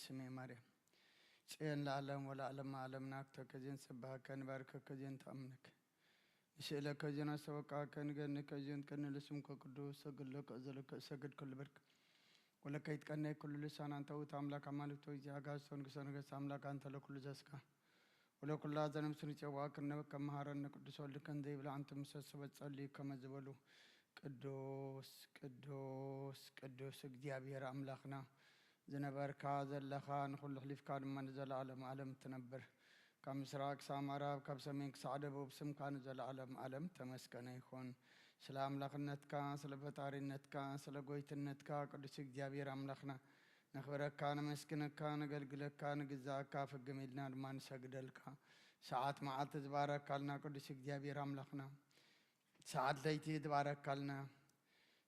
سمي مريم شين العالم ولا علم عالم ناكتو كجين سبحك نبارك كجين تأمنك نشيلك كجين سوكا كنجن كجين كن لسمك قدوس سجلك أزلك سجد كل برك ولا كيت كنّي كل لسان أنت وتعملك عملك توجي عجاز سونك سونك ساملك أنت لكل جسكا ولا كل هذا نمسني جواك النبك مهارنا قدوس ولك أنت بلا أنت مسسبت صلي كما زبلو قدوس قدوس قدوس እግዚአብሔር አምላክና ዝነበርካ ዘለኻ ንኹሉ ሕሊፍካ ድማ ንዘለዓለም ዓለም ትነብር ካብ ምስራቅ ክሳብ ምዕራብ ካብ ሰሜን ክሳብ ደቡብ ስምካ ንዘለዓለም ዓለም ተመስገነ ይኹን ስለ አምላክነትካ ስለ ፈጣሪነትካ ስለ ጎይትነትካ ቅዱስ እግዚአብሔር አምላክና ነኽብረካ ነመስግነካ ነገልግለካ ንግዛእካ ፍግሜልና ድማ ንሰግደልካ ሰዓት መዓልቲ ዝባረካልና ቅዱስ እግዚአብሔር አምላክና ساعات ليتي تبارك لنا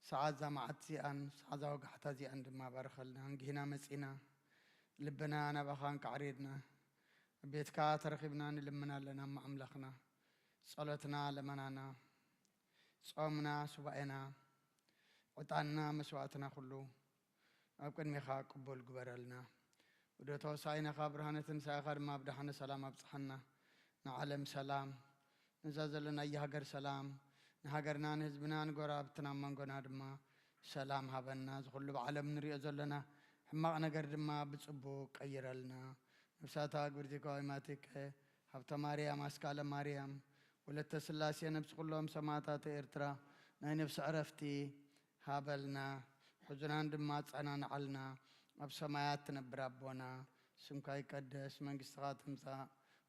ساعات زمعت زيان ساعات وقحت زيان دما بارك لنا نجينا مسئنا لبنا أنا بخان كعريدنا بيتك ترخبنا نلمنا لنا ما أملخنا صلتنا لمنانا صومنا سبعنا وطعنا مسواتنا كله أبكن مخا قبول قبر لنا ودوتو ساينا خابرهانة ساخر ما بدحنا سلام أبصحنا نعلم سلام نزازلنا يهجر سلام نهجرنا نزبنا نقرابتنا من قنادما سلام هبنا زخلو بعالم نريء زلنا حمقنا قردما بتصبوك أيرلنا نفساتا قردي قائماتك هفتا مريم أسكال مريم ولت سلاسيا نفس كلهم سماتات إرترا نفس عرفتي هابلنا حزنان دمات أنا نعلنا أبسمايات نبرابونا سمكاي قدس من قستغات همسا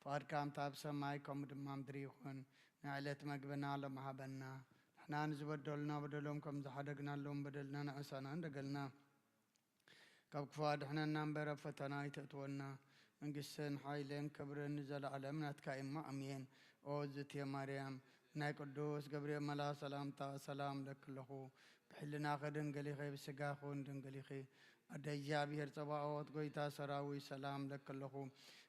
فاركام تاب سمايكم دمام دريخون نعلت مقبنا لما هبنا نحنا نزبدلنا بدلهم كم زحدقنا لهم بدلنا نعسانا ندقلنا كبكفاد احنا ننبر فتنا يتأتونا نقسن حايلين كبرن نزل علمنا تكايما أمين أوزت يا مريم ناي قدوس قبري ملا سلام تا سلام لك لخو بحلنا خدن قلي خي بسقاخون دن قلي خي أدجا بير صباوت قويتا سراوي سلام لك لخو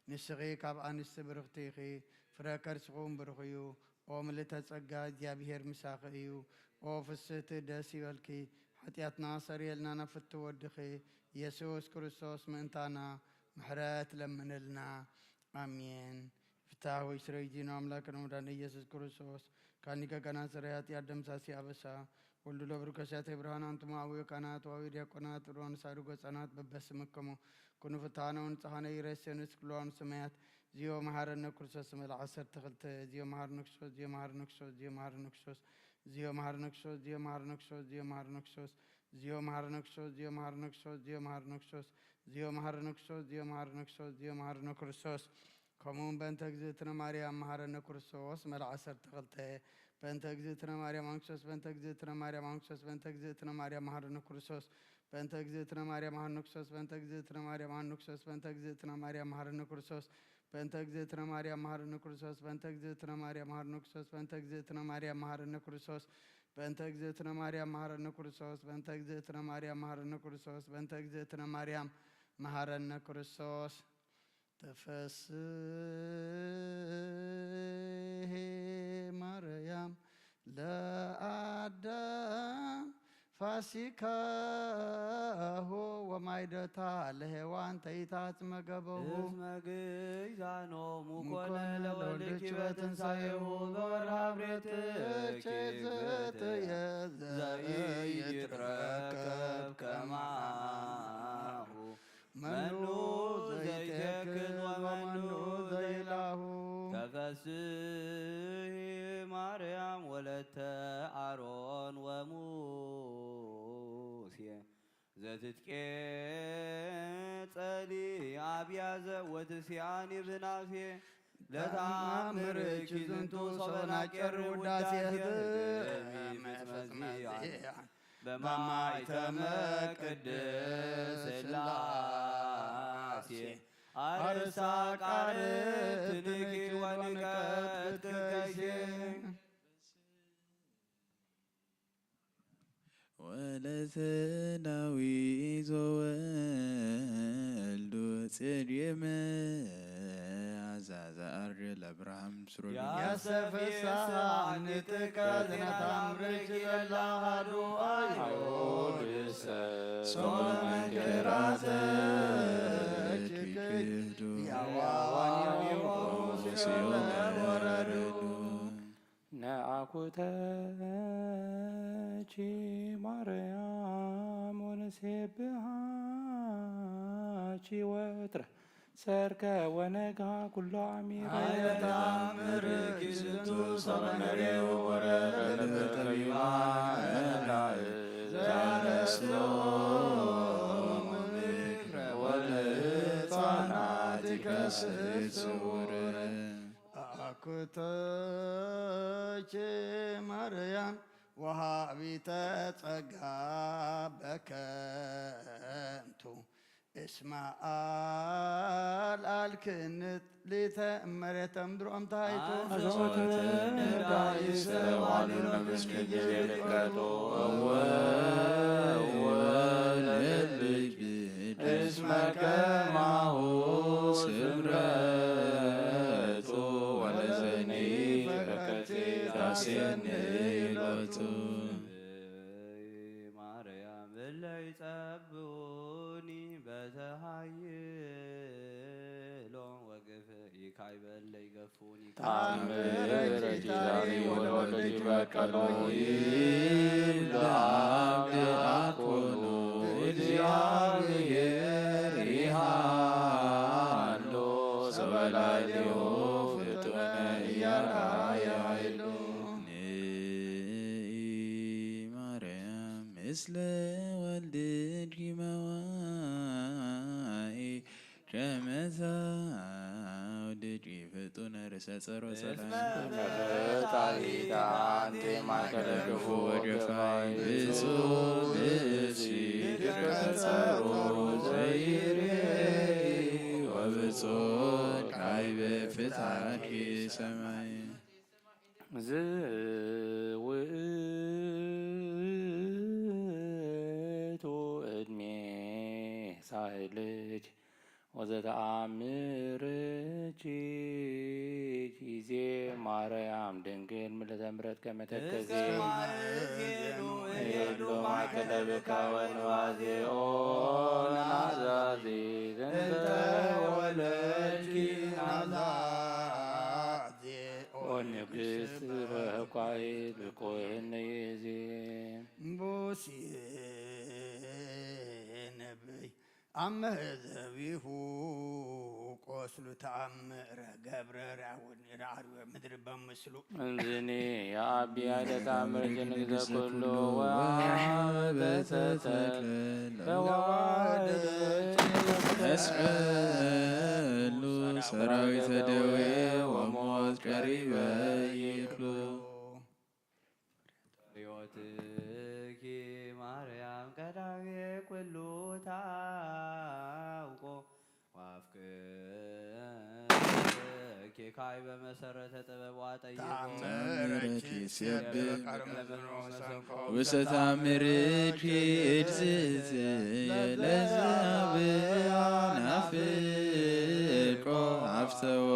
نسغي كاب أنس برختيخي فراكر سغوم برخيو وملتا تسقا ديا بير مساخيو وفست داسي والكي حتياتنا سريلنا نفت ودخي يسوس كريستوس منتانا محرات لمن لنا آمين فتاوي سريجينا أملاكنا مدان يسوس كريستوس كانيكا كنا سريات يادم ساسي أبسا ولدو لبركشات إبراهان أنتم أوي كانات وأوي ريكونات روان ساروغو سانات ببسمكمو كنو فتانا ونصحانا يرسيون اسكلوان سميات زيو مهارنا كريستوس مل عصر تغلت زيو مهار نكسوس زيو مهار نكسوس زيو مهار نكسوس زيو مهار نكسوس زيو مهار نكسوس زيو مهار نكسوس زيو مهار نكسوس زيو مهار نكسوس زيو مهار نكسوس زيو مهار نكسوس زيو مهار نكسوس زيو مهار نكرسوس كمون بنت اجزتنا مريم مهارنا كرسوس مل عصر تغلت بنت اجزتنا مريم انكسوس بنت اجزتنا مريم انكسوس بنت اجزتنا مريم مهارنا كرسوس بنت اجزتنا مريم مهارنكسوس بنت اجزتنا مريم مهارنكسوس بنت اجزتنا مريم مهارنا كرسوس بنت اجزتنا مريم مهارنا كرسوس بنت اجزتنا مريم مهارنكسوس بنت اجزتنا مريم مهارنا كرسوس بنت اجزتنا مريم مهارنا كرسوس بنت اجزتنا مريم مهارنا كرسوس بنت اجزتنا مريم مهارنا كرسوس تفسه مريم لا أدم فاسكاه ومايدتا لهوان تيتات مقبه اسمقيزانو مكونا لولك بتنسايه دورها بريتك زي يتركب كماه منو زي تكن ومنو زي له تفسه مريم ولت أرون وموسى زتتكي تالي عبياز وتسياني بنافي لتعمرك زنتو صبنا كر وداسي بما يتمك الدس اللاسي أرساك عرفت نكير ونكت كيشين ولثناوي زوال دو سريم عزاز أري لأبراهام سرور يا سفيسا عنتك ذنة أمرك لله دعاء يولس صوم كرازة ሲኦል ወረዱ። ነአኩተቺ ማርያም ወንሴብሐቺ ወትረ ሰርከ ወነጋ ኩሎ አሚር አይታምርኪ ዝንቱ ሰመነሬው ወረደ በጠቢባን ዘያነስቶ ምክረ ወለሕፃናት ይከስጽውር አኩተቺ ማርያም ወሃቢተ ጸጋ በከንቱ እስማ አልክንት ሊተ እመሬተ ምድሮ እምታይቶ ይስተዋሉነ ምስለ ጊዜ ልቀቶ ወለልጅ እስመ ከማሁ ስምረቱ ወለዘኒ ፈከቴ ራሴን ይሎቱ ማርያም እለይ ጸብኡኒ በተሃይሎ ወግፍ ይካይበለ ይገፉኒ ታምረኪ ዛሬ ወለወለጅ በቀሎ ለአብ አኮኑ እግዚአብሔር ይሃሎ ሰበላይሌሁ ፍጡነ ኢያርአያይሉ ማርያም ምስለ ወልድኪ መዋኢ ሸመታ ወልድኪ ፍጡነ ርእሰ ጸሮ ሰላም ፈጣሪታ አንቴ ማእከለ ክፉ ወደፋይ ብፁዕ ብእሲ ድረጸሮ ዘይሬኢ ወብፁዕ ካዕበ ፍትሐኪ ሰማይ ዝውእቱ ዕድሜ ሳህልጅ ወዘተአምርች ጊዜ ማርያም ድንግል ምልዕተ ምሕረት ከመ ተከዜ ሄሎ ማእከለ ብካ ወንዋዜኦ ናዛዚ ዘንተ ወለድኪ ወንግሥት በኳይት ብቆህነ ይዜ እምቦሲ ነብይ አመዘቢሁ ቆስሉ ተአምረ ገብረ ራውን ራርወ ምድር በምስሉ እንዝኒ የአቢ ኃይለ ተአምር ጀንግዘ ኩሉ ወበተተል መስቀሉ ሰራዊተ ደዌ ወሞት ቀሪበ ይክሉ ሕይወትኪ ማርያም ቀዳሜ ኩሉ ታውቆ ዋፍቅርኪ ካዕበ በመሰረተ ጥበብ ዋጠይቆ ተአምረኪ ሲያብብ ወሰተአምርኪ እድዝእትየ ለዘአብያን አፍቆ አፍተዎ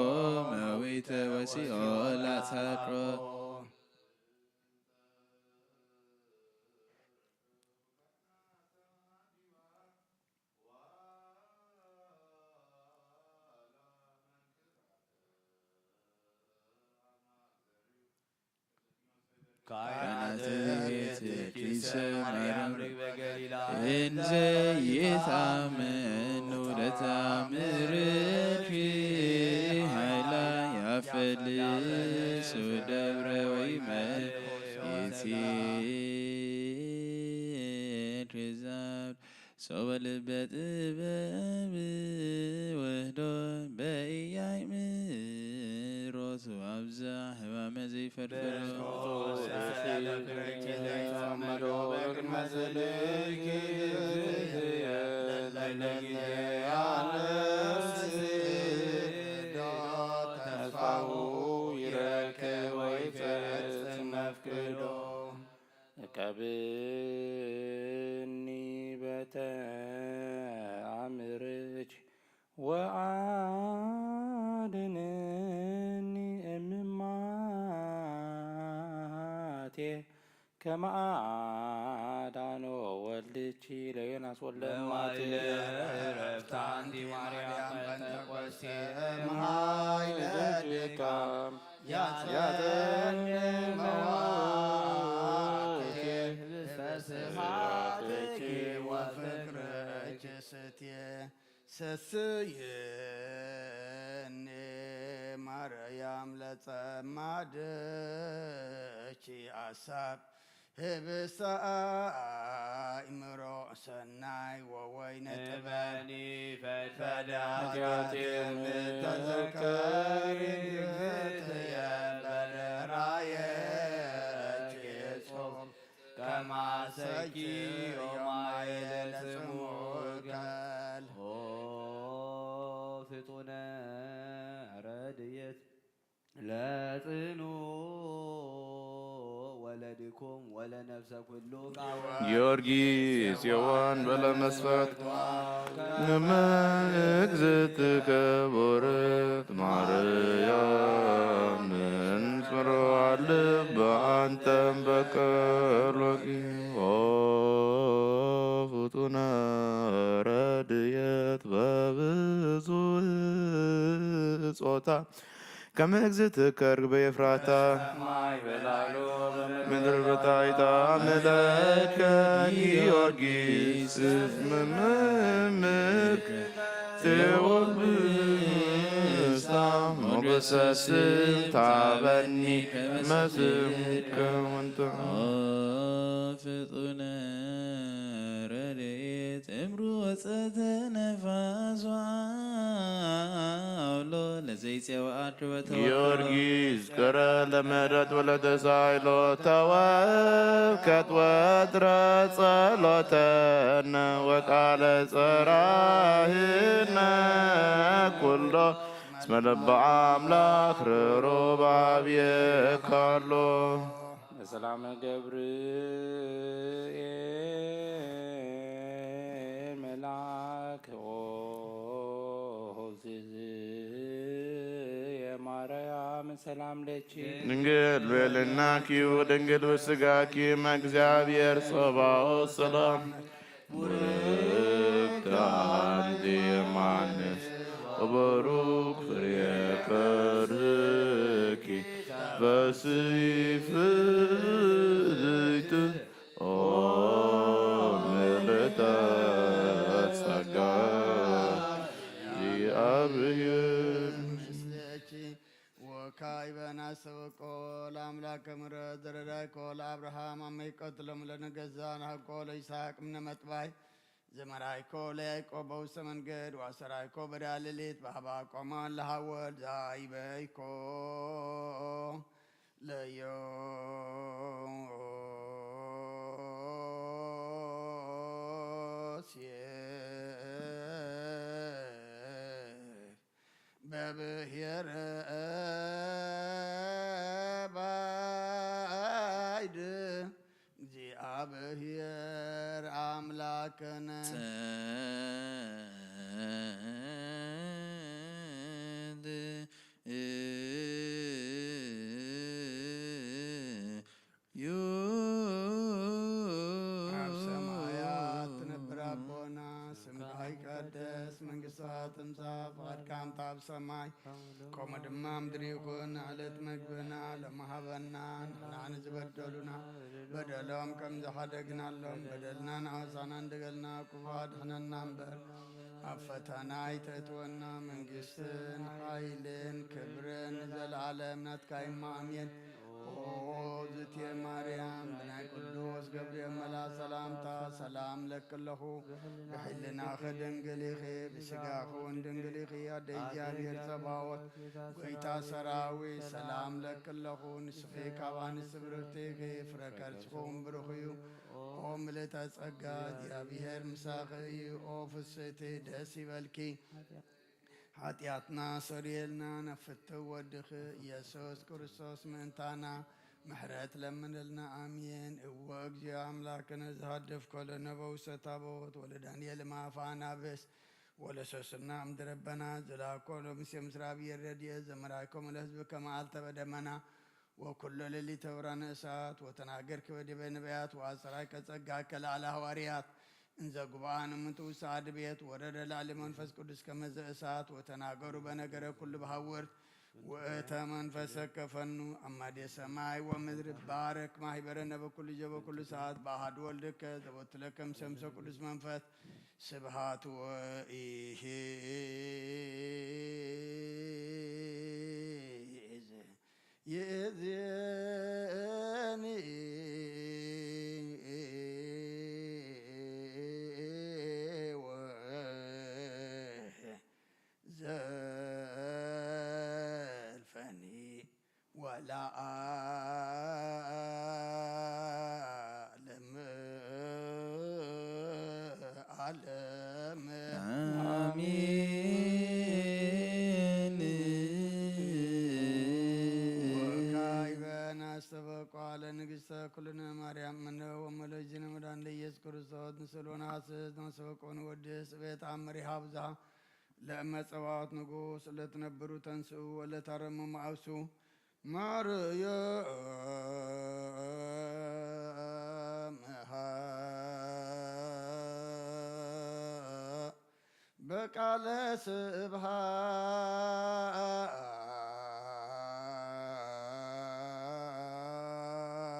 መዊተ ወሲኦል አሳድሮ እንዘ ይታመኑ ለተአምርኪ ኃይላ ያፈልሱ ደብረ ወይመይት ሰው በልበ ጥበብ ወህዶ በኢያእምሮቱ አብዝሕ ሕማመ ዘይፈርፍሮ ቀብኒ በተአምርኪ ወአድኅነኒ እምማቴ ከመ አዳኖ ወልድኪ ለዮናስ ወልደ ማቴ ዕረፍት አንቲ ማርያም ጴንጠቆስቴ እምኃይለ ሰስየኒ ማርያም ለጸማደች አሳብ ህብስተ አእምሮ ሰናይ ወወይነ ጥበብ ፈዳቴ ተዘከሪ ግዝእትየ በደራየች ጾም ከማሰኪ ዮማይለ ጽሙቀል ፍጡነ ረድኤት ለጽኑ ወለድኩም ወለነፍሰ ኩሉ ጊዮርጊስ የዋን በለመስፈርት እግዝእትከ ክቡርት ማርያም እንጽሮአልብ በአንተም በቀሎቂ ፍጡነ ረድኤት በብዙ ጾታ ከመ እግዝእትከ ርግበ ኤፍራታ ምድር በታይታ ምለከ ጊዮርጊስ መምክ ቴዎብስታ ሞገሰስም ታበኒ መስም ከወንተ ፍጡነ ረድኤት እምሩ ወፀተ ነፋስ አውሎ ለዘይፄውአድ በተወ ጊዮርጊስ ከረ ለምህረት ወለተሳይሎ ተወከት ወትረ ጸሎተነ ወቃለ ጸራህነ ኩሎ እስመ ልበ አምላክ ርሩብ አብየ ካሎ በሰላመ ገብርኤል መልአክ የማርያም ሰላም ለኪ ድንግል በልናኪው ድንግል በስጋኪ እግዚአብሔር ጸባኦት ሰላም ቡርክት አንቲ እማንስ ወቡሩክ ፍሬ ከርሥኪ በስፍት ምልዕተ ጸጋ እግዚአብሔር ወካዕበነ አስተብቆ ለአምላከ ምሕረት ዘረዳይኮ ለአብርሃም አመይቀትሎም ለነገዛን ሀቆ ለይስሐቅ እምነ መጥባይ ዘመራይኮ ለያዕቆብ በውስተ መንገድ ወአሰራይኮ በዳልሊት በሀባቆማን ለሐወል ዛይበይኮ ለዮሴፍ በብሔረ ባዕድ እግዚአብሔር አምላክነ አብ ሰማያት ትነብር አቦና ስምከ ይትቀደስ መንግሥትከ ትምጻእ ፈቃድከ በአብ ሰማይ ከመ ድማ ምድር ይኩን ዕለት ምግብና ለመሃበና ንሕናን ዝበደሉና በደሎም ከም ዝሓደግናሎም በደልናን አበሳና እንደገልና ክፉ አድኅነና እምበር ኣብ ፈተና አይተእትወና መንግሥትን ኃይልን ክብርን ዘለዓለም ናትካ አሜን። ኦ ዝትየ ማርያም ብናይ ቅዱስ ገብርኤል መልአክ ሰላምታ ሰላም ለክለኹ ብሕሊናኸ ድንግል ኢኺ ብስጋኽውን ድንግል ኢኺ ኣደ እግዚአብሔር ጸባኦት ጐይታ ሰራዊት ሰላም ለክለኹ ንስኺ ካብ አንስት ብርክቲ ኢኺ ፍረ ከርሥኹም ብሩኽ እዩ። ኦ ምልዕተ ጸጋ እግዚአብሔር ምሳኺ እዩ። ኦ ፍስሕቲ ደስ ይበልኪ ኃጢአትና ሰሪየልና ነፍት ወድኽ ኢየሱስ ክርስቶስ ምእንታና ምሕረት ለምንልና አሜን። እወ እግዚኦ አምላክነ ዝሃድፍ ኮለነ በውስተ ታቦት ወለዳንኤል እምአፈ አናብስት ወለሶስና እምድረበና ዝላኮሎ ምስየ ምስራብየ ረድኤት ዘመራይኮሙ ለሕዝብከ መዓልተ በደመና ወኩሎ ሌሊተ ብርሃነ እሳት ወተናገርኪ በዲበ ነቢያት ወአጽራይከ ጸጋከ ለአለ ሐዋርያት እንዘ ጉባኤነ እሙንቱ ውስተ አሐድ ቤት ወረደ ላዕለ መንፈስ ቅዱስ ከመ ዘእሳት ወተናገሩ በነገረ ኩሉ በሐወርት ወእተ መንፈሰከ ፈኑ አማዴ ሰማይ ወምድር ባረክ ማኅበረነ በኩሉ ጊዜ በኩሉ ሰዓት በአሐዱ ወልድከ ዘቦቱ ለከ እምሰምሰ ቅዱስ መንፈስ ስብሃት ወኢሄ የእዝየኒ ዘልፈኒ ወለዓለም ዓለም አሜን። ወካዕበ ናስተበቁ ለንግሥተ ኩልነ ማርያም እምነ ወእምለእግዚእነ መድኃኒነ ኢየሱስ ክርስቶስ ምስለ ወነሐስስ ናስተበቁ ወድስ በተአምሪሃ ብዝሃ ለእመ ጸባዖት ንጉሥ ለትነብሩ ተንሥኡ ወለታረምሙ አብሱ ማርያም በቃለ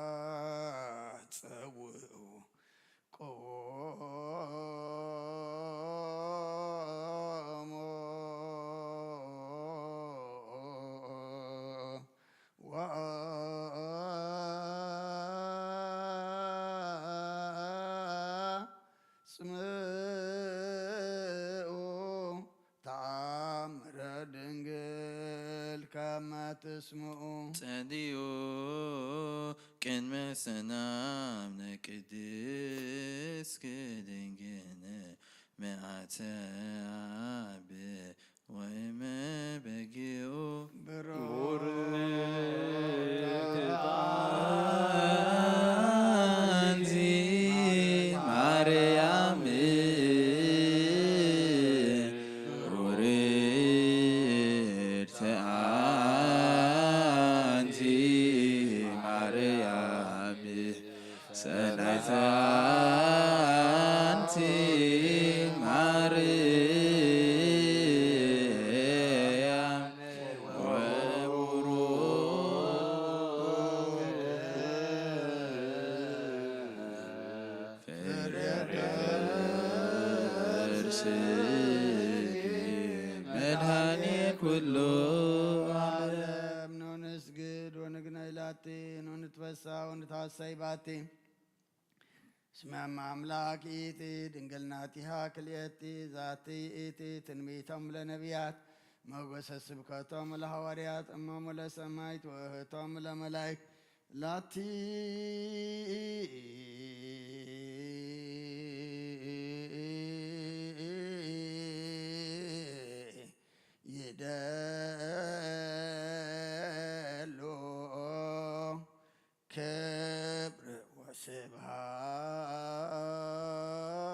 ስብሐት ጸውዑ ቆሞ ወአጽምዑ ተአምረ ድንግል ከመ ትስምዑ ጸልዩ ቅድመ ሰላም ለቅድስት ድንግል መዓተ አብ ወእመ በጊዑ አንቲ ማርያም ውርድት አንቲ ማርያም ሰናይተ አንቲ ማርያም ወቡሩክ ፍሬ ከርሥኪ መድኃኒት ኩሉ ዓለም ንስግድ ወንግነይ ላቲ ንትፈሳ ወንትሐሰይ ባቲ እስመ አምላክ ኢቲ ድንግል ናቲሃ ክልኤቲ ዛቲ ኢቲ ትንቢቶም ለነቢያት መጎሰ ስብከቶም ለሐዋርያት እሞሙ ለሰማዕት ወእህቶም ለመላእክት ላቲ ይደሉ ክብር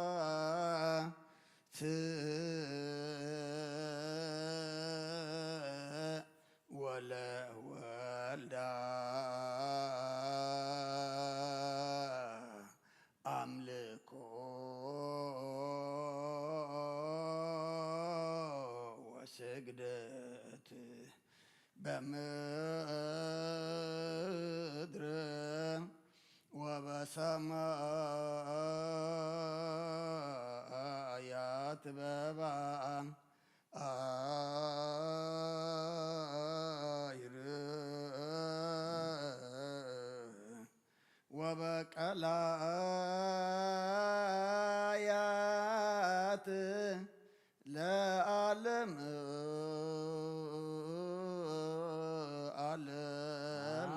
ወስብሐት ወለወልዳ አምልኮ ወስግደት በምድር ወበሰማያት በበአም አይር ወበቀላያት ለዓለም ዓለም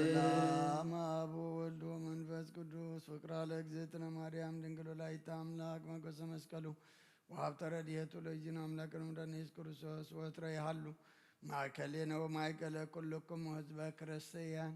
ሰላም አብ ወወልድ ወመንፈስ ቅዱስ ፍቅራ ለእግዝእትነ ማርያም ድንግል ወላዲተ አምላክ መጎሰ መስቀሉ ወሀብተ ረድኤቱ ለእግዚእነ አምላክነ መድኃኒነ ኢየሱስ ክርስቶስ ወትረ ይሃሉ ማእከሌነ ወማእከለ ኩልክሙ ሕዝበ ክርስቲያን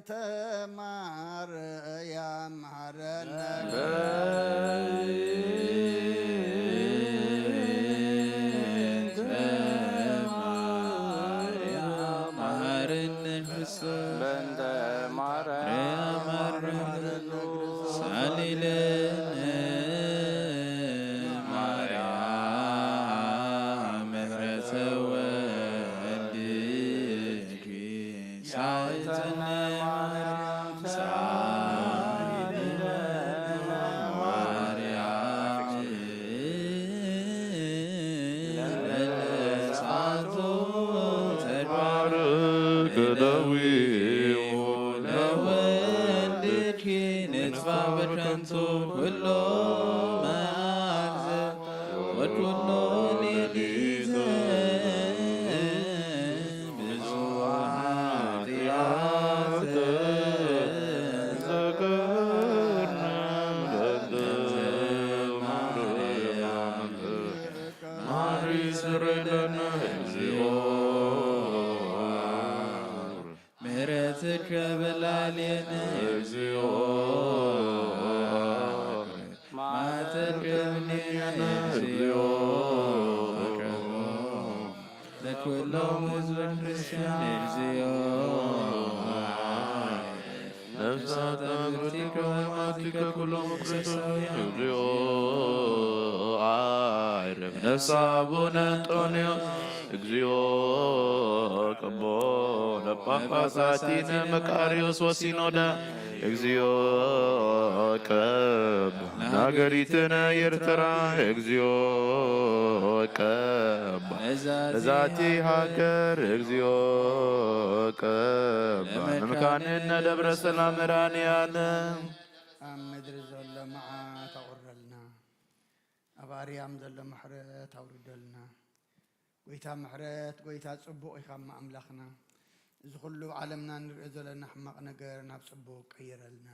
በእንተ ማርያም መሐረነ በእንተ ማርያም ሳሊለነ ማርያም ምሕረተ ወልድኪ ሳይተነ ማርያም ሳሊለነ ማርያም ለለሳቶ ተድባር ገዳዊው ለወልድኪ ንጥፋ በከንቱ ኩሎ መዓልተ ወኩሎ ሌሊተ ብዙኃ ኃጢአተ ዘከርነ ለእንተ ማርያም ማሪ ስረለነ እግዚኦ ምሕረትከ በላዕሌነ እግዚኦ ማዕተከ እምኔነ እግዚኦ ለኵሎም ሕዝበ ክርስቲያን እግዚኦ ነፍሳተ ብርቲከ ወሕማማቲከ ኩሎሙ ክርስቶስ እግዚኦ አይረፍ ነፍሰ አቡነ አንጦንዮስ እግዚኦ ቅቦነ ጳጳሳቲነ መቃርዮስ ወሲኖዳ እግዚኦ ቀብ ናገሪትነ ኤርትራ እግዚኦ ቀብ ለዛቲ ሃገር እግዚኦ ቀብ ንምካንነ ደብረ ሰላም መድኃኔዓለም ኣብ ምድሪ ዘሎ መዓት ኣቑረልና ኣብ ኣርያም ዘሎ ምሕረት ኣውርደልና ጎይታ ምሕረት ጎይታ ጽቡቕ ኢኻ እማ ኣምላኽና እዚ ኩሉ ዓለምና ንሪኦ ዘለና ሕማቕ ነገር ናብ ጽቡቕ ቀይረልና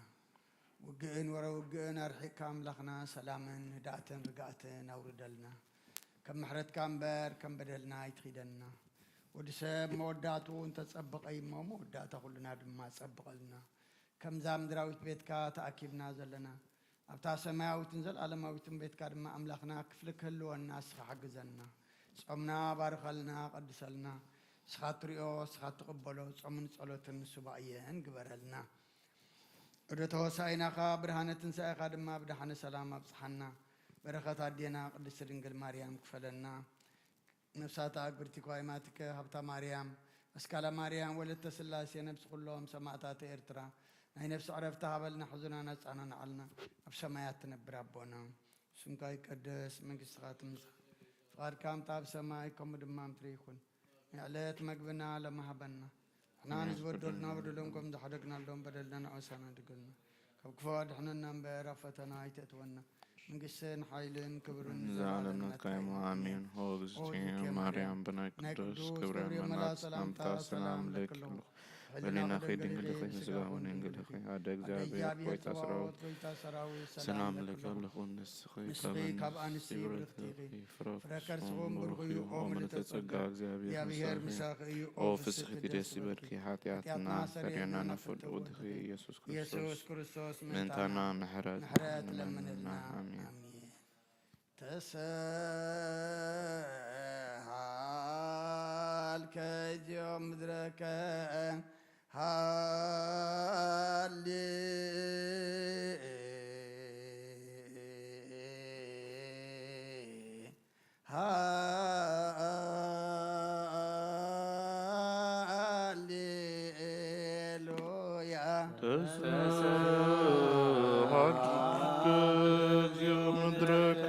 ውግእን ወረውግእን ኣርሒቕካ ኣምላኽና ሰላምን ህድኣትን ርጋእትን ኣውርደልና ከም ምሕረትካ እምበር ከም በደልና ኣይትኺደና ወዲ ሰብ መወዳእቱ እንተጸበቐ እሞ መወዳእታ ኩሉና ድማ ጸብቐልና ከምዛ ምድራዊት ቤትካ ተኣኪብና ዘለና ኣብታ ሰማያዊትን ዘለኣለማዊትን ቤትካ ድማ ኣምላኽና ክፍሊ ክህልወና እስኻ ሓግዘና ጾምና ባርኸልና ቀድሰልና እስኻ ትሪኦ እስኻ ትቕበሎ ጾምን ጸሎትን ሱባእየን ግበረልና ወደ ተወሳኢናኻ ብርሃነ ትንሣኤኻ ድማ ብድሓነ ሰላም ኣብፅሓና በረኸት ኣዴና ቅድስቲ ድንግል ማርያም ክፈለና ነፍሳታ ኣግብርቲ ኳይማትከ ሃብታ ማርያም ኣስካላ ማርያም ወለተ ስላሴ ነብሲ ኩሎም ሰማዕታተ ኤርትራ ናይ ነፍሲ ዕረፍቲ ሃበልና ሕዙናና ጻናንዓልና ኣብ ሰማያት ትነብር ኣቦና ስምካ ይቀደስ መንግሥትኻ ትምጻእ ፍቓድካ እምታ ኣብ ሰማይ ከምኡ ድማ ምድሪ ይኹን ንዕለት መግብና ለማሃበና ንሕና ንዝበደሉና በደሎም ከም ዝሓደግናሎም በደልና ንዕወሳና ድገልና ካብ ክፉ ኣድሕነና እምበር ኣብ ፈተና ኣይተእትወና መንግሥትን ሓይልን ክብርን ዘዓለምናትካ ኢሞ ኣሜን ሆ እግዝእትየ ማርያም ብናይ ቅዱስ ክብረ መላእክት ሰላምታ ሰላም ለኪ በሊና ድንግል ኸይ ስጋውን ድንግል ኸይ ኣደ እግዚአብሔር ጐይታ ሰራዊት ሰላም ለኪ ኣለኹን ንስኺ ካብ አንስቲ ብርክቲ ፍረከርስዎም ብሩኽ እዩ ኦ ምልዕተ ጸጋ እግዚአብሔር ምሳኺ እዩ ኦ ፍስሕቲ ደስ ይበልኪ ኃጢአትና ሰሪና ነፍድ ውድኺ ኢየሱስ ክርስቶስ ምንታና ምሕረት ለምንልና አሜን ተሰሃልከ እዚኦም ምድረከ ሃሌ ሃሌሉያ ተሰሃልከ እዚኦም ምድረከ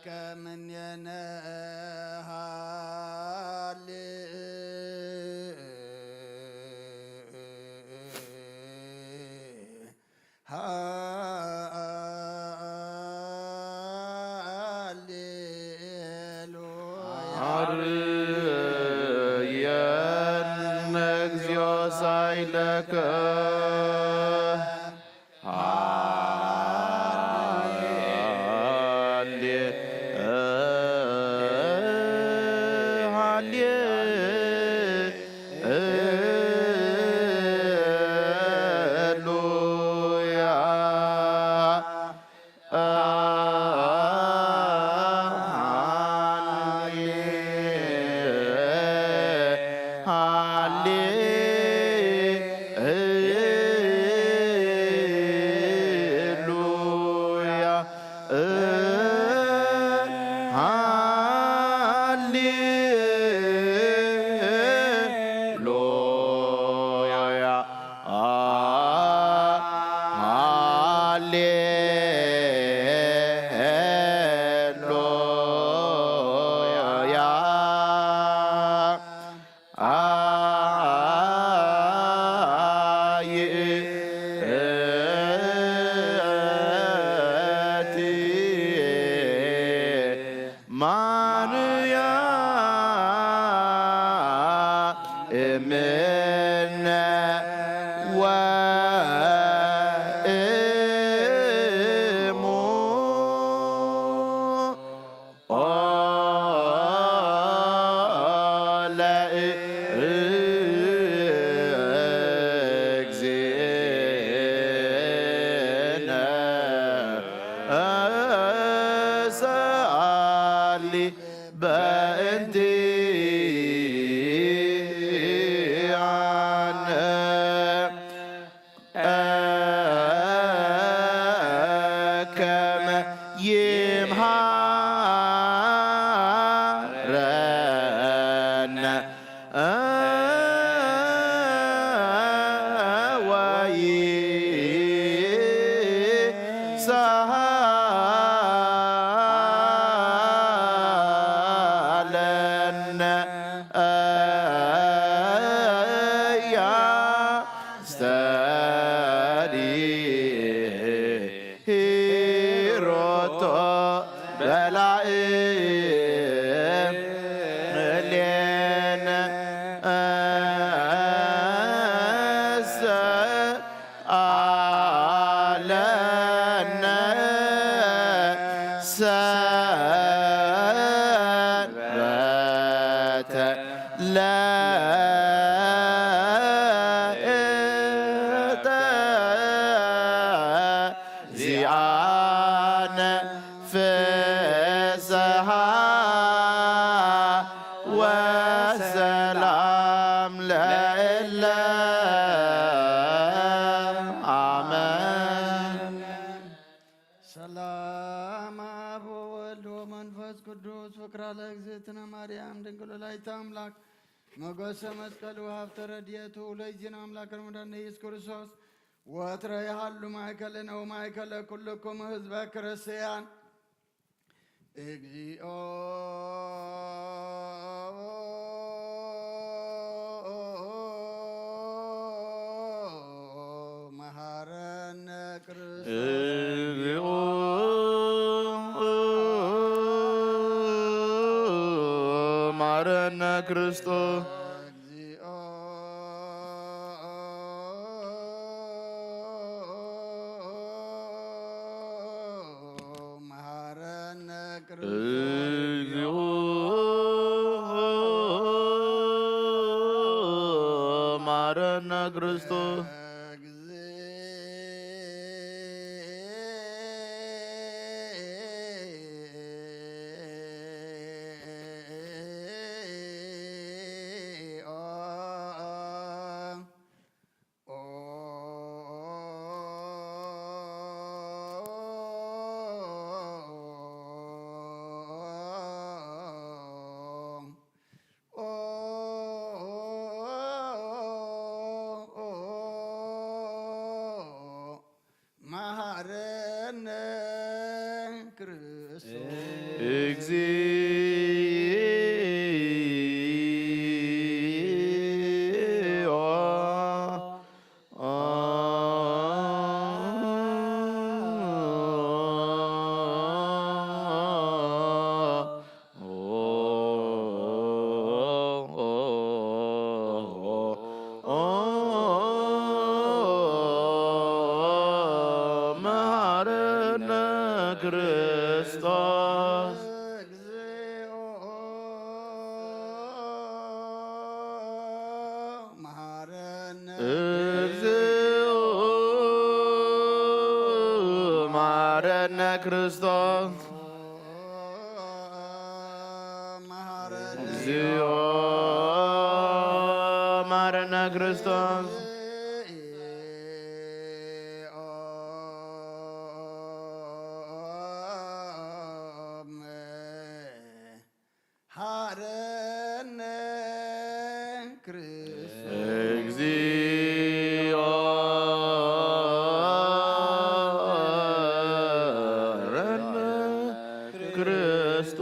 ከመንየነ አርየነ እግዚኦ ሳይለከ ሞገሰ መስቀሉ ሀብተ ረድኤቱ ለእግዚእነ አምላክ ረመዳን ኢየሱስ ክርስቶስ ወትረ ያሃሉ ማእከልነ ወማእከለ ኩልክሙ ህዝበ ክርስቲያን እግዚኦ መሐረነ ክርስቶስ ክርስቶስ መሐረነ ክርስቶስ መሐረነ ክርስቶስ እግዚኦ መሐረነ እግዚኦ መሐረነ ክርስቶስ እግዚኦ መሐረነ ክርስቶስ ሐረነ ክርስቶስ እግዚኦ መሐረነ ክርስቶስ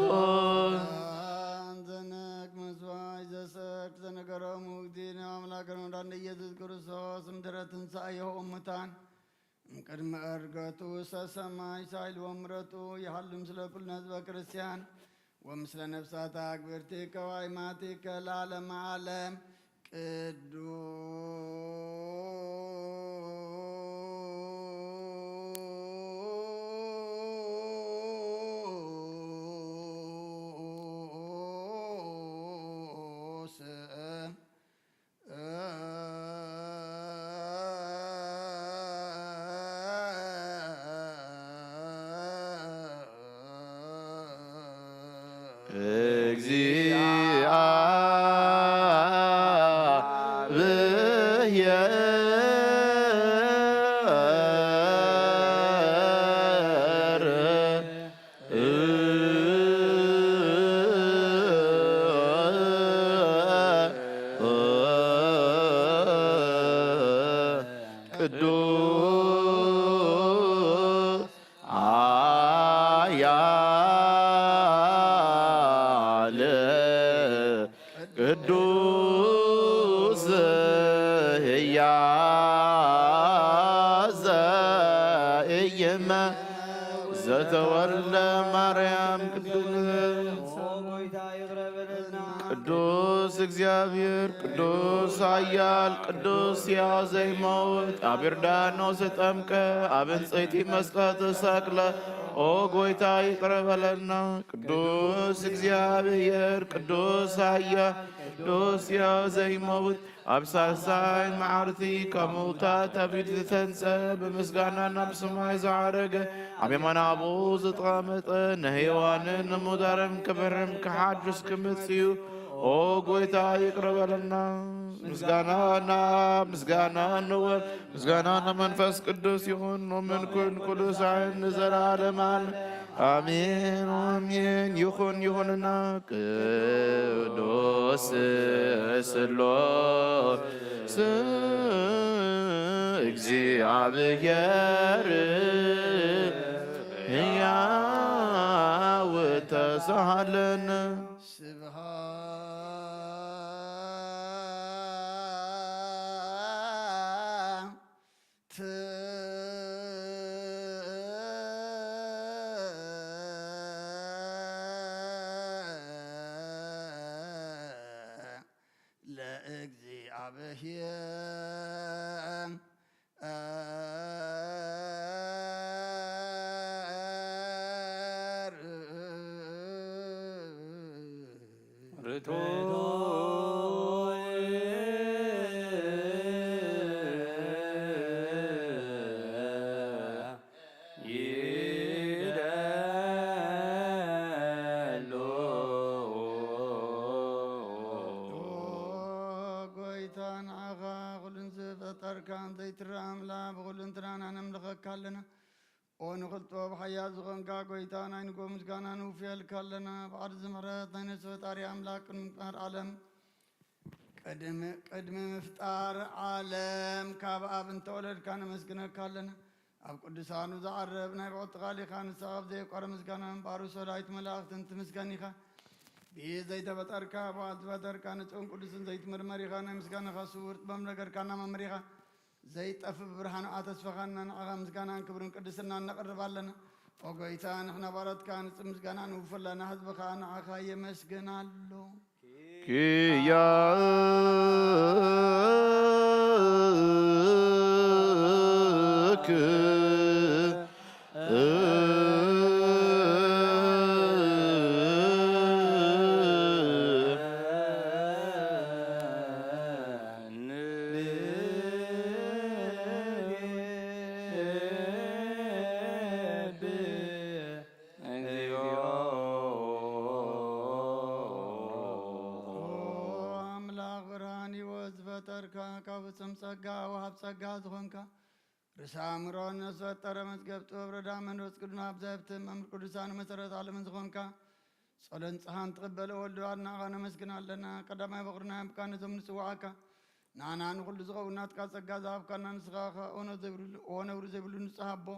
ዘነክ መስዋዕት ዘሰክ ዘነገረ ሙግዲነ አምላክን ወዳንደ ኢየሱስ ክርስቶስ እምድኅረ ትንሣኤሁ እሙታን እምቅድመ ዕርገቱ ሰሰማይ ሳይል ወምረቱ የሐሉ ምስለ ኩልነ ሕዝበ ክርስቲያን ወምስለ ነፍሳት አግብርቲከ ወአእማቲከ ለዓለመ ዓለም ቅዱስ ቅዱስ ሕያዘ ኢይመ ዘተወልደ ማርያም ቅዱስ እግዚአብሔር ቅዱስ ኃያል ቅዱስ ሕያው ዘይመውት አብ ዮርዳኖስ ተጠምቀ አብ ዕንጸይቲ መስቀል ተሰቅለ ኦ ጎይታ ይቅር በለና። ቅዱስ እግዚአብሔር ቅዱስ ኃያል ቅዱስ ሕያው ዘይመውት ኣብ ሳልሳይ መዓልቲ ካብ ምውታት ኣቢሉ ዝተንጸ ብምስጋናና ብሰማይ ዝዓረገ ኣብ የማነ ኣቡኡ ዝተቐመጠ ንህያዋንን ንሙታንን ክብርን ክሓድስ ክምጽእ እዩ። ኦ ጎይታ ይቅር በለና። ምስጋናና ምስጋና ንወልድ ምስጋና ንመንፈስ ቅዱስ ይሁን ወምንኩን ኩሉ ሰዓት ንዘለዓለመ አሜን አሜን። ይሁንና ቅዱስ ስሉስ እግዚአብሔር ሕያው ተሳሃለን ካለና ኦን ኸልጦ በሐያት ዝኾንካ ጎይታና ንጎ ምስጋና ንውፍየል ካለና በዓድ ዝምሕረት ናይነስ ፈጣሪ አምላክ ምፍጣር ዓለም ቅድመ ምፍጣር ዓለም ካብ ኣብ እንተወለድካ ነመስግነካ ኣለና أب قدسان وزعرب نايبعوت غاليخان السغب زي قرم مسكانا باروس ولايت ملاخت انت مسكانيخا بيه زيت بطركا بعد بطركا نتقوم قدسن زيت مرمريخا نمسكانا خاسورت بملقر كانا ممريخا زيت أف برهان آتسفخانا نعغا مسكانا كبرون قدسنا نقرب لنا وقويتا نحن بارد كانت مسكانا نوفلنا حزبخا نعخا يمسكنا له كيا رسامرون نسوت ترى مسجبت وبردا من رس كلنا بزبت ممر كردستان مسرت على من زخونكا صلن صحان تقبل ولدوارنا غانا مسكنا لنا قدما بقرنا بكان زمن سواكا نانا نقول زغونات كاسقا زاب كان نسخاخا ونور زبل نصحابو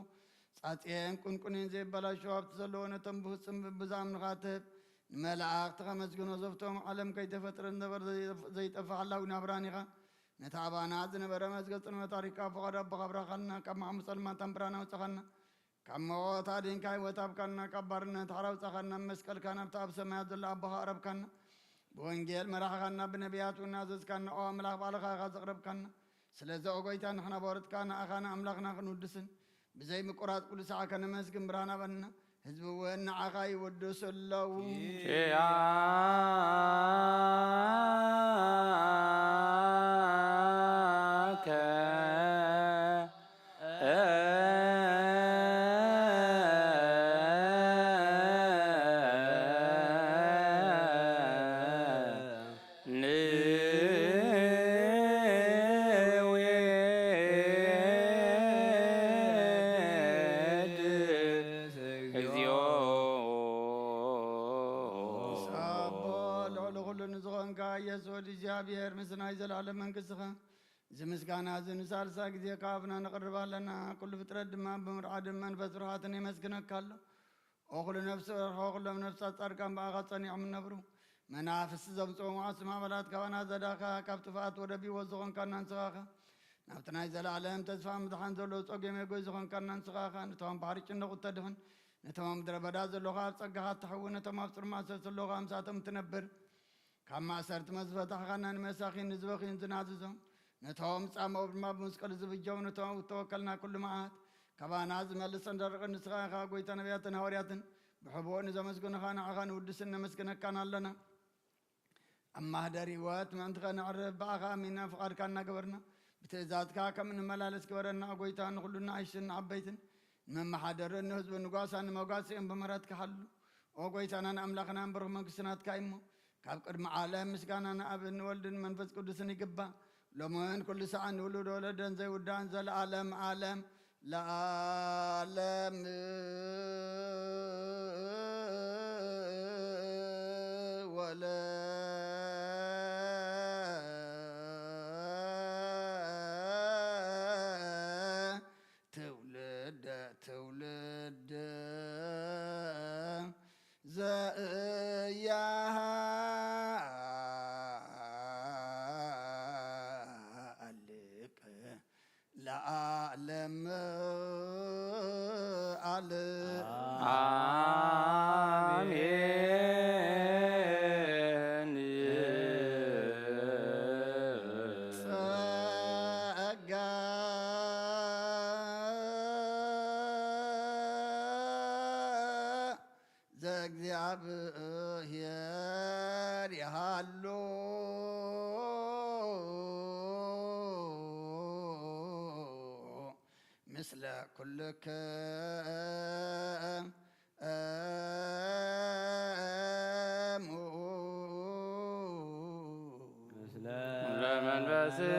ساتين كنين زي بلا شواب تزلون تنبو سم بزام نغاتب ملاك تغمسكن وزفتهم علم كي تفتر النبر زي تفعل ونابرانيغا نتابعنا عزنا برمز قصنا تاريخا فقرب بخبر خلنا كما مسلمان تنبرانا وسخنا كما وطادين كاي وطاب كنا كبرنا تحرو سخنا مسكال كنا بتاب سمايات الله بخارب كنا بوانجيل مراح كنا بنبيات ونازز كنا او املاخ بالخا غزقرب كنا سلزا اوغيتا نحنا بورت كنا اخانا املاخنا خنودسن بزي مقرات كل ساعة كنا مسكن برانا بنا حزب وين عقاي ودس الله እግዚአብሔር ምስና ይዘላለም መንግሥትኸ ዝምስጋና ዝንሳልሳ ጊዜ ካፍና ነቅርባለና ኩሉ ፍጥረት ድማ ብምርዓድን መንፈስ ፍርሃትን የመስግነካለሁ ኦኹሉ ነፍሲ ኦኹሎም ነፍሳት ጻድቃን በኣኻ ጸኒዖም ነብሩ መናፍስቲ ዘምጽኦም ዓስማ በላት ካባና ዘዳኻ ካብ ጥፍኣት ወደ ቢወት ዝኾንካ እናንስኻኸ ናብቲ ናይ ዘለዓለም ተስፋ ምድሓን ዘሎ ጾጌመ ጎይ ዝኾንካ እናንስኻኸ ነቶም ባሕሪ ጭነቑ ተድኽን ነቶም ምድረ በዳ ዘለኻ ኣብ ጸጋኻ እትሐውን ነቶም ኣብ ጽርማሰር ዘለኻ ምሳቶም እትነብር ካብ ማእሰርቲ መዝፈታሕ ኻና ንመሳኺን ንዝበኺን ዝናዝዞም ነቶም ጻምኦም ድማ ብመስቀል ዝብጀው ነቶም ተወከልና ኩሉ መዓት ካባና ዝመልስ እንደርቕ ንስኻ ኢኻ ጐይታ ነቢያትን ሃዋርያትን ብሕቡእ ንዘመስግኑኻ ንዓኻ ንውድስን ነመስግነካን ኣለና ኣብ ማህደር ህይወት ምእንትኸ ንዕርፍ በኣኻ ኣሚና ፍቓድካ እናገበርና ብትእዛዝካ ከም እንመላለስ ግበረና ጐይታ ንኹሉና ኣይሽን ዓበይትን ንመመሓደርን ንህዝቢ ንጓሳን ንመጓሲኦም ብምህረትካ ሓሉ ኦ ጐይታና ንኣምላኽና ንብርኽ መንግስትናትካ እሞ ካብ ቅድሚ ዓለም ምስጋና ንኣብን ንወልድን መንፈስ ቅዱስን ይግባእ ሎምን ኩሉ ሰዓት ንውሉድ ወለደን ዘይውዳእን ዘለዓለም ዓለም ለዓለም ወለ ትውልደ ትውልድ ዘእያሃ ለዓለም አሜን ጸጋ ዘእግዚአብሔር ያሃሎ مثل كلك مثل ለመንፈስከ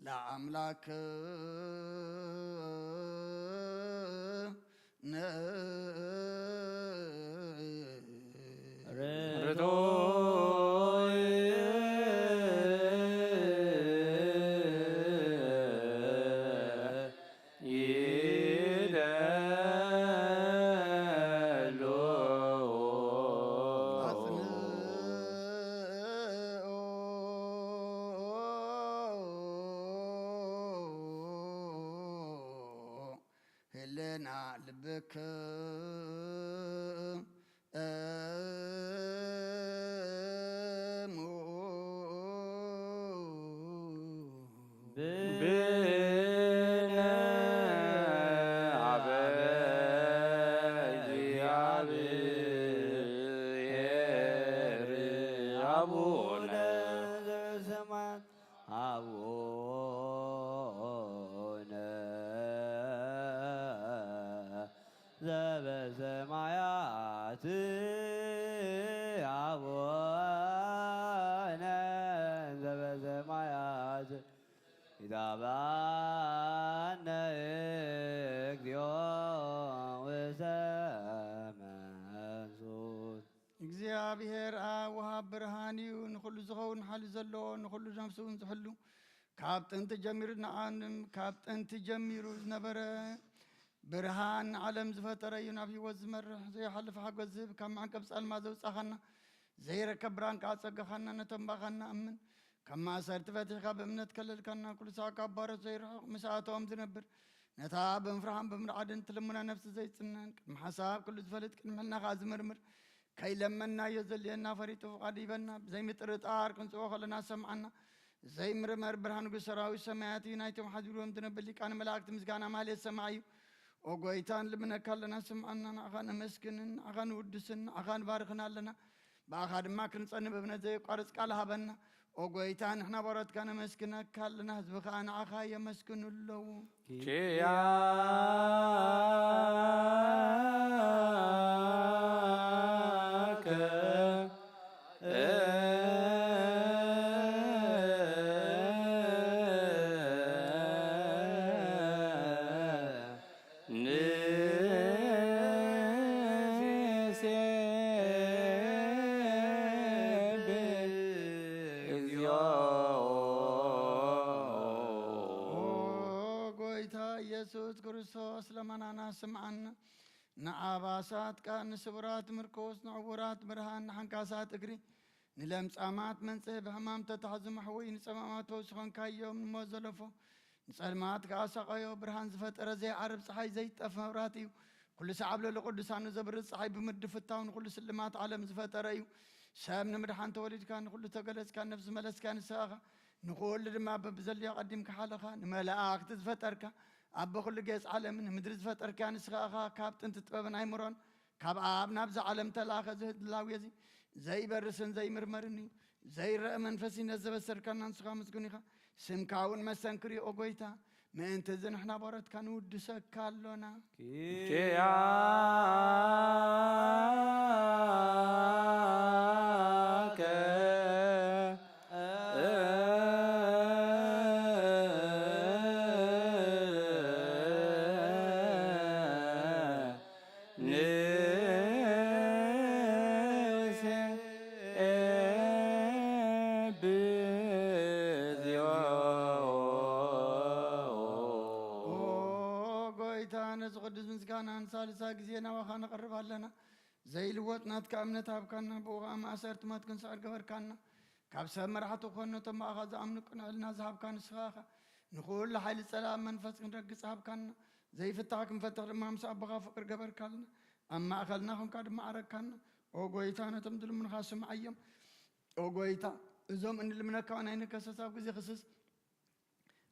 ለአምላክ هلنا لبك ዘበሰማያት አቡነ ዘበሰማያት ይትባረክ እግዚኦ ወሰመንሱት እግዚአብሔር አብ ወሃብ ብርሃን እዩ ንኩሉ ዝኸውን ሓሊ ዘለዎ ንኩሉ ነፍሲ እውን ዝሕሉ ካብ ጥንቲ ጀሚሩ ንዓንም ካብ ጥንቲ ጀሚሩ ዝነበረ ብርሃን ዓለም ዝፈጠረ እዩ ናብ ሂወት ዝመርሕ ዘይሓልፍ ሓጎስ ዝህብ ካብ ማዕቀብ ፃልማ ዘውፃኸና ዘይረከብ ብርሃን ከዓ ፀጋኻና ነቶም ባኻና እምን ካብ ማእሰርቲ ፈቲሕካ ብእምነት ከለልካና ኩሉ ሰዓት ካብ ባሮት ዘይርሕቕ ምስኣቶም ዝነብር ነታ ብምፍርሃን ብምርዓድን ትልሙና ነፍሲ ዘይፅነን ቅድሚ ሓሳብ ኩሉ ዝፈልጥ ቅድሚ ሕልናኻ ዝምርምር ከይለመናዮ ዘልየና ፈሪጡ ፍቓድ ይበና ብዘይምጥርጣር ክንፅኦ ከለና ሰምዓና ዘይምርመር ብርሃን ንጉስ ሰራዊት ሰማያት እዩ ናይቶም ሓዚሮም ዝነብር ሊቃነ መላእክቲ ምስጋና ማህሌት ሰማዕ እዩ ኦ ጎይታን ልምነካ ኣለና ስምዓና ንዓኻ ነመስግንን ንዓኻ ንውድስን ንዓኻ ንባርኽና ኣለና ብኣኻ ድማ ክንፀንብ እምነት ዘይቋርፅ ቃል ሃበና ኦ ጎይታ ንሕና ባሮትካ ነመስግነካ ኣለና ህዝብኻ ንዓኻ የመስግኑ ኣለዉ ኢየሱስ ክርስቶስ ለመናና ስምዓና ንዓባሳት ቃ ንስቡራት ምርኮስ ንዕውራት ብርሃን ንሓንካሳት እግሪ ንለምፃማት መንፅህ ብሕማም ተታሕዙ ማሕወይ ንፀማማት ተወስኾንካዮም ንሞት ዘለፎ ንፀልማት ከዓ ሰቐዮ ብርሃን ዝፈጠረ ዘይዓርብ ፀሓይ ዘይጠፍ መብራት እዩ ኩሉ ሰዓብ ለሎ ቅዱሳኑ ዘብርፅ ፀሓይ ብምድብ ፍታው ንኩሉ ስልማት ዓለም ዝፈጠረ እዩ ሰብ ንምድሓን ተወሊድካ ንኩሉ ተገለፅካ ነፍሲ መለስካ ንስኻኻ ንኩሉ ድማ በብዘልዮ ቀዲምካ ሓለኻ ንመላእክቲ ዝፈጠርካ أبو كل جيس عالم مدرس فتر كان سخاخا كابتن تتبعن عمران كاب آب نبز عالم تلاخ زهد لاويزي زي برسن زي مرمرني زي رأمن فسين الزب السركان نسخا مسكونيخا سمكاون مسنكري أوغويتا ما أنت زين إحنا بارت كانوا دسك كالونا كيا ثالثا جزينا وخانا قرب لنا زي الوقت نات كأمنة أبكنا بوغا ما أسرت ما تكون سعر قبر كنا كابسا مرحتو خونو تم أخذ أمنكنا لنا ذهب كان سخاخة نقول لحال السلام منفس نرقص ذهب كنا زي فتاك مفتح الإمام صاحب بغا فقر قبر كنا أما أخذناهم كاد معرك كنا أو قويتانا تمدل من خاصم أيام أو قويتا زوم إن اللي منك وانا إنك سساب كزي خصص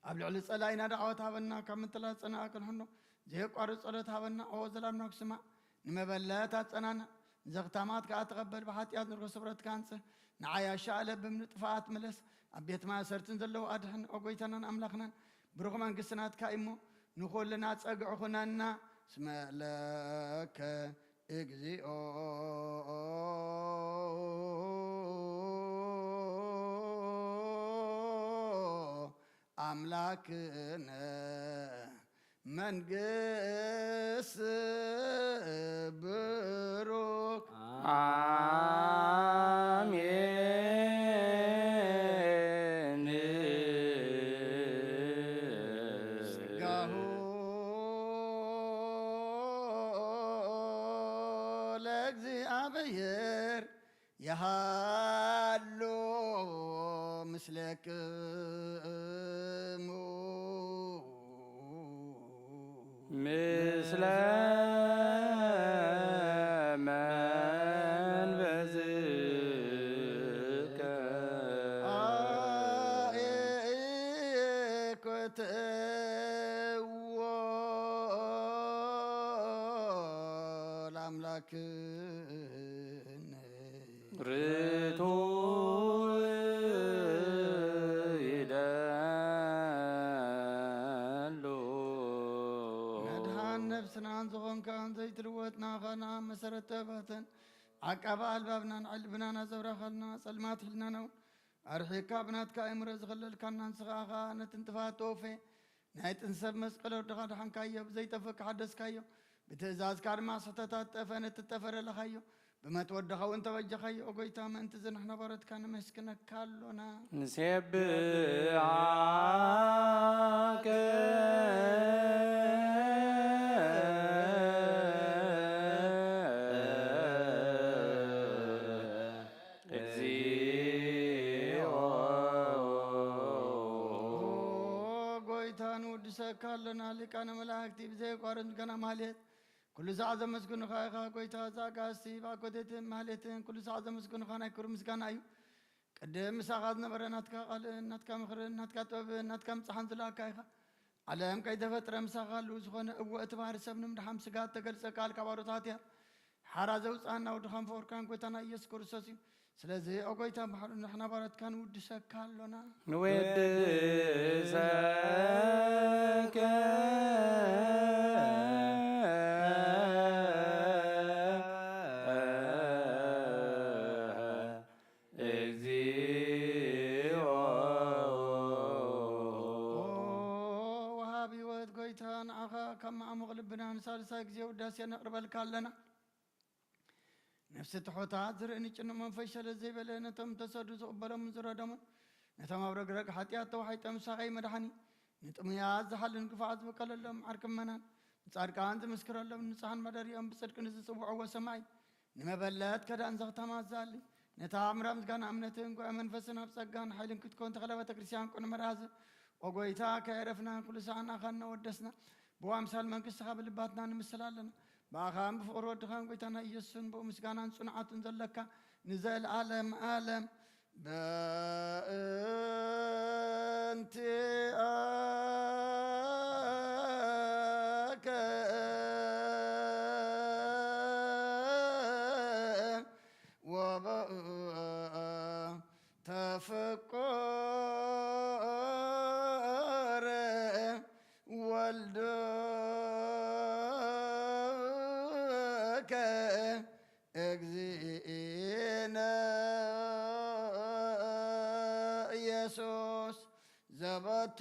قبل على الصلاة دعوتها بنا كم ثلاث سنة أكل حنو زي قارص صلاة هبنا أو زلام نقسمة نمبلات أتنانا زغتامات كأتقبل بحاتيات نرجو صبرت كانسة نعيا شعلة بمن طفات ملس أبيت ما سرتن زلوا أدهن أو قيتنا أملاخنا برغم أن قسنات كائمو نقول لنا تسقع خنانا اسم لك إجزئو أملاكنا መንግሥት ብሩክ አሜን ሥጋሁ ለእግዚአብሔር የሃሎ ምስሌክሙ ምስለ መንበዝከ አእኮትዎ ለአምላክነ ርቱ ይደሉ መድኃን ነፍስናን ዝኾንካን ዘይትልወጥና ኸና መሰረተ ባተን ዓቀባ ኣልባብናን ዕልብናን ኣዘብራኸልና ጸልማት ህልናና እውን ኣርሒካ ብናትካ ኣእምሮ ዝኽለልካና ንስኻኻ ነቲ እንትፋት ጦፌ ናይ ጥንሰብ መስቀል ወድኻ ድሓንካዮ ብዘይጠፍካ ሓደስካዮ ብትእዛዝካ ድማ ስሕተታት ጠፈነ ትጠፈረለኻዮ ብመትወድኻ እውን ተበጀኻዮ ኦጎይታ ምእንቲ ዝንሕና ባረትካ ነመስክነካ ኣሎና ንሴብዓከ እግዚኦ ጎይታ ንውድሰካ ኣሎና ሊቃነ መላእክቲ ብዘይቋርፅ ገና ማህሌት ኩሉ ሰዓት ዘመስግኑኻ ኢኻ ጎይታ ዛጋስቲ ባኮቴትን ማህሌትን ኩሉ ሰዓት ዘመስግኑኻ ናይ ክብሪ ምስጋና እዩ ቅድም ምሳኻ ዝነበረ ናትካ ቃልእን ናትካ ምኽርን ናትካ ጥበብን ናትካ ምፅሓን ዝለኣካ ኢኻ ዓለም ከይተፈጥረ ምሳኻ ኣለዉ ዝኾነ እወ እቲ ባህሪ ሰብ ንምድሓም ስጋት ተገልፀ ቃል ካብ ኣሮታት እያ ሓራ ዘውፅኣና ወድኻን ፈወርካን ጎይታና ኢየሱስ ክርስቶስ እዩ ስለዚ ኦ ጎይታ ባሕሉ ንሕና ባረትካ ንውድሰካ ኣሎና ንወድሰከ እግዚኦ ወሃብ ህይወት ጎይታ ንዓኻ ካብ ማዕሙቕ ልብና ንሳልሳይ ግዜ ውዳሴ ነቕርበልካ ኣለና ነፍሲ ትሖታት ዝርእኒ ጭኑቕ መንፈስ ሸለ ዘይበለ ነቶም ተሰዱ ዝቕበሎምን ዝረዶምን ነቶም ኣብ ረግረግ ሓጢኣት ተዋሒጦም ሳኸይ መድሓኒ ንጥሙያት ዝሓልን ግፋዓት ዝበቀለሎም ዓርክመናን ንጻድቃን ዝምስክረሎም ንጽሓን መደሪኦም ብጽድቂ ንዝጽውዕዎ ሰማይ ንመበለት ከዳን ዘኽተማት ዝኣሊ ነታ ምራብ ምስጋና እምነትን ጉዕ መንፈስን ኣብ ጸጋን ሓይልን ክትኮን ተኸለ ቤተ ክርስቲያን ቁን መራዝ ወጎይታ ከየረፍናን ኩሉ ሰዓት ናኻ እናወደስና ብዋምሳል መንግሥትኻ ብልባትና ንምስል ኣለና ብኣኻን ብፍቕሪ ወድኻን ጎይታና ኢየሱስን ብኡ ምስጋናን ጽኑዓትን ዘለካ ንዘለዓለም ዓለም በእንቲአከ ተፈቆረ ወልደከ እግዚእነ ኢየሱስ ዘበቶ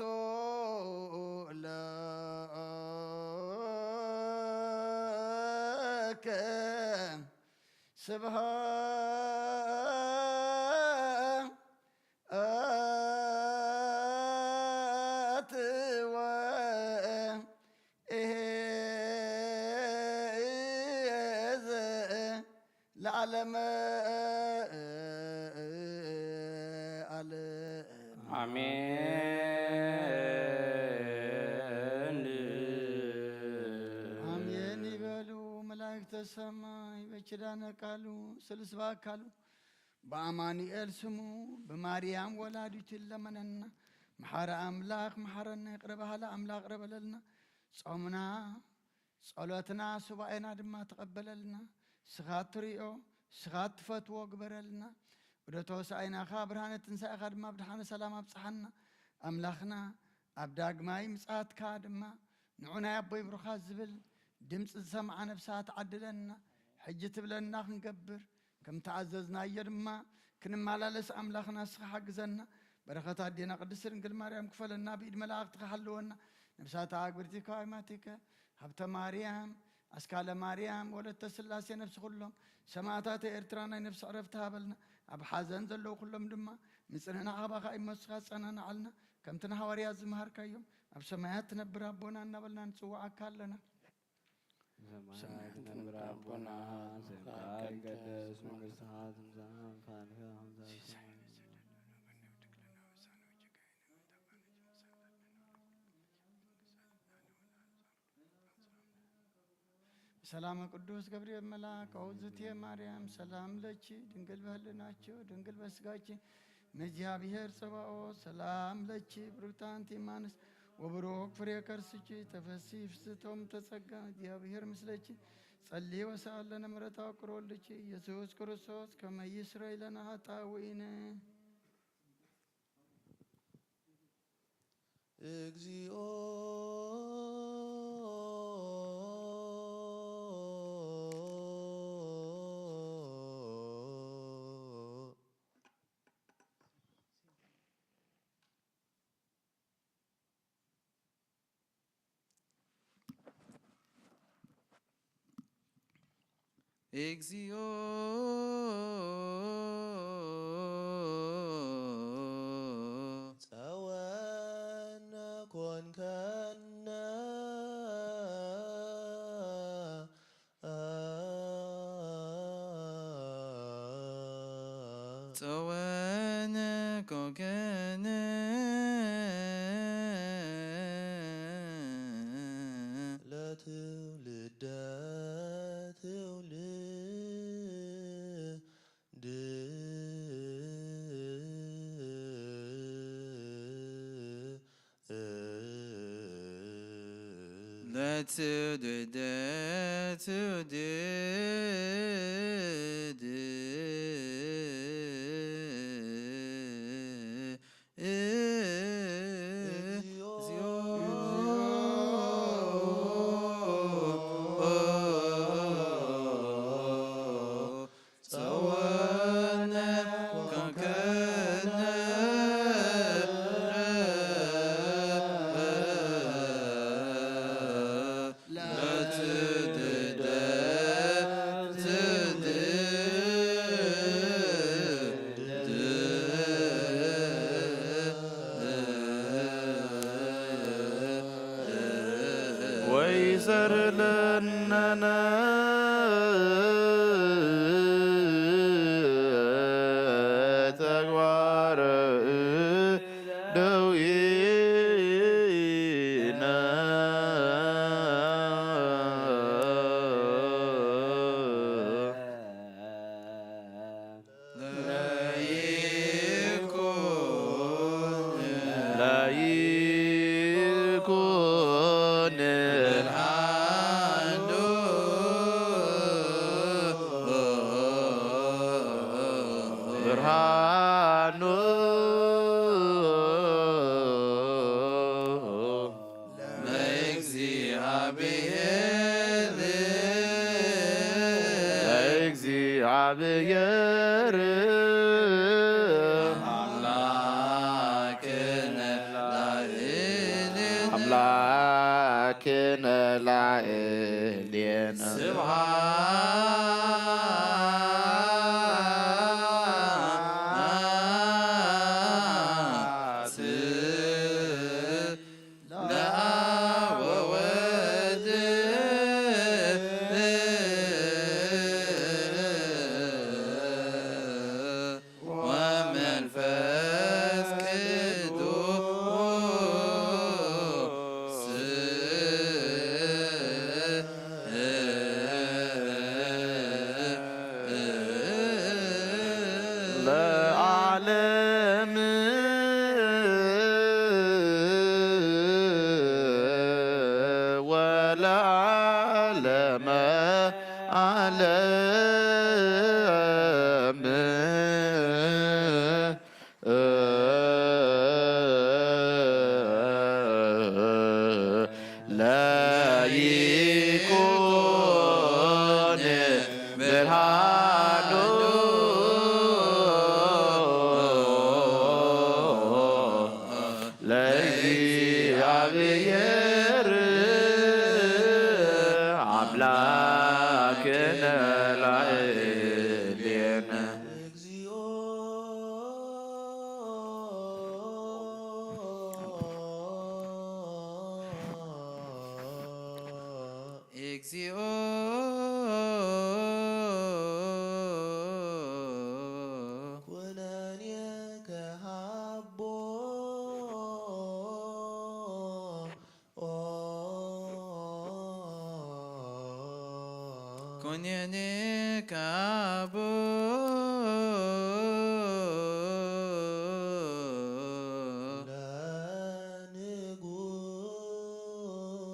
ለከ ስብሃት ወእዝ ለዓለመ ዓለም አሜን አሜን ይበሉ መላእክተ ሰማይ በኪዳነ ቃሉ ስልስ በአካሉ በአማኑኤል ስሙ በማርያም ወላዲቱ ለመነና መሐረ አምላክ መሐረና ይቅረ ባህለ አምላክ ረበለልና ጾምና ጸሎትና ሱባኤና ድማ ተቀበለልና ስኻት ትሪኦ ስኻት ትፈትዎ ግበረልና ወደ ተወሳኢናኻ ብርሃነ ትንሣኤኻ ድማ ብድሓነ ሰላም ኣብፅሓና ኣምላኽና ኣብ ዳግማይ ምጽኣትካ ድማ ንዑናይ ኣቦይ ብሩኻ ዝብል ድምፂ ዝሰምዓ ነብሳት ዓድለና ሕጂ ትብለና ክንገብር ከም ተዓዘዝናዮ ድማ ክንመላለስ ኣምላኽና እስኻ ሓግዘና በረኸታት ዴና ቅድስት ድንግል ማርያም ክፈለና ብኢድ መላእኽቲ ክሓልወና ነፍሳት አግብርቲከ ወአእማቲከ ሀብተ ማርያም አስካለ ማርያም ወለተ ስላሴ ነፍሲ ኩሎም ሰማዕታት ኤርትራ ናይ ነፍሲ ዕረፍቲ ሃበልና ኣብ ሓዘን ዘለዉ ኩሎም ድማ ምፅንዕና ዓኻባኻ ይመስኻ ፀናንዓልና ከምቲ ንሃዋርያት ዝመሃርካዮም ኣብ ሰማያት ትነብር ኣቦና እናበልና ንፅዋዓካ ኣለና ሰማያት ትነብር አቦና ስምካ ይቀደስ መንግሥትከ ትምጻእ ፈቃድከ በከመ በሰማይ ሰላም ቅዱስ ገብርኤል መልአክ እግዝእትየ ማርያም ሰላም ለኪ ድንግል በህሊናችሁ ድንግል በስጋኪ እግዚአብሔር ጸባኦት ሰላም ለኪ ብሩክት አንቲ እማንስት ወብሩክ ፍሬ ከርስኪ ተፈሥሒ ፍስሕት ተጸጋ እግዚአብሔር ምስለኪ ጸልዪ ወሰአል ለነ ምሕረተ ወፍቅር ወልድኪ ኢየሱስ ክርስቶስ ከመ ይስረይ ለነ ኃጣውኢነ እግዚኦ እግዚኦ ጸወነ ኮንከነ ጸወነ ኮንከነ ለትውልደ ትውልድ ለትውልደ ትውልድ ጸወነ ኮንከነ ለትውልደ ትውልድ ወይሰር ለነነ ተግባረ ደዊነ ላይኩን ብርሃኑ ለእግዚአብሔር አምላክነ ላዕሌነ ኮነ እግዚኦ እግዚኦ ኩነኔከ ሀቦ ኩነኔከ ሀቦ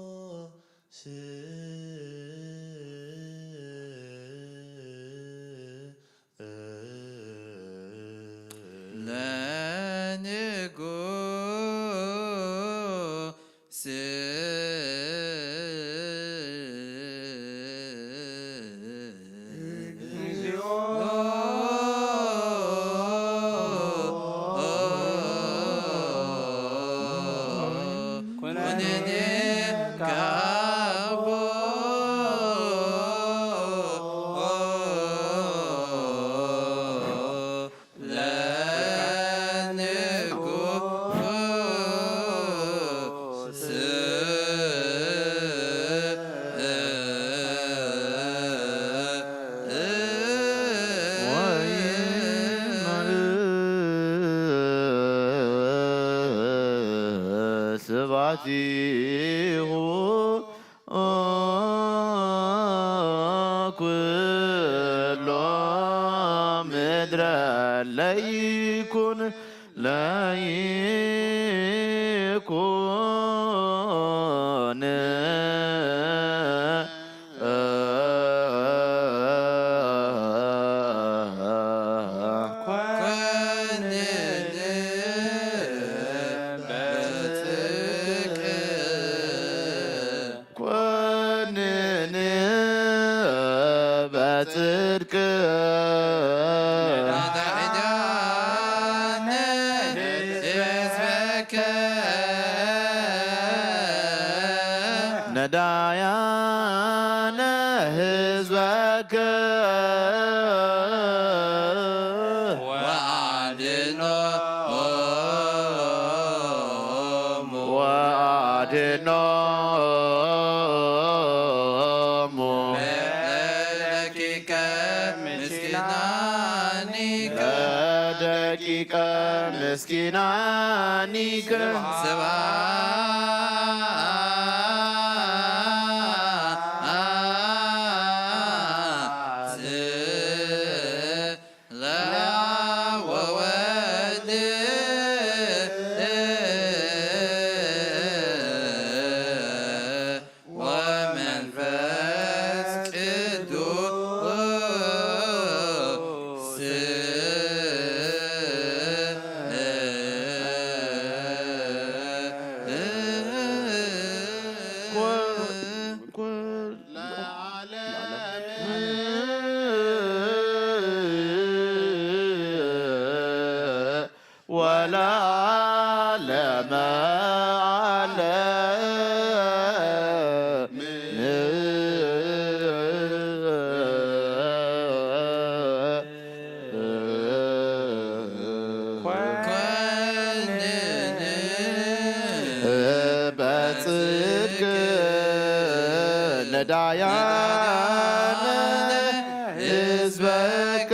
ለንጉሥ ለንጉሥ ኩነኔከ ሀቦ ለንጉሥ ስባቲሁ ኩሎ ምድረ ለይኩን ለይኩን ኮንን በጽድቅ ነዳያነ ህዝበከ ወአድኅኖሙ ለደቂቀ ምስኪናኒከ ወለዓለመ በጽድቅ ነዳያነ ህዝበከ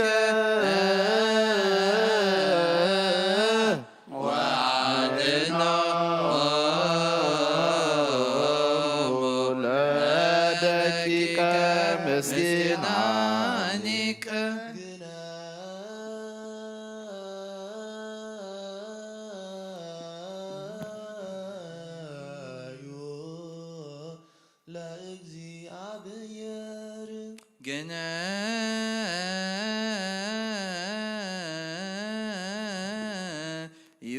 ለደቂቀ ምስኪናኒከ ለእግዚአብሔር ገናዩ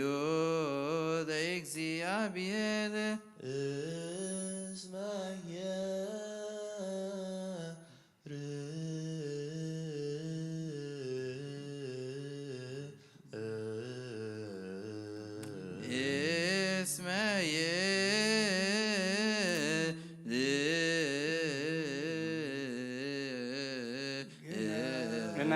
ለእግዚአብሔር እስመየ እስመየ ገና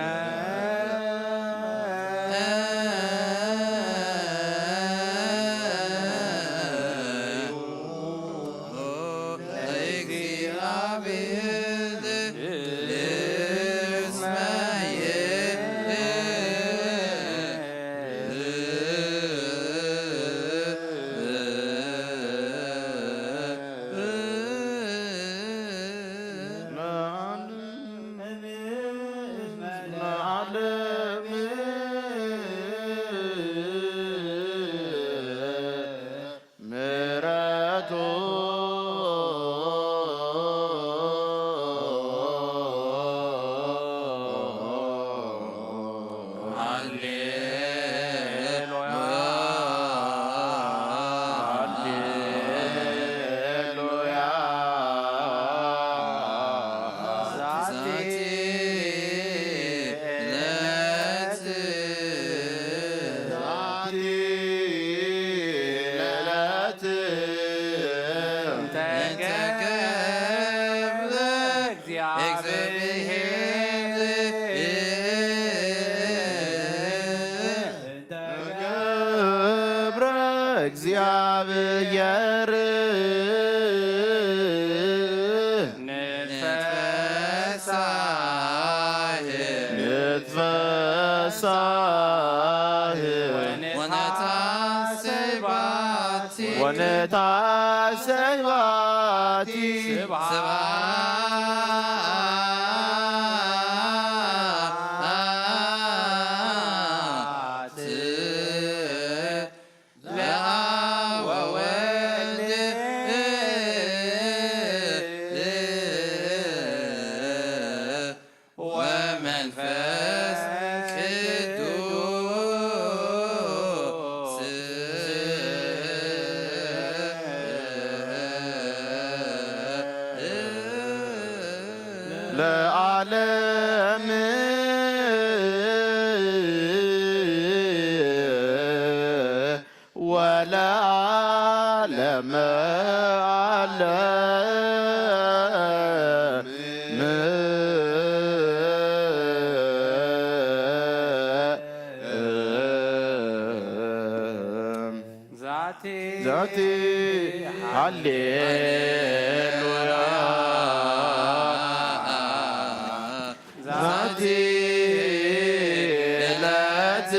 እግዚአብሔር ንትፈሳህ ወነታሰይ ባቲ ለዓለም ወለዓለመ ዓለም ዛቲ ሃሌሉያ ዛቲ ዕለት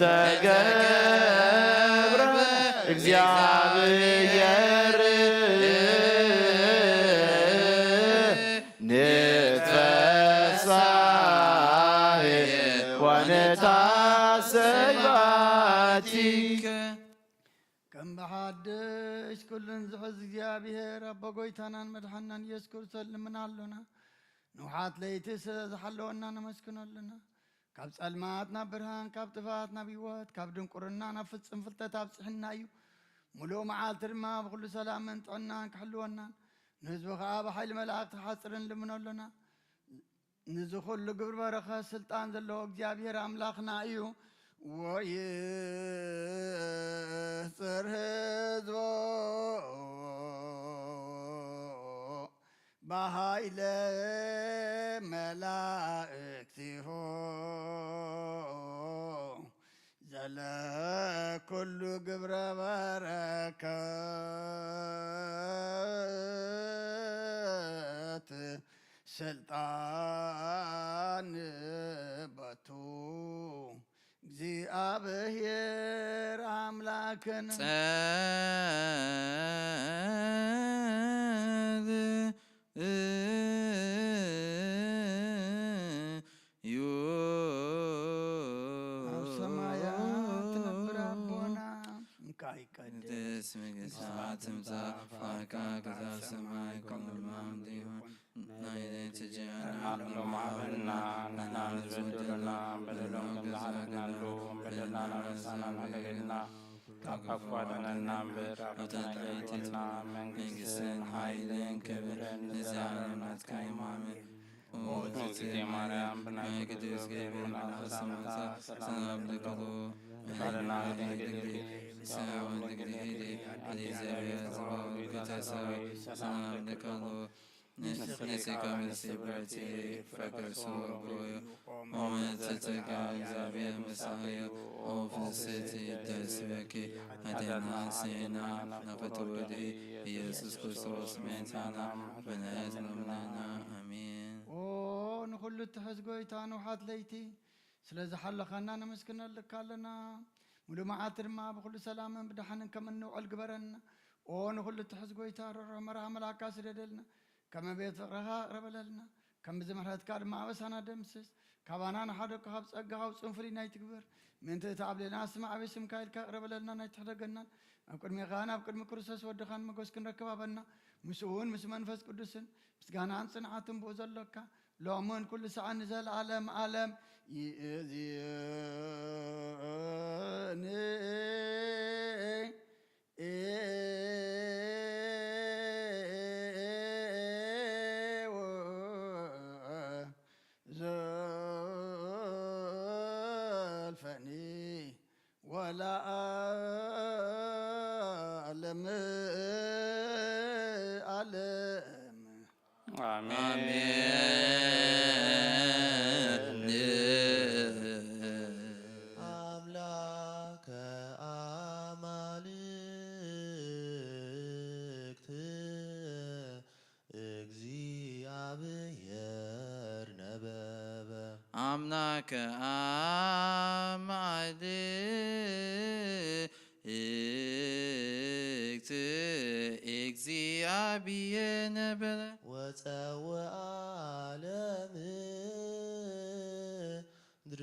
ተገብረ እግዚአብሔር ንትፈሳህ ወነታሰይ ባቲ ከም ብሓድሽ ኩሉን ዝሕዝ እግዚአብሔር ኣቦ ጎይታናን መድሓናን ኢየሱስ ክርስቶስ ልምናሉና ንውሓት ለይቲ ስለ ዝሓለወና ነመስግኖ ኣለና ካብ ጸልማት ናብ ብርሃን ካብ ጥፋት ናብ ህይወት ካብ ድንቁርና ናብ ፍፅም ፍልጠት ኣብፅሕና እዩ ሙሉእ መዓልቲ ድማ ብኩሉ ሰላምን ጥዕናን ክሕልወናን ንህዝቢ ከዓ ብሓይሊ መላእክቲ ሓፅርን ልምኖ ኣለና ንዚ ኩሉ ግብሪ በረኸት ስልጣን ዘለዎ እግዚአብሔር ኣምላኽና እዩ ወይፅር ህዝቦ በሃይለ መላእክቲሁ ዘለኩሉ ግብረ በረከት ስልጣን በቱ እግዚአብሔር አምላክን ሰማያት ትነብር አቦና እንካይቀድስ ስምግስራት ትምጻእ ፈቃድከ በከመ በሰማይ ከማሁ ማዕበልና ንሕና ንዝበደሉና በደሎም ከምዝሓለፍናሉ በደልና ናበሳናን ኣለገልና ካኳድነና እምበር ኣብተናይትና መንግስትን ሓይልን ክብርን ንዘለዓለሙ ናትካ እዩ ኣሜን። ጊዜ ማርያም ብናይ ቅዱስ ገብርኤል ሰላምታ ሰላም ለክሎ ባለና ድንግል ሰውን ድንግል እግዚአብሔር ጸባኦት ቤተሰብ ሰላም ለክሎ ንስካ ምስብረቲ ፈቅርሶ ቦዮ ወመትትጋ እግዚአብሔር መሳዮ ኦፍስቲ ደስበኪ አደናሴና ናፈትወዲ ኢየሱስ ክርስቶስ ሜንታና በነት ነምናና አሜን። ንኩሉ ትሕዝ ጎይታ ንውሓት ለይቲ ስለ ዝሓለኸና ነመስግነልካ ኣለና ሙሉእ መዓልቲ ድማ ብኩሉ ሰላምን ብድሓንን ከም እንውዕል ግበረና ንኩሉ ትሕዝ ጎይታ ርኅሩህ መርሃ መላእካ ስደደልና ከመ ቤት ፍቅርኻ ቅረበለልና ከም ብዝምሕረትካ ድማ ኣበሳና ደምስስ ካባና ንሓደካ ካብ ፀጋኻ ውፅን ፍሉይ ናይ ትግበር ምእንቲ እቲ ኣብሌና ስማ ዓበይ ስምካ ኢልካ ቅረበለልና ናይ ትሕደገናን ኣብ ቅድሚኻ ናብ ቅድሚ ክርስቶስ ወድኻን መጎስ ክንረክብ ኣበና ምስኡ እውን ምስ መንፈስ ቅዱስን ምስጋናን ፅንዓትን ብኡ ዘሎካ ሎምን ኩሉ ሰዓት ንዘለዓለም ዓለም ይእዝየኒ ዘልፈኒ ወለዓለም ዓለም አሜን። አምላከ አማ አምላከ አማልክት እግዚአብሔር ነበረ ወፀውአ ለምድር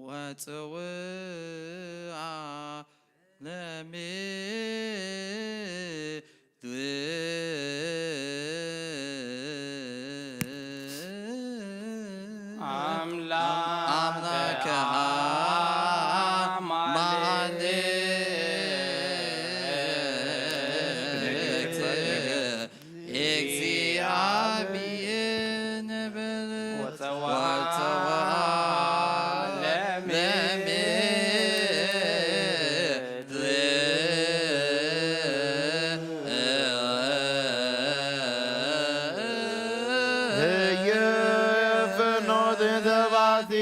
ወፀውአ አምላከ አማልክት እግዚአብሔር ነበረ ወፀውአ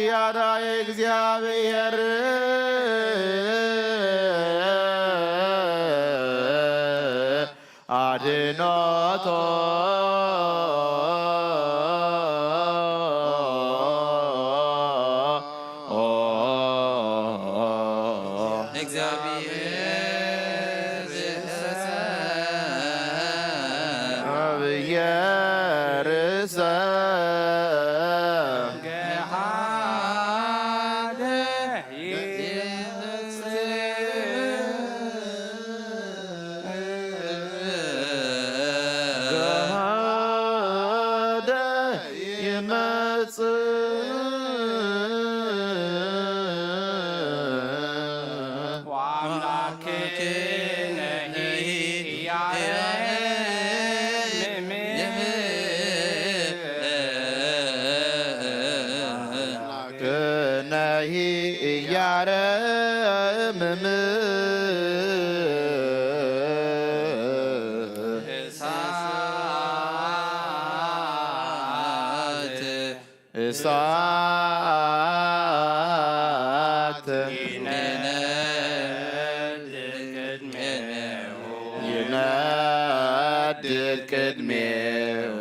ያዳ እግዚአብሔር አድኖቶ እሳት ይነድድ ቅድሜው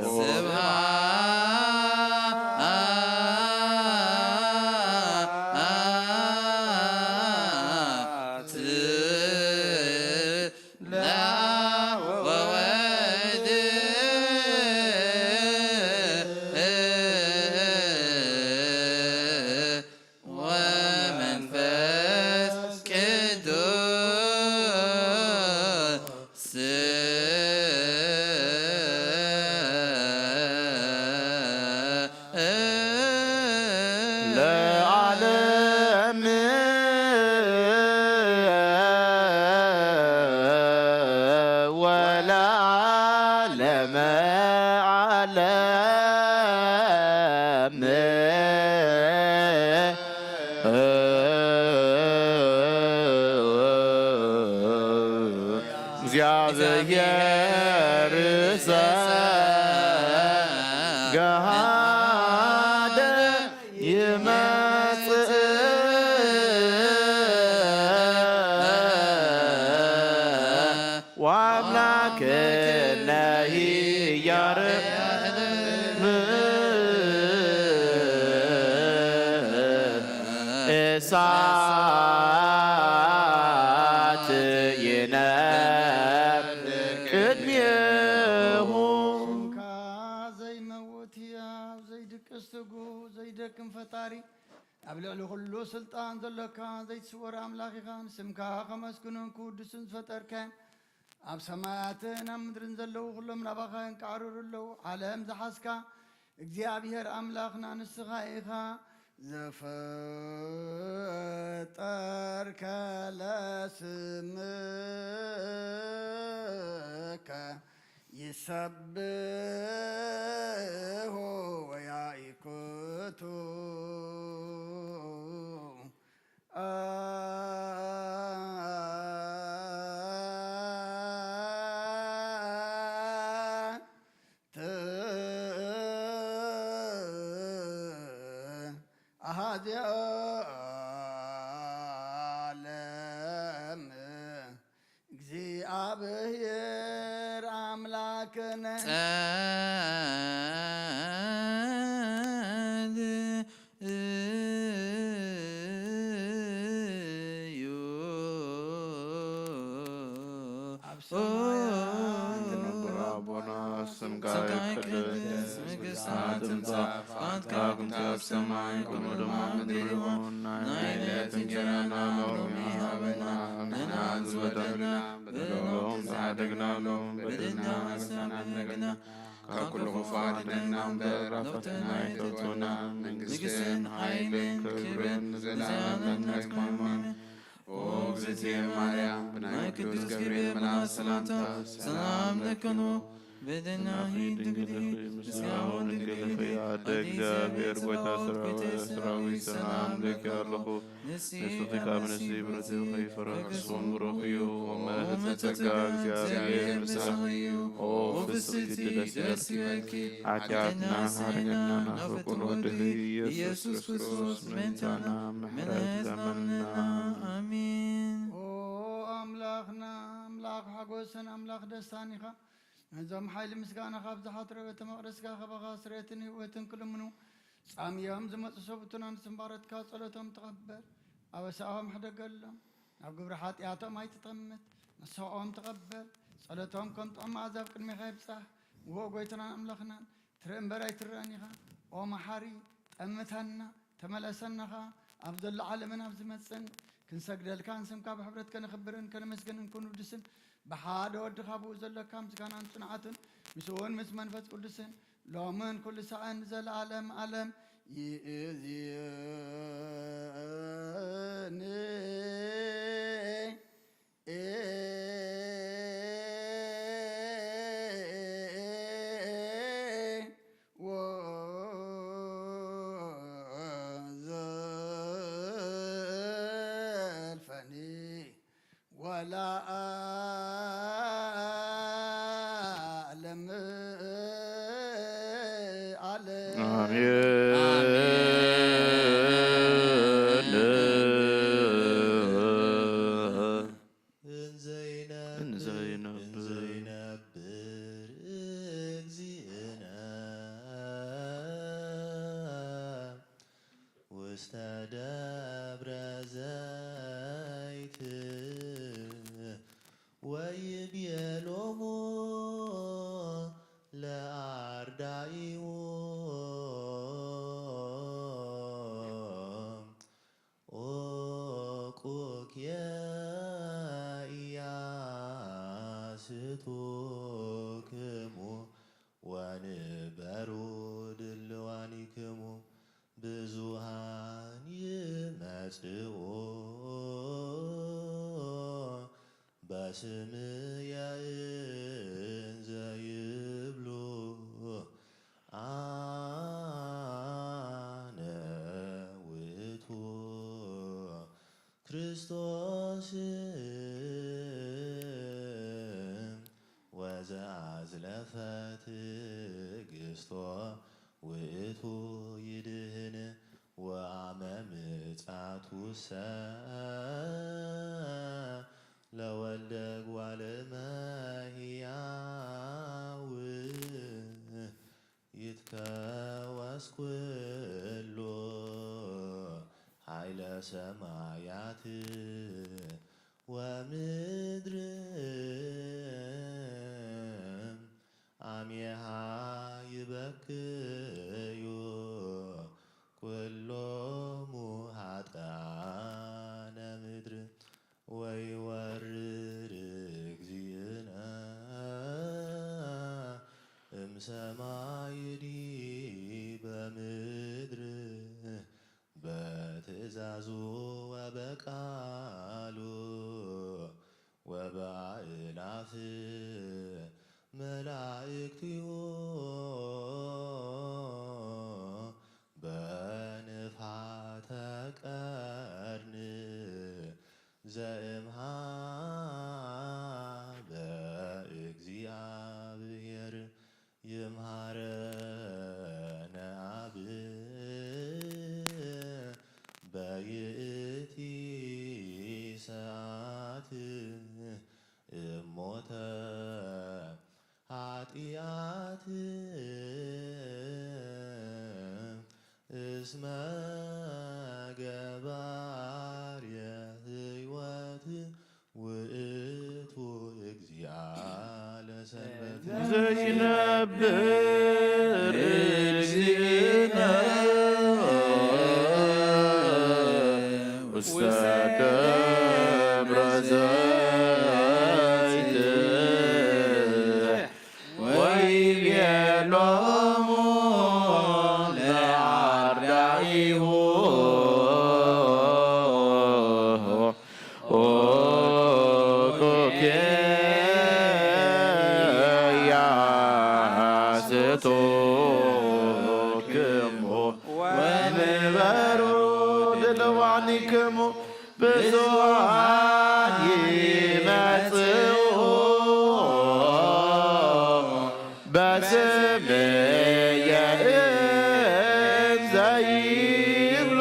እግዚአብሔር ገሃደ ይመጽእ ወአምላክነሂ ያርም እሳት ዘይደክም ፈጣሪ ኣብ ልዕሊ ኩሉ ስልጣን ዘለካ ዘይትስወር ኣምላኽ ኢኻ ንስምካ ከመስግኖን ክውድስን ዝፈጠርካ ኣብ ሰማያትን ኣብ ምድርን ዘለዉ ኩሎም ናባኻ ይንቃዕርሩ ኣለዉ ዓለም ዝሓዝካ እግዚኣብሔር ኣምላኽና ንስኻ ኢኻ ዘፈጠርከ ለስምከ ይሰብሖ ወያኢክቱ አሃዚ ዓለም እግዚአ እግዚአብሔር አምላክነ ሰማይ ኮሞዶማ ምድሪሆን ናይለት እንጀራና ሎሚ ሀበና ምናዝ ወደምና በደሎም ታደግናሎም በድና ሰናነግና ከኩሉ ፋድና በራፈትና ይቶቶና መንግስትን ኃይልን ክብርን ዘላለምን ነክማማን ኦ እግዝእትየ ማርያም ብናይ ቅዱስ ገብርኤል መልአክ ሰላምታ ሰላም ለከኖ በደናሂ ድንግል ምስጋናውን ድንግል ያደ እግዚአብሔር ቦይታ ሰራዊት ሰላም ለኪ ያለሁ ንሱት ካብነሲ ብረቱ ከይፈረሱም ሮህዩ ወመለተ ጸጋ እግዚአብሔር ምሳዩ ኦ ፍስሕት ደስ ይበልኪ ኃጢአትና ኃጢአትና ናፍቁን ወድህ ኢየሱስ ክርስቶስ ምንታና ምሕረት ዘመንና አሜን። ኦ አምላኽና አምላኽ ሓጎስን አምላኽ ደስታን ኢኻ እዞም ሓይሊ ምስጋና ካብ ዝሓትረ ቤተ መቕደስካ ኸበኻ ስርየትን ህይወትን ክልምኑ ጻምዮም ዝመፁ ሰብኡትን አንስምባረትካ ጸሎቶም ተቐበል ኣበሳኦም ሕደገሎም ናብ ግብሪ ሓጢኣቶም ኣይትጠምት ንስኦም ተቐበል ጸሎቶም ከም ጥዑም መዓዛብ ቅድሚኻ ይብጻሕ ውሆ ጐይትናን ኣምላኽናን ትርኢ እምበር ኣይትርአን ኢኻ ኦ መሓሪ ጠምተና ተመለሰናኻ ኣብ ዘሎ ዓለምን ኣብ ዝመፅን ክንሰግደልካን ስምካ ብሕብረት ከነኽብርን ከነመስግንን ክንውድስን بحاد ود خابو زلكام زكانان صنعتن مسون مس منفس قدسن لومن كل ساعة نزل عالم عالم ክርስቶስ ወዘአዝለፈ ትዕግሥቶ ውእቱ ይድህን ወአመ ምጽአቱሰ ለወልደ እጓለ እመሕያው ይትከወስ ኩሉ ኃይለ ሰማያት ወምድር አሜሃ ይበክዩ ኩሎሙ ኃጥኣነ ምድር ወይወርድ እግዚእነ እምሰማይ ዲበ ምድር በትእዛዙ ወበቃሉ ወበአእላፍ መላእክቲሁ በንፋተ ቀርን ዘእምሃበ እግዚአብሔር ይምሃረነ አብ በይእቲ ሰዓት እሞተ ዘይነብር እግዚእነ ውስተ ደብረ ዘይት ወይቤሎሙ ለአርዳኢሁ ያስቶክሙ ወንበሩ ድልዋኒክሙ ብዙኃን ይመጽኡ በስምየ እንዘ ይብሉ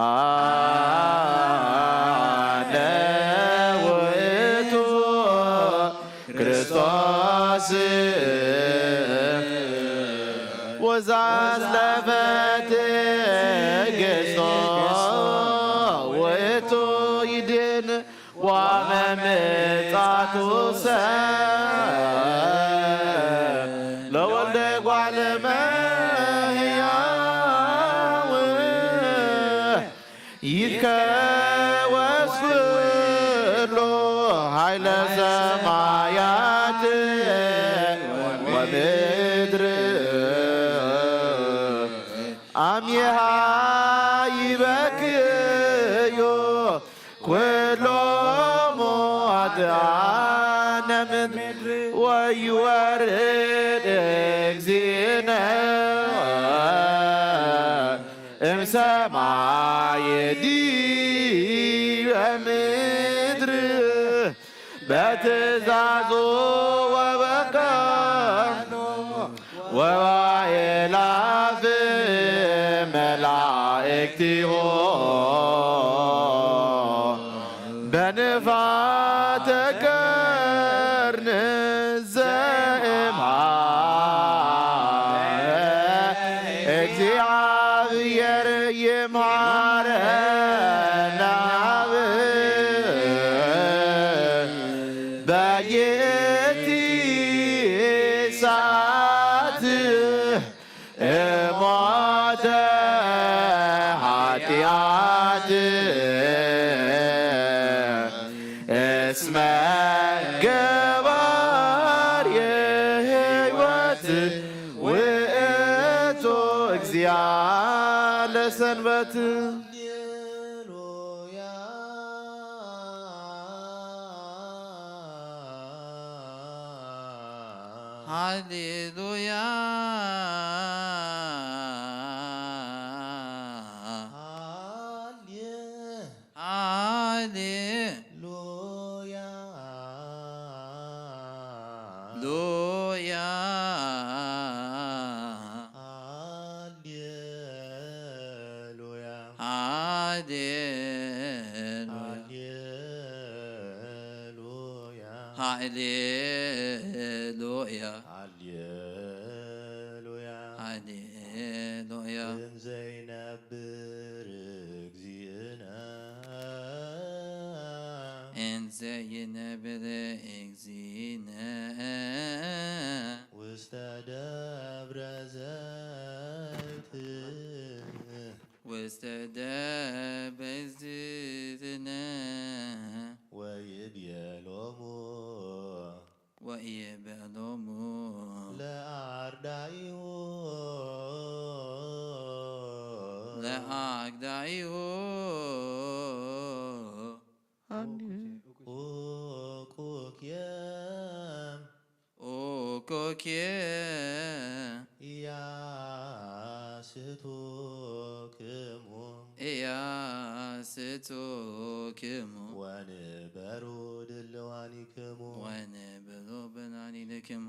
አነ ውእቱ ክርስቶስ ወዛዝለፈት ገጾ ውእቱ ይድን ወመምጻቱሰ ለወልደ እጓለ እመሕያው ይትከወስ ኩሉ ኃይለ ሰማያት ወምድር አምየሃ ይበክዩ ኩሎሙ አድኃነ ምድር ወይወርድ እግዚእነ እምሰማየ ዲበ ምድር በትእዛዙ ወበቃሉ ወባእላፍ መላእክቲሁ በንፋተ ቀርን ዘእምሃበ እግዚአብሔር ይምሃረነ አብ በየቲ ሰዓት እሞተ ኃጢአት እስመ ገባርየ ሕይወት ውእቱ እግዚአ ለሰንበት ሃሌሉያ ሃሌሉያ ሃሌሉያ እንዘይነብር እግዚእነ እንዘ ይነብር እግዚእነ ውስተ ደብረ ዘይት ውስተ ደብረ ዘይት ወይቤሎሙ ለአርዳኢሁ ለአርዳኢሁ ኦኮኬ ኢያስቶክሙ ወንበሩ ድልዋኒክሙ ወንበሩ በናኒክሙ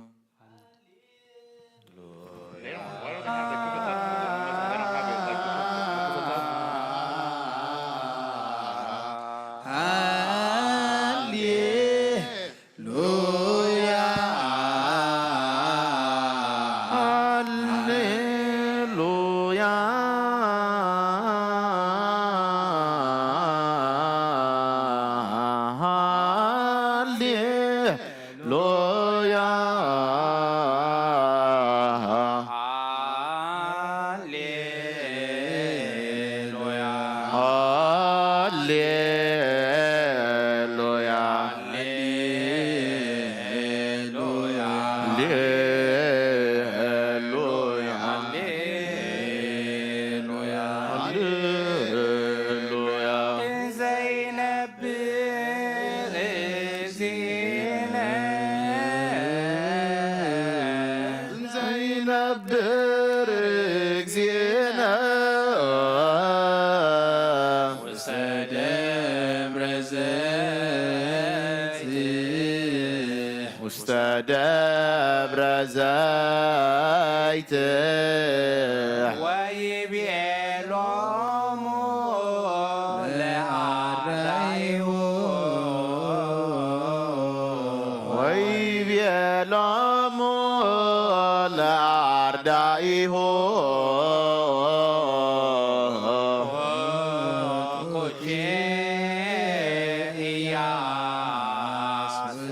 ሃሌሉያ ሃሌሉያ ሃሌሉያ ሃሌሉያ ዘይነብር እግዚእነ ዘይነብር እግዚእነ ውስተ ደብረ ዘይት ውስተ ደብረ ዘይት ወይቤሎሙ ለአርዳኢሁ ወይቤሎሙ ለአርዳኢሁ ኮቴ ኢያሱቱ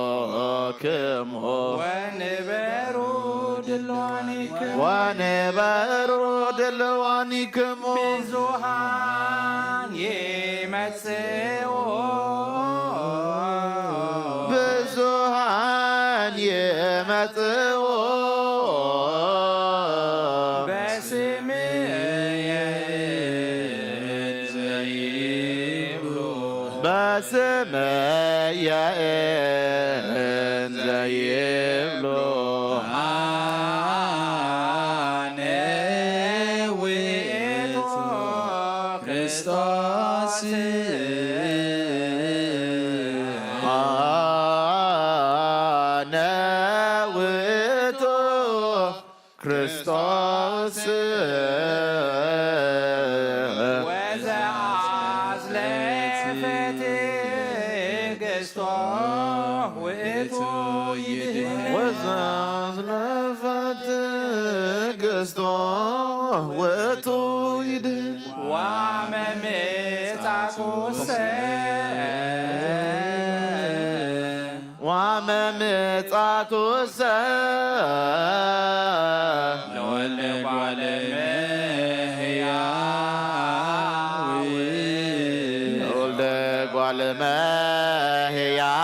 ኮኬያስቶክሙ ወንበሩ ድልዋኒክሙ ወነበሩ ድልዋኒክሙ ብዙሃን ይመጽኡ ብዙሃን ይመጽኡ በስምየ ዘይብሉ በስመየ እንዘ ይብሉ አነ ውእቱ ክርስቶስ አነ ውእቱ ክርስቶስ ወዘአዝለፈት ትዕግሥቶ ውእቱ ይድኅን ወዘአዝለፈት ትዕግሥቶ ውእቱ ይድኅን ወመምጻቱሰ ወመምጻቱሰ ለወልደ እጓለ እመሕያው ወልደ እጓለ እመሕያው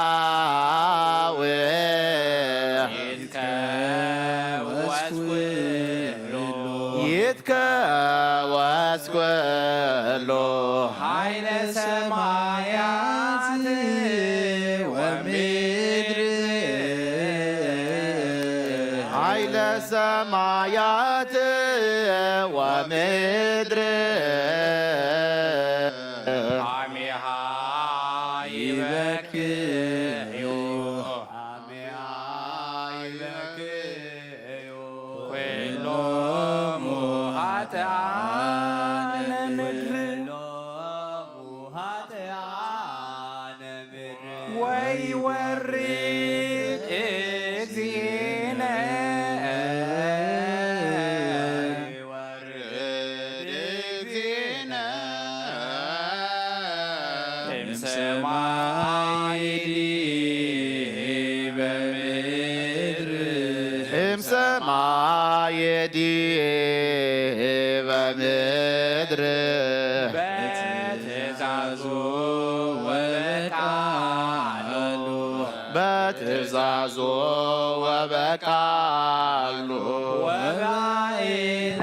ይትከወስ ኩሉ ኃይለ ሰማያት ወምድር ኃይለ ሰማያት ወምድር አሜሃ ይበክዩ አሜሃ ይበክዩ ኩሎሙ ኃጥኣነ ምድር ወይወርድ እግዚእነ እምሰማይ በምድር እምሰማየ ዲበ ምድር በትእዛዙ ወበቃሉ በትእዛዙ ወበቃሉ ወባእላፍ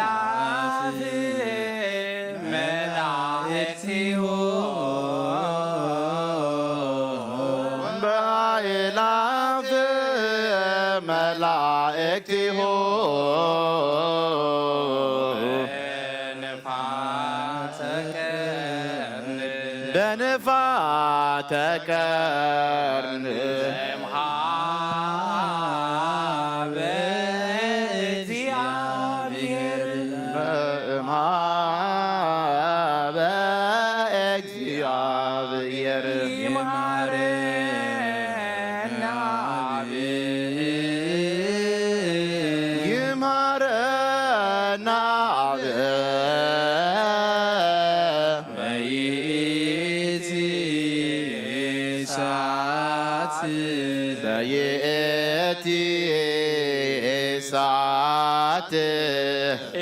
መላእክቲሁ በአእላፍ መላእክቲሁ በንፋተ ቀርን እምኀበ እግዚአብሔር በእምኀበ እግዚአብሔር ይምሃረና ይምሃረና በይእቲ ሰዓት በይእቲ ሰዓት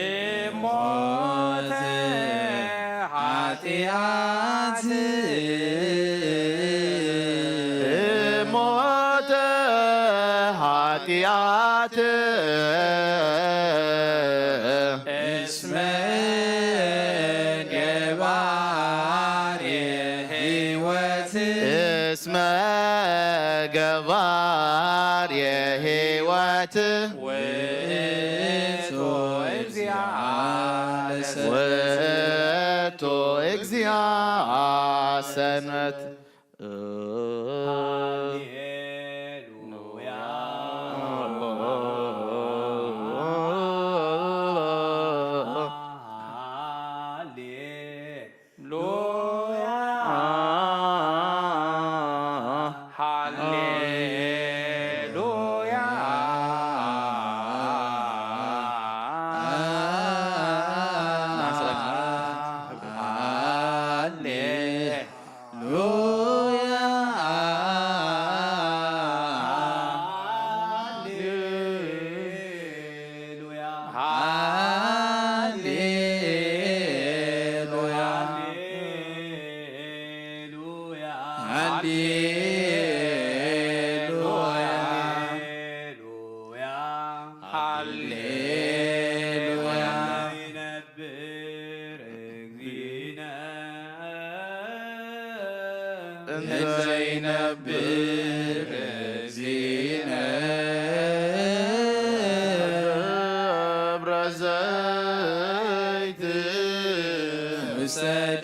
እሞተ ኃጢአት ሞተ ኃጢአት እስመ ገባሬ ሕይወት እስመ ገባሬ ሕይወት ውእቱ እግዚአ ውእቱ እግዚአ ሰንበት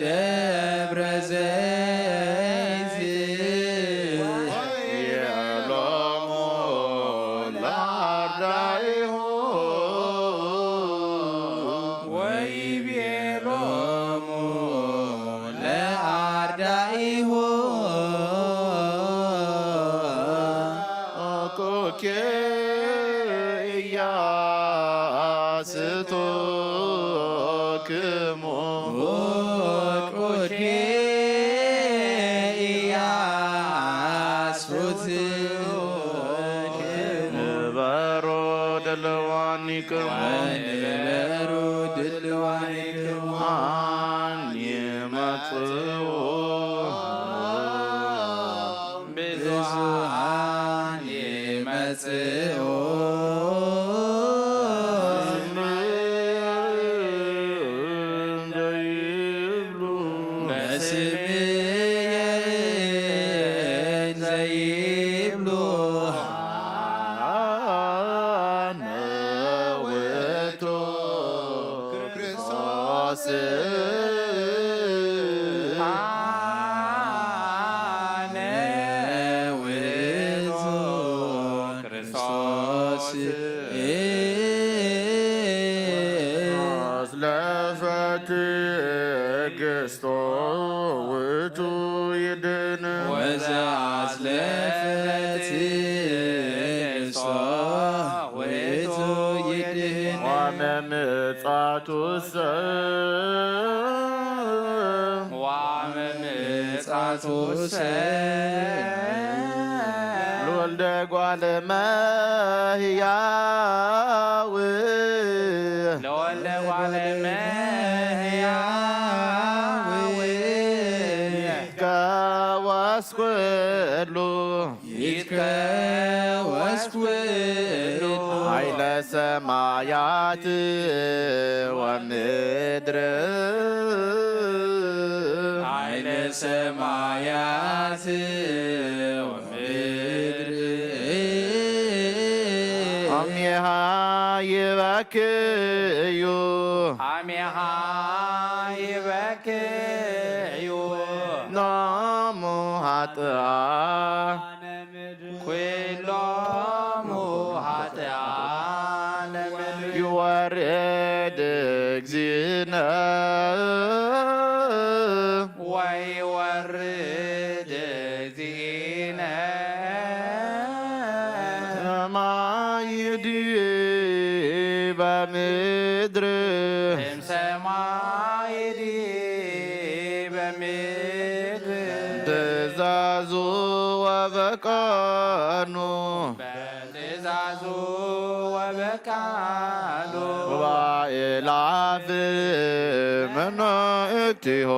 ደብረ ዘይት የሎሙ ለአርዳኢሁ ወይቤሎሙ ለአርዳኢሁ ኩኬ ኢያስቶክሙ ንበሩ ድልዋኒክሙ ይመጽኡ ብዙኃን ይመጽኡ በስምየ ዘይብሉ ትዕግስቶ ውእቱ ይድን ወዘአዝለፈ ትዕግስቶ ውእቱ ይድን ወመምጻቱሰ ለወልደ እጓለ እመሕያው ይትከወስ ኩሉ ኃይለ ሰማያት ወምድር ኃይለ ሰማያት ወምድር አሜሃ ይበክዩ ናሙ ኃጥኣን ኩሎሙ ኃጥኣነ ምድር ይወርድ እግዚእነ ወይወርድ እግዚእነ ሰማይ ዲበ ምድር እምሰማይ ዲበ ምድር ትእዛዙ ወበቃኑ በትእዛዙ ወበቃሉ ወባኤላ አእላፍ መላእክቲሁ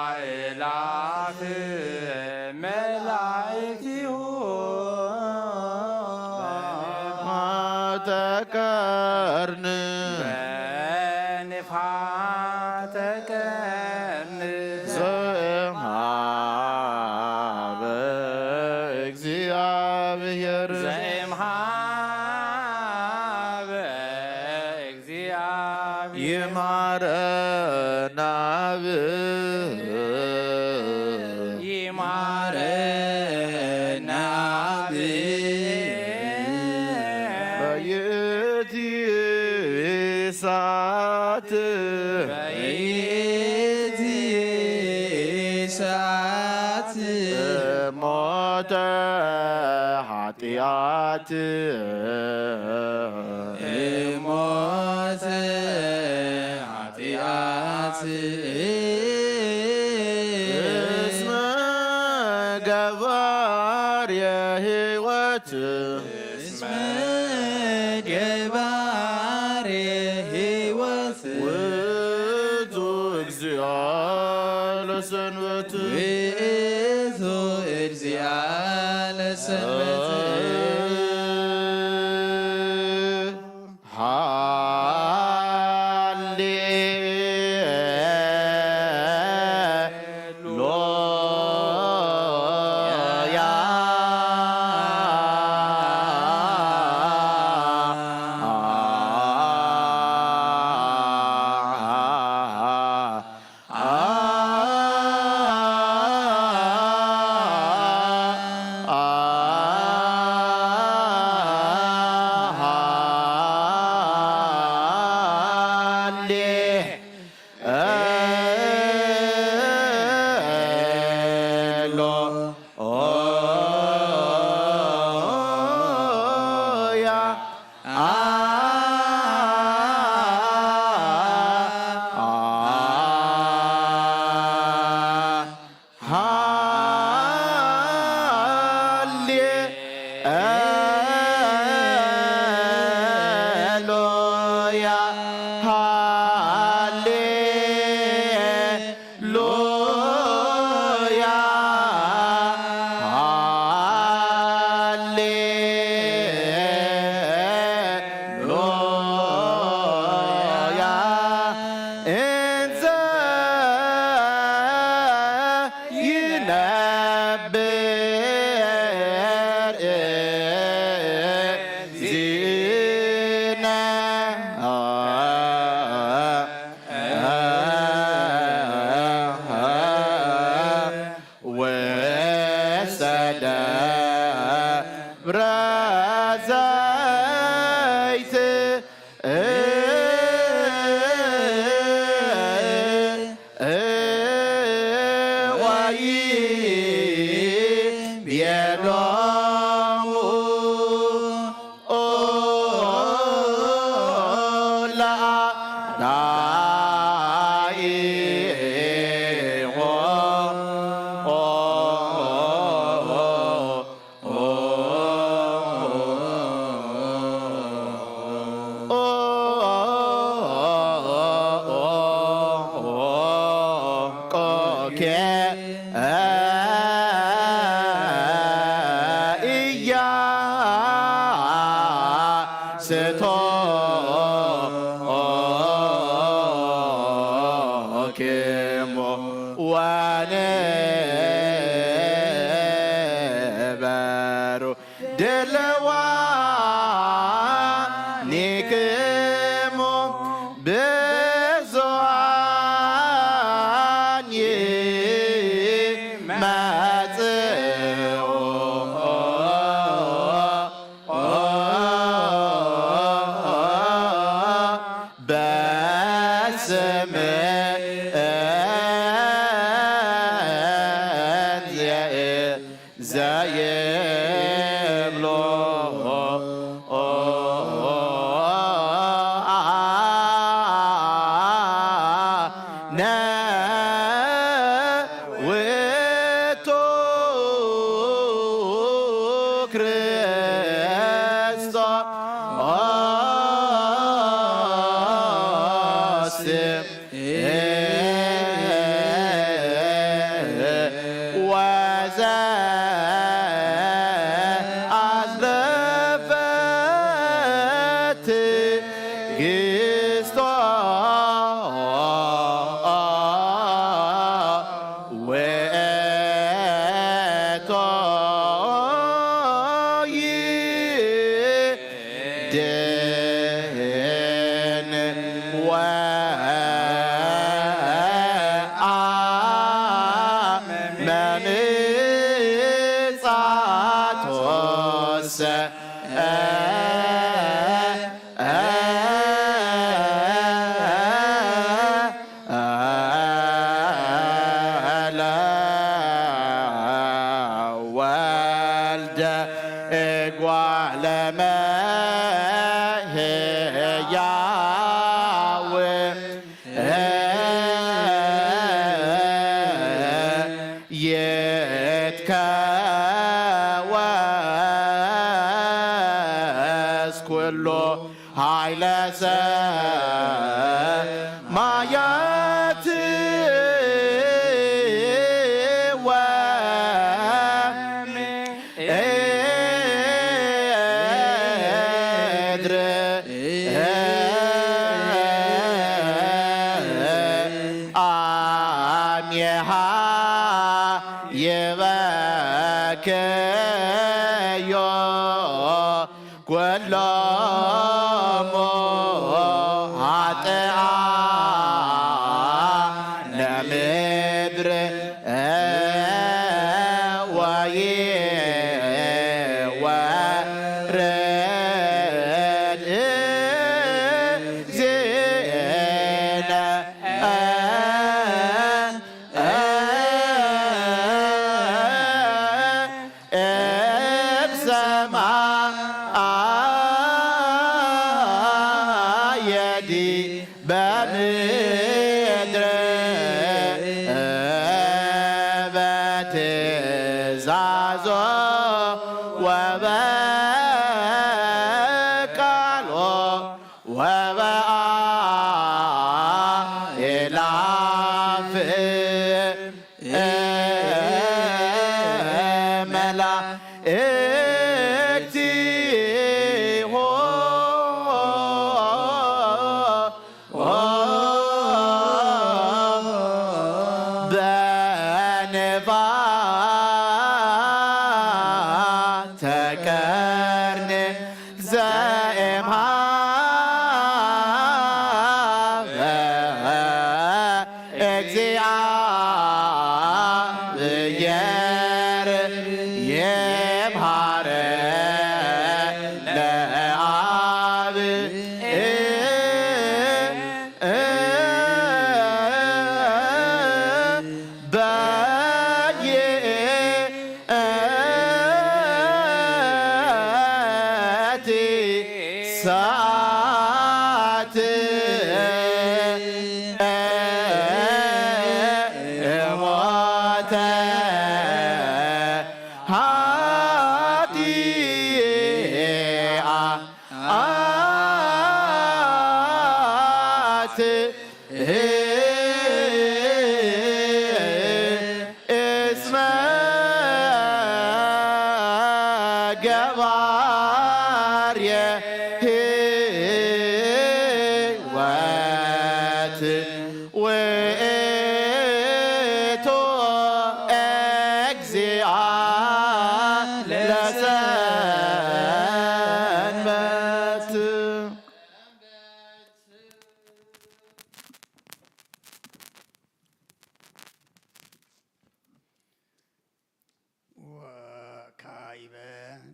ወባእላፍ መላእክቲሁ ተቀርን በንፋተ ቀርን ዘእምሃበ እግዚአብሔር ዘእምሃበ እግዚአብሔር ይማረና ይማረና በይእቲ ሰዓት በይእቲ ሰዓት ሞተ ኃጢአት ሞተ ኃጢአት እስመ ገባር የሕይወት እስመ ገባሬ ሕይወት ውእቱ እግዚአ ለሰንበት ውእቱ እግዚአ ለሰንበት ክርስቶስ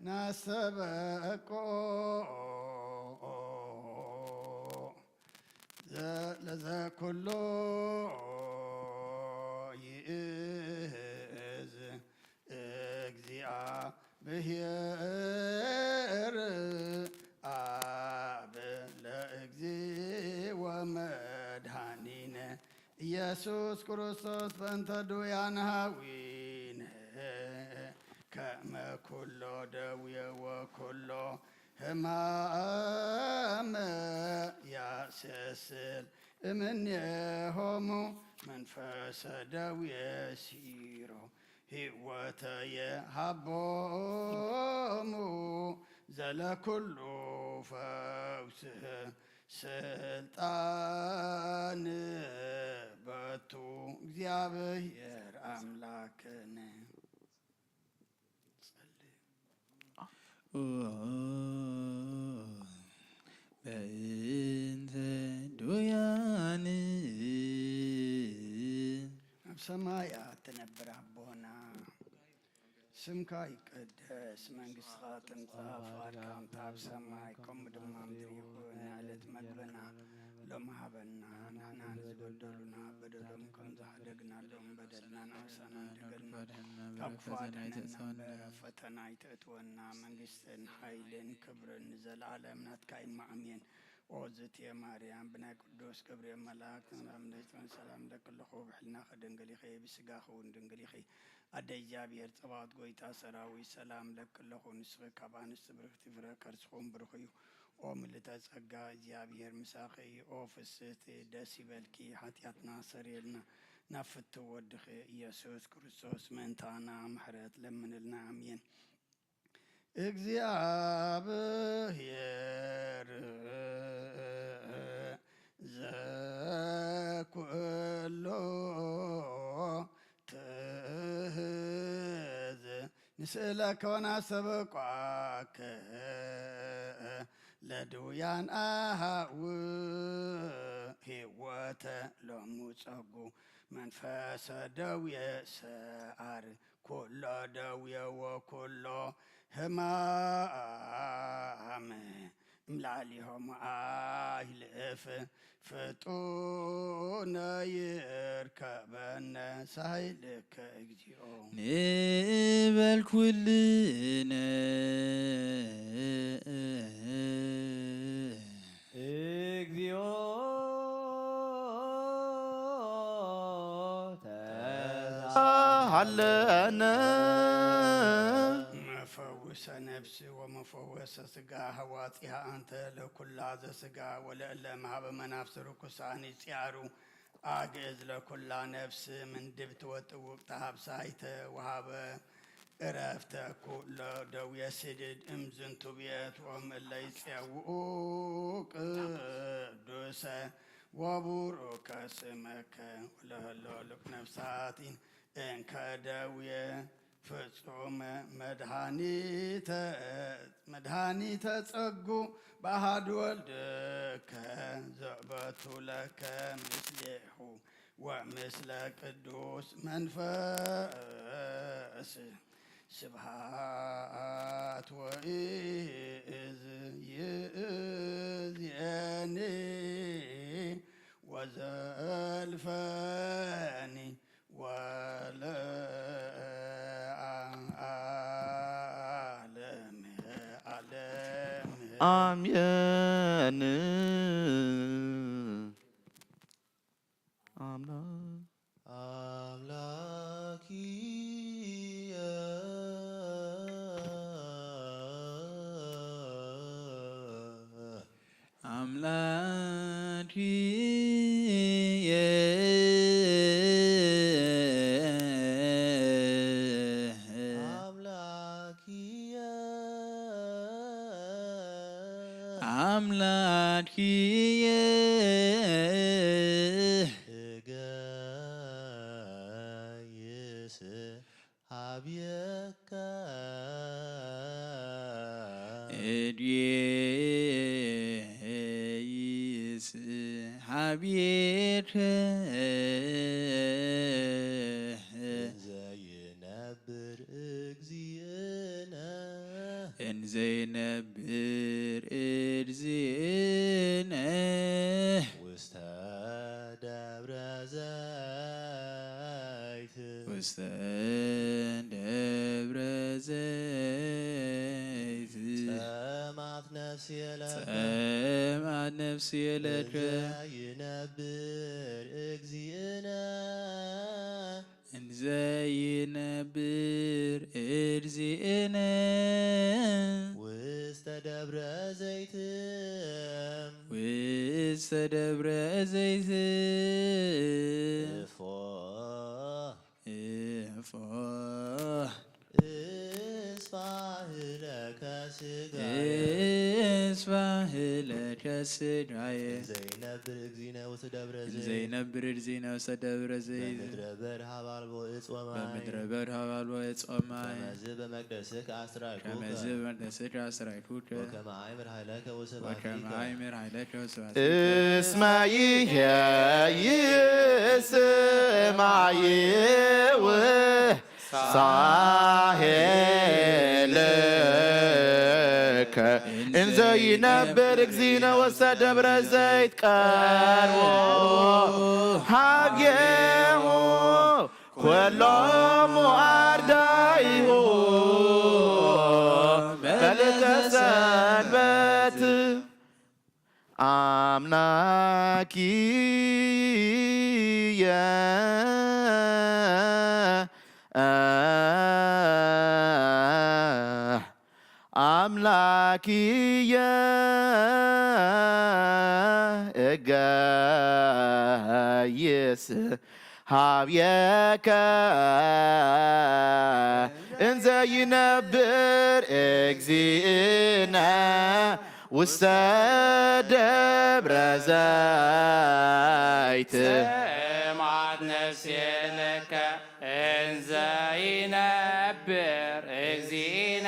ናሰበቆ ለዘኩሎ ይእዝ እግዚአብሔር አብ ለእግዚ ወመድኃኒነ ኢየሱስ ክርስቶስ በእንተ ዱያነ ኀዊነ ከመ ኩሎ ደዌ ወኩሎ ህማመ ያስስል እምኔሆሙ መንፈሰ ደዌ ሲሮ ሕይወተ የሃቦሙ ዘለኩሉ ፈውስህ ስልጣን በቱ እግዚአብሔር አምላክን በእንተ ዱያን ሰማያት ትነብር አቦና ስምካ ይቀደስ መንግሥትካ ትምጻእ ፈቃድካ በከመ በሰማይ ከመ በምድር ይኩን ዕለት መግበና ሎሚ ሀበና ንሕና ንዝበደሉና በደሎም ከም ዝሃደግና ሎም በደልና ንአሳና ንደገልና ካብ ክፉ አድኅነና ፈተና ይትእትወና መንግሥትን ኃይልን ክብርን ንዘለዓለም ናትካ ኢማ አሜን። ኦ ዝትየ ማርያም ብናይ ቅዱስ ገብርኤል መልአክ ምእመናን ሰላም ለክልኹ ብሕልና ከድንግል ኢኺ ብስጋኺ እውን ድንግል ኢኺ አደ እግዚአብሔር ጸባኦት ጐይታ ሰራዊት ሰላም ለክልኹ ንስኺ ካብ አንስቲ ብርክቲ ፍረ ከርስኹም ብሩኽ እዩ። ኦ ምልዕተ ጸጋ እግዚአብሔር ምሳኺ ኦ ፍስሕቲ ደስ ይበልኪ ኃጢአትና ሰሪየልና ናብ ፍትው ወድኺ ኢየሱስ ክርስቶስ ምእንታና ምሕረት ለምንልና አሜን። እግዚአብሔር ዘኩሎ ትእዝ ንስእለከ ወናሰበቋከ ለድውያን አሃው ሕይወተ ሎሙ ጸጉ መንፈሰ ደዌ ሰዓር ኩሎ ደዌ ወኩሎ ህማም እምላሊሆሙ አይልእፍ ፍጡነ ይርከበነ ሳይልከ እግዚኦ ንበል ኩልነ እግዚኦ ሃለነ መፈውሰ ነፍስ ወመፈወሰ ስጋ ሐዋፂሃ አንተ ለኩላ ዘስጋ ወለእለ መሃበ መናፍስ ርኩሳን ይጽያሩ አግዕዝ ለኩላ ነፍስ ምንድብት ወጥውቅተ ሀብሳይተ ወሃበ ዕረፍተ ኩሎ ደዌ ስድድ እምዝንቱ ቤት ወእምእለ ይፄውኡ ቅዱሰ ወቡሩከ ስመከ ወለህሎ ልቅ ነፍሳቲን እንከ ደዌ ፍጹም መድኃኒተ ጸጉ በአሐዱ ወልድከ ዘእበቱ ለከ ምስሌሁ ወምስለ ቅዱስ መንፈስ ስብሃት ወኢዝ ይእዜኒ ወዘልፈኒ ወለዓለመ ዓለም አሜን። አምላክ አምላኪየ አምላኪየ አምላኪየ እገይስ ሀብየከ እድየይስ ሀቤከ እንዘይነብር እግዚእነ እንዘይነብር እግዚእነ ውስተ ደብረ ዘይት ውስተ ደብረ ዘይት ጸማት ነፍስየ ለከ እንዘይነብር እግዚእነ እንዘይነብር እግዚእነ ውስተ ደብረ ዘይት ውስተ ደብረ ዘይት እፎ እፎ እስፋህለከ ስጋየ እስፋህለከ ስጋየ ዘይነብር እግዚእነ ውስተ ደብረ ዘይት ዘይነብር እግዚእነ ውስተ ደብረ ዘይት በምድረ በረሃ ባልቦ እፅ ወማይ በምድረ በረሃ ባልቦ እፅ ወማይ ከመዝ በመቅደስከ አስራኩከ ከመዝ በመቅደስከ አስራኩከ ወከመ አእምር ኃይለከ ወስብሐቲከ ወከመ አእምር ኃይለከ ወስብሐቲከ እስመ ይስማይው ሳሄልከ እንዘ ይነብር እግዚእነ ውስተ ደብረ ዘይት ቀርቦ ሀብየሁ ኩሎሙ አርዳኢሁ በዕለተ ሰንበት አምላኪየ አምላኪየ እገይስ ሀብየከ እንዘ ይነብር እግዚእነ ውስተ ደብረ ዘይት ስማት ነፍሴለከ እንዘ ይነብር እግዚእነ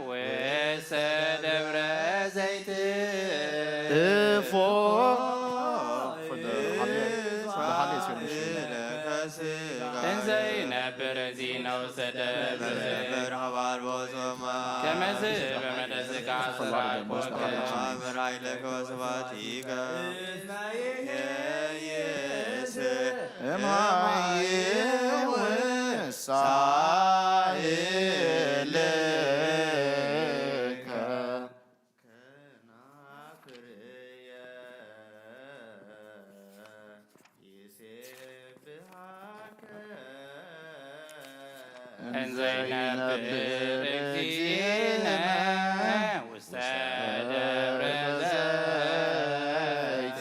ውስተ ደብረ ዘይት እፎ እንዘ ይነብር እግዚእነ ውስተ ደብረ ዘይት ከመዝ በመቅደስከ አስራኩከ እማይው ሳይልከ ከናፍርየ ይሴብሐከ እንዘ ይነብር እግዚእነ ውስተ ደብረ ዘይት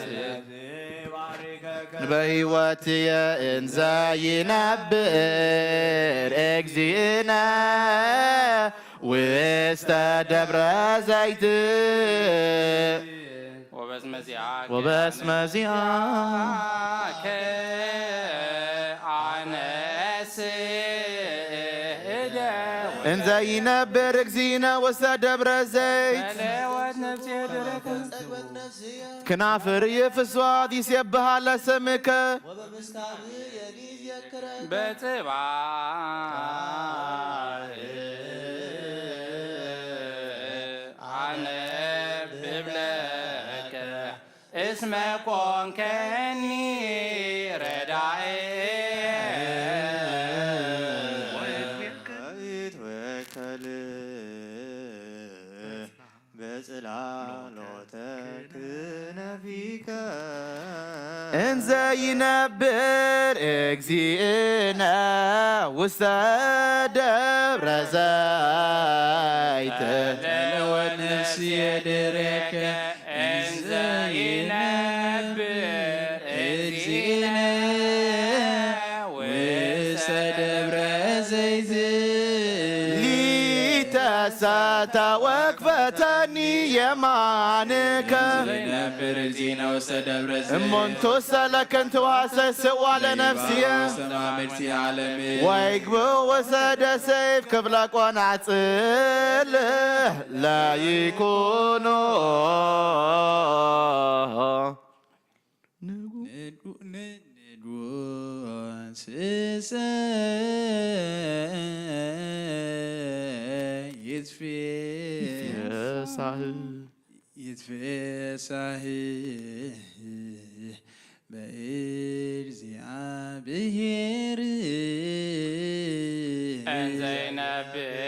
በሕይወትየ እንዘ ይነብር እግዚእነ ውስተ ደብረ ዘይት ወበስመ ዚአከ እንዘ ይነብር እግዚእነ ውስተ ደብረ ዘይት ክናፍርየ ፍስዋት ይሴብሃ ለስምከ ወበምስካብ የሊዝ የክረከ በጽባሕ አነብብ ለከ እስመ ኮንከኒ ረዳኤ በጽላሎተ ክነፊከ እንዘ ይነብር እግዚእነ ውስተ ደብረ ዘይት ለወነፍስየ ድሬከ እንዘ ይነብር እግዚእነ ውስተ ደብረ ዘይት ሊተሰተ ወክፈተኒ የማንከ ዘይነብር እግዚእነ ውስተ ደብረ ዘይት እሞንቱ ሰለከንቱ ሐሰስዋ ለነፍስየ ሰማምርቲ ዓለም ወይግብእ ወሰደ ሰይፍ ክብለ ቆናጽል ላይኩኑ ንጉሥ ይትፌሳህ በእግዚአብሔር እንዘ ይነብር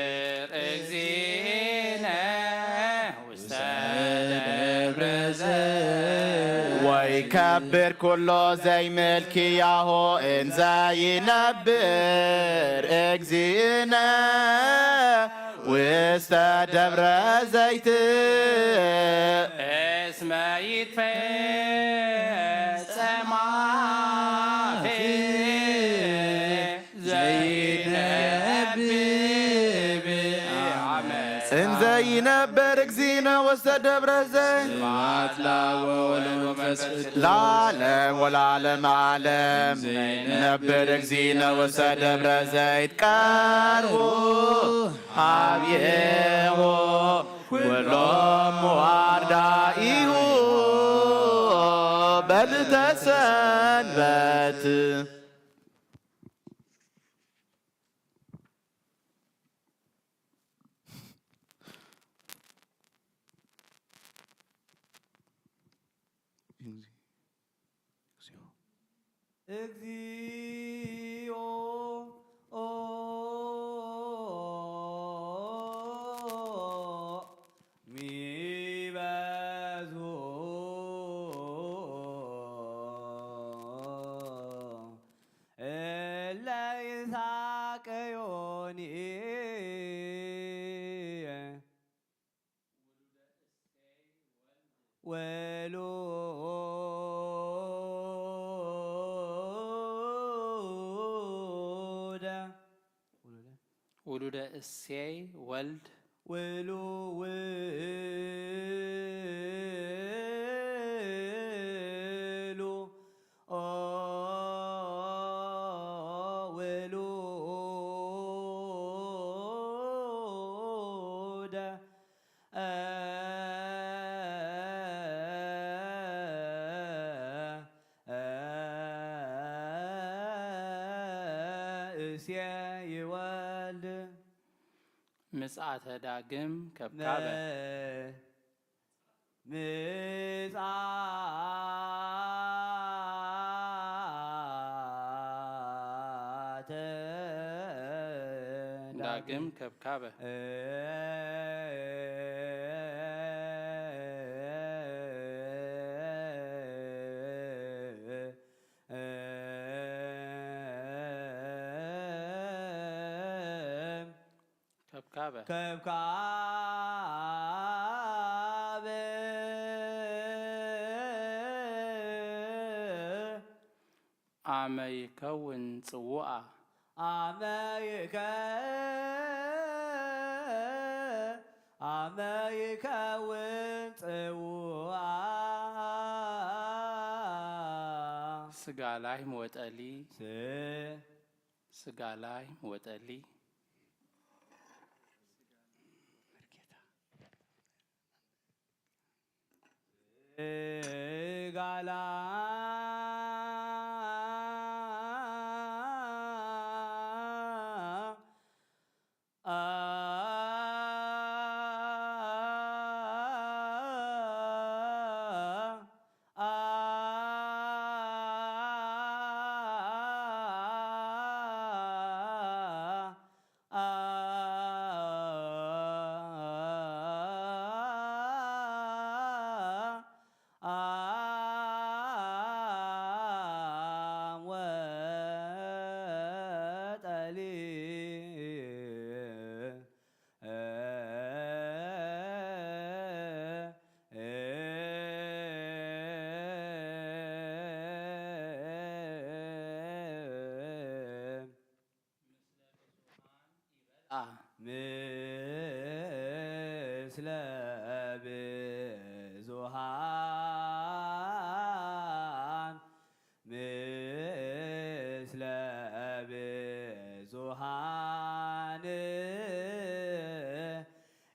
እግዚእነ ውስተ ደብረ ዘይት ወይከብር ኩሎ ዘይምልክያሆ እንዘ ይነብር እግዚእነ ውስተ ደብረ ዘይት እስመ ይትፌጸማ እንዘ ይነብር እግዚእነ ውስተ ደብረ ዘይት ለዓለም ወለዓለመ ዓለም ነብር እግዚእነ ውስተ ደብረ ዘይት ቀርቡ ሀቤሁ ኩሎሙ አርዳኢሁ በልተ ሰንበት እግዚኦ ሚበዙ እለ ይሳቀዮኒ ውሉደ እሴይ ወልድ ምጽአተ ዳግም ከብካበ ምጽአተ ዳግም ከብካበ ከብካበ አመ ይከውን ጽውዓ አመ ይከውን ጽውዓ ስጋ ላይ ወጠሊ ስጋ ላይ ወጠሊ ጋላ ምስለ ብዙኃን ምስለ ብዙኃን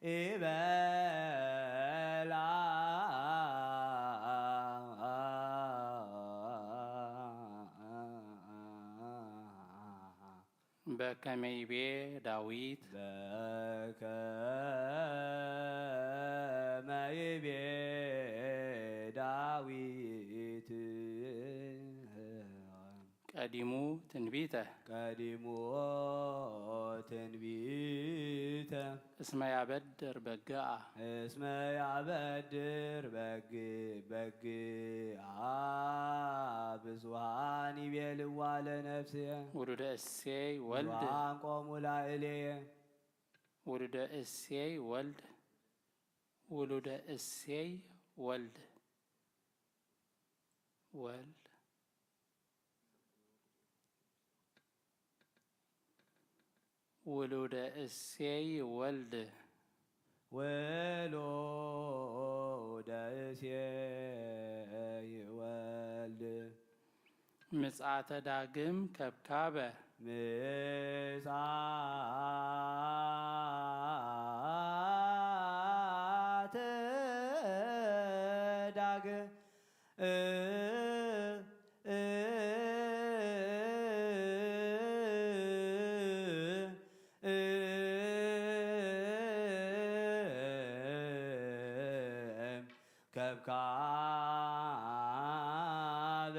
ይበላ በከመ ይቤ ዳዊት በከመ ይቤ ዳዊት ቀዲሙ ትንቢተ እስመ ያበድር በግአ እስመ ያበድር በግአ ብዙኃን ይቤልዋ ለነፍስየ ውሉደ እሴይ ወልድ ቆሙ ላዕሌየ ولد إسي ولد ولد إسي ولد ولد ولد إسي ولد ولد إسي ولد ምጽአተ ዳግም ከብካበ ምጽአተ ዳግም ከብካበ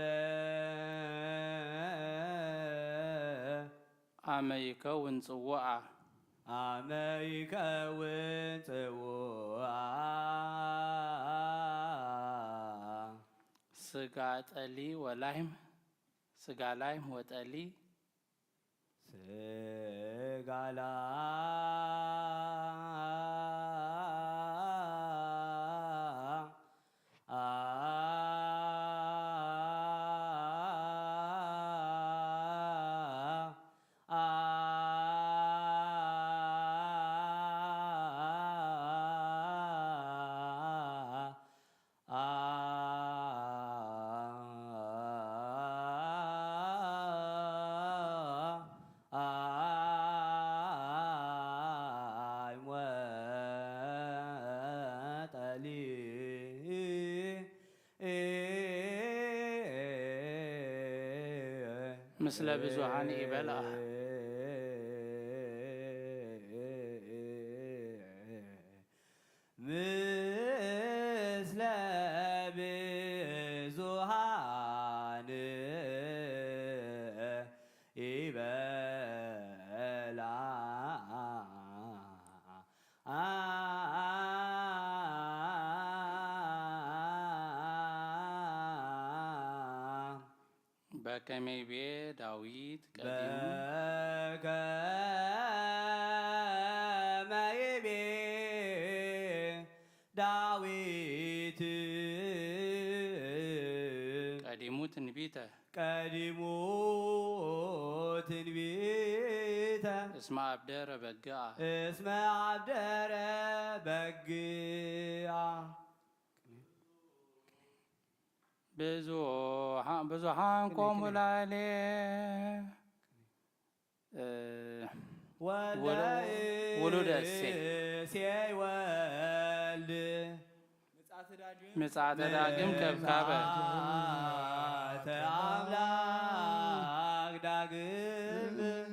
አመይከውን ጽዋዓ አመይከውን ጽዋዓ ስጋ ጠሊ ወላይም ስጋ ላይም ወጠሊ ስጋ ምስለ ብዙሃን ይበልዓ ምስለ ብዙሃን ይበልዓ በከመይቤ ዳዊት ቀዲሙ በከመይቤ ዳዊት ቀዲሙ ትንቢተ ቀዲሙ ትንቢተ እስመ አብደረ በግዓ እስመ አብደረ በግዓ ብዙሃን ቆሙ ላዕሌ ወሉደ እሴይ ወልድ ምጽአተ ዳግም ከብካበ አምላክ ዳግም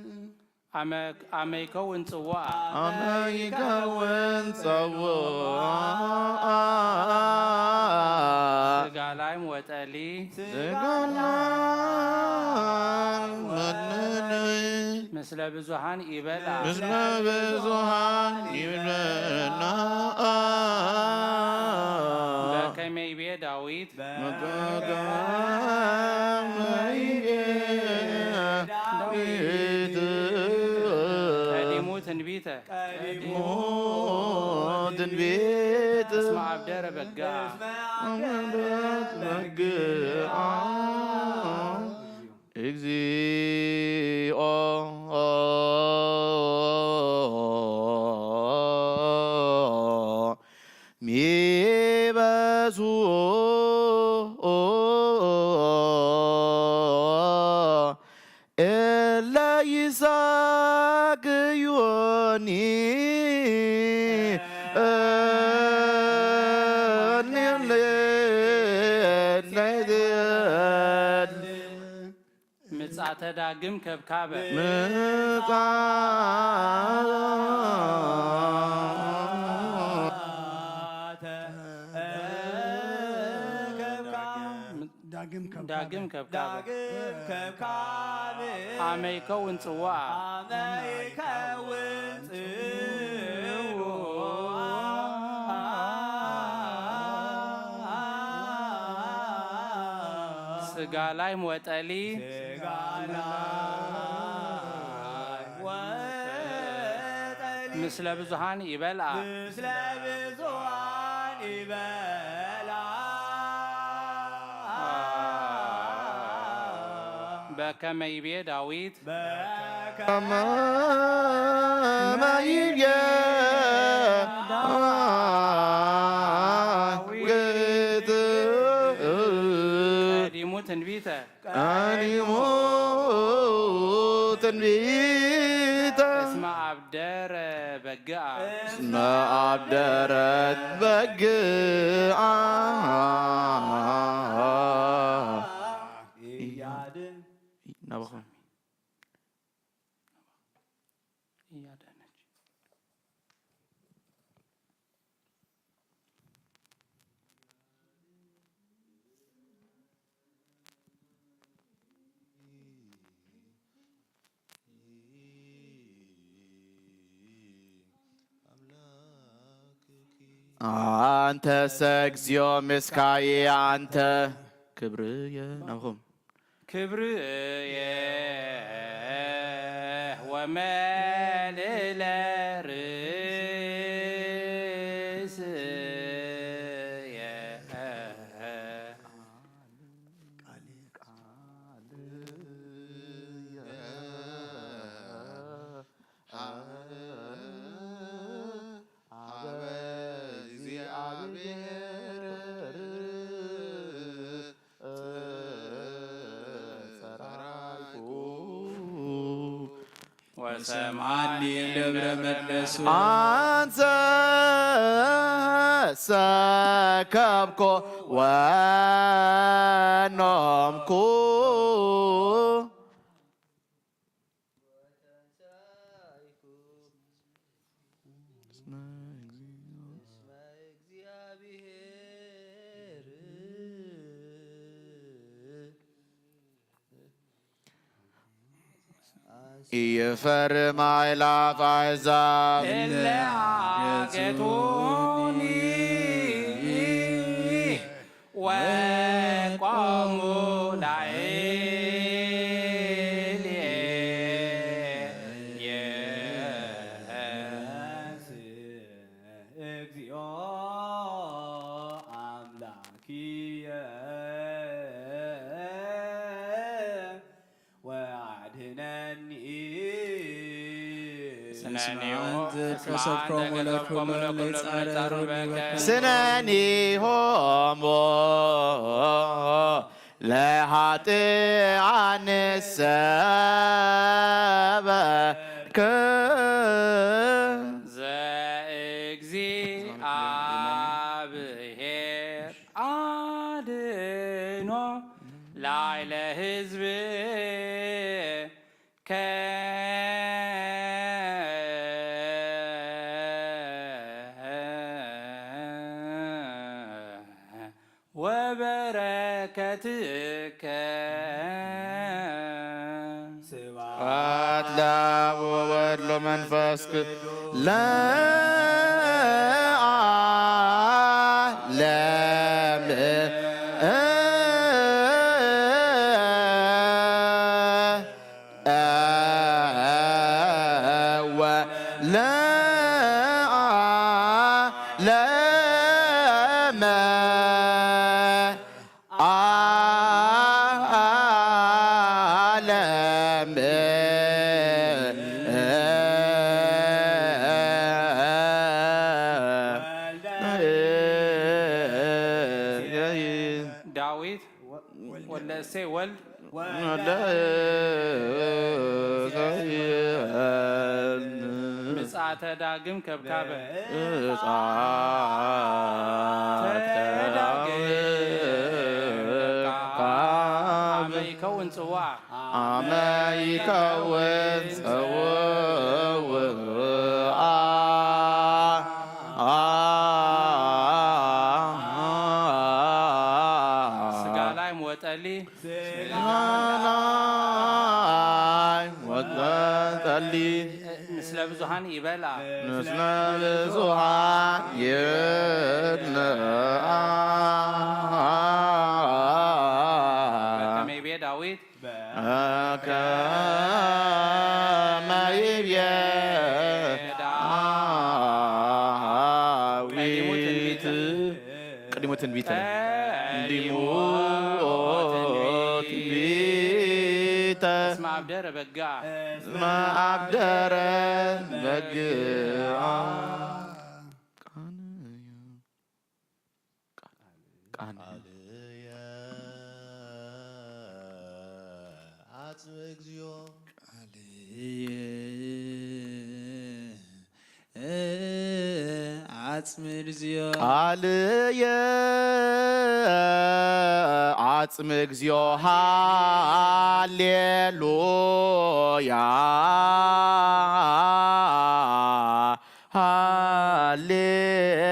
አመይከውን ጽዋዓ አመይከውን ጽዋዓ ስጋ ላይም ወጠሊ ስጋ ላይም ወጠሊ ምስለ ብዙሃን ይበልዓ ምስለ ብዙሃን ይበልዓ በከመይቤ ዳዊት በከመይቤ ዳዊት ቀዲሙ ትንቢተ ቀዲሙ ትንቢተ እስመ አብደረ በግዓ በግዓ እግዚኦ ሚበዙ እለ ይሳቅዩኒ ምጽአተ ዳግም ከብካበ ዳግም ከብካበ አመይከውን ጽዋዓ አመይከውን ስጋ ላይም ወጠሊ ምስለ ብዙሃን ይበልዓ ምስለ ብዙሃን ይበልዓ በከመ ይቤ ዳዊት ከመ ይቤ ዳዊት ቀዲሙ ትንቢተ ቀዲሙ ትንቢተ እስመ አብደረ በግዓ እስመ አብደረት በግዓ እያድን ናበኹም እያዳነች አንተሰ እግዚኦ ምስካዬ አንተ ክብርየ ናብኹም ክብርየ ወመልዕለ ርእስየ ወሰምዓኒ ደብረ መለሱ አንተ ሰከብኮ ወኖምኩ ኢፈርም አእላፍ አሕዛብ እለ አገቱኒ ወቆሙ ላዕሌየ እግዚኦ አምላኪየ ወአድኅነኒ ከሰብኮሙ ለኩሉ ለጻረሩ ስነኒ ሆሞ ለኃጥኣን ሰበከ ዘእግዚአብሔር አድኖ ላዕለ ሕዝብ ወበረከትከ ስብሐት ለአብ ወወልድ ወመንፈስ ለዓለሙ ዳዊት ወልደ እሴይ ወልድ ምጽአተ ዳግም ከብካበ አመ ይከውን ጽዋዕ አመ ይከውን ጽውዓ ስጋ ላይ ወጠሊ ወጠሊ ምስለ ብዙሃን ይበልዓ ምስለ ብዙሃን ይብልዓ በከመ ይቤ ዳዊት ከመ ይቤ ትንቢት ነው። እንዲሙ ትንቢተ እስመ አብደረ በጋ እስመ አብደረ በግአ ቃልየ አጽም እግዚኦ አጽም እግዚኦ ቃልየ አጽም እግዚኦ ሃሌሉያ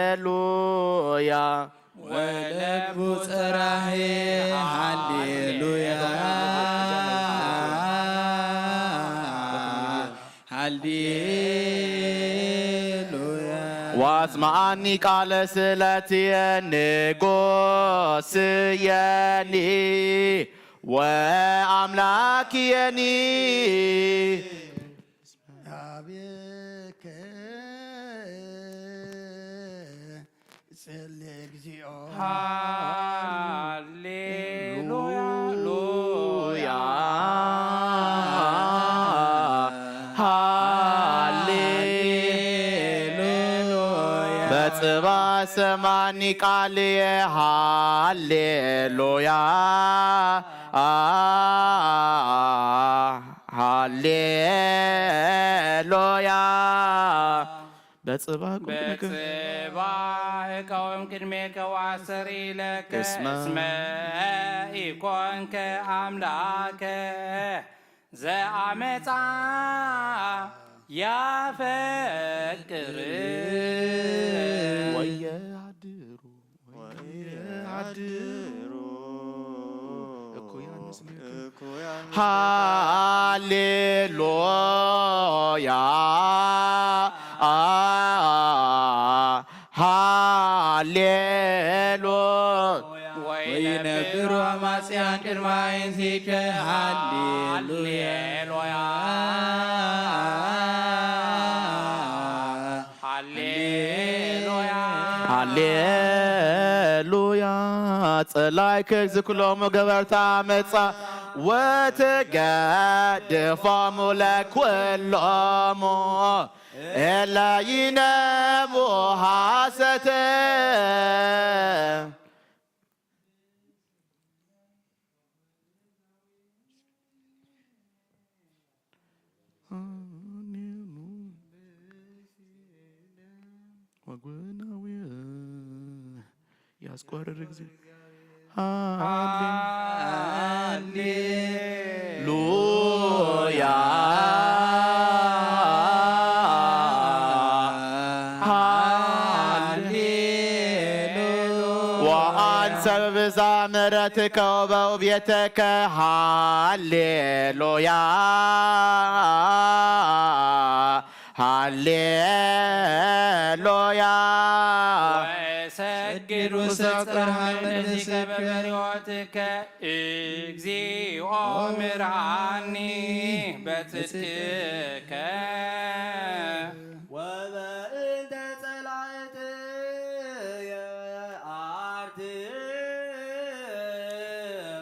ሃሌሉያ ወለቡ ጽራሄ ሃሌሉያ ሃሌሉያ ዋስማኒ ቃለ ስለትየ ንጉሥየኒ ወአምላክየኒ አቤከ ጽልይ እግዚኦ ሃሌሉያ ሃሌሉያ ሃሌሉያ በጽባ ሰማኒ ቃልየ ሃሌሉያ ሃሌሉያ በጽባ በጽባህ ከወም ቅድሜከ ወአሰሪ ለከ እስመ እስመ ኢኮንከ አምላከ ዘአመፃ ያፈቅር ወየአድሩ ወየአድሩ እኩያን ምስሌከ ሃሌሉያ ሃሌሉያ ወይነብሩ አማጽያን ቅድመ ዓይንቲከ ሃሌሉያ ሃሌሉያ ሃሌሉያ ጸላይከ ዝኩሎሙ ገበርታ አመፃ ወትገድፎሙ ለኵሎሙ እለ ይነቡ ሐሰተ ያስቆርር ጊዜ ሃሌሉያ ወአንሰ በብዛ ምሕረትከ ወበውእቤትከ ሃሌሉያ ሃሌሉያ ወሰግድ ወሰብሐ ለእግዚእከ በበሪዖትከ እግዚኦ ምርሃኒ በጽድቅከ ወበእንተ ጸላእትየ አርድእ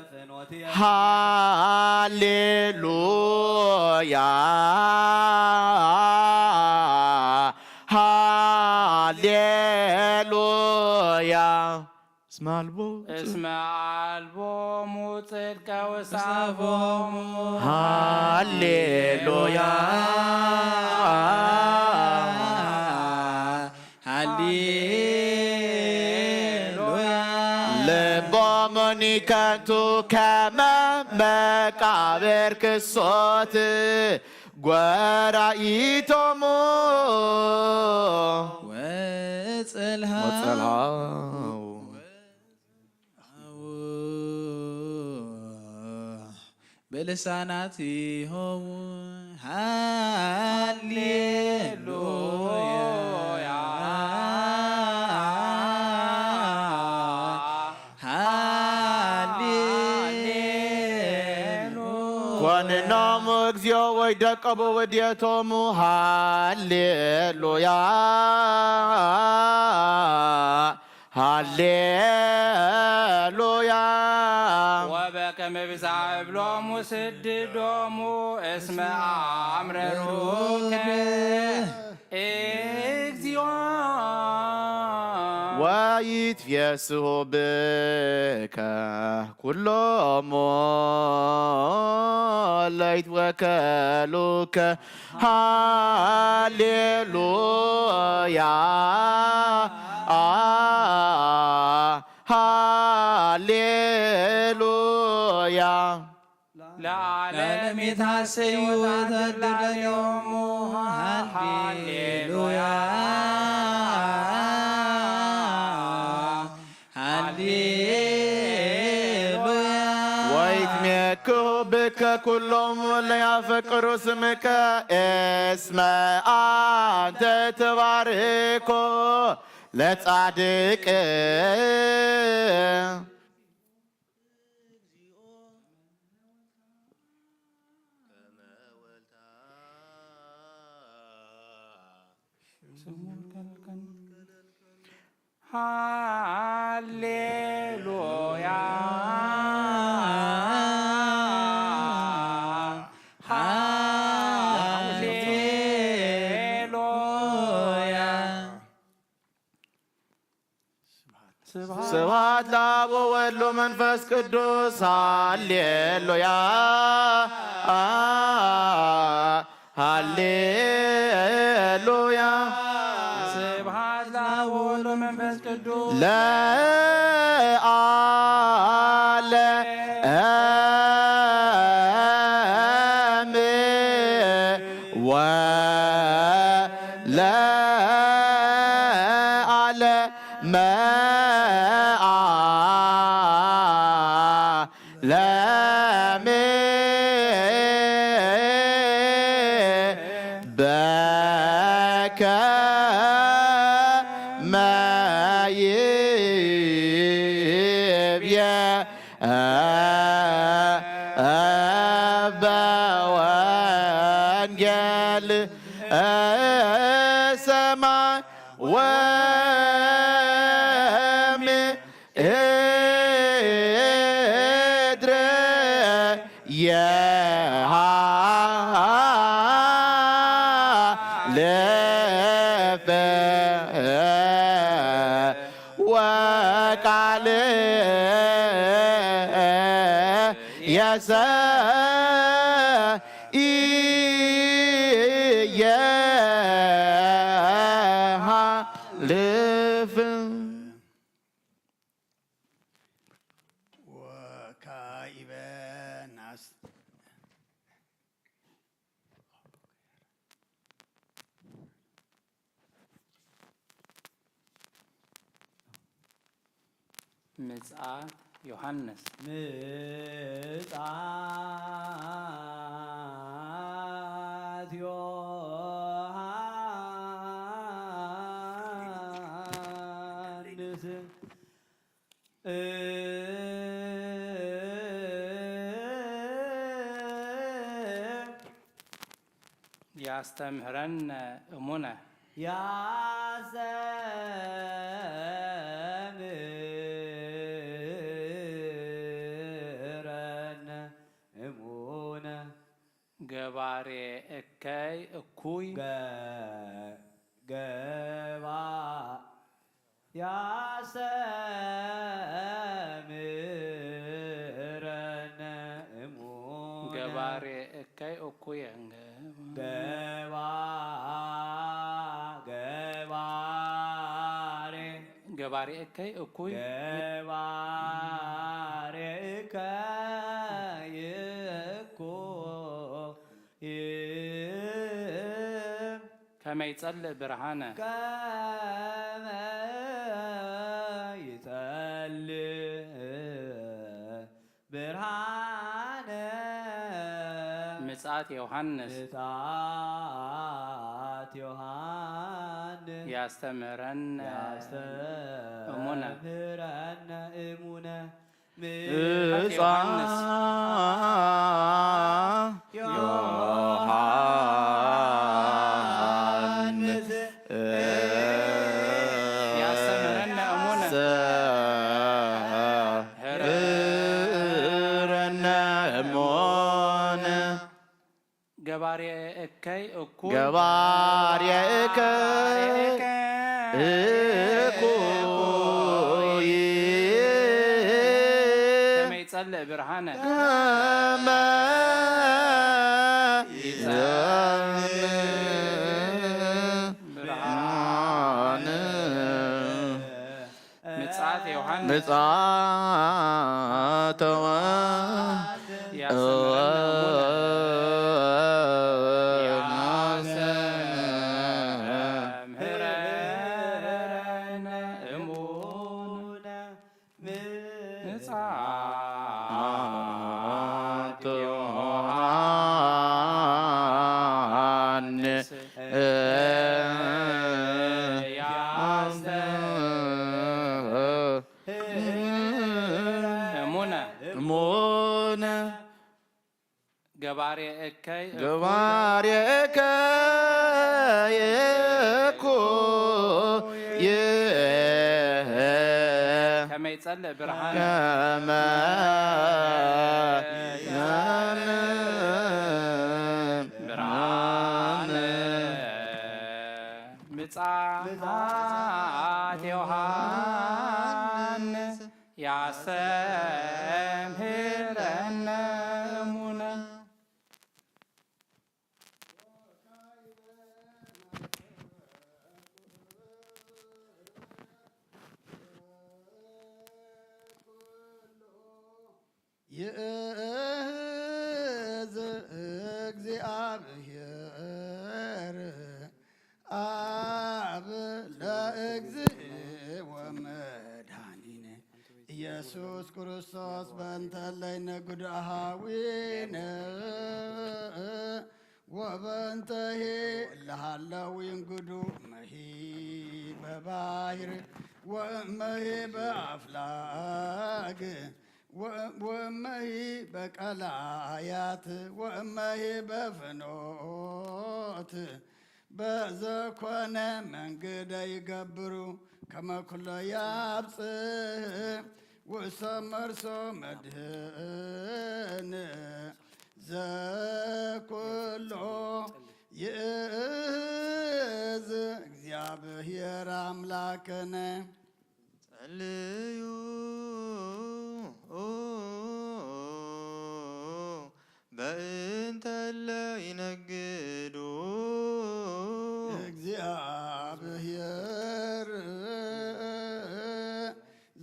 ፍኖትየ ሃሌሉያ ሃሌሉያ እስመ አልቦሙ ጽድቀ ወሳፎሙ ሃሌሉያ ሃሌሉያ ልቦሙኒ ከንቱ ከመ መቃብር ክሶት ጐራኢቶሙ ወጽልሃው በልሳናቲሆሙ ሃሌሉያ ኮንኖሙ እግዚኦ ወይደቀቡ ወዲቶሙ ሃሌሉያ ሃሌሉያ ወበከመ ብዛዕብሎሙ ስድዶሙ እስመ አምረሩከ እግዚኦ ወይትፌስሑ ብከ ኩሎሙ ለይትወከሉከ ሃሌሉያ ሃሌሉያ ለዓለም የታሰዩ ተድላለዮሙ ሃሌሉያ ወይትሜክሑ ብከ ኩሎሙ ለያፈቅሩ ስምከ እስመ አንተ ተባርኮ ለጻድቅ ሃሌሉያ ስብሐት ለአብ ወወልድ ወመንፈስ ቅዱስ ሃሌሉያ ሃሌሉያ ስብሐት ለአብ ወወልድ ወመንፈስ ቅዱስ ለዓለም ወለዓለመ ዓለም በከመ በወንጌል ሰማይ ወምድር የሃለፈ ወቃል የሃልፍ ወካኢበ ናስ ምጽአት ዮሐንስ ምጽአት ዮሐንስ ያስተምህረነ እሙነ ያስተምረነ እሙነ ገባሬ እከይ እኩይ ገባ ያስተምረነ እሙነ ገባሬ እከይ እኩይ ገባሬ እከይ እኩይ ገባሬ እከይ እኩይ ከመ ይጸልእ ብርሃነ ከመ ይጸልእ ብርሃነ ምጽአት ዮሐንስ ምጽአት ዮሐንስ ያስተምህረነ እሙነ ያስተምረነ እሙነ ምጽአት ዮሐንስ ዮሐንስ ያስተምህረነ እሙነ ገባሬ እከይ እኩይ ገባሬ እከይ እኩይ ከመይ ጸልእ ብርሃነ ምጽአት ዮሐንስ ምጽአተ ገባሬ እከይ ገባሬ እከይ እኩይ ከመይ ጸልእ ብርሃነ ብርሃነ ምጽአት ዮሐንስ ያስተምህረነ እሙነ ይእዝ እግዚአብሔር አብ ለእግዚእ ወመድኃኒነ ኢየሱስ ክርስቶስ በእንተ ለነ ጉድአሃዊነ ወበእንተሂ ለሃለዊ እንግዱ መሂ በባሕር ወእመሂ በአፍላግ ወእመሂ በቀላያት ወእመሂ በፍኖት በዘኮነ መንገደ ይገብሩ ከመ ኩሎ ያብጽሕ ወሰመርሶ መድህን ዘኩሎ ይእዝ እግዚአብሔር አምላክነ ጸልዩ በእንተ ለይነግዱ እግዚአብሔር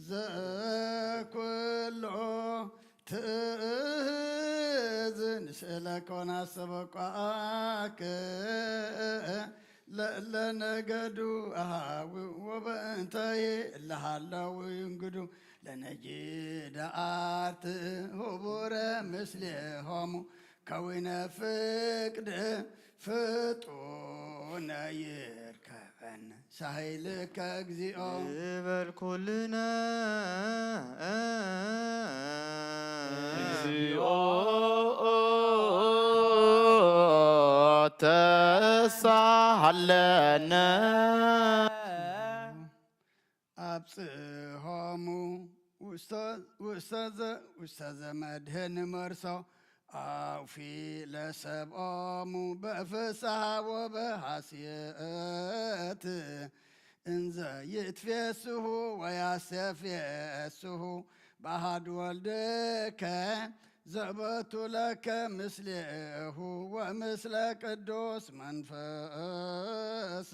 ዘኩሎ ትእዝ ንስእለከ ወናሰበቋከ ለነገዱ አሃዊ ወበእንተሂ ለሃለዊ እንግዱ ለነጂደ አርት ህቡረ ምስሌሆሙ ከዊነ ፍቅድ ፍጡነ ይርከበን ሳይልከ እግዚኦ ይበል ኩልነ እግዚኦ ተሳሃለነ አብጽሖሙ ውስተ ዘመድህን መርሶ አውፊ ለሰብኦሙ በፍስሐ ወበሐሴት እንዘ ይትፌስሑ ወያሴፍየስሑ በአሐዱ ወልድከ ዘበቱ ለከ ምስሌሁ ወምስለ ቅዱስ መንፈስ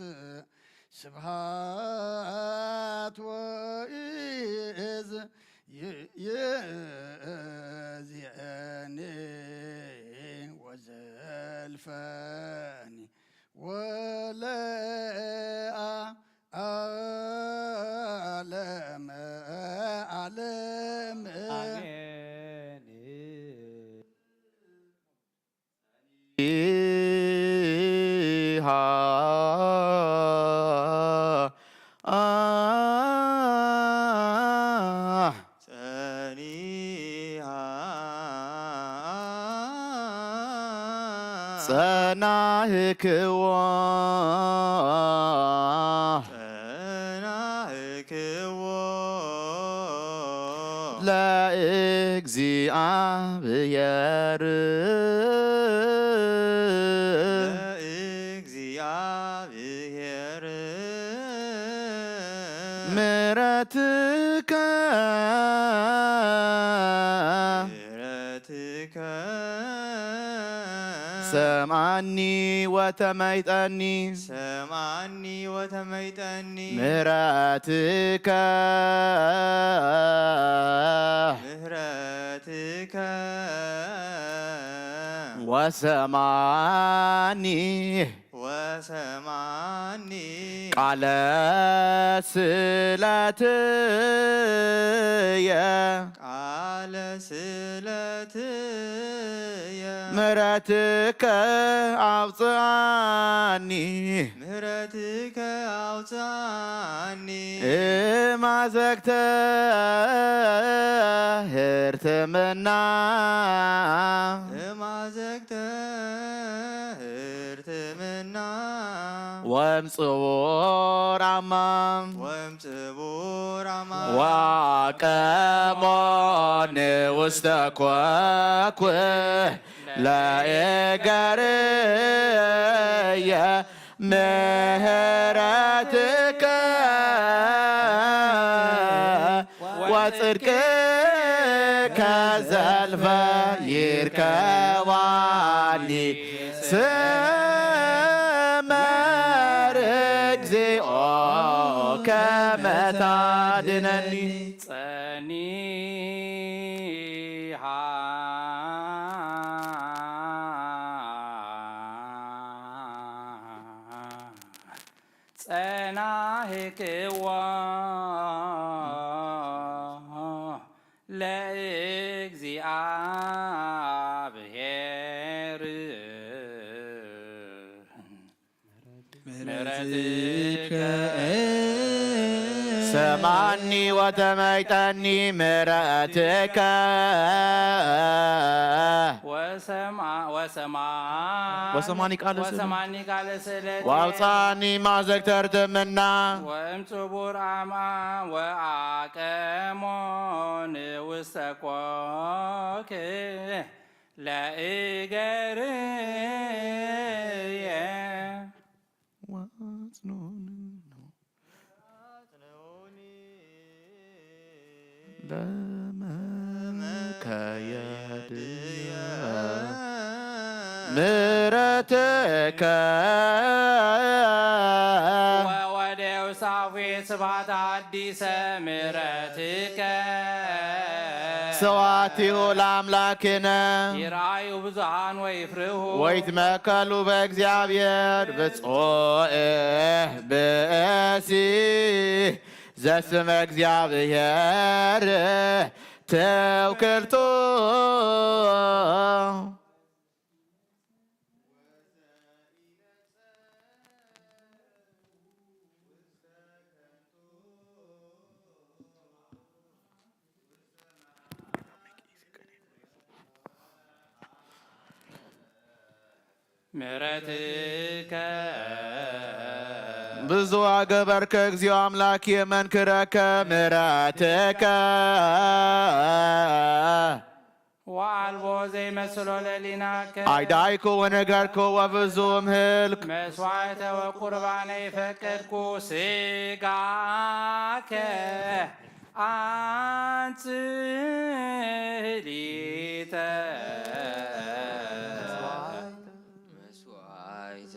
ስብሐት ወኢዝ ይእዜኒ ወዘልፈኒ ወለዓለመ ዓለም አሜን። ጸናህክዎ ለእግዚአብሔር ምሕረትከ ምሕረትከ ሰምዓኒ ወተመይጠኒ ሰምዓኒ ወተመይጠኒ ምሕረትከ ምሕረትከ ወሰምዓኒ ወሰምዓኒ ቃለ ስእለትየ ቃለ ስእለትየ ምሕረትከ አውፅአኒ ምሕረትከ አውፅአኒ እማዘግተ ህርትምና እማዘግተ ህርትምና ወምጽቡር አማም ወምጽቡር አማ ዋቀሞን ውስተ ኮኩህ ለእገርየ ምሕረትከ ወጽድቅከ ዘልፈ ይርከባኒ ስመር እግዚኦ ከመ ታድነኒ ጸኒሃ ጸናህክዋ ለእግዚአብሔር ምሕረትከ ሰምዓኒ ወተመይጠኒ ምሕረትከ ወሰምዓኒ ቃለ ስእለት ወአውፅአኒ ማዘግተ ህርትምና ወእምጽቡር አማን ወአቀሞን ውስተ ኮኩህ ለእገርየ ለመከየድየ ምሕረትከ ወወደው ሳፌ ስብሐት አዲሰ ምሕረትከ ሰዋቲሁ ለአምላክነ ይርአዩ ብዙኃን ወይፍርሁ ወይትመከሉ በእግዚአብሔር ብፁዕ ብእሲ ዘስመ እግዚአብሔር ተውክልቱ ምሕረትከ ብዙ አገበርከ እግዚኦ አምላክ የመንክረከ ምሕረትከ ወአልቦ ዘይመስሎ ለሊናከ አይዳይኩ ወነገርኩ ወብዙ እምሕልክ መስዋዕተ ወቁርባነ ይፈቀድኩ ሥጋከ አንጽሊተ መስዋዕተ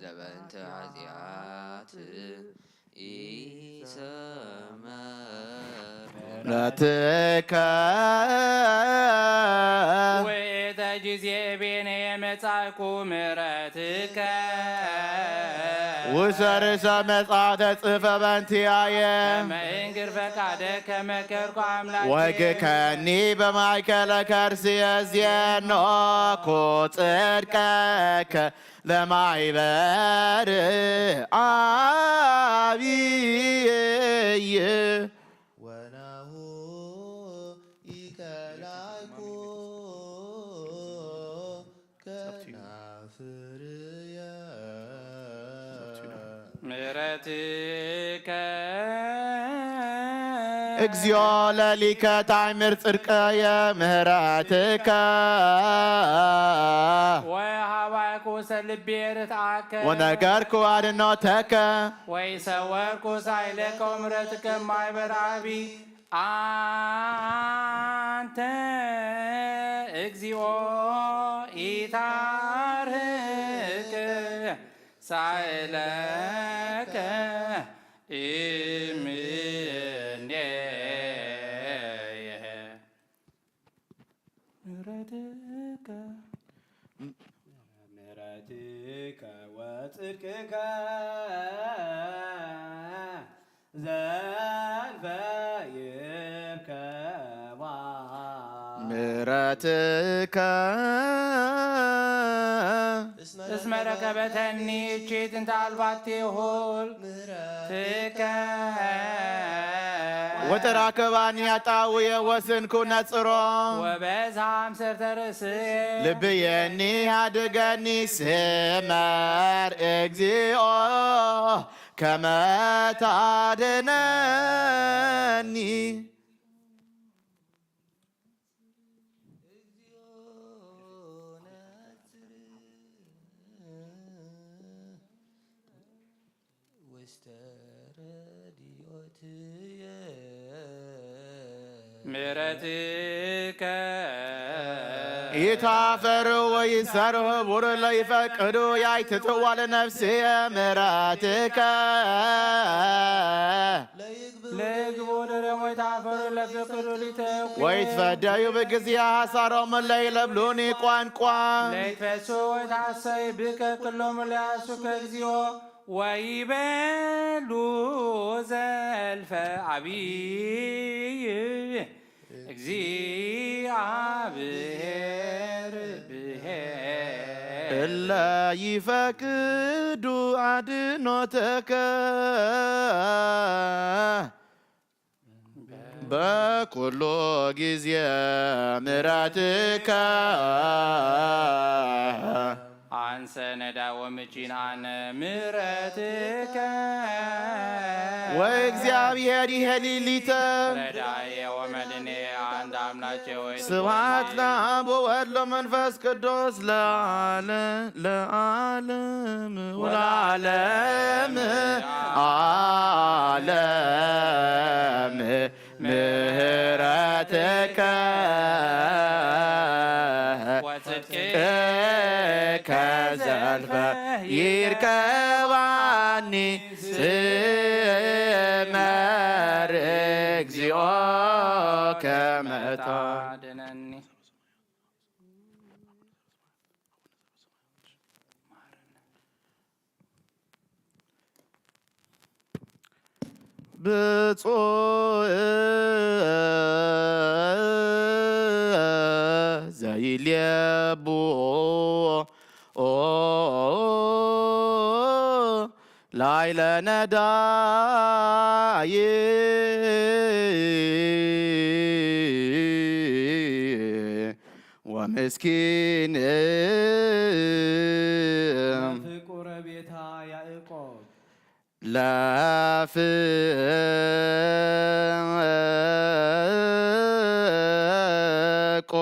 ዘበንተ ኃጢአት ኢሰመር ምሕረትከ ወእተ ጊዜ ቤነ የመጻእኩ ምሕረትከ ውሰርሰ መጽሐፈ ጽሕፈ በእንቲአየ ከመ እንግር ፈቃደከ መከርኩ አምላኬ ወግከኒ በማእከለ ከርስየ ዜኖኩ ጽድቀከ ለማይበር አብይ ወናሁ ይከላኩ ከናፍርየ ምሕረትከ እግዚኦ ለሊከ ታዕምር ጽድቀየ ምህረትከ ወሃባይኩ ሰልቤ ርትዓከ ወነገርኩ አድኅኖተከ ወይሰወርኩ ሳይለከ ወምሕረትከ እማይበረ አቢ አንተ እግዚኦ ኢታርህቅ ሳይለከ እምኔየ ምሕረትከ ምሕረትከ ወጽድቅከ ዘልፈ ይርከባ ምሕረትከ እስመ ረከበተኒ እቺት እንተ አልባቲ ሆል ትከ ወተራከባኒ አጣውየ ወስንኩ ነጽሮ ወበዛም ሰርተ ርእስየ ልብየኒ አድገኒ ስመር እግዚኦ ከመ ታድነኒ ምሕረትከ ኢታፈር ወይሰርህ ቡር ለይፈቅዱ ያይትጥዋ ለነፍስየ ምሕረትከ ለግቦ ደረሞ ይታፈሩ ለፍቅዱ ሊተኩ ወይትፈደዩ በግዚያ ሐሳሮም ለይለብሉኒ ቋንቋ ለይትፈሱ ወይታሰይ ብከ ኩሎም ለያሱ ከግዚኦ ወይቤሉ ዘልፈ አቢይ እግዚአብሔር ብሔር እለ ይፈቅዱ አድኅኖተከ በኩሉ ጊዜ ምሕረትከ አንሰ ነዳ ወምጪን አነ ምሕረትከ ወእግዚአብሔር ይሄሊሊተ ረዳየ ወመድኔ አንድ አምላኬ ወይ ስብሐት ለአብ ወወልድ ወመንፈስ ቅዱስ ለዓለም ወለዓለም ዓለም ምሕረትከ ወጽድቅከ ዘልፈ ይርከባኒ ስመር እግዚኦ ከመ ታድነኒ ብፁዕ ዘይልየቡ ላዕለ ነዳይ ወምስኪን ፍቁረ ቤታ ያዕቆብ ለፍቆ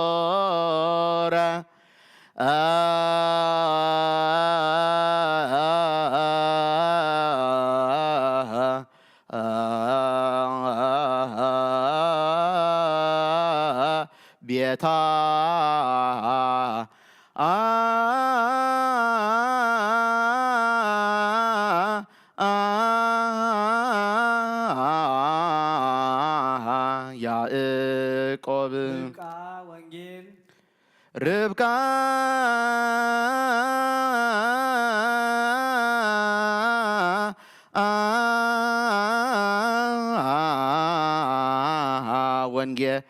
ለፍቆረ ቤታ ያዕቆብ ርብቃ ወንጌል ርብቃ ወንጌል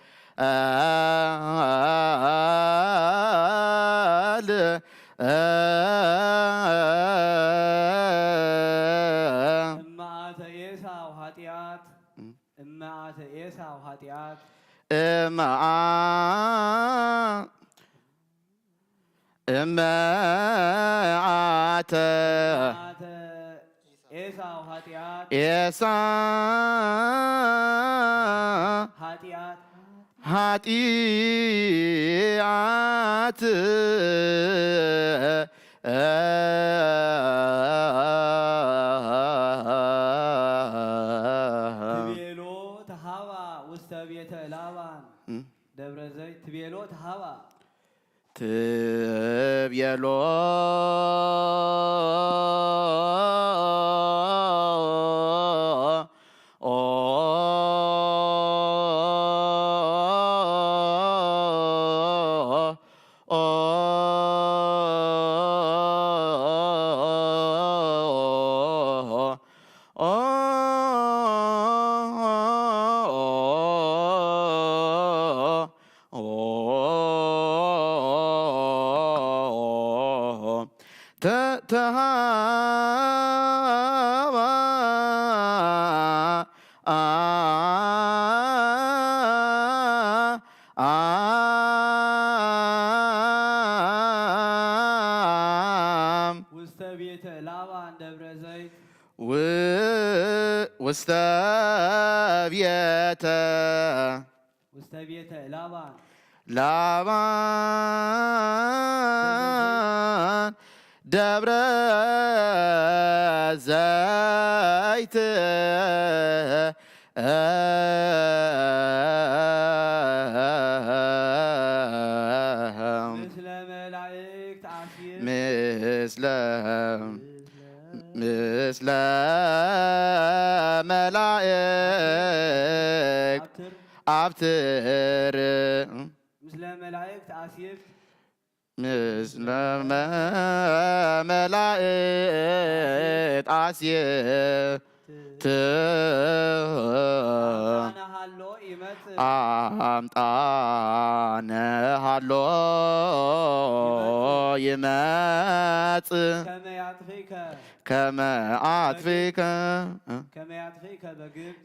እማ እመዓተ ኤሳው ኃጢአት እመዓተ ኤሳው ኃጢአት ኃጢአት ትቤሎ ተሃባ ውስተ ቤተ ላባን ደብረ ዘይት ትቤሎ ተሃባ ትቤሎ ውስተ ቤተ ላባን ደብረ ዘይት ውስተ ቤተ ላባን ላባን ደብረ ዘይት ምስለ መላእክት አሲር ምስለ መላእክት አብትር ምስለ መላእክት አሲር ምስለ መላእክት አስየር ናሃሎ ይመጽእ አምጣነ ሃሎ ይመጽእ ከመ ያጥፊከ ከመ አጥፊከ በግብት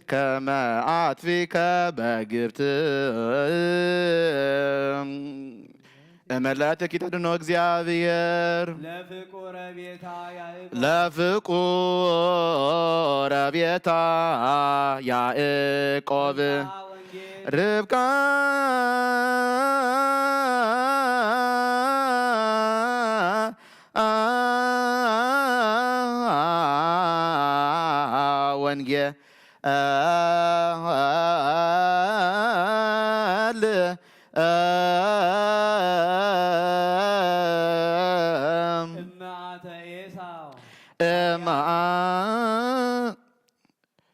እመላእክት ይተድኖ እግዚአብሔር ለፍቁረ ቤታ ያዕቆብ ርብቃ ወንጌል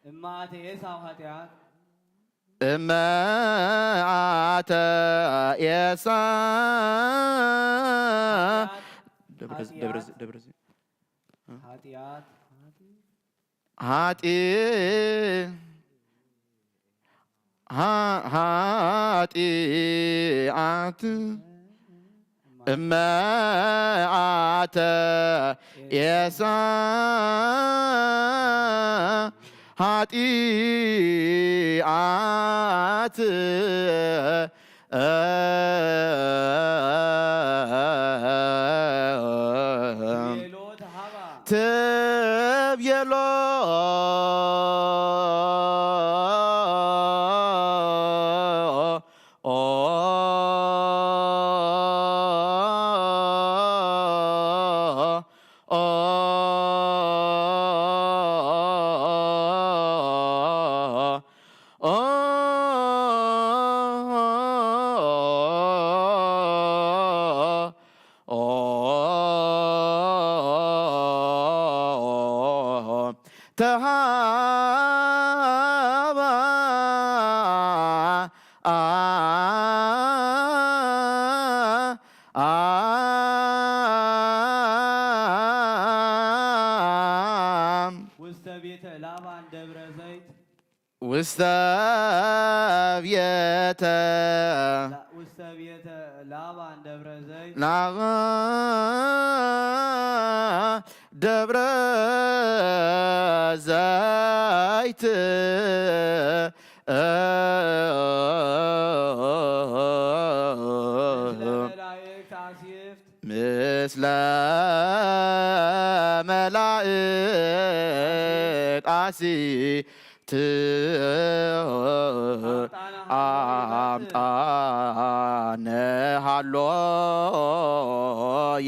እመዓተ ኤሳው ኃጢአት እመዓተ ኤሳው ኃጢአት እመዓተ ኤሳው ኃጢአት ትቤሎ ተሃባ ውስተ ቤተ ላባን ደብረ ዘይት ውስተ ቤተ ላባን ደብረ ዘይት ደብረ ዘይት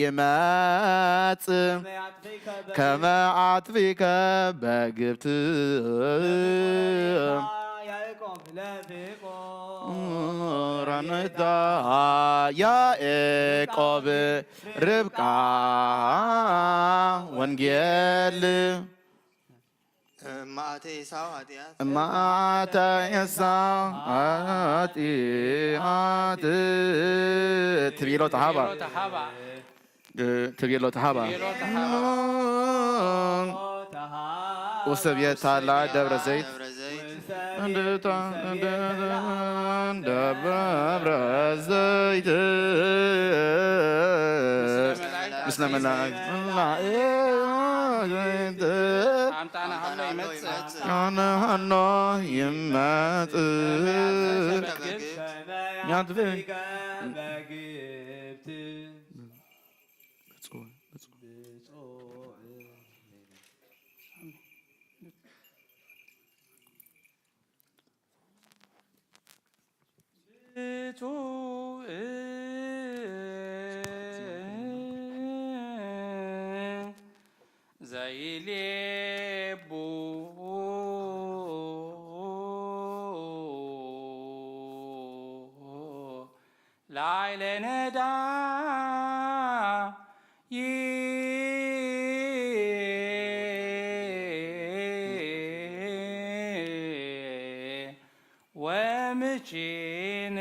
ይመጽ ከመ አጥፊከ በግብት ረነታ ያዕቆብ ርብቃ ወንጌል ማዕተ ኤሳው ኃጢአት ማዕተ ኤሳው ኃጢአት ትቤሎ ተሃባ ትቤሎ ተሃባ ውስተ ቤት ታላቅ ደብረ ዘይት ደብረ ዘይት ምስለ መላእክት አነ ሀኖ ይመጽ ያድፍቅ ዘይሌቡ ላዕለ ነዳ ወምጪን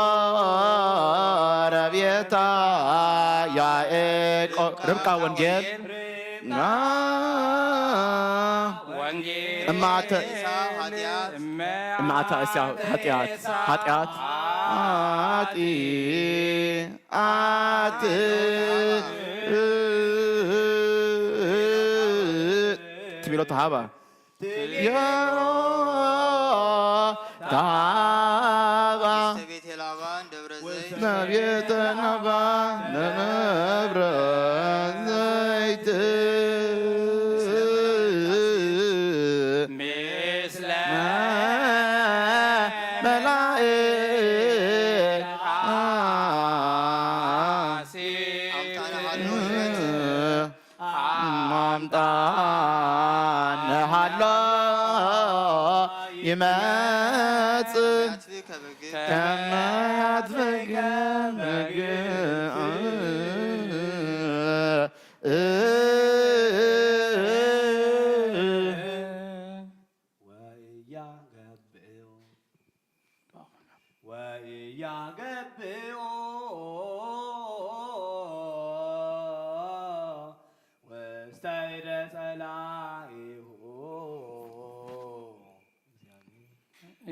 ለፍቆረ ቤታ ያዕቆብ ርብቃ ወንጌል እማተ ኤሳው ኃጢአት ትቤሎ ተሃባ ታባ ቤተ ናባ ደብረ ዘይት ምስለ መላእክት አምጣነ ሃሎ ይመጽ ከመ አጥፊከ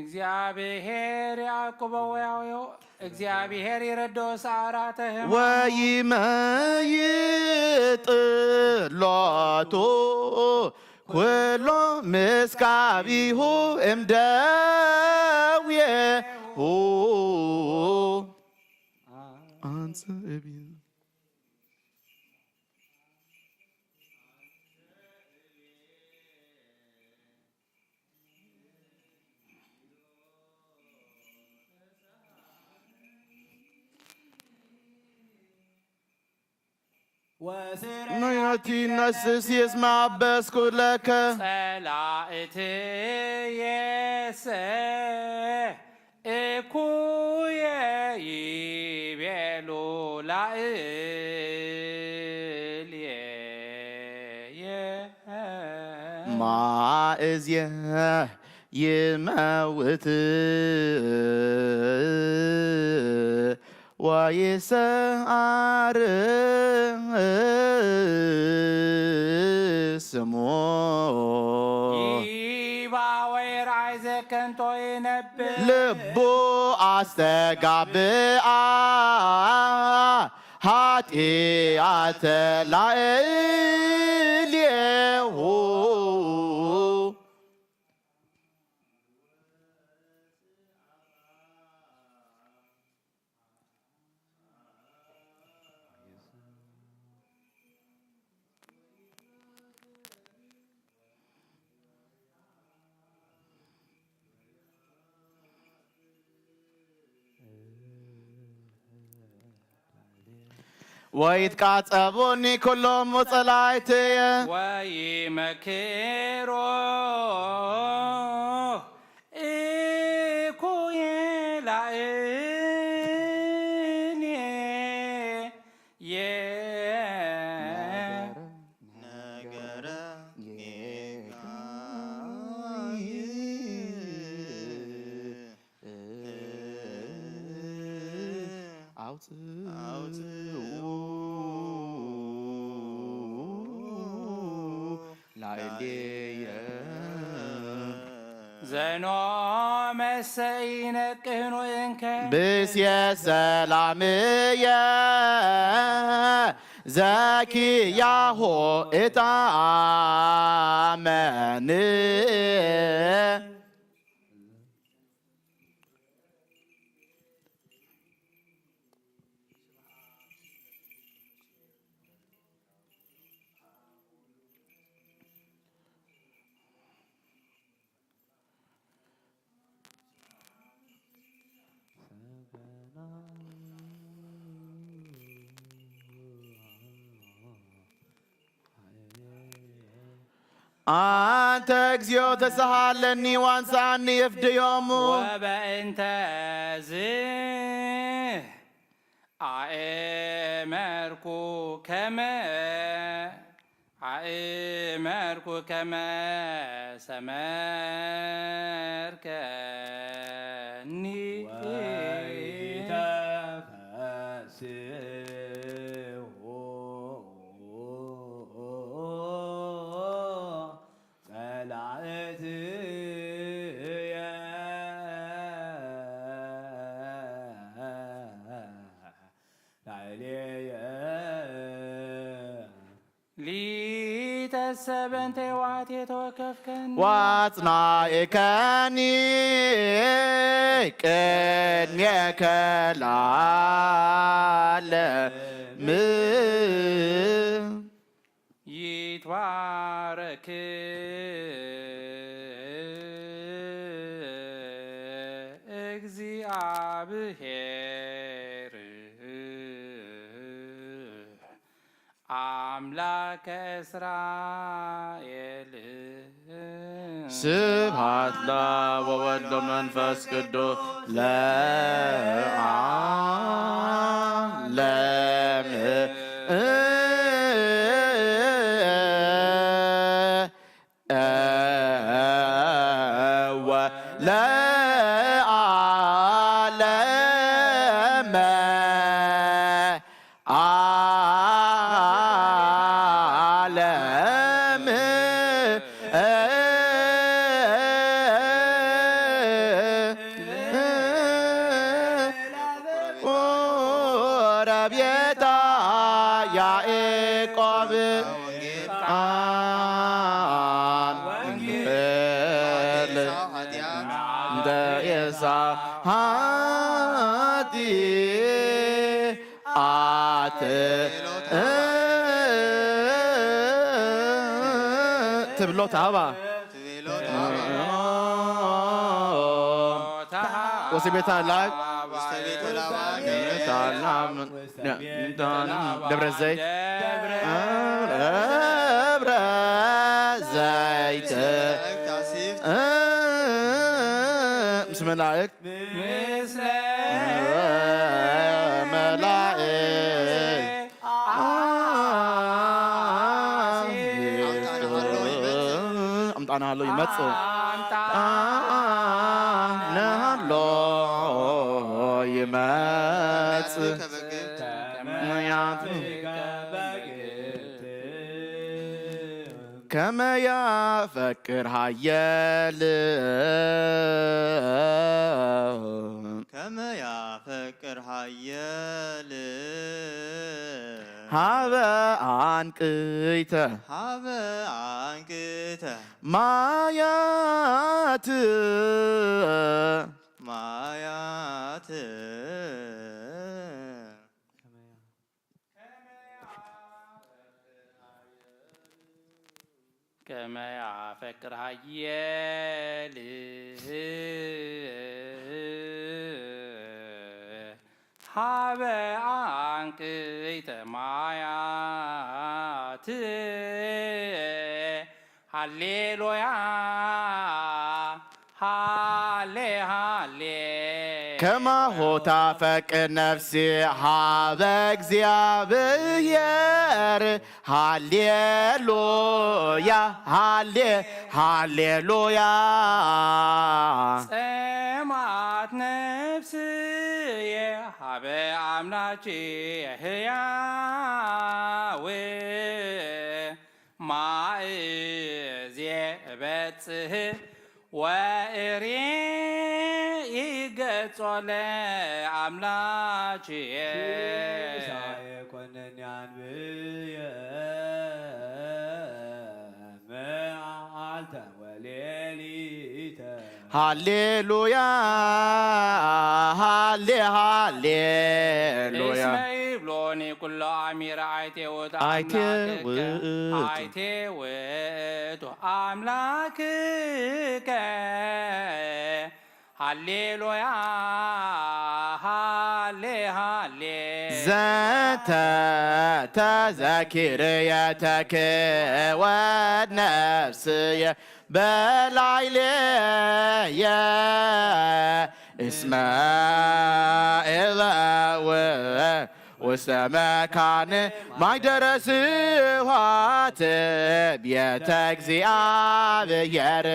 እግዚአብሔር ያዕቆብ ወያው እግዚአብሔር ይረዳው ሰዓራተህም ወይመይጥሎቱ ኩሎ ምስካቢሁ እምደዌሁ አንተ እብየ ነያቲ ነስስ የስማበስ ኩለከ ጸላእት የሰ እኩየ ይቤሉ ላዕልየ ማእዝየ ይመውት ወይሰዓር ስሙ ይባ ወይራይ ዘከንቶ ይነብር ልቡ አስተጋብአ ኃጢአተ ላዕሌሁ ويتقاطبوني كلهم وصلايتي ويمكروا إيكوي لعيني نجرة زنو مسينك إنك بس يا سلامية زكي ياهو اتعامني أنت اكزيو تسهلني وانساني يفدي يومو وبأنت زه عائمركو كما سمركني لتسبنت وعتي توكفكني واصنعكني كنيك العالم يتبارك እግዚአብሔር አምላከ እስራኤል ስብሐት ለአብ ወወልድ ወመንፈስ ቅዱስ ለዓለሙ تبلوت هوا وسبيتها لايك دبر الزيت دبر الزيت بسم ملائك مثل ملائك أمطعنا هلو يمتص هلو يمتص كما يفكر هيال كما يفكر هيال هذا عنكيته هذا عنكيته مايات كما يفكر هيال ሀበ አንቅዕተ ማያት ሃሌሉያ ሃሌ ሃሌ ከማሆታ ፈቅር ነፍሴ ሀበ እግዚአብሔር ሃሌሉያ ሃሌሉያ ጸማት ነፍስየ ሀበ አምላኬ ሕያው ማእዝየ እበጽሕ ወእሬኢ ገጾ ለአምላክየ ሳየኮነንያን ብየ መዓልተ ወሌሊተ ሃሌሉያ ሃሌሉያ እስመ ይብሎኒ ኩሎ አሚረ አይቴ ውእቱ አይቴ አምላክከ ውእቱ አይቴ ውእቱ አምላክከ ሃሌሉያ ሃሌ ሃሌ ዘንተ ተዘኪርየተከ ወነፍስየ በላዕሌየ እስመ ኢለወ ውስተ መካን ማኅደረ ስብሐት ቤተ እግዚአብሔር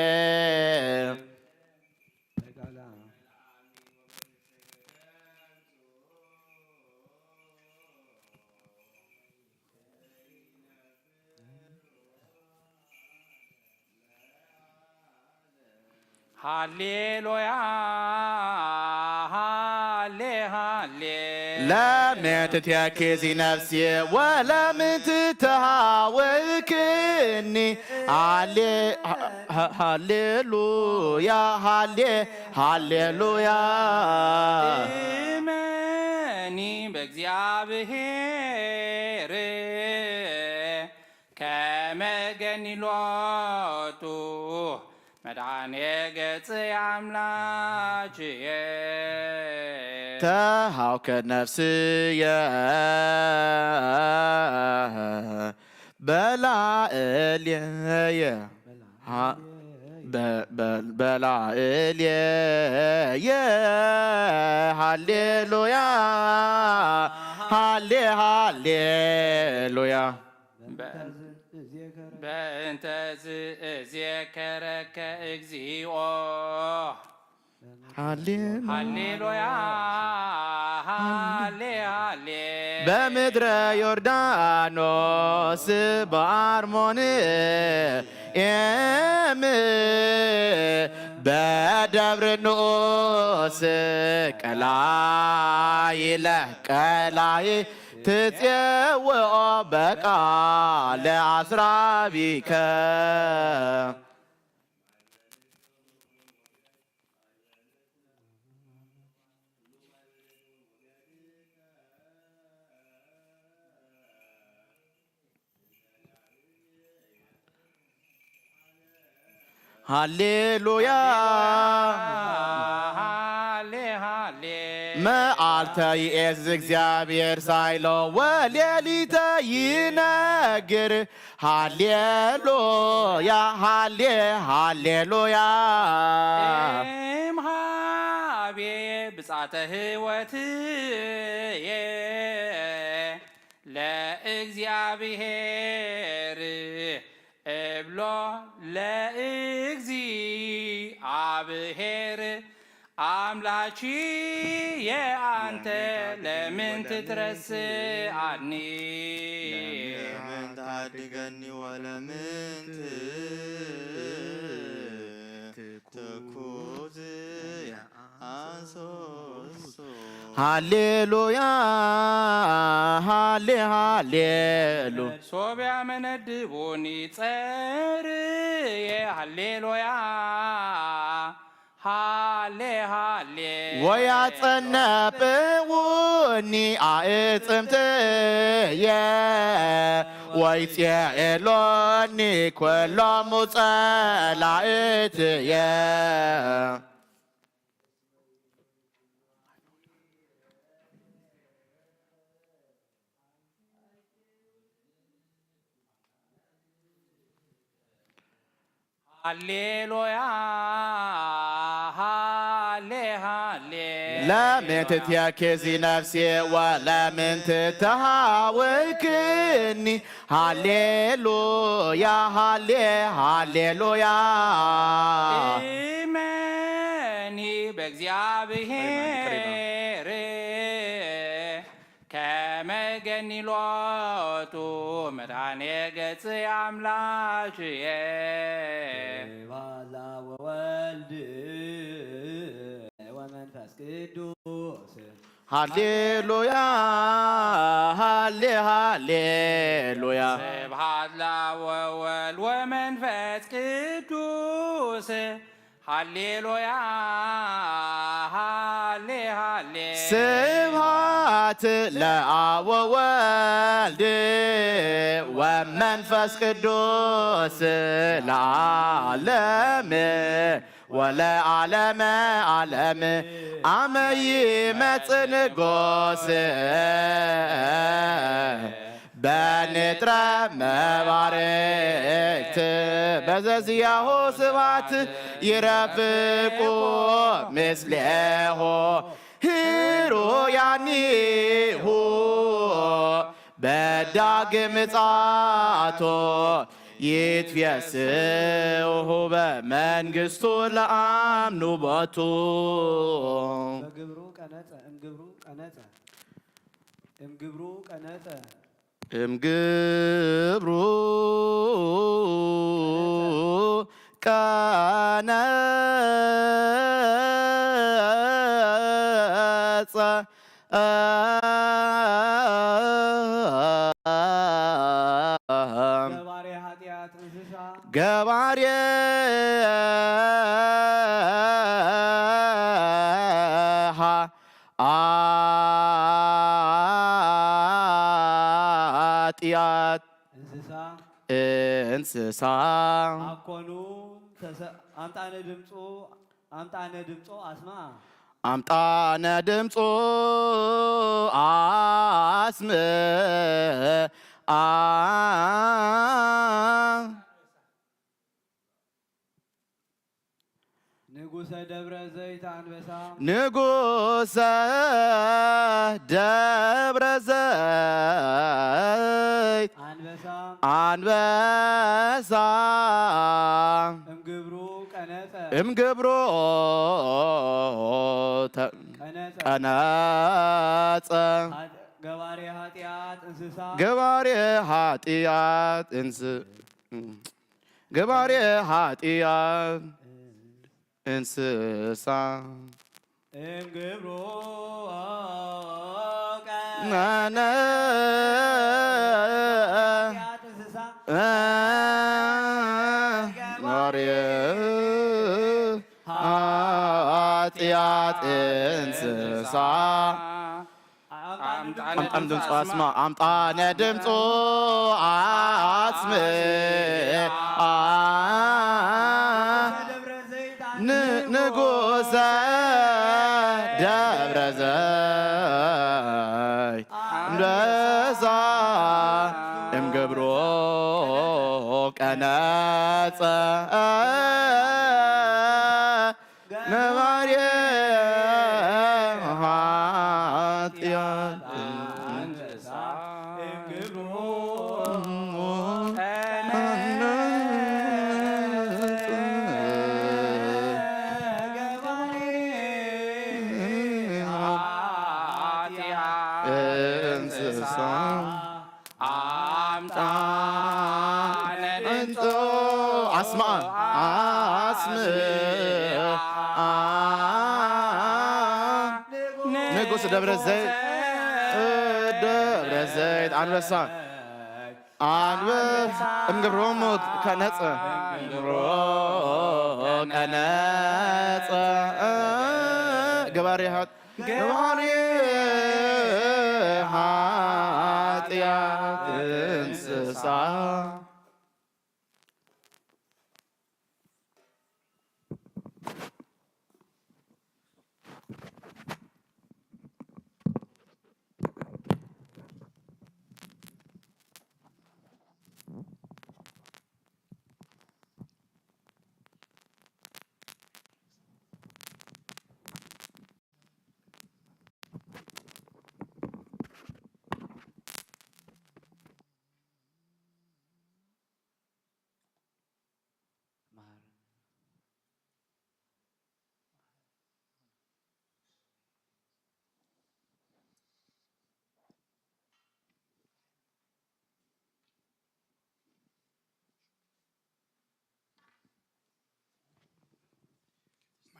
ሃሌሉያ ሃሌ ሃሌ ለምን ትትከዚ ነፍሴ ወለምን ትተሃወክኒ ሃሌሉያ ሃሌሉያ እመኒ በእግዚአብሔር ከመ ገኒሎቱ መድኃኔ ገጽ አምላክየ ተሃውከ ነፍስየ በላዕሌየ በላዕሌየ ሃሌሉያ ሃሌሉያ በእንተ ዝእዜከረከ እግዚኦ ሃሌሉያ ሃሌ ሃሌ በምድረ ዮርዳኖስ በአርሞንዔም በደብረ ንዑስ ቀላይለ ቀላይ ትፄውዖ በቃለ አስራቢከ ሃሌሉያ ሃሌ ሃሌ መዓልተ ይእዝ እግዚአብሔር ሳይሎ ወሌሊተ ይነግር ሃሌሉያ ሃሌሉያ እምሃቤ ብጻተ ሕይወትየ ለእግዚአብሔር እብሎ ለእግዚአብሔር አምላችየ አንተ ለምን ትትረስዓኒ ለምን ታድገኒ ወለምን ትኩዝ አንሶሶ ሃሌሉያ ሃሌሉ ሶቢያ መነድቦኒ ጸርየ ሃሌሉያ ሃሌ ሃሌ ወያጸነብውኒ አዕጽምትየ ወይፄኤሎኒ ኵሎሙ ጸላእትየ ሃሌሉያ ሃሌ ሃሌ ለምን ትትያኬዚ ነፍሴ ወለምን ትተሃወክኒ ሃሌሉያ ሃሌ ሃሌሉያ ኢመኒ በእግዚአብሔር ከመገኒ ሎቱ መድኃኔ ገጽ አምላክየ ባላ ወወልድ ወመንፈስ ቅዱስ ሃሌሉያ ሃሌ ሃሌሉያ ስብሐት ለወወልድ ወመንፈስ ቅዱስ ሃሌሉያ ሃሌ ሃሌ ስብሐት ለአብ ወወልድ ወመንፈስ ቅዱስ ለዓለም ወለዓለመ ዓለም አመ ይመጽእ ንጉሥ በንጥረ መባርክት በዘዚያሁ ስብሐት ይረፍቁ ምስሌሁ ሕሩያኒሁ በዳግም ምጽአቱ ይትፌስሑ በመንግሥቱ ለአምኑ ቦቱ በግብሩ ቀነጸ እምግብሩ ቀነጸ እምግብሩ ቀነጸ እምግብሩ ቀነጸ ገባሬ ኃጢአት እንስሳ ገባሬ ኃጢአት እንስሳ አኮኑ አምጣነ ድምፆ አስማ አምጣነ ድምፆ አስምዓ ንጉሠ ደብረ ዘይት አንበሳ ንጉሠ ደብረ ዘይት አንበሳ እምግብሩ ቀነጸ ቀነጸ ገባሬ ኃጢአት እንስሳ ገባሬ ኃጢአት ገባሬ ኃጢአት እንስሳ እምግብሩ ኃጢአት እንስሳ አምጣነ ድምፆ አስማ አምጣነ ድምፆ አስምዓ ንጉሠ ደብረ ዘይት አንበሳ እምግብሮ ቀነጸ ገባሬ ኃጢአት እንስሳ እምግብሩ እንስሳ አምጣነ ድምፆ አስምዓ ንጉሥ ደብረ ዘይት አንበሳ እምግብሮሙ ቀነጸ ገባሬ ኃጢአት እንስሳ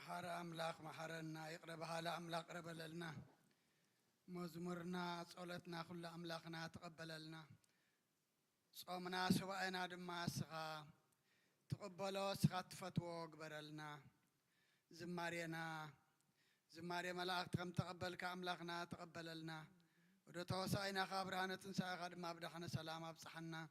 محارة أملاك محارنا يقرب على أملاك قرب لنا مزمرنا صلتنا كل أملاكنا تقبل لنا صومنا سوائنا دما سخا تقبلوا سخا تفتوى قبر لنا زماري ملاك تقم تقبل كأملاكنا تقبل لنا ودو توسعينا خابرهانة تنسى قد ما بدحنا سلامة بصحنا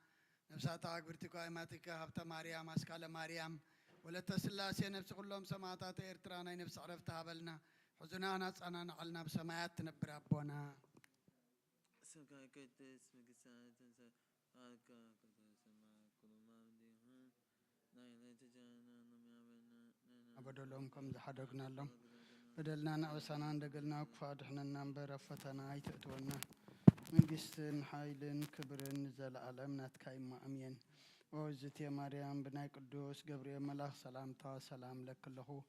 نفساتها قبرتكو ايماتك هبتا مريم اسكال مريم ولا تسلاسي نفس كلهم سماعات إرترانا نفس عرفتها بلنا حزنانا صنعنا علنا بسماعات تنبر أبونا أبدلهم كم زحدقنا لهم بدلنا نعوسنا ندقلنا وكفادحنا ننبر فتنا يتأتونا من قسن حايلن كبرن زل عالمنا تكايما أمين وزت يا مريم بناي قدوس جبريل ملاك سلام تا سلام لك له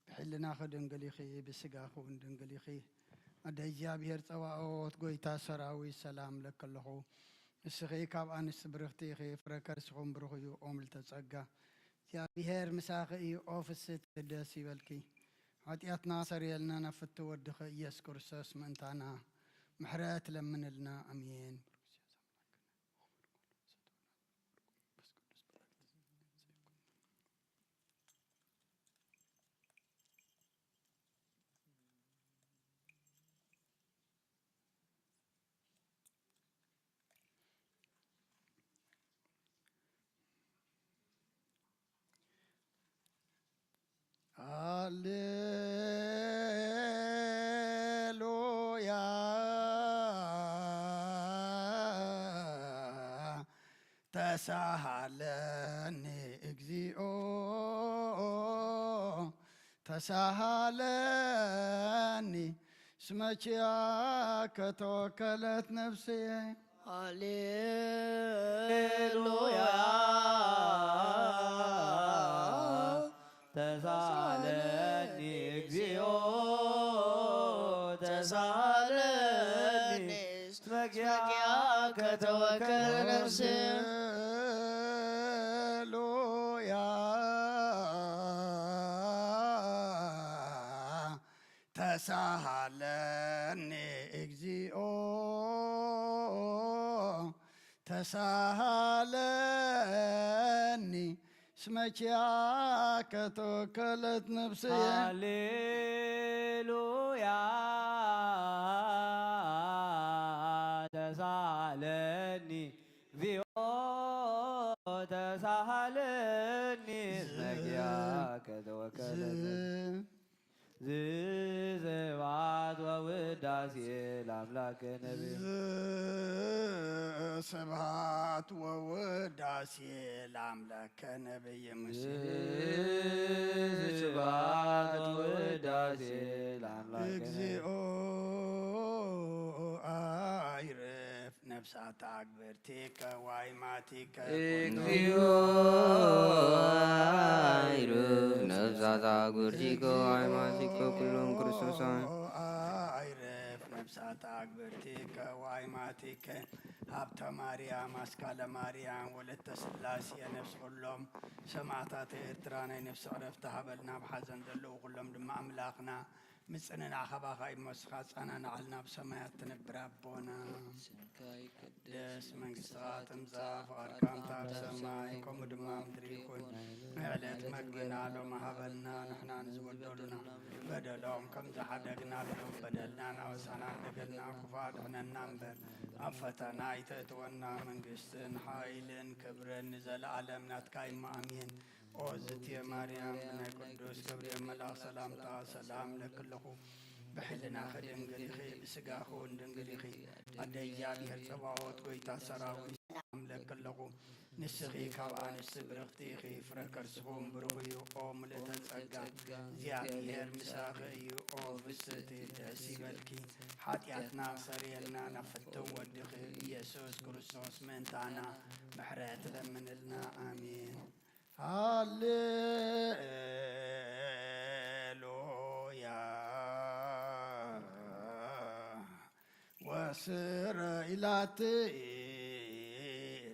بحلنا خدن قليخي بسقاخو ندن قليخي أدجا بير تواوت قويتا سراوي سلام لك له السخي كاب أنس برختيخي فركر سخون برخيو أمل تسقى يا بير مساخي أوفست داسي بالكي عطياتنا سريلنا نفت ودخ يسكر ساس منتانا محرات لمن لنا أمين هاليلويا تساهلني اجزيو تساهلني سمكيا كتوكلت نفسي هاليلويا تسالني اكزيو تسالني اسمك يا كتوكل نفسي هاليلويا تساهلني اجزيو تساهلني اسمك يا كتوكلت نفسي هاليلويا تسالني ذيو تسالني اسمك يا كتوكلت زبعت ووداسي الأملاك نبي سبعت ووداسي الأملاك نبي زبعت ووداسي الأملاك اجزئو اعرف نفسات عقبرتك وايماتك اكزيو اعرف نفسات عقبرتك وايماتك كلهم كريستوسان اعرف نفسات عقبرتك وايماتك هبت مريم اسكال مريم ولدت سلاسي نفس كلهم سمعتات إرترانا نفس عرفتها بلنا بحزن دلو كلهم دم أملاقنا مسننا خباخاي مسخات أنا نعلنا بسمايات تنبر أبونا دس من قصات مزاف وأركام تاب سماي كم دماء مدريكون علت مقبنا لو مهبلنا نحنا نزودلنا بدلهم كم زحدقنا لهم بدلنا نوسنا دقلنا كفادنا النمبر أفتنا يتتونا من قسن حايلن كبرن نزل عالمنا تكايم أمين أوزت يا مريم من قدوس جبريل ملاك سلام تا سلام لك له بحلنا خدن قليخي بسقاخون دن قليخي أديا بير صباوت ويتا سراوي سلام لك له نسخي كوان السبرختيخي فركر سخوم بروي أوم لتنسقا زيادير مساخي أو فستي داسي بلكي حاتياتنا سريلنا نفتو ودخي يسوس كريستوس من تانا محرات لمن لنا آمين هاليلويا وسر إلاتي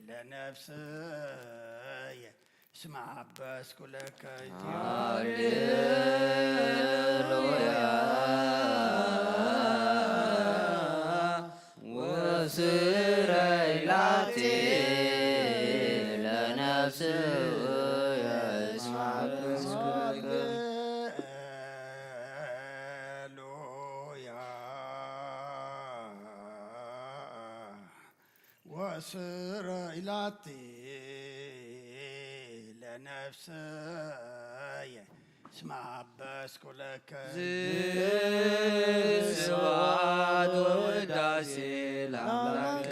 لنفسي اسمع عباس كلك هللويا وسريلاتي لنفسي يسمع وسريلاتي لنفسي اسمع عباس كلك سواد وداسي لأملاك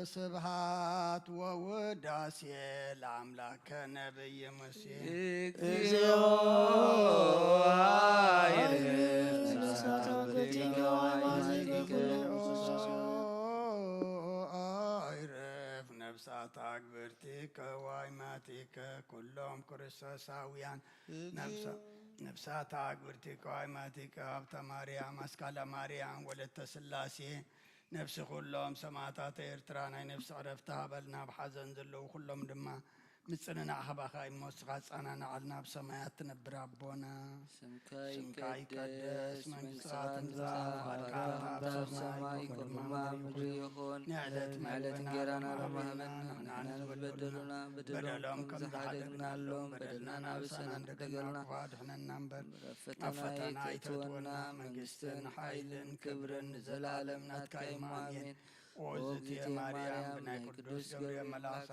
سبحات ووداسي لأملاك نبي مسيح نفسات أكبرتك وعيماتك كلهم كريستوساويان نفسات أكبرتك وعيماتك أبتا مريم أسكال مريم ولدت سلاسي نفس كلهم سماتات إرترانا نفس عرفتها بلنا بحزن زلو كلهم دما مصننا حباخاي موسقات أنا نعلنا بسمايات نبرابونا سمكاي قدس منصات نزاف سماي كل ما مدريون نعلت نجرانا رمهنا نحن بدلنا بدلهم كم زحدنا لهم بدلنا نابسنا دقلنا واضحنا النمبر فتنا يتونا منجستن حيلن كبرن زلالم نتكايم آمين وزتي مريم بنا قدوس جبريل ملاك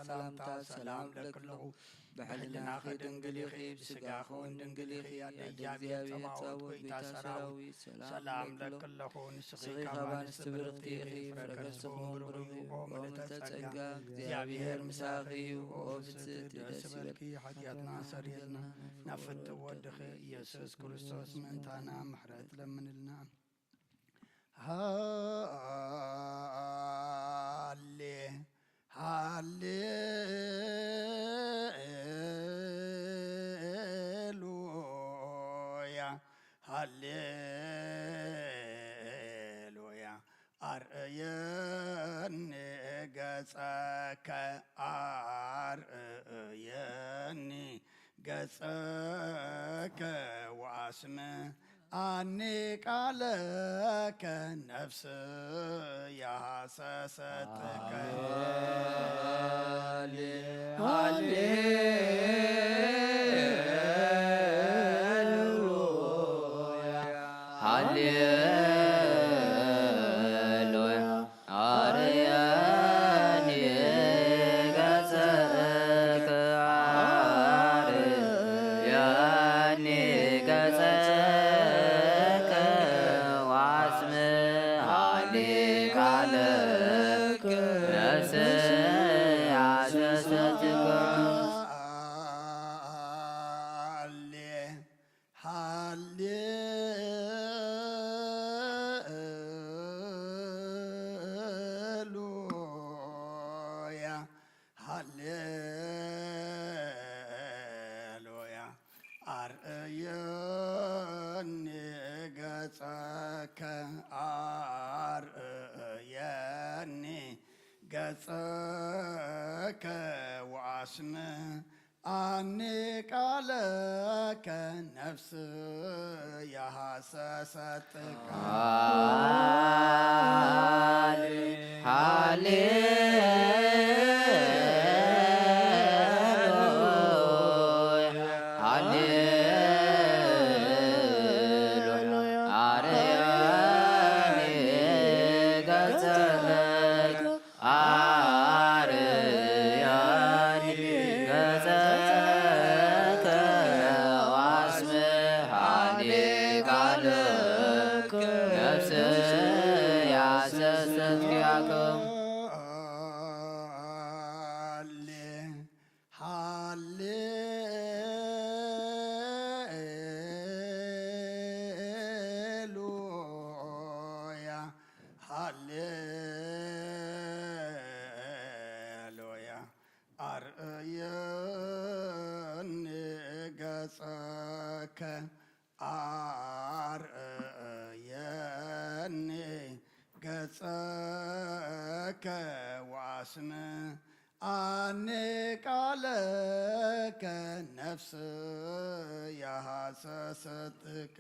سلام لك له بحلنا خدنقليخي بسقاخون دنقليخي أدجابي تباوت كيتا سراوي سلام لك له نسقي كمان استبرقتيخي فرقصهم برغي وملتسقا زيابير مساخي وفتت دسبلكي حدياتنا سريلنا نفت ودخي يسوس كريستوس منتانا محرت لمن لنا هاليلويا هاليلويا أرأيني قصك أرأيني قصك واسمه أنك عليك نفس يا حسستك هللويا أرياني قصك أرياني قصك واسمه عليك عليك نفسي عسستك هاليلويا هاليلويا أرأيني قصك أرأيني قصك واسمه أنك عليك نفس يا حسستك هاليلويا أرأيني قصك أرأيني قصك واسمه ቃለ ከነፍስ ያሐሰሰትከ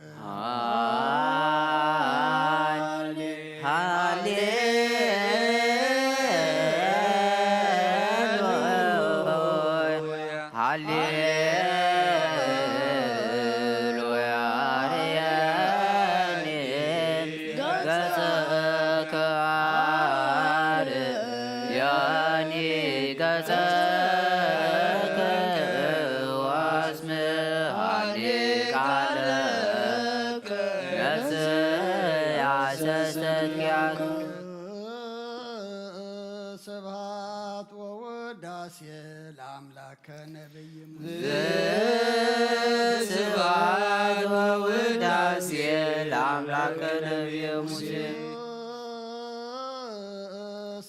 ስብሐት ወውዳሴ ለአምላከ ነቢይ ስብሐት ወውዳሴ ለአምላከ ነቢየ ሙሴ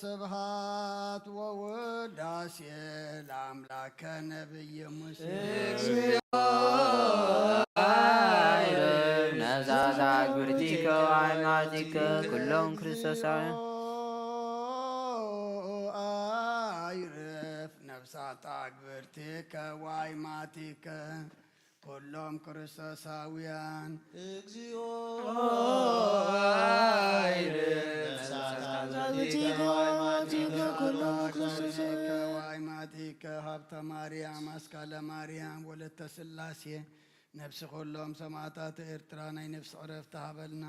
ስብሐት ወውዳሴ ለአምላከ ነቢይ ሙሴ ነዛዛ ግብርቲከ ወአይማቲከ ኩሎም ክርስቶሳውያን አይረፍ ነፍሳት አግብርቲከ ወአይማቲከ ኩሎም ክርስቶሳውያን እግዚኦ አይረፍ ነፍሳት አግብርቲከ ወአይማቲከ ኩሎም ክርስቶሳውያን ወአይማቲከ ሀብተ ማርያም አስካለ ማርያም ወለተ ሥላሴ ነፍሲ ኩሎም ሰማዕታት ኤርትራ ናይ ነፍሲ ዕረፍቲ ሃበልና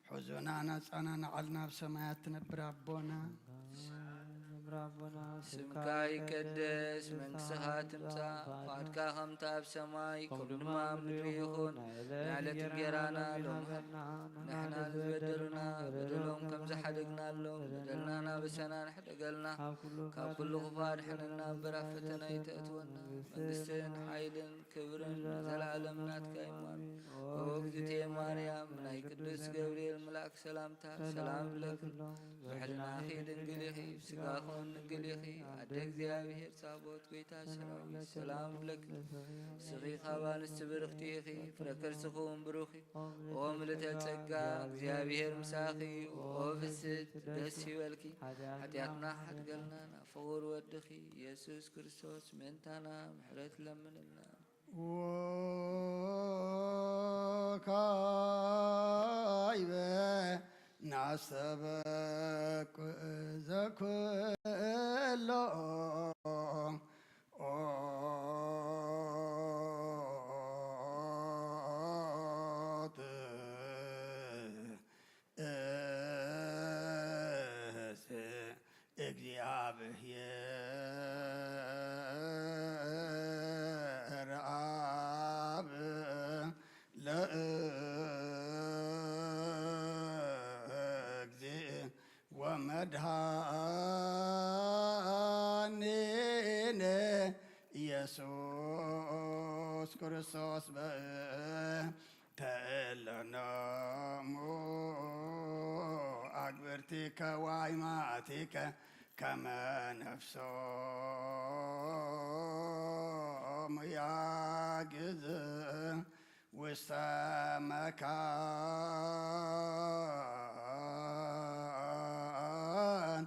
حزننا نصانا علنا بسمايات تنبر ربنا ስምካ ይቀደስ መንግሥትኻ ትምጻእ ፈቃድካ ከምታ ኣብ ሰማይ ከምኡ ድማ ኣብ ምድሪ ይኹን ንዕለት እንጀራና ሎሚ ንሕና ዝበደሉና በደሎም ከም ዝሓደግናሎም በደልና ናበሰና ንሕደገልና ካብ ኩሉ ክፋድ ሕነና በራፍ ፈተና ይተእትወና መንግስትን ሓይልን ክብርን ዘለዓለም ናትካ እዩ ኣሜን። ኦ እግዝእትየ ማርያም ናይ ቅዱስ ገብርኤል መልአክ ሰላምታ ሰላም ለኪ ብሕልናኺ ድንግል ኢኺ ብስጋኹን ድንግል ኢኺ ኣደ እግዚአብሔር ጻቦት ጌታ ሰራዊት ሰላም ለኪ ስኺ ካብ አንስቲ ብርክቲ ኢኺ ፍረ ከርስኹም ብሩኽ ኦ ምልዕተ ጸጋ እግዚአብሔር ምሳኺ ኦ ብስት ደስ ይበልኪ ኃጢአትና ሓድገልና ናብ ፍቑር ወድኺ ኢየሱስ ክርስቶስ ምእንታና ምሕረት ለምንልና ወካይበ ናሰበኩ ዘኩሎ እግዚአብሔር አብ ለእግዚእ ወመድኃኒነ ኢየሱስ ክርስቶስ በተለነሙ አግብርቲከ ወአይማቲከ ከመ ነፍሶሙ ያግዝ ውስተ መካን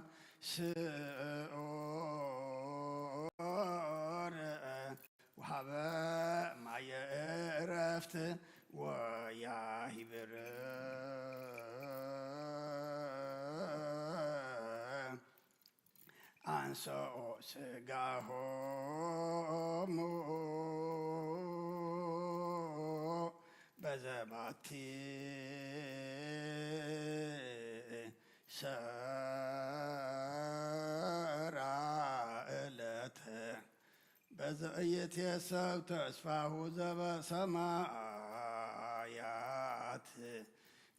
ስዑር ወሀበ ማየ ዕረፍት ወያሂብር አንሶኦ ሥጋሆሙ በዘባቲ ሰራ ዕለተ በዘኢይትየሰብ ተስፋሁ ዘበሰማያት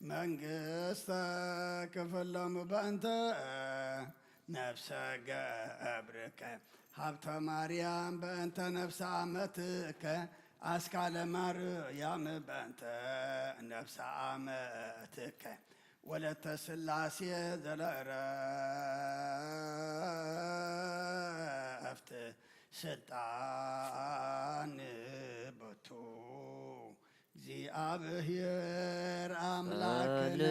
መንግሥተ ክፍሎም በእንተ ነፍሰ ገብርከ ሀብተ ማርያም በእንተ ነፍሰ አመትከ አስካለ ማርያም በእንተ ነፍሰ አመትከ ወለተ ሥላሴ ዘለዕረፍት ስልጣን ቦቱ እግዚአብሔር አምላክነ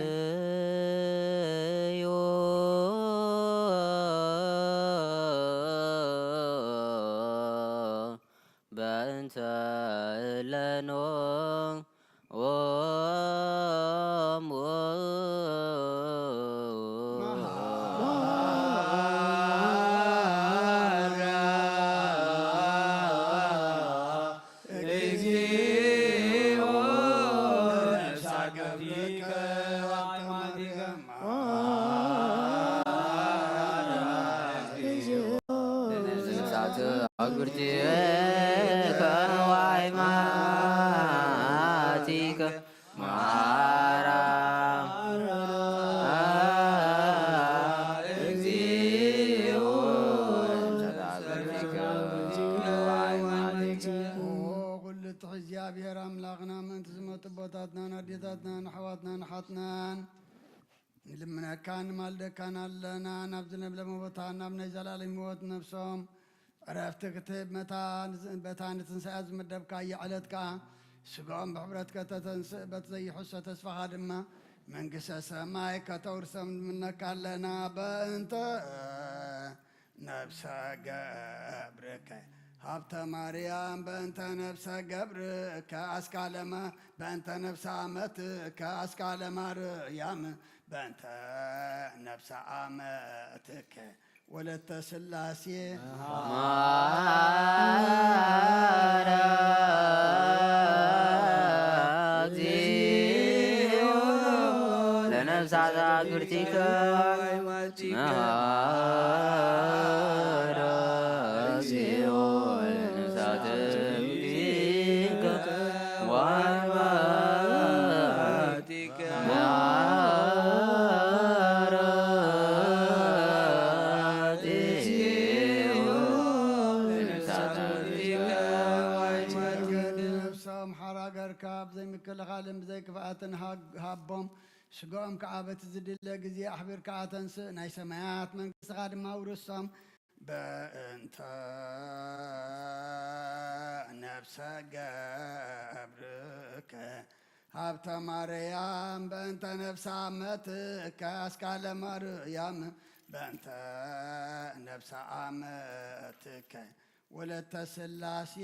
አጉርቲከ ዋይማቲከ ማራም እግዚኦ قلت እግዚአብሔር አምላክና ምንት ዝመጡ ቦታትናን አዴታትናን አሕዋትናን ሓትናን ልምነካን ማልደካን ኣለና ናብ ዝነብለመ ቦታ ናብ ናይ ዘላለም ህይወት ነብሶም ዕረፍቲ ክትህብ በታን ትንሣኤ ዝምደብካዮ ዕለት ከዓ ስጋኦም ብሕብረት ከተተንስእ በት ዘይሕሶ ተስፋኻ ድማ መንግሥተ ሰማይ ከተውርሰም ንምነካ ኣለና በእንተ ነብሰ ገብርከ ሀብተ ማርያም በእንተ ነብሰ ገብርከ አስካለማ በእንተ ነብሰ አመትከ አስካለ ማርያም በእንተ ነብሰ አመትከ ወለተ ሥላሴ ለነፍሳት አጉርቲከ ዘይምክልኻልን ብዘይ ክፍኣትን ሃቦም ስጋኦም ከዓ በቲ ዝድለ ግዜ ኣሕቢርካ ተንስእ ናይ ሰማያት መንግስትኻ ድማ ውርሶም በእንተ ነብሰ ገብርከ ሀብተ ማርያም በእንተ ነብሰ አመትከ አስካለ ማርያም በእንተ ነብሰ አመትከ ወለተ ሥላሴ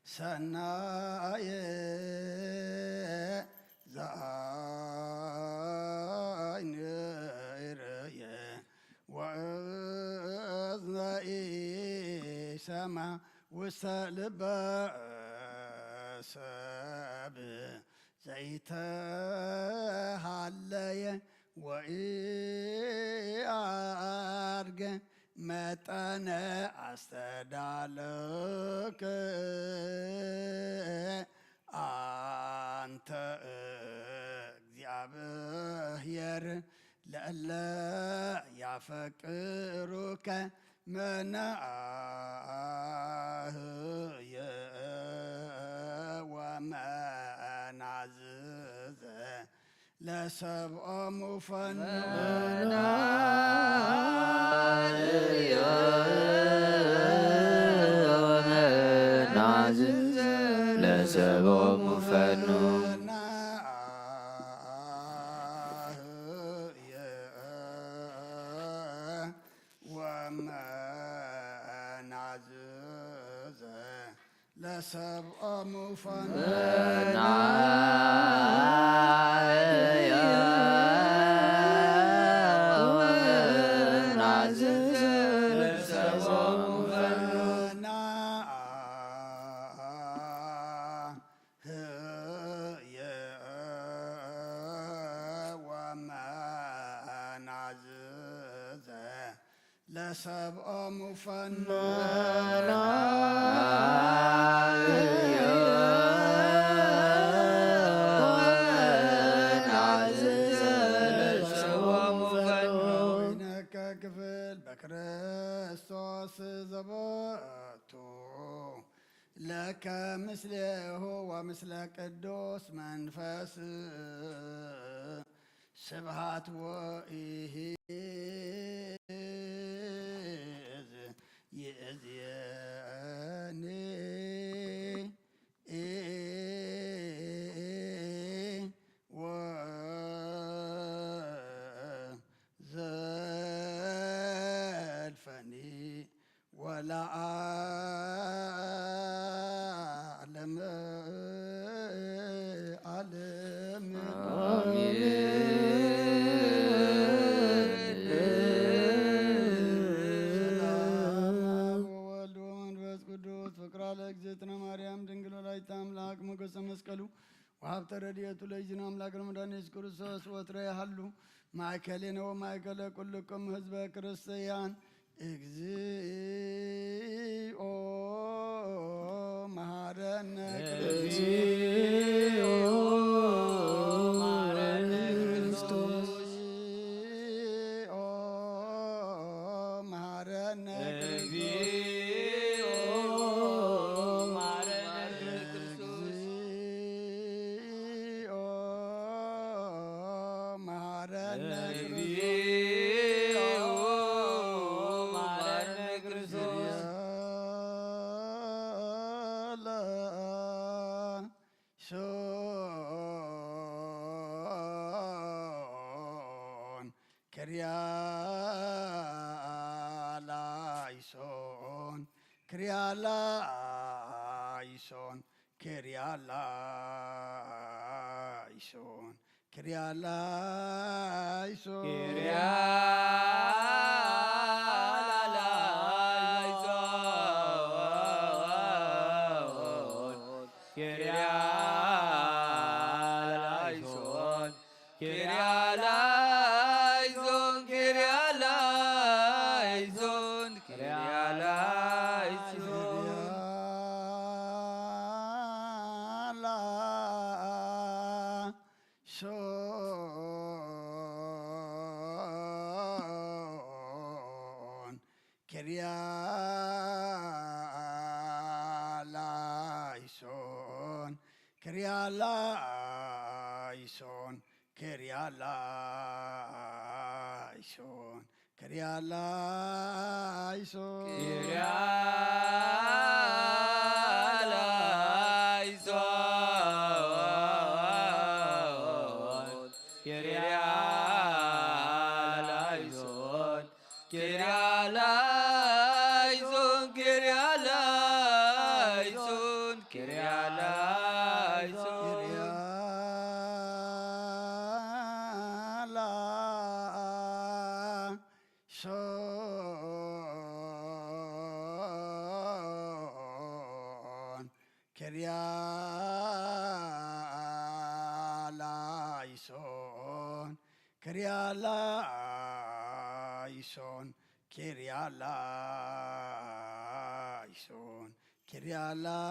ሰናየ ዘአይንርየ ወእዝነኢ ሰማ ውስተ ልበ ሰብ ዘይተሃለየ ወኢአርገ መጠነ አስተዳለከ አንተ እግዚአብሔር ለእለ ያፈቅሩከ መናህየ ወመናዝዘ ለሰብኦሙ ፈኑና ወመናዝዘ ለሰብኦሙ ፈኑና ለሰብኦሙ ፈኑና ለሰብኦሙ ፈኑና ክፍል በክርስቶስ ዘበቱ ለከ ምስሌሁ ወምስለ ቅዱስ መንፈስ ስብሃት ወኢሕዝ ይእዜኒ ወለዓለመ ዓለም ለእግዝእትነ ማርያም ድንግል ወላዲተ አምላክ ሞገሰ መስቀሉ ወሀብተ ረድኤቱ ለእግዚእነ አምላክ ለመድኃኒነ ኢየሱስ ክርስቶስ ወትረ ያሃሉ ማእከሌነ ወማእከለ ኩልክሙ ህዝበ ክርስቲያን እግዚኦ መሐረነ እግዚኦ መሐረነ ክርስቶስ እግዚኦ መሐረነ Kyrialaison, Kyrialaison, Kyrialaison, Kyrialaison, Kyrialaison, Kyrialaison, Kyrialaison, Kyrialaison, Kyrialaison, Kyrialaison, Kyrialaison, Kyrialaison, Kyrialaison,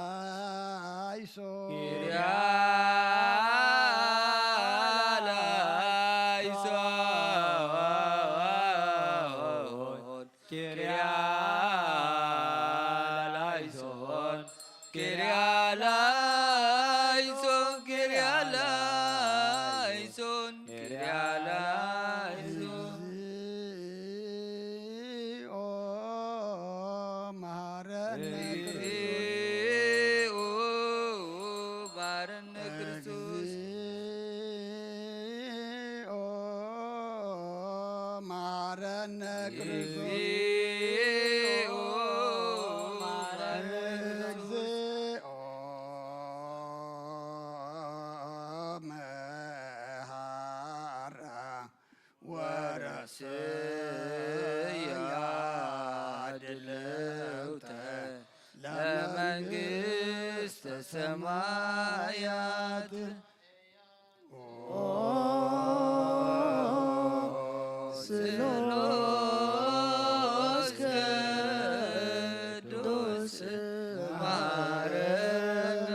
ለመንግሥተ ሰማያት ስሉስ ቅዱስ መሐረነ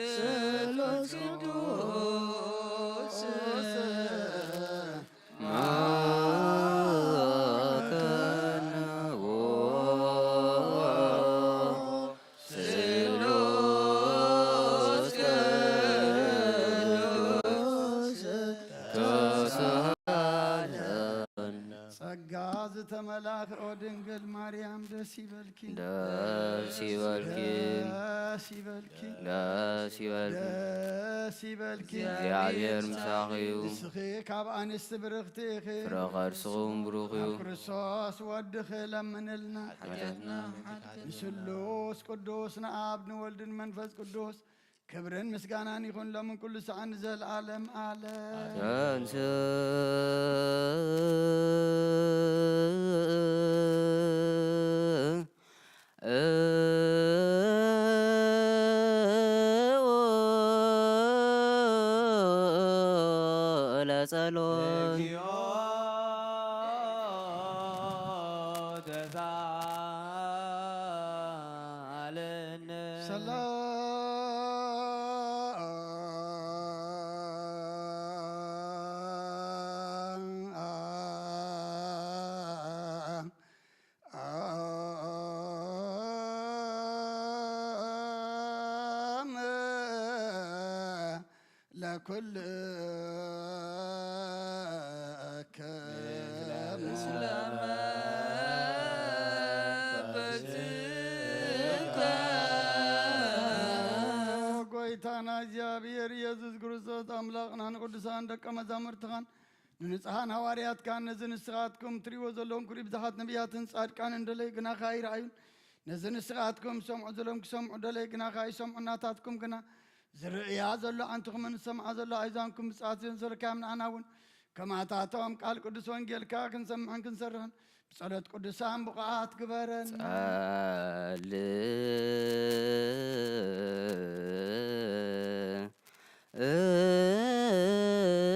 ስሉስ ቅዱስ ተመላክ ኦ ድንግል ማርያም ደስ ይበልኪ ደስ ይበልኪ ደስ ይበልኪ ደስ ይበልኪ ደስ ይበልኪ እግዚአብሔር ምሳኺዩ ንስኺ ካብ አንስት ብርኽቲ ኢኺ ፍረ ቃርስኹም ብሩኽ እዩ ክርስቶስ ወድኺ ለምንልና ሓጢአትና ንስሉስ ቅዱስ ንአብ ንወልድን መንፈስ ቅዱስ ክብርን ምስጋናን ይኹን ለምን ኩሉ ሰዓት ንዘለዓለም ዓለም ተንስ ለጸሎት ለኩል ጎይታና እግዚአብሔር ኢየሱስ ክርስቶስ አምላክና ንቅዱሳን ደቀ መዛሙርትኻን ንንጹሓን ሃዋርያትካን ነዚ ንስኻትኩም ትሪእዎ ዘለኹም ኩሉ ብዙሓት ነቢያትን ጻድቃን እንደለይ ግናኻ ይረኣዩን ነዚ ንስኻትኩም ሰምዑ ዘሎም ክሰምዑ ደለይ ግናኻ ይሰምዑ እናታትኩም ግና ዝርእያ ዘሎ አንትኹምን ሰምዓ ዘሎ አይዛንኩም ብጻትዮም ሰልካም ንአና እውን ከማታቶም ቃል ቅዱስ ወንጌልካ ክንሰምዕን ክንሰርሕን ብጸሎት ቅዱሳን ብቕዓት ግበረን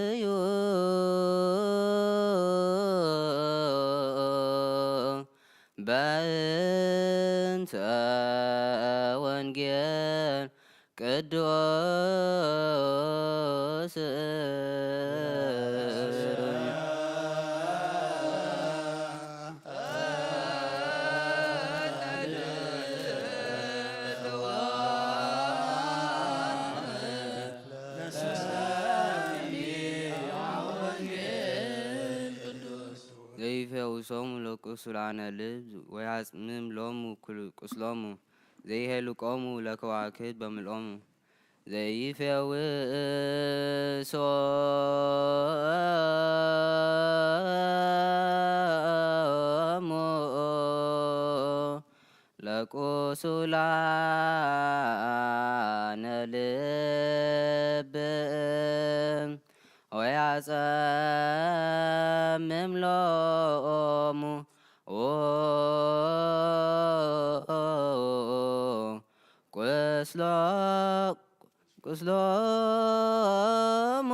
እዩ በእንተ ወንጌል ቅዱስ ዘይፈውሶሙ ለቁስላነ ልብ ወያጽምም ሎሙ ቁስሎሙ ዘይሄልቆሙ ለከዋክብት በምልኦሙ ዘይፈውሶሙ ለቁስላነ ልብ ወያጸምም ሎሙ ቁስሎሙ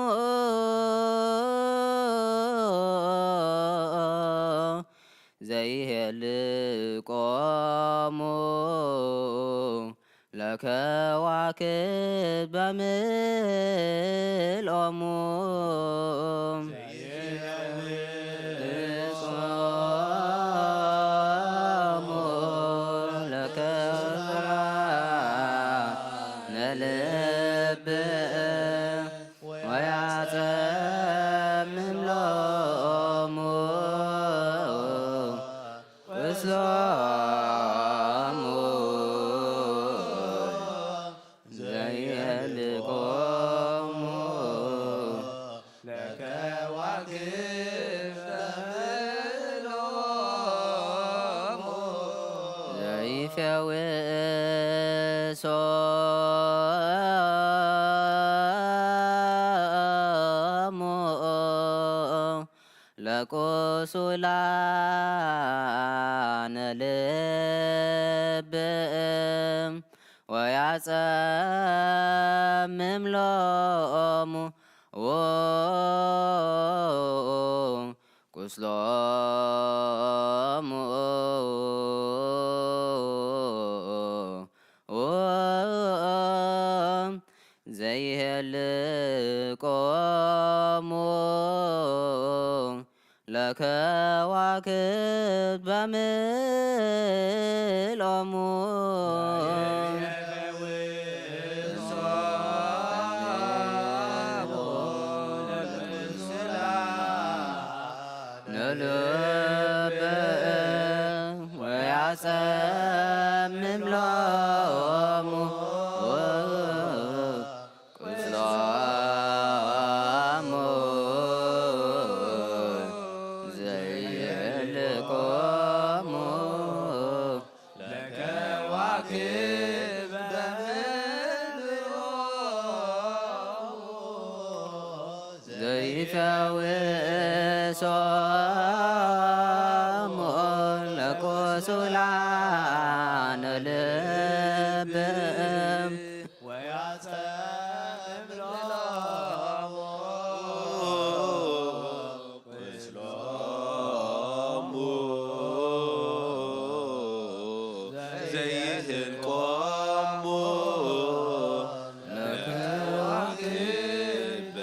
ዘይሄልቆሙ ለከዋክብት በምልኦሙ ለቁስላነ ልብ ወያጸምም ሎሙ ቁስሎሙ ዘይሄልቆሙ ለከዋክብት በምልኦሙ ለልብ ወያጸምም ሎሙ ቁስሎሙ ፈውሶሙ ለቁሱላነ ልብም ወያጸምሎሙ ቁስሎሙ ዘይህንቆሙ ለከዋክብት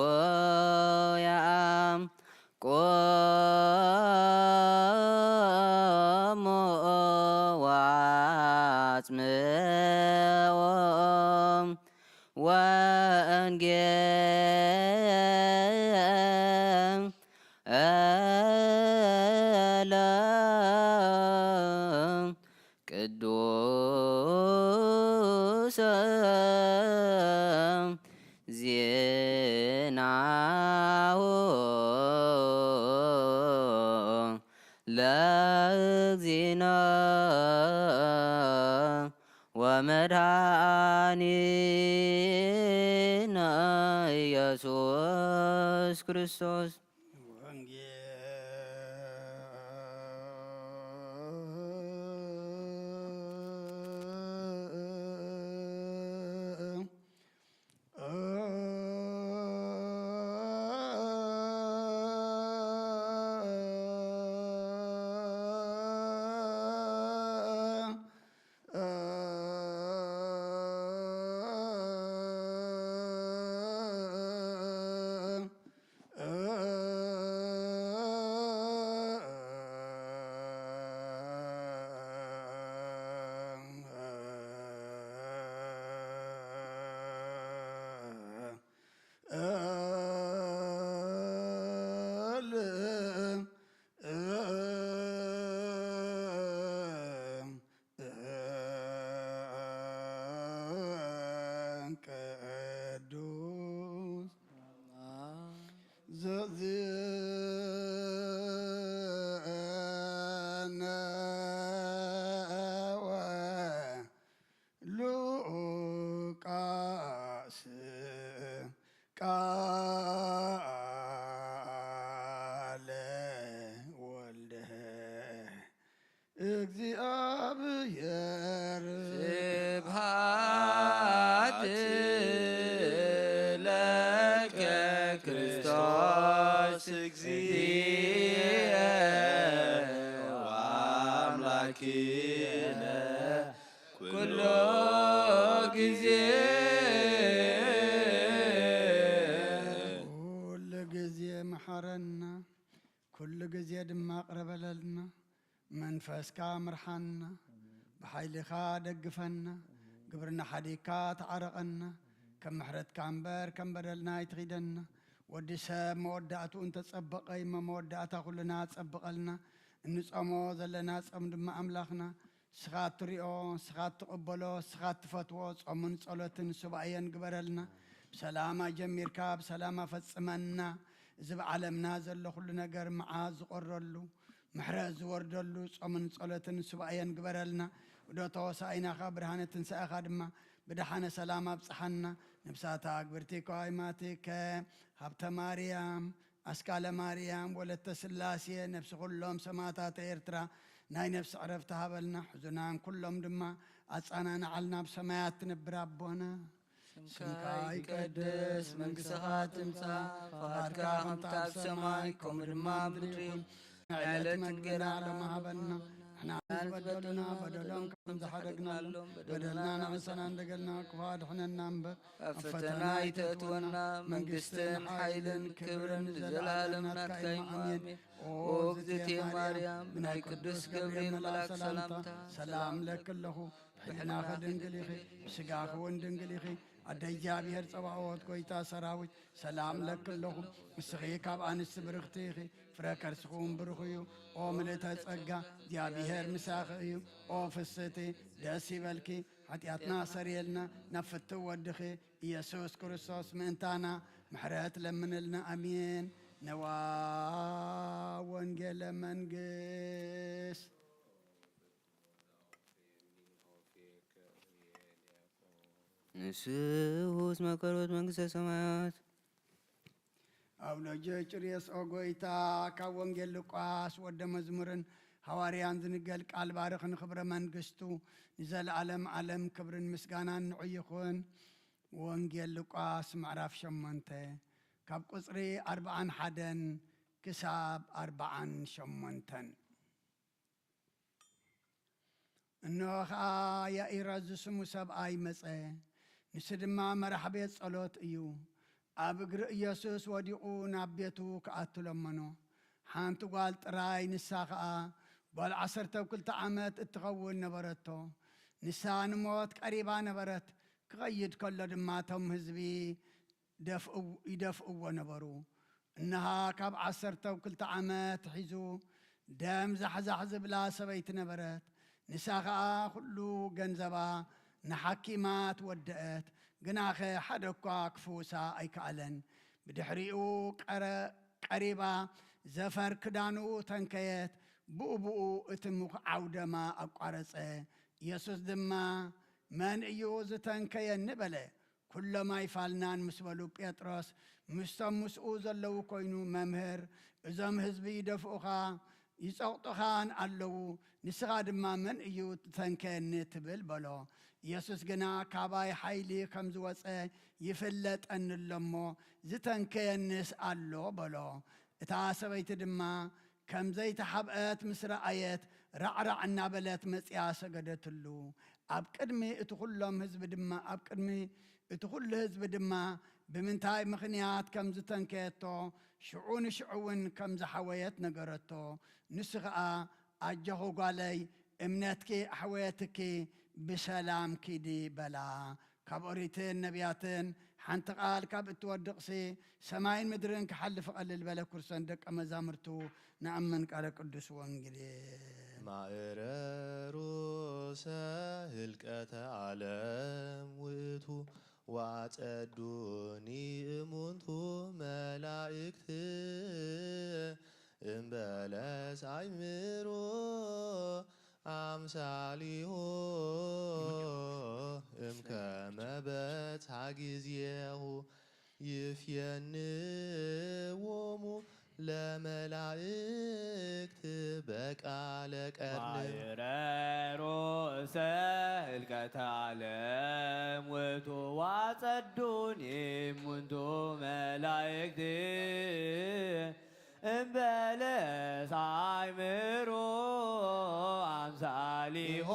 ሃሌሉያ ቆሙ ወአጽምዑ ወንጌለ ቅዱስ ዜናሁ ለእግዚእነ ወመድኃኒነ ኢየሱስ ክርስቶስ ቃለ ወልደ እግዚአብሔር ስብሐት ለከ ክርስቶስ እግዚእ ወአምላኪነ ኩሎ ጊዜ ኩሉ ጊዜ መሐረና ኩሉ ጊዜ ድማ ቅረበለልና መንፈስካ ምርሓና ብሓይልኻ ደግፈና ግብርና ሓዲካ ተዓረቐና ከም ምሕረትካ እምበር ከም በደልና ይትኺደና ወዲ ሰብ መወዳእቱ እንተጸበቐ ይመ መወዳእታ ኩልና ጸብቐልና እንጾሞ ዘለና ጾም ድማ ኣምላኽና ስኻ ትሪኦ ስኻ ትቕበሎ ስኻ ትፈትዎ ጾምን ጸሎትን ሱባኤን ግበረልና ብሰላማ ጀሚርካ ብሰላማ ፈጽመና እዚ ብዓለምና ዘሎ ኩሉ ነገር መዓዝ ዝቆረሉ ምሕረት ዝወርደሉ ጾምን ጸሎትን ሱባኤን ግበረልና ወደ ተወሳኢናኻ ብርሃነ ትንሣኤኻ ድማ ብድሓነ ሰላም ኣብፅሓና ነብሳታ ግብርቲ ከዋይማቲከ ሃብተ ማርያም ኣስካለ ማርያም ወለተ ስላሴ ነብሲ ኩሎም ሰማዕታት ኤርትራ ናይ ነፍሲ ዕረፍቲ ሃበልና ሕዙናን ኩሎም ድማ ኣጻናንዓልና ብሰማያት ትነብር ኣቦና ስምካ ይቀደስ መንግሥትኻ ትምጻእ ፈቃድካ ከምቲ ኣብ ሰማይ ከምኡ ድማ ኣብ ምድሪ ዕለት እንጀራና ሃበና ንሕና ዝበደሉና በደሎም ከም ዝሓደግናሎም በደልና ንዕሰና እንደገልና ክፉ ኣድሕነና እምበር ኣብ ፈተና ይተእትወና መንግስትን ሓይልን ክብርን ዘለዓለም ናትካ እዩ ኣሜን ኦ እግዝእትየ ማርያም ብናይ ቅዱስ ገብርኤል መልኣክ ሰላምታ ሰላም ለክለኹ ብሕናኸ ድንግል ኢኺ ብስጋኽ እውን ድንግል ኢኺ ኣደ እግዚኣብሔር ፀባዖት ጐይታ ሰራዊት ሰላም ለክለኹ ንስኺ ካብ ኣንስቲ ብርኽቲ ኢኺ ፍረ ከርስኹም ብሩኽ እዩ ኦ ምልእተ ጸጋ እግዚኣብሔር ምሳኺ እዩ ኦ ፍስቲ ደስ ይበልኪ ኃጢአትና ሰሪየልና ናብ ፍትሕ ወድኺ ኢየሱስ ክርስቶስ ምእንታና ምሕረት ለምንልና ኣሜን ነዋ ወንጌለ መንግሥት ንስሑስ መከሮት መንግሥተ ሰማያት አቡነ ጀጭሬስ ኦጎይታ ካብ ወንጌል ሉቃስ ወደ መዝሙርን ሐዋርያን ዝንገል ቃል ባርኽን ክብረ መንግሥቱ ንዘለዓለም ዓለም ክብርን ምስጋናን ንዑ ይኹን። ወንጌል ሉቃስ ምዕራፍ 8 ካብ ቁፅሪ 41 ክሳብ 48 እነሆ ከዓ ያኢረስ ዝስሙ ሰብኣይ መፀ። ንሱ ድማ መራሒ ቤት ጸሎት እዩ። ኣብ እግሪ ኢየሱስ ወዲቑ ናብ ቤቱ ክኣቱ ለመኖ። ሓንቲ ጓል ጥራይ ንሳ ከዓ ጓል 12 ዓመት እትኸውን ነበረቶ። ንሳ ንሞት ቀሪባ ነበረት። ክኸይድ ከሎ ድማ እቶም ህዝቢ ይደፍእዎ ነበሩ። እነሃ ካብ 12 ዓመት ሒዙ ደም ዛሕዛሕ ዝብላ ሰበይቲ ነበረት። ንሳ ከዓ ኩሉ ገንዘባ ንሓኪማት ወደአት። ግናኸ ሓደ እኳ ክፍውሳ ኣይከኣለን። ብድሕሪኡ ቀሪባ ዘፈር ክዳኑ ተንከየት። ብኡብኡ እቲ ምኹዓው ደማ ኣቋረፀ። ኢየሱስ ድማ መን እዩ ዝተንከየኒ በለ። ኩሎም ኣይፋልናን ምስ በሉ ጴጥሮስ ምስቶም ምስኡ ዘለዉ ኮይኑ መምህር እዞም ህዝቢ ይደፍኡኻ ይፀቕጡኻን ኣለዉ፣ ንስኻ ድማ መን እዩ ተንከየኒ ትብል በሎ። ኢየሱስ ግና ካባይ ሓይሊ ከም ዝወፀ ይፍለጠኒ ኣሎ እሞ ዝተንከየንስ ኣሎ በሎ። እታ ሰበይቲ ድማ ከም ዘይተሓብአት ምስ ረኣየት ራዕራዕ እናበለት መፅያ ሰገደትሉ። ኣብ ቅድሚ እቲ ኩሉ ህዝቢ ድማ ብምንታይ ምኽንያት ከም ዝተንከየቶ ሽዑ ንሽዑ እውን ከም ዝሓወየት ነገረቶ። ንሱ ከዓ ኣጀኹ ጓለይ እምነትኪ ኣሕወየትኪ ብሰላም ኪዲ በላ። ካብ ኦሪትን ነቢያትን ሓንቲ ቃል ካብ እትወድቕሲ ሰማይን ምድርን ክሓልፍ ቀልል በለ ኩርሰን ደቀ መዛሙርቱ ንኣምን ቃለ ቅዱስ ወንጌል ማእረሩ ሰህልቀተ ዓለም ውእቱ ዋጸዱኒ እሙንቱ መላእክት እምበለስ አይምሮ አምሳሊሆ እምከመ በጽሐ ጊዜሁ ይፍየንዎሙ ለመላእክት በቃለ ቀርን ማእረሮ ሰህልቀተ ዓለም ውእቱ ዋጸዱኒ እሙንቱ መላእክት እምበለስ አይምሮ አምሳሊሆ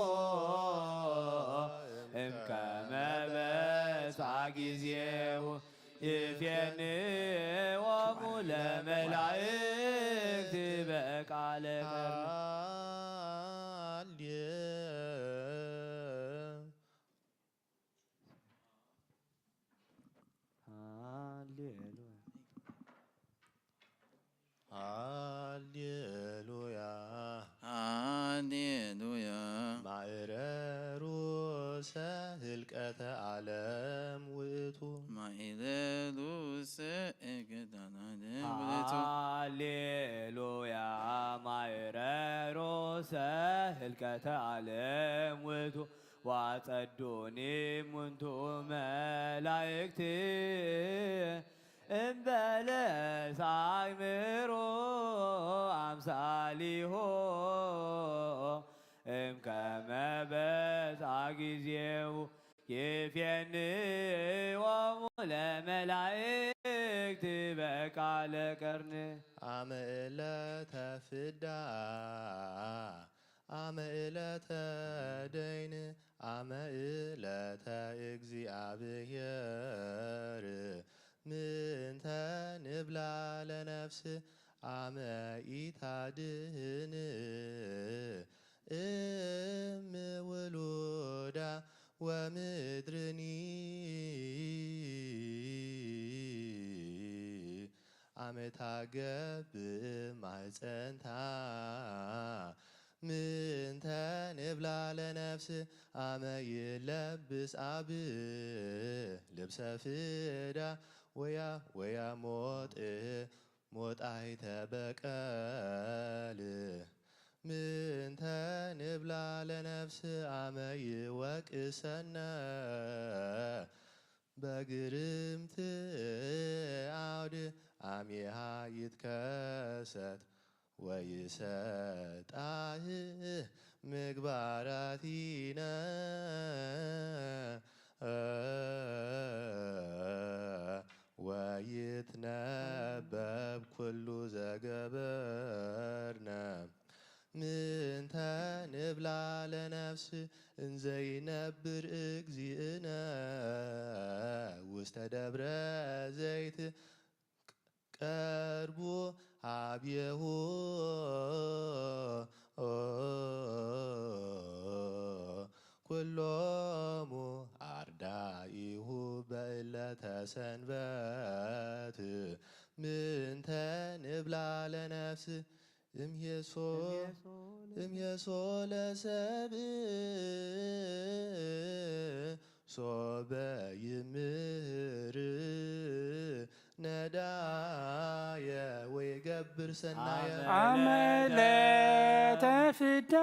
እምከመ በጽሐ ጊዜሁ ይፍየንዎሙ ለመላእክት በቃለ ቀርን ሃሌሉያ ሃሌሉያ ማእረሩ ሰህልቀተ ዓለም ውእቱ ማእረሩ ሰህልቀተ ዓለም ሃሌሉያ ማእረሮ ሰህልቀተ ዓለም ውእቱ ዋጸዱኒ እሙንቱ መላእክት እምበለስ አይምሮ አምሳሊሆ እምከመ በጽሐ ጊዜሁ ይፍየንዎሙ ለመላእክት በቃለ ቀርን አመ ዕለተ ፍዳ አመ ዕለተ ደይን አመ ዕለተ እግዚአብሔር ምንተ ንብላ ለነፍስ አመ ኢታድህን እምውሉዳ ወምድርኒ አመ ታገብእ ማኅፀንታ ምንተ ንብላ ለነፍስ አመ ይለብስ አብ ልብሰ ፍዳ ወያ ሞጣይተ በቀል ምንተ ንብላ ለነፍስ አመ ይወቅሰነ በግርምት አውድ አሜሃ ይትከሰት ወይሰጣህ ምግባራቲነ ወይትነበብ ኩሉ ዘገበርነ ምንተ ንብላ ለነፍስ እንዘይነብር እግዚእነ ውስተ ደብረ ዘይት ቀርቡ አብየሁ ኩሎሙ አርዳኢሁ በዕለተ ሰንበት ምንተ ንብላ ለነፍስ እምየሶ ለሰብእ ሶበ ይምህር ነዳየ ወይገብር ሰናየ አመለተ ፍዳ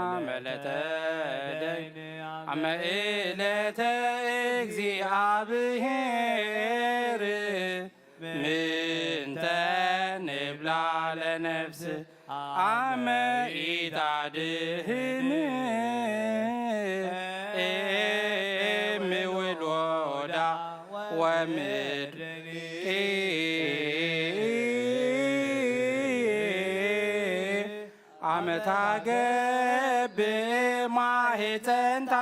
አመለተ ደይን አመለተ እግዚአብሔር ምንተ ንብላ ለነፍስ አመ ኢታድህን እምውሎዳ ወምድር አመታገብ ማህፀንታ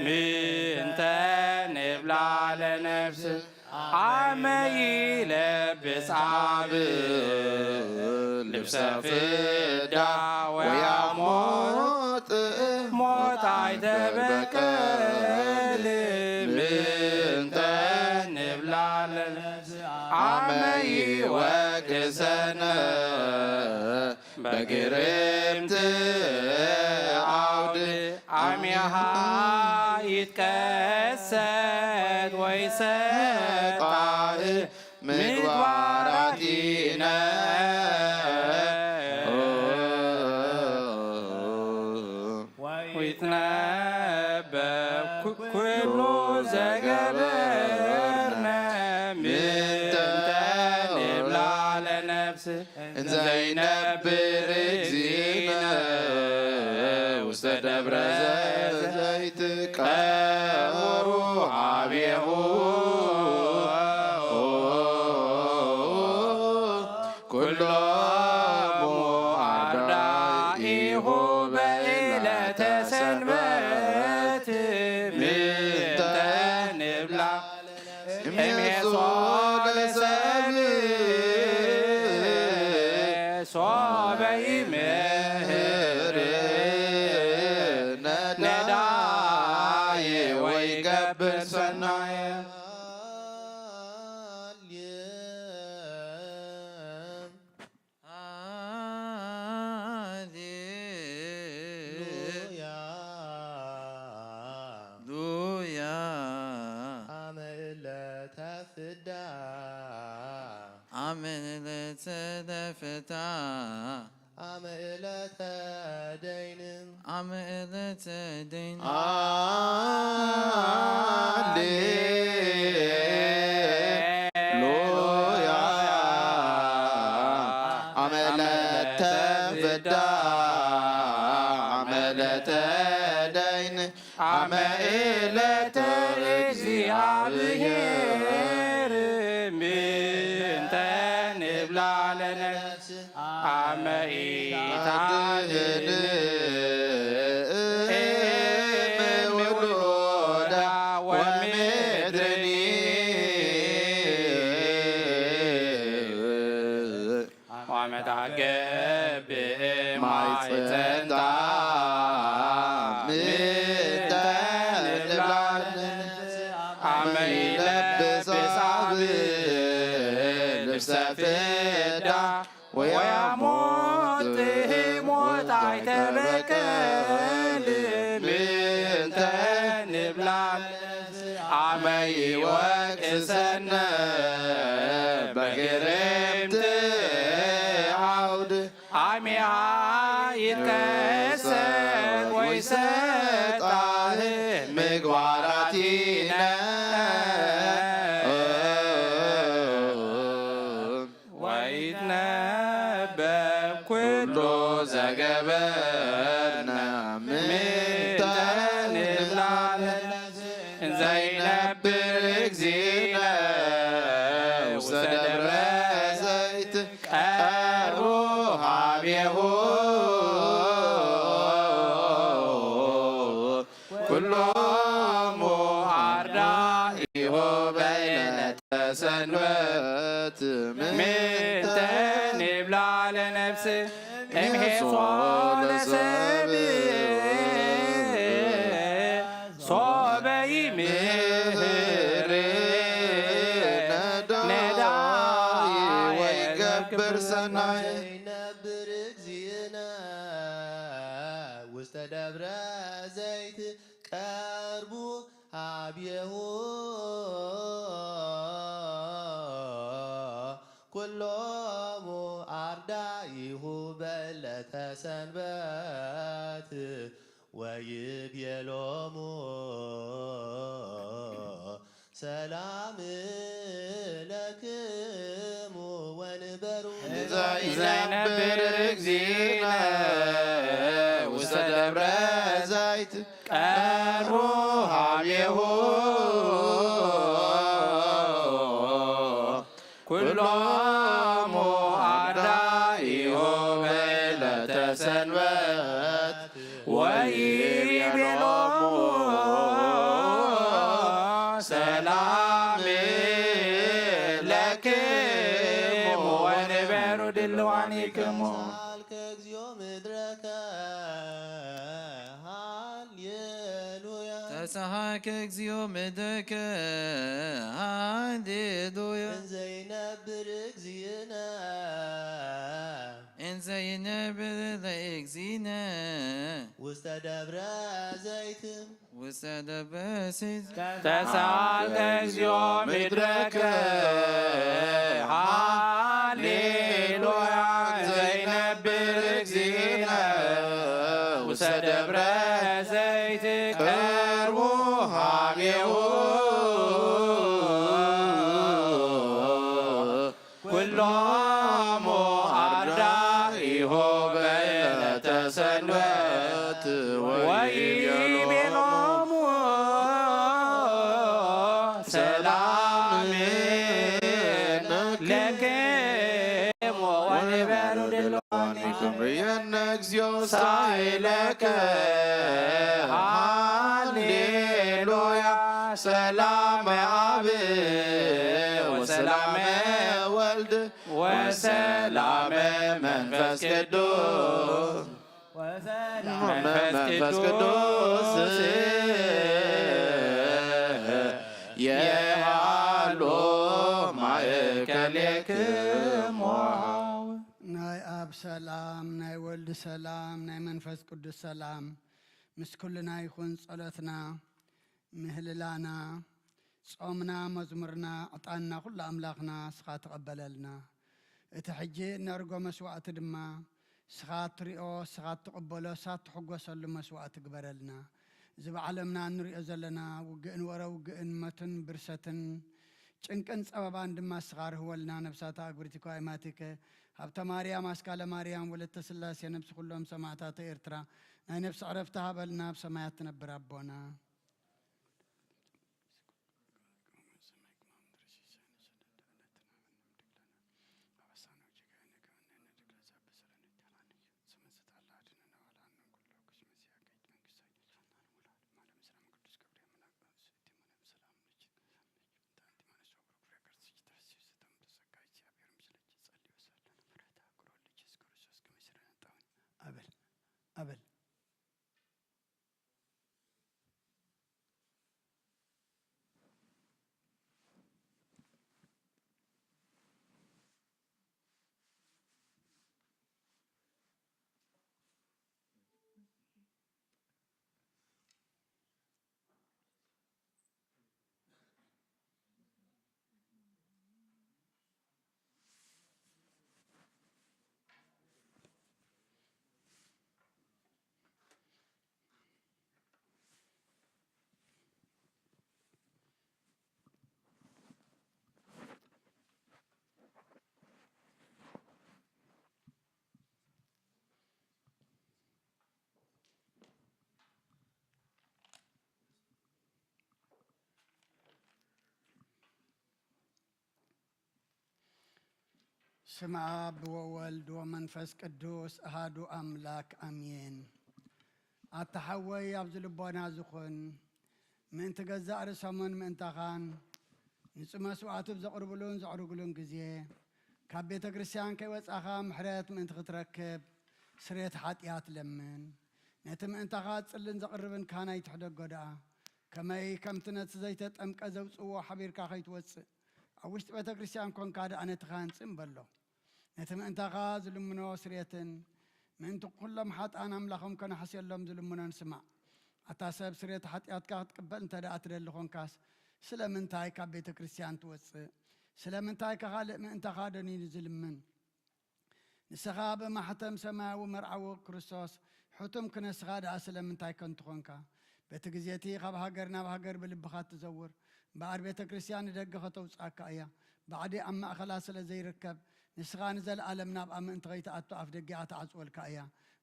ምንተ ንብላ ለነፍስ አመ ይለብስ አብ ልብሰ ፍዳ ወያሞት ሞት አይተበቀል ምንተ ንብላ ለነፍስ አመ ይወቅሰነ በግርምት አውድ አሜሃ ይትከሰት ወይሰጣህ ምግባራቲነ ወይትነበብ ኩሉ ዘገበርነ ምንተ ንብላ ለነፍስ እንዘይነብር እግዚእነ ውስተ ደብረ ዘይት ቀብሩ አብየሁ ኩሎሙ አርዳኢሁ በዕለተ ሰንበት ምንተ ንብላ እምየሶ ለሰብእ ሶበ ይምህር ነዳየ ወይገብር ሰናየ አመለተ ፍዳ አመለተ ደይን አመለተ ደይን ሃሌሉያ አመለተ ፍዳ አመለተ ደይን አመለተ እግዚአብሔር ምንተ ንብላ ለነፍስ አመ ኢታድህን እምውሎዳ ወምድርኒ ወአመታገብ ማኅፀንታ ምንተ ንብላ ለነፍስ አመ ይለብስ አብ ልብሰ ፍዳ ወያሞት ሞት አይተበቀል ምንተ ንብላ አመ ይወቅሰነ በግርምት ፍጻሜያ ይትቀሰት ወይሰጣህ ምግባራቲነ ወይትነበብ ኩሉ ዘገበርነ ምንተ ንብላለ እንዘይነብር እግዚእነ ውስተ ደብረ ዘይት ቀርቡ ሀቤሁ ኩሎሙ አርዳኢሁ በዕለተ ሰንበት ምንተ ንብላ ለነፍስ እምሄሶ ለሰብእ ሶበ ይምህር ነዳይ ወይገብር ሰናይ ዘይነብር እግዚእነ ውስተ ደብረ ዘይት ቀርቡ ሀቤሁ ኩሎሙ አርዳኢሁ በዕለተ ሰንበት ወይቤሎሙ ሰላም ለክሙ ወንበሩ ዘይነብር እግዚእነ ውስተ ደብረ ዘይት ቀርቡ ሀቤሁ ኩሎሙ አርዳኢሁ በዕለተ ሰንበት ወይቤሎሙ ሰላም ለክሙ ወንበሩ ድልዋኒክሙ ሳልከ እግዚኦ ምድረከ ሃሌሉያ ተሳሃከ እግዚኦ ምድረከ ሃሌሉያ እንዘይነብር እግዚእነ እንዘይነብር ለእግዚእነ ውስተ ደብረ ዘይት ውስተ ደብረ ዘይት ተሳልከ እግዚኦ ምድረከ ሃሌሉያ ዘይነብር እግዚእነ ውስተ ደብረ ዘይት ቀርቡ ሀቤሁ ኩሎሙ አርዳኢሁ በዕለተ ሰንበት ወይቤሎሙ ሰላም ለክሙ ወንበሩ ድልዋኒክሙ የነ እግዚኦ ሳይለከ ሃሌሉያ ሰላም አብ ወሰላም ወልድ ወሰላም መንፈስ ቅዱስ መንፈስ ቅዱስ የሃሎ ማእከሌክሙ ናይ አብ ሰላም ናይ ወልድ ሰላም ናይ መንፈስ ቅዱስ ሰላም ምስ ኩልና ይኹን ጸሎትና ምህልላና ጾምና መዝሙርና ዕጣንና ኩሉ ኣምላኽና ስኻ ተቐበለልና እቲ ሕጂ ነርጎ መስዋዕቲ ድማ ስኻ ትሪኦ ስኻ ትቕበሎ ስኻ ትሕጐሰሉ መስዋዕቲ ግበረልና እዚ ብዓለምና ንሪኦ ዘለና ውግእን ወረ ውግእን መትን ብርሰትን ጭንቅን ጸበባን ድማ ስኻ ርህወልና ነብሳታ ኣግብርቲኳ ይማቲከ ሃብተ ማርያም ኣስካለ ማርያም ወለተ ስላሴ ነብሲ ኩሎም ሰማዕታተ ኤርትራ ናይ ነብሲ ዕረፍቲ ሃበልና ኣብ ሰማያት ትነብር ኣቦና أبل ስመ አብ ወወልድ ወመንፈስ ቅዱስ አሃዱ አምላክ አሜን። አተሐወይ አብዚ ልቦና ዝኹን ምእንቲ ገዛእ ርእሶምን ምእንታኻን ንጹህ መስዋዕቱ ዘቕርብሉን ዘዕርግሉን ግዜ ካብ ቤተ ክርስቲያን ከይወጻኻ ምሕረት ምእንቲ ክትረክብ ስርየት ሓጢኣት ለምን። ነቲ ምእንታኻ ጽልን ዘቕርብን ካህናይ ትሕደጎ ደኣ ከመይ ከምቲ ነቲ ዘይተጠምቀ ዘውፅዎ ሓቢርካ ከይትወፅእ ኣብ ውሽጢ ቤተ ክርስቲያን ኮንካ ደኣ ነቲ ካህንፅእ እምበሎ። ነቲ ምእንታኻ ዝልምኖ ስርየትን ምእንቲ ኩሎም ሓጥኣን ኣምላኾም ከነሓስየሎም ዝልምኖን ስማዕ። ኣታ ሰብ ስርየት ሓጢኣትካ ክትቅበል እንተ ደኣ ትደሊ ኮንካስ ስለምንታይ ካብ ቤተ ክርስቲያን ትወፅእ? ስለምንታይ ካኻልእ ምእንታኻ ደኒኑ ዝልምን? ንስኻ ብማሕተም ሰማያዊ መርዓዊ ክርስቶስ ሕቱም ክነስኻ ደኣ ስለምንታይ ከንቱ ኮንካ? በቲ ግዜቲ ካብ ሃገር ናብ ሃገር ብልብኻ ትዘውር እምበኣር ቤተ ክርስቲያን ንደገ ከተውፅኣካ እያ። ባዕዲ ኣብ ማእኸላ ስለ ዘይርከብ ንስኻ ንዘለኣለም ናብኣ ምእንቲ ከይተኣቱ ኣፍ ደጊኣ ተዓፅወልካ እያ።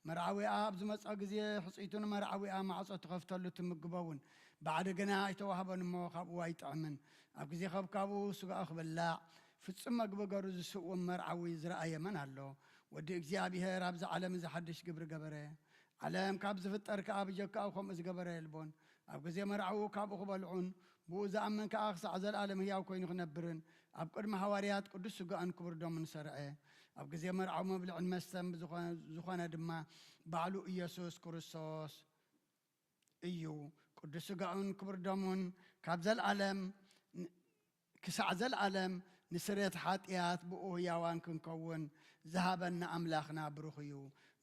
መርዓዊኣ ኣብ ዝመፀ ግዜ ሕፂቱ ንመርዓዊኣ ማዕፆ ትኸፍተሉ ትምግበውን ባዕዲ ግና ኣይተዋህበን እሞ ካብኡ ኣይጥዕምን። ኣብ ግዜ ከብካቡ ስጋኡ ክብላዕ ፍጹም መግቢ ገሩ ዝስእዎም መርዓዊ ዝረኣየ መን ኣሎ? ወዲ እግዚኣብሔር ኣብዚ ዓለም እዚ ሓድሽ ግብሪ ገበረ። ዓለም ካብ ዝፍጠር ከዓ ብጀካኡ ከምኡ ዝገበረ የልቦን። ኣብ ግዜ መርዓዊ ካብኡ ክበልዑን ብኡ ዝኣምን ከዓ ክሳዕ ዘለኣለም ህያው ኮይኑ ክነብርን ኣብ ቅድሚ ሃዋርያት ቅዱስ ስጋኡን ክቡር ደሙን ሰርዐ። ኣብ ግዜ መርዓዊ መብልዕን መስተን ዝኾነ ድማ ባዕሉ ኢየሱስ ክርስቶስ እዩ። ቅዱስ ስጋኡን ክቡር ደሙን ካብ ዘለኣለም ክሳዕ ዘለኣለም ንስርየት ሓጢኣት ብኡ ህያዋን ክንከውን ዝሃበና ኣምላኽና ብሩኽ እዩ።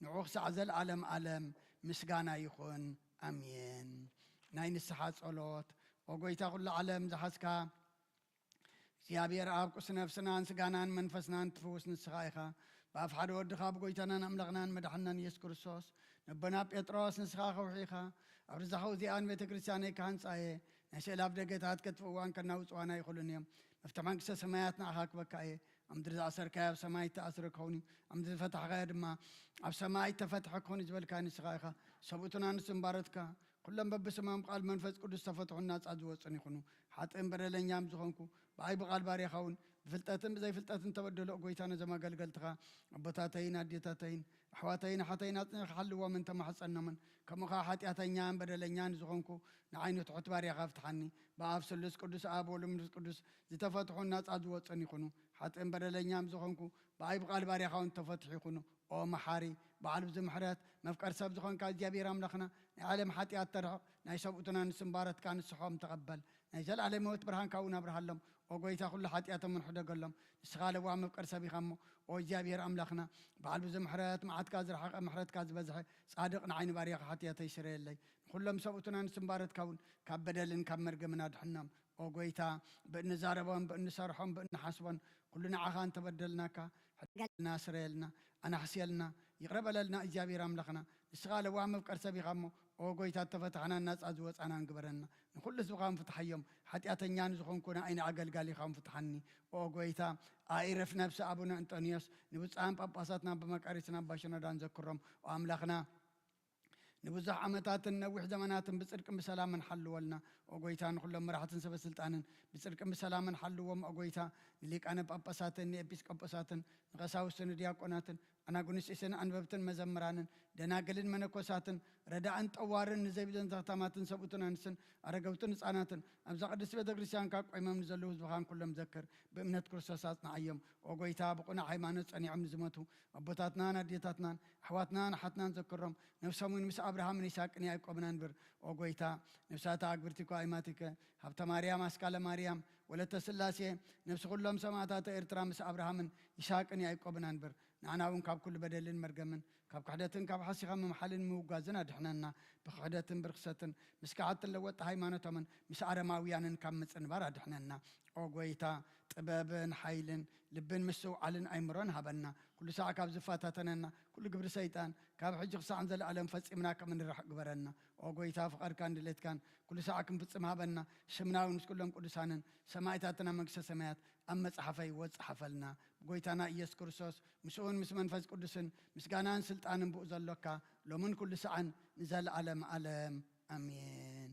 ንዑ ክሳዕ ዘለኣለም ዓለም ምስጋና ይኹን ኣሜን። ናይ ንስሓ ጸሎት። ወጎይታ ኩሉ ዓለም ዝሓዝካ እግዚኣብሔር ኣብ ቁስ ነፍስናን ስጋናን መንፈስናን ትፍውስ ንስኻ ኢኻ። ብኣፍ ሓደ ወድኻ ብጎይታናን ኣምላኽናን መድሓናን ኢየሱስ ክርስቶስ ነቦና ጴጥሮስ ንስኻ ከውሒ ኢኻ። ኣብ ርዛኸው እዚኣን ቤተ ክርስቲያነይ ካህንፃየ ናይ ስእሊ ኣብ ደገታት ከጥፍእዋን ከናውፅዋና ይኽእሉን እዮም። መፍትሒ መንግስቲ ሰማያት ንኣኻ ክበካ እየ። ኣብ ምድሪ ዝኣሰርካዮ ኣብ ሰማይ ተኣስረ ክኸውን እዩ። ኣብ ምድሪ ዝፈታሕካዮ ድማ ኣብ ሰማይ ተፈትሐ ክኸውን ዝብልካ ንስኻ ኢኻ። ሰብኡትና ንሱ እምባረትካ ኩሎም በብስሞም ቃል መንፈስ ቅዱስ ተፈትሑን ናፃ ዝወፅን ይኹኑ። ሓጥእን በደለኛም ዝኾንኩ ብኣይ ብቓል ባርያኻ እውን ብፍልጠትን ብዘይፍልጠትን ተበደሎ ጎይታ ነዞም ኣገልገልትኻ ኣቦታተይን ኣዴታተይን ኣሕዋተይን ሓተይን ኣፅኒዕካ ሓልዎምን ተማሕፀኖምን ከምኡ ከዓ ሓጢኣተኛን በደለኛን ዝኾንኩ ንዓይኑ ትሑት ባርያኻ ፍትሓኒ። ብኣብ ስሉስ ቅዱስ ኣብ ወልድ መንፈስ ቅዱስ ዝተፈትሑን ናፃ ዝወፅን ይኹኑ። ሓጥእን በደለኛም ዝኾንኩ ብኣይ ብቓል ባርያኻ እውን ተፈትሑ ይኹኑ። ኦ መሓሪ በዓል ብዝምሕረት መፍቀር ሰብ ዝኾንካ እግዚኣብሔር ኣምላኽና ናይ ዓለም ሓጢኣት ተርሕቕ ናይ ሰብኡትና ንስምባረትካ ንስሖም ተቐበል። ናይ ዘለኣለም ህይወት ብርሃንካ እውን ኣብርሃሎም። ኦ ጎይታ ኩሉ ሓጢኣቶም ንሕደገሎም ንስኻ ለዋ መፍቀር ሰብ ኢኻ እሞ ኦ እግዚኣብሔር ኣምላኽና በዓል ብዝምሕረት መዓትካ ዝረሓቐ ምሕረትካ ዝበዝሐ ጻድቕ ንዓይኒ ባርያኻ ሓጢኣተይ ይስረየለይ። ንኩሎም ሰብኡትና ንስምባረትካ እውን ካብ በደልን ካብ መርገምን ኣድሕኖም። ኦ ጎይታ ብእንዛረቦም ብእንሰርሖም ብእንሓስቦን ኩሉ ንዓኻ እንተበደልናካ ሕድና ስረየልና ኣናሕስየልና ይቕረበለልና እግዚኣብሔር ኣምላኽና ንስኻ ለዋ መፍቀር ሰብ ኢኻ እሞ ኦ ጎይታ ተፈታሕና ናፃ ዝወፃና ንግበረና። ንኩሉ ህዝብኻ ንፍትሐዮም ሓጢኣተኛ ንዝኾንኩ ንዓይኒ ኣገልጋሊ ኢኻ ንፍትሐኒ። ኦ ጎይታ ኣኢረፍ ነብሲ ኣቡነ እንጦንዮስ ንብፃን ጳጳሳትና ብመቃሪትና ባሽኖዳን ዘክሮም። ኦ ኣምላኽና ንብዙሕ ዓመታትን ነዊሕ ዘመናትን ብፅድቅን ብሰላምን ሓልወልና። ኦ ጎይታ ንኩሎም መራሕትን ሰበስልጣንን ብፅድቅን ብሰላምን ሓልዎም። ኦ ጎይታ ንሊቃነ ጳጳሳትን ንኤጲስቆጶሳትን ንቐሳውስትን ንዲያቆናትን ኣናጉንስጢስን ኣንበብትን መዘምራንን ደናግልን መነኮሳትን ረዳእን ጠዋርን ንዘይብለን ተኽታማትን ሰብኡትን ኣንስትን ኣረገውትን ህፃናትን ኣብዛ ቅድስቲ ቤተ ክርስቲያን ካብ ቆይሞም ንዘለዉ ህዝብኻን ኩሎም ዘክር። ብእምነት ክርስቶስ ኣጽናዕዮም። ኦ ጎይታ ብቁናዕ ሃይማኖት ጸኒዖም ንዝመቱ ኣቦታትናን ኣዴታትናን ኣሕዋትናን ኣሓትናን ዘክሮም። ነብሶምን ምስ ኣብርሃምን ይስሐቅን ያዕቆብን አንብር። ኦ ጎይታ ነብሳታ ኣግብርቲኳ ኣይማቲከ ሃብተ ማርያም ኣስካለ ማርያም ወለተ ስላሴ ነብሲ ኩሎም ሰማዕታተ ኤርትራ ምስ ኣብርሃምን ይስሐቅን ያዕቆብን አንብር። ንዓና እውን ካብ ኩሉ በደልን መርገምን ካብ ክሕደትን ካብ ሓሲኻ ምምሓልን ምውጋዝን ኣድሕነና። ብክሕደትን ብርክሰትን ምስ ከዓትን ለወጣ ሃይማኖቶምን ምስ ኣረማውያንን ካብ ምፅንባር ኣድሕነና። ኦ ጎይታ ጥበብን ሓይልን ልብን ምስውዓልን ኣይምሮን ሃበና። ኩሉ ሰዓ ካብ ዝፋታተነና ኩሉ ግብሪ ሰይጣን ካብ ሕጂ ክሳዕ ዘለኣለም ፈፂምና ከም እንራሕ ግበረና። ኦ ጎይታ ፍቐድካን ድሌትካን ኩሉ ሰዓ ክንፍፅም ሃበና። ሽምናዊ ምስ ኩሎም ቅዱሳንን ሰማዕታትና መንግስተ ሰማያት ኣብ መፅሓፈይ ወፅሓፈልና። ብጎይታና ኢየሱስ ክርስቶስ ምስኡን ምስ መንፈስ ቅዱስን ምስጋናን ስልጣንን ብኡ ዘሎካ ሎምን ኩሉ ሰዓን ንዘለኣለም ዓለም ኣሜን።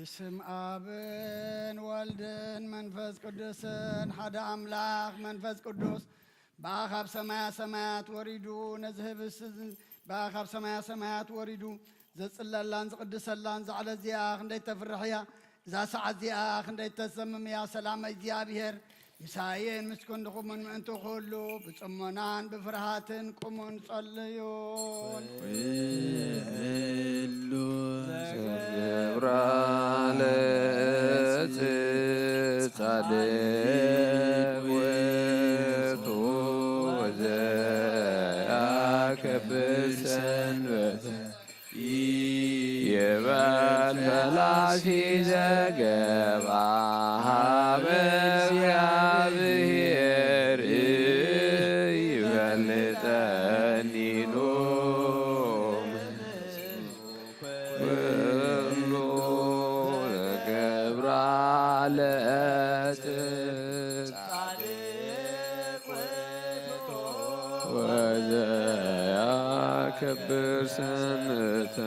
بسم آبن والدن منفس قدسن حدا أملاخ منفس قدس بآخر سمايات وريدو نذهب السزن بآخر سمايات وريدو زت اللان قدس اللان على زياخ نديت تفرحيا إذا سعد زياخ نديت تسمم يا سلام إجابير مسايين مسكن قومن أنتو خلو بسمنان بفرحاتن قومن صليون زبرالت صادق وتو وزاك بسنوت يبال فلاشي زقب بزيابير يبلتني نوم جبرالت وزاك بسنة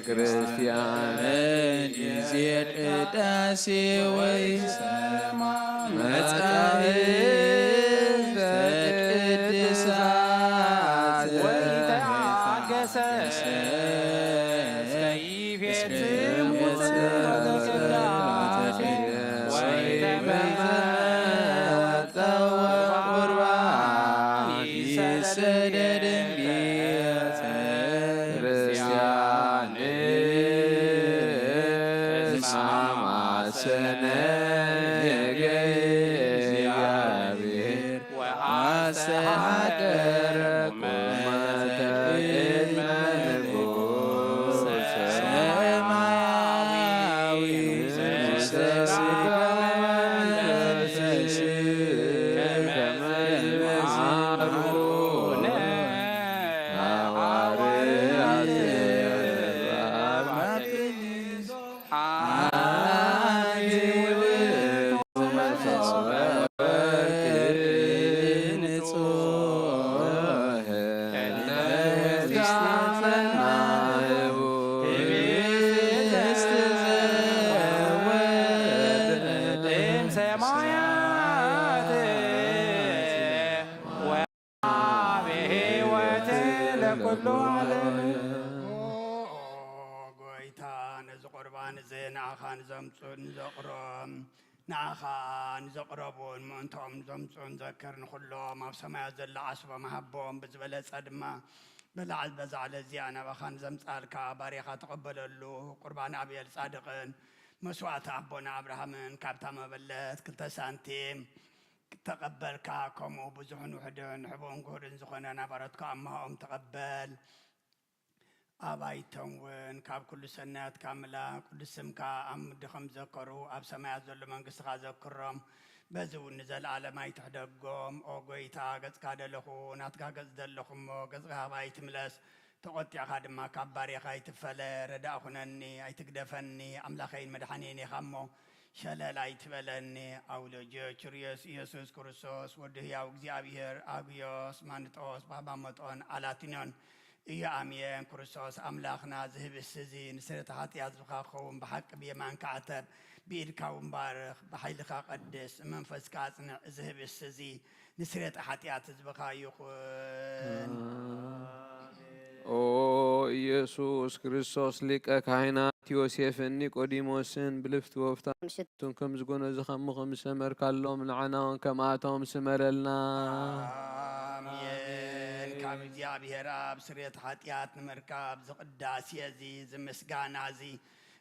ክርስቲያንን ይዜድ ዳሴ ወይ ሰማ መጻሕፍት ቅድሳት ወይተአገሰ ሰይፌትም ወዘቅዳሴ ወይተመጠወ ቁርባን ይሰደድም ቤተ ክርስቲያን سنة እግዚአብሔር ወአስተሐቀረኩ መንጉሥ ሰማያዊ ዘሥጋ መንፈስ ከመ ይምሃሩነ ሐዋርያት ناخان زقربون منتم زمصون ذكرن كلهم ما سماع زل عصب محبهم بزبله صدما بلعل بزعل زيانه وخان زمصالك باريخه تقبل له قربان ابي الصادقين مسوات ابونا ابراهيم كابتا مبلت كنت سانتيم تقبلك كم بزحن وحدن حبون غورن زخنا نبرتك امهم تقبل أبايتون وين كاب كل سنة كاملة كل سمكة أم دخم ذكروا أب سماع زل من قصة ذكرهم بزون نزل على ما يتحدقهم أو قيتا قص كذا لخو ناتكا قص دلخم قص أبايت ملس تقطع خادم ما كباري خايت فلا ردا خنني أي تقدفني أملا خين مدحنيني خمو شلال أي تبلني أولوجي كريس يسوع كريستوس وده يا أغزيابير أغيوس مانتوس بابا متون علاتينون يا أمين كريستوس أملاخنا ذهب السزين سرت حتى يزبخاخون بحق بيمان كعتب بيركاون بارخ بحيلك قدس منفس كاتنا ذهب السزين نسرت حتى يزبخا يخون ኦ ኢየሱስ ክርስቶስ ሊቀ ካህናት ዮሴፍን ኒቆዲሞስን ብልፍት ወፍታቱን ከም ዝጎነ ዝኸሙ ከም ሰመርካሎም ንዓናውን ከማቶም ስመረልና አሜን። ካብ እግዚአብሔር አብ ስርየት ኃጢአት ንምርካብ ዝቅዳሴ እዚ ዝምስጋና እዚ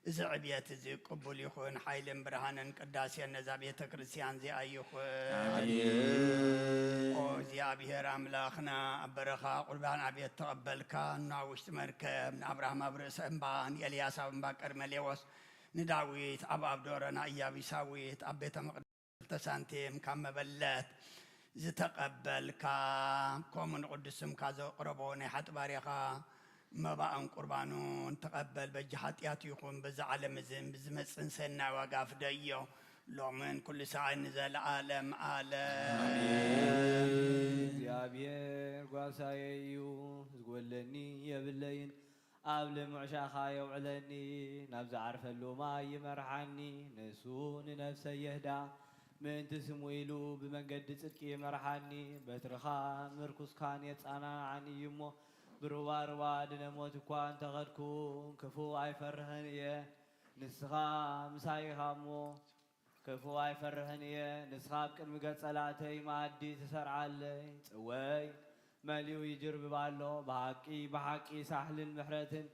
እዚ ዕብየት እዚ ቅቡል ይኹን ሓይልን ብርሃንን ቅዳሴን ነዛ ቤተ ክርስቲያን እዚኣ ይኹን። ኦ እግዚአብሔር አምላኽና ኣብ በረኻ ቁርባን ኣብየት ተቐበልካ ናብ ውሽጢ መርከብ ንኣብርሃም ኣብ ርእሰ እምባ ንኤልያስ ኣብ እምባ ቀርሜሌዎስ ንዳዊት ኣብ ኣብዶረ ንኢያቢሳዊት ኣብ ቤተ መቅደስ سانتيم كم بلت زتقبلكا كومن قدسم كازو قربوني حت باريخا ما بقى قربانون تقبل بجحات ياتيكم بزعلم زين بزمسن سنة وقاف ديو لو من كل ساعة نزل عالم آمين يا بير قاسايو زقولني يبلين قبل معشاخا يوعلني نبز عرف له ما يمرحني نسون نفسي يهدى من تسمويلو بمن قد صدقي مرحني بترخا مركز كان يتصانا عني يمو بروار وادن موت كوان تغدكم كفو اي فرهنيه نسخا مساي خامو كفو اي فرهنيه نسخا بقدم قصلاتي مادي تسرعلي صوي ماليو يجرب بالو بحقي ساحل المحرتن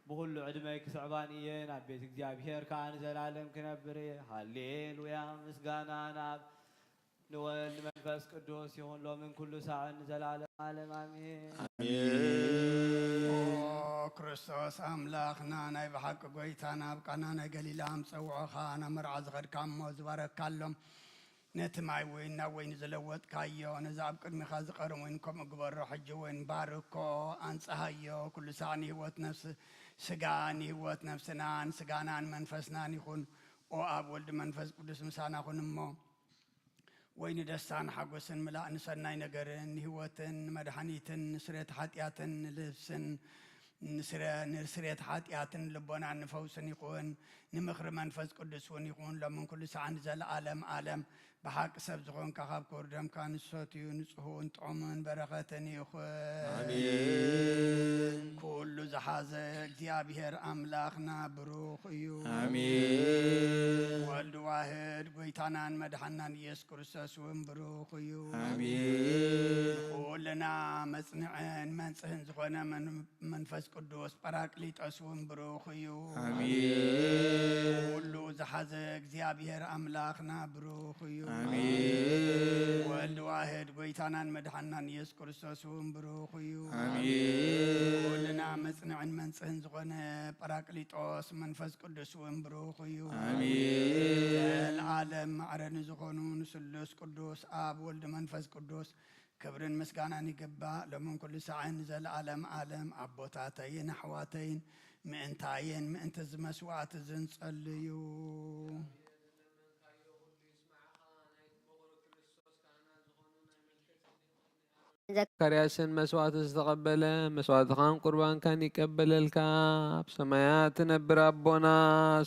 بكل عدمي كسعبانيه نبيت እግዚአብሔር كان زلالم كنبري هاليلويا مسغانا ناب نول منفس قدوس يهون لو من كل ساعة زلالم عالم آمين ክርስቶስ አምላኽና ናይ ብሓቂ ጎይታና ኣብቃና ናይ ገሊላ ምፀውዖኻ ነምርዓዝ ኸድካሞ ዝበረካሎም ነቲ ማይ ወይን ናብ ወይኒ ዘለወጥካዮ ነዚ ኣብ ቅድሚኻ ዝቐርም ወይን ከምኡ ግበሮ ሕጂ ወይን ባርኮ ኣንፀሃዮ ኩሉ ሳዕ ንህይወት ነፍሲ ስጋ ንህይወት ነፍስናን ስጋናን መንፈስናን ይኹን ኦ ኣብ ወልዲ መንፈስ ቅዱስ ምሳናኹን እሞ ወይኒ ደስታን ሓጎስን ምላእ ንሰናይ ነገርን ህይወትን መድሓኒትን ስርየት ሓጢኣትን ልብስን ንስርየት ሓጢኣትን ልቦናን ንፈውስን ይኹን ንምኽሪ መንፈስ ቅዱስ እውን ይኹን ሎምን ኩሉ ሰዓን ዘለዓለም ዓለም ብሓቂ ሰብ ዝኾንካ ካብ ክቡር ደምካ ንሰትዩ ንጽሑን ጥዑምን በረኸትን ይኹን አሜን ኩሉ ዝሓዘ እግዚአብሔር ኣምላኽና ብሩኽ እዩ አሜን ወልድ ዋህድ ጎይታናን መድሓናን ኢየሱስ ክርስቶስ እውን ብሩኽ እዩ አሜን ኩልና መጽንዕን መንጽህን ዝኾነ መንፈስ ቅዱስ ጰራቅሊጦስ እውን ብሩኽ እዩ አሜን ኩሉ ዝሓዘ እግዚአብሔር ኣምላኽና ብሩኽ እዩ አሜን ወልድ ዋህድ ጎይታናን መድሓናን ኢየሱስ ክርስቶስ እውን ብሩኽ እዩ አሜን ኩልና መጽንዕን መንጽህን ዝኾነ ጰራቅሊጦስ መንፈስ ቅዱስ እውን ብሩኽ እዩ አሜን ዘለዓለም ማዕረኒ ዝኾኑ ንስሉስ ቅዱስ ኣብ ወልዲ መንፈስ ቅዱስ ክብርን ምስጋናን ይግባእ ሎምን ኩሉ ሰዓን ዘለዓለም ዓለም ኣቦታተይን ኣሕዋተይን ምእንታይን ምእንቲ ዝመስዋዕቲ ዝንጸልዩ ዘካርያስን መስዋዕት ዝተቀበለ መስዋዕትኻን ቁርባንካን ይቀበለልካ ብሰማያት ትነብር ኣቦና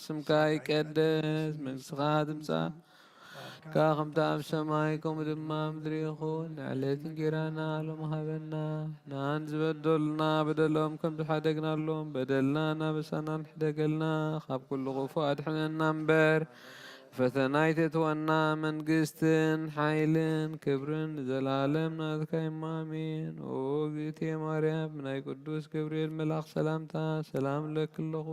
ስምካ ይቀደስ መንግሥትኻ ትምጻእ ካብ ከምቲ ኣብ ሰማይ ከምኡ ድማ ምድሪ ይኹን ንዕለት እንጀራና ሎሚ ሃበና ናን ዝበደሉና በደሎም ከም ዝሓደግናሎም በደልና ናበሳና ንሕደገልና ካብ ኩሉ ክፉእ ኣድሕነና እምበር ፈተና ይተትወና መንግስትን ሓይልን ክብርን ዘላለም ናትካ እሞ ኣሜን ኦ እግዝእትየ ማርያም ናይ ቅዱስ ገብርኤል መልኣኽ ሰላምታ ሰላም ለክለኹ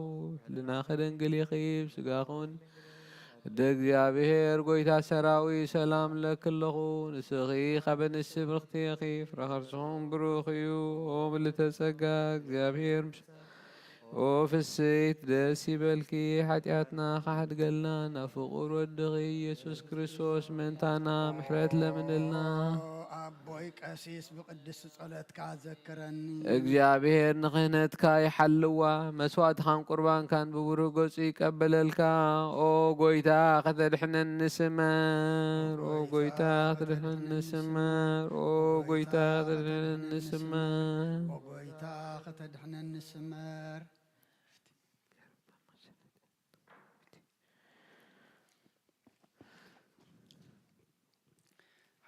ሕሊና ከደንግል ይኽብ ስጋኹን እደ እግዚአብሔር ጎይታ ሰራዊት ሰላም ለክለኹ ንስኺ ኸበ ንስብ ርኽቲ የኺፍ ረኸርስኹም ብሩኽ እዩ ኦ ምልዕተ ጸጋ እግዚአብሔር ኦ ፍስሕት ደስ ይበልኪ ኃጢአትና ካሕድገልና ናብ ፍቁር ወድኺ ኢየሱስ ክርስቶስ ምእንታና ምሕረት ለምንልና ኣቦይ ቀሲስ ብቅድስ ጸሎትካ ዘክረኒ እግዚአብሔር ንክህነትካ ይሓልዋ መስዋዕትኻን ቁርባንካን ብብሩህ ገጹ ይቀበለልካ ኦ ጎይታ ከተድሕነኒ ስመር ኦ ጎይታ ከተድሕነኒ ስመር ኦ ጎይታ ከተድሕነኒ ስመር ኦ ጎይታ ከተድሕነኒ ስመር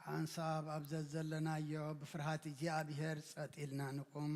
ሓንሳብ ኣብዘት ዘለናዮ ብፍርሃት እግዚኣብሔር ጸጥ ኢልና ንቁም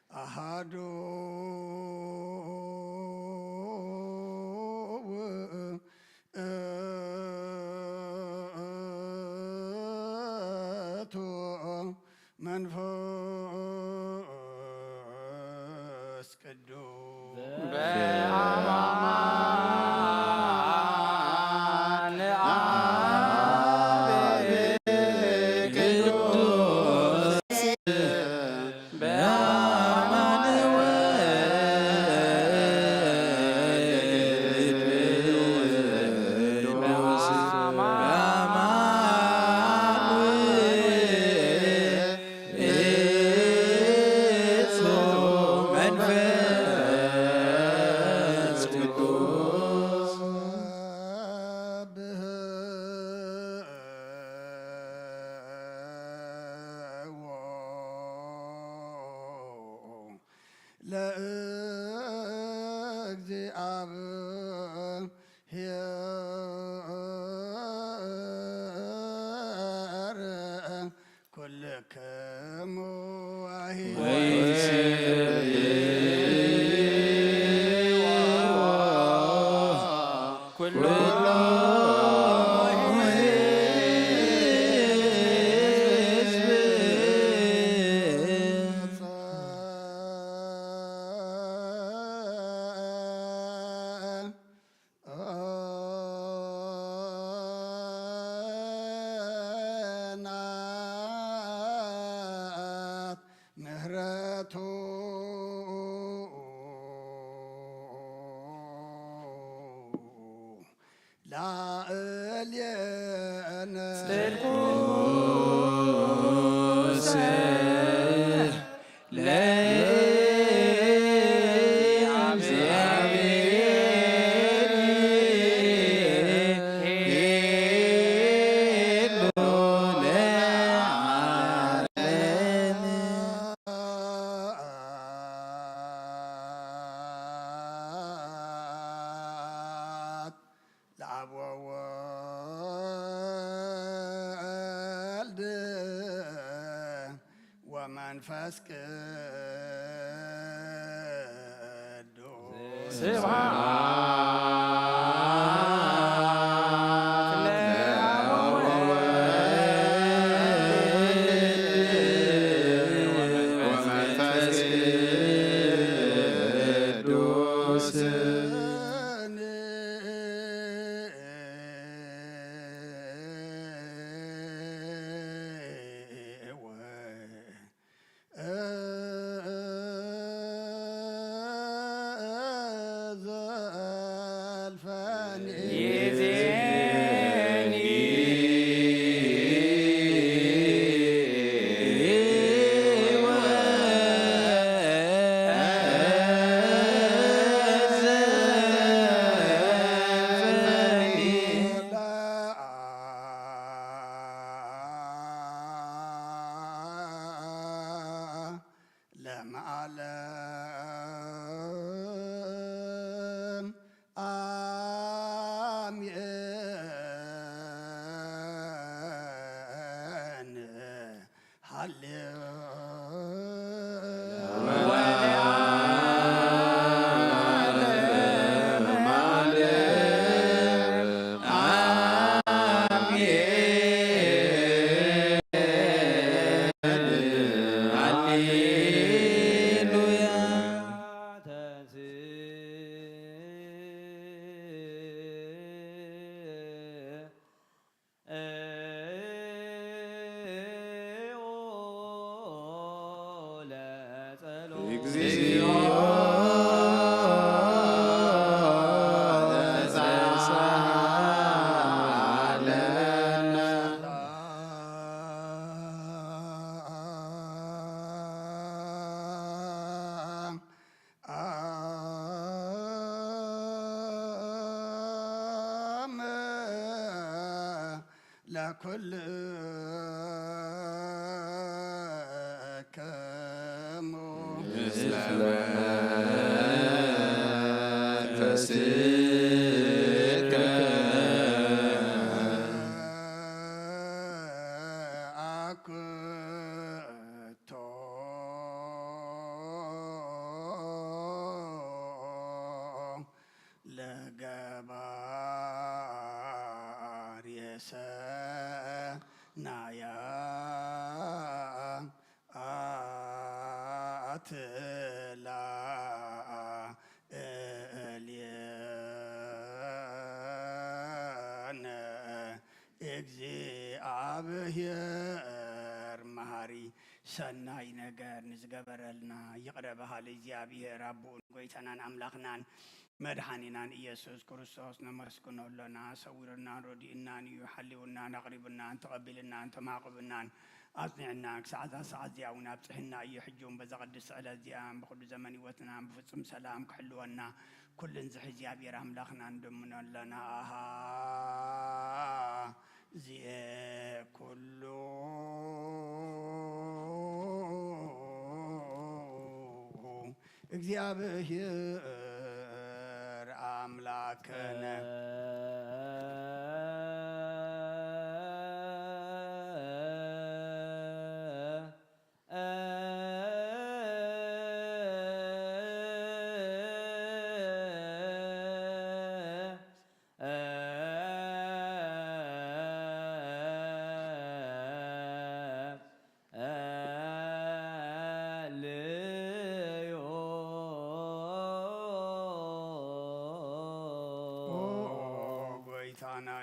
አሃዱ መንፈስ ቅዱስ በአማን አብ ቅዱስ በአማን ወልድ መንፈስ ቅዱስ ለእግዚአብሔር ኩልክሙ ናት ምህረቱ ላዕሌነ ቅዱስ ለአብ ወወልድ ወመንፈስ ቅዱስ ለዓለም አሜን። ለኩልክሙ እግዚአብሔር መሐሪ ሰናይ ነገር ንዝገበረልና ይቅረበሃ ለእግዚአብሔር አቡን ጎይተናን አምላኽናን መድኃኒናን ኢየሱስ ክርስቶስ ነመስግኖለና ሰዊርና ሮዲእናን እዩ ሓሊውናን ኣቕሪብናን ተቐቢልናን ተማቕብናን ኣጽኒዕና ክሳዕዛ ሰዓት እዚኣውን ኣብፅሕና እዩ ሕጂውን በዛ ቅዱስ ስዕለት እዚኣን ብኩሉ ዘመን ህይወትና ብፍጹም ሰላም ክሕልወና ኩልን ዝሕ እግዚአብሔር ኣምላኽና እንደምነለና ኣሃ እዚአ ኩሉ እግዚአብሔር አምላክነ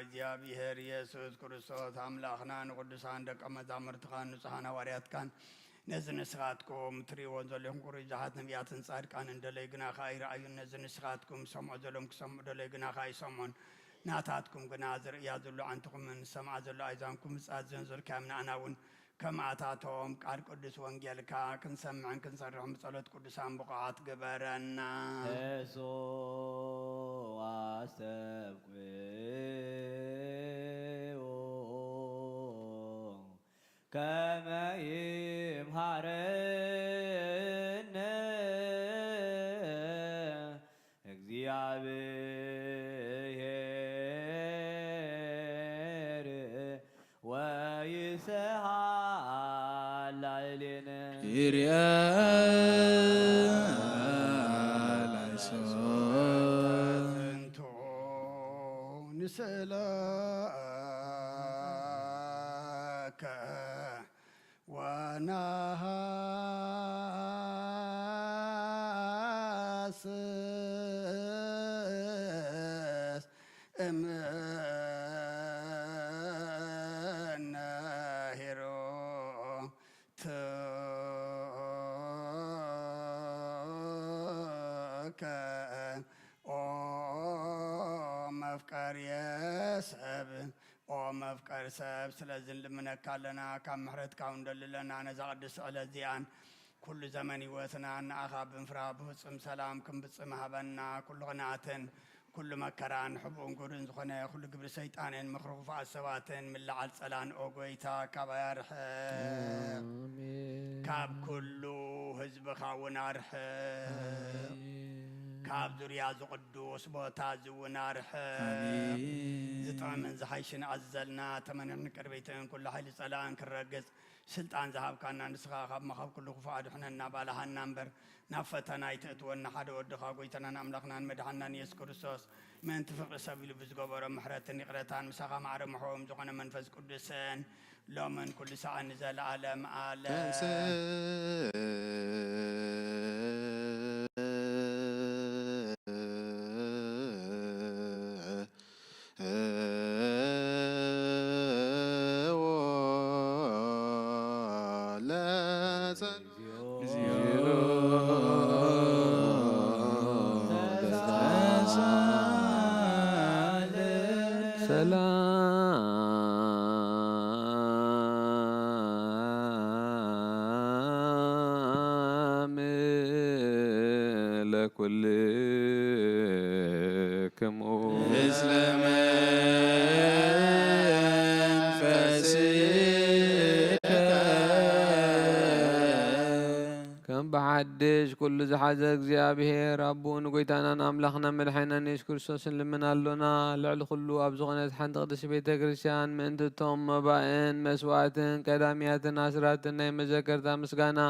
እግዚአብሔር ኢየሱስ ክርስቶስ አምላኽና ንቅዱሳን ደቀ መዛሙርትኻን ንጹሓን ሐዋርያትካን ነዚ ንስኻትኩም ትሪእዎ ዘለኹም ቁሩጃት ነቢያትን ጻድቃን እንደለይ ግና ኸ ይረአዩን ነዚ ንስኻትኩም ሰምዖ ዘሎም ክሰምዑ ደለይ ግና ኸ ይሰምዑን ናታትኩም ግና ዝርእያ ዘሎ ዓንትኹምን ሰምዓ ዘሎ ኣይዛንኩም ምጽኣት ዘንዘልካዮም ንኣና እውን ከማእታቶም ቃል ቅዱስ ወንጌልካ ክንሰምዕን ክንሰርሕን ብጸሎት ቅዱሳን ብቕዓት ግበረና እሶ አስተብቅዮ ከመ ይምሃረነ እግዚአብሔር ወይስሐቅ ላዕሌነ ይርያ ንስእለከ ወናሃስስ እምነ ሄሮትከ መፍቀር የሰብ መፍቀር ሰብ ስለዝን ልምነካለና ካብ ምሕረትካ እንደልለና ነዛ ቅዱስ ስዕለት እዚኣን ኩሉ ዘመን ህይወትና ንኣኻ ብምፍራህ ብፍጹም ሰላም ክንብጽም ሃበና ኩሉ ቅንኣትን ኩሉ መከራን ሕቡእን ጉርን ዝኾነ ኩሉ ግብሪ ሰይጣንን ምኽሪ ክፉኣት ሰባትን ምልዓል ጸላን ኦ ጎይታ ካብ ኣያርሕቕ ካብ ኩሉ ህዝብኻ እውን ኣርሕቕ ካብ ዙርያ ዝቕዱስ ቦታ ዝውን ኣርሕቕ ዝጥዕምን ዝሓይሽን ኣዘልና ተመነን ቅርቤትን ኩሉ ሓይሊ ጸላእን ክረግጽ ስልጣን ዝሃብካና ንስኻ ካብ መኻብ ኩሉ ክፉእ ኣድሕነና ባልሃና እምበር ናብ ፈተና ይትእትወና ሓደ ወድኻ ጎይተናን ኣምላኽናን መድሓናን ኢየሱስ ክርስቶስ ምእንቲ ፍቕሪ ሰብ ኢሉ ብዝገበሮ ምሕረትን ይቕረታን ምሳኻ ማዕረ ምሕቦም ዝኾነ መንፈስ ቅዱስን ሎምን ኩሉ ሰዓት ንዘለኣለም ኣለም ሰላም ለኩልክሙ ምስለ መንፈስከ ከም ብሓድሽ كل زحاز እግዚአብሔር አቡን ጎይታናን አምላኽና መድኃኒና ኢየሱስ ክርስቶስን ልምናሎና ልዕሊ ኩሉ ኣብ ዝኾነት ሓንቲ ቅድስቲ ቤተ ክርስቲያን ምእንትቶም መባእን መስዋዕትን ቀዳሚያትን ኣስራትን ናይ መዘከርታ ምስጋና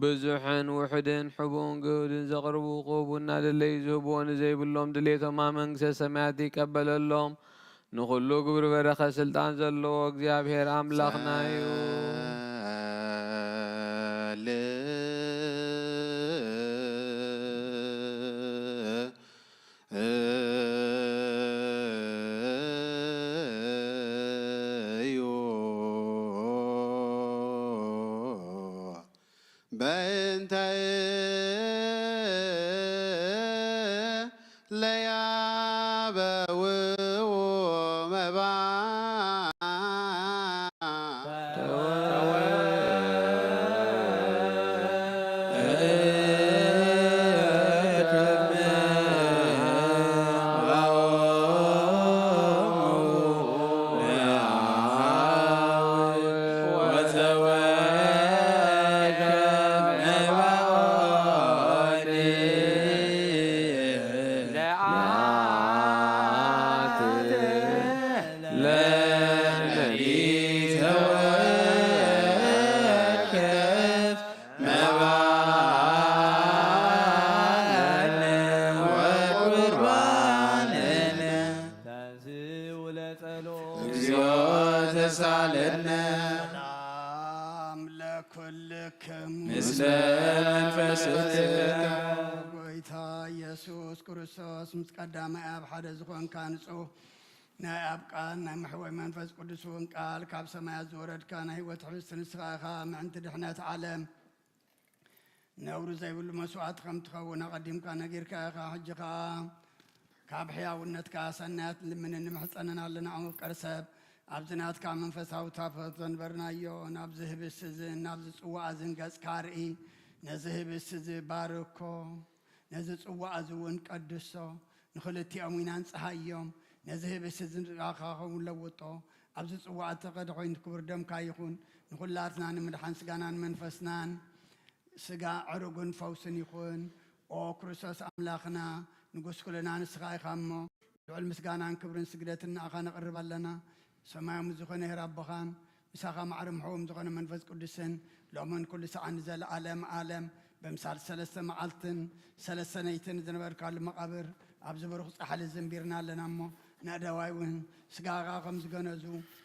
ብዙሕን ውሕድን ሕቡእን ግሁድን ዘቕርቡ ቅቡና ድለይ ዝህብዎ ንዘይብሎም ድሌቶም ኣብ መንግስተ ሰማያት ይቀበለሎም ንኩሉ ግብሪ በረኸ ስልጣን ዘለዎ እግዚአብሔር ኣምላኽና እዩ። ጎይታ ኢየሱስ ክርስቶስ ምስ ቀዳማይ ኣብ ሓደ ዝኾንካ ንጹህ ናይ ኣብ ቃል ናይ መሕወይ መንፈስ ቅዱስ እውን ቃል ካብ ሰማያት ዝወረድካ ናይ ህይወት ሕብስቲ ንስኻ ኢኻ ምዕንቲ ድሕነት ዓለም ነውሪ ዘይብሉ መስዋዕት ከም ትኸውን ኣቐዲምካ ነጊርካ ኢኻ። ሕጂ ከዓ ካብ ሕያውነትካ ሰናያት ልምንን ንምሕፀንን ኣለና ዕሙር ሰብ ኣብዚ ናትካ መንፈሳዊ ታፈት ዘንበርናዮ ናብዚ ህብስቲ እዚ ናብዚ ፅዋዕ እዝን ገፅካ ርኢ ነዚ ህብስቲ እዚ ባርኮ ነዚ ፅዋዕ እዚ እውን ቀድሶ ንክልቲኦም ኢና ንፀሃዮም ነዚ ህብስቲ እዚ ንቃኻ ኸውን ለውጦ ኣብዚ ፅዋዕ ተቐድ ኮይኑ ክቡር ደምካ ይኹን ንኩላትና ንምድሓን ስጋናን መንፈስናን ስጋ ዕሩግን ፈውስን ይኹን። ኦ ክርስቶስ ኣምላኽና ንጉስ ኩልና ንስኻ ኢኻ እሞ ልዑል ምስጋናን ክብርን ስግደትን ንኣኻ ነቕርብ ኣለና። ሰማያዊ ዝኾነ ሄራቦኻን ምሳኻ ማዕረ ምሕዎም ዝኾነ መንፈስ ቅዱስን ሎምን ኩሉ ሰዓን ዘለዓለም ዓለም በምሳል 3 መዓልትን 3 ነይትን ዝነበርካሉ መቃብር ኣብዚ በሩኽ ፃሕሊ ዘንቢርና ኣለና እሞ ንኣደዋይ እውን ስጋኻ ከም ዝገነዙ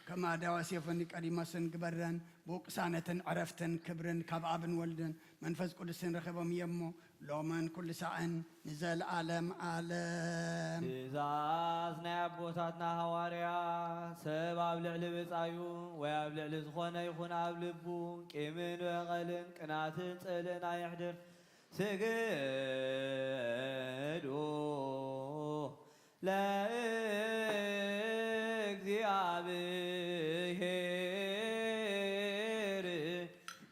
ከም ኣደዋይ ሴፎኒ ቀዲሞስን ግበረን ብውቅሳነትን ዕረፍትን ክብርን ካብ ኣብን ወልድን መንፈስ ቅዱስን ረኺቦም እየ እሞ ሎምን ኩሉ ሰዓን ንዘለዓለም ዓለም። ትእዛዝ ናይ ኣቦታትና ሃዋርያት ሰብ ኣብ ልዕሊ ብፃዩ ወይ ኣብ ልዕሊ ዝኾነ ይኹን ኣብ ልቡ ቂምን በቐልን ቅናትን ፀልን ኣይሕድር ስግዱ ለእግዚአብሔር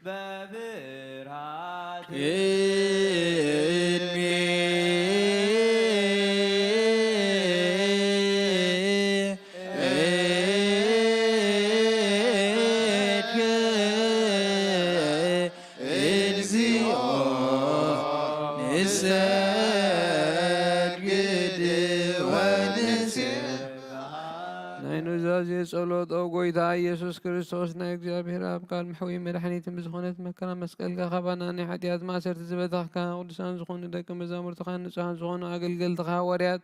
በፍርሃት ጸሎት ጎይታ ኢየሱስ ክርስቶስ ናይ እግዚአብሔር ኣብ ቃል ምሕዊ መድኃኒትን ብዝኾነት መከራ መስቀልካ ኻባና ናይ ሓጢአት ማእሰርቲ ዝበታኽካ ቅዱሳን ዝኾኑ ደቂ መዛሙርትኻ ንጹሃን ዝኾኑ ኣገልገልትኻ ሃዋርያት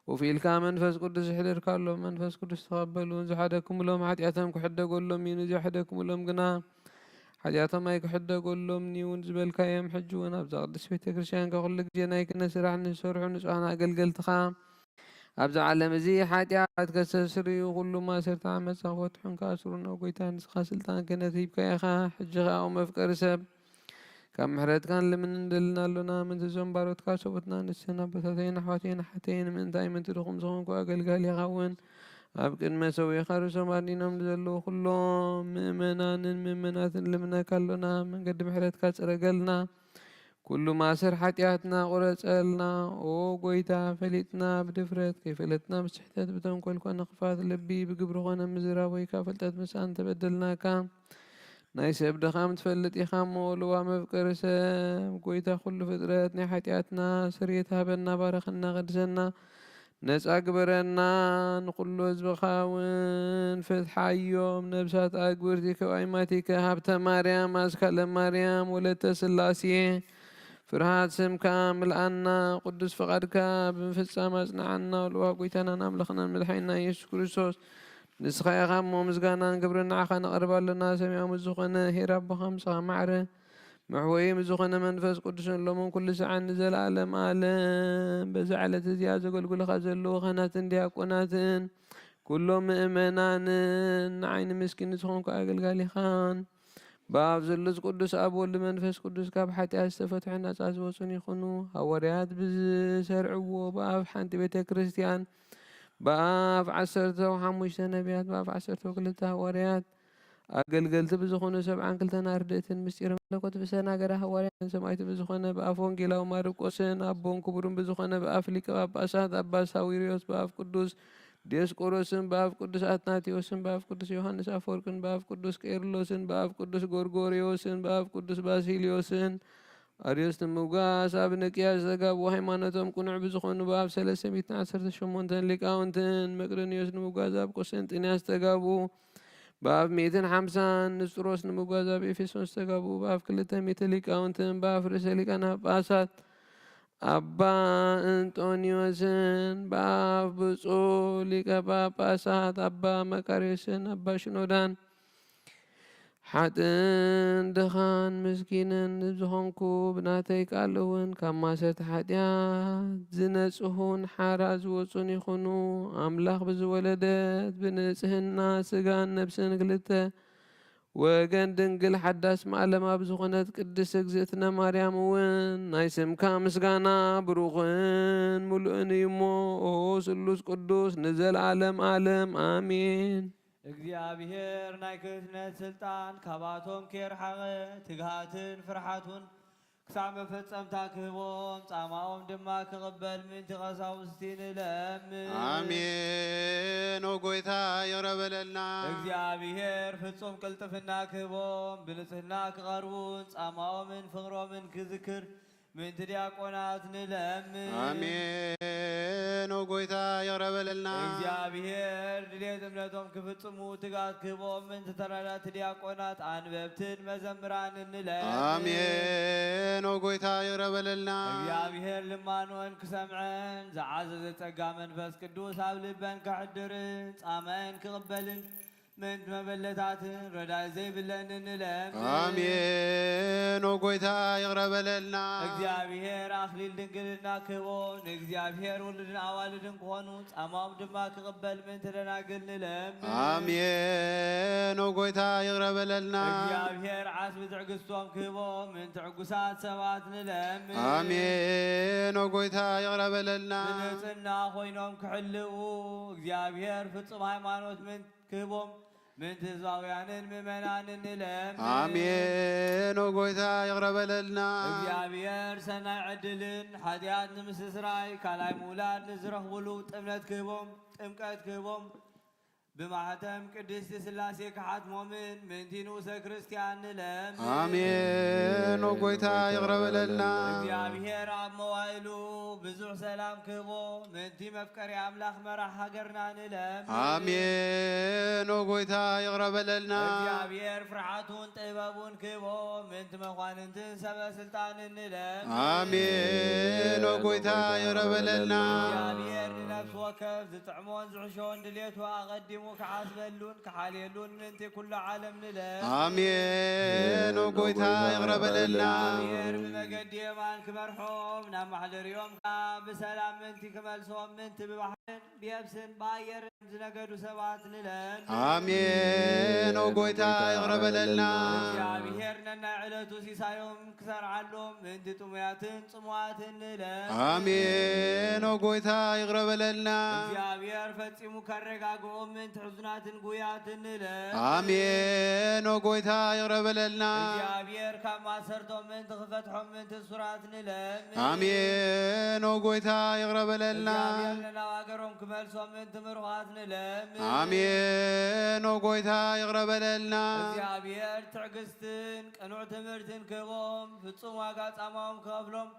ወፊልካ መንፈስ ቅዱስ ዝሕድርካሎ መንፈስ ቅዱስ ተቐበሉ ዝሓደክሙሎም ሓጢአቶም ክሕደጎሎም እዩ ዘይሓደክሙሎም ግና ሓጢአቶም ኣይክሕደጎሎም እውን ዝበልካዮም ሕጂ እውን ኣብዛ ቅድስት ቤተ ክርስቲያን ኩሉ ግዜ ናይ ክህነት ስራሕ ንሰርሑ ንጹሃን ኣገልገልትኻ ኣብዚ ዓለም እዚ ሓጢአት ከስተስርዩ ኩሉ ማእሰርቲ ዓመፃ ክፈትሑን ከኣስሩን ኣብ ጎይታ ንስኻ ስልጣን ክህነት ሂብካ ኢኻ። ሕጂ ከዓ መፍቀሪ ሰብ ካብ ምሕረትካን ልምንን ደልና ኣሎና ምንቲ እዞም ባሮትካ ሰቡትና ንስና ኣቦታተይን ኣሕዋተይን ሓተይን ምእንታይ ምንቲ ድኹም ዝኾንኩ ኣገልጋሊ ኢኻ እውን ኣብ ቅድመ ሰዊኻ ርእሶም ኣድኒኖም ዘለዉ ኩሎም ምእመናንን ምእመናትን ልምነካ ኣሎና መንገዲ ምሕረትካ ፅረገልና ኩሉ ማእሰር ሓጢአትና ቁረፀልና ኦ ጎይታ ፈሊጥና ብድፍረት ከይፈለጥና ምስሕተት ብተንኮል ኮነ ክፋት ልቢ ብግብሪ ኮነ ምዝራብ ወይ ካብ ፍልጠት ምስኣን ተበደልናካ ናይ ሰብ ድኻም ትፈልጥ ኢኻ እሞ ልዋ መፍቀሪ ሰብ ጎይታ ኩሉ ፍጥረት ናይ ሓጢኣትና ስርየት ሃበና ባረኸና ቅድሰና ነፃ ግበረና ንኩሉ ህዝብኻ እውን ፍትሓዮም ነብሳት ኣግብርቲ ከዋይማቲከ ሃብተ ማርያም ኣስካለ ማርያም ወለተ ስላሴ ፍርሃት ስምካ ምልኣና ቅዱስ ፍቓድካ ብምፍፃም ኣጽናዓና ልዋ ጎይታናን ኣምላኽናን መድሓኒና ኢየሱስ ክርስቶስ ንስኻ ኢኻ እሞ ምስጋናን ግብርን ንዓኻ ነቕርብ ኣለና ሰማያዊ ዝኾነ ሄር ኣቦኻ ምሳኻ ማዕረ መሕወይ ዝኾነ መንፈስ ቅዱስን ሎምን ኩሉ ሰዓት ንዘለኣለም ኣለም በዛ ዕለት እዚኣ ዘገልግሉኻ ዘለዉ ኻህናትን ዲያቆናትን ኩሎም ምእመናንን ንዓይኒ ምስኪን ዝኾንኩ ኣገልጋሊኻን በኣብ ዘሎዝ ቅዱስ ኣብ ወልዲ መንፈስ ቅዱስ ካብ ሓጢኣት ዝተፈትሑ ነፃ ዝወፁን ይኹኑ ሃዋርያት ብዝሰርዕዎ በኣብ ሓንቲ ቤተ ክርስቲያን በኣብ 15 ነቢያት በኣብ 12 ሃዋርያት ኣገልገልቲ ብዝኾኑ 72 ኣርድእትን ምስጢር መለኮት ብሰናገረ ሃዋርያን ሰማዕቲ ብዝኾነ በኣፍ ወንጌላዊ ማርቆስን ኣቦን ክቡርን ብዝኾነ በኣፍ ሊቀ ጳጳሳት ኣባ ሳዊሮስ በኣፍ ቅዱስ ዲዮስቆሮስን በኣፍ ቅዱስ አትናቴዎስን በኣፍ ቅዱስ ዮሐንስ አፈወርቅን በኣፍ ቅዱስ ቄርሎስን በኣፍ ቅዱስ ጎርጎርዮስን በኣፍ ቅዱስ ባሲልዮስን ኣርዮስ ንምውጋስ ኣብ ንቅያ ዝተጋብኡ ሃይማኖቶም ቁኑዕ ብዝኾኑ በኣብ 318 ሊቃውንትን መቅደንዮስ ንምውጋዝ ኣብ ቆስጠንጢንያ ዝተጋብኡ በኣብ 150 ንስጥሮስ ንምውጋዝ ኣብ ኤፌሶን ዝተጋብኡ በኣብ 200 ሊቃውንትን በኣብ ርእሰ ሊቃነ ጳጳሳት ኣባ እንጦንዮስን በኣብ ብፁዕ ሊቀ ጳጳሳት ኣባ መቃርዮስን ኣባ ሽኖዳን ሓጥን ድኻን ምስኪንን ዝኾንኩ ብናተይ ቃል እውን ካብ ማሰርቲ ሓጢኣት ዝነጽሁን ሓራ ዝወፁን ይኹኑ ኣምላኽ ብዝወለደት ብንጽህና ስጋን ነብስን ክልተ ወገን ድንግል ሓዳስ መዓለማ ብዝኾነት ቅድስት እግዝእትነ ማርያም እውን ናይ ስምካ ምስጋና ብሩኽን ሙሉእን እዩ እሞ ኦ ስሉስ ቅዱስ ንዘለዓለም ዓለም ኣሜን። እግዚአብሔር ናይ ክህነት ስልጣን ካባቶም ከይርሓቐ ትግሃትን ፍርሓቱን ክሳብ መፈጸምታ ክህቦም ጻማኦም ድማ ክቕበል ምእንቲ ቀሳውስቲ ንለምን አሜን። ኦ ጎይታ ይቅረበለልና። እግዚአብሔር ፍጹም ቅልጥፍና ክህቦም ብንጽህና ክቐርቡን ጻማኦምን ፍቕሮምን ክዝክር ምእንቲ ዲያቆናት ንለምን አሜን። ኦ ጎይታ ይቅረበለልና። እግዚአብሔር ድሌት እምነቶም ክፍጽሙ ትጋት ክህቦም ምእንቲ ተረዳእቲ ዲያቆናት አንበብትን መዘምራን ንለምን አሜን። ኦ ጎይታ ይቅረበለልና። እግዚአብሔር ልማኖን ክሰምዐን ዝዓዘዘ ጸጋ መንፈስ ቅዱስ ኣብ ልበን ክሕድርን ጻመአን ክቕበልን ምእንቲ መበለታትን ረዳይ ዘይብለን ንለምን አሜን። ኦ ጎይታ ይቅረበለልና። እግዚአብሔር አክሊል ድንግልና ክህቦም ንእግዚአብሔር ውልድን ኣዋልድን ክኾኑ ጻማኦም ድማ ክቕበል ምእንቲ ደናግል ንለምን አሜን። ኦ ጎይታ ይቅረበለልና። እግዚአብሔር ዓስቢ ትዕግስቶም ክህቦም ምእንቲ ዕጉሳት ሰባት ንለምን አሜን። ኦ ጎይታ ይቅረበለልና። ብንጽህና ኮይኖም ክሕልው እግዚአብሔር ፍጹም ሃይማኖት ምእንቲ ክህቦም ምእንቲ ህዝባውያንን ምእመናንን ንለምን አሜን። ኦ ጎይታ ይቅረበለልና። እግዚአብሔር ሰናይ ዕድልን ሓጢኣት ንምስስራይ ካልኣይ ምውላድ ንዝረኽብሉ ጥምነት ክህቦም ጥምቀት ክህቦም ብማሕተም ቅድስቲ ስላሴ ክሓትሞምን ምእንቲ ንኡሰ ክርስቲያን ንለምን አሜን። ኦ ጎይታ ይቅረበለልና። እግዚአብሔር ኣብ መዋኢሉ ብዙሕ ሰላም ክህቦ ምእንቲ መፍቀሪ ኣምላኽ መራሕ ሃገርና ንለምን አሜን። ኦ ጎይታ ይቅረበለልና። እግዚአብሔር ፍርሓቱን ጥበቡን ክህቦ ምእንቲ መኳንንትን ሰበ ስልጣንን ንለምን አሜን። ኦ ጎይታ ይቅረበለልና። እግዚአብሔር ንነፍሲ ወከፍ ዝጥዕሞን ዝሕሾን ድሌቱ ኣቐዲሙ ክሓስበሉን ክሓልየሉን ምእንቲ ኩሉ ዓለም ንለምን አሜን። ኦ ጎይታ ይቅረበለልና። እግዚአብሔር ብመገዲ የማን ክመርሖም ናብ ማሕደርዮም ብሰላም ምእንቲ ክመልሶም ምእንቲ ብባሕርን ብየብስን ብኣየርን ዝነገዱ ሰባት ንለምን አሜን። ኦ ጎይታ ይቅረበለልና። እግዚአብሔር ነናይ ዕለቱ ሲሳዮም ክሰርዓሎም ምእንቲ ጥሙያትን ጽሙዋትን ንለምን አሜን። ኦ ጎይታ ይቅረበለልና። እግዚአብሔር ፈጽሙ ካረጋግኦ ምን ትሕዝናትን ጉያትን ንለም አሜን ወጎይታ ይቅረበለልና እግዚአብሔር ካብ ማሰርቶ ምን ትኽፈትሖም ምን ትሱራት ንለም አሜን ወጎይታ ይቅረበለልና እግዚአብሔር ለናዋገሮም ክመልሶም ምን ትምርኋት ንለም አሜን ወጎይታ ይቅረበለልና እግዚአብሔር ትዕግስትን ቅኑዕ ትምህርትን ክቦም ፍጹም ዋጋ ጻማዎም ክኸፍሎም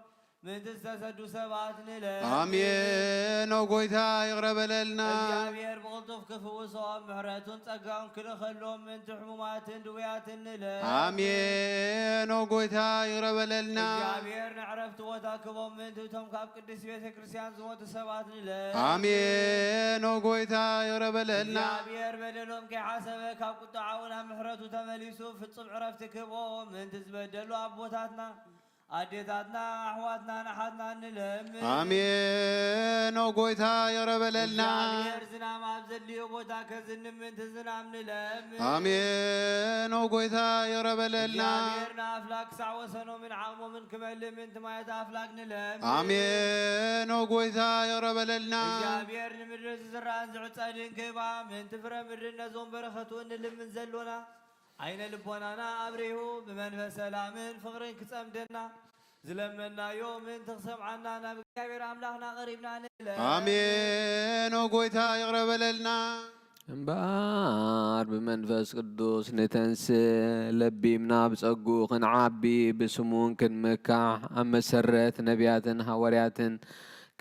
ምን ትስተሰዱ ሰባት ንለም አሜን ወጎይታ ይቅረበለልና እግዚአብሔር ብቕልጡፍ ክፍውሶም ምሕረቱን ጸጋውን ክልኸሎም ምን ሕሙማትን ድውያትን ንለም አሜን ወጎይታ ይቅረበለልና እግዚአብሔር ንዕረፍቲ ቦታ ክቦም ምን ትብቶም ካብ ቅድስት ቤተ ክርስቲያን ዝሞቱ ሰባት ንለም አሜን ወጎይታ ይቅረበለልና እግዚአብሔር በደሎም ከይሓሰበ ካብ ቁጥዓው ናብ ምሕረቱ ተመሊሱ ፍጹም ዕረፍቲ ክቦም ምን ትዝበደሉ ኣቦታትና አዴታትና አሕዋትና ናሓትና ንለም አሜን ወጎይታ ይቅረበለልና እግዚአብሔር ዝናም ኣብ ዘድልዮ ቦታ ከዝንምን ትዝናም ንለም አሜን ወጎይታ ይቅረበለልና እግዚአብሔር ንኣፍላክ ክሳዕ ወሰኖምን ዓቕሞምን ክመልእ ምንቲ ማየት ኣፍላክ ንለም አሜን ወጎይታ ይቅረበለልና እግዚአብሔር ንምድሪ ዝዝራእን ዝዕፀድን ክባ ምንቲ ፍረ ምድሪ ነዞም በረኸቱ እንልምን ዘሎና አይነ ልቦናና አብሬሁ በመንፈስ ሰላምን ፍቅርን ክጸምደና ዝለመናዮ ምን ተሰምዓና ናብ እግዚአብሔር አምላክና ቀሪብና ንለ አሜን ወጎይታ ይቅረበለልና እምበር ብመንፈስ ቅዱስ ንተንስ ለቢምና ብጸጉ ክንዓቢ ብስሙን ክንምካሕ ኣብ መሰረት ነቢያትን ሐዋርያትን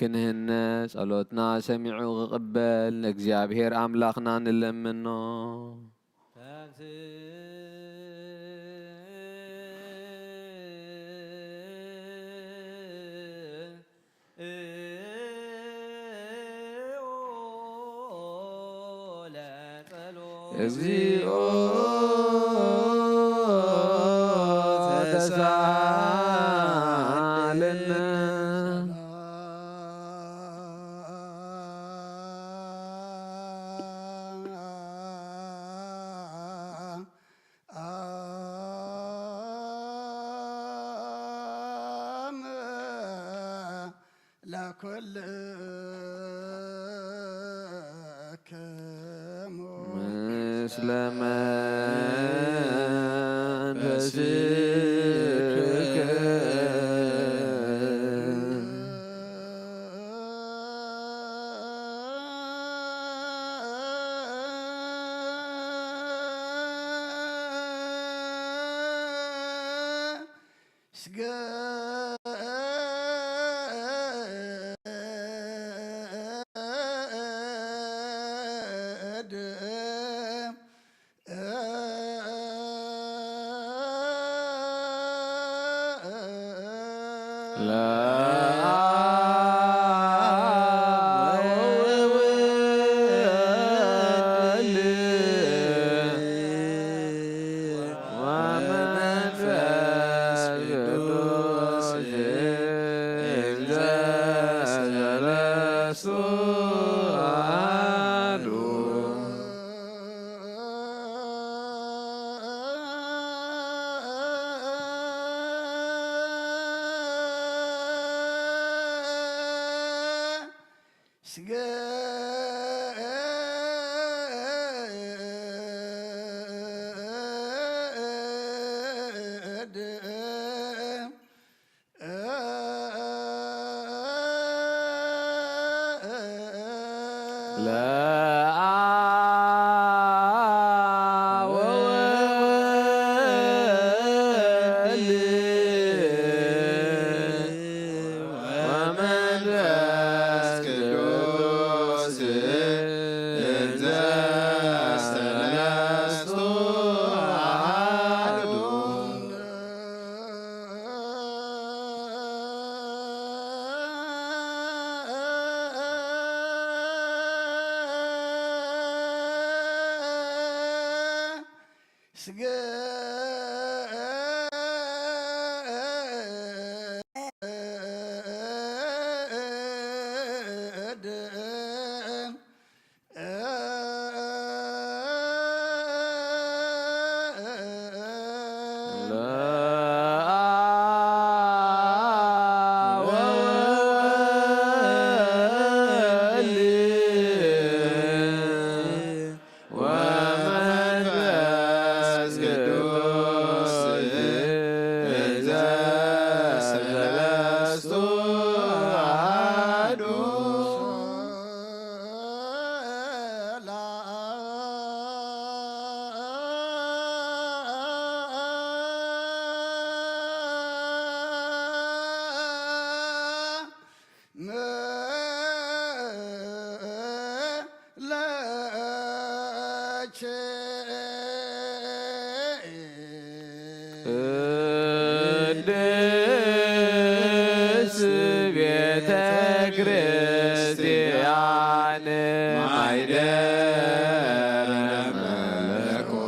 ክንህነ ጸሎትና ሰሚዑ ክቅበል እግዚአብሔር አምላክና ንለምኖ እግዚኦ ተሳለነ ለኩል ምስለ መንፈስከ ቅድስት ቤተ ክርስቲያን ማይደረ መለኮት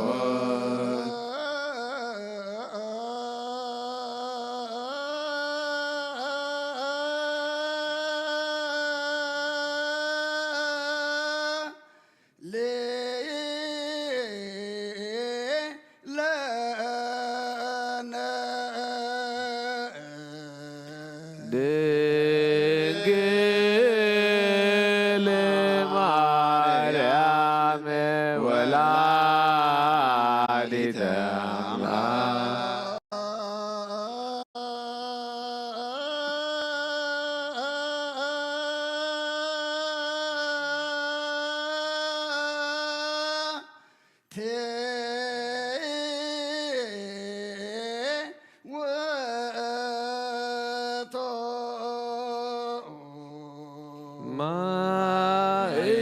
ድንግል ማርያም ወላዲተ አምላክ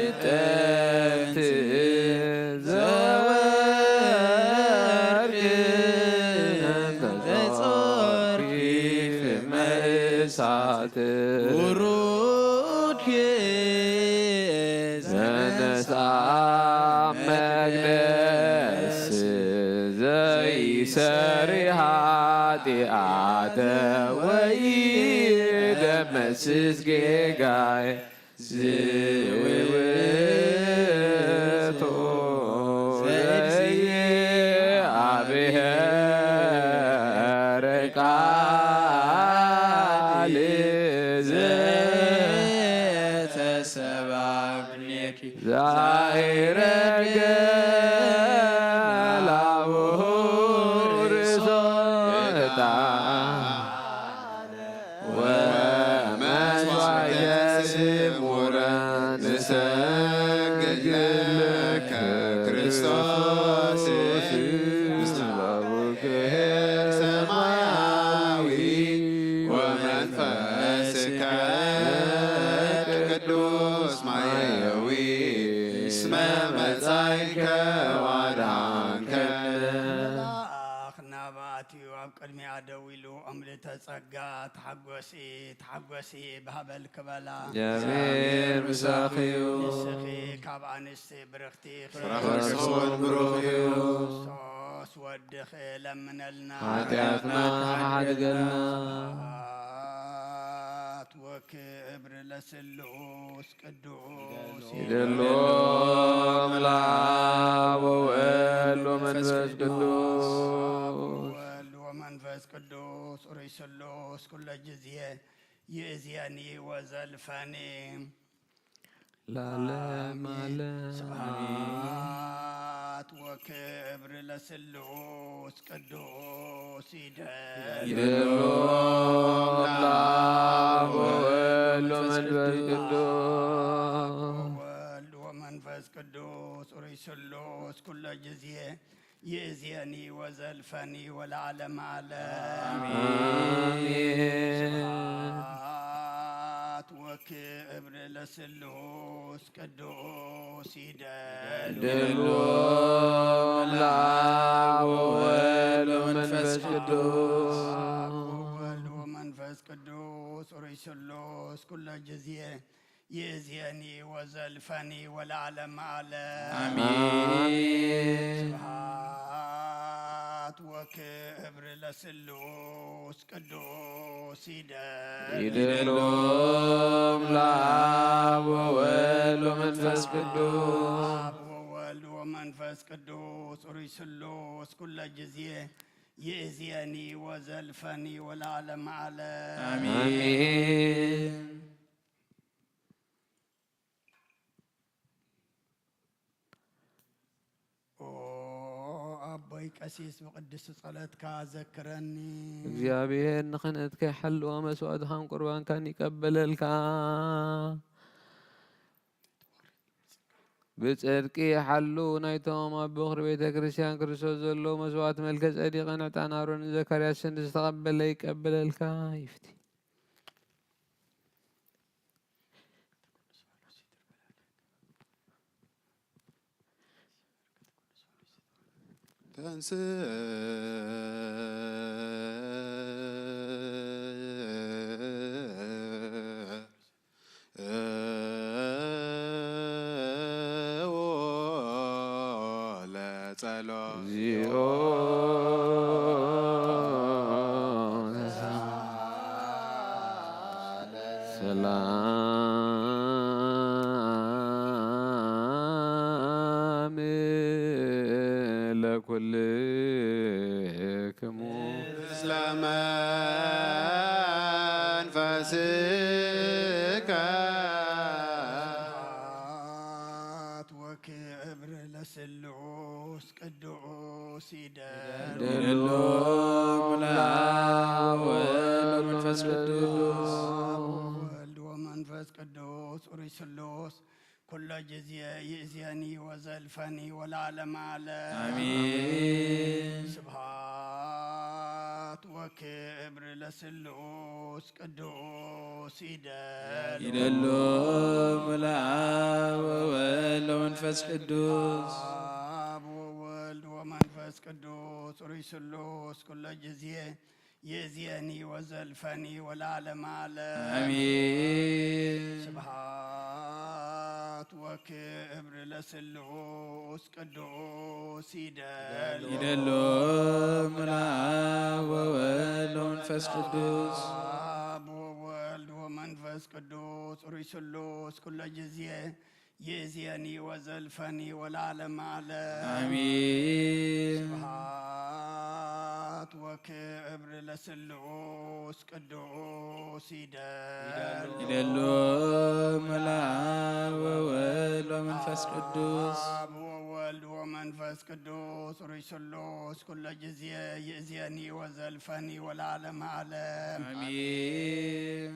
ማዕጠንት ዘወርቅ ተጾሪፍ መእሳት ውሩድ ዘነሳ መግነስ ዘይሰሪ ኃጢአተ ወይደመስስ ጌጋይ ዝውውቶ ዘእግዚአብሔር ቃል ዘተሰባብኔኪ ዛይረገ ላውርሶታ ወመስዋዕተ ስሙረ ንሰግድ ለከ ክርስቶስ በቡክህ ሰማያዊ ወመንፈስከ ቅዱስ ማየዊ እስመ መጻእከ ወአድኃንከነ ናባትዩ ኣብ ቅድሚያ ደው ኢሉ ኣምልተ ጸጋ ተሓጐሲ ባህበል ክበላ እግዚአብሔር ምሳኺዩ ንስኺ ካብ ኣንስቲ ብርኽቲ ፍረኸርሶን ብሩኽ እዩ ክርስቶስ ወድኽ ለምነልና ኃጢአትና ሓድገልና ወክብር ለስሉስ ቅዱስ ይደሎ ምላብ ወወልድ ወመንፈስ ቅዱስ ወወልድ ወመንፈስ ቅዱስ ኡሩይ ስሉስ ኩለ ጊዜ ይእዜኒ ወዘልፈኒ ለዓለም ዓለም ስብሐት ወክብር ለስሉስ ቅዱስ ይደሎ ምላብ ወወልድ ወመንፈስ ቅዱስ ወወልድ ወመንፈስ ቅዱስ ኡሩይ ስሉስ ኩለ ጊዜ ይእዜኒ ወዘልፈኒ ወለዓለመ ዓለም አሜን ስብሐት ወክብር ለስሉስ ቅዱስ ይደሎ ምላብ ወወልድ ወመንፈስ ቅዱስ ወወልድ ወመንፈስ ቅዱስ ኡሩይ ስሉስ ኩለ ጊዜ ይእዜኒ ወዘልፈኒ ወለዓለመ ዓለም አሜን ስብሐት ወክብር ለስሉስ ቅዱስ ይደሎ ምላብ ወወልድ ወመንፈስ ቅዱስ ወወልድ ወመንፈስ ቅዱስ ኡሩይ ስሉስ ኩለ ጊዜ ይእዜኒ ወዘልፈኒ ወለዓለመ ዓለም አሜን አቦይ ቀሲስ ብቅድስ ጸሎትካ ዘክረኒ እግዚአብሔር ንኽንእትከ ይሓልዎ መስዋዕትኻን ቁርባንካን ይቀበለልካ ብጽድቂ ሓሉ ናይቶም ኣብ በኽሪ ቤተ ክርስቲያን ክርስቶስ ዘለዉ መስዋዕት መልከ ጸዲቕን ዕጣን ኣሮን ዘካርያስን ዝተቐበለ ይቀበለልካ ይፍቲ ተንሥእ ሰላም ለኩልክሙ ምስለ መንፈስከ ወክብር ለስሉስ ቅዱስ ይደር ደሎም ለአብ ወመንፈስ ቅዱስ ወልድ ወመንፈስ ቅዱስ ኡሪት ስሉስ ኩለ ጊዜ ይእዜኒ ወዘልፈኒ ወለዓለመ ዓለም አሜን። ስብሐት ወክብር ለስሉስ ቅዱስ ይደር ይደሎም ለአብ ወወልድ ወመንፈስ ቅዱስ አብ ወወልድ ወመንፈስ ቅዱስ ኡሪት ስሉስ ኩለ ጊዜ ይእዜኒ ወዘልፈኒ ወለዓለመ ዓለም አሜን። ስብሐት ወክብር ለስሉስ ቅዱስ ይደር ይደሎም ለአብ ወወልድ ወመንፈስ ቅዱስ አብ ወወልድ ወመንፈስ ቅዱስ ኡሪት ስሉስ ኩለ ጊዜ ይእዜኒ ወዘልፈኒ ወለዓለመ ዓለም አሜን። ስብሐት ወክብር ለስሉስ ቅዱስ ይደር ይደሎም ለአብ ወወልድ ወመንፈስ ቅዱስ አብ ወወልድ ወመንፈስ ቅዱስ ኡሪት ስሉስ ኩለ ጊዜ ይእዜኒ ወዘልፈኒ ወለዓለመ ዓለም አሜን።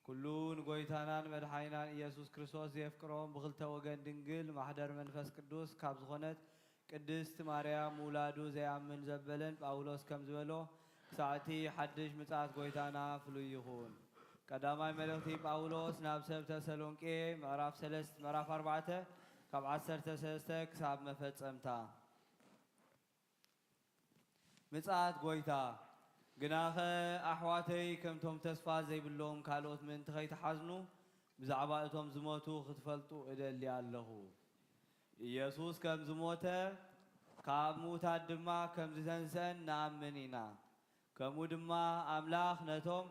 ኩሉን ጎይታናን መድሓኒናን ኢየሱስ ክርስቶስ የፍቅሮም ብክልተ ወገን ድንግል ማሕደር መንፈስ ቅዱስ ካብ ዝኾነት ቅድስት ማርያም ውላዱ ዘያምን ዘበለን ጳውሎስ ከም ዝበሎ ክሳዕቲ ሓድሽ ምጽኣት ጎይታና ፍሉይ ይኹን። ቀዳማይ መልእኽቲ ጳውሎስ ናብ ሰብ ተሰሎንቄ ምዕራፍ 4 ካብ 13 ክሳብ መፈጸምታ። ምጽኣት ጎይታ ግናኸ ኣሕዋተይ ከምቶም ተስፋ ዘይብሎም ካልኦት ምእንቲ ከይተሓዝኑ ብዛዕባ እቶም ዝሞቱ ክትፈልጡ እደሊ ኣለኹ። ኢየሱስ ከም ዝሞተ ካብ ምዉታት ድማ ከም ዝተንስአን ንኣምን ኢና። ከምኡ ድማ ኣምላኽ ነቶም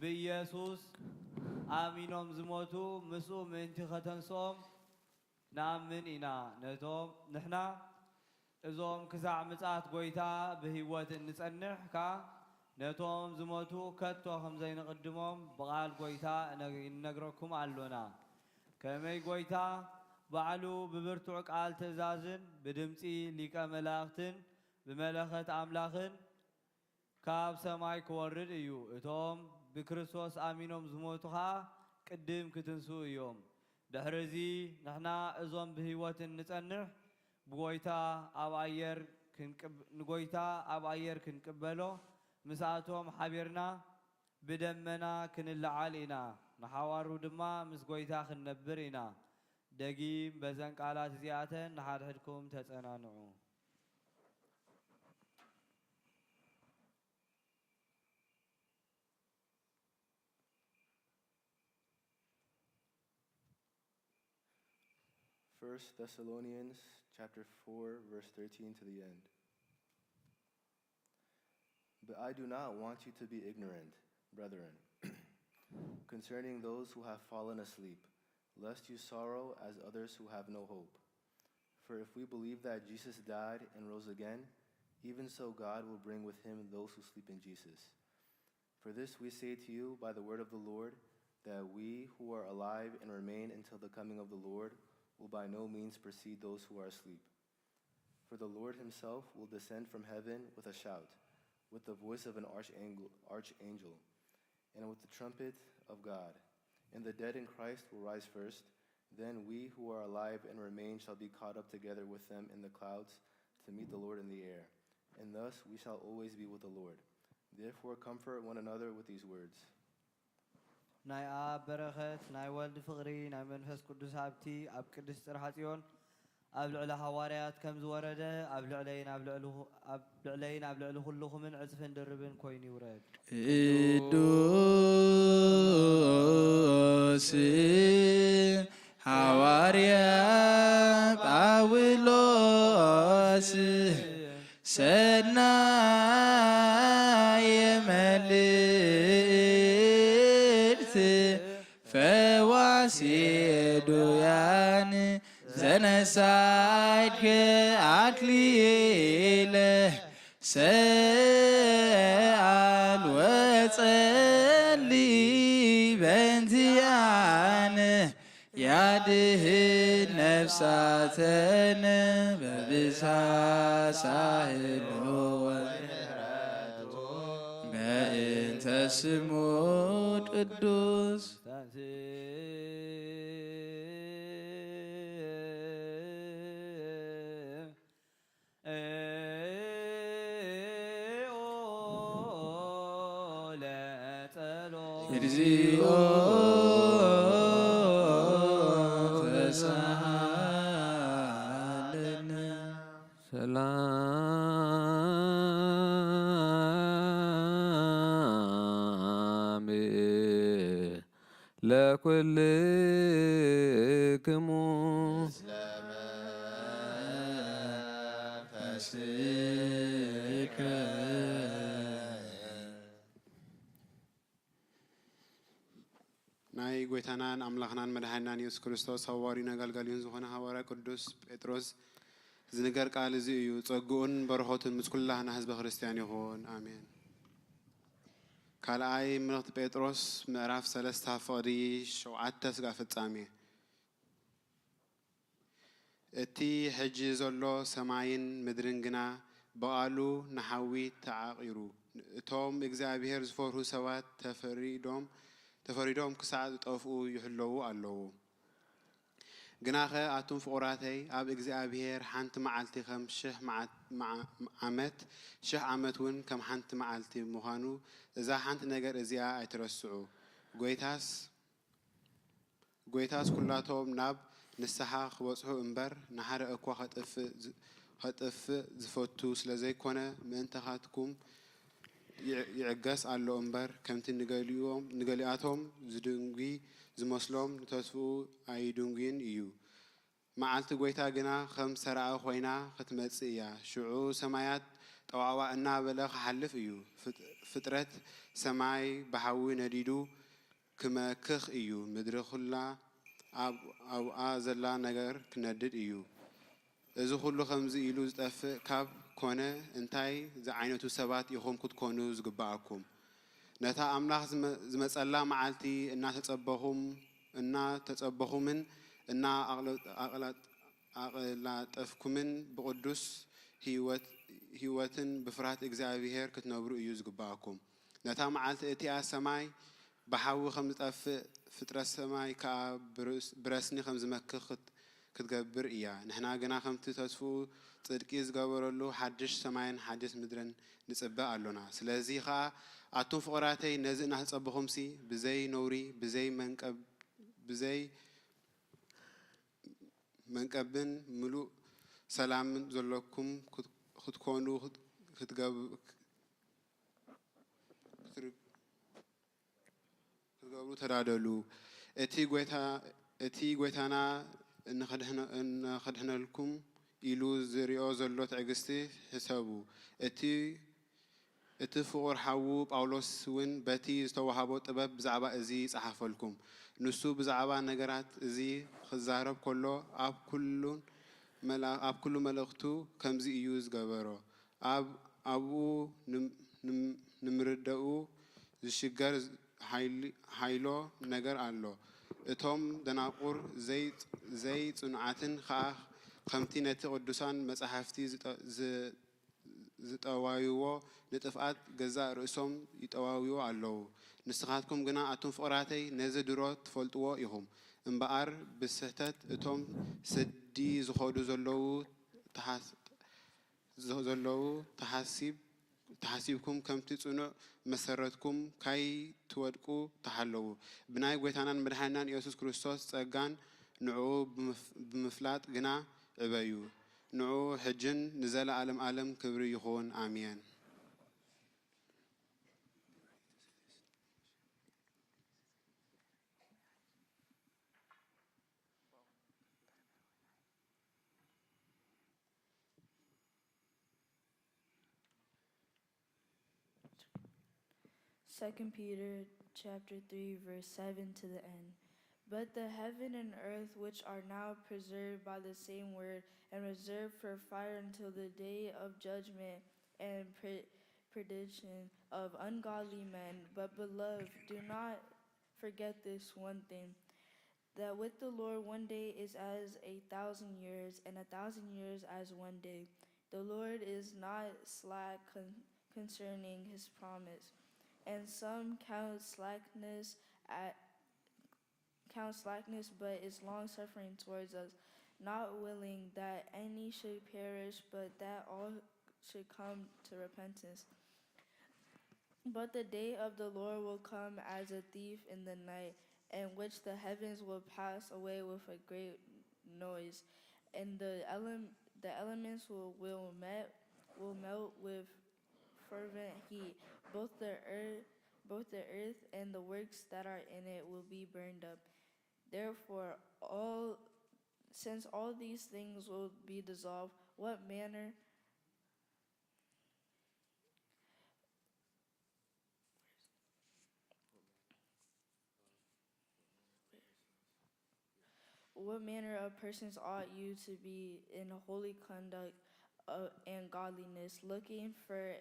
ብኢየሱስ ኣሚኖም ዝሞቱ ምስኡ ምእንቲ ከተንስኦም ንኣምን ኢና። ነቶም ንሕና እዞም ክሳዕ ምጽኣት ጎይታ ብህይወት እንጸንሕካ ነቶም ዝሞቱ ከቶ ከም ዘይንቅድሞም ብቓል ጎይታ ይነግረኩም ኣሎና። ከመይ ጎይታ ባዕሉ ብብርቱዕ ቃል ትእዛዝን ብድምፂ ሊቀ መላእኽትን ብመለኸት ኣምላኽን ካብ ሰማይ ክወርድ እዩ። እቶም ብክርስቶስ ኣሚኖም ዝሞቱ ከዓ ቅድም ክትንሱ እዮም። ድሕሪዚ ንሕና እዞም ብህይወት እንጸንሕ ንጎይታ ኣብ ኣየር ክንቅበሎ ምስኣቶም ሓቢርና ብደመና ክንለዓል ኢና። ንሓዋሩ ድማ ምስ ጎይታ ክንነብር ኢና። ደጊም በዘን ቃላት እዚኣተን ንሓድሕድኩም ተጸናንዑ። First Thessalonians chapter 4 verse 13 to the end. But I do not want you to be ignorant, brethren, concerning those who have fallen asleep, lest you sorrow as others who have no hope. For if we believe that Jesus died and rose again, even so God will bring with him those who sleep in Jesus. For this we say to you by the word of the Lord, that we who are alive and remain until the coming of the Lord will by no means precede those who are asleep. For the Lord himself will descend from heaven with a shout, with the voice of an archangel, and with the trumpet of God. And the dead in Christ will rise first. Then we who are alive and remain shall be caught up together with them in the clouds to meet the Lord in the air. And thus we shall always be with the Lord. Therefore comfort one another with these words. ናይ ኣብ በረኸት ናይ ወልዲ ፍቕሪ ናይ መንፈስ ቅዱስ ሃብቲ ኣብ ቅድስት ጽርሐ ጽዮን ኣብ ልዕሊ ሃዋርያት ከም ዝወረደ ኣብ ልዕለይን ኣብ ልዕሊ ኩልኹምን ዕፅፍን ድርብን ኮይኑ ይውረድ። ቅዱስ ሐዋርያ ጳውሎስ ሰናየ መልእክት ፈዋሲ ዱያን ዘነሳይድከ አክሊለ ሰአል ወጸሊ በእንቲአነ ያድህን ነፍሳተነ በብሳሳህሎ በእንተ ስሙ ቅዱስ እግዚኦ ተሳሃለነ ሰላም ለኩልክሙ ናይ ጎይታናን አምላኽናን መድኃኒናን ኢየሱስ ክርስቶስ ሐዋርያውን አገልጋዩን ዝኾነ ሐዋርያ ቅዱስ ጴጥሮስ ዝንገር ቃል እዚ እዩ ጸጉኡን በረኸቱን ምስ ኩላህና ህዝበ ክርስቲያን ይኹን አሜን። ካልኣይ መልእኽቲ ጴጥሮስ ምዕራፍ 3 ፍቕዲ 7 እስከ ፍጻሜ እቲ ሕጂ ዘሎ ሰማይን ምድርን ግና በቓሉ ንሓዊ ተዓቒሩ እቶም እግዚአብሔር ዝፈርሁ ሰባት ተፈሪዶም ክሳዕ ዝጠፍኡ ይሕለዉ ኣለዉ። ግናኸ ኣቱም ፍቑራተይ ኣብ እግዚአብሔር ሓንቲ መዓልቲ ከም 1000 ዓመት እውን ከም ሓንቲ መዓልቲ ምዃኑ እዛ ሓንቲ ነገር እዚኣ ኣይትረስዑ። ጎይታስ ኩላቶም ናብ ንስሓ ክበጽሑ እምበር ንሓደ እኳ ኸጥፍእ ዝፈቱ ስለ ዘይኮነ ምእንተኻትኩም ይዕገስ ኣሎ እምበር ከምቲ ንገሊኣቶም ዝድንጉ ዝመስሎም ንተስፍኡ ኣይድንጉን እዩ። መዓልቲ ጎይታ ግና ከም ሰራእ ኮይና ክትመጽእ እያ። ሽዑ ሰማያት ጠዋዋ እናበለ ክሓልፍ እዩ። ፍጥረት ሰማይ ብሓዊ ነዲዱ ክመክኽ እዩ። ምድሪ ኩላ ኣብኣ ዘላ ነገር ክነድድ እዩ። እዚ ኩሉ ከምዚ ኢሉ ዝጠፍእ ካብ ኮነ እንታይ ዝዓይነቱ ሰባት ኢኹም ክትኮኑ ዝግባአኩም? ነታ አምላኽ ዝመጸላ መዓልቲ እናተጸበኹምን አቕላጠፍኩምን ብቅዱስ ህይወትን ብፍርሃት እግዚአብሔር ክትነብሩ እዩ ዝግባአኩም። ነታ መዓልቲ እቲኣ ሰማይ ብሓዊ ከም ዝጠፍእ ፍጥረት ሰማይ ከዓ ብረስኒ ከም ዝመክኽ ክትገብር እያ። ንሕና ግና ከምቲ ተስፍኡ ጽድቂ ዝገበረሉ ሓድሽ ሰማይን ሓድሽ ምድርን ንጽበእ ኣሎና። ስለዚ ከዓ ኣቱም ፍቑራተይ ነዚ እናተጸበኹምሲ ብዘይ ነውሪ ብዘይ መንቀብን ምሉእ ሰላምን ዘለኩም ክትኮኑ ክትገብሩ ተዳደሉ። እቲ ጎይታና እንኸድሕነልኩም ኢሉ ዝሪኦ ዘሎ ትዕግስቲ ሕሰቡ። እቲ ፍቑር ሓዉ ጳውሎስ እውን በቲ ዝተዋሃቦ ጥበብ ብዛዕባ እዚ ይጸሓፈልኩም። ንሱ ብዛዕባ ነገራት እዚ ክዛረብ ከሎ ኣብ ኩሉ መልእኽቱ ከምዚ እዩ ዝገበሮ። ኣብኡ ንምርድኡ ዝሽገር ሃይሎ ነገር ኣሎ። እቶም ደናቁር ዘይጽኑዓትን ከዓ ከምቲ ነቲ ቅዱሳን መጻሕፍቲ ዝጠዋይዎ ንጥፍኣት ገዛእ ርእሶም ይጠዋይዎ ኣለዉ። ንስኻትኩም ግና ኣቱም ፍቑራተይ ነዚ ድሮ ትፈልጥዎ ኢኹም እምበኣር ብስሕተት እቶም ስዲ ዝኸዱ ዘለዉ ተሓሲብኩም ከምቲ ጽኑዕ መሰረትኩም ካይትወድቁ ተሓለዉ። ብናይ ጎይታናን መድኃኒናን ኢየሱስ ክርስቶስ ጸጋን ንዕኡ ብምፍላጥ ግና ዕበዩ። ንዕኡ ሕጅን ንዘለዓለም ዓለም ክብሪ ይኹን አሜን። Second Peter chapter 3, verse 7 to the end. But the heaven and earth, which are now preserved by the same word, and reserved for fire until the day of judgment and perdition of ungodly men. But beloved, do not forget this one thing, that with the Lord 1 day is as 1,000 years, and 1,000 years as 1 day. The Lord is not slack concerning his promise, and some count slackness, but is long-suffering towards us, not willing that any should perish, but that all should come to repentance. But the day of the Lord will come as a thief in the night, in which the heavens will pass away with a great noise, and the elements will melt with fervent heat. Both the earth and the works that are in it will be burned up. Therefore, since all these things will be dissolved, what manner of persons ought you to be in holy conduct and godliness, looking for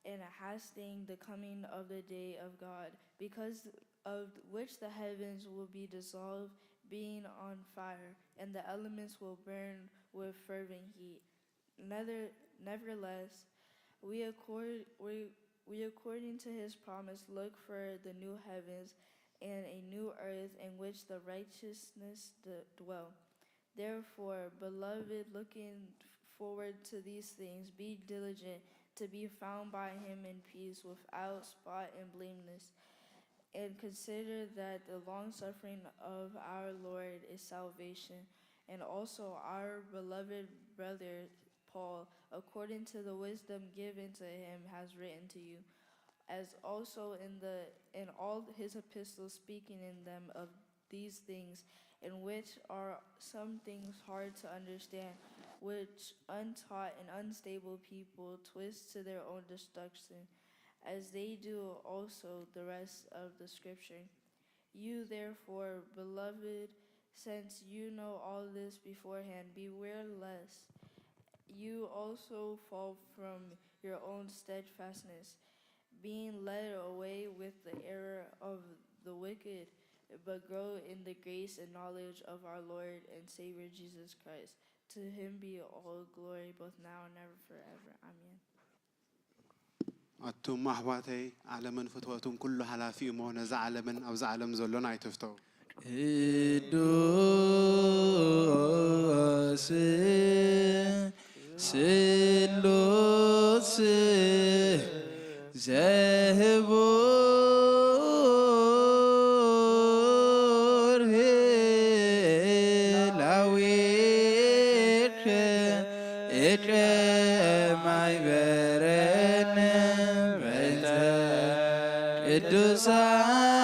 and hasting the coming of the day of God, because of which the heavens will be dissolved, being on fire, and the elements will burn with fervent heat. Nevertheless, we according to his promise look for the new heavens and a new earth in which the righteousness dwell. Therefore, beloved, looking forward to these things, be diligent to be found by him in peace, without spot and blameless. And consider that the long-suffering of our Lord is salvation, and also our beloved brother Paul, according to the wisdom given to him, has written to you, as also in all his epistles, speaking in them of these things, in which are some things hard to understand, which untaught and unstable people twist to their own destruction, as they do also the rest of the scripture. You therefore, beloved, since you know all this beforehand, beware lest you also fall from your own steadfastness, being led away with the error of the wicked, but grow in the grace and knowledge of our Lord and Savior Jesus Christ. To him be all glory, both now and ever forever. Amen. أتم أحواتي عالمن فتواتم كل حلافي مهنا زعلمن أو زعلم زلون عيتفتو إدوس سلوس زهبور هلاويك إكرماي برن بيت قدوسان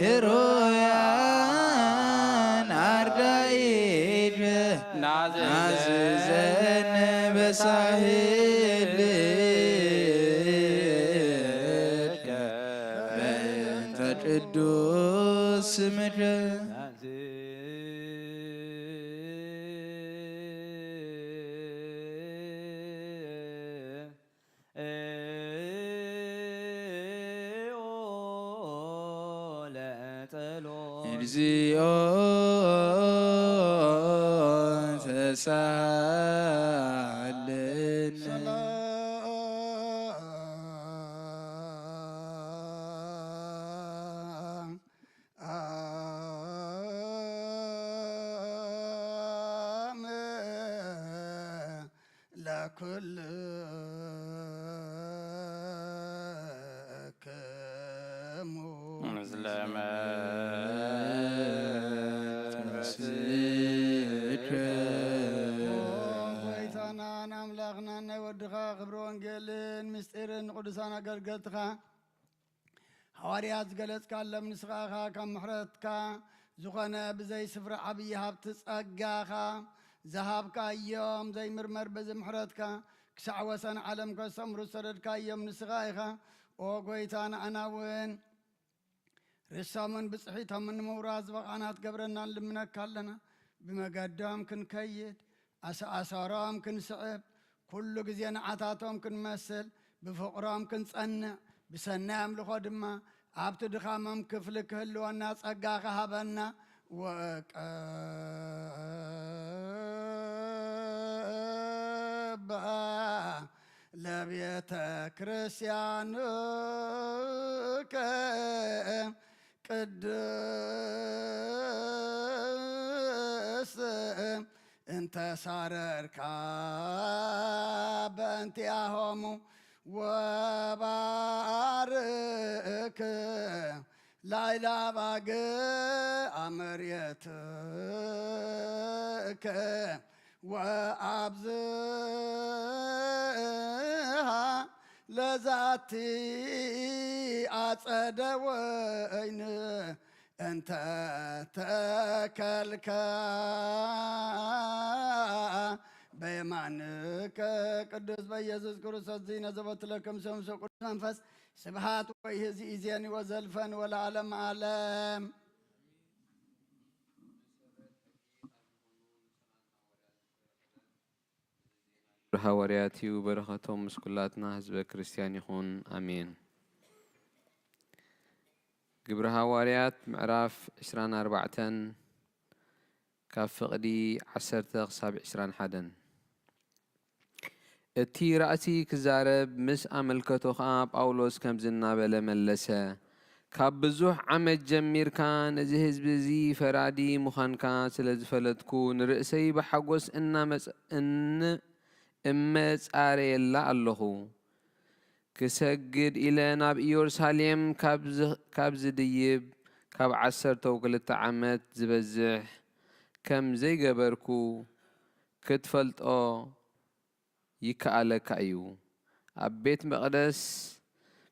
هرويان أرجعيك ناززن بساهلك بنت قدوس مكر زيون تسالن لكل ክብሪ ወንጌልን ምስጢርን ቅዱሳን ኣገልገልትኻ ሐዋርያት ዝገለጽካሎም ንስኻ ካብ ምሕረትካ ዝኾነ ብዘይ ስፍሪ ዓብዪ ሃብቲ ጸጋኻ ዝሃብካዮም ዘይምርመር በዚ ምሕረትካ ክሳዕ ወሰን ዓለም ከሰምሩ ዝሰደድካዮም ንስኻ ኢኻ او غويتان انا وين رسامن بصحيتها من موراز بقانات قبرنا لمنك كلنا بمقدام كن كيد أسارام كن صعب كل جزين عتاتهم كن مسل بفقرام كن صنع بسنام لخدمة عبت دخامم كفلك هلو الناس أقاق هبنا وقبا لبيت كريستيانك قدس انت ساررك بنت ياهم وبارك لايلا باق امريتك وابزها لذاتي أصعد وين أنت تكلك بيمانك قدس بيسوس كريستوس زينة زبط لكم شمس قدس منفس سبحات ويهزي إزياني وزلفا والعالم عالم حوارياتي وبركاتهم مسكولاتنا حزب كريستيان يكون امين. قبر حواريات معراف 24 كافقدي 10 صابع 21 اتي رأسي كزارب مس املكتو خاب اولوس كم زنابل ملسه كاب بزوح عمد جمير كان ازي حزب زي فرادي مخان كان سلزفلتكو نرأسي بحقوس ان امس اريلا الله كسجد الى ناب يورشليم كابز ديب كاب 10 عمت زبزح كم زي قبركو كتفلت يكالك ايو ابيت مقدس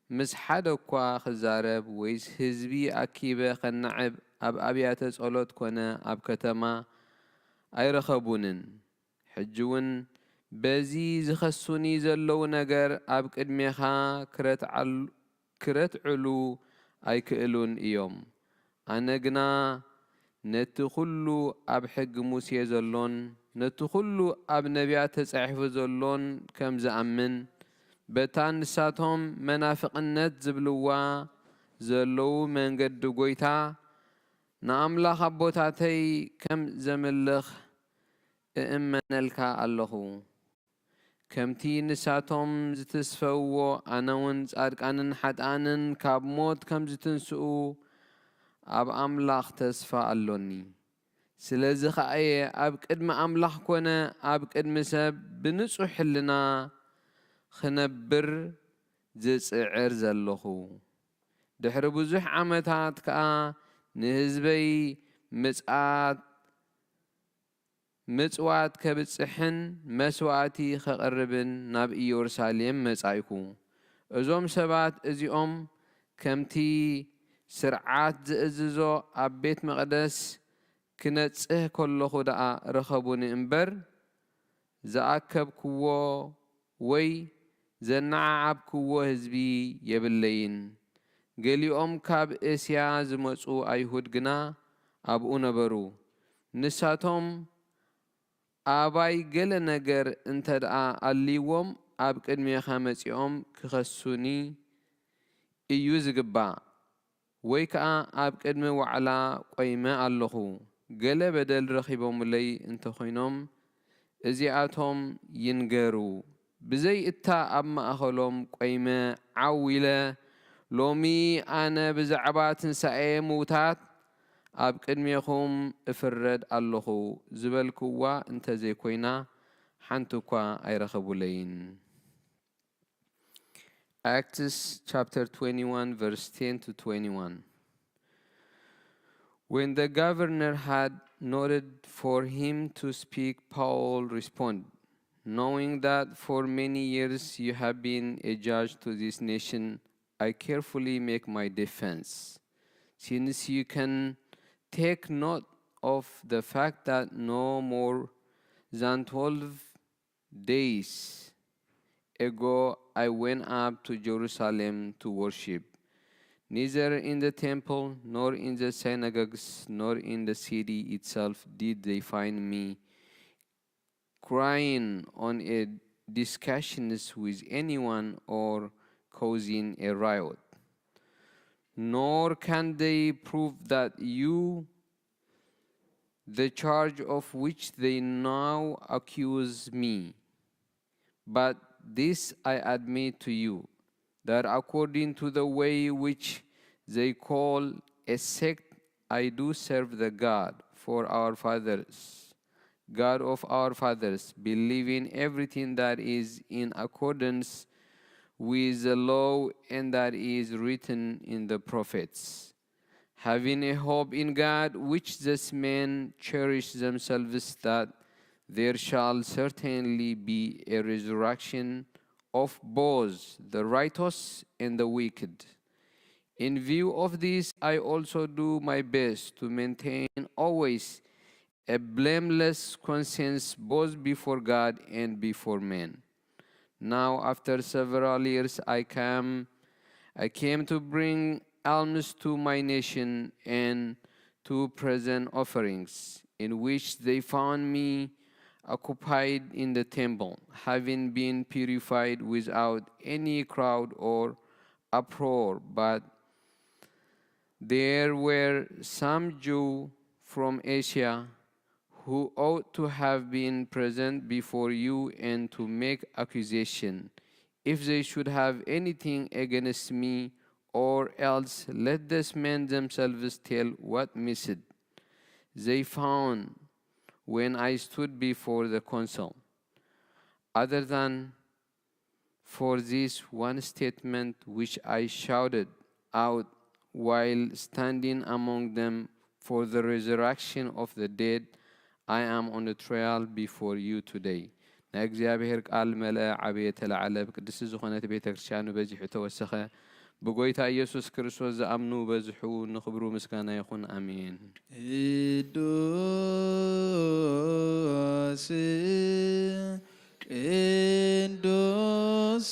مس حدكوا خزارب ويس حزبي اكيبه خنعب اب ابيات صلوت كونه اب كتما ايرخبونن حجون بزي زخصوني زلو نجر اب قدميخا كرت علو اي كئلون ايوم انا جنا نتخلو اب حق موسى زلون نتخلو اب نبيات تصحف زلون كم زامن بتان ساتهم منافقنت زبلوا زلو من قد قويتا ناملاخ ابوتاتي كم زملخ امنلكا الله كمتي نساتهم زتسفو اناون صادقانن حدانن كاب موت كم زتنسو اب املاخ تسفا اللوني سلازي خاي اب قدم املاخ كونه اب قدم سب بنصح لنا خنبر زصعر زلخو دحر بزح عمتات كا نهزبي مصوات كبصحن مسواتي خقربن ناب يورشليم مصايكو ازوم سبات ازيوم كمتي سرعات زئززو اب بيت مقدس كنصح كلخو دا رخبوني امبر زاكب كو وي زنعاب كو حزبي يبلين قليوم كاب اسيا زمصو ايهود جنا ابو نبرو نساتهم أباي قل نجر انت دعا الليوم أب قدمي خامس يوم كخسوني إيوز قبا ويكا أب قدمي وعلا قيمة اللهو قل بدل رخيبهم لي انت خينهم ازيعاتهم ينقروا بزي اتا أما أخلهم قيمة عويلة لومي أنا بزعبات سعي موتات اب قدميكم افرد الله زبلكوا انت زي كوينا حنتكوا ايرخبولين. Acts chapter 21 verse 10 to 21. When the governor had noted for him to speak, Paul responded, knowing that for many years you have been a judge to this nation, I carefully make my defense. Since you can take note of the fact that no more than 12 days ago I went up to Jerusalem to worship. Neither in the temple, nor in the synagogues, nor in the city itself did they find me crying on a discussions with anyone or causing a riot. Nor can they prove that you, the charge of which they now accuse me. But this I admit to you, that according to the way which they call a sect, I do serve the God of our fathers, believing everything that is in accordance with the law and that is written in the prophets, having a hope in God, which these men cherish themselves, that there shall certainly be a resurrection of both the righteous and the wicked. In view of this, I also do my best to maintain always a blameless conscience both before God and before men. Now, after several years, I came to bring alms to my nation and to present offerings, in which they found me occupied in the temple, having been purified without any crowd or uproar. But there were some Jews from Asia who ought to have been present before you and to make accusation. If they should have anything against me, or else let these men themselves tell what missed they found when I stood before the council, other than for this one statement which I shouted out while standing among them for the resurrection of the dead. I am on the trial before you today. እግዚአብሔር ቃል መለአ ዓብየ ተለዓለ ብቅድስ ዝኾነት ቤተ ክርስቲያኑ በዚሑ ተወሰኸ ብጎይታ ኢየሱስ ክርስቶስ ዝኣምኑ በዝሑ ንኽብሩ ምስጋና ይኹን ኣሜን። ቅዱስ ቅዱስ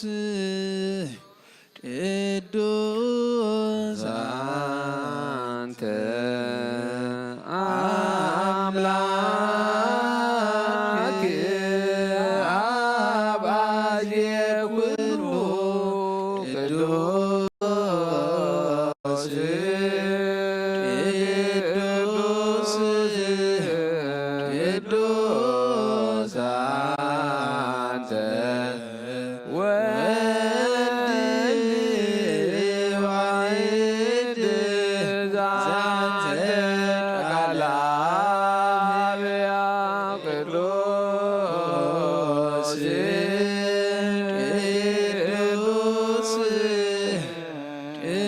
ቅዱስ አንተ አምላክ አባዜ ኩሉ ቅዱስ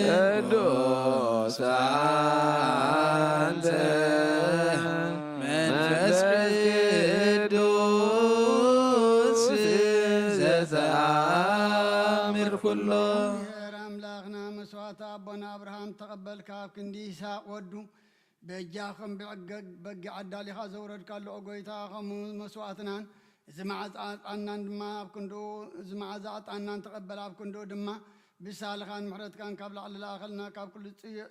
ቅዱስ አንተ አምላክና መስዋዕት አቦና አብርሃም ተቀበልካ ክንዲ ይስሐቅ ወዱ በእጃኸም በጊ ዓዳሊኻ ዘውረድካሎ ጎይታ ኸሙ መስዋዕትናን እዚ መዓዝ ኣጣናን ድማ ኣብ ክንዶ እዚ መዓዝ ኣጣናን ተቐበል ኣብ ክንዶ ድማ ብሳልኻን ምሕረትካን ካብ ላዕሊ ላኸልና ካብ ኩሉ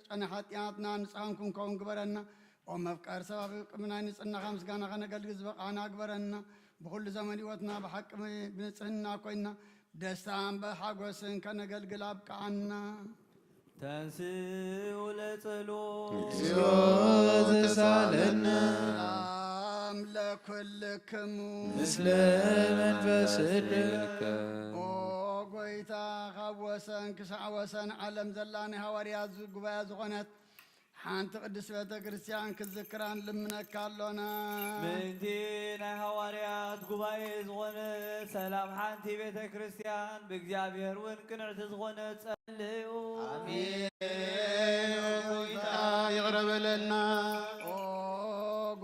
ፀነ ሓጢኣትና ንፅኻን ክንከውን ግበረና ኦ መፍቀር ሰብ ቅምናይ ንፅናኻ ምስጋናኻ ነገልግል ዝበቓና ግበረና ብኩሉ ዘመን ህይወትና ብሓቂ ብንፅህና ኮይና ደስታን በሓጎስን ከነገልግል አብቃና። ተንሥኡ ለጸሎት እግዚኦ ዘሳለነ ሰላም ለኩልክሙ ምስለ መንፈስከ ኦ ጎይታ ካብ ወሰን ክሳዕ ወሰን ዓለም ዘላ ናይ ሃዋርያት ጉባኤ ዝኾነት ሓንቲ ቅድስት ቤተ ክርስቲያን ክዝክራን ልምነካ ኣሎና ምእንቲ ናይ ሃዋርያት ጉባኤ ዝኾነ ሰላም ሓንቲ ቤተ ክርስቲያን ብእግዚአብሔር እውን ቅንዕቲ ዝኾነ ጸልዩ አሜን። ጎይታ ይቅረበለና ኦ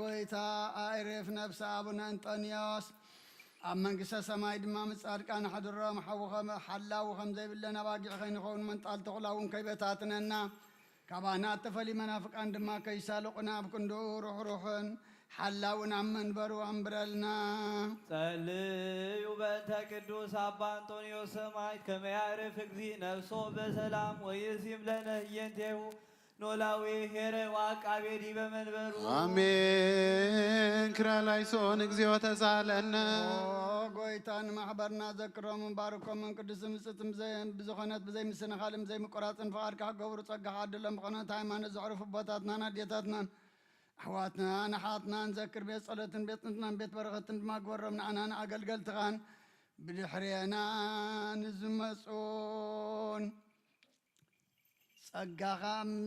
ጎይታ አይረፍ ነፍሲ አቡነ አንጦንዮስ ኣብ መንግስተ ሰማይ ድማ ምጻድቃን ሓድሮም ሓላዊ ከም ዘይብለና ባጊዕ ከይንኸውን መንጣል ተኹላውን ከይበታትነና ካባና ተፈሊ መናፍቃን ድማ ከይሳልቁና ኣብ ክንዱ ሩሕሩሕን حلاونا منبرو أمبرلنا ጸልዩ በእንተ ቅዱስ አባ አንጦንዮስ ሰማዕት ከመ ያዕርፍ እግዚእ ነፍሶ በሰላም ወይሲም ለነ ህየንቴሁ ኖላዊ ሄረ ወዐቃቤ ዲበ መንበሩ አሜን። ክራላይሶን እግዚኦ ተሳለነ ጎይታን ማሕበርና ዘክሮም ባርኮም ቅዱስ ምጽትም ብዝኾነት ብዘይ ምስንኻልም ዘይ ምቆራፅን ፍቓድካ ገብሩ ፀጋኻ ዓድሎም ብኾነት ሃይማኖት ዘዕርፉ ቦታትናን ኣዴታትናን ኣሕዋትና ንሓትና ንዘክር ቤት ጸሎትን ቤት ጥንትናን ቤት በረኸትን ድማ ግበሮም ንዓና ንኣገልገልትኻን ብድሕርየና ንዝመፁን ጸጋኻ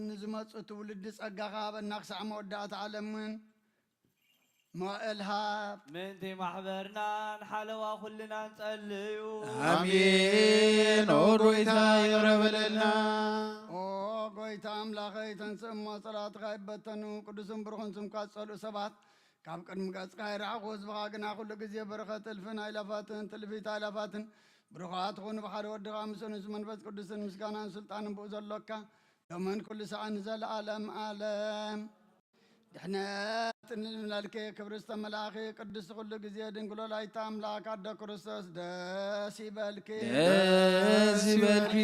ንዝመፁ ትውልዲ ጸጋኻ በና ክሳዕ መወዳእታ ዓለምን መዋእልሃብ ምንቲ ማሕበርና ንሓለዋ ኩልና ንጸልዩ አሜን። ኦ ጎይታ ይቅረበለልና ኦ ጎይታ ኣምላኸይ ተንስእሞ ጸላትኻ ይበተኑ ቅዱስን ብሩኽን ስምካ ዝጸልኡ ሰባት ካብ ቅድሚ ገጽካ ይረሓቑ ህዝብኻ ግና ኩሉ ግዜ በረኸት እልፍን ኣይላፋትን ትልፊት ኣይላፋትን ብሩኻት ኹኑ ብሓደ ወድኻ ምስኡ ንስ መንፈስ ቅዱስን ምስጋናን ስልጣንን ብኡ ዘሎካ ሎምን ኩሉ ሰዓን ዘለዓለም ዓለም ድሕነት እንልምለልከ ክብሪ ዝተመላኺ ቅዱስ ኩሉ ግዜ ድንግሎ ላይታ ኣምላክ ኣደ ክርስቶስ ደስ ይበልኪ ደስ ይበልኪ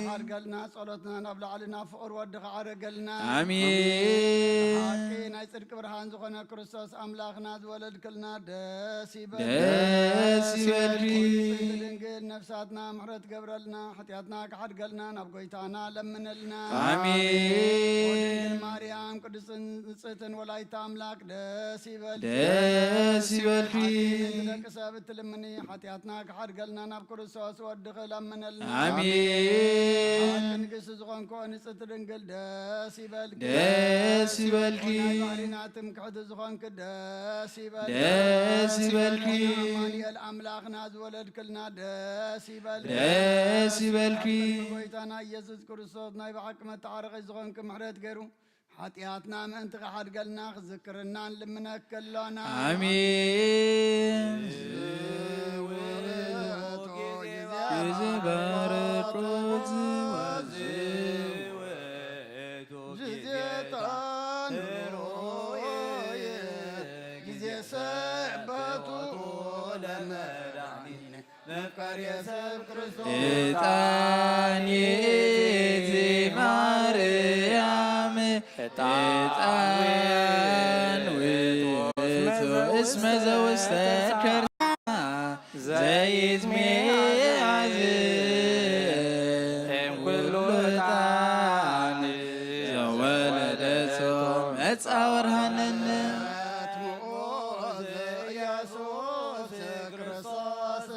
ሓርገልና ጸሎትና ናብ ላዕሊ ናብ ፍቕር ወድኻ ዓረገልና አሜን። ሓቂ ናይ ጽድቂ ብርሃን ዝኾነ ክርስቶስ ኣምላኽና ዝወለድክልና ደስ ይበልኪ ደስ ይበልኪ ድንግል ነፍሳትና ምሕረት ገብረልና ሓጢኣትና ክሓድገልና ናብ ጎይታና ለምነልና አሜን። ማርያም ቅዱስን ንጽሕትን ወላይታ ኣምላክ ደስ ይበልኪ ደስ ይበልኪ ደቂ ሰብ እትልምኒ ሓጢኣትና ክሓድገልና ናብ ክርስቶስ ወድኺ ለምነልና አሜን። ንግስቲ ዝኾንኮ ንጽሕቲ ድንግል ደስ ይበልኪ ደስ ይበልኪ ናይ ባሕሪና ትምክሕቲ ዝኾንክ ደስ ይበልኪ ደስ ይበልኪ አማኑኤል ኣምላኽና ዝወለድክልና ደስ ይበልኪ ደስ ይበልኪ ጎይታና ኢየሱስ ክርስቶስ ናይ ብሓቂ መተዓረቒ ዝኾንክ ምሕረት ገይሩ ሓጢኣትና ምእንቲ ክሓድገልና ክዝክርና ንልምነክ ኣሎና አሜን። ውእቱ ጊዜ ባረኮት ጊዜ ታንሮየ ጊዜ ሰበቱ ለመድኃኒነ መፍቀሬ ሰብ ክርስቶስ ዕጣን ማርያም ዕጣን ውእቱ እስመ ዘውስተ ከርሳ ዘይትሜዓዝ እምኩሉ ዕጣን ዘወለደቶ መጻ ወርሃነነ ኢየሱስ ክርስቶስ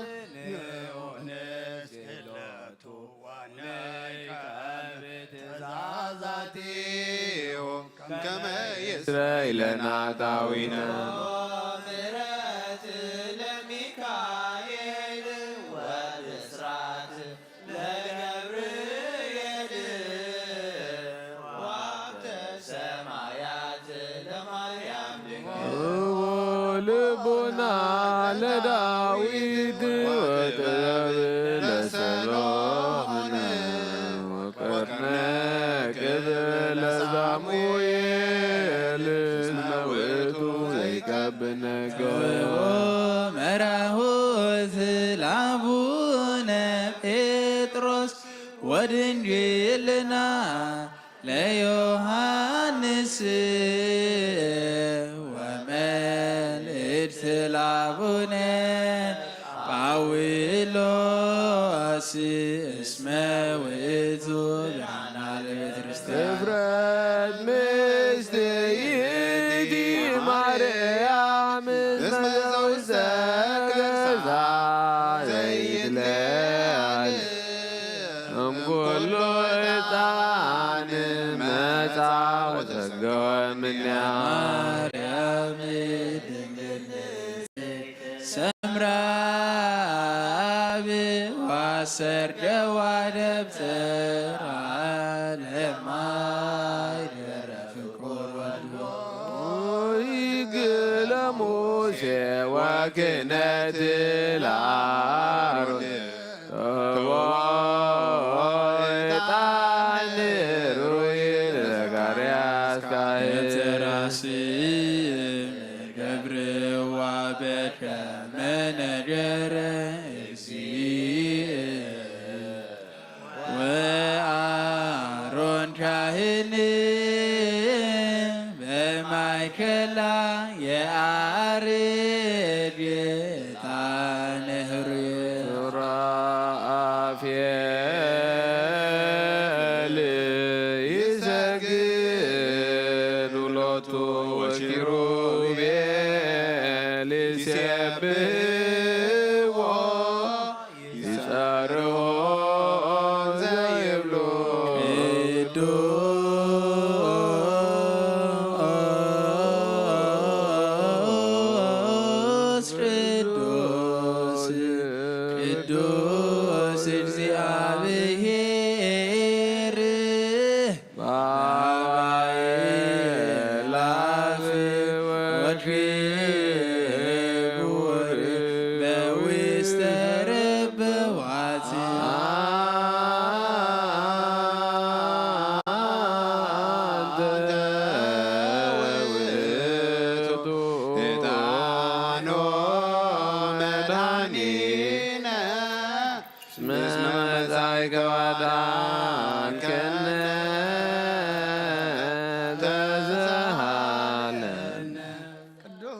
ንኡንስ ክለቱ ዋነይከ ትእዛዛቲሁ ከመ እስራኤልና ጣዊነ ምሕረት ለሚካኤል ወብስራት ለገብርኤል ወሀብተ ሰማያት ለማርያም ልቡና ለዳዊት ወጥበብ ለሰሎሞን ወቀርነ ቅብል ለዛሙኤል እስመ ውእቱ ዘይቀብእ ነገር መራሁት ለአቡነ ጴጥሮስ ወድንግልና ለዮሐንስ ወመልእክት ለአቡነ ጳውሎስ እስመ ውእቱ ብርሃነ ለቤተ ክርስቲያን እፍረት ምስት ይእቲ ማርያም እስመ ዘውስተ ገዛ ዘይትለዓል እምኩሉ ዕጣን መጻ ወተገወ እምኔሃ ማርያም ድንግል ሰምራብ ዋሰርደዋ ደብተራ ለማይደረ ፍቁር ወልዶ ይግለ ሙሴ ወክህነት ለአሮን ዕጣን ሩይ ለዘካርያስ ካህን ተራስም ማይከላ የአርድ ጣነህር ሱራፌል ይሰግድ ሎቱ ወኪሩቤል ይሴብሕዎ ይጸርሖ ዘይብሎ ቅዱስ እግዚአብሔር ባይላፍ ወክቡር በውስተ ረበዋት አንተ ውእቱ ዕጣኖ መድኃኒነ እስመ መጻእከ ወአዳንከነ ተዘሃለነ ቅዱስ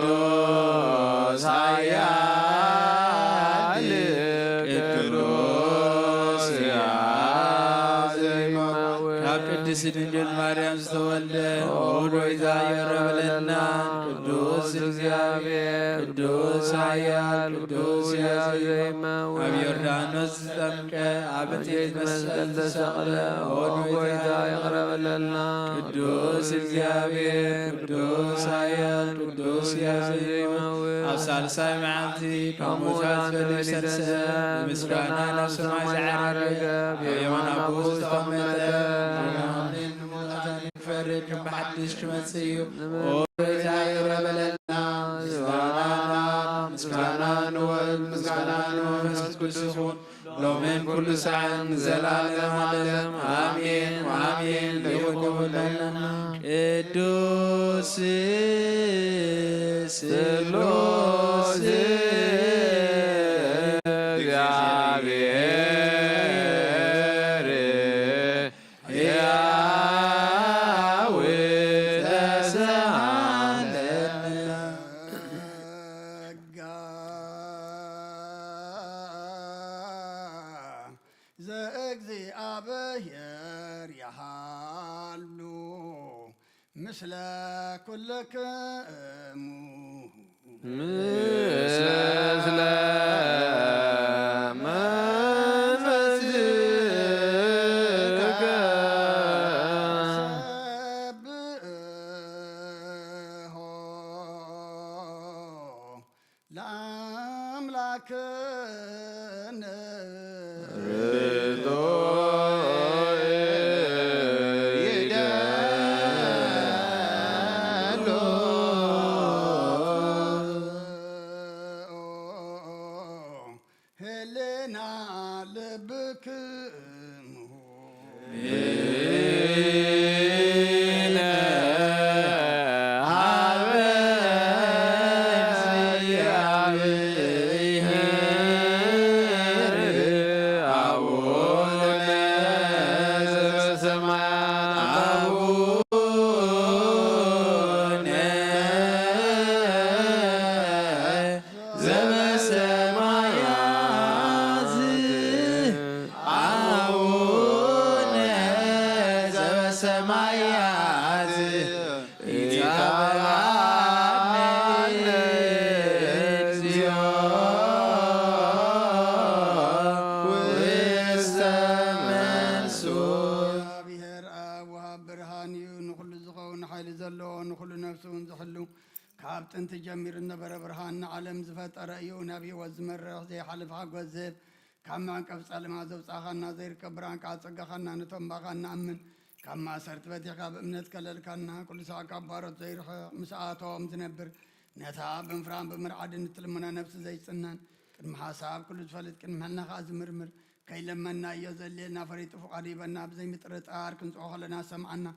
ቅዱስ ኃያል ቅዱስ ያዘይማወ ካብ ቅድስት ድንግል ማርያም ዝተወልደ ውእቱ ይዛየረብለና ቅዱስ እግዚአብሔር ቅዱስ ኃያል ቅዱስ ያዘይማወ ኣብ ዮርዳኖስ ዝጠምቀ ኣብ እቴት መስቀል ተሰቅለ ጎይታ ይቅረበለና ቅዱስ እግዚአብሔር ቅዱስ ኃያል ቅዱስ ያዘይማወ ኣብ ሳልሳይ መዓልቲ ካብ ሙታን ተመሊሰ ምስጋና ናብ ሰማይ ዝዓረገ ብየማን ኣቦ ዝተቐመጠ ክፈርድ ብሓድሽ ክመጽእ እዩ ጎይታ ይቅረበለና ምስጋና ንወልድ ምስጋና ንመንፈስ ቅዱስ ይኹን ሎምን ኩሉ ሰዓን ዘላለም ዓለም አሜን ወአሜን ይሁንለና ቅዱስ ስሉስ እግዚአብሔር ሕያው ተሰአለነ ዘእግዚአብሔር ያሃሉ ምስለ ኩልክሙ ምስለ መንፈስከ ሰብሖ ለአምላክነ ህልና ልብክሙ ሰማያት ኢታባነ እግዚኦ ውስተ መንሱት እግዚአብሔር አብ ወሃብ ብርሃን እዩ ንኩሉ ዝኸውን ሓይሊ ዘለዎ ንኩሉ ነፍሲ እውን ዝሕሉ ካብ ጥንቲ ጀሚሩ ነበረ ብርሃን ንዓለም ዝፈጠረ እዩ ናብ ህይወት ዝመርሕ ዘይሓልፍ ሓጎስ ዝህብ ካብ ማዕቀብ ጸልማ ዘውፃእኻና ዘይርከብ ብርሃን ቃል ፀጋኻና ነቶም ባኻ ንኣምን كما سرت بتيخا بأمنت كللكنا كل ساعة كبارت زيرخ مساعتهم تنبر نتاب بنفران بمرعد نتلمنا نفس زي سنان كن حساب كل زفلت كن مهلنا خاز مرمر كي لما يزلنا فريت فقريبنا بزي مترت كن صوخلنا سمعنا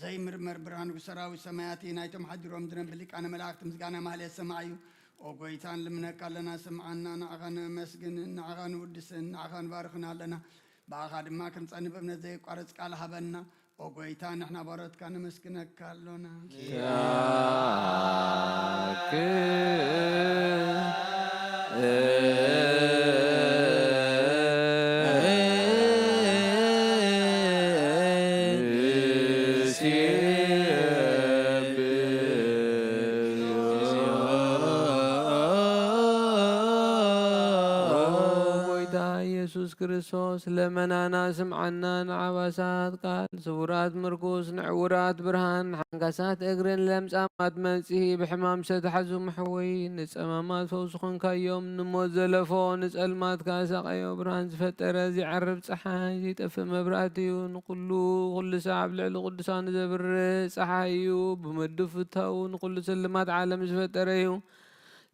زي مرمر برهان وسراوي سماياتي نايتم حجرهم تنبلك أنا ملاك تمسكنا مالي السمايو وقويتان لمنا كلنا سمعنا نعغان مسجن نعغان ودسن نعغان بارخنا لنا باخد ما كنت أنا ببنا زي قارس قال حبنا وقويتان احنا بارت كان مسكنك كلنا ክርስቶስ ለመናና ስምዓና ንዓባሳት ቃል ስውራት ምርኩስ ንዕውራት ብርሃን ሓንጋሳት እግርን ለምጻማት መንጽሂ ብሕማም ዝተሓዙ መሕወይ ንጸማማት ፈውሲ ኾንካዮም ንሞት ዘለፎ ንጸልማት ካሳቐዮ ብርሃን ዝፈጠረ ዝዓርብ ፀሓይ ዘይጠፍእ መብራእቲ እዩ ንኩሉ ሰዓብ ልዕሊ ቅዱሳን ዘብርህ ፀሓይ እዩ ብምድብ ፍታው ንኩሉ ስልማት ዓለም ዝፈጠረ እዩ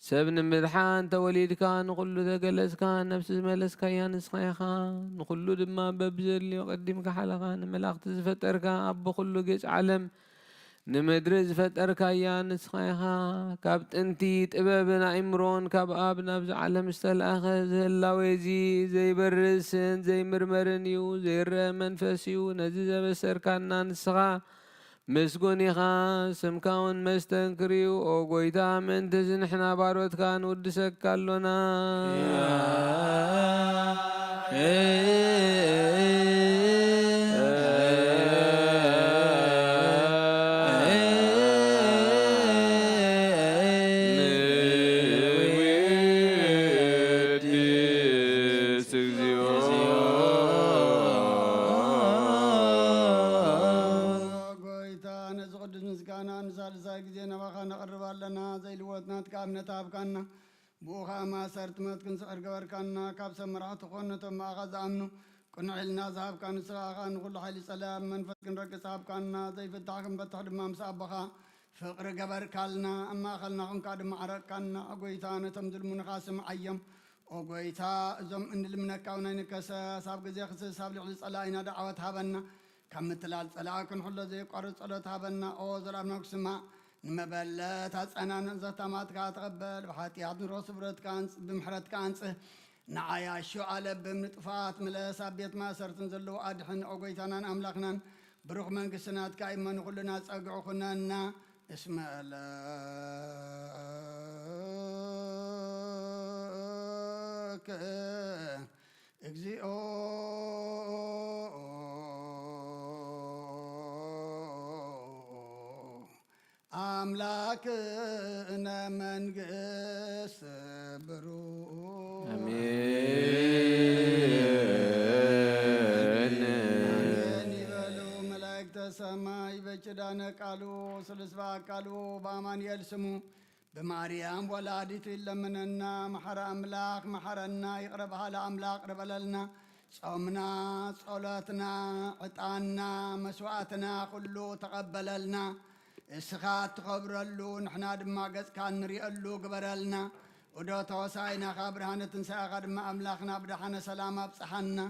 ሰብ ንምድሓን ተወሊድካ ንኩሉ ተገለጽካ ነፍሲ ዝመለስካያ ንስኻ ኢኻ ንኩሉ ድማ በብዘልዮ ቀዲምካ ሓለኻ ንመላእኽቲ ዝፈጠርካ ኣቦ ኩሉ ጌጽ ዓለም ንምድሪ ዝፈጠርካያ ንስኻ ኢኻ ካብ ጥንቲ ጥበብን ኣእምሮን ካብ ኣብ ናብዚ ዓለም ዝተለኣኸ ዝህላዌ እዚ ዘይበርስን ዘይምርመርን እዩ ዘይርአ መንፈስ እዩ ነዚ ዘበሰርካና ንስኻ مسكون يخان سمكاون مستنكريو او قويتا من تزن احنا باروت كان ودسك كالونا نتابكنا بوخا ما صرت متكن سعر قبركنا كاب سمرات خونة ما أخذ أمنو كنا علنا صاحب كان سراغا نقول حالي سلام من فتكن رك صاحب كنا زي فتاكم بتحد ما مسابقا فقر قبركنا أما خلنا خن كاد معرك كنا أقويتانا تمزل من خاسم عيم أقويتا زم إن المنكاونا نكسا صاحب زي خسر صاحب لعلي صلاة دعوة هابنا كم مثل صلاة كن حلا زي قارة صلاة هابنا أو زرابنا كسما نمبلات أنا نزت ما تقبل بحاتي عبد الرسول برد كانس بمحرت كانس نعيا شو على بمنطفات ملاسا بيت ما صرت نزلو أدحن أوقيتنا أملاكنا بروح من قسنات كايما نقول ناس أقعو خنانا اسم الله اكزيو أملاكنا من قس برو آمين يبلو ملائكة السماء بجدان قالوا سلسفا قالوا بامان يلسمو بماريام ولادت لمننا محر أملاك محرنا يقربها لأملاك قرب لنا صومنا صلاتنا عطانا مسواتنا كله تقبل لنا اسخات خبرلو نحنا دما قز كان نريقلو قبرلنا ودو توساينا خابرهانة تنسى قدما أملاخنا بدحنا سلامة بصحنا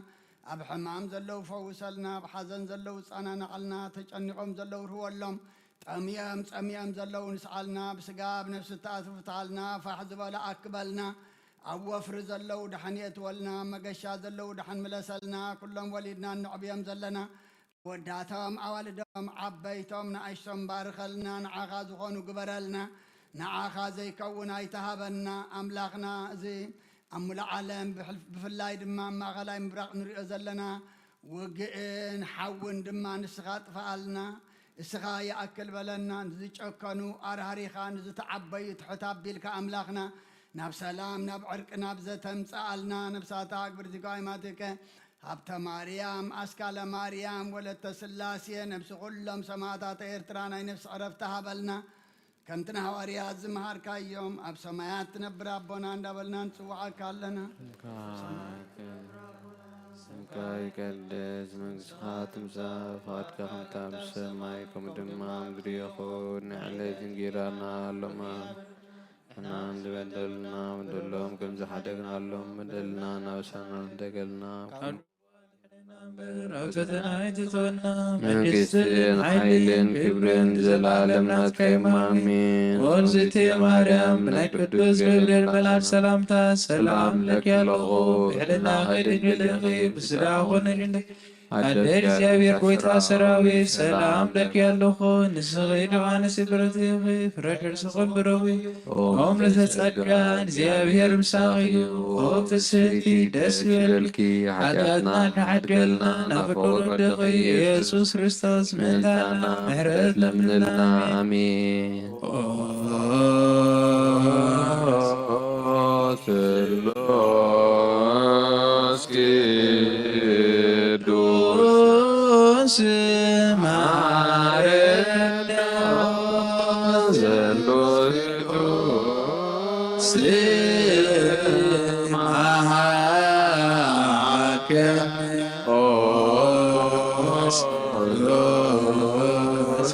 أبحمام زلو فوسلنا بحزن زلو صانا نقلنا تجنقهم زلو روالهم تأميام زلو نسعلنا بسقاب نفس التأثف تعالنا فحزب ولا أكبلنا أوفر زلو دحنيت ولنا مقشا زلو دحن ملسلنا كلهم وليدنا النعبيام زلنا وداتهم أولدهم عبيتهم نعيشهم بارخلنا نعاخا زخونو قبرلنا نعاخا زي كونا يتهابنا أملاخنا زي أم العالم بفلاي دما ما غلاي مبرق نريئ زلنا وقئن حون دما نسخات فعلنا السخا يأكل بلنا نزي تشكنو أرهريخا نزي تعبي تحتاب بيلك أملاخنا ناب سلام ناب عرق ناب زتم سألنا نبساتا أكبر زقايماتك هبت مريم أسكال مريم ولدت سلاسية نفس كلهم سماتات إرترانا نفس عرفتها بلنا كنتنا هواريات زمهار كايوم أب سمايات نبرا بنا ندبلنا نسوعا كالنا ስምካይ ቀደስ መንግሥትኻ ትምጻእ ፈቃድካ ከምታ ብሰማይ ከምኡ ድማ ምድሪ ይኹን ንዕለት እንጀራና ሎማ ንሕና ዝበደሉና በደሎም ከም ዝሓደግናሎም በደልና ናብሳና እንደገልና መንግሥትን ኃይልን ክብርን ዘላለም ናትከ አሜን። ወንዝቴ ማርያም ናይ ቅዱስ ገብርኤል መልአክ ሰላምታ ሰላም ለኪ ኣለኹ ብሕልና ኸይድንግልኺ ብስራ ኾነጅንደ ኣደ እግዚአብሔር ጐይታ ሰራዊት ሰላም ለኪ ኣለኹ ንስኺ ዮሐንስ ብረትኺ ፍረድርስኽን ብረዊ ኦም ለተጸጋን እግዚአብሔር ምሳኺ እዩ ኦ ትስእቲ ደስ ይበልኪ ኃጢአትና ንሓድገልና ናብ ፍቅር ወድኺ ኢየሱስ ክርስቶስ ምእንታና ምሕረት ለምንልና አሜን። ስሉስ ቅዱስ ማርያም ዘሎስ ስማከም ኦ ስሉስ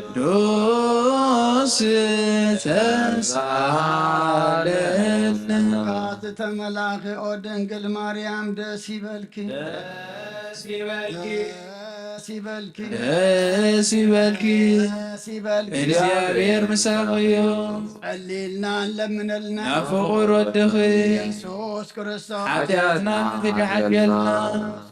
ቅዱስ ተንሳለነ ተመላኺ ኦ ድንግል ማርያም ደስ ይበልኪ ደስ ይበልኪ ደስ ይበልኪ ደስ ይበልኪ ደስ ይበልኪ እግዚአብሔር ምሳኺ እዩ ጸሊልና ለምነልና ናብ ፍቁር ወድኺ ኢየሱስ ክርስቶስ ኃጢአትና ንትሓድገልና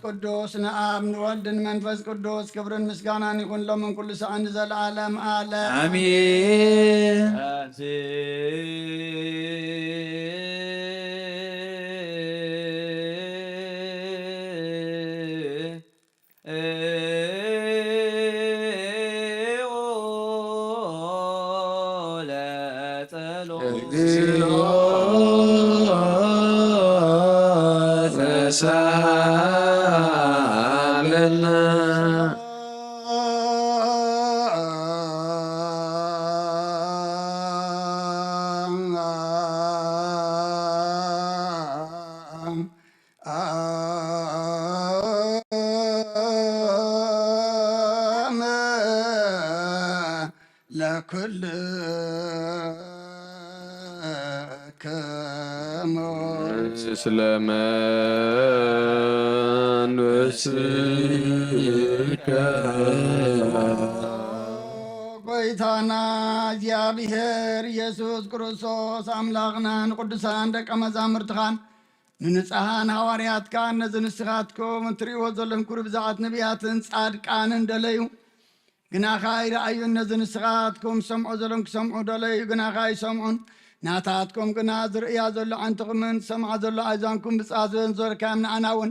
ቅዱስ ንአብ ንወልድን መንፈስ ቅዱስ ክብርን ምስጋናን ይኹን ሎምን ኩሉ ሰዓት ዘለዓለም ዓለም አሜን። ተሳለነ ለኩል ስለመንበስከ ጎይታና እግዚአብሔር ኢየሱስ ክርስቶስ አምላኽናን ቅዱሳን ደቀ መዛሙርትኻን ንንጽሓን ሐዋርያትካን ነዚ ንስኻትኩም እትርእይዎ ዘለኹም ኩሉ ብዛዕት ነቢያትን ጻድቃንን ደለዩ ግናኻ ይረአዩን ነዚ ንስኻትኩም ሰምዑ ዘለኹም ክሰምዑ ደለዩ ግናኻ ይሰምዑን ናታትኩም ግና ዝርእያ ዘሎ ዓንትኹምን ሰምዓ ዘሎ ኣዛንኩም ብጻዝን ዞርካዮም ንኣና እውን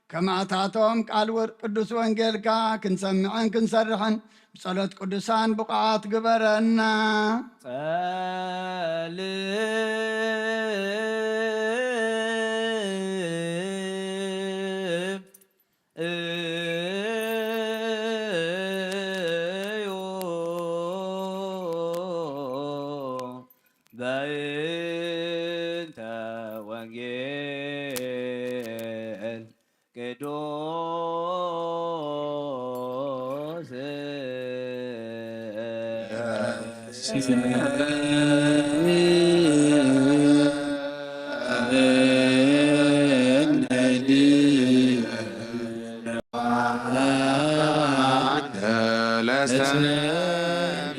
ከማታቶም ቃል ቅዱስ ወንጌልካ ክንሰምዕን ክንሰርሕን ብጸሎት ቅዱሳን ብቕዓት ግበረና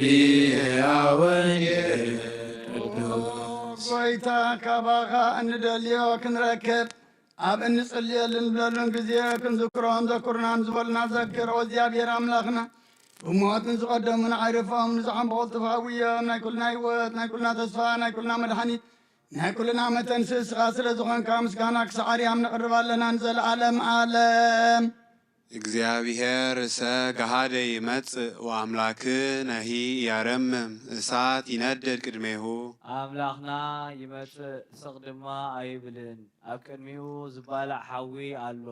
በእንተ ወንጌል ቅዱስ ጎይታ ካባኻ እንደልዮ ክንረክብ ኣብ እንጽልየልን ብለሉን ጊዜ ክንዝክሮም ዘኩርናን ዝበልና ዘክር እግዚአብሔር ኣምላኽና ብሞትን ዝቐደሙን ዓይርፎም ንዝዓም ብቕልጥፋዊዮም ናይ ኩልና ህይወት ናይ ኩልና ተስፋ ናይ ኩልና መድሓኒት ናይ ኩልና መተንሲ እስኻ ስለ ዝኾንካ ምስጋና ክሳዕርያም ነቕርብ ኣለና ንዘለዓለም ዓለም እግዚአብሔር ገሃደ ይመጽእ ወአምላክ ነሂ ያረምም እሳት ይነድድ ቅድሜሁ አምላኽና ይመጽእ ስቕ ድማ ኣይብልን ኣብ ቅድሚኡ ዝባላዕ ሓዊ ኣሎ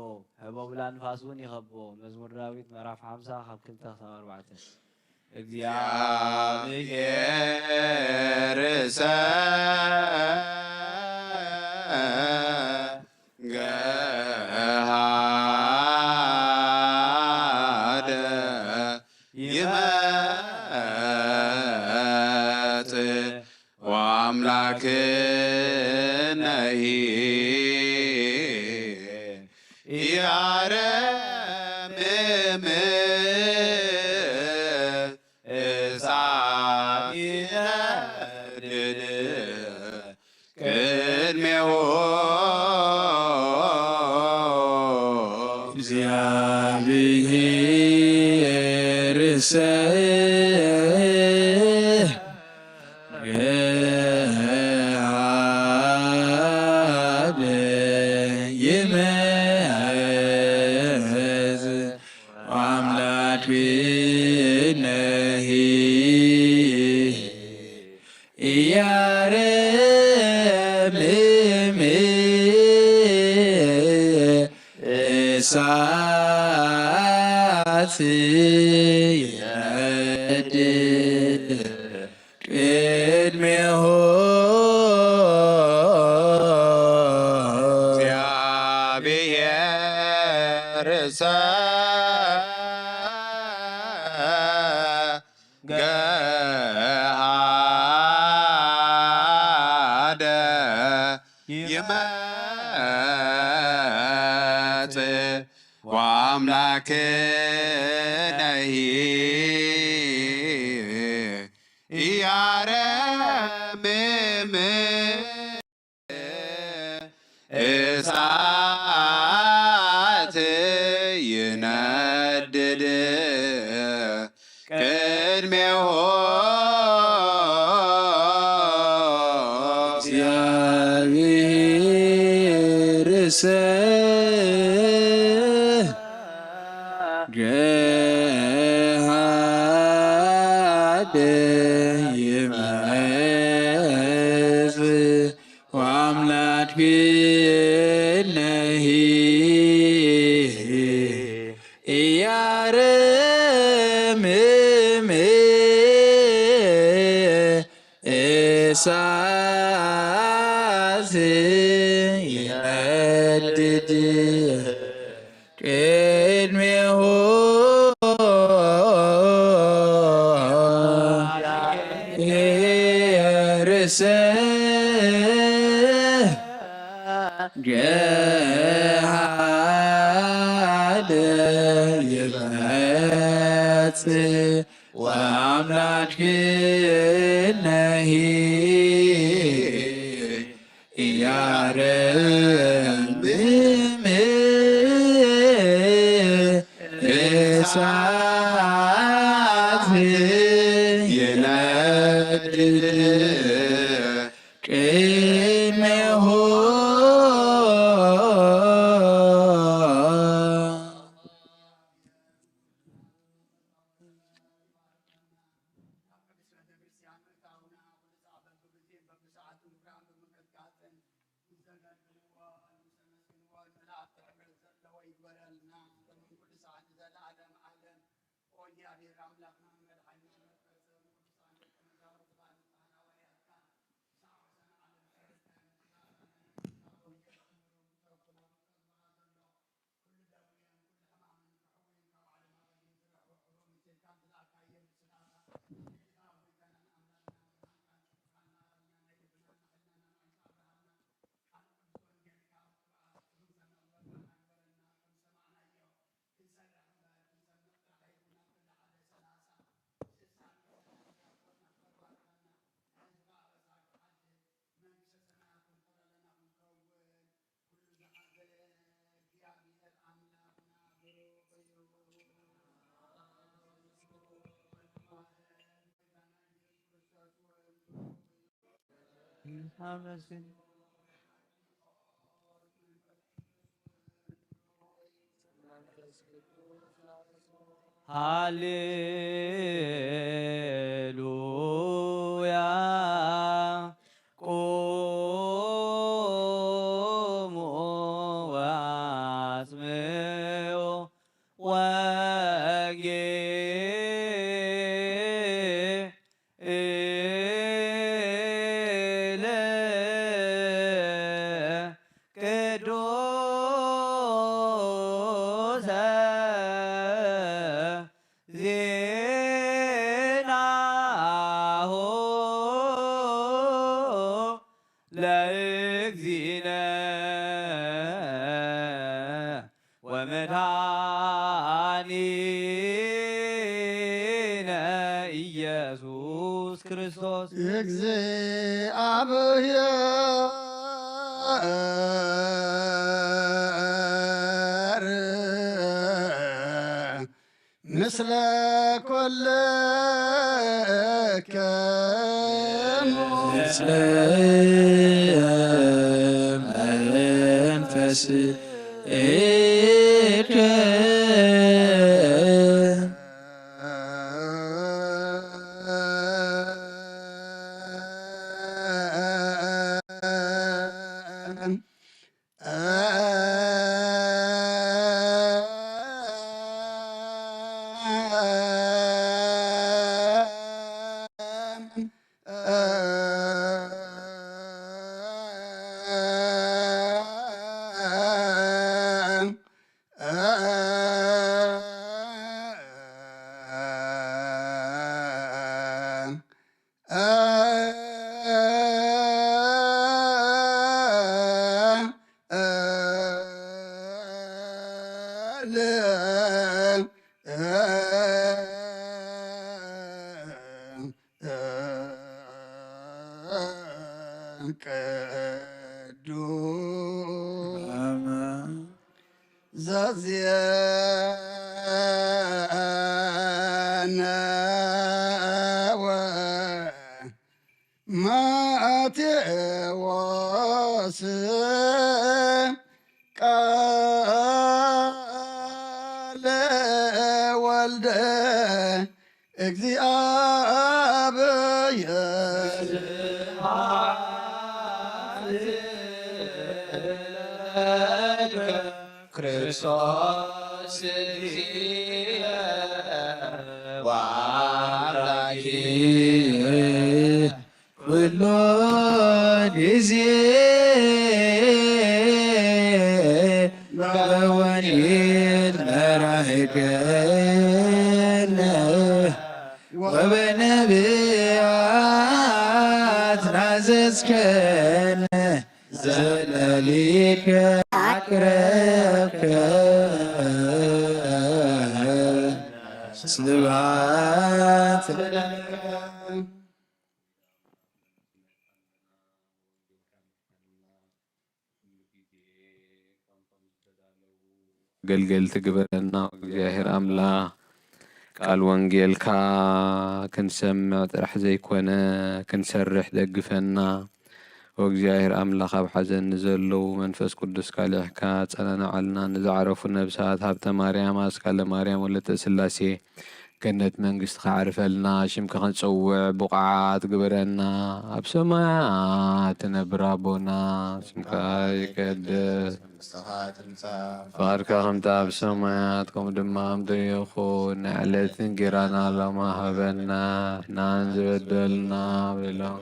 ህበብላ ንፋስ እውን ይኸቦ መዝሙር ዳዊት ምዕራፍ 50 ካብ 2-4 እግዚአብሔር ገሃደ ወአምላክነሂ ያረምም እሳት ይነድድ ቅድሜሁ እግዚአብሔር ገሃደ ይመዝ ወአምላክነሂ ያረምም እሳት ይነድድ ቅድሜሁ እግዚአብሔር ገሃደ ይመጽእ ወአምላክነሂ ያረምም እሳት ይነድድ ቅድሜሁ እግዚአብሔር ገሃደ ይመጽእ ወአምላክነሂ ያረምም እሳት ይነድድ ቅድሜሁ ርዕሰ ገሃደ ይመጽእ ወአምላክነሂ ያረምም እሳት ይነድድ ቅድሜሁ ሃሌሉያ ቆሙ ወአጽምዑ ወጌለ ቅዱሰ ለእግዚእነ ወመድኃኒነ ኢየሱስ ክርስቶስ እግዚአብሔር ምስለ ኮልክሙ ምስለ መንፈስከ ማቴዎስ ቃለ ወልደ እግዚአብሔር ክርስቶስ ወአምላኬ ኩሎ ጊዜ በወንጌል መራህከነ ወበነቢያት ናዘዝከነ ዘለሊከ አቅረብከ ስብሐት ገልገል ትግበረና እግዚአብሔር አምላክ ቃል ወንጌልካ ክንሰምዕ ጥራሕ ዘይኮነ ክንሰርሕ ደግፈና ወእግዚአብሔር አምላክ ኣብ ሓዘን ንዘለዉ መንፈስ ቅዱስ ካልሕካ ፀናንዓልና ንዝዓረፉ ነብሳት ሃብተ ማርያም ኣስካለ ማርያም ወለተ ስላሴ ገነት መንግስቲ ካዕርፈልና ሽምካ ክንፀውዕ ብቕዓት ግበረና ኣብ ሰማያት ትነብር ኣቦና ስምካ ይቀደስ ፍቃድካ ከምቲ ኣብ ሰማያት ከምኡ ድማ ምድሪ ይኹን ንዕለት እንጀራና ሎማ ሃበና ናን ዝበደልና ብሎም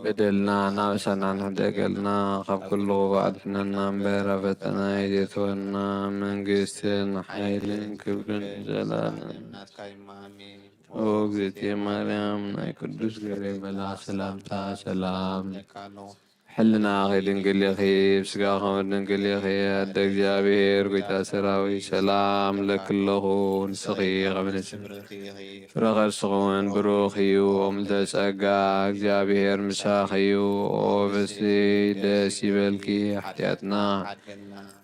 በደልና ናብእሳና ንሕደገልና ካብ ኩሉ ባዕድሕነና እምበር ኣብ ፈተና የእትወና መንግስትን ሓይልን ክብርን ዘላለምን ኦ እግዝእትየ ማርያም ናይ ቅዱስ ገብርኤል መልኣክ ሰላምታ ሰላም ሕልና ኸይድንግል ኢኺ ብስጋ ኸመድንግል ኢኺ ኣደ እግዚኣብሔር ጐይታ ሰራዊት ሰላም ለክለኹ ንስኺ ቐብንስ ፍረ ኸርስኹን ብሩኽ እዩ ኦምልተ ጸጋ እግዚኣብሔር ምሳኽ እዩ ኦ በሲ ደስ ይበልኪ ሓጢኣትና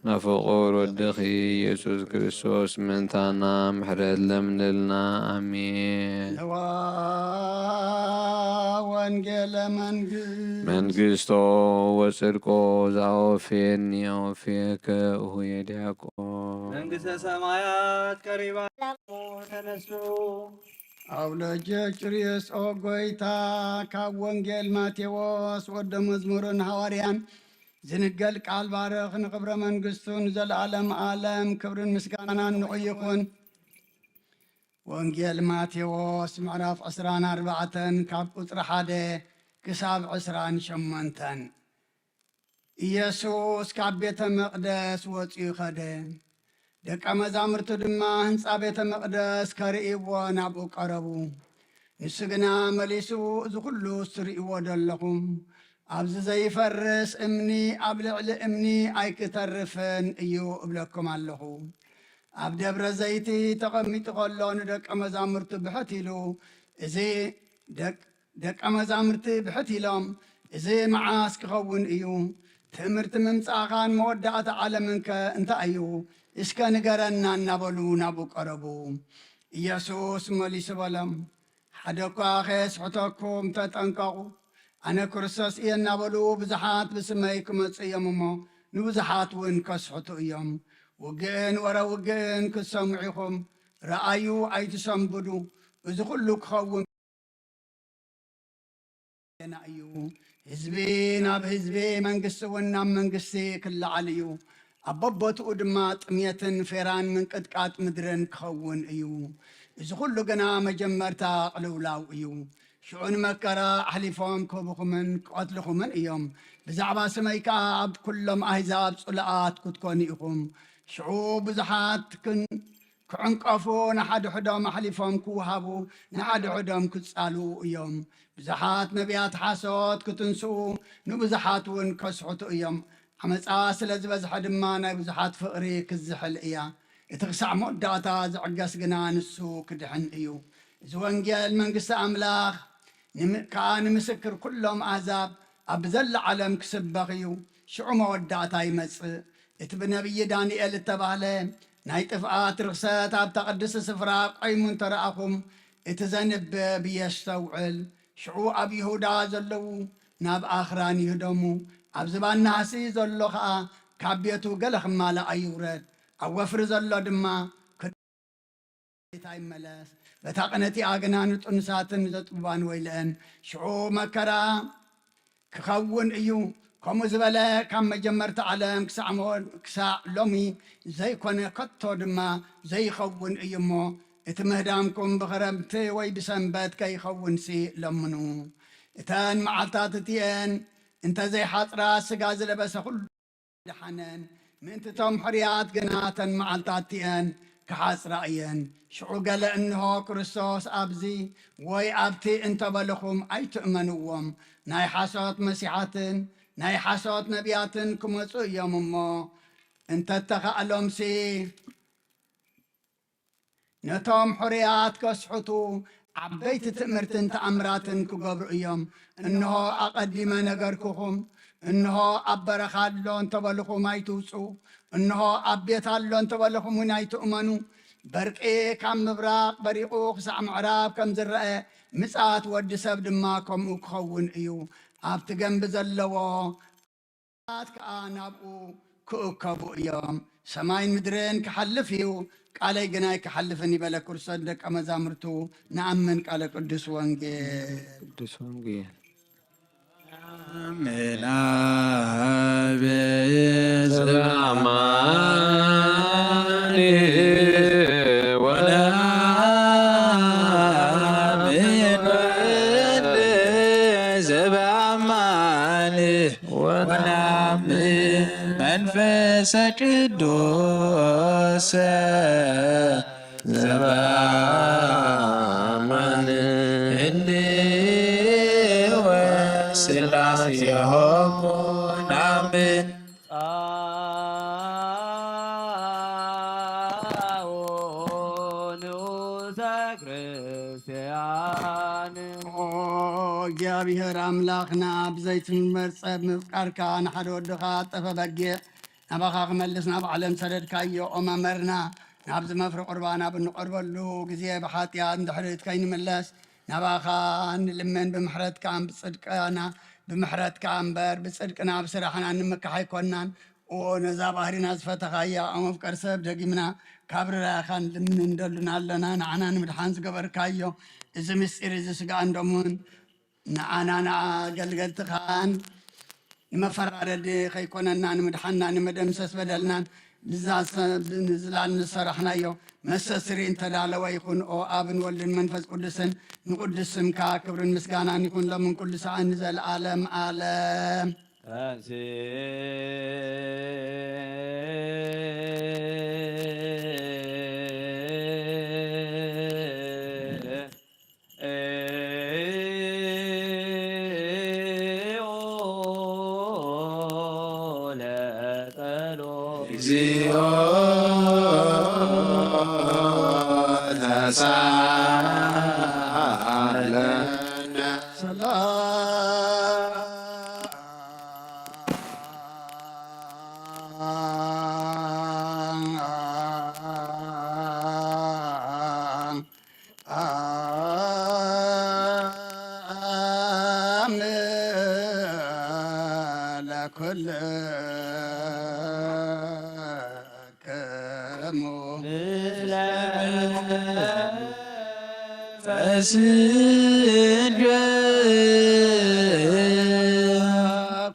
ናፍቑር ወድኺ ኢየሱስ ክርስቶስ ምእንታና ምሕረት ለምንልና አሜን። ወንጌለ መንግስቶ ወጽድቆ ዛኦፌን ያኦፌከ እሁየ ዲያቆን መንግሥተ ሰማያት ቀሪባ ተነሱ አውለጀ ጭርየስ ኦ ጎይታ ካብ ወንጌል ማቴዎስ ወደ መዝሙርን ሐዋርያን ዝንገል ቃል ባርኽ ንክብረ መንግስቱን ዘለዓለም ዓለም ክብርን ምስጋናን ንዑ ይኹን። ወንጌል ማቴዎስ ምዕራፍ 24 ካብ ቁፅሪ 1 ክሳብ 28 ኢየሱስ ካብ ቤተ መቕደስ ወፂኡ ኸደ። ደቀ መዛሙርቱ ድማ ህንፃ ቤተ መቕደስ ከርእይዎ ናብኡ ቀረቡ። ንሱ ግና መሊሱ እዚ ኩሉ ትርእይዎ ዘለኹም ኣብዚ ዘይፈርስ እምኒ ኣብ ልዕሊ እምኒ ኣይክተርፍን እዩ እብለኩም ኣለኹ። ኣብ ደብረ ዘይቲ ተቐሚጡ ከሎ ንደቀ መዛሙርቱ ብሕት ኢሉ እዚ ደቀ መዛሙርቲ ብሕት ኢሎም እዚ መዓስ ክኸውን እዩ? ትምህርቲ ምምፃኻን መወዳእታ ዓለምን ከ እንታይ እዩ? እስከ ንገረና እናበሉ ናብኡ ቀረቡ። ኢየሱስ መሊሱ በሎም ሓደ እኳ ከየስሕተኩም ተጠንቀቑ። ኣነ ክርስቶስ እየ እናበሉ ብዙሓት ብስመይ ክመፁ እዮም እሞ ንብዙሓት እውን ከስሕቱ እዮም። ውግእን ወረ ውግእን ክሰምዑ ኢኹም፣ ረኣዩ ኣይትሰንብዱ። እዚ ኩሉ ክኸውን ና እዩ። ህዝቢ ናብ ህዝቢ መንግስቲ እውን ናብ መንግስቲ ክለዓል እዩ። ኣብ በቦትኡ ድማ ጥምየትን ፌራን ምንቅጥቃጥ ምድርን ክኸውን እዩ። እዚ ኩሉ ግና መጀመርታ ቅልውላው እዩ። ሽዑ ንመከራ ኣሕሊፎም ክህብኹምን ክቐትልኹምን እዮም። ብዛዕባ ስመይ ከዓ ኣብ ኩሎም ኣህዛብ ጽሉኣት ክትኮኑ ኢኹም። ሽዑ ብዙሓት ክዕንቀፉ ንሓደ ሕዶም ኣሕሊፎም ክውሃቡ ንሓደ ሕዶም ክጻሉ እዮም። ብዙሓት ነቢያት ሓሶት ክትንስኡ ንብዙሓት እውን ከስሕቱ እዮም። ዓመፃ ስለ ዝበዝሐ ድማ ናይ ብዙሓት ፍቕሪ ክዝሕል እያ። እቲ ክሳዕ መወዳእታ ዝዕገስ ግና ንሱ ክድሕን እዩ። እዚ ወንጌል መንግስቲ ኣምላኽ ከዓ ንምስክር ኩሎም ኣሕዛብ ኣብ ዘላ ዓለም ክስበኽ እዩ። ሽዑ መወዳእታ ይመጽእ። እቲ ብነቢይ ዳንኤል እተባህለ ናይ ጥፍኣት ርክሰት ኣብ ተቐድሰ ስፍራ ቆይሙ እንተረኣኹም እቲ ዘንብብ የስተውዕል። ሽዑ ኣብ ይሁዳ ዘለዉ ናብ ኣኽራን ይህደሙ። ኣብ ዝባን ናህሲ ዘሎ ከዓ ካብ ቤቱ ገለ ክማልእ ኣይውረድ። ኣብ ወፍሪ ዘሎ ድማ ይመለስ። በታ ቅነቲኣ ግና ንጡንሳትን ዘጥባን ወይልአን። ሽዑ መከራ ክኸውን እዩ። ከምኡ ዝበለ ካብ መጀመርቲ ዓለም ክሳዕ ሎሚ ዘይኮነ ከቶ ድማ ዘይኸውን እዩ እሞ እቲ ምህዳምኩም ብኽረምቲ ወይ ብሰንበት ከይኸውንሲ ለምኑ። እተን መዓልታት እቲአን እንተዘይሓፅራ ስጋ ዝለበሰ ኩሉ ድሓነን። ምእንትቶም ሕርያት ግና ተን መዓልታት እቲአን ክሓፅራ እየን። ሽዑ ገለ እንሆ ክርስቶስ ኣብዚ ወይ ኣብቲ እንተበለኹም ኣይትእመንዎም። ናይ ሓሶት መሲሓትን ናይ ሓሶት ነቢያትን ክመፁ እዮም እሞ እንተተኻእሎምሲ ነቶም ሕርያት ከስሕቱ ዓበይቲ ትእምርትን ተኣምራትን ክገብሩ እዮም። እንሆ ኣቐዲመ ነገርክኹም፣ እንሆ ኣብ በረኻ ኣሎ እንተበልኹም ኣይትውፁ፣ እንሆ ኣብ ቤት ኣሎ እንተበልኹም እውን ኣይትእመኑ። በርቂ ካብ ምብራቕ በሪቑ ክሳዕ ምዕራብ ከም ዝረአ ምጽኣት ወዲ ሰብ ድማ ከምኡ ክኸውን እዩ። ኣብቲ ገንቢ ዘለዎ ከዓ ናብኡ ክእከቡ እዮም። ሰማይን ምድርን ክሓልፍ እዩ፣ ቃለይ ግናይ ክሓልፍን ይበለ ክርስቶስ ደቀ መዛሙርቱ ንኣምን ቃለ ቅዱስ ወንጌል ምናብ መንፈሰ ቅዱስ ዘበአማን ስላሴሆሙ ናምን ንዑሰ ክርስቲያን እግዚአብሔር አምላኽና ብዘይቲ መርፀብ ምፍቃርካ ንሓደ ወድኻ ጠፈ በጊዕ ናባኻ ክመልስ ናብ ዓለም ሰደድካዮ ኦ መምህርና ናብዚ መፍሪ ቁርባና ብንቆርበሉ ግዜ ብሓጢኣት እንድሕሪት ከይንምለስ ናባኻ ንልመን ብምሕረትካን ብፅድቅና ብምሕረትካ እምበር ብፅድቅና ብስራሕና ንምካሕ ኣይኮናን። ነዛ ባህሪና ዝፈተኻያ ኣብ መፍቀር ሰብ ደጊምና ካብ ርራያኻን ልምን እንደሉና ኣለና። ንዓና ንምድሓን ዝገበርካዮ እዚ ምስጢር እዚ ስጋእን ደሙን ንዓና ንኣገልገልትኻን ንመፈራረዲ ከይኮነና ንምድሓንና ንመደምሰስ በደልናን ንዝላል ንሰራሕናዮ መሰስሪ እንተዳለወ ይኹን ኦ ኣብን ወልድን መንፈስ ቅዱስን ንቅዱስ ስምካ ክብርን ምስጋናን ይኹን ሎምን ኩሉ ሰዓት ንዘለዓለም ዓለም ተሳለነ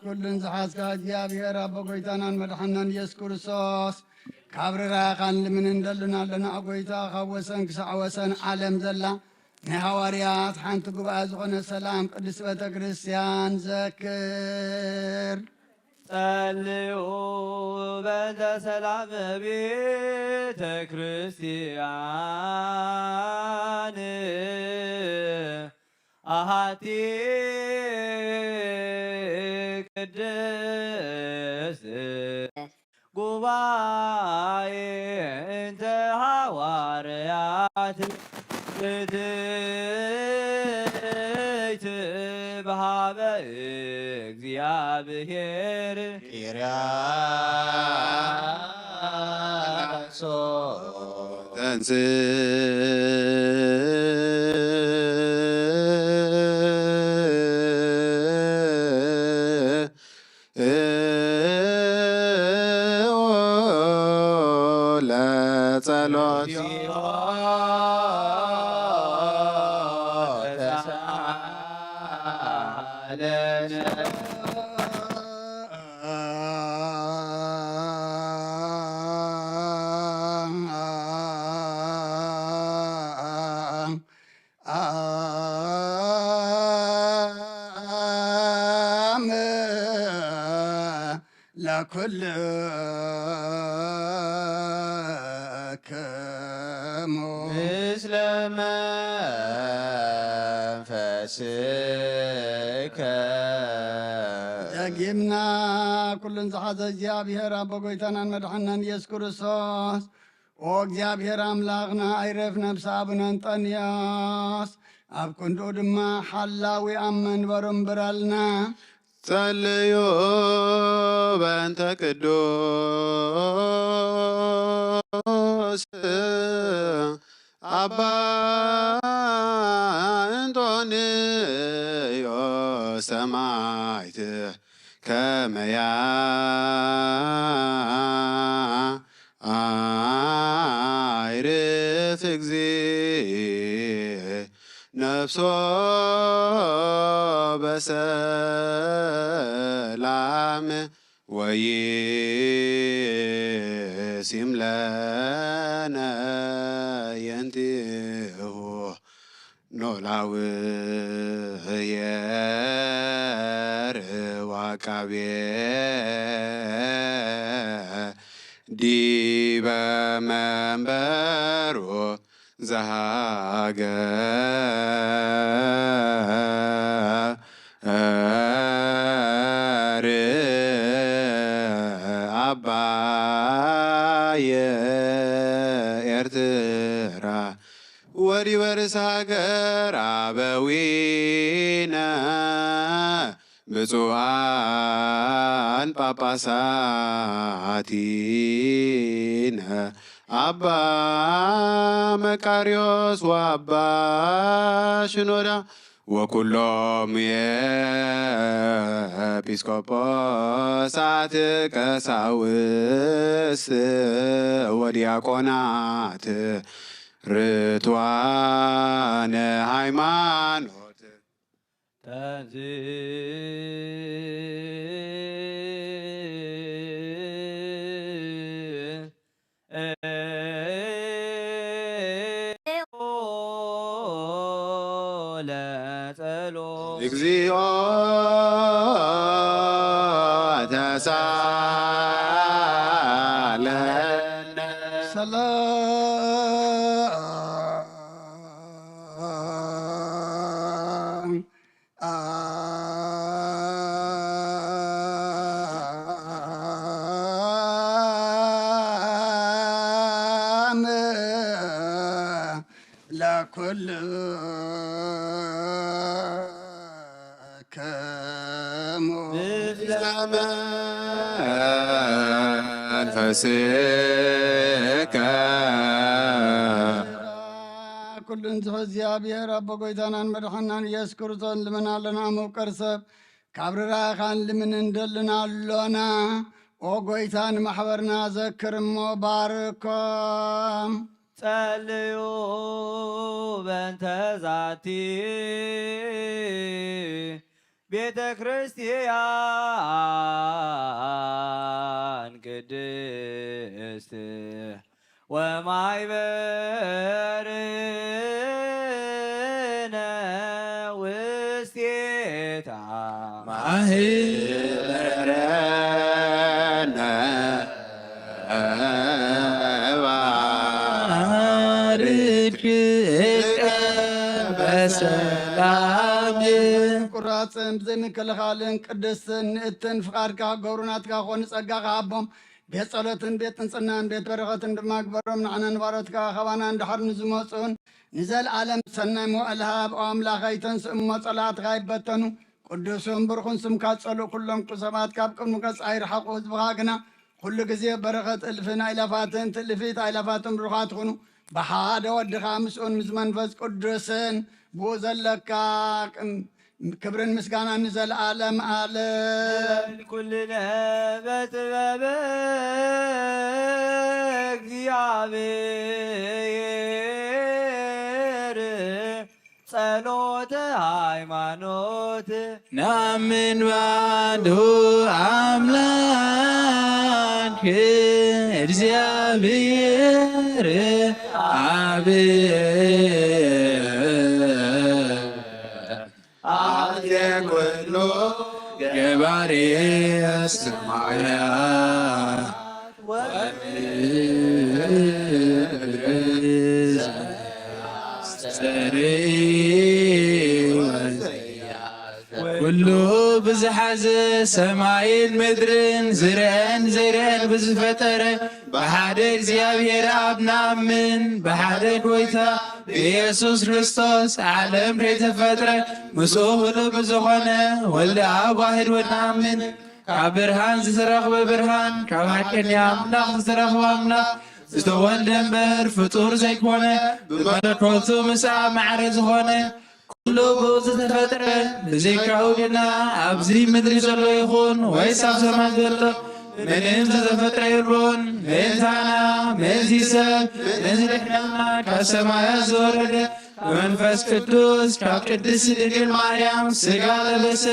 ኩልን ዝሓዝካ እግዚኣብሔር ኣቦ ጎይታናን መድሓናን ኢየሱስ ክርስቶስ ካብ ርራኻን ልምን እንደልና ኣለና ጎይታ ካብ ወሰን ክሳዕ ወሰን ዓለም ዘላ ናይ ሃዋርያት ሓንቲ ጉባኤ ዝኾነ ሰላም ቅዱስ ቤተ ክርስቲያን ዘክር ጸልዩ በእንተ ሰላም ቤተ ክርስቲያን አሃቲ ቅድስት ጉባኤ እንተ ሐዋርያት ትትይት በሃበ እግዚአብሔር ኪርያሶ ተንስ ለጸሎት ለኩልክሙ ምስለ መንፈስከ ደጊምና ኩሉን ዝሓዘ እግዚኣብሔር ኣቦ ጎይታናን መድሓናን ኢየሱስ ክርስቶስ ኦ እግዚኣብሔር ኣምላኽና ኣይረፍ ነብሲ ኣቡነ አንጦንዮስ ኣብ ክንዱ ድማ ሓላዊ ኣብ መንበሩ እምብረልና ጸልዩ በእንተ ቅዱስ አባ እንጦንዮስ ሰማዕት ከመ ያዕርፍ እግዚእ ነፍሶ በሰላም ወይሲም ለነ የንቲሁ ኖላውየር ዋቃቤ ዲበ መንበሩ ዘሃገር አባየ ኤርትራ ወዲበ ርእሰ ሀገር አበዊነ ብፁዓን ጳጳሳቲነ አባ መቃርዮስ ወአባ ሽኖዳ ወኩሎም የኤጲስቆጶሳት ቀሳውስት ወዲያቆናት ርቱዓነ ሃይማኖት ተንስ ለጸሎት እግዚኦ ተሳለነ ሰላም መንፈስከ ኩሉን እግዚአብሔር አቦ ጎይታናን መድኃናን ኢየሱስ ክርስቶስ ልመናለና መውቀርሰብ ካብርራኻን ልምን እንደልናሎና ኦ ጎይታን ማሕበርና ዘክርሞ ባርኮም ጸልዩ በእንተ ዛቲ ቤተ ክርስቲያን ቅድስት ወማይበርነ ውስቴታ ማህበረነ በሰላም ቁራፅን ብዘይምክልኻልን ቅድስትን ንእትን ፍቓድካ ገብሩናትካ ኮኑ ጸጋኻ ኣቦም ቤት ጸሎትን ቤት ንጽናን ቤት በረኸትን ድማ ግበሮም ንዓነ ንባሮትካ ኸባና እንድሓር ንዝመፁን ንዘለዓለም ሰናይ መዋእልሃ ብኦ ኣምላኸይ ተንስእሞ ጸላእትካ ይበተኑ ቅዱስን ብርኹን ስምካ ጸልኡ ኩሎም ቁሰባት ካብ ቅድሚ ገጽ ኣይርሓቑ ህዝብኻ ግና ኩሉ ግዜ በረኸት እልፍን ኣይላፋትን ትእልፊት ኣይላፋትን ብሩኻት ኩኑ ብሓደ ወድኻ ምስኡን ምስ መንፈስ ቅዱስን ብኡ ዘለካ ክብርን ምስጋና ንዘለዓለም ዓለም ኩልነ በጥበበ እግዚአብሔር ጸሎተ ሃይማኖት ናምን ባንዱ አምላክ እግዚአብሔር አብ ኩሉ ገባሬ ሰማያት ወምድር ኩሉ ብዝሓዘ ሰማይን ምድርን ዝርአን ዘይርአን ብዝፈጠረ ብሓደ እግዚአብሔር ኣብ ንኣምን ብሓደ ጎይታ ብኢየሱስ ክርስቶስ ዓለም ዘይተፈጥረ ምስኡ ኩሉ ብዝኾነ ወልዲ ኣብ ዋሕድ ወንኣምን ካብ ብርሃን ዝተረኽበ ብርሃን ካብ ሓቀኛ ኣምላኽ ዝተረኽበ ኣምላኽ ዝተወልደ እምበር ፍጡር ዘይኮነ ብመለኮቱ ምስ ኣብ ማዕረ ዝኾነ ኩሉ ብኡ ዝተፈጥረ ብዘይካኡ ግና ኣብዚ ምድሪ ዘሎ ይኹን ወይስ ኣብ ሰማይ ዘሎ ምንም ዝተፈጥረ የብሉን። ምእንታና ምእንቲ ሰብ ምእንቲ ድሕነና ካብ ሰማያት ዝወረደ ብመንፈስ ቅዱስ ካብ ቅድስቲ ድንግል ማርያም ሥጋ ለበሰ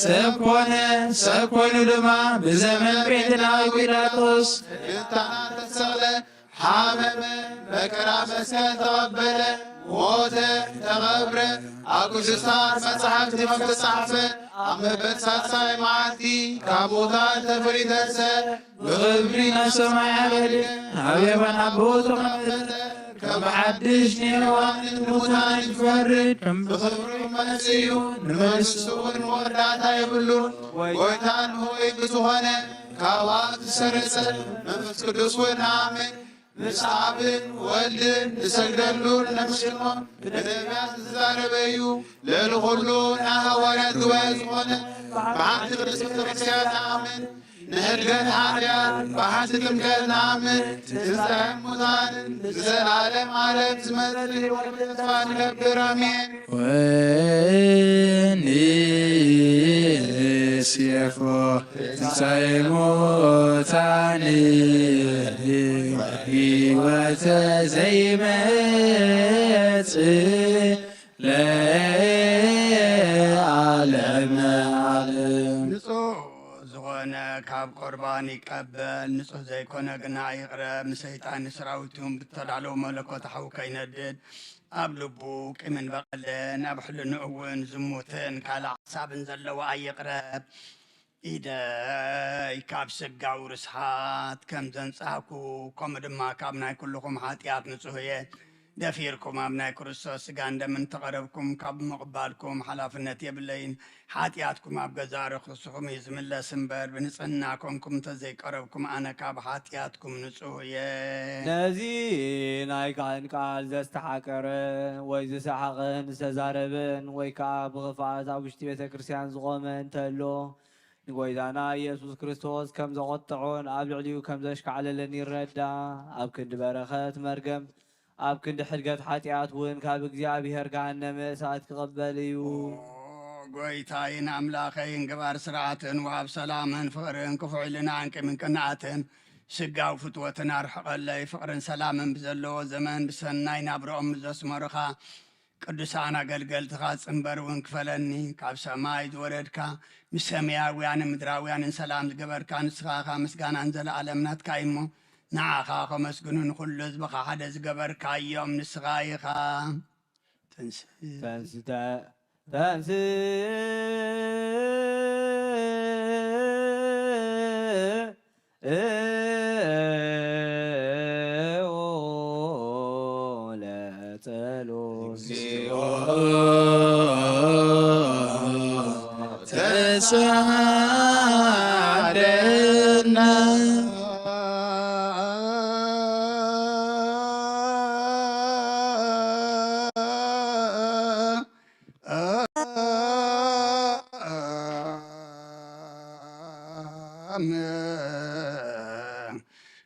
ሰብ ኮነ። ሰብ ኮይኑ ድማ ብዘመን ጴንጤናዊ ጲላጦስ ምእንታና ተሰቕለ ሓመመ መከራ መስቀል ተቐበለ ሞተ ተቐብረ ኣብ ቅዱሳት መጻሕፍቲ ተጻሕፈ ኣብ መበል ሳልሳይ መዓልቲ ካብ ሙታን ተፈሊተሰ ብኽብሪ ናብ ሰማይ ዓበደ ኣብ የማን ኣቦኡ ተቐመጠ ከም ሓድሽ ንሔዋንን ሙታን ይፈርድ ከም ብኽብሪ መጽ እዩ ንመንግሥቱ እውን መወዳእታ የብሉን ጎይታን ሆይ ብዝኾነ ካብ ኣብ ዝሰረጸ መንፈስ ቅዱስ እውን ኣምን ምስ ኣብን ወልድን ንሰግደሉን ነምስኖም ብነቢያት ዝዛረበ እዩ ልዕሊ ኩሉ ናይ ሃዋርያት ጉባኤ ዝኾነ ብሓንቲ ቅድስቲ ቤተክርስትያን ንኣምን ንህድገት ሓጢአት ብሓንቲ ጥምቀት ንኣምን ትንሣኤ ሙታንን ንዘለዓለም ዓለም ዝመጽእ ሕይወት ተስፋ ንገብር አሜን። ወንሴፎ ትንሣኤ ሙታን ሕይወተ ዘይመጽእ ለዓለመ ዓለም ንጹሕ ዝኾነ ካብ ቁርባን ይቀበል ንጹሕ ዘይኮነ ግና ይቕረብ ንሰይጣን ሰራዊቱን ብተዳለዉ መለኮት ሓዊ ከይነድድ ኣብ ልቡ ቂምን በቐልን ኣብ ሕልንኡ እውን ዝሙትን ካልእ ሓሳብን ዘለዎ ኣይቕረብ ኢደይ ካብ ስጋዊ ርስሓት ከም ዘንጻሕኩ ከምኡ ድማ ካብ ናይ ኩልኹም ሓጢኣት ንጹሕ እየ دفيركم أبناء كريستوس قان دمن تقربكم كاب مقبالكم حلافنة يبلين حاتياتكم أبقزار خصوكم يزم الله سنبر بنصنعكم كم تزي قربكم أنا كاب حاتياتكم نسوية نزين أي كان قال زستحكر ويز سحقن سزاربن ويكاب غفاز أوشتي بيت كريستيان زغمن تلو نقويدانا يسوس كريستوس كم زغطعون أبلعليو كم زشك على لني الردا أبكن برخات مرقم أبكن حلقة حاتيات وين كاب እግዚአብሔር ገሃነመ እሳት ክቀበልዩ قويتاين أملاخين قبار سرعتن وهاب سلامن فقرن كفعلنا عنك من كناتن شقاو فتوتنا رحق الله فقرن سلامن بزلو زمن بسناين أبرؤم زس مرخا قدسانا قلقل تخاص انبر ونكفلني كاب سمايد وردكا مسمياويان مدراويان سلام قبركا نسخاخا مسقان انزل علمنات كايمو نعاخا خمسقنون كل زبخا حدث قبركا يوم نسخايخا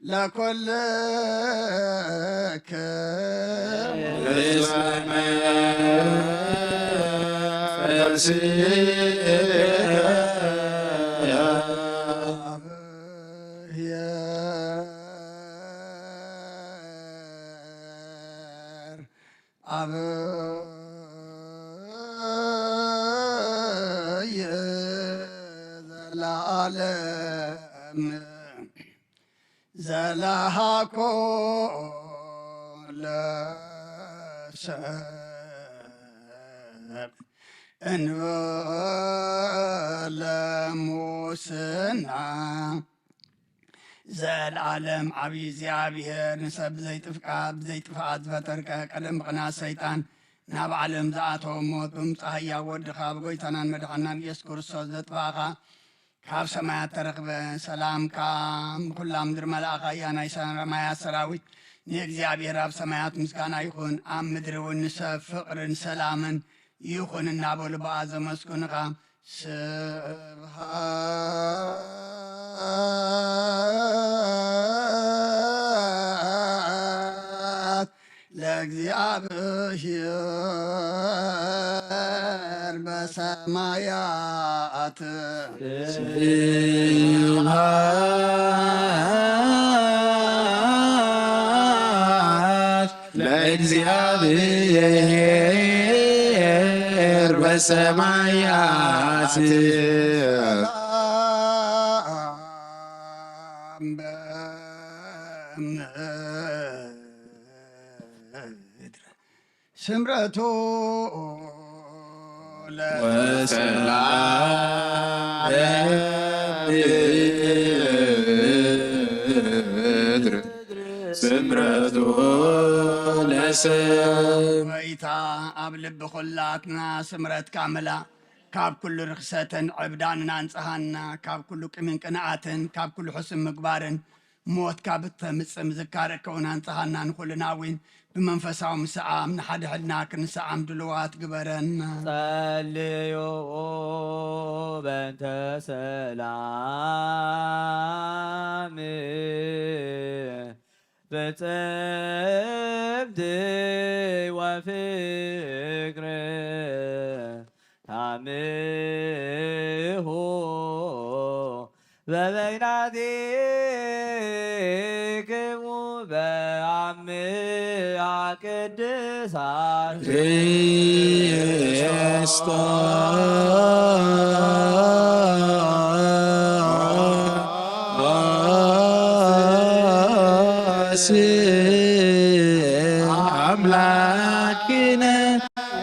لكل زلها كل سب انولموسنا زالعالم عبي زيابير نسب زي تفقاب زي تفقاد فتركة قدم قنا السيطان ناب عالم زعاتهم موت بمصحيا ودخاب قويتنان مدحنان يسكر الصوت زتفاقا كاب سمايات ترقبة سلام كام كلام در ملاقا يانا يسان رمايات سراوي نيكزيابي راب سمايات مسكانا يخون عم مدر ونسب فقر سلاما يخون النابو لبعض مسكونغا سبحات لأكزيابير بسمايات سبحات لأكزيابير بسمايات سمرته وسلام سمرته لسم ويتا أبلب خلاتنا سمرت كاملة كاب كل رخصة عبداننا انصهانا كاب كل كمين قناعة كاب كل حسن مقبارن موت كابت مصم ذكارك كونا انصهانا نخلنا وين بمنفسهم سعام نحد حدناك نسعام دلوات قبرنا صليو بنت سلام بتبدي وفكر تعميه ببيناتك وبعمي عقدسات أملاكنا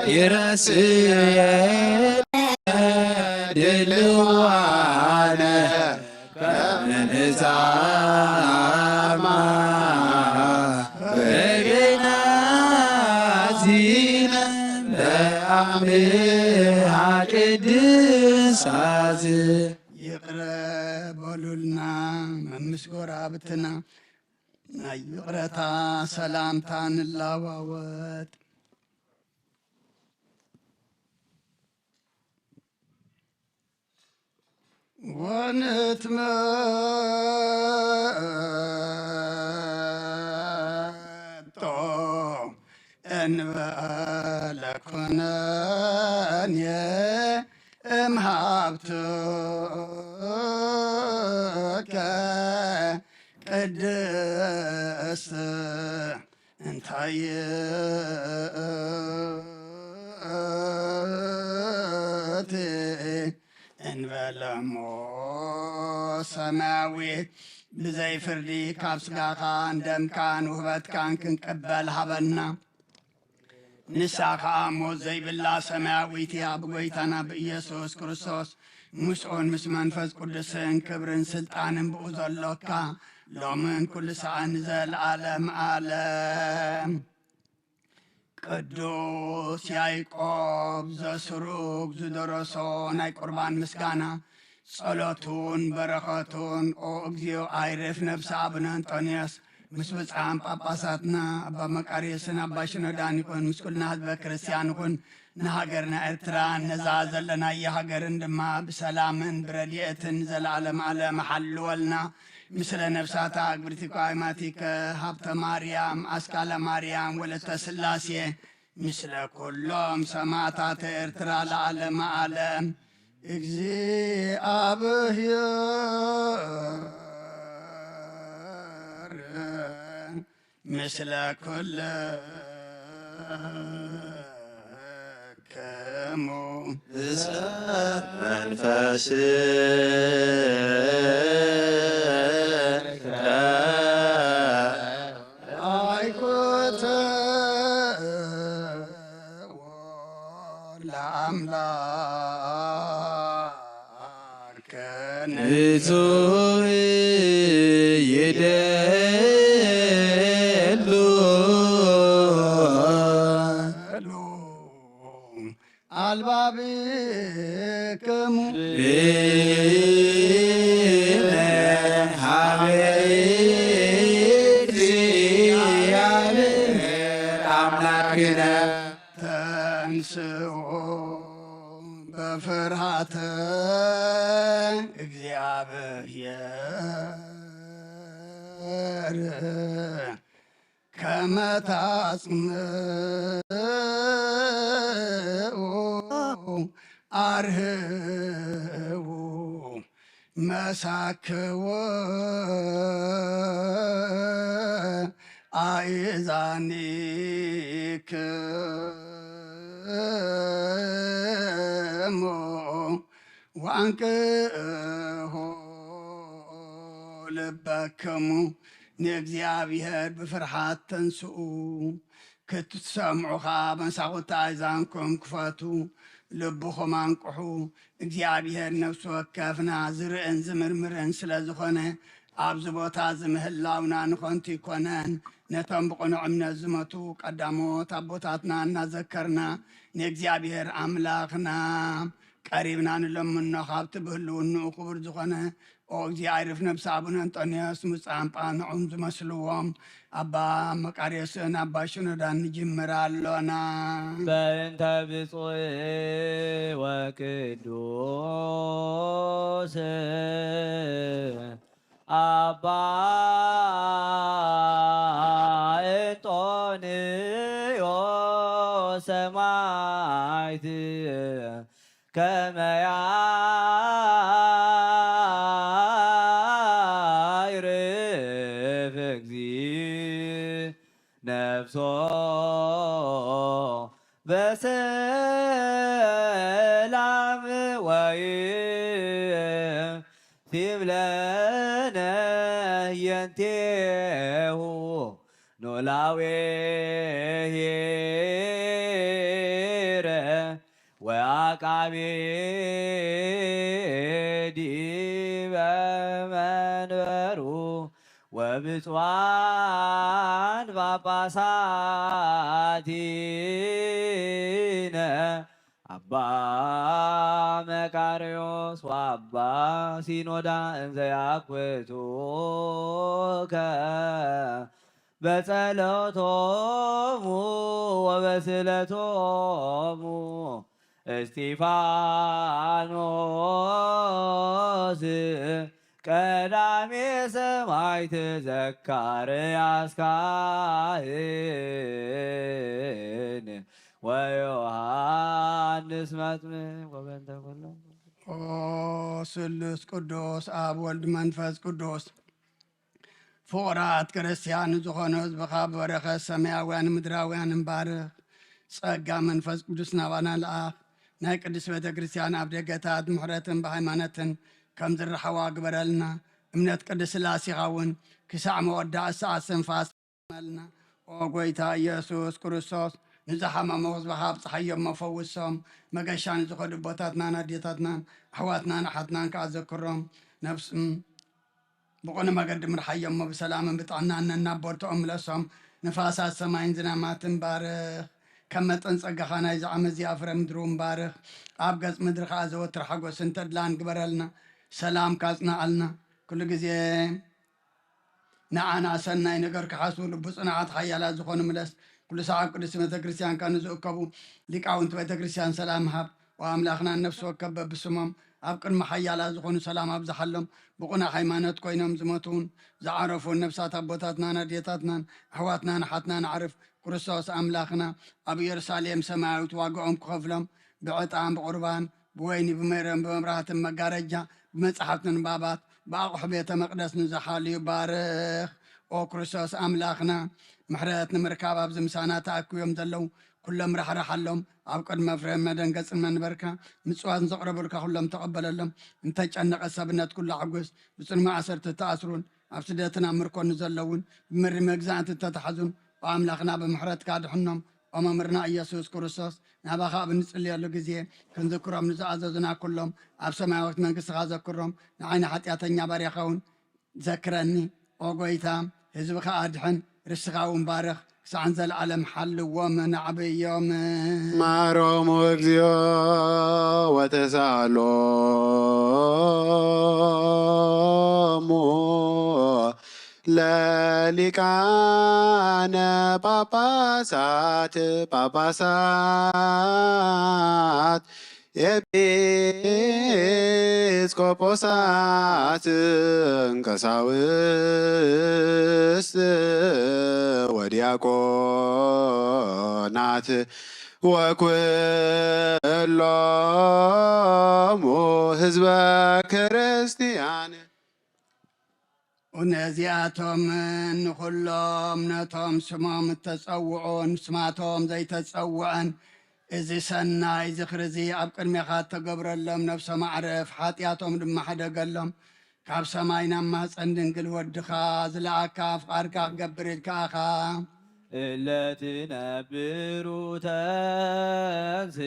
يرسي دلوانا كمن زعما بقينا አምሃ ቅድሳት ይቅረ በሉልና መምስጎራ ብትና ይቅረታ ሰላምታ እንላዋወጥ። ወንትመጦ እንበለ ኮነኔ እምሃብትከ ቅድስት እንታይት እንበለሞ ሰማያዊት ብዘይ ፍርዲ ካብ ስጋኻ እንደምካን ውህበትካን ክንቅበል ሃበና ንስኻ ከዓ ሞት ዘይብላ ሰማያዊት እያ ብጎይታና ብኢየሱስ ክርስቶስ ምስኦን ምስ መንፈስ ቅዱስን ክብርን ስልጣንን ብኡ ዘሎካ ሎምን ኩሉ ሰዓት ንዘለዓለም ዓለም። ቅዱስ ያዕቆብ ዘስሩግ ዝደረሶ ናይ ቁርባን ምስጋና ጸሎቱን በረኸቱን ኦ እግዚኦ አይረፍ ነፍሲ አቡነ አንጦንዮስ ምስ ብፅዓን ጳጳሳትና አባ መቃርዮስን አባ ሽኖዳን ይኹን ምስ ኩልና ህዝበ ክርስቲያን ይኹን ንሃገርና ኤርትራ ነዛ ዘለና የሃገርን ድማ ብሰላምን ብረድኤትን ዘለዓለም ዓለም ሓልወልና ምስለ ነፍሳታ እግብርቲኮ ሃይማቲከ ሃብተ ማርያም አስካለ ማርያም ወለተ ስላሴ ምስለ ኩሎም ሰማዕታተ ኤርትራ ለዓለመ ዓለም እግዚአብሔር ምስለ ኩልክሙ መንፈስከ አይኮተ ለአምላክ ንጹሕ ይደሉ አልባብክሙ አምላክነ ተንስኦ በፍርሃተ እግዚአብሔር ከመ ታጽምዑ አርህዉ መሳክዎ አእዛኒክሙ ወአንቅሖ ልበክሙ ንእግዚአብሔር ብፍርሃት ተንስኡ ክትሰምዑኻ መሳኹታ ኣእዛንኩም ክፈቱ ልብኹም አንቅሑ እግዚአብሔር ነፍሲ ወከፍና ዝርእን ዝምርምርን ስለ ዝኾነ ኣብዚ ቦታ ዝምህላውና ንኾንቲ ይኮነን ነቶም ብቕኑዕ እምነት ዝመቱ ቀዳሞት ኣቦታትና እናዘከርና ንእግዚአብሔር ኣምላኽና ቀሪብና ንለምኖ ካብቲ ብህልውንኡ ክቡር ዝኾነ ኦ እግዚአብሔር ነፍሲ አቡነ አንጦንዮስ ሙፃምጳ ንዑም ዝመስልዎም አባ መቃርዮስን አባ ሽኖዳን ንጅምር ኣሎና በእንተ ብፁዕ ወቅዱስ አባ እንጦንዮስ ሰማዕት ከመ ያዕርፍ እግዚእ ነፍሶ በሰላም ወይብለነ የንቴሁ ኖላዌ ሄረ ወአቃቤ ዲበ መንበሩ ወብፁዓን ጳጳሳቲነ አባ መቃርዮስ ወአባ ሲኖዳ እንዘ ያክብቱከ በጸሎቶሙ ወበስለቶሙ እስጢፋኖስ ቀዳሜ ሰማዕት ዘካርያስ ካህን ወዮሐንስ መጥምቅ ወበእንተ ኩሎም ኦ ስሉስ ቅዱስ አብ ወልድ መንፈስ ቅዱስ ፍቁራት ክርስቲያን ዝኾኑ ህዝብኻ በረኸት ሰማያውያን ምድራውያን ባርኽ ጸጋ መንፈስ ቅዱስ ናባና ልኣኽ ናይ ቅዱስ ቤተ ክርስቲያን ኣብ ደገታት ምሕረትን ብሃይማኖትን ከም ዝረሓዋ ግበረልና እምነት ቅዱስ ስላሴ ኸውን ክሳዕ መወዳእ ሰዓት ስንፋስ መልና ኦ ጎይታ ኢየሱስ ክርስቶስ ንዝሓመሙ ህዝብኻ ኣብፅሓዮም መፈውሶም መገሻ ንዝኸዱ ቦታትናን ኣዴታትናን ኣሕዋትናን ኣሓትናን ከዓ ዘክሮም ነብስ ብቑነ መገዲ ምርሓዮም ብሰላምን ብጥዕናን ነናቦርቶኦም ምለሶም ንፋሳት ሰማይን ዝናማትን ባርኽ ከም መጠን ፀጋኻ ናይ ዝዓመት እዚኣ ፍረ ምድሩ ባርኽ ኣብ ገፅ ምድሪ ከዓ ዘወትር ሓጎስን ተድላን ግበረልና ሰላም ካጽናኣልና ኩሉ ግዜ ንዓና ሰናይ ነገር ክሓስቡ ልቡ ፅናዓት ሓያላት ዝኾኑ ምለስ ኩሉ ሰዓብ ቅዱስ ቤተ ክርስቲያን ካኑ ዝእከቡ ሊቃውንቲ ቤተ ክርስቲያን ሰላም ሃብ ወኣምላኽና ነፍሲ ወከብ በብስሞም ኣብ ቅድሚ ሓያላት ዝኾኑ ሰላም ኣብዝሓሎም ብቑና ሃይማኖት ኮይኖም ዝመቱውን ዝዓረፉን ነብሳት ኣቦታትናን ኣዴታትናን ኣሕዋትናን ኣሓትናን ዓርፍ ክርስቶስ ኣምላኽና ኣብ ኢየሩሳሌም ሰማያዊት ዋግኦም ክኸፍሎም ብዕጣን ብቁርባን ብወይኒ ብመይረን ብመብራህትን መጋረጃ ብመፅሓፍትን ባባት ብኣቑሑ ቤተ መቅደስ ንዝሓልዩ ባርኽ ኦ ክርስቶስ ኣምላኽና ምሕረት ንምርካብ ኣብዚ ምሳና ተኣክቦም ዘለው ኩሎም ራሕራሓሎም ኣብ ቅድመ ፍረ መደንገፅን መንበርካ ምፅዋትን ዘቕረበልካ ኩሎም ተቐበለሎም እንተጨነቐ ሰብነት ኩሉ ሓጎስ ብፅኑዕ ኣሰርቲ ተኣስሩን ኣብ ስደትን ኣብ ምርኮን ዘለውን ብምሪ መግዛእቲ ተተሓዙን ኣምላኽና ብምሕረትካ ድሕኖም ኦ መምህርና ኢየሱስ ክርስቶስ ናባኻ ኣብ እንፅልየሉ ግዜ ክንዝክሮም ንዝኣዘዙና ኩሎም ኣብ ሰማያዊት መንግስትኻ ዘክሮም ንዓይኒ ሓጢኣተኛ ባርያኻ እውን ዘክረኒ ኦ ጎይታ ህዝብኻ ኣድሕን ርስኻ እውን ባርኽ ክሳዕን ዘለዓለም ሓልዎም ንዓብዮም ማሮሙ እግዚኦ ወተሳሎሙ ለሊቃነ ጳጳሳት ኤጲስቆጶሳት ቀሳውስት ወዲያቆናት ወኩሎሙ ህዝበ ክርስቲያን እነዚኣቶም ንኩሎም ነቶም ስሞም እተፀውዑን ስማቶም ዘይተፀውዐን እዚ ሰናይ ዝኽሪ እዚ ኣብ ቅድሜኻ ተገብረሎም ነብሶ ማዕረፍ ሓጢኣቶም ድማ ሓደገሎም ካብ ሰማይ ናብ ማፀን ድንግል ወድኻ ዝለኣካ ፍቓድካ ክገብር ኢልካኻ እለትነብሩ ተንስኡ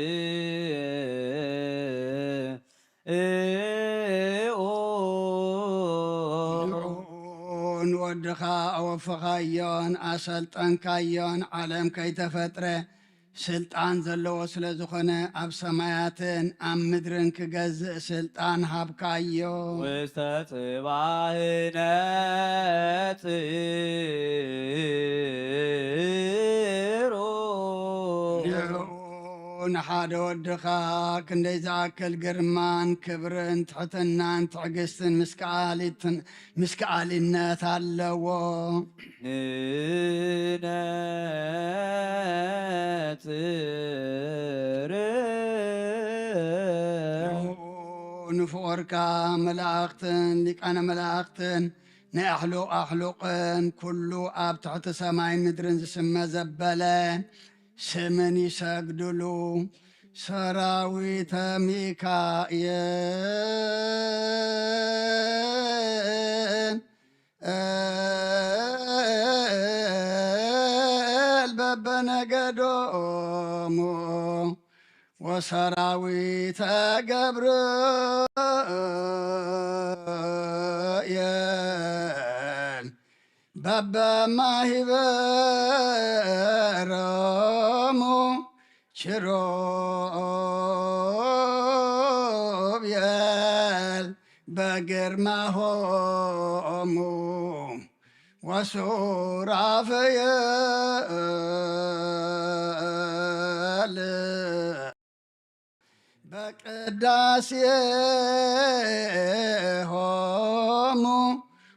ወድኻ ኣወፍኻዮን ኣሰልጠንካዮን ዓለም ከይተፈጥረ ስልጣን ዘለዎ ስለ ዝኾነ ኣብ ሰማያትን ኣብ ምድርን ክገዝእ ስልጣን ሃብካዮ ውስተ ጽባህነት ንሓደ ወድኻ ክንደይ ዝኣክል ግርማን ክብርን ትሕትናን ትዕግስትን ምስከኣሊነት ኣለዎ ንፍቑርካ መላእኽትን ሊቃነ መላእኽትን ናይ ኣሕሉቕ ኣሕሉቕን ኩሉ ኣብ ትሕቲ ሰማይን ምድርን ዝስመ ዘበለ ስምን ይሰግድሉ ሰራዊተ ሚካኤል በበነገዶሙ ወሰራዊተ ገብርኤል በበማሂበሮሙ ችሮሙ በግርማሆሙ ወሱራፌል በቅዳሴሆሙ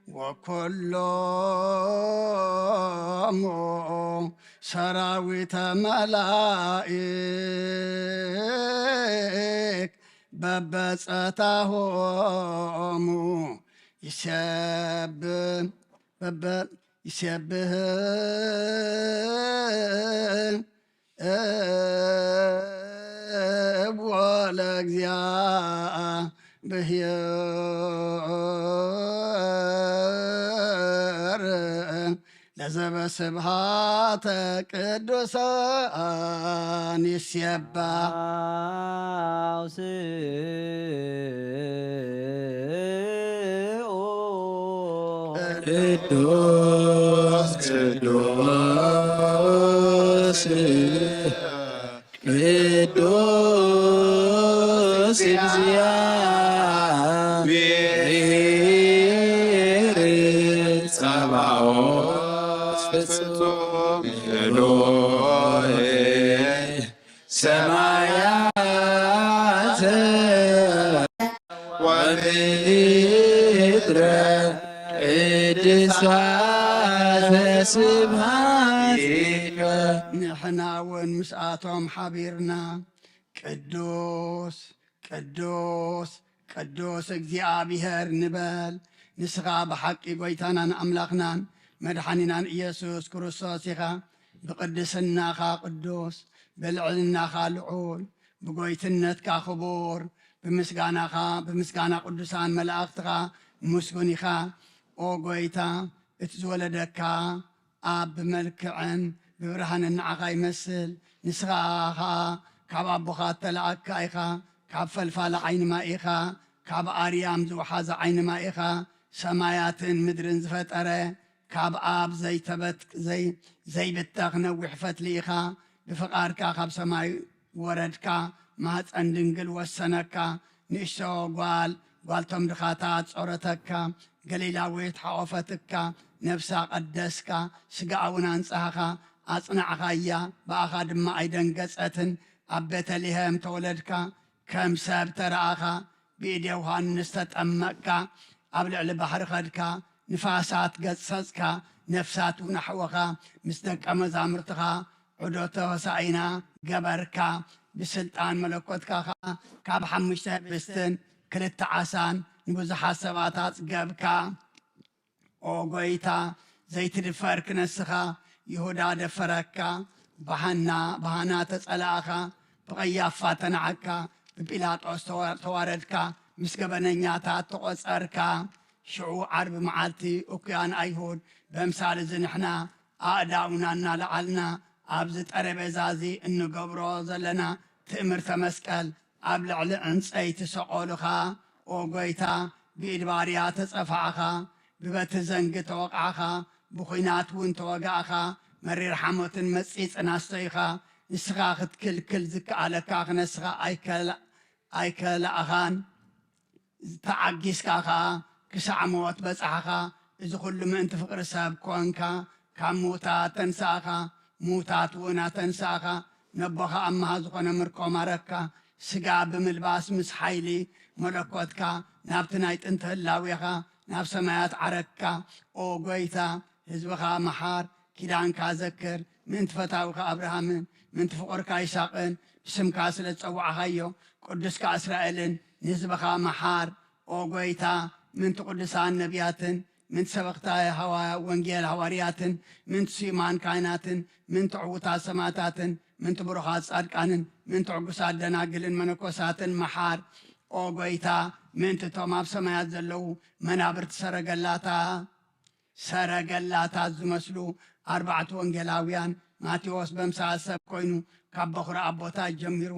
ወኩሎሙ ሰራዊተ መላእክ በበጸታሆሙ ይሰብህ ለእግዚአብሔር ለዘበስብሐተ ቅዱሳን ይሴባህ ቅዱስ ቅዱስ ቅዱስ እግዚአብሔር ጸባኦት ፍጹም ኤሎሄ ሰማያት ወምድረ ቅድሳተ ስብሐቲከ ንሕና እውን ምስኣቶም ሓቢርና ቅዱስ ቅዱስ ቅዱስ እግዚአብሔር ንበል። ንስኻ ብሓቂ ጎይታናን ኣምላኽናን መድሓኒናን ኢየሱስ ክርስቶስ ኢኻ። ብቅድስናኻ ቅዱስ፣ ብልዕልናኻ ልዑል፣ ብጎይትነትካ ክቡር፣ ብምስጋና ቅዱሳን መላእኽትኻ ምስጉን ኢኻ። ኦ ጎይታ እቲ ዝወለደካ ኣብ ብመልክዕን ብብርሃንን ንዓኻ ይመስል። ንስኻ ኸ ካብ ኣቦኻ እተለኣካ ኢኻ። ካብ ፈልፋለ ዓይኒ ማይ ኢኻ። ካብ ኣርያም ዝወሓዘ ዓይኒ ማይ ኢኻ። ሰማያትን ምድርን ዝፈጠረ ካብ ኣብ ዘይብተኽ ነዊሕ ፈትሊ ኢኻ። ብፍቓድካ ካብ ሰማይ ወረድካ፣ ማህፀን ድንግል ወሰነካ። ንእሽቶ ጓልቶም ድኻታት ጾረተካ፣ ገሊላዊት ሓቆፈትካ። ነፍሳ ቀደስካ፣ ስጋውን አንጻኻ ኣጽናዕኻ እያ። ብኣኻ ድማ ኣይደንገጸትን። ኣብ ቤተልሔም ተወለድካ፣ ከም ሰብ ተረኣኻ። ብኢደ ዮሃንስ ተጠመቕካ፣ ኣብ ልዕሊ ባሕሪ ኸድካ፣ ንፋሳት ገጸጽካ፣ ነፍሳት እውን ኣሕወኻ። ምስ ደቀ መዛሙርትኻ ዑደቶ ሆሳኢና ገበርካ። ብስልጣን መለኮትካ ካብ 5 ህብስትን 2 ዓሳን ንብዙሓት ሰባት ኣጽገብካ። ኦ ጎይታ ዘይትድፈር ክነስኻ ይሁዳ ደፈረካ። ብሃና ተጸላእኻ፣ ብቐያፋ ተናዓካ፣ ብጲላጦስ ተዋረድካ፣ ምስ ገበነኛታት ተቖጸርካ። ሽዑ ዓርቢ መዓልቲ እኩያን ኣይሁድ በምሳሌ ዝንሕና ኣእዳኡና እናለዓልና ኣብዚ ጠረጴዛ እዚ እንገብሮ ዘለና ትእምርተ መስቀል ኣብ ልዕሊ ዕንፀይቲ ሰቆሉኻ። ኦ ጎይታ ብኢድ ባርያ ተጸፋዕኻ፣ ብበቲ ዘንጊ ተወቕዓኻ፣ ብኹናት እውን ተወጋእኻ። መሪር ሓሞትን መጺፅን ኣስተይኻ። ንስኻ ክትክልክል ዝከኣለካ ክነስኻ ኣይከላእኻን። ተዓጊስካ ክሳዕ ሞት በጻሕኻ። እዚ ኩሉ ምእንቲ ፍቕሪ ሰብ ኮንካ። ካብ ሙታት ተንሳእኻ፣ ሙታት እውን ኣተንሳእኻ። ነቦኻ ኣምሃ ዝኾነ ምርኮ ማረካ። ስጋ ብምልባስ ምስ ሓይሊ መለኮትካ ናብቲ ናይ ጥንቲ ህላዌኻ ናብ ሰማያት ዓረግካ። ኦ ጎይታ ህዝብኻ መሓር፣ ኪዳንካ ዘክር። ምእንቲ ፈታዊኻ ኣብርሃምን ምእንቲ ፍቑርካ ይስሐቅን ብስምካ ስለ ዝፀዋዕኻዮ ቅዱስካ እስራኤልን ንህዝብኻ መሓር። ኦ ጎይታ ምእንቲ ቅዱሳን ነቢያትን ምእንቲ ሰበኽታ ወንጌል ሃዋርያትን ምእንቲ ስዩማን ካህናትን ምእንቲ ዕዉታት ሰማዕታትን ምእንቲ ብሩኻት ጻድቃንን ምእንቲ ዕጉሳት ደናግልን መነኮሳትን መሓር። ኦ ጎይታ ምእንቲ እቶም ኣብ ሰማያት ዘለዉ መናብርቲ ሰረገላታት ዝመስሉ 4 ወንጌላውያን ማቴዎስ በምሳል ሰብ ኮይኑ ካብ በኹሪ ኣቦታት ጀሚሩ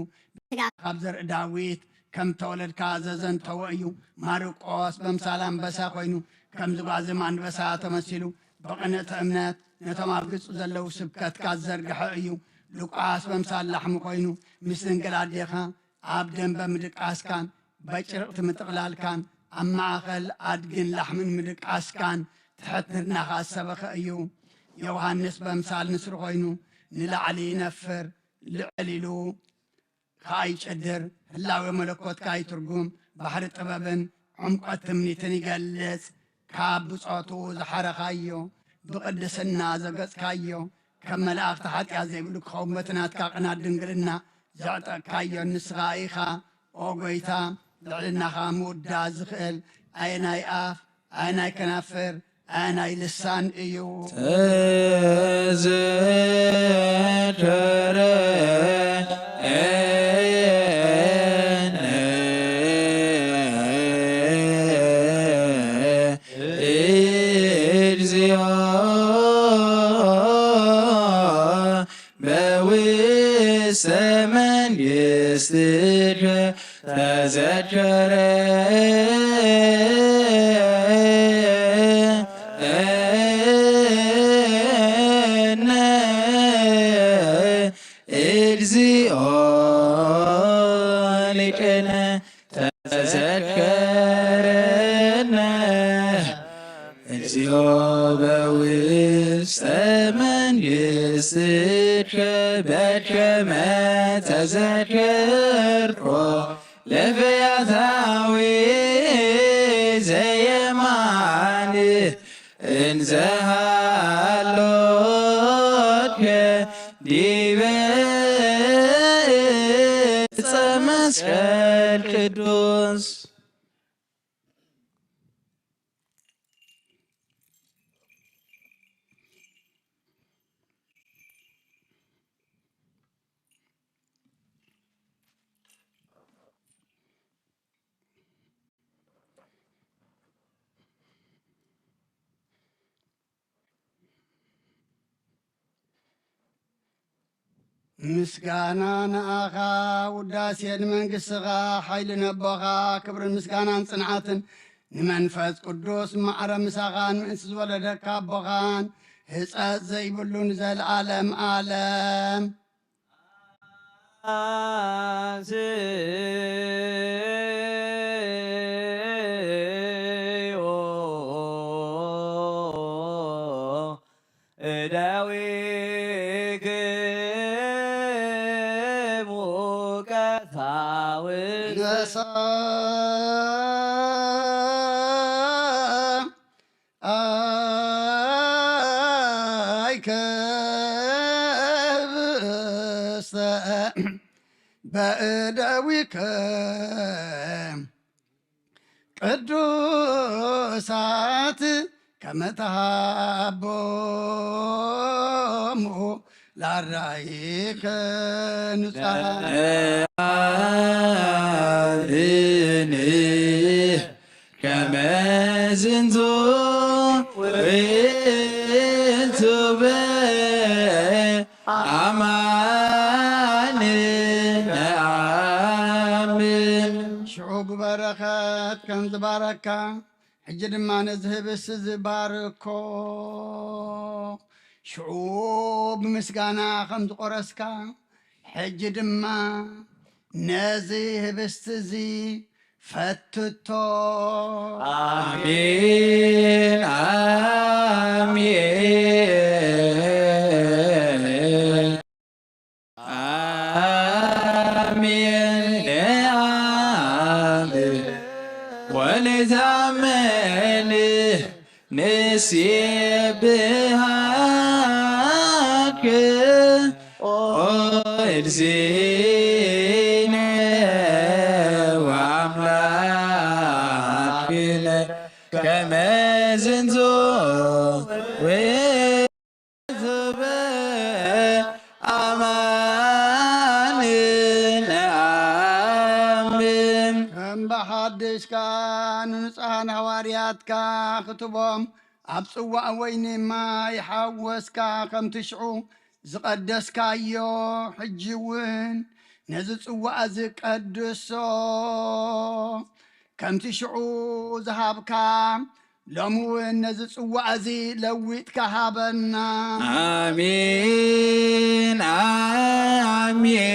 ካብ ዘርኢ ዳዊት ከም ተወለድካ ዘዘንተወ እዩ። ማርቆስ በምሳል ኣንበሳ ኮይኑ ከም ዝጓዝም አንበሳ ተመሲሉ ብቕንዕቲ እምነት ነቶም ኣብ ገጹ ዘለዉ ስብከትካ ዝዘርግሐ እዩ። ሉቃስ በምሳል ላሕሚ ኮይኑ ምስ ድንግል ኣዴኻ ኣብ ደንበ ምድቃስካን በጭርቕቲ ምጥቕላልካን أما أخل أدقن لحم ملك أسكان تحترنا خاصة أيو يوهانس بمثال نسر غينو نلعلي نفر لعليلو خاي شدر هلاوي ملكوت كاي ترقوم بحر طبابن عمقات تمنيتني قلس كاب صوتو زحر خايو بقدسنا زقس كايو كملاك تحت يا زي بلوك خومتنات كاقنا دنقلنا زعتا كايو نسغايخا اوغويتا لعلنا خامود دازخل ايناي اف ايناي كنافر ايناي لسان ايو تذكر سمن يستر تذكر إرزيالكنا تذكرنا إرزيابوس سمن يستر بكما تذكر لفياتاوي زي معني انزهالوك ديبت مسكال قدوس مسكانا ناخا وداسين منقسغا حيل نبوغا كبر مسكانا صنعاتن نمنفذ قدوس معرى مساغان منسز ولدك بوغان هسات زي بلون زي العالم عالم بأدويك قدوسات كما تهابومو لرايك نسعى كما زنتو وينتو بأمان نعمل شعوب بركات كنز بركة حجد ما نذهب السزباركو شعوب مسكانا خمس قرسكا حجد ما نزيه بستزي فتتو آمين آمين آمين آمين ونتعمل نسيبهاك ارزينا وعملاكنا كما زنزو بحدش كان نصحن هوارياتك خطبهم أبصوا وين ما يحوسك كم تشعو زقدسك يو حجوين نزت وأزك قدسو كم تشعو ذهبك لموين نزت وأزي لويتك هابنا آمين آمين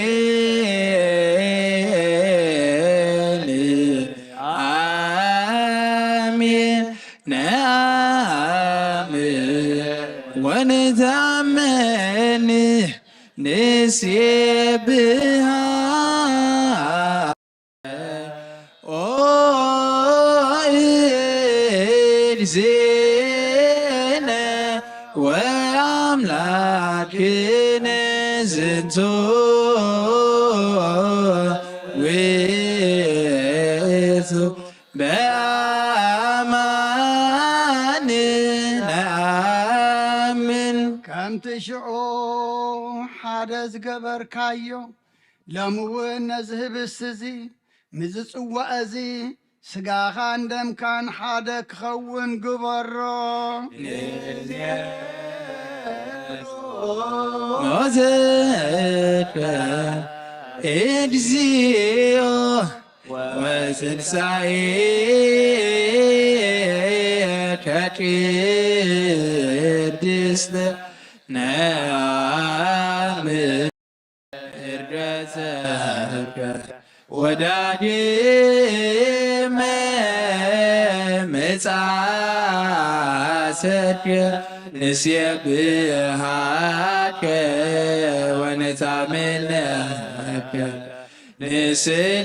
እግዚእነ ወአምላክነ ዝንቱ ውእቱ በአማን ነአምን ከምቲ ሽዑ ሓደ ዝገበርካዮ ሎሚ እውን ነዚ ህብስቲ እዚ ምዝፅዋዕ እዚ ስጋኻን ደምካን ሓደ ክኸውን ግበሮ ሞትከ እግዚኦ ወትንሣኤከ ቅድስት ነአምን ዕርገትከ ወዳግመ ምጽአትከ ንሴብሐከ ወነታምነከ ንስእለከ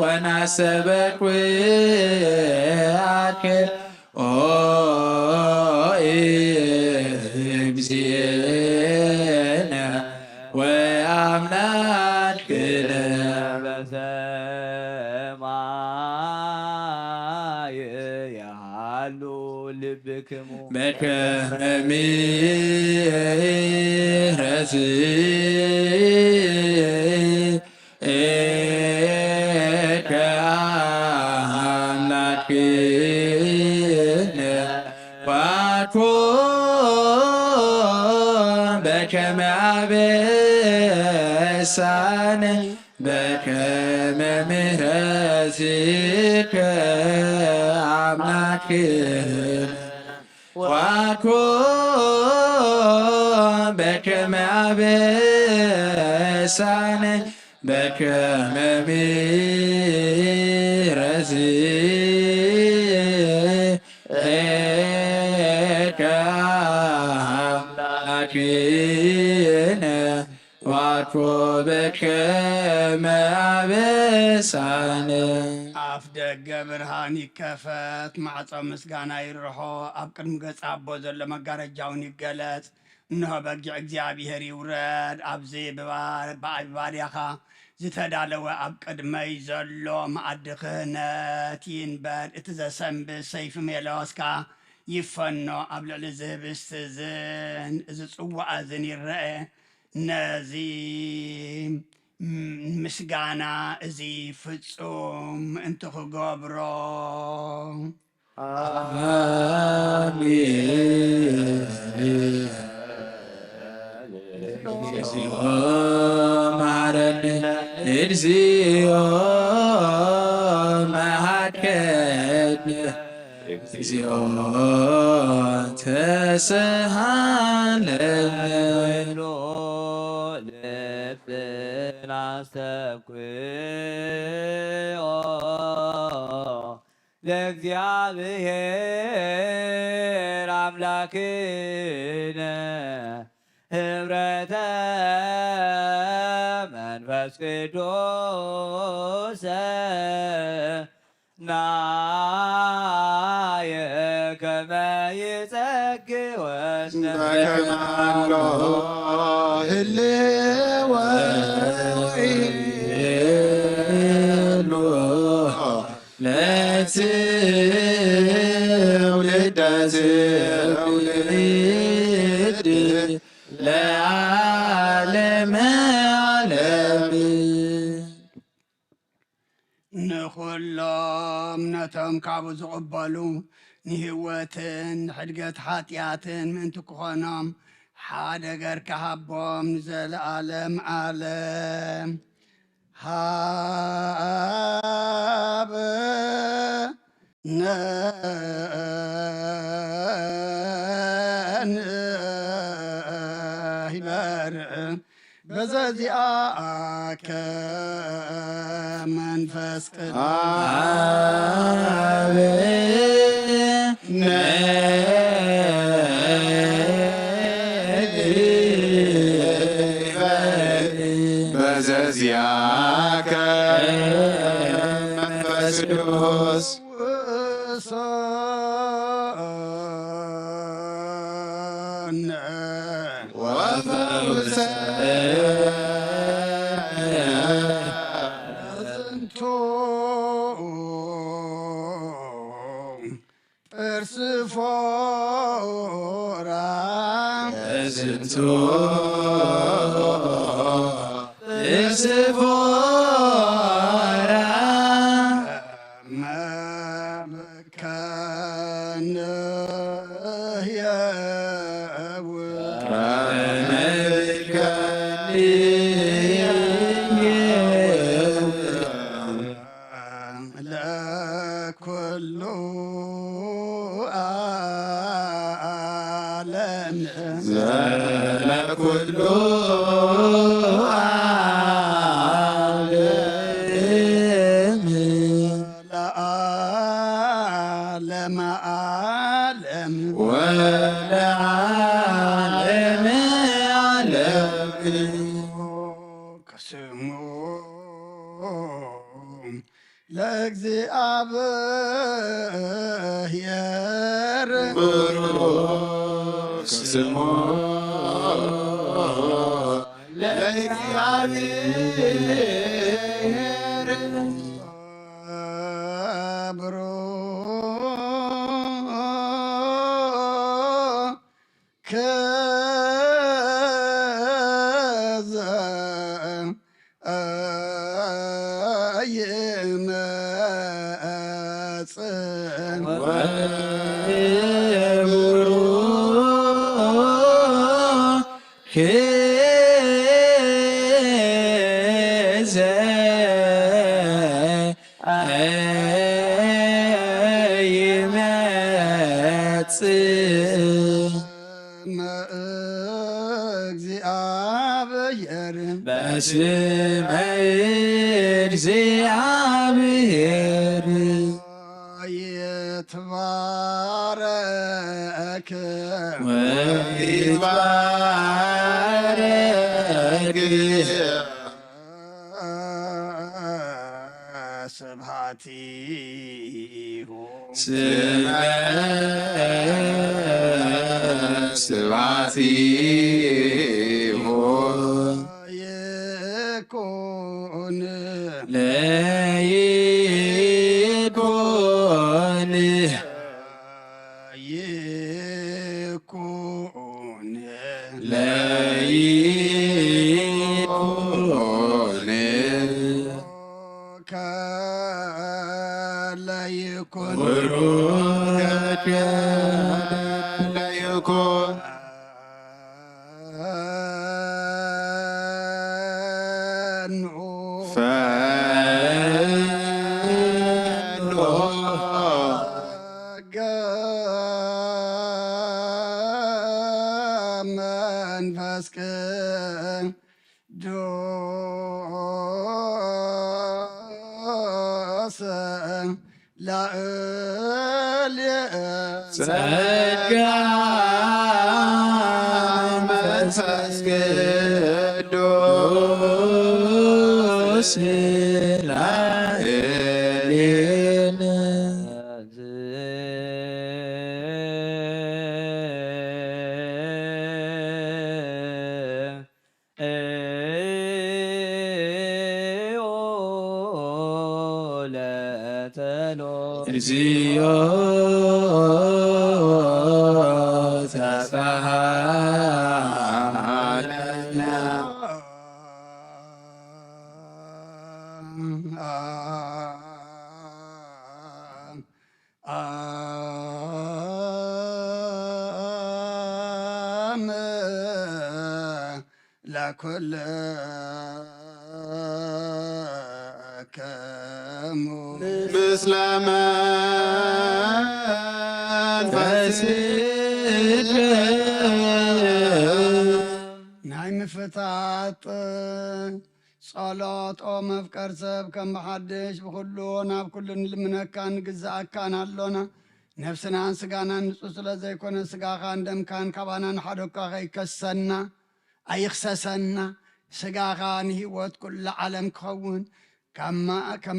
ወናሰበኩዓከ ኦ እግዚእነ ወአምላክነ በሰማይ ያሉ ልብክሙ በከመ ምሕረትከ አምላክነ ዋኮ በከመ አበሳነ በከመ ምሕረትከ አምላክነ ዋኮ በከመ አበሳነ በከመ ምሕረትከ አምላክነ ዋኮ በከመ አበሳነ አፍ ደገ ብርሃን ይከፈት፣ ማዕጾ ምስጋና ይርሖ፣ ኣብ ቅድሚ ገጽ ኣቦ ዘሎ መጋረጃውን ይገለጽ። እንሆ በጊዕ እግዚአብሔር ይውረድ፣ ኣብዚ ብባርያኻ ዝተዳለወ ኣብ ቅድመይ ዘሎ መኣዲ ክህነት ይንበር። እቲ ዘሰንብት ሰይፊ ሜሎስካ ይፈኖ ኣብ ልዕሊ ዝህብስቲ ዝን እዚ ጽዋዕ እዝን ይርአ። ነዚ ምስጋና እዚ ፍጹም ምእንቲ ክገብሮ እግዚኦ መሐረነ እግዚኦ መሐከነ እግዚኦ ተሰሃለነ ልብን አስተብኩዖ ለእግዚአብሔር አምላክነ ህብረተ መንፈስ ቅዱስ ናየ ከመ ይጸግዕ ወስነ በከመ አሎ ህልወ ወይሉ ለትውልደ ትውልድ ለዓለመ ዓለም ንኹሎም ነቶም ካብኡ ዝቕበሉ ንህይወትን ሕድገት ሓጢኣትን ምእንቲ ክኾኖም ሓደ ገርካ ሃቦም ንዘለዓለም ዓለም ሃበ ይበርእ በዘዚአከ መንፈስ በዘዚአከ መንፈስ ቅዱስ ጸሎት ኦ መፍቀር ሰብ ከም ብሓድሽ ብኩሉ ናብ ኩሉ ንልምነካ ንግዛእካን ኣሎና ነፍስናን ስጋናን ንጹህ ስለ ዘይኮነ ስጋኻን ደምካን ካባና ንሓደካ ከይከሰና ኣይኽሰሰና ስጋኻ ንህይወት ኩሉ ዓለም ክኸውን ከም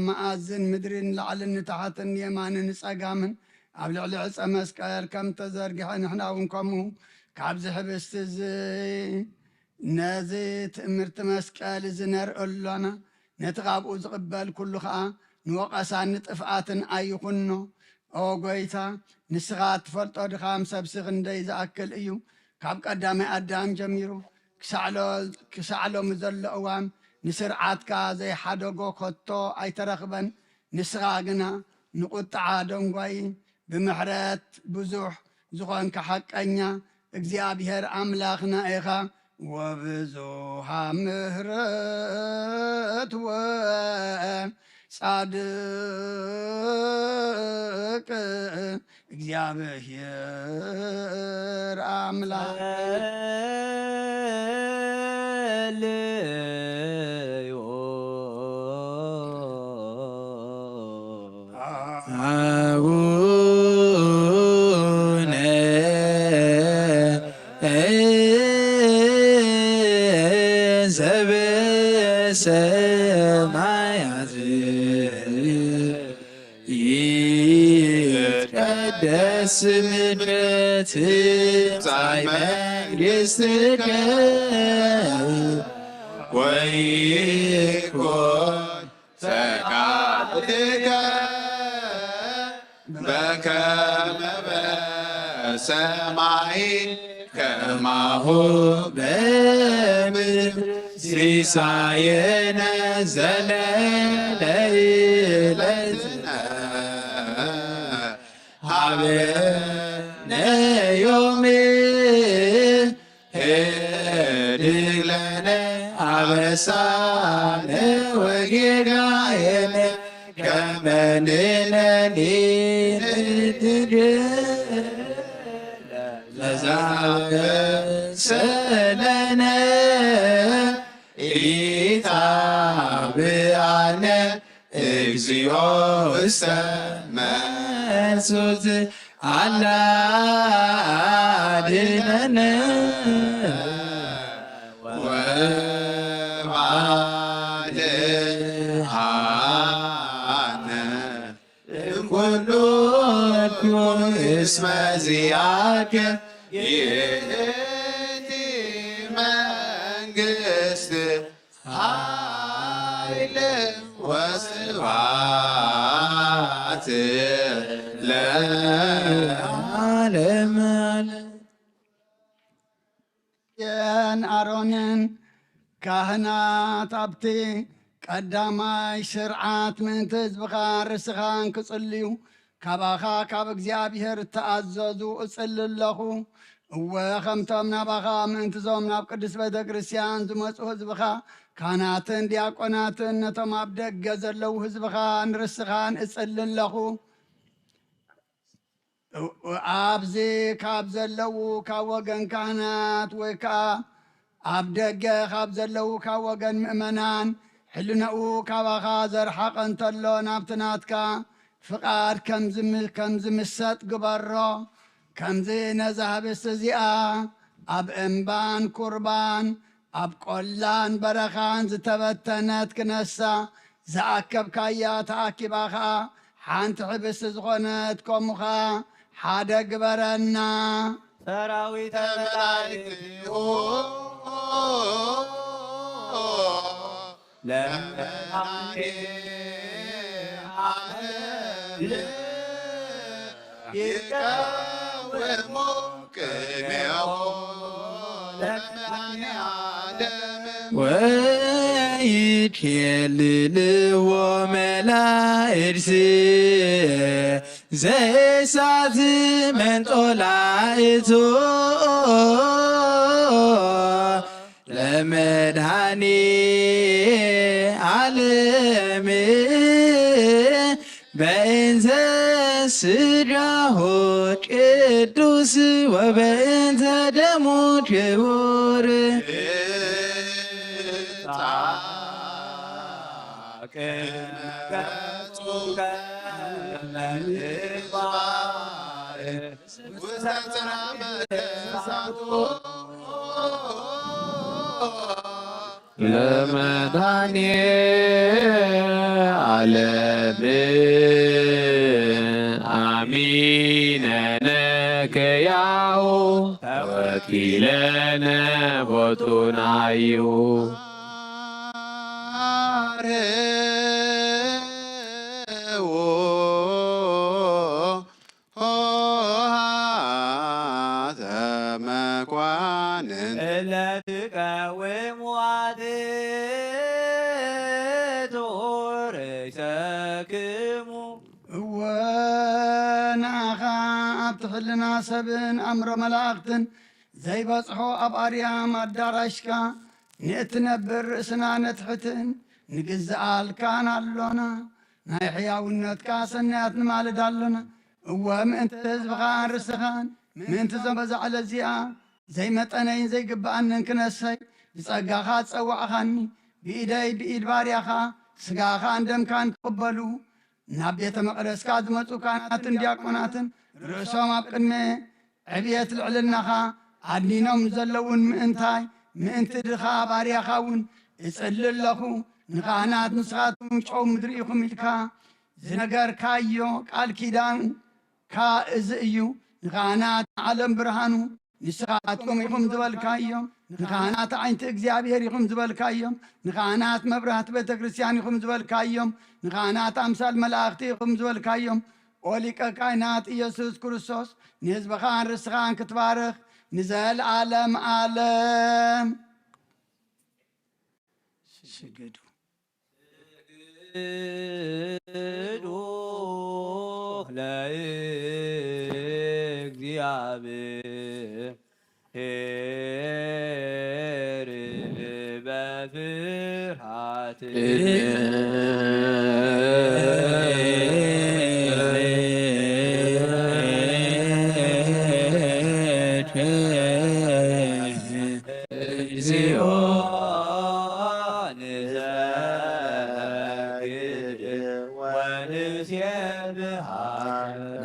መኣዝን ምድርን ላዕልን ንታሕትን የማንን ፀጋምን ኣብ ልዕሊ ዕፀ መስቀል ከም ተዘርጊሐ ንሕና እውን ከምኡ ካብዚ ህብስቲ እዚ ነዚ ትእምርቲ መስቀል እዚ ነርእሎና ነቲ ካብኡ ዝቕበል ኩሉ ከዓ ንወቐሳን ንጥፍኣትን ኣይኹኖ። ኦ ጎይታ ንስኻ ትፈልጦ ድኻ ሰብሲ ክንደይ ዝኣክል እዩ ካብ ቀዳማይ ኣዳም ጀሚሩ ክሳዕ ሎሚ ዘሎ እዋን ንስርዓትካ ዘይሓደጎ ከቶ ኣይተረኽበን። ንስኻ ግና ንቁጥዓ ደንጓይ ብምሕረት ብዙሕ ዝኾንካ ሓቀኛ እግዚኣብሔር ኣምላኽና ኢኻ። ወብዙሃ ምህረት ጻድቅ እግዚአብሔር አምላክ አቡነ ዘበሰማያት ይትቀደስ ስምከ ትምጻእ መንግሥትከ ወይኩን ፈቃድከ በከመ በሰማይ ከማሁ በምድር ሲሳየነ ዘለለዕለትነ ሀበነ ዮም ህድግ ለነ አበሳነ ወጌጋየነ ከመ ንሕነኒ ንድግ ለዘአበሰለነ ኢታብአነ እግዚኦ ውስተ መንሱት አላ አድኅነነ ወባልሐነ እምኩሉ እኩይ እስመ ዚአከ ይእቲ መንግሥት ኃይል ወስብሐት ለዓለመ ዓለም። አሮንን ካህናት ኣብቲ ቀዳማይ ስርዓት ምእንቲ ህዝብኻ ርስኻን ክጽልዩ ካባኻ ካብ እግዚኣብሔር እተኣዘዙ እጽሊ ኣለኹ። እወ ከምቶም ናባኻ ምእንቲዞም ናብ ቅዱስ ቤተ ክርስቲያን ዝመፁ ህዝብኻ ካህናትን ዲያቆናትን ነቶም ኣብ ደገ ዘለዉ ህዝብኻ ንርስኻን እጽሊ ኣለኹ። ኣብዚ ካብ ዘለዉ ካብ ወገን ካህናት ወይ ከዓ ኣብ ደገ ካብ ዘለዉ ካብ ወገን ምእመናን ሕልነኡ ካባኻ ዘርሓቐ እንተሎ ናብቲ ናትካ ፍቓድ ከም ዝምሰጥ ግበሮ። ከምዚ ነዛ ህብስቲ እዚኣ ኣብ እምባን ኩርባን ኣብ ቆላን በረኻን ዝተበተነት ክነሳ ዝኣከብካያ ተኣኪባ ኸዓ ሓንቲ ህብስቲ ዝኾነት ከምኡኻ ሓደ ግበረና። ሰራዊተ መላእክቲሁ ለመድኃኔ ዓለም ይቀወሙ ቅድሜሁ ለመድኃኔ ዓለም ወይትኬልልዎ መላእክት ዘእሳት መንጦላእቱ ለመድኃኔ ዓለም በእንተ ሥጋሁ ቅዱስ ወበእንተ ደሙ ክቡር ለመድኃኔ ዓለም አሚነ ነከያሁ ተወኪለነ ቦቱናዩ ትሕልና ሰብን ኣምሮ መላእኽትን ዘይበጽሖ ኣብ ኣርያም ኣዳራሽካ ንእትነብር ርእስና ነትሕትን ንግዝኣልካን ኣሎና ናይ ሕያውነትካ ሰናያት ንማልድ ኣሎና እወ ምእንቲ ህዝብኻን ርስኻን ምእንቲ ዞም በዛዕለ እዚኣ ዘይመጠነይን ዘይግብኣንን ክነሰይ ብጸጋኻ ጸዋዕኻኒ ብኢደይ ብኢድ ባርያኻ ስጋኻን ደምካን ክቕበሉ ናብ ቤተ መቕደስካ ዝመፁ ካህናትን ዲያቆናትን ርእሶም ኣብ ቅድሚ ዕብየት ልዕልናኻ ኣድኒኖም ዘለውን ምእንታይ ምእንቲ ድኻ ባርያኻ እውን እጽሊ ኣለኹ ንካህናት ንስኻትኩም ጨው ምድሪ ኢኹም ኢልካ ዝነገርካዮ ቃል ኪዳንካ እዚ እዩ ንካህናት ዓለም ብርሃኑ ንስኻትኩም ኢኹም ዝበልካዮም ንካህናት ዓይንቲ እግዚኣብሔር ኢኹም ዝበልካዮም ንካህናት መብራህቲ ቤተ ክርስቲያን ኢኹም ዝበልካዮም ንካህናት ኣምሳል መላእኽቲ ኢኹም ዝበልካዮም ኦሊቀ ካህናት ኢየሱስ ክርስቶስ ንህዝብኻን ርስኻን ክትባርኽ ንዘለዓለም ዓለም ስገዱ ለእግዚአብሔር በፍርሃት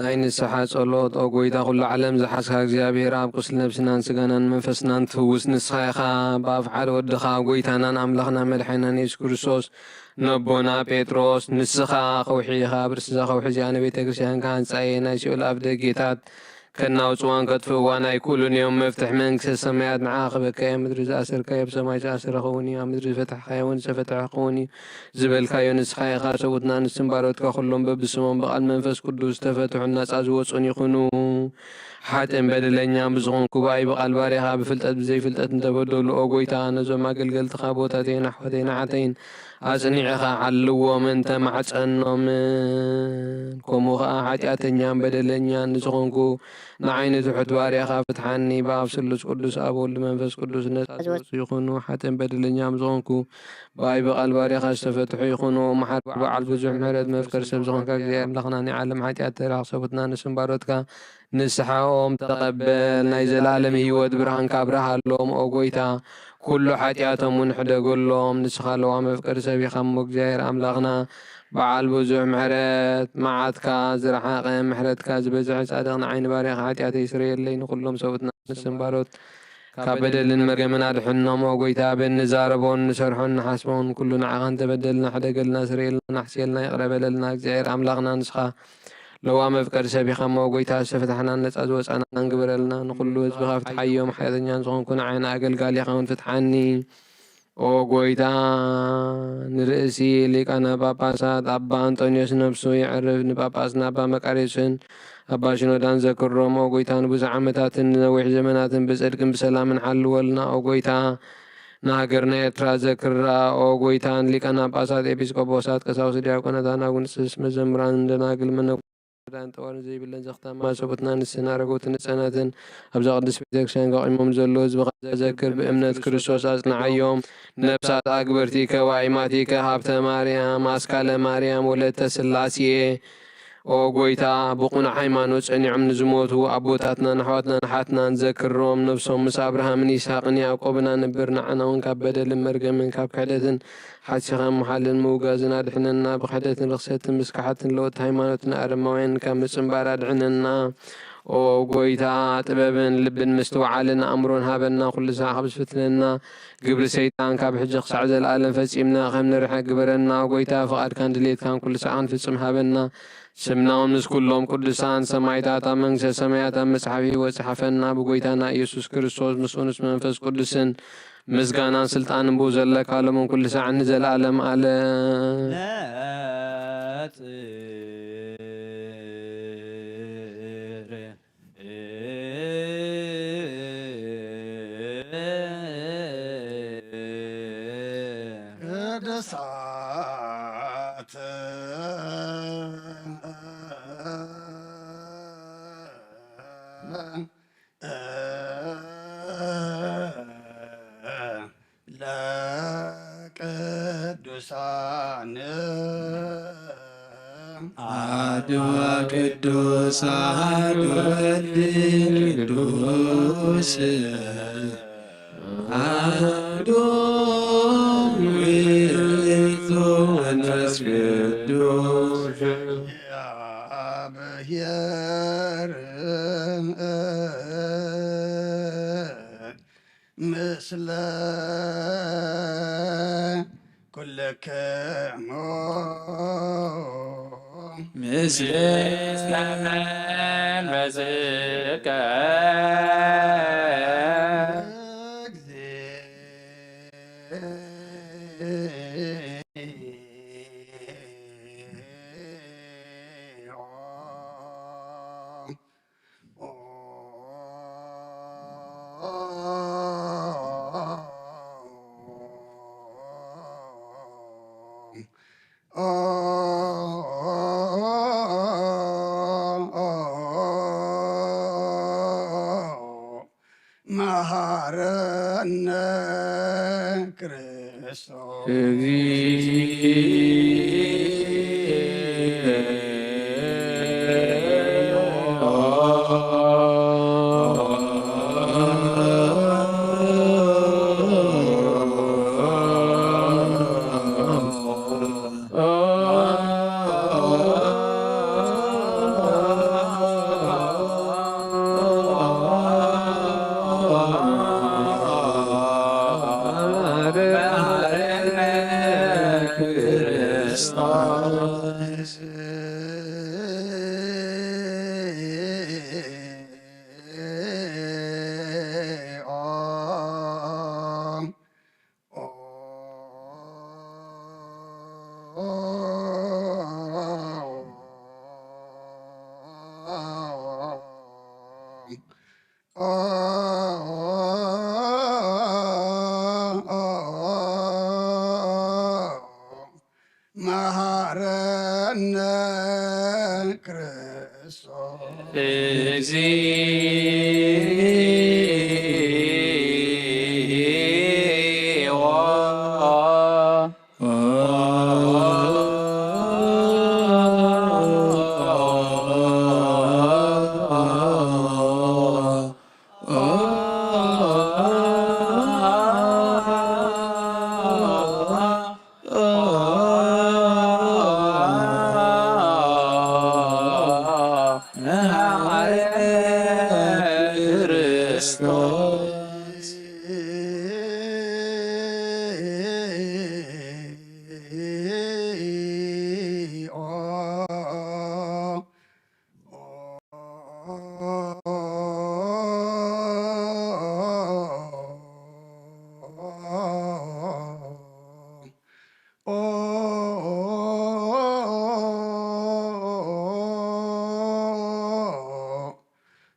ናይ ንስሓ ጸሎት ኦ ጐይታ ኩሉ ዓለም ዝሓስካ እግዚኣብሔር ኣብ ቁስሊ ነብስናን ስጋናን መንፈስናን ትፍውስ ንስኻ ኢኻ ብኣፍ ሓደ ወድኻ ጐይታናን ኣምላኽና መድሓኒናን ኢየሱስ ክርስቶስ ነቦና ጴጥሮስ ንስኻ ኸውሒ ኢኻ ብርስዛ ኸውሒ እዚኣ ንቤተ ክርስቲያን ካህንጻየ ናይ ሲኦል ኣፍ ደጌታት ከናውፅዋን ከጥፍእዋን ኣይክእሉን እዮም መፍትሒ መንግስቲ ሰማያት ንዓኻ ክበካዮ ምድሪ ዝኣሰርካዮ ብሰማይ ዝኣሰረ ኸውን እዩ ኣብ ምድሪ ዝፈትሕካዮ እውን ዝተፈትሐ ክኸውን እዩ ዝበልካዮ ንስኻ ኢኻ ሰቡትና ንስምባሮትካ ኩሎም በብስሞም ብቓል መንፈስ ቅዱስ ዝተፈትሑን ነጻ ዝወፁን ይኹኑ ሓጥን በደለኛን ብዝኾንኩ ብኣይ ብቓል ባርያኻ ብፍልጠት ብዘይፍልጠት እንተበደሉ ኦ ጐይታ ነዞም ኣገልገልትኻ ቦታተይን ኣሕወተይን ዓተይን ኣጽኒዕኻ ዓልዎምን ተማዕጸኖምን ከምኡ ከዓ ሓጢኣተኛን በደለኛን ንዝኾንኩ ንዓይኒ ትሑት ባርያኻ ፍትሓኒ ብኣብ ስሉስ ቅዱስ ኣብ ወልዲ መንፈስ ቅዱስ ነጻ ዝወፁ ይኹኑ ሓጥን በደለኛን ዝዝኾንኩ ብኣይ ብቓል ባርያኻ ዝተፈትሑ ይኹኑ መሓር በዓል ብዙሕ ምሕረት መፍቀሪ ሰብ ዝኾንካ እግዚኣብሔር ኣምላኽና ናይ ዓለም ሓጢኣት ተራኽ ሰቡትና ንስምባሮትካ ንስሓኦም ተቐበል ናይ ዘለዓለም ህይወት ብርሃን ካብርሃሎም ኦ ጐይታ ኩሉ ሓጢኣቶም እውን ሕደገሎም ንስኻ ኣለዋ መፍቀሪ ሰብ ኢኻ እሞ እግዚኣብሔር ኣምላኽና በዓል ብዙሕ ምሕረት መዓትካ ዝረሓቐ ምሕረትካ ዝበዝሐ ጻድቕ ንዓይኒ ባርያኻ ሓጢኣተይ ይስረየለይ ንኹሎም ሰቡትና ንስምባሮት ካብ በደልን መርገምን ኣድሕኖም ኦ ጐይታ በንዛረቦን ንሰርሖን ንሓስቦን ኩሉ ንዓኻ እንተበደልና ሕደገልና ስረየልና ናሕስየልና ይቕረበለልና እግዚኣብሔር ኣምላኽና ንስኻ ለዋ መፍቀሪ ሰብ ኢኻ እሞ ጐይታ ዝተፍታሕናን ነጻ ዝወፃና ንግበረልና ንኹሉ ህዝብኻ ፍትሓዮም ሓያተኛን ዝኾንኩ ንዓይና ኣገልጋሊ ኢኻ እውን ፍትሓኒ ኦ ጐይታ ንርእሲ ሊቃነ ጳጳሳት ኣባ አንጦንዮስ ነብሱ ይዕርፍ ንጳጳስና ኣባ መቃርዮስን ኣባ ሽኖዳን ዘክሮም ኦ ጐይታ ንብዙሕ ዓመታትን ነዊሕ ዘመናትን ብጽድቅን ብሰላምን ሓልወልና ኦ ጐይታ ንሃገርና ኤርትራ ዘክራ ኦ ጐይታን ሊቃነ ጳጳሳት ኤጲስቆጶሳት ቀሳውስት ዲያቆናት ኣናጉንስስ መዘምራን ደናግል መነኮሳት ጠዋርን ዘይብለን ዘኽታማ ሰቡትና ንስና ረጎትን ህፃናትን ኣብዛ ቅዱስ ቤተክርስቲያን ቀቂሞም ዘሎ ህዝብኻ ዘዘክር ብእምነት ክርስቶስ ኣጽንዓዮም ነብሳት ኣግብርቲከ ዋዒማቲከ ሃብተ ማርያም ኣስካለ ማርያም ወለተ ስላሴ ኦ ጐይታ ብቑኑዕ ሃይማኖት ጸኒዖም ንዝሞቱ ኣቦታትናን ኣሕዋትናን ሓትናን ዘክሮም ነብሶም ምስ ኣብርሃምን ይስሐቅን ያዕቆብን ኣንብር ንዓና እውን ካብ በደልን መርገምን ካብ ክሕደትን ሓቲኻ መሓልን ምውጋዝን ኣድሕነና ብክሕደትን ርክሰትን ምስካሓትን ለወት ሃይማኖትን ኣረማውያን ካብ ምጽምባር ኣድሕነና ኦ ጎይታ ጥበብን ልብን ምስትውዓልን ኣእምሮን ሃበና ኩሉ ሰዓት ካብ ዝፍትነና ግብሪ ሰይጣን ካብ ሕጂ ክሳዕ ዘለኣለም ፈጺምና ከም ንርሐ ግበረና ጎይታ ፍቓድካን ድሌትካን ኩሉ ሰዓት ንፍጽም ሃበና ስምናውን ምስ ኩሎም ቅዱሳን ሰማዕታት ኣብ መንግስተ ሰማያት ኣብ መጽሓፍ ሕይወት ጽሓፈና ብጎይታና ኢየሱስ ክርስቶስ ምስኡ ምስ መንፈስ ቅዱስን ምስጋናን ስልጣንን ብኡ ዘለካ ሎምን ኩሉ ሰዓት ንዘለኣለም ዓለም ቅድሳት ለቅዱሳን አድዋ ቅዱስ አሐዱ ወልድ ቅዱስ አሐዱ ውእቱ መንፈስ ቅዱስ እግዚአብሔር ምስለ ኩልክሙ ምስለ መንፈስከ መሐረነ ክርስቶስ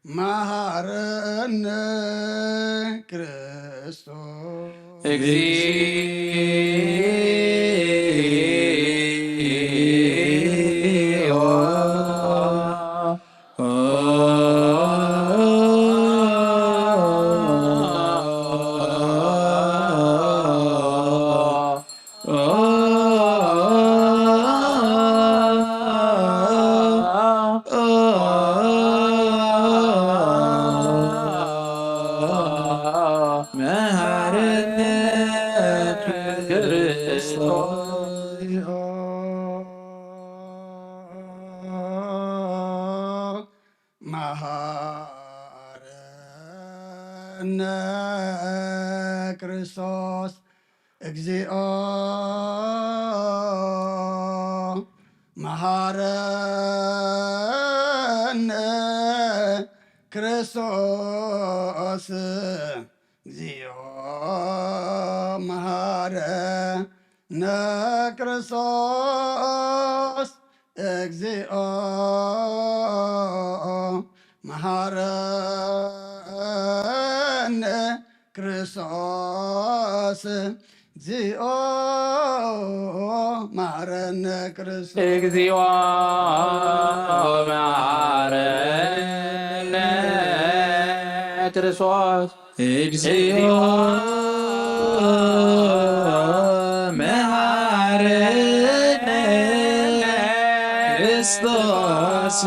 መሐረነ ክርስቶስ መሐረነ ክርስቶስ መሐረነ መሐረነ ክርስቶስ እግዚኦ መሐረነ ክርስቶስ እግዚኦ መሐረነ ክርስቶስ እግዚኦ መሐረነ ክርስቶስ እግዚኦ መሐረነ ክርስቶስ እግዚኦ መሐረነ ክርስቶስ እግዚኦ መሐረነ ክርስቶስ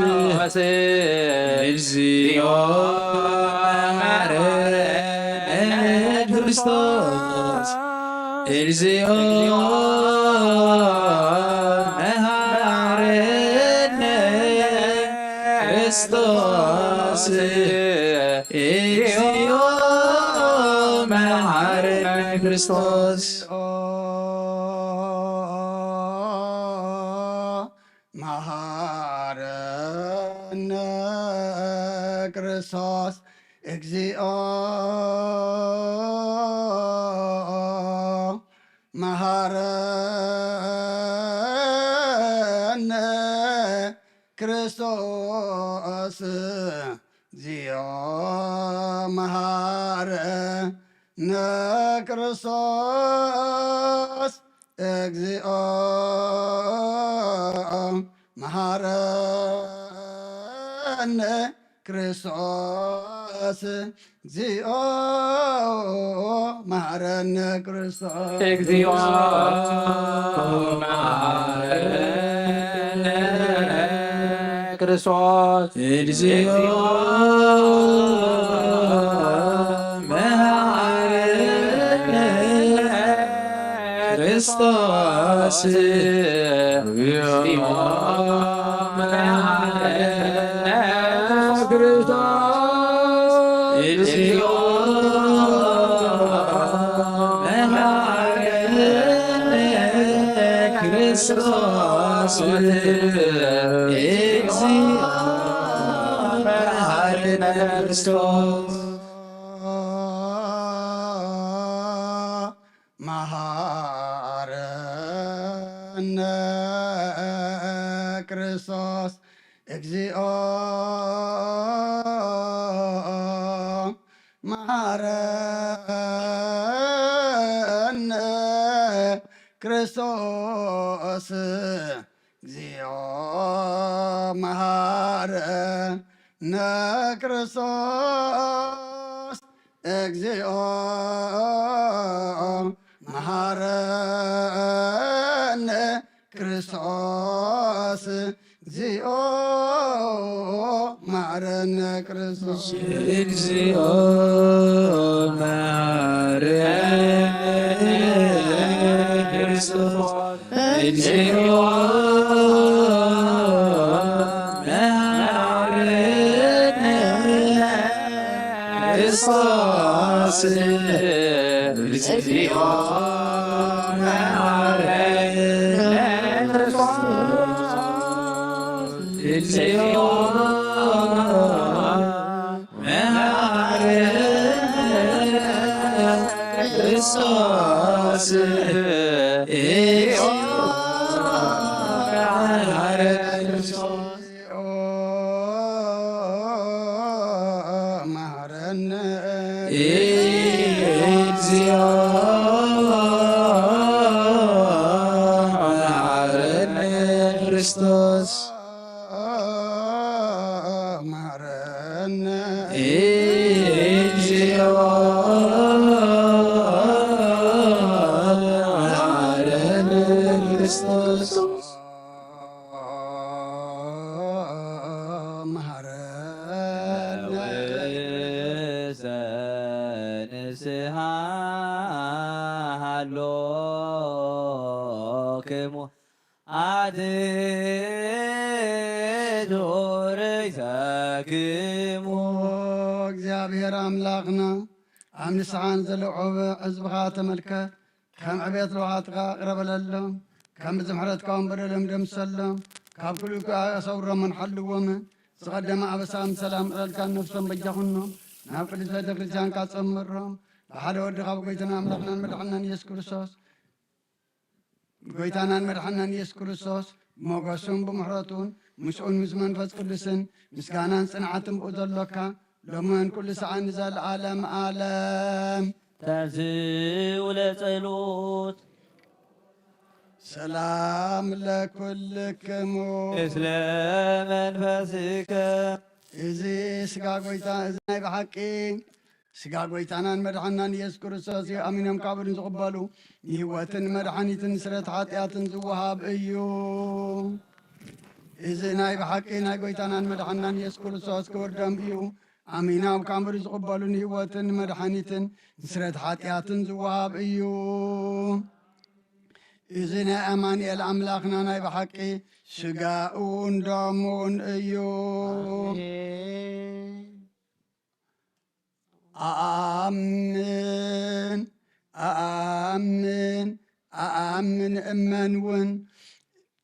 እግዚኦ መሐረነ ክርስቶስ እግዚኦ መሐረነ ክርስቶስ እግዚኦ መሐረነ ክርስቶስ መሐረነ ክርስቶስ እግዚኦ መሐረነ ክርስቶስ እግዚኦ መሐረነ ክርስቶስ እግዚኦ መሐረነ ክርስቶስ እግዚኦ መሐረነ ክርስቶስ እግዚኦ መሐረነ ክርስቶስ እግዚኦ መሐረነ ክርስቶስ እግዚኦ መሐረነ ክርስቶስ እግዚኦ መሐረነ ክርስቶስ እግዚኦ መሐረነ ክርስቶስ መሐረነ ክርስቶስ እግዚኦ መሐረነ ክርስቶስ እግዚኦ መሐረነ ክርስቶስ እግዚኦ መሐረነ ክርስቶስ እግዚኦ መሐረነ ክርስቶስ እግዚኦ መሐረነ ክርስቶስ እግዚኦ መሐረነ ክርስቶስ እግዚኦ መሐረነ ክርስቶስ እግዚኦ ክርስቶስ እግዚኦ መሐረነ ክርስቶስ መሐረነ እግዚኦ መሐረነ ክርስቶስ መሐረነ እግዚኦ ክርስቶስ መሐረነ ንስሓ ሃሎክሙ አድኅኖ ርእሰክሙ እግዚአብሔር አምላክና أمن سعان زلعوب عزبها تملكة كم عبيت لوحاتك قرب لهم كم زمحرت كوم برلم دم سلم كاب كلك أصور من حل ومن تقدم أبسام سلام كان نفسهم بجهنم ناقل زيت الرجال كاتمرهم بحال ود غاب قيتنا أملكنا مدحنا يسكر الصوص قيتنا مدحنا يسكر الصوص موقسون بمحرطون مسؤول مزمن فسقلسن مسكانان صنعتم بأذلك لمن كل ساعة نزل عالم عالم تعزي ولتلوت سلام لكلكم إسلام أنفسك إزي سقا قويتا إزناي بحقي سقا قويتانا مدحنا يذكر الساسي أمينهم كابر زقبالو يهواتن مدحاني تنسرت حاتيات زوهاب إيو إزناي بحقي ناي قويتانا مدحنا يذكر الساس كوردام إيو أمينهم كابر زقبالو يهواتن مدحاني تنسرت حاتيات زوهاب إيو إذن أماني الأملاخنا ناي بحقي شقاؤون دامون إيو آمين آمين آمين أمانون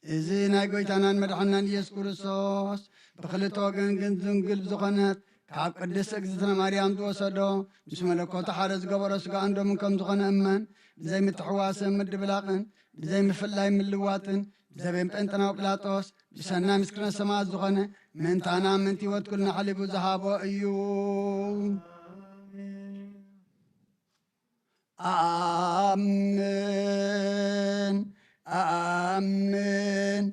إذن أقويتانا مدحنا يسكر الصوص بخلطو جنجن قلب زغنات كاب قدس أكزتنا مريم توسدو بسم الله كوتا حارس قبر سقا عندو منكم زغن أمان زي متحواسن مد بلاقن زي مفلاي من اللواتن زي بنتنا وبلاطوس بسنا مسكنا سما زغنة من تانا من تيوت كلنا حلب وزهابو أيو آمين آمين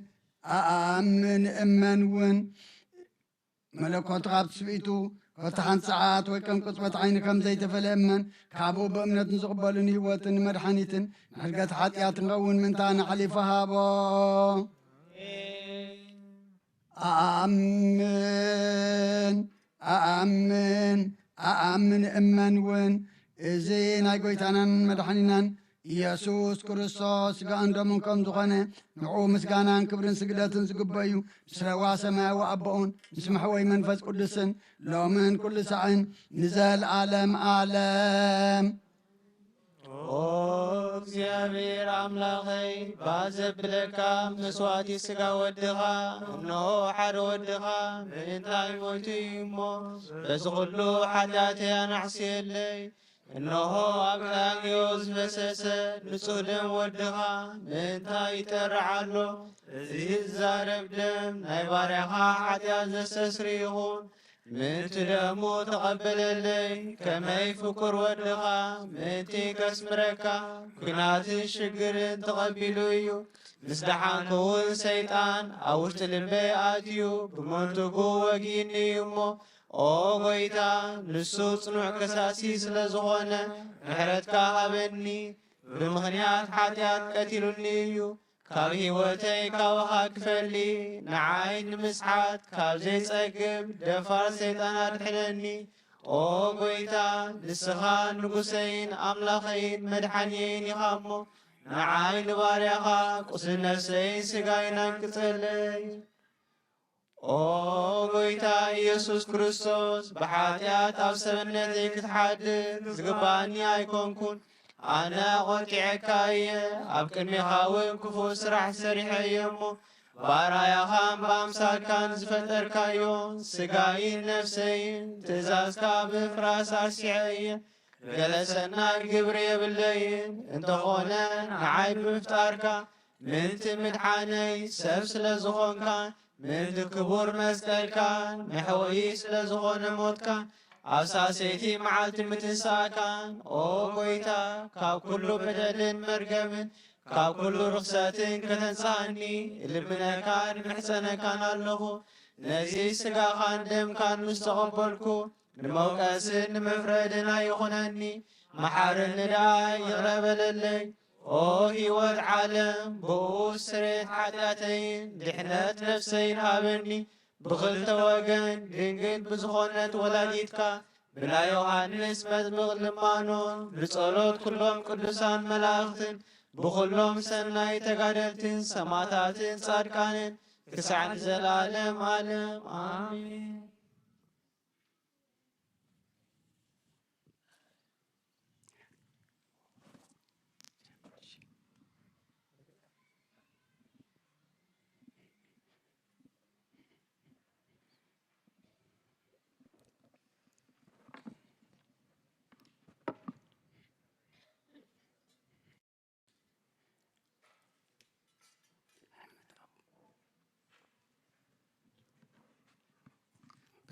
آمين أمن ون ملكوت غاب سويتو فتحان ساعات وكم قصبت عين كم زيت فلأمن كابو بأمنة زقبالن هواتن مرحانيتن نحرقت حاتيات نغون من تانا حليفها بو آمين آمين آمين أمن ون إزين أقويتانا مرحانينان ኢየሱስ ክርስቶስ ጋንዶ ምንከም ዝኾነ ንዑ ምስጋናን ክብርን ስግደትን ዝግበዩ ምስረዋ ሰማያዊ ኣቦኡን ምስ መሕወይ መንፈስ ቅዱስን ሎምን ኩሉ ሰዓን ንዘለዓለም ዓለም ኦ እግዚአብሔር አምላኸይ ባዘብለካ መስዋዕቲ ስጋ ወድኻ እነሆ ሓደ ወድኻ ምእንታይ ሞይቱ እዩ እሞ በዚ ኩሉ ሓጢአተይ ኣናዕስየለይ እነሆ ኣብ ቀራንዮ ዝፈሰሰ ንጹህ ደም ወድኻ ምእንታይ ይጠርዕ ኣሎ እዚ ዝዛረብ ደም ናይ ባርያኻ ሓጢአት ዘስተስሪ ይኹን ምእንቲ ደሙ ተቐበለለይ ከመይ ፍቁር ወድኻ ምእንቲ ከስምረካ ኩናትን ሽግርን ተቐቢሉ እዩ ምስ ደሓንክ እውን ሰይጣን ኣብ ውሽጢ ልበይ ኣትዩ ብመንትጉ ወጊኒ እዩ እሞ ኦ ጎይታ ንሱ ጽኑዕ ከሳሲ ስለ ዝኾነ ምሕረትካ ሃበኒ ብምኽንያት ሓጢአት ቀቲሉኒ እዩ ካብ ህይወተይ ካብኻ ክፈሊ ንዓይ ንምስሓት ካብ ዘይጸግብ ደፋር ሰይጣን ኣድሕነኒ ኦ ጎይታ ንስኻ ንጉሰይን ኣምላኸይን መድሓኒየይን ኢኻ እሞ ንዓይ ንባርያኻ ቁስሊ ነፍሰይን ስጋይን አንቅጸለይ ኦ ጎይታ ኢየሱስ ክርስቶስ ብሓጢአት ኣብ ሰብነተይ ክትሓድር ዝግባእኒ ኣይኮንኩን ኣነ ቖጢዐካ እየ ኣብ ቅድሚኻ እውን ክፉእ ስራሕ ሰሪሐ እየ እሞ ባርያኻን ብኣምሳልካን ዝፈጠርካዮም ስጋይን ነፍሰይን ትእዛዝካ ብምፍራስ ኣርሲዐ እየ ገለ ሰናይ ግብሪ የብለይን እንተኾነ ንዓይ ብምፍጣርካ ምንቲ ምድሓነይ ሰብ ስለ ዝኾንካ ምንቲ ክቡር መስቀልካን መሕወኢ ስለ ዝኾነ ሞትካ ኣብ ሳሰይቲ መዓልቲ ምትንሳእካን ኦ ጎይታ ካብ ኩሉ በደልን መርገምን ካብ ኩሉ ርኽሰትን ከተንሳእኒ ልምነካን ምሕፀነካን ኣለኹ ነዚ ስጋኻን ደምካን ምስ ተቐበልኩ ንመውቀስን ንምፍረድን ኣይኹነኒ መሓርን ንዳይ ይቕረበለለይ ኦ ህይወት ዓለም ብኡ ስሬት ሓጢአተይን ድሕነት ነፍሰይን ሃበኒ ብኽልተ ወገን ድንግል ብዝኾነት ወላዲትካ ብናይ ዮሃንስ መጥምቕ ልማኖን ብጸሎት ኩሎም ቅዱሳን መላእኽትን ብኹሎም ሰናይ ተጋደልትን ሰማዕታትን ጻድቃንን ክሳዕ ንዘለዓለም ዓለም ኣሜን።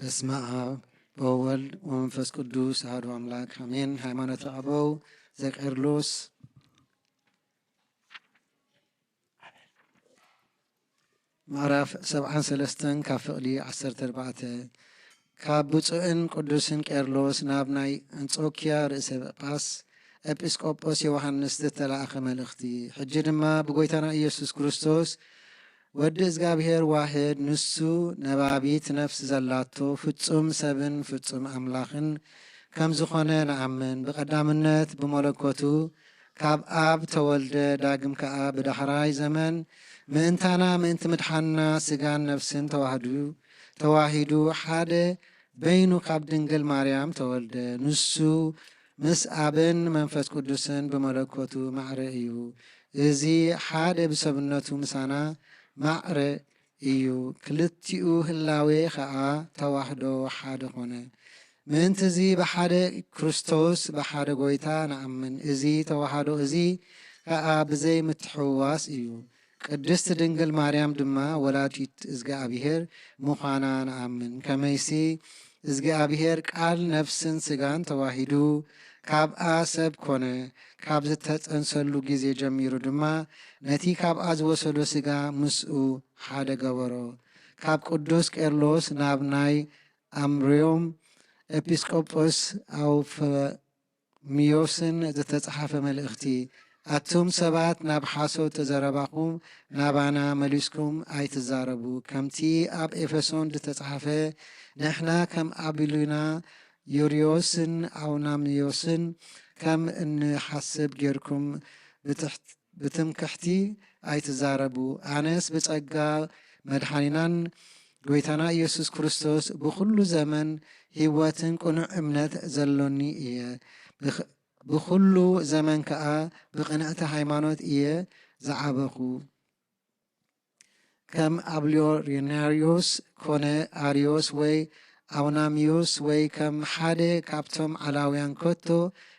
በስመ አብ ወወልድ ወመንፈስ ቅዱስ አሐዱ አምላክ አሜን። ሃይማኖተ አበው ዘቄርሎስ ምዕራፍ 73 ካብ ፍቕዲ 14 ካብ ብፁዕን ቅዱስን ቄርሎስ ናብ ናይ አንጾኪያ ርእሰ ጳጳስ ኤጲስቆጶስ ዮሃንስ ዝተላእኸ መልእኽቲ። ሕጂ ድማ ብጎይታና ኢየሱስ ክርስቶስ ወዲ እግዚአብሔር ዋሕድ ንሱ ነባቢት ነፍሲ ዘላቶ ፍጹም ሰብን ፍጹም አምላኽን ከም ዝኾነ ንኣምን። ብቐዳምነት ብመለኮቱ ካብ ኣብ ተወልደ ዳግም ከዓ ብዳሕራይ ዘመን ምእንታና ምእንቲ ምድሓንና ስጋን ነፍስን ተዋሂዱ ሓደ በይኑ ካብ ድንግል ማርያም ተወልደ። ንሱ ምስ አብን መንፈስ ቅዱስን ብመለኮቱ ማዕረ እዩ። እዚ ሓደ ብሰብነቱ ምሳና ማዕረ እዩ። ክልቲኡ ህላዌ ከዓ ተዋህዶ ሓደ ኾነ። ምእንቲ እዚ ብሓደ ክርስቶስ ብሓደ ጎይታ ንኣምን። እዚ ተዋህዶ እዚ ከዓ ብዘይ ምትሕውዋስ እዩ። ቅድስቲ ድንግል ማርያም ድማ ወላዲት እግዚአብሔር ምዃና ንኣምን። ከመይሲ እግዚአብሔር ቃል ነፍስን ስጋን ተዋሂዱ ካብኣ ሰብ ኮነ። ካብ ዝተፀንሰሉ ጊዜ ጀሚሩ ድማ ነቲ ካብኣ ዝወሰዶ ስጋ ምስኡ ሓደ ገበሮ። ካብ ቅዱስ ቄርሎስ ናብ ናይ አምርዮም ኤጲስቆጶስ አውፎሚዮስን ዝተጽሓፈ መልእኽቲ። ኣቱም ሰባት ናብ ሓሶት ተዘረባኹም ናባና መሊስኩም ኣይትዛረቡ። ከምቲ ኣብ ኤፌሶን ዝተጽሓፈ ንሕና ከም አቢሉና ዩርዮስን አውናምዮስን ከም እንሓስብ ጌርኩም ብትምክሕቲ ኣይትዛረቡ። ኣነስ ብጸጋ መድሓኒናን ጎይታና ኢየሱስ ክርስቶስ ብኩሉ ዘመን ህይወትን ቅኑዕ እምነት ዘሎኒ እየ። ብኩሉ ዘመን ከዓ ብቅንዕቲ ሃይማኖት እየ ዝዓበኹ። ከም አብሊዮሪናሪዮስ ኮነ አሪዮስ ወይ አውናሚዮስ ወይ ከም ሓደ ካብቶም ዓላውያን ከቶ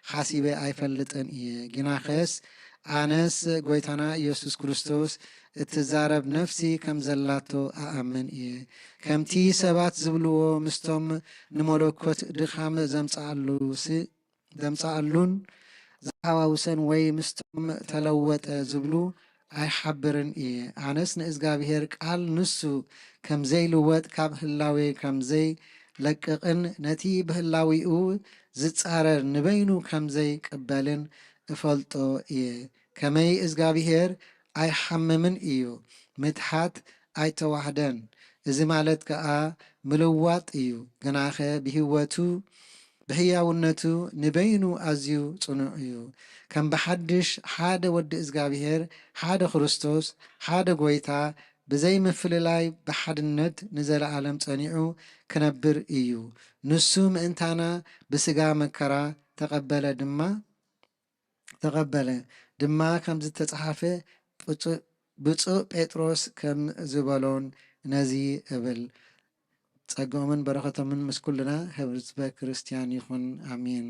ሓሲበ ኣይፈልጥን እየ። ግናኸስ ኣነስ ጎይታና ኢየሱስ ክርስቶስ እትዛረብ ነፍሲ ከም ዘላቶ ኣኣምን እየ። ከምቲ ሰባት ዝብልዎ ምስቶም ንመለኮት ድኻም ዘምፃኣሉን ዝሓዋውሰን ወይ ምስቶም ተለወጠ ዝብሉ ኣይሓብርን እየ። ኣነስ ንእግዚአብሔር ቃል ንሱ ከም ዘይልወጥ ካብ ህላዌ ከም ዘይለቅቕን ነቲ ብህላዊኡ ዝጻረር ንበይኑ ከም ዘይቅበልን እፈልጦ እየ። ከመይ እግዚአብሔር ኣይሓምምን እዩ፣ ምትሓት ኣይተዋህደን። እዚ ማለት ከዓ ምልዋጥ እዩ። ግናኸ ብህያውነቱ ንበይኑ ኣዝዩ ጽኑዕ እዩ። ከም ብሓድሽ ሓደ ወዲ እግዚአብሔር ሓደ ክርስቶስ ሓደ ጎይታ ብዘይ ምፍልላይ ብሓድነት ንዘለዓለም ጸኒዑ ክነብር እዩ። ንሱ ምእንታና ብስጋ መከራ ተቐበለ ድማ ከም ዝተጽሓፈ ብፁዕ ጴጥሮስ ከም ዝበሎን ነዚ እብል። ጸጋኦምን በረኸቶምን ምስ ኩልና ህዝበ ክርስቲያን ይኹን አሜን።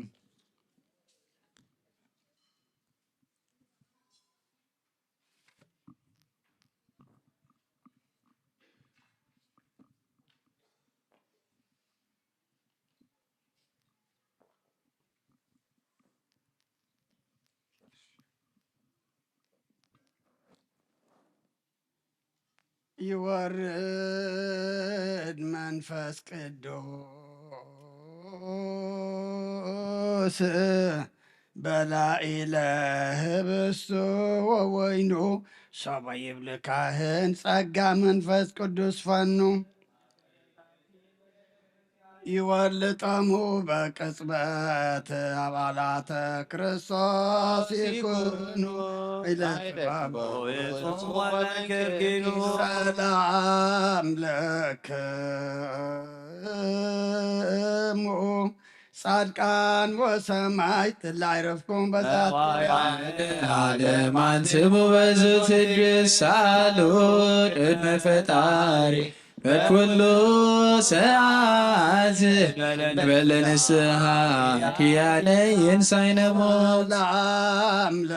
ይወርድ መንፈስ ቅዱስ በላዒለ ህብስቱ ወወይኑ ሶበ ይብል ካህን ጸጋ መንፈስ ቅዱስ ፈኑ ይወልጠሙ በቅጽበት አባላተ ክርስቶስ ይኩኑ ሰላም ለክሙ ጻድቃን ወሰማዕት ላዕረፍኩም ዓለም አንትሙ በዝትድሳሉ ቅድመ ፈጣሪ በኩሉ ሰዓት በለንስሐ ክያነ ይንሳይነሞ ለአምልክሙ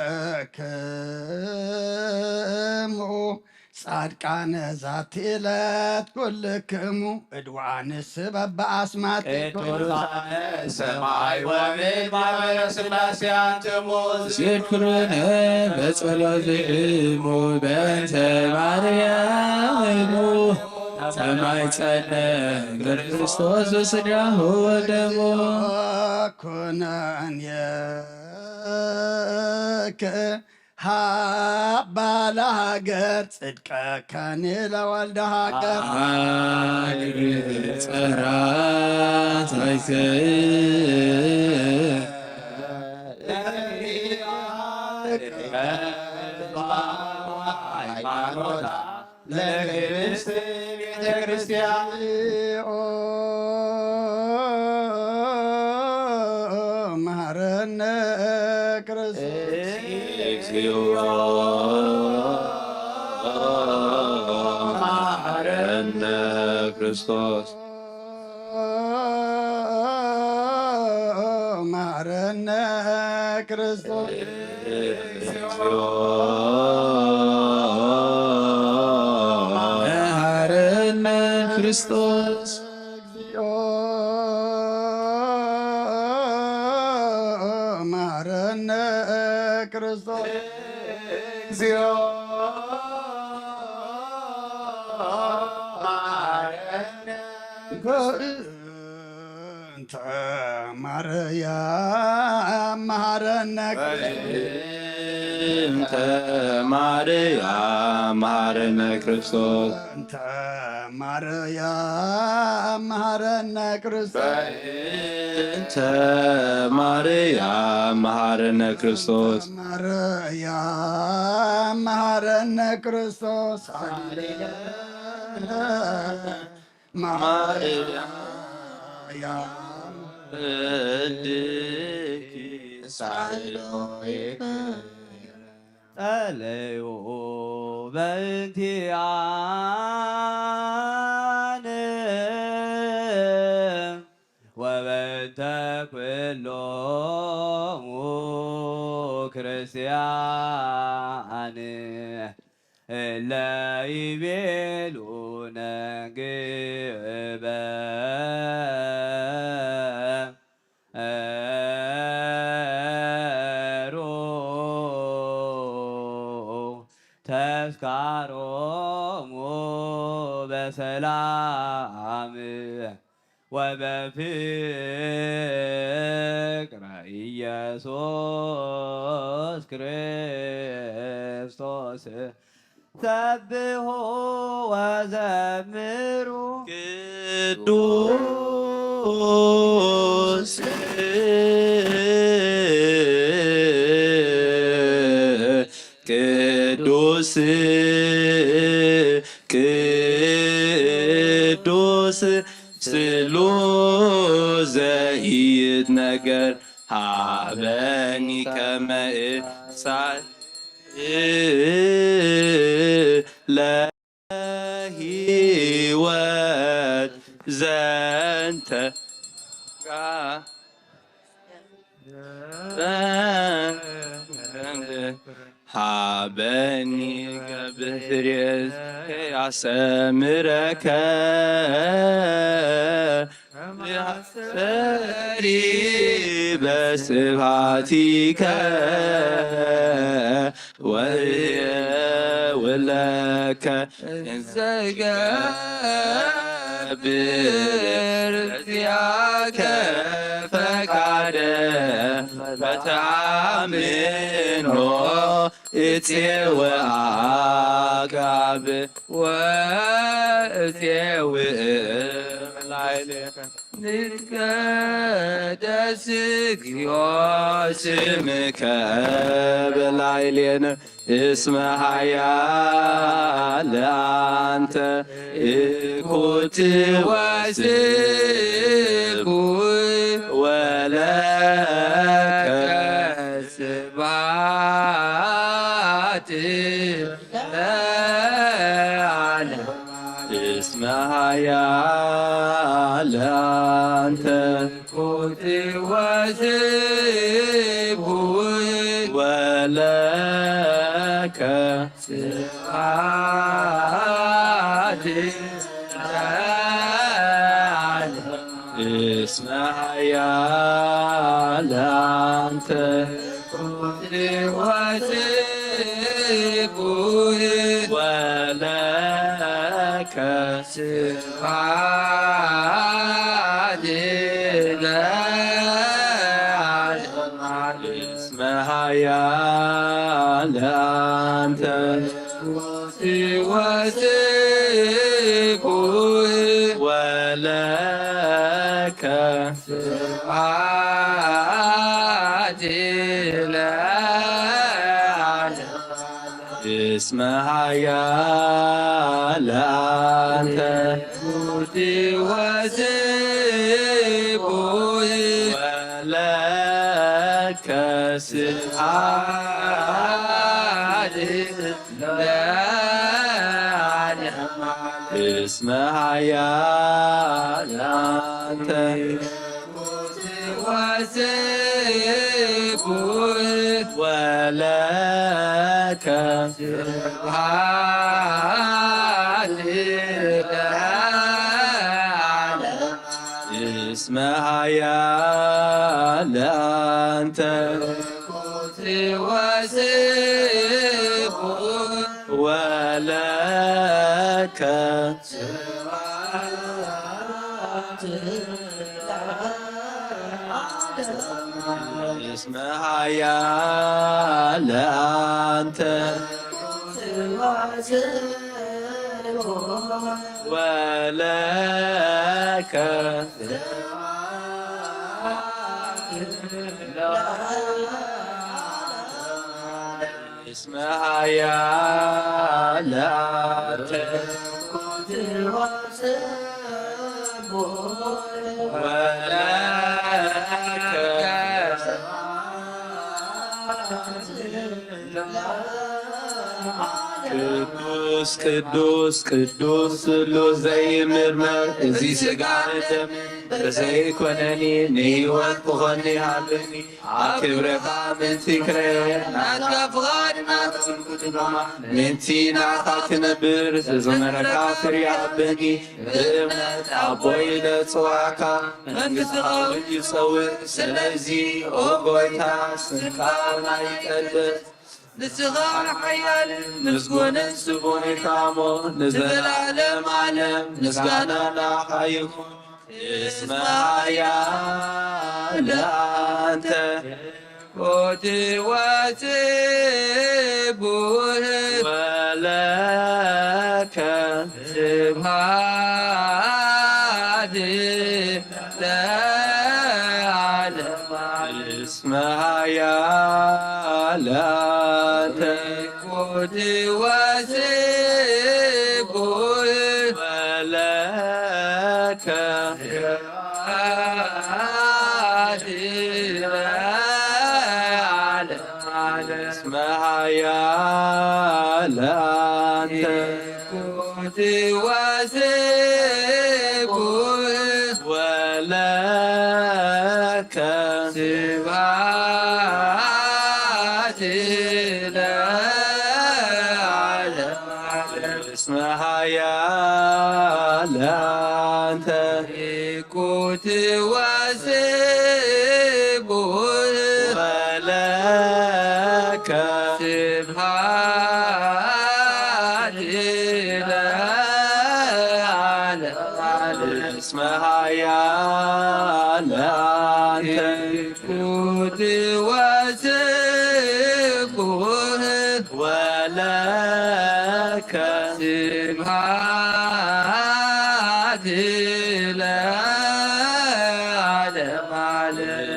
ጻድቃነ ዛቲ ዕለት ኩልክሙ እድዋንስ በበአስማቲኩም ሰማይ ወምድር ማኅበረ ሥላሴ አንትሙ ዝክሩነ በጸሎትሙ በእንተ ማርያም ተማይጸነ ክርስቶስ በሥጋሁ ወደሙ ኩነኔከ ባለ ሀገር ጽድቀ ከኔ ለወልደ ሀገር ጸራት አይተ ለቅድስት ቤተ ክርስቲያን መሐረነ ክርስቶስ መሐረነ ክርስቶስ መሐረነ ክርስቶስ መሐረነ ክርስቶስ መሐረነ ክርስቶስ እግዚኦ እንተ ማርያም መሐረነ እንተ ማርያም መሐረነ ክርስቶስ እንተ ማርያም መሐረነ ክርስቶስ እንተ ማርያም መሐረነ ክርስቶስ ማርያም መሐረነ ክርስቶስ ማርያም ጸለዩ በእንቲአነ ወበእንተ ኩሎሙ ክርስቲያን እለ ይቤሉነ ተስካሮሙ በሰላም ወበፍቅረ ኢየሱስ ክርስቶስ ሰብሖ ወዘምሩ ቅዱስ ቅዱስ ቅዱስ ስሉስ ዘኢይትነገር ሀበኒ ከመ እሳት ለሕይወት ዘንተ ሀበኒ ገብርኤል ያሰምረከ ያሰሪ በስብሐቲከ ወለከ እንዘገብር ዚአከ ፈቃደ በተአምኖ እፄወአጋብ ወእፄውእላዕሌከ ንትቀደስ እግዚኦ ስምከ በላዕሌነ እስመ ኃያል አንተ እኩት ወስብእ ወለከ ስብሐት ለዓለመ اسمها يا لأنت كنت وزبوي ولك سعادي اسمها يا لأنت كنت وزبوي ولك سعادي اسمها يا لأنت وسيبوي ولك سعادي اسمها يا لأنت وسيبوي ولك سعادي اسمها يا لأنت وسيبوي ولك سعادي اسمها يا لأنت وسيبوي ولك اسمها يا لأنت ولك اسمها يا لأنت ቅዱስ ቅዱስ ቅዱስ ስሉ ዘይምርመር እዚ ስጋነ ደም በዘይኮነኒ ንህይወት ክኾኒ ሃብኒ ኣብ ክብረኻ ምንቲ ክረየ ናትካ ፍቓድ ናትኩንኩትዶማ ምንቲ ናኻ ክነብር ዝዘመረካ ፍርያ ሃብኒ ብእምነት ኣቦይ ለፅዋዕካ መንግሥትኻ እውን ይፀውዕ ስለዚ ኦ ጎይታ ስምካ ናይቀድስ ንስኻ ሓያል ምስጉንን ስቡን ኢካሞ ንዘለዓለም ዓለም ምስጋና ናኻ ይኹን اسمها يا لأنت كنت وسيبوه ولك سبحاني لا أعلم اسمها يا لأنت كنت وسيبوه ولك اسمها يا لأنت كنت وسيبوه ولك سبحاني لا اسمها يا لأنت كنت وسيبوه ولك سبحاني لا اسمها يا لأنت كنت وسيبوه ولك سبحاني لا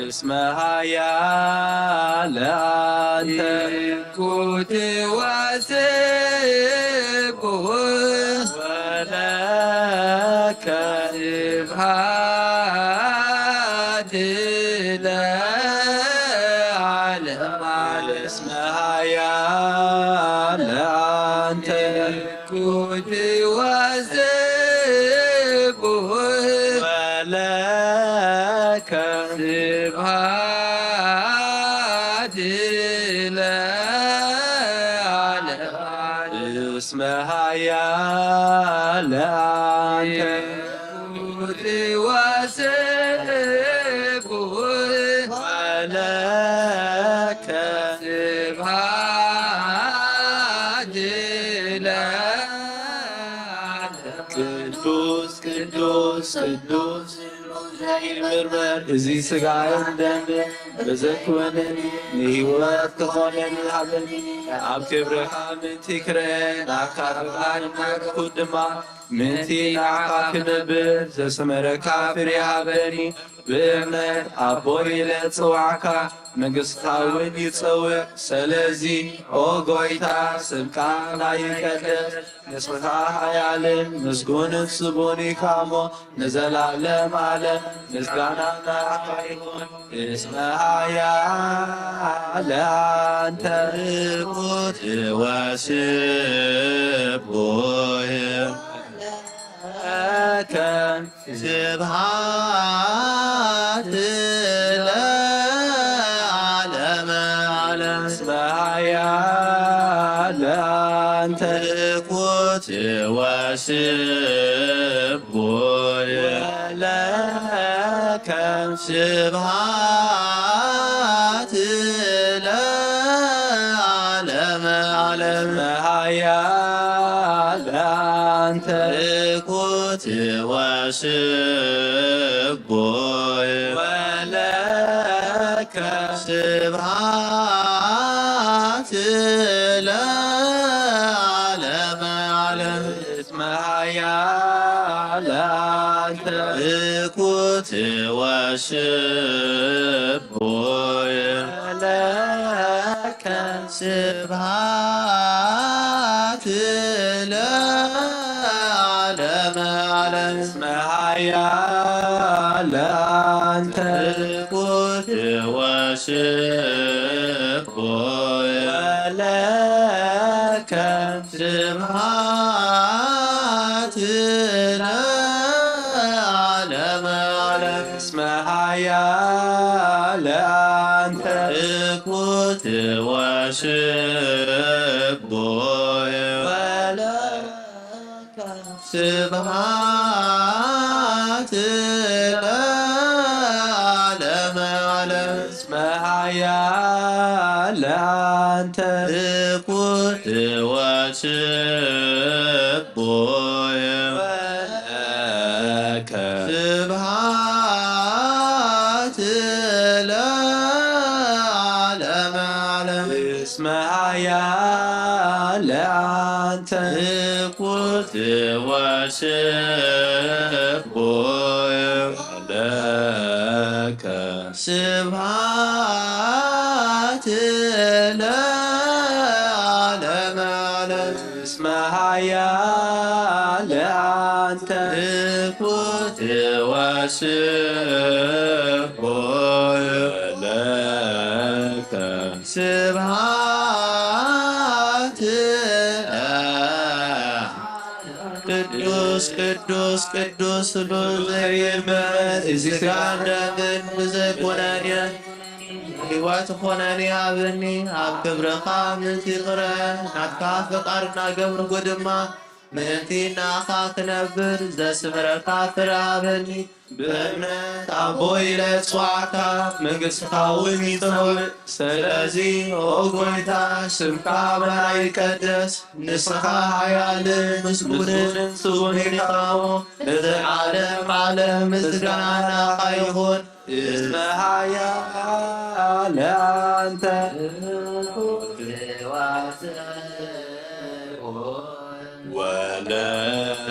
اسمها يا لأنت كنت وسيبوه ولك سبحاني لا اسمها يا لأنت كنت واسبه ولك سبحات العالم اسمها يا لعنت كنت واسبه ولك سبحات العالم ቅዱስ ቅዱስ ቅዱስ ይምርመር እዚ ስጋዬን ደምን በዘክወንን ንህይወት ክኾነን ሃበኒ ኣብ ክብርኻ ምንቲ ክረአን ኣካልኻን ናግኩት ድማ ምንቲ ንዓኻ ክነብር ዘሰመረካ ፍሬ ሃበኒ ብእምነት ኣቦይ ኢለ ጽዋዕካ መንግሥትኻ እውን ይጸውዕ ስለዚ ኦ ጐይታ ስምካ ናይቀድስ ንስኻ ሓያልን ምስጉንን ጽቡን ኢኻ እሞ ንዘላለም ዓለም ምስጋና ናኻ ይኹን እስመሃ ለአንተ ርኩት ወስቡሕ كان سبحات العالم على اسمها لأنت قوت وسبوي ولك سبحات العالم على اسمها لأنت قوت وسبوي ولك سبحات العالم على اسمها لأنت قوت وسبوي ولك سبحات العالم على اسمها لأنت قوت وسبوي ولك سبحات العالم على اسمها لأنت قوت وسبوي ولك سبحات العالم على اسمها لأنت قوت وسبوي ولك سبحات العالم على اسمها لأنت قوت وسبوي ولك سبحات العالم على اسمها لأنت قوت وسبوي ولك سبحات ቅዱስ ቅዱስ ቅዱስ ብዘይመት እዚ ስጋንደምን ብዘይኮነኒ ሕይወት ኮነኒ ሃበኒ ኣብ ክብረኻ ምንቲ ቕረ ናትካ ፍቓድና ገብርጎ ድማ ምእንቲ ናኻ ክነብር ዘስምረካ ፍረ ሃበኒ ብእምነት ኣቦይ ኢለ ጽዋዕካ መንግሥትኻ እውን ይጸውዕ ስለዚ ኦ ጐይታ ስምካ በና ይቀደስ ንስኻ ሓያልን ምስጉንን ጽቡን ኢኻ እሞ ንዘለዓለም ዓለም ምስጋና ናኻ ይኹን እስመሃያ ለአንተ ولك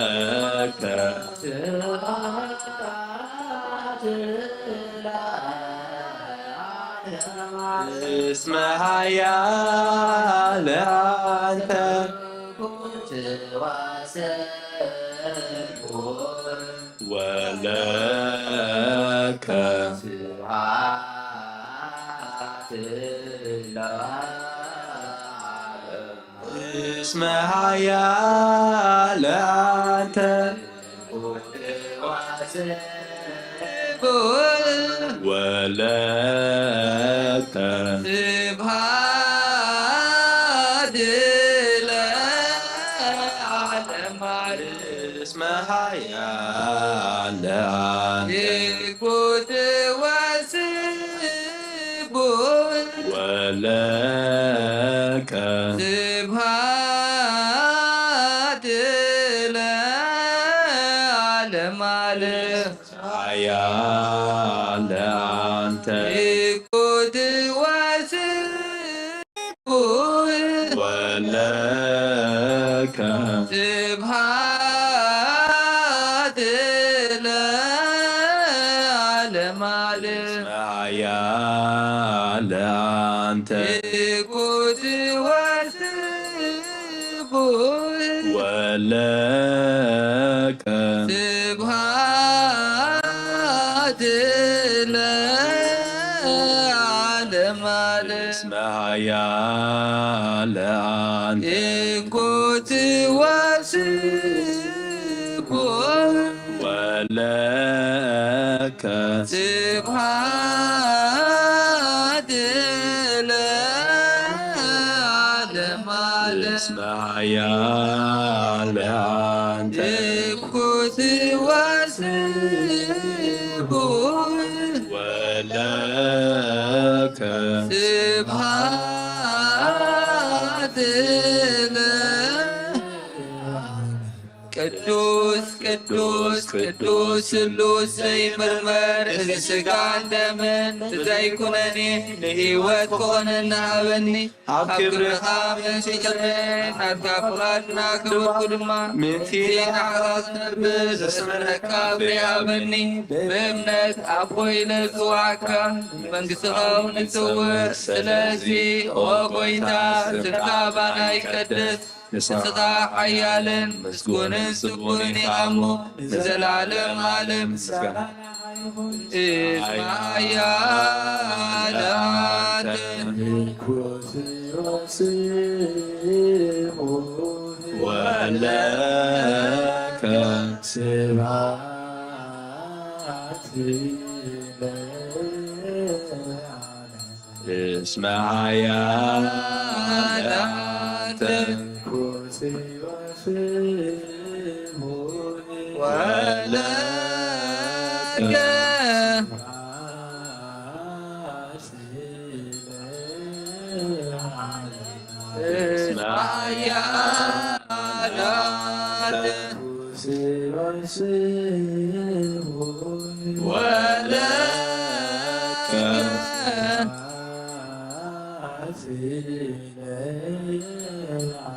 اسمها لأنت ولك እስመ ኃያል አንተ ወለተ ስብሐት ለዓለመ እስመ ኃያል አንተ ይኩት ወስቡሕ ወለከ ስብሐት ለዓለመ ኃያል አንተ ይኩት ወስቡሕ ወለከ ስብሐት ለዓለመ ኃያል አንተ ይኩት ወስቡሕ ወለከ ስብሐት ለዓለመ እስመ ኃያል አንተ ይኩት ወስቡሕ ወለከ ስብሐት ለዓለመ እስመ ኃያል አንተ ይኩት ወስቡሕ ወለከ ስብሐት ቅዱስ ቅዱስ ቅዱስ ስሉስ ዘይምርመር እዚ ሥጋን ደምን ዘይኩነኒ ንሕይወት ኮነና ሃበኒ ኣብ ክብርኻ መንሲክርን ናትካ ፍቓድና ክበርኩ ድማ ምንቲ ናዕኻ ዝነብር ዘስመረካ ብያበኒ ብእምነት ኣቦይ ለዝዋዕካ መንግሥትኻ ንጽውዕ ስለዚ ኦ ጐይታ ስምካ ባና ይቀድስ ንስኻ ሓያልን ምስጉንን ጽቡቕን ኢኻ እሞ ንዘላለም ዓለም እስመ ኃያል አንተ ወለከ ስብሐት እስመ ኃያል አንተ ወለከ እስመ ኃያል አንተ ወለከ እስመ ኃያል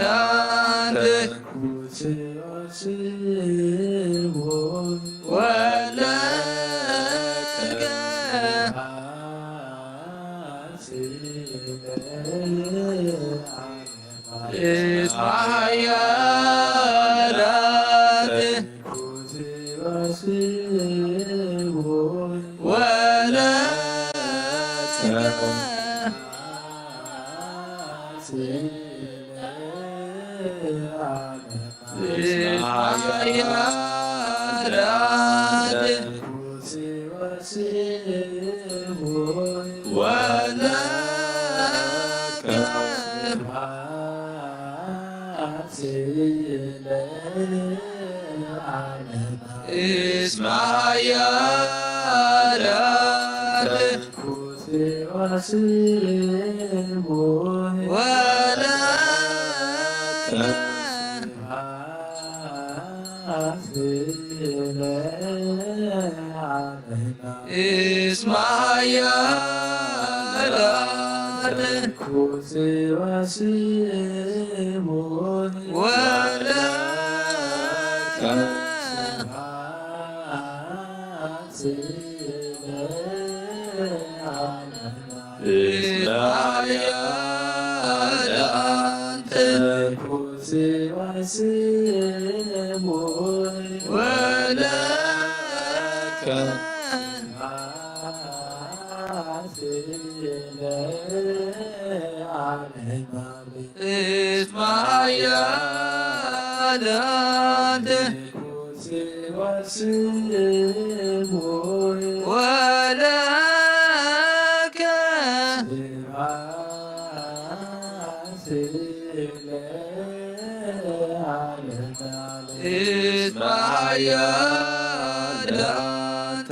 አንተ ወለከ እስመ ኃያል አንተ እስመ ኃያል እስመ ኃያል ወለከ እስማያ ላንተ ወለከ እስማያ ላንተ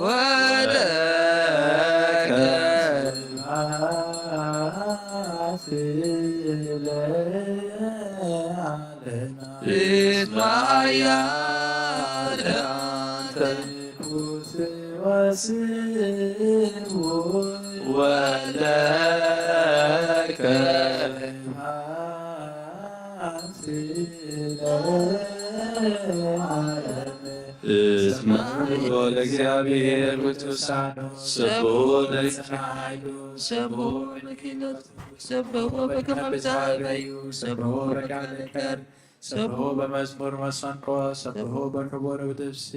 ወለከ እስማያ ላንተ ወለከ እስመ ለእግዚአብሔር ቅዱሳን ስብሖ ለእግዚአብሔር ስብሖ ለኪነት ስብሖ በከመ በዛብዩ ስብሖ በቃልከር ስብሖ በመዝሙር መሰንቆ ስብሖ በክቡር ብትፍስት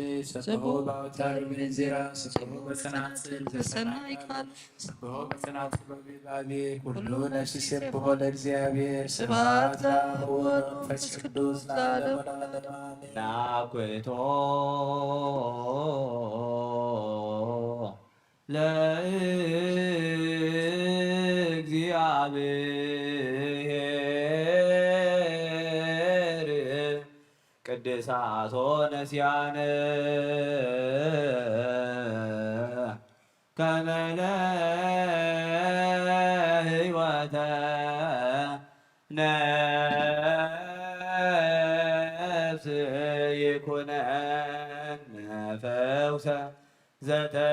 ስብሖ በአውታር ምንዚራ ስብሖ በጸናጽል በሰናይ ቃል ስብሖ በጸናጽል በቢባቤ ኩሉ ነፍስ ይሴብሖ ለእግዚአብሔር ስብሐት ለአብ ወመንፈስ ቅዱስ ለዓለሙ ለዓለሙ አሜን። ናኩቶ ለእግዚአብሔር ቅድሳቶ ነሲያነ ከመ ለሕይወተ ነፍስ ይኩነነ ፈውሰ ዘተመጦ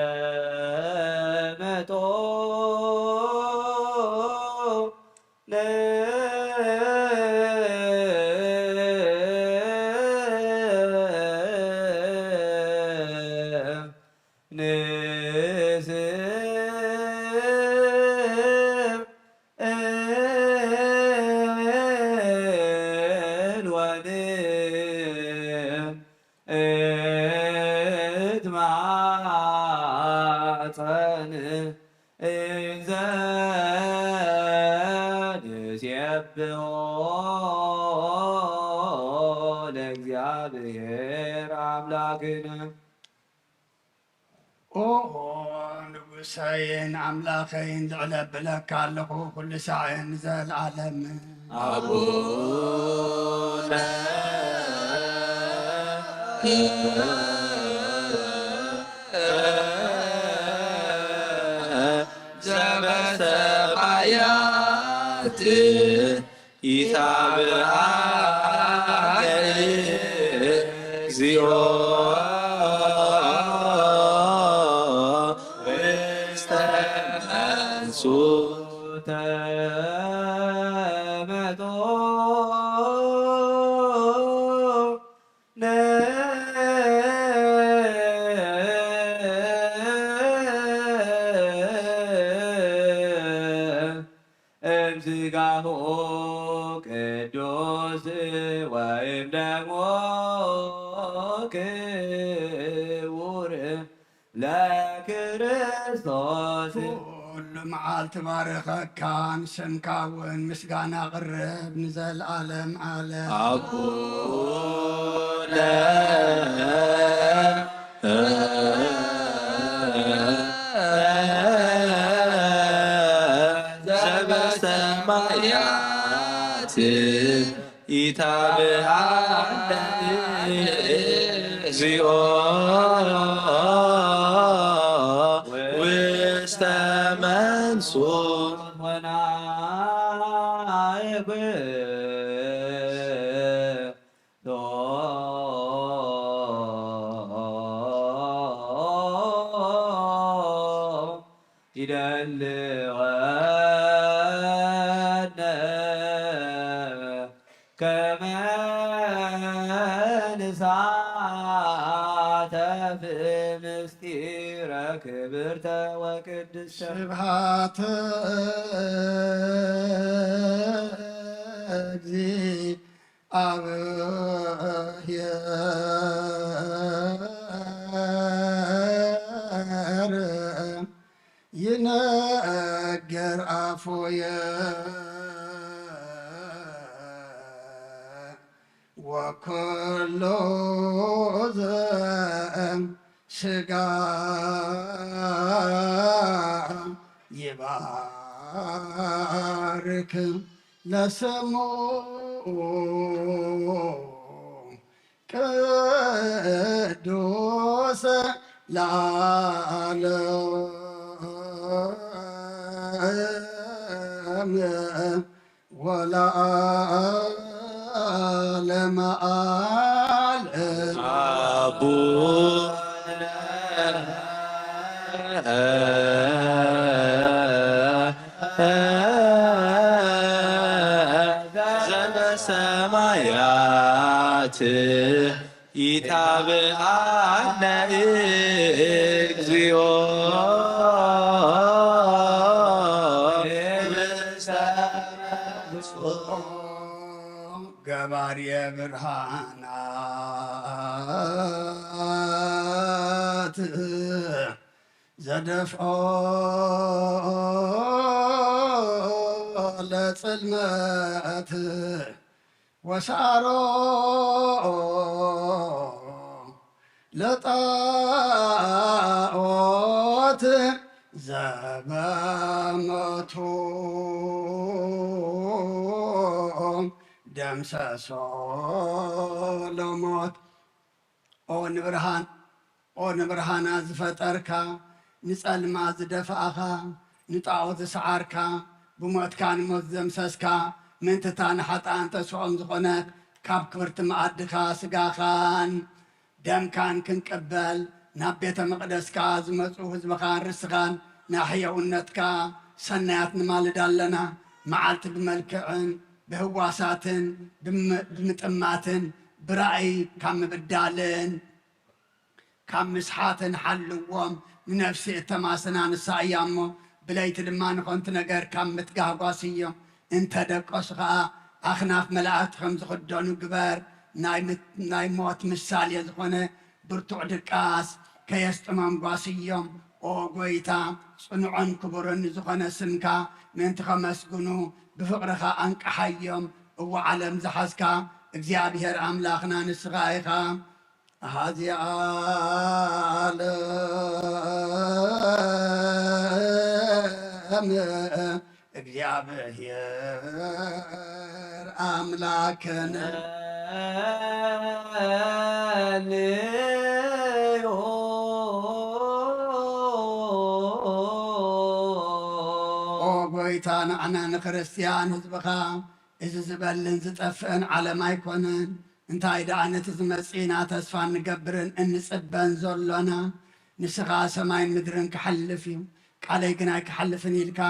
ለእግዚአብሔር አምላክነ ኦ ንጉሰይን አምላኸይን ልዕለ ብለካ ኣለኹ ኩሉ ሰዓን ዘለዓለም አቡነ ዘበሰማያት ይትባረክ እግዚኦ ውስተ መንሱት ተመጦ እምሥጋሁ ቅዱስ ወይም ደግሞ ክቡር ለክርስቶስ ኩሉ መዓልቲ ባረኸካን ስምካ እውን ምስጋና ቅርብ ንዘለዓለም ዓለም አቡነ ዘበሰማያት ይትባረክ እግዚኦ ውስተ መንሱት ይደልወነ ከመ ንሳተፍ ምስጢረ ክብርተ ወቅድስተ ስብሐተ እግዚአብሔር ينقر عفويا وكل ذنب شقا يبارك لسمو قدوس العالم ولا عالم ሰማያት ይታብአነ እግዚኦ ገባርየ ብርሃናት ዘደፍኦ ለጽልመት ወሳሮ ለጣዖት ዘበመቱ ደምሰሶ ለሞት ኦ ንብርሃና ዝፈጠርካ ንጸልማ ዝደፍኣኻ ንጣዖት ዝሰዓርካ ብሞትካ ንሞት ዘምሰስካ ምንትታ ንሓጣን ተስዖም ዝኾነት ካብ ክብርቲ መዓድኻ ስጋኻን ደምካን ክንቅበል ናብ ቤተ መቕደስካ ዝመፁ ህዝብኻን ርስኻን ናሕየውነትካ ሰናያት ንማልድ ኣለና መዓልቲ ብመልክዕን ብህዋሳትን ብምጥማትን ብራእይ ካብ ምብዳልን ካብ ምስሓትን ሓልዎም ንነፍሲ እተማስና ንሳ እያ እሞ ብለይቲ ድማ ንኾንቲ ነገር ካብ ምትጋህጓስ እዮም እንተ ደቆስ ከዓ ኣኽናፍ መላእክቲ ከም ዝኽደኑ ግበር ናይ ሞት ምሳሌ ዝኾነ ብርቱዕ ድቃስ ከየስጥሞም ጓስ እዮም ኦ ጎይታ ጽኑዖን ክቡርን ዝኾነ ስምካ ምእንቲ ኸመስግኑ ብፍቕርኻ ኣንቀሓዮም እዎ ዓለም ዝሓዝካ እግዚኣብሔር ኣምላኽና ንስኻ ኢኻ ሃዚ ዓለም እግዚአብሔር አምላክን ኦ ጎይታ ንዓና ንክርስቲያን ህዝብኻ እዚ ዝበልን ዝጠፍእን ዓለም ኣይኮነን እንታይ ደኣ ነቲ ዝመፂና ተስፋ ንገብርን እንፅበን ዘሎና ንስኻ ሰማይን ምድርን ክሓልፍ እዩ ቃለይ ግን ኣይክሓልፍን ኢልካ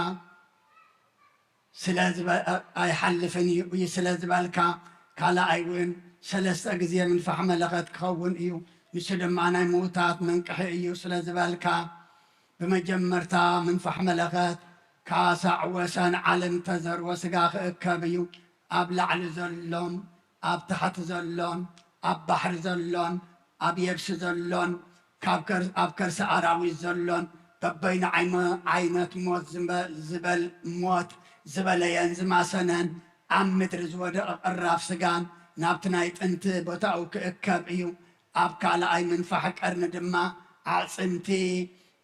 ኣይሓልፍን እዩ ስለ ዝበልካ ካልኣይ እውን 3 ግዜ ምንፋሕ መለኸት ክኸውን እዩ ንሱ ድማ ናይ ምውታት መንቅሒ እዩ ስለ ዝበልካ ብመጀመርታ ምንፋሕ መለኸት ካሳዕ ወሰን ዓለም ተዘርወ ስጋ ክእከብ እዩ ኣብ ላዕሊ ዘሎን ኣብ ታሕቲ ዘሎን ኣብ ባሕሪ ዘሎን ኣብ የብሲ ዘሎን ኣብ ከርሲ ኣራዊት ዘሎን በበይኑ ዓይነት ሞት ዝበል ሞት ዝበለየን ዝማሰነን ኣብ ምድሪ ዝወደቐ ቅራፍ ስጋን ናብቲ ናይ ጥንቲ ቦታኡ ክእከብ እዩ ኣብ ካልኣይ ምንፋሕ ቀርኒ ድማ ኣዕፅምቲ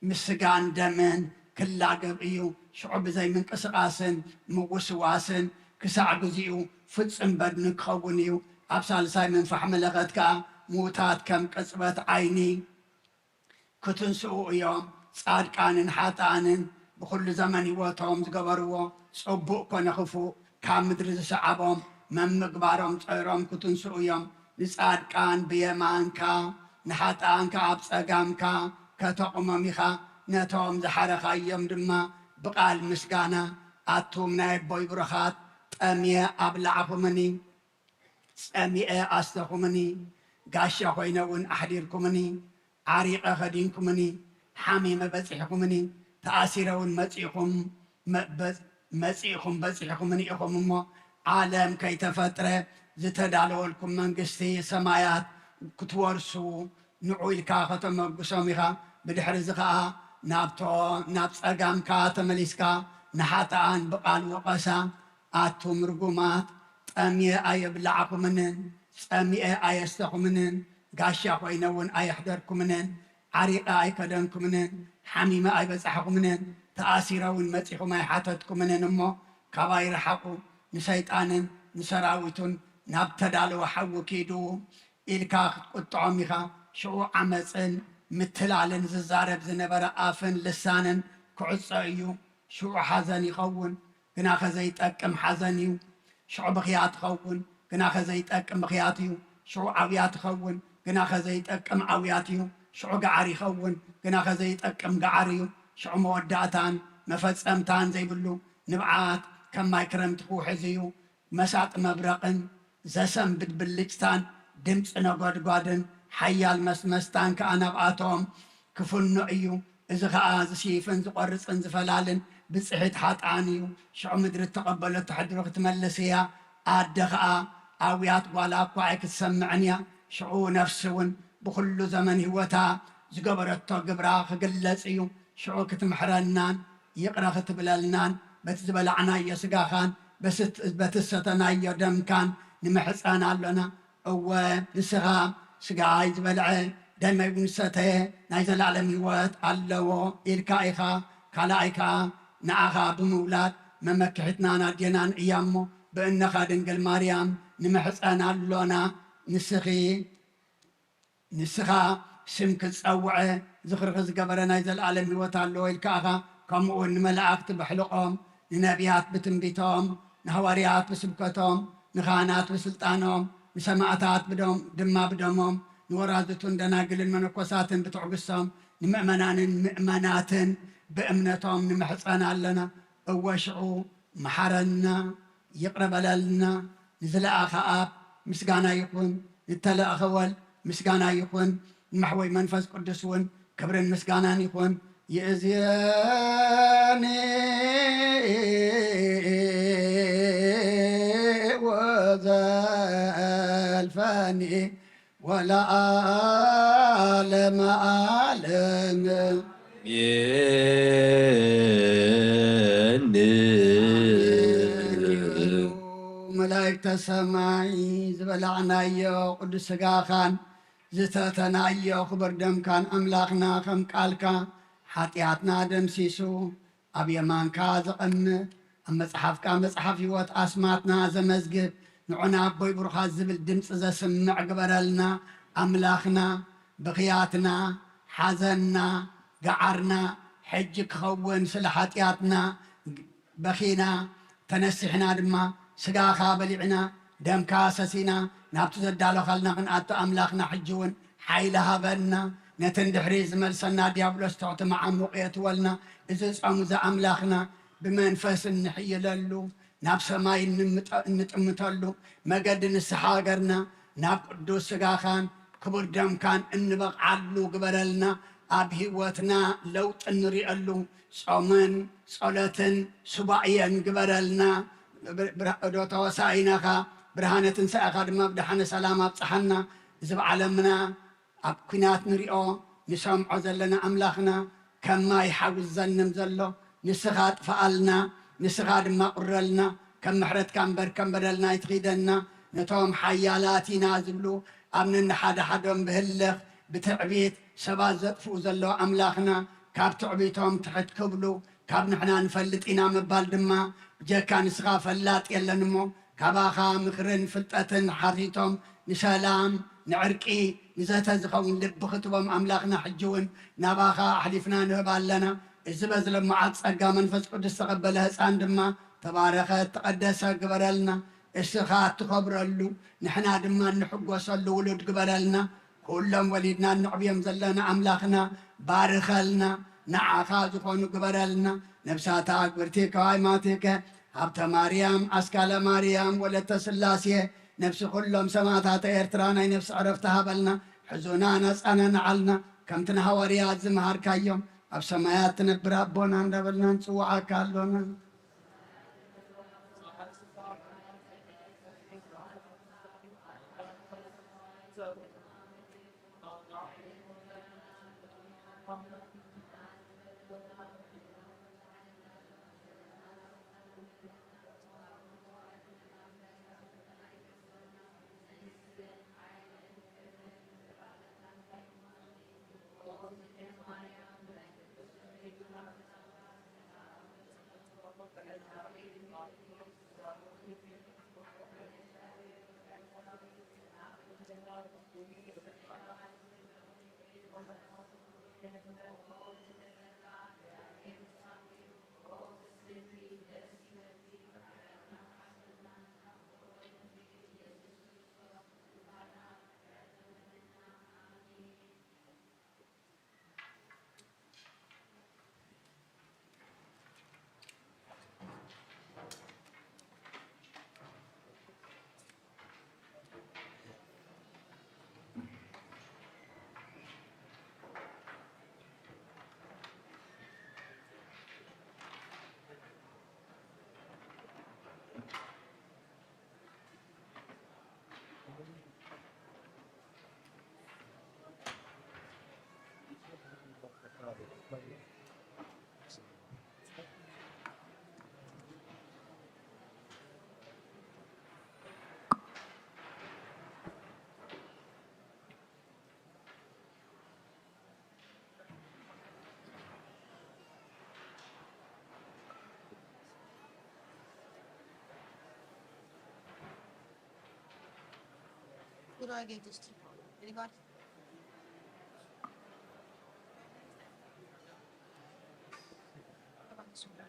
ምስጋን ደምን ክላገብ እዩ ሽዑ ብዘይ ምንቅስቓስን ምውስዋስን ክሳዕ ግዚኡ ፍፅም በድኒ ክኸውን እዩ ኣብ ሳልሳይ ምንፋሕ መለኸት ከዓ ሙታት ከም ቅፅበት ዓይኒ ክትንስኡ እዮም ጻድቃንን ሓጣንን ብኩሉ ዘመን ህይወቶም ዝገበርዎ ጽቡቕ ኮነ ክፉእ ካብ ምድሪ ዝሰዓቦም መምግባሮም ፀይሮም ክትንስኡ እዮም ንጻድቃን ብየማንካ ንሓጣንካ ኣብ ፀጋምካ ከተቑሞም ኢኻ ነቶም ዝሓረኻዮም ድማ ብቓል ምስጋና ኣቱም ናይ ኣቦይ ብሩኻት ጠምየ ኣብላዕኹምኒ ፀሚአ ኣስተኹምኒ ጋሻ ኮይነ እውን ኣሕዲርኩምኒ ዓሪቐ ኸዲንኩምኒ ሓሚመ በፂሕኩምኒ ተኣሲረ እውን መፂኹም በፂሕኩምኒ ኢኹም እሞ ዓለም ከይተፈጥረ ዝተዳለወልኩም መንግስቲ ሰማያት ክትወርሱ ንዑ ኢልካ ከተመጉሶም ኢኻ ብድሕሪ እዚ ከዓ ናብ ፀጋምካ ተመሊስካ ንሓጥኣን ብቓል ወቐሳ ኣቱም ርጉማት ጠምየ ኣየብላዕኩምንን ፀሚአ ኣየስተኹምንን ጋሻ ኮይነ እውን ኣየሕደርኩምንን ዓሪቐ ኣይከደንኩምንን ሓሚመ ኣይበፃሕኩምንን ተኣሲረ እውን መፂኹም ኣይሓተትኩምንን እሞ ካባይ ረሓቁ ንሰይጣንን ንሰራዊቱን ናብ ተዳለወ ሓዊ ኪዱ ኢልካ ክትቁጥዖም ኢኻ ሽዑ ዓመፅን ምትላልን ዝዛረብ ዝነበረ ኣፍን ልሳንን ክዕፀ እዩ ሽዑ ሓዘን ይኸውን ግና ከዘይጠቅም ሓዘን እዩ ሽዑ ብኽያት ይኸውን ግና ከዘይጠቅም ብኽያት እዩ ሽዑ ዓብያት ይኸውን ግና ከዘይጠቅም ዓብያት እዩ ሽዑ ገዓር ይኸውን ግና ከዘይጠቅም ገዓር እዩ ሽዑ መወዳእታን መፈፀምታን ዘይብሉ ንብዓት ከም ማይ ክረምቲ ክውሕዝ እዩ መሳጥ መብረቕን ዘሰንብድ ብልጭታን ድምፂ ነጎድጓድን ሓያል መስመስታን ከዓ ናብኣቶም ክፍኖ እዩ እዚ ከዓ ዝሲፍን ዝቆርፅን ዝፈላልን ብፅሒት ሓጣን እዩ ሽዑ ምድሪ ተቐበለቶ ሕድሮ ክትመልስ እያ ኣደ ከዓ ኣውያት ጓላ እኳ ኣይክትሰምዕን እያ ሽዑ ነፍሲ እውን ብኩሉ ዘመን ህወታ ዝገበረቶ ግብራ ክግለፅ እዩ ሽዑ ክትምሕረናን ይቕረ ክትብለልናን በቲ ዝበላዕናዮ ስጋኻን በቲ ዝሰተናዮ ደምካን ንምሕፀን ኣሎና እወ ንስኻ ስጋይ ዝበልዐ ደመይ እውን ዝሰተየ ናይ ዘላለም ህይወት ኣለዎ ኢልካ ኢኻ ካልኣይ ከዓ ንዓኻ ብምውላድ መመክሒትናን ኣዴናን እያ እሞ ብእነኻ ድንግል ማርያም ንምሕፀን ኣሎና ንስኻ ስም ክትፀውዐ ዝኽርኺ ዝገበረ ናይ ዘለኣለም ህይወት ኣለዎ ኢልካ ኢኻ ከምኡውን ንመላእክቲ ብሕልቆም ንነቢያት ብትንቢቶም ንሃዋርያት ብስብከቶም ንኻህናት ብስልጣኖም ንሰማዕታት ድማ ብደሞም ንወራዝቱን ደናግልን መነኮሳትን ብትዕግሶም ንምእመናንን ምእመናትን ብእምነቶም ንምሕፀን ኣለና እወ ሽዑ መሓረና ይቕረ በለልና ንዝለኣኸ ኣብ ምስጋና ይኹን ንተለኣኸ ወልድ ምስጋና ይኹን ንማሕወይ መንፈስ ቅዱስ እውን ክብርን ምስጋናን ይኹን ይእዝየኒ ወዘልፈኒ ወለዓለመ ዓለም መላእክተ ሰማይ ዝበላዕናዮ ቅዱስ ስጋኻን ዝተተናዮ ክብር ደምካን ኣምላኽና ከም ቃልካ ሓጢኣትና ደምሲሱ ኣብ የማንካ ዘቐምጥ ኣብ መፅሓፍካ መፅሓፍ ህይወት ኣስማትና ዘመዝግብ ንዑና ኣቦይ ብሩኻት ዝብል ድምፂ ዘስምዕ ግበረልና ኣምላኽና ብኽያትና ሓዘንና ገዓርና ሕጂ ክኸውን ስለ ሓጢኣትና በኺና ተነሲሕና ድማ ስጋኻ በሊዕና ደምካ ሰሲና ናብቲ ዘዳለኻልና ክንኣቶ ኣምላኽና ሕጂ እውን ሓይሊ ሃበና ነትን ድሕሪ ዝመልሰና ዲያብሎስ ትሕቲ መዓሙቕ የትወልና እዚ ፆሙ ዘኣምላኽና ብመንፈስ እንሕይለሉ ናብ ሰማይ እንጥምተሉ መገዲ ንስሓ ገርና ናብ ቅዱስ ስጋኻን ክቡር ደምካን እንበቕዓሉ ግበረልና ኣብ ህይወትና ለውጥ እንሪአሉ ፆምን ጸሎትን ሱባኤን ግበረልና ዶ ተወሳኢናኻ ብርሃነ ትንሣኤኻ ድማ ብድሓነ ሰላም ኣብፅሓና እዚ ብዓለምና ኣብ ኩናት ንሪኦ ንሰምዖ ዘለና ኣምላኽና ከማይ ሓዊ ዘንም ዘሎ ንስኻ ጥፍኣልና ንስኻ ድማ ቁረልና ከም ምሕረትካ እምበር ከም በደልና ይትኺደና ነቶም ሓያላት ኢና ዝብሉ ኣብ ነንሓደ ሓዶም ብህልኽ ብትዕቢት ሰባት ዘጥፍኡ ዘለዎ ኣምላኽና ካብ ትዕቢቶም ትሕት ክብሉ ካብ ንሕና ንፈልጥ ኢና ምባል ድማ ጀካ ንስኻ ፈላጥ የለን እሞ ካባኻ ምክርን ፍልጠትን ሓሪቶም ንሰላም ንዕርቂ ንዘተ ዝኸውን ልቢ ክትቦም ኣምላኽና ሕጂ እውን ናባኻ ኣሕሊፍና ንህብ ኣለና እዚ በዝለመዓት ፀጋ መንፈስ ቅዱስ ተቐበለ ህፃን ድማ ተባረኸ ተቐደሰ ግበረልና እስኻ እትኸብረሉ ንሕና ድማ እንሕጎሰሉ ውሉድ ግበረልና ኩሎም ወሊድና እንዕብዮም ዘለና ኣምላኽና ባርኸልና ንዓኻ ዝኾኑ ግበረልና ነብሳታ ኣግብርቲ ከዋይማትከ ሃብተ ማርያም ኣስካለ ማርያም ወለተ ስላሴ ነብሲ ኩሎም ሰማዕታተ ኤርትራ ናይ ነብሲ ዕረፍቲ ሃበልና ሕዙና ነፃነ ንዓልና ከምቲ ንሃዋርያት ዝመሃርካዮም ኣብ ሰማያት ትነብር ኣቦና እንዳበልና ንፅዋዓካ ኣሎና Who do I give this to? Anybody? How about this one?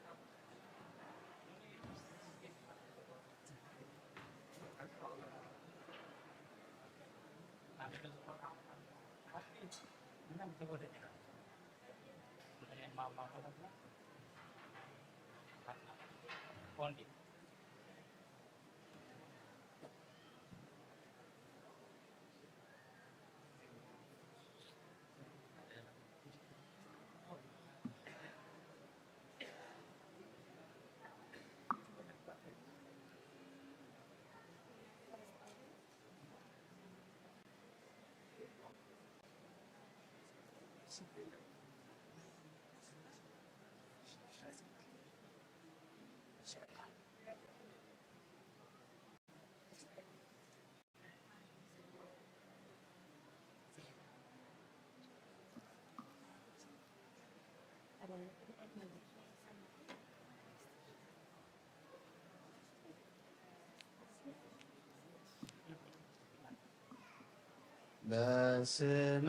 በስመ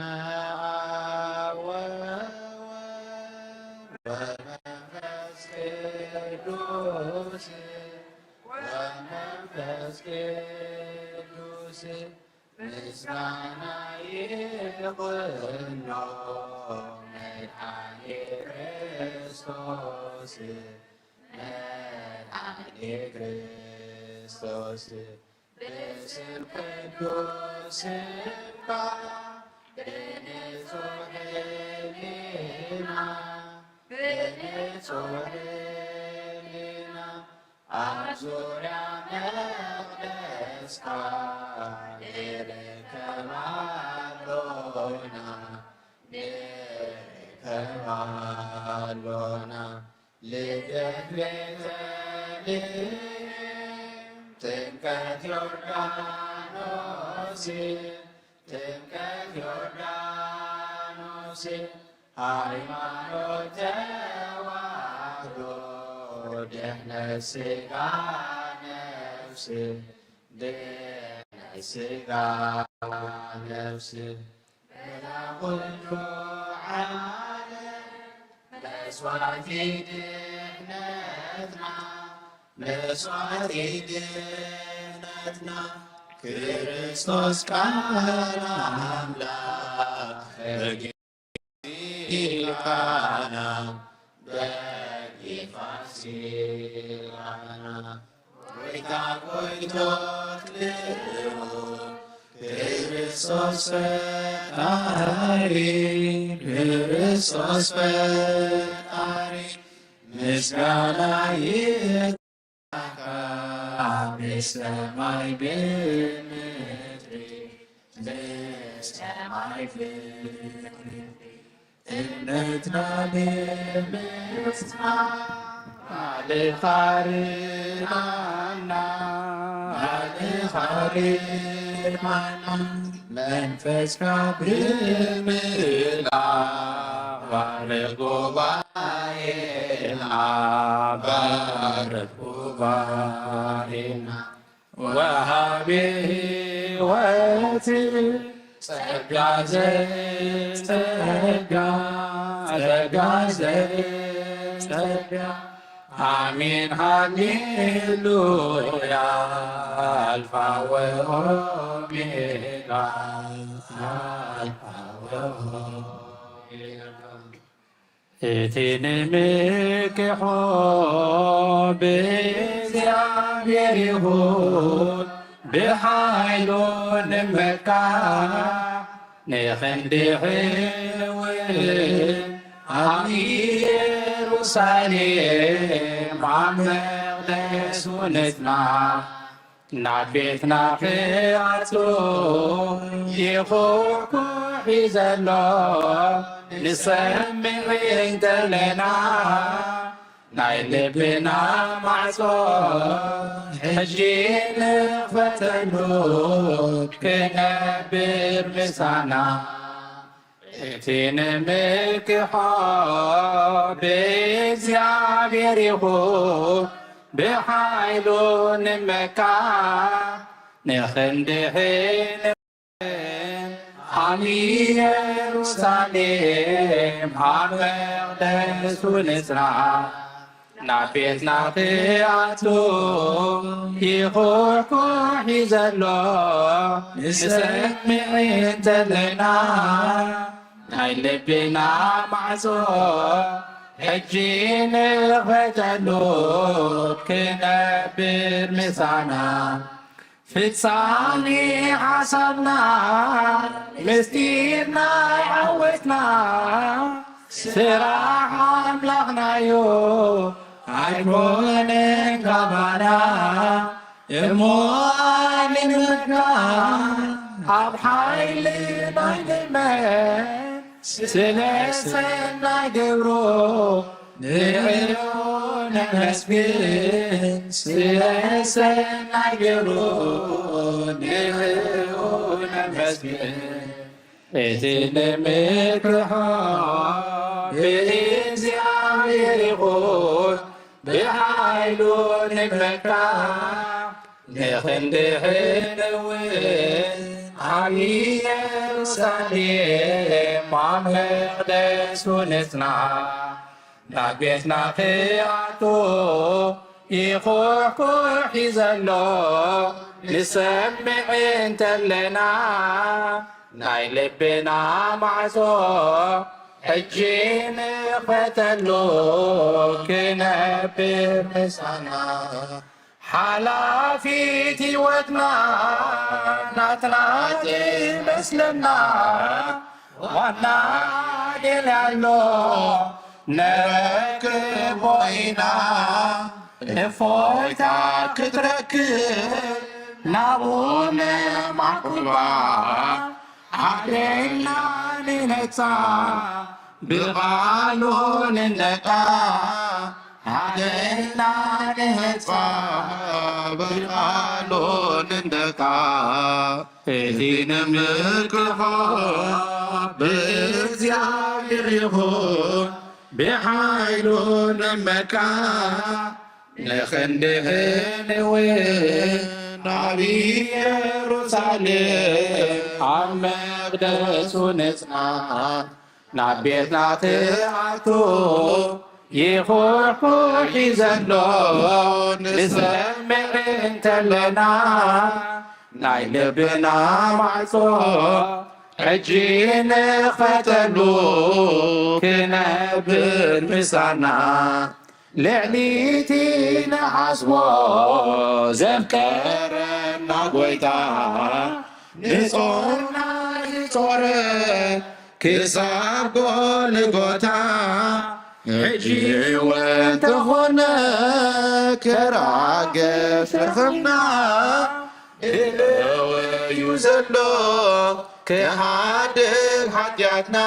አብ ወወልድ ወመንፈስ ቅዱስ ምስጋና ይሁኖ መድኃኒየ ክርስቶስ በስም ቅዱስ እንባ በንጹሕ ሕሊና አዙሪያ መቅደስ ንርከባሎና ልደት ቤተልሔም ጥምቀት ዮርዳኖስ ሃይማኖት ተዋሕዶ ድኅነት ሥጋ ነፍስ በኩሉ ዓለም መስዋዕቲ ድኅነትና ክርስቶስ ቃል አምላክ ፋሲካና በፋሲካና ጎይታ ጎይቶት ልዑል ክርስቶስ ፈጣሪ ምስጋና ይትረካ በሰማይ በምድር እምነትና መልኻርናና መንፈስካ ብምልአ ባርክ ጉባኤና ባርክ ጉባኤና ወሃቤ ሕይወት ጸጋ ዘጸጋ አሜን ሃሌሉያ አልፋ ወኦሜጋ እትንምክሖ በእግዚአብሔር ይሁን ብኃይሉ ንመካ ንኽንድሕውን ኣብ ኢየሩሳሌም ኣብ መቕደሱ ንጽና ናብ ቤትና ክኣቱ ይኹኩዕ ዘሎ ንሰምዕ እንተለና ናይ ልብና ማዕጾ ሕጂ ንኽፈተሉ ክነብር ምሳና እቲ ንምክሖ ብእግዚአብሔር ይሁን ብኃይሉ ንመካ ንኽንድሕን ኣብ ኢየሩሳሌም ኣብ መቕደሱ ንጽና ናብ ቤትና ክኣቱ ይኹኩዕ ዘሎ ንሰምዕ እንተለና ናይ ልብና ማዕጾ ሕጂ ንኽፈተሉ ክነብር ምሳና ፍጻሜ ሓሳብና ምስጢርና ዓወትና ስራሕ ኣምላኽናዮ ኣይኮነን ካባና እሞ ንምርካብ ኣብ ሓይሊ ናይ ልመን ስለ ሰናይ ግብሮ ንዕዮ ነመስግን ስለ ሰናይ ግብሮ ንዕዮ ነመስግን እቲ ንምክሖ ብእግዚአብሔር ይኹን ብኃይሉ ንመካ ንኽንድሕን እውን ኣብ ኢየሩሳሌም ኣብ መቕደሱ ንጽና ናብ ቤትና ክኣቱ ይኹኩዕ ዘሎ ንሰምዕ እንተለና ናይ ልብና ማዕጾ ሕጂ ንኽፈተሉ ክነብር ምሳና ሓላፊት ሕይወትና ናትና ይመስለና ዋና ድል ያሎ ነረክቦ ኢና እፎይታ ክትረክብ ናቡነ ማዕቁባ ዓደና ንነጻ ብቓሉ ንነቃ ዓደና ንነጻ ብቓሉ ንነቃ እቲ ንምክሖ ብእግዚአብሔር ይኹን ብኃይሉ ንመካ ንኽንድሕን እውን ኣብ ኢየሩሳሌም ኣብ መቕደሱ ንጽና ናብ ቤትና ክኣቱ ይኹኩዕ ዘሎ ንሰምዕ እንተለና ናይ ልብና ማዕጾ ሕጂ ንኽፈተሉ ክነብር ምሳና ልዕሊቲ ንሓስቦ ዘፍቀረና ጐይታ ንጾርና ይጾረ ክሳብ ጎልጎታ ሕጂ እውን ተኾነ ከራገፍ ሸኽምና ድልው እዩ ዘሎ ክሃድግ ሓጢኣትና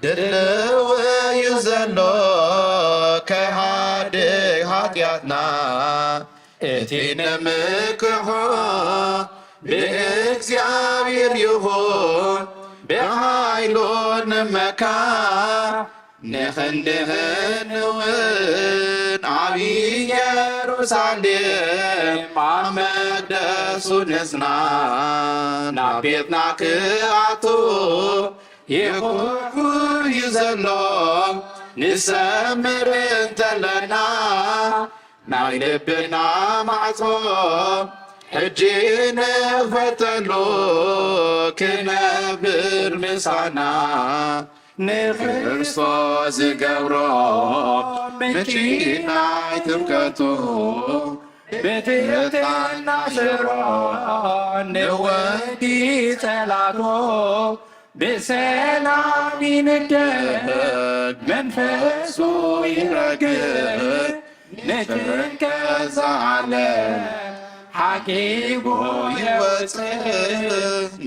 ድልው እዩ ዘሎ ክሃድግ ሓጢኣትና እቲ ንምክሖ ብእግዚአብሔር ይኹን ብኃይሉ ንመካ ንኽንድህንውን ዓብዪ ኢየሩሳሌም ኣብ መቅደሱ ንጽና ናብ ቤትና ክኣቱ ይኹኩ እዩ ዘሎ ንሰምር እንተለና ናይ ልብና ማዕጾ ሕጂ ንኽፈተሉ ክነብር ምሳና ንክርስቶስ ዝገብሮ ምንጪ ናይ ትምክህቱ ብትሕትና ሽሮ ንወዲ ጠላቶ ብሰላም ይንደግ መንፈሱ ይረግብ ንጭንቀት ዘዓለም ሓቂቡ ይወፅእ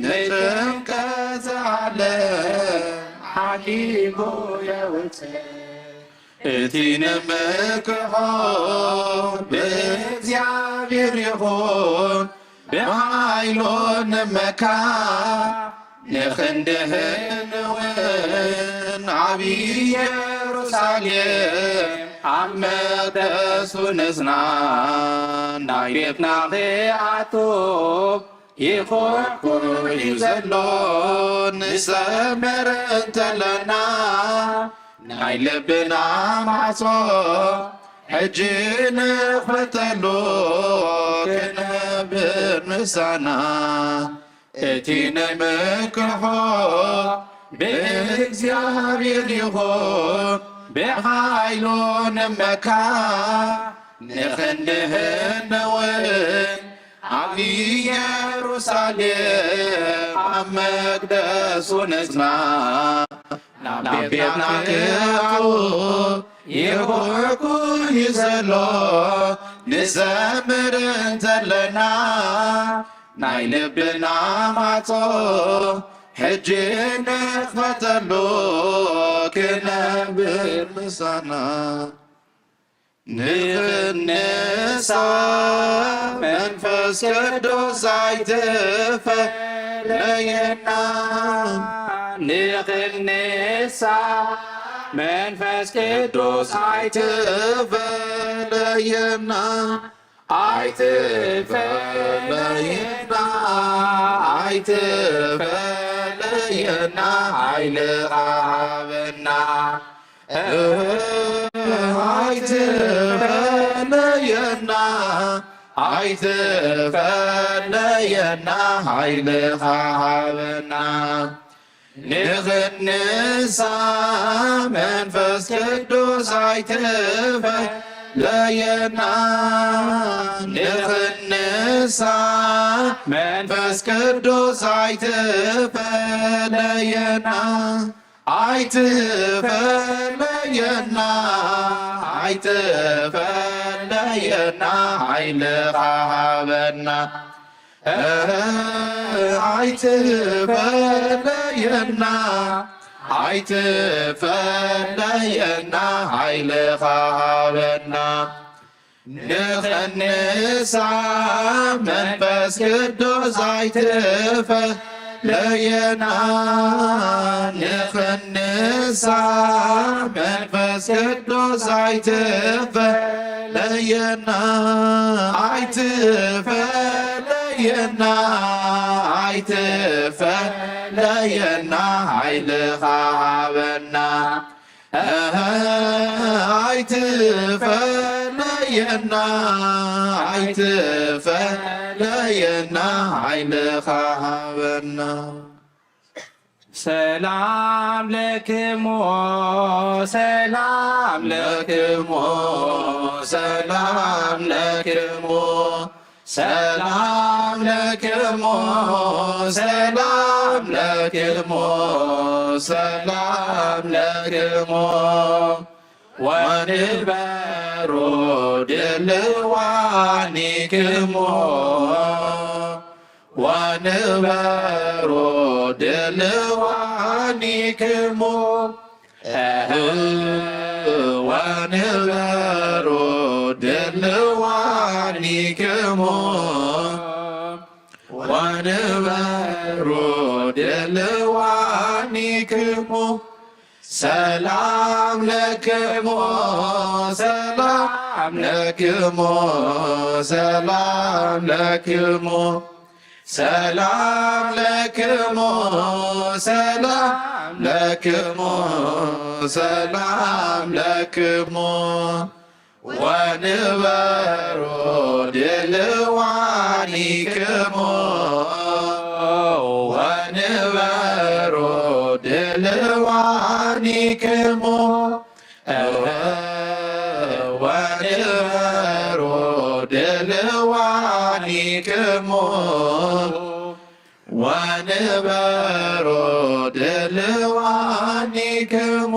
ንጭንቀት ዘዓለም ሓቂቡ የውፅእ እቲ ንምክሖ ብእግዚአብሔር ይኹን ብኃይሉ ንመካ ንኽንድህንውን ዓብዪ ኢየሩሳሌም ኣብ መቅደሱ ንጽና ናይ ቤትና ክኣቱ ይኹኩ እዩ ዘሎ ንሰምር እንተለና ናይ ልብና ማዕጾ ሕጂ ንኽፈተሉ ክነብር ምሳና እቲ ንምክሖ ብእግዚአብሔር ይኹን ብኃይሉ ንመካ ንኽንድህንውን ዓብዪ ኢየሩሳሌም ኣብ መቅደሱ ንጽና ናብ ቤትና ክኣቱ ይኹኩ እዩ ዘሎ ንዘምር እንተለና ናይ ልብና ማዕጾ ሕጂ ንኽፈተሉ ክነብር ምሳና ንኽንሳ መንፈስ ቅዱስ ኣይትፈለየና ንኽንሳ መንፈስ ቅዱስ ኣይትፈለየና ኣይትፈለየና ኣይትፈለየና ኃይልኻ ሃበና ኣይትፈለየና ኣይትፈለየና ኃይልኻ ሃበና ንኽንሳ መንፈስ ቅዱስ ኣይትፈለየና ንኽንሳ መንፈስ ቅዱስ ኣይትፈለየና ኣይትፈለየና ኣይትፈለየና ኃይልኻ ሃበና ኣይትፈለየና ኣይትፈለየና ኃይልኻ ሃበና ንኽንሳ መንፈስ ቅዱስ ኣይትፈለየና ንኽንሳ መንፈስ ቅዱስ ኣይትፈለየና ኣይትፈለየና ኣይትፈለየና ኃይልኻ ሃበና ኣይትፈለየና ኣይትፈለየና ኃይልኻ ሃበና ሰላም ለክሙ ሰላም ለክሙ ሰላም ለክሙ ሰላም ለክሙ ሰላም ለክሙ ሰላም ለክሙ ወንበሩ ድልዋኒክሙ ወንበሩ ድልዋኒክሙ ወንበሩ ድልዋኒክሙ ወንበሩ ድልዋኒክሙ ድልዋኒክሙ ሰላም ለክሙ ሰላም ለክሙ ሰላም ለክሙ ሰላም ለክሙ ሰላም ለክሙ ሰላም ለክሙ ወንበሮ ድልዋኒክሙ ወንበሮ ድልዋኒክሙ ወንበሮ ድልዋኒክሙ ወንበሮ ድልዋኒክሙ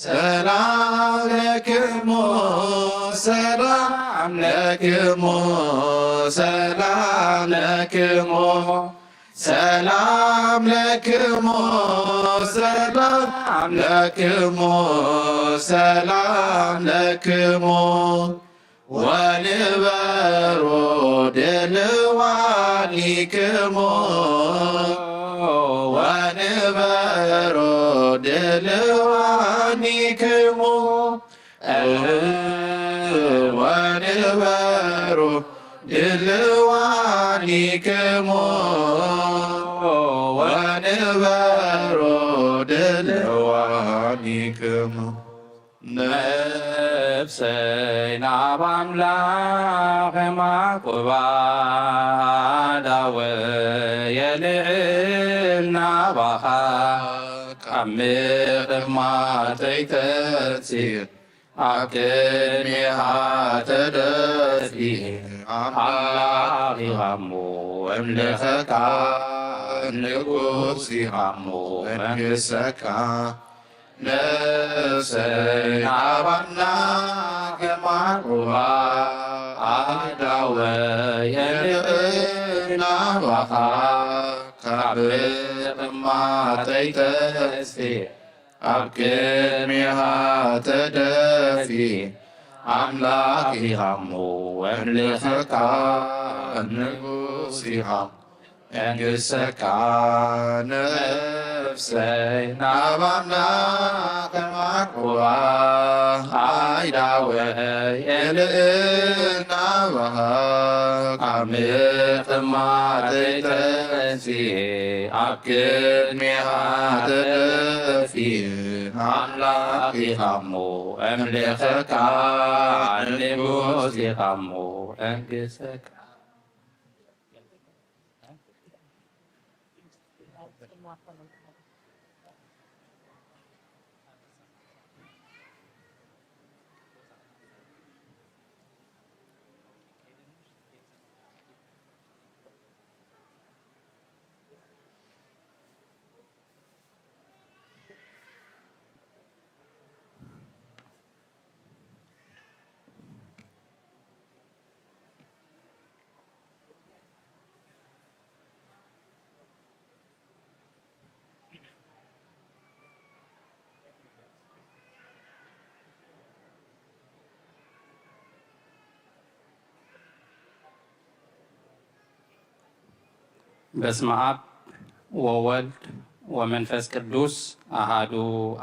ሰላም ለክሙ ሰላም ለክሙ ሰላም ለክሙ ሰላም ለክሙ ሰላም ለክሙ ሰላም ለክሙ ወንበሮ ድልዋኒክሙ ወንበሮ ድልዋኒክሙ ወንበሮ ድልዋኒክሙ ወንበሮ ድልዋኒክሙ ነፍሰይ ናብ አምላኽ ማቁባ ዳወየ ልዕል ናባኻ ካብ ምቕማጠይ ተጽር ኣብ ቅድሚኻ ተደፊእ ኣምላኽ ኢኻሞ እምልኸካ ንጉስ ኢኻሞ መንግሥተካ ነፍሰይ ናብ አምላኽ ማቁባ ዳወየ ልዕል ናባኻ ካብ ምቕማጠይ ተጽር ኣብ ቅድሚኻ ተደፊእ ኣምላኽ ኢኻሞ እምልኸካ ንጉስ ኢኻሞ መንግሥተካ ነፍሰይ ናብ አምላኽ ማቁባ ዳወየ ልዕል ናባኻ ካብ ምቕማጠይ ተጽር ኣብ ቅድሚኻ ተደፊእ ኣምላኽ ኢኻሞ እምልኸካ ንጉስ ኢኻሞ መንግሥተካ በስመ አብ ወወልድ ወመንፈስ ቅዱስ አሃዱ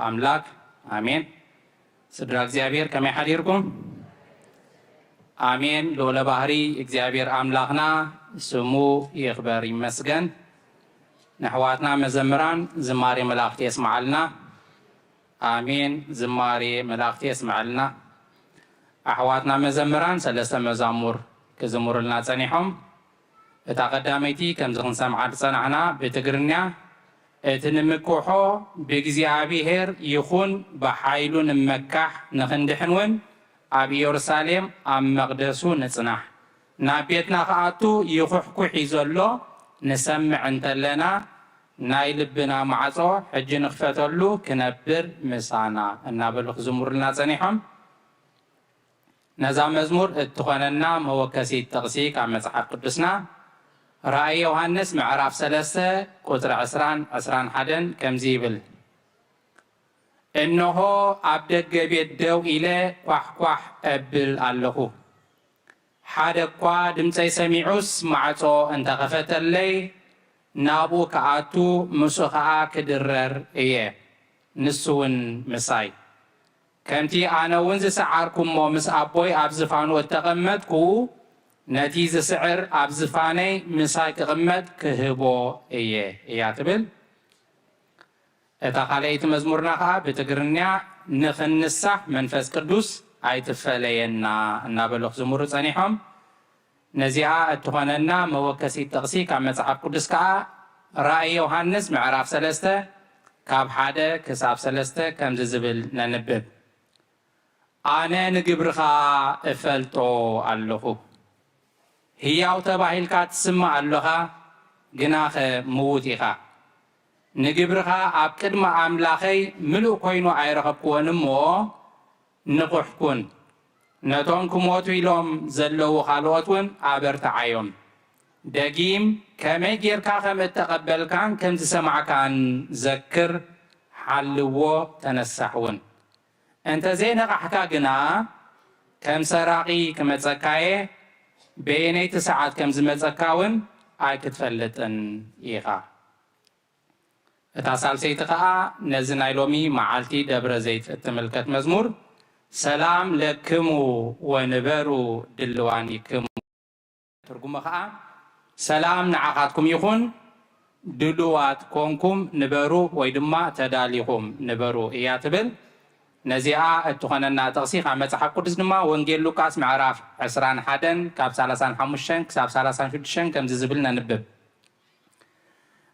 አምላክ አሜን። ስድራ እግዚአብሔር ከመይ ሓዲርኩም? አሜን። ልዑለ ባህሪ እግዚአብሔር አምላኽና ስሙ ይኽበር ይመስገን። ንሕዋትና መዘምራን ዝማሬ መላእኽቲ የስማዓልና። አሜን። ዝማሬ መላእኽቲ የስማዓልና። ኣሕዋትና መዘምራን ሰለስተ መዛሙር ክዝሙሩልና ጸኒሖም እታ ቀዳመይቲ ከምዚ ክንሰምዓ ዝጸናሕና ብትግርኛ እቲ ንምክሖ ብእግዚአብሔር ይኹን ብሓይሉ ንመካሕ ንኽንድሕን እውን ኣብ ኢየሩሳሌም ኣብ መቕደሱ ንጽናሕ ናብ ቤትና ክኣቱ ይኹሕኩሕ እዩ ዘሎ ንሰምዕ እንተለና ናይ ልብና ማዕጾ ሕጂ ንኽፈተሉ ክነብር ምሳና እናበሉ ክዝሙሩልና ጸኒሖም ነዛ መዝሙር እትኾነና መወከሲት ጥቕሲ ካብ መጽሓፍ ቅዱስና ራእይ ዮሐንስ ምዕራፍ 3 ቁጥሪ 20-21 ከምዚ ይብል እነሆ ኣብ ደገ ቤት ደው ኢለ ኳሕኳሕ እብል ኣለኹ ሓደ እኳ ድምፀይ ሰሚዑስ ማዕጾ እንተኸፈተለይ ናብኡ ከኣቱ ምስኡ ከዓ ክድረር እየ ንሱውን ምሳይ ከምቲ ኣነ እውን ዝሰዓርኩሞ ምስ ኣቦይ ኣብ ዝፋኑ እተቐመጥኩ ነቲ ዝስዕር ኣብ ዝፋነይ ምሳይ ክቕመጥ ክህቦ እየ እያ ትብል እታ ካልአይቲ መዝሙርና ከዓ ብትግርኛ ንኽንሳሕ መንፈስ ቅዱስ ኣይትፈለየና እናበሉ ክዝሙሩ ጸኒሖም ነዚኣ እትኾነና መወከሲት ጥቕሲ ካብ መጽሓፍ ቅዱስ ከዓ ራእይ ዮሃንስ ምዕራፍ 3 ካብ 1 ክሳብ 3 ከምዚ ዝብል ነንብብ ኣነ ንግብርኻ እፈልጦ ኣለኹ ህያው ተባሂልካ ትስማዕ ኣለኻ ግናኸ ምዉት ኢኻ ንግብርኻ ኣብ ቅድሚ ኣምላኸይ ምሉእ ኮይኑ ኣይረኸብክዎን እሞ ንቑሕ ኩን ነቶም ክሞቱ ኢሎም ዘለዉ ካልኦት እውን ኣበርትዓዮም ደጊም ከመይ ጌርካ ከም እተቐበልካን ከም ዝሰማዕካን ዘክር ሓልዎ ተነሳሕ እውን እንተዘይነቓሕካ ግና ከም ሰራቂ ክመፀካየ በየነይቲ ሰዓት ከም ዝመፀካ እውን ኣይክትፈልጥን ኢኻ እታ ሳልሰይቲ ከዓ ነዚ ናይ ሎሚ መዓልቲ ደብረ ዘይት እትምልከት መዝሙር ሰላም ለክሙ ወንበሩ ድልዋኒክሙ ትርጉሙ ከዓ ሰላም ንዓኻትኩም ይኹን ድልዋት ኮንኩም ንበሩ ወይ ድማ ተዳሊኹም ንበሩ እያ ትብል ነዚኣ እትኾነና ጥቕሲ ካብ መጽሓፍ ቅዱስ ድማ ወንጌል ሉቃስ ምዕራፍ 21 ካብ 35 ክሳብ 36 ከምዚ ዝብል ነንብብ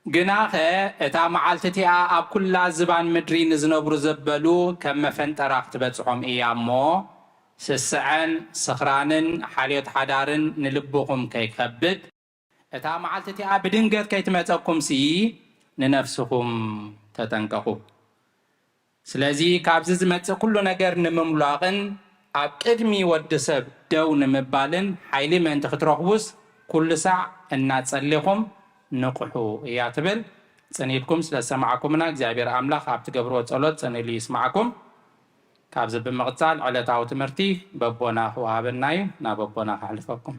ግናኸ እታ መዓልቲ እቲኣ ኣብ ኩላ ዝባን ምድሪ ንዝነብሩ ዘበሉ ከም መፈንጠራ ክትበፅሖም እያ እሞ ስስዐን ስኽራንን ሓልዮት ሓዳርን ንልብኹም ከይከብድ እታ መዓልቲ እቲኣ ብድንገት ከይትመፀኩምሲ ንነፍስኹም ተጠንቀኹ ስለዚ ካብዚ ዝመፅእ ኩሉ ነገር ንምምላቕን ኣብ ቅድሚ ወዲ ሰብ ደው ንምባልን ሓይሊ ምእንቲ ክትረኽቡስ ኩሉ ሳዕ እናጸሊኹም ንቑሑ እያ ትብል ጽኒትኩም ስለ ዝሰማዓኩምና እግዚኣብሔር ኣምላኽ ኣብ ትገብርዎ ጸሎት ጸኒሉ ይስማዓኩም ካብዚ ብምቕጻል ዕለታዊ ትምህርቲ በቦና ክወሃበና እዩ ናብ በቦና ክሕልፈኩም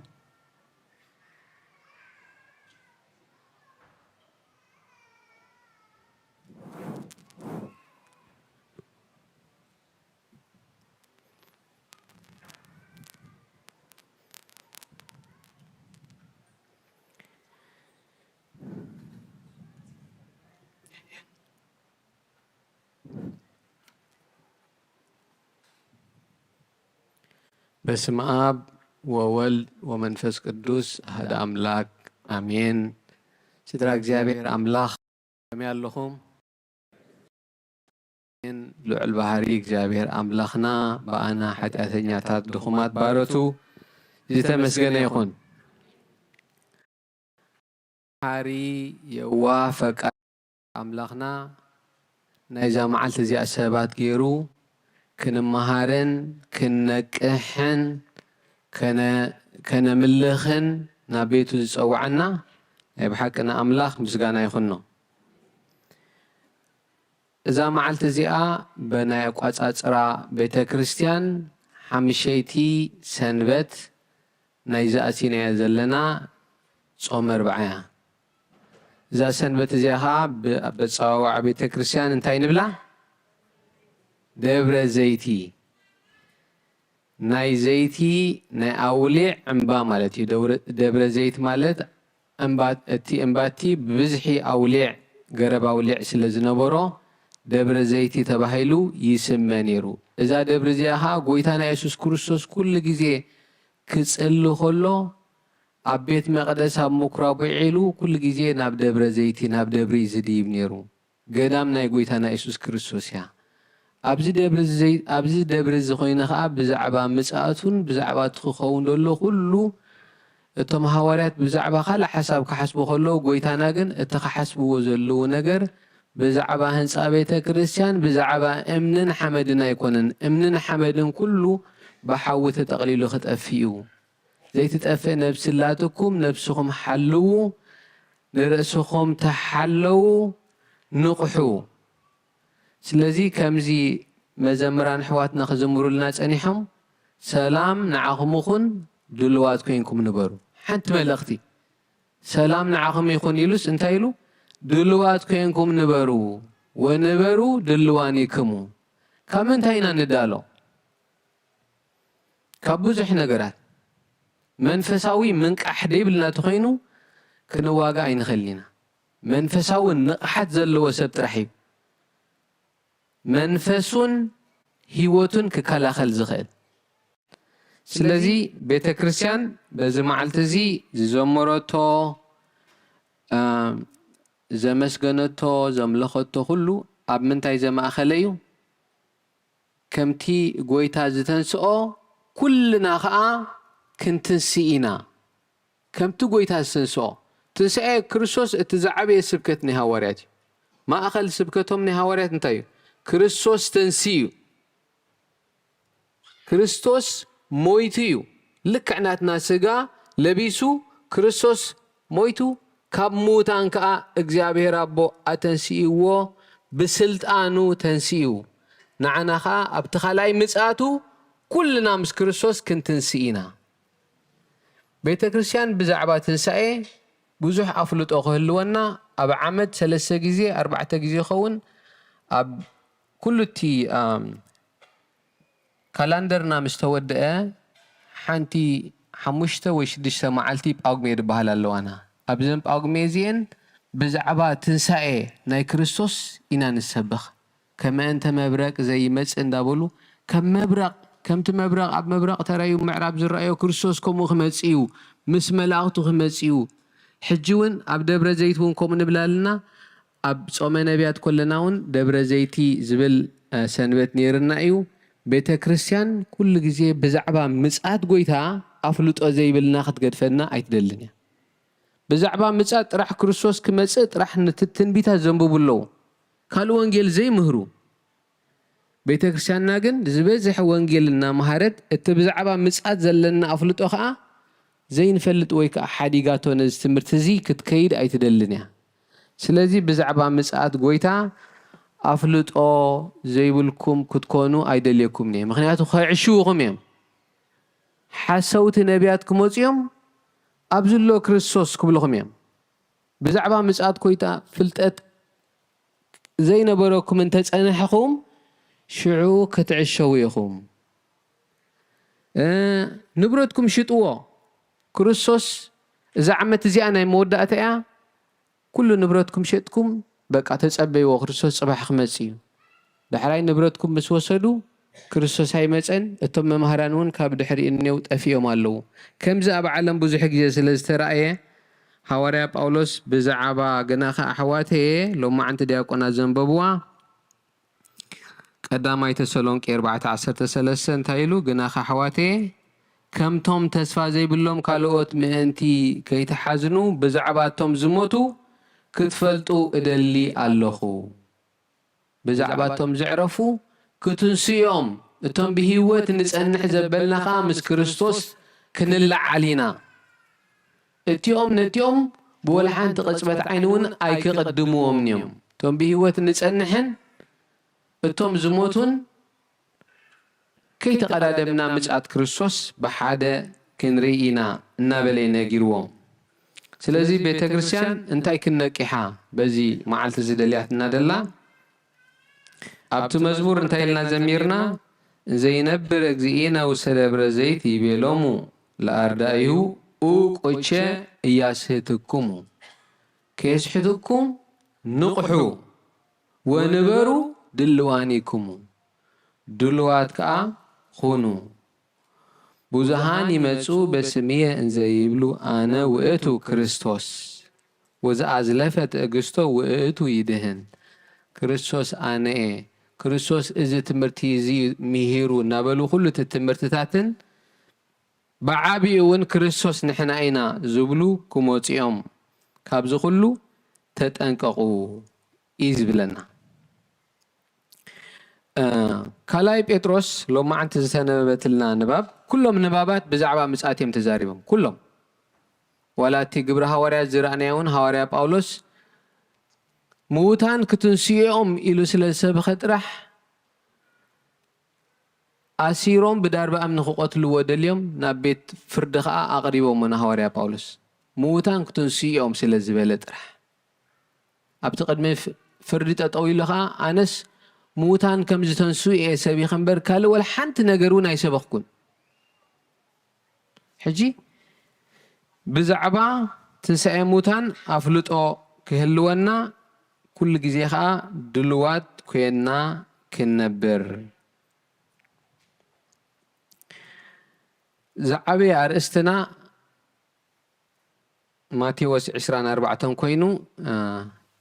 በስመ አብ ወወልድ ወመንፈስ ቅዱስ አሐደ አምላክ አሜን። ስድራ እግዚአብሔር አምላኽ ከመይ ኣለኹም? ልዑል ባህሪ እግዚአብሔር አምላኽና በአና ኃጢአተኛታት ድኹማት ባረቱ ዝተመስገነ ይኹን። ባህሪ የዋህ ፈቃድ አምላኽና ናይዛ መዓልቲ እዚኣ ሰባት ገይሩ ክንመሃርን ክንነቅሕን ከነምልኽን ናብ ቤቱ ዝፀውዐና ናይ ብሓቅና ኣምላኽ ምስጋና ይኹኖ። እዛ መዓልቲ እዚኣ ብናይ ኣቋፃፅራ ቤተ ክርስቲያን ሓሙሸይቲ ሰንበት ናይ ዝኣሲናያ ዘለና ጾም 40 እያ። እዛ ሰንበት እዚኣ ከዓ ብኣፀዋውዓ ቤተ ክርስቲያን እንታይ ንብላ? ደብረ ዘይቲ ናይ ዘይቲ ናይ ኣውሊዕ እምባ ማለት እዩ። ደብረ ዘይት ማለት እቲ እምባቲ ብብዝሒ ኣውሊዕ ገረብ ኣውሊዕ ስለ ዝነበሮ ደብረ ዘይቲ ተባሂሉ ይስመ ነይሩ። እዛ ደብረ እዚኣ ከዓ ጎይታና ኢየሱስ ክርስቶስ ኩሉ ግዜ ክጽሊ ከሎ ኣብ ቤት መቕደስ ኣብ ምኩራብ ውዒሉ ኩሉ ግዜ ናብ ደብረ ዘይቲ ናብ ደብሪ ዝድይብ ነይሩ። ገዳም ናይ ጎይታና ኢየሱስ ክርስቶስ እያ። ኣብዚ ደብሪ እዚ ኮይኑ ከዓ ብዛዕባ ምጽኣቱን ብዛዕባ ትኽኸውን ዘሎ ኩሉ እቶም ሃዋርያት ብዛዕባ ካልእ ሓሳብ ክሓስቡ ከለዉ ጎይታና ግን እቲ ክሓስብዎ ዘለዉ ነገር ብዛዕባ ህንፃ ቤተ ክርስቲያን ብዛዕባ እምንን ሓመድን ኣይኮነን። እምንን ሓመድን ኩሉ ብሓዊ ተጠቕሊሉ ክጠፊ እዩ። ዘይትጠፍእ ነብሲ ላትኩም ነብስኹም ሓልዉ ንርእስኹም ተሓለዉ ንቑሑ። ስለዚ ከምዚ መዘምራን ኣሕዋትና ክዝምሩልና ጸኒሖም ሰላም ንዓኹም ይኹን ድልዋት ኮይንኩም ንበሩ። ሓንቲ መልእኽቲ ሰላም ንዓኹም ይኹን ኢሉስ እንታይ ኢሉ ድልዋት ኮይንኩም ንበሩ ወንበሩ ድልዋኒክሙ ካብ ምንታይ ኢና ንዳሎ ካብ ብዙሕ ነገራት መንፈሳዊ ምንቃሕ ደይብልና ተኾይኑ ክንዋጋ ኣይንኽእልና መንፈሳዊ ንቕሓት ዘለዎ ሰብ ጥራሕ እዩ መንፈሱን ህይወቱን ክከላኸል ዝኽእል ስለዚ ቤተ ክርስቲያን በዚ መዓልቲ እዚ ዝዘመረቶ ዘመስገነቶ ዘምለኸቶ ኩሉ ኣብ ምንታይ ዘማእኸለ እዩ ከምቲ ጎይታ ዝተንስኦ ኩልና ከዓ ክንትንስኢ ኢና ከምቲ ጎይታ ዝተንስኦ ትንስኤ ክርስቶስ እቲ ዝዓበየ ስብከት ናይ ሃዋርያት እዩ ማእኸል ስብከቶም ናይ ሃዋርያት እንታይ እዩ ክርስቶስ ተንስኡ እዩ ክርስቶስ ሞይቱ እዩ ልክዕ ናትና ስጋ ለቢሱ ክርስቶስ ሞይቱ ካብ ሙታን ከዓ እግዚአብሔር አቦ አተንሲእዎ ብስልጣኑ ተንሲኡ ንዓና ከዓ ኣብቲ ኻልኣይ ምጽኣቱ ኩልና ምስ ክርስቶስ ክንትንስኢና ቤተ ክርስቲያን ብዛዕባ ትንሳኤ ብዙሕ ኣፍልጦ ክህልወና ኣብ ዓመት 3 ግዜ 4 ግዜ ይኸውን ኣብ ኩሉ እቲ ካላንደርና ምስ ተወድአ ሓንቲ 5 ወይ 6 መዓልቲ ጳጉሜ ዝበሃል ኣለዋና ኣብዘን ጳጉሜ እዚአን ብዛዕባ ትንሳኤ ናይ ክርስቶስ ኢና ንሰብኽ ከመ እንተ መብረቅ ዘይመጽእ እንዳበሉ ከም መብረቅ ከምቲ መብረቅ ኣብ መብረቅ ተራዩ ምዕራብ ዝረአዮ ክርስቶስ ከምኡ ክመጽእ እዩ ምስ መላእኽቱ ክመጽእ እዩ ሕጂ እውን ኣብ ደብረ ዘይት እውን ከምኡ ንብላልና ኣብ ጾመ ነቢያት ኮለና እውን ደብረ ዘይቲ ዝብል ሰንበት ነይርና እዩ ቤተ ክርስቲያን ኩሉ ግዜ ብዛዕባ ምጽኣት ጎይታ ኣፍልጦ ዘይብልና ክትገድፈና ኣይትደልን እያ ብዛዕባ ምጽኣት ጥራሕ ክርስቶስ ክመጽእ ጥራሕ ንትንቢታት ዘንብቡ ኣለዉ ካልእ ወንጌል ዘይምህሩ ቤተ ክርስቲያንና ግን ዝበዝሕ ወንጌል እናምሃረት እቲ ብዛዕባ ምጽኣት ዘለና ኣፍልጦ ከዓ ዘይንፈልጥ ወይ ከዓ ሓዲጋቶ ነዚ ትምህርቲ እዚ ክትከይድ ኣይትደልን እያ ስለዚ ብዛዕባ ምጽኣት ጎይታ ኣፍልጦ ዘይብልኩም ክትኮኑ ኣይደልየኩም እየ ምክንያቱ ከዕሽውኩም እዮም ሓሰውቲ ነቢያት ክመፁ እዮም ኣብዝሎ ክርስቶስ ክብልኩም እዮም ብዛዕባ ምጽኣት ጎይታ ፍልጠት ዘይነበረኩም እንተጸንሕኹም ሽዑ ክትዕሸው ኢኹም ንብረትኩም ሽጥዎ ክርስቶስ እዛ ዓመት እዚኣ ናይ መወዳእታ እያ ኩሉ ንብረትኩም ሸጥኩም በቃ ተጸበይዎ ክርስቶስ ጽባሕ ክመጽእ እዩ ድሕራይ ንብረትኩም ምስ ወሰዱ ክርስቶስ ኣይመጸን እቶም መምሃራን እውን ካብ ድሕሪ እኔው ጠፊኦም ኣለዉ ከምዚ ኣብ ዓለም ብዙሕ ግዜ ስለ ዝተረኣየ ሐዋርያ ጳውሎስ ብዛዕባ ገናኸ ኣሕዋተየ ሎማዓንቲ ዲያቆናት ዘንበብዋ ቀዳማይ ተሰሎንቄ 4:13 እንታይ ኢሉ ገናኸ ኣሕዋተየ ከምቶም ተስፋ ዘይብሎም ካልኦት ምእንቲ ከይተሓዝኑ ብዛዕባ እቶም ዝሞቱ ክትፈልጡ እደሊ ኣለኹ ብዛዕባ እቶም ዝዕረፉ ክትንስዮም እቶም ብህይወት ንጸንሕ ዘበልናኻ ምስ ክርስቶስ ክንላዓል ኢና እቲኦም ነቲኦም ብወልሓንቲ ቅጽበት ዓይኒ እውን ኣይክቕድምዎም እዮም እቶም ብህይወት ንጸንሕን እቶም ዝሞቱን ከይተቐዳደምና ምጽኣት ክርስቶስ ብሓደ ክንርኢ ኢና እናበለይ ነጊርዎም ስለዚ ቤተ ክርስቲያን እንታይ ክነቂሓ በዚ መዓልቲ ዝደልያትና ደላ ኣብቲ መዝሙር እንታይ ኢልና ዘሚርና ዘይነብር እግዚእነ ውስተ ደብረ ዘይት ይቤሎሙ ለኣርዳኢሁ ቆቸ እያስሕትኩሙ ከየስሕትኩም ንቑሑ ወንበሩ ድልዋኒኩሙ ድልዋት ከዓ ሁኑ ብዙሃን ይመጹ በስምየ እንዘ ይብሉ ኣነ ውእቱ ክርስቶስ ወዘኣዝለፈ ትዕግስቶ ውእቱ ይድህን ክርስቶስ ኣነ እየ ክርስቶስ እዚ ትምህርቲ እዚ ምሂሩ እናበሉ ኩሉ እቲ ትምህርትታትን ብዓብኡ እውን ክርስቶስ ንሕና ኢና ዝብሉ ክመፂኦም ካብዚ ኩሉ ተጠንቀቑ እዩ ዝብለና ካልኣይ ጴጥሮስ ሎማዓንቲ ዝተነበበትልና ንባብ ኩሎም ንባባት ብዛዕባ ምጽኣት እዮም ተዛሪቦም ኩሎም ዋላ እቲ ግብረ ሃዋርያት ዝረኣናዮ እውን ሃዋርያ ጳውሎስ ምዉታን ክትንስኦም ኢሉ ስለ ዝሰብኸ ጥራሕ ኣሲሮም ብዳርባ እምኒ ክቆትልዎ ደልዮም ናብ ቤት ፍርዲ ከዓ ኣቕሪቦም ንሃዋርያ ጳውሎስ موتان كتنسيهم سلازي بلترح أبت قدمي فردت أطويلها أنس موتان كم زتنسوي سبي خنبر كالو ولا حنت نجرون أي سبقكن حجي بزعبا تنسى موتان أفلت أو كهلونا كل جزيها دلوات كينا كنبر زعبي أرستنا ماتيوس 24 كوينو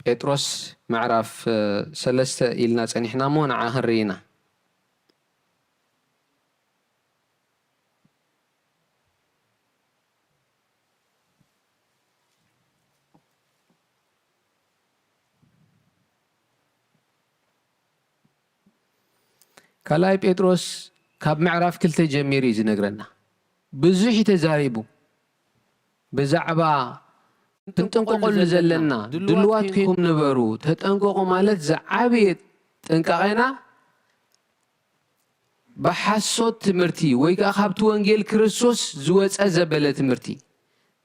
بطرس معرف سلسة إلنا تنحنا مو نعهرينا كلاي بطرس كاب معرف كلتا جميري زنقرنا بزوحي تزاريبو بزعبا تنققل زلنا دلوات كيكم نبرو تتنققو مالت زعابي تنققنا بحسوت تمرتي ويكا خابتو وانجيل كريستوس زوات أزبالة تمرتي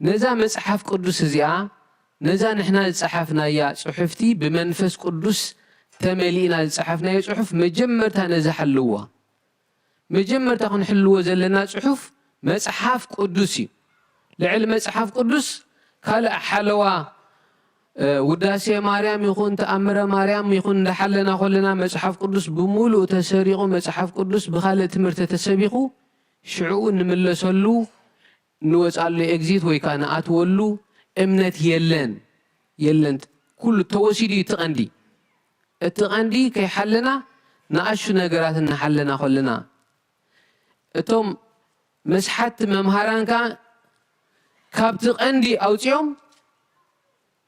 نزا مصحف قدس زيا نزا نحنا صحفنا يا صحفتي بمنفس قدس تملينا صحفنا يا صحف مجمرتا نزا حلوه مجمرتا خن حلوه زلنا صحف مصحف قدسي لعلم مصحف قدس كالا حلوة وداسي مريم يكون تأمر مريم يكون لحلنا خلنا مصحف قدس بمولو تسريقو مصحف قدس بخالة تمرت تسبيقو شعون نملسلو نوصل لإكزيت ويكان أتولو امنت يلن كل توسيدي تقندي التقندي كي حلنا نعشو نقرات نحلنا خلنا اتم مسحت ممهران كان كابت قندي أوتيوم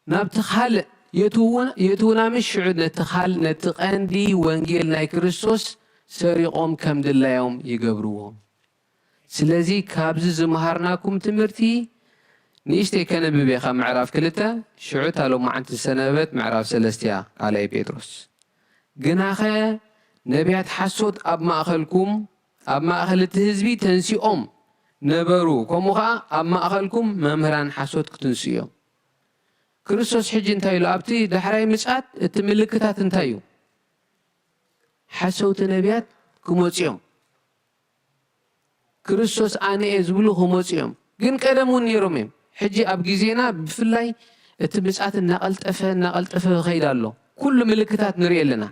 نبتخال يتونا مش شعود نتخال نتقندي وانجيل ناي كريستوس سريقهم كم دلا يوم يقبروهم سلازي كابز زمهرناكم تمرتي نيشتي كان ببيخا معراف كلتا شعود هالو معنت السنبات معراف سلستيا على بيتروس قناخا نبيات حسود أب ما أخلكم أب ما أخلت هزبي تنسيهم نبرو كموها أما أخلكم ممهران حسود كتنسيو كريستوس حج انتايو لابتي دحراي مسعات التملكتات انتايو حسوت نبيات كموتيوم كريستوس آني ازبلو كموتيوم جن قدمون نيروميم حجي أبجيزينا بفلاي التمسعات النقلت أفه خيدالو كل ملكتات نريد لنا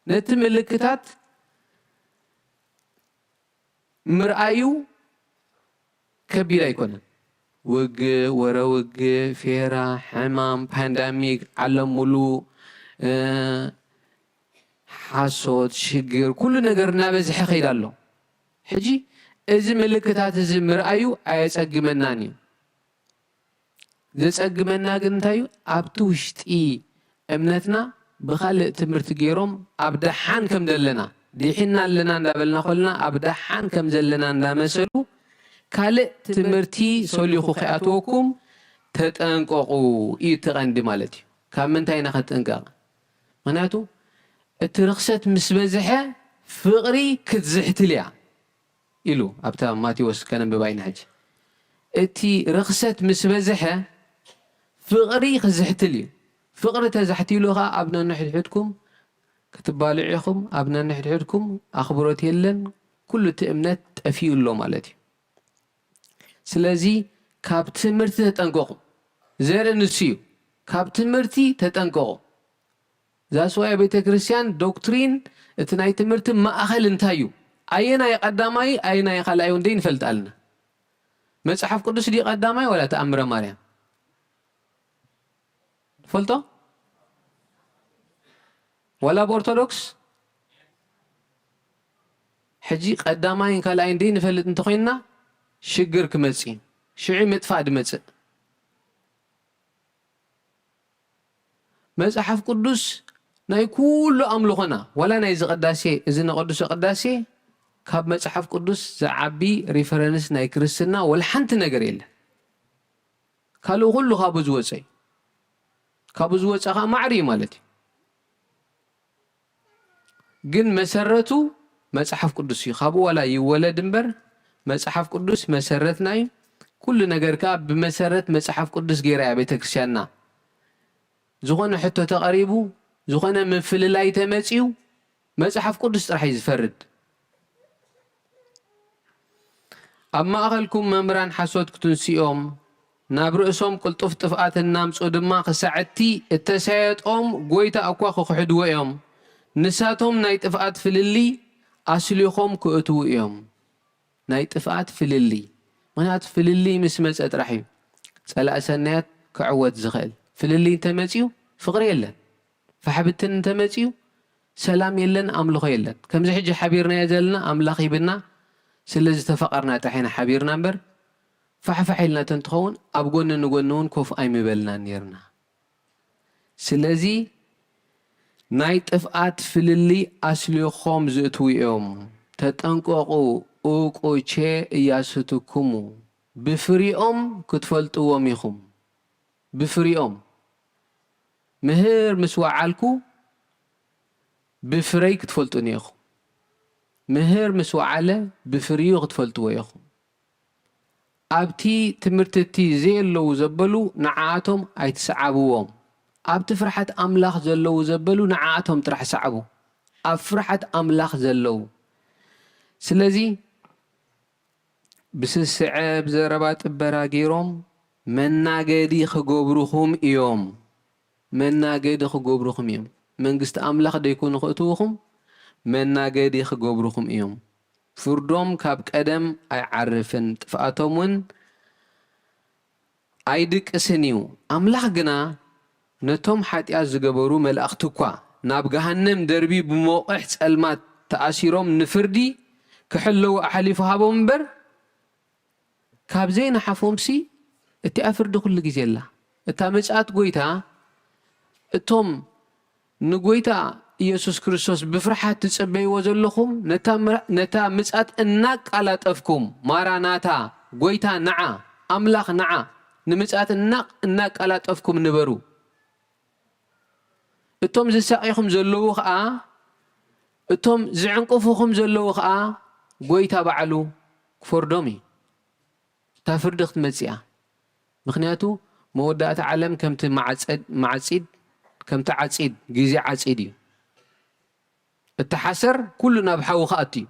نتملكتات مرآيو كبير يكون وج ورا وج فيرا حمام بانداميك علم ملو حاسود شجر كل نجار نابز حقيد الله حجي إذا ملكتات إذا مرأيو عايز أجمناني ذس أجمنا جنتايو أبتوشت أمنتنا بخلق تمرت جيرم أبدا حان كم دلنا دي حنا لنا ندبلنا خلنا أبدا حان كم دلنا ندمسلو كالي تمرتي سوليخو خياتوكم تتنققو تغندي مالتي كامن تاينا خطنقق مناتو الترخصت مسبزحة فقري كتزحت ليا إلو أبتا ماتيوس كان بباين حاج اتي رخصت مسبزحة فقري خزحت لي فقري تزحتي لها أبنا نحد حدكم كتبالعيكم أبنا نحد حدكم أخبرت يلن كل تأمنات أفيو اللو مالتي سلازي كاب تمرتي تتنققو زير نسيو كاب تمرتي تتنققو زاسوايا بيت كريستيان دوكترين اتناي تمرت ما أخل انتايو أينا يقداماي أينا يخلايون دين فلتقلنا مصحف قدس دي قداماي ولا تأمر مريم فلتو ولا بأرثوذكس حجي قداماي خلايون دين فلت انتخينا شجر كمسي شعي متفاد مسد مصحف قدس ناي كل أملخنا ولا ناي قداسي إذن قدس قداسي كاب مصحف قدس زعبي ريفرنس ناي كريستنا ولا حنت نجر يلا كالو كله كابوز وصي معري مالتي جن مسرته مصحف قدسي خابو ولا يولد دنبر مصحف قدس مسرتناي كل نجار كاب بمسارات مصحف قدس جيرا بيت كريستياننا زخنا حتى تقريبو زخنا من فللاي تمسيو مصحف قدس راح يزفرد أما أغلكم ممران حسود كتنسيهم نابرئسهم قلت افتفقات النام صدما خساعتي التسايتهم قويتا أكواخو خحدوئهم نساتهم نايت افقات فللي أسليخهم كأتوئهم نايت افقات فللي منات فللي مسمس أترحيم سأل أسنات كعوات زغل فللي انتمتيو فقر يلن فحبتن انتمتيو سلام يلن أملخ يلن كم زحج حبيرنا يزلنا أملاخ يبنا سلز تفقرنا تحين حبيرنا نبر فحفحيلنا تنتخون أبقون نقولون كوف أي مبلنا نيرنا سلزي نايت افقات فللي أسليخهم زئتوئهم تتنققوا اوقو چه إياستكمو بفريهم كتفلتوا ميخم بفريهم مهر مسوعالكو بفري كتفلتوا نيخم مهر مسوعالة بفريو كتفلتوا يخم أبتي تمرتتي زي اللو زبلو نعاتهم أي تسعبوهم أبت فرحة أملاخ زلو زبلو نعاتهم ترح سعبو أفرحة أملاخ زلو سلزي بسسعب زربات براغيروم مناغدي خغبرخم يوم مناغدي خغبرخم يوم منغست أملاخ ديكون خطوخم مناغدي خغبرخم يوم فردوم كاب قدم أي عرفن تفاتومن أيدك سنيو أملاخ جنا نتوم حتى زجبرو ملأختكوا ناب جهنم دربي بموقع سلمات تأشيرهم نفردي كحلو أحلف هابو منبر كاب زين حفوم سي اتي أفرد كل جزيلا اتا مجات قويتا اتوم نقويتا يسوس كريستوس بفرحة تسبي وزلخم نتا مجات اناك على تفكم ماراناتا قويتا نعا أملاخ نعا نمجات اناك على تفكم نبرو اتوم زساقيخم زلو خا اتوم زعنقفوخم زلو خا قويتا بعلو كفردومي تفردخت مزيا مخنياتو مودات عالم كمت معصيد كمت عصيد جزي عصيدي التحسر كلنا بحو خاتي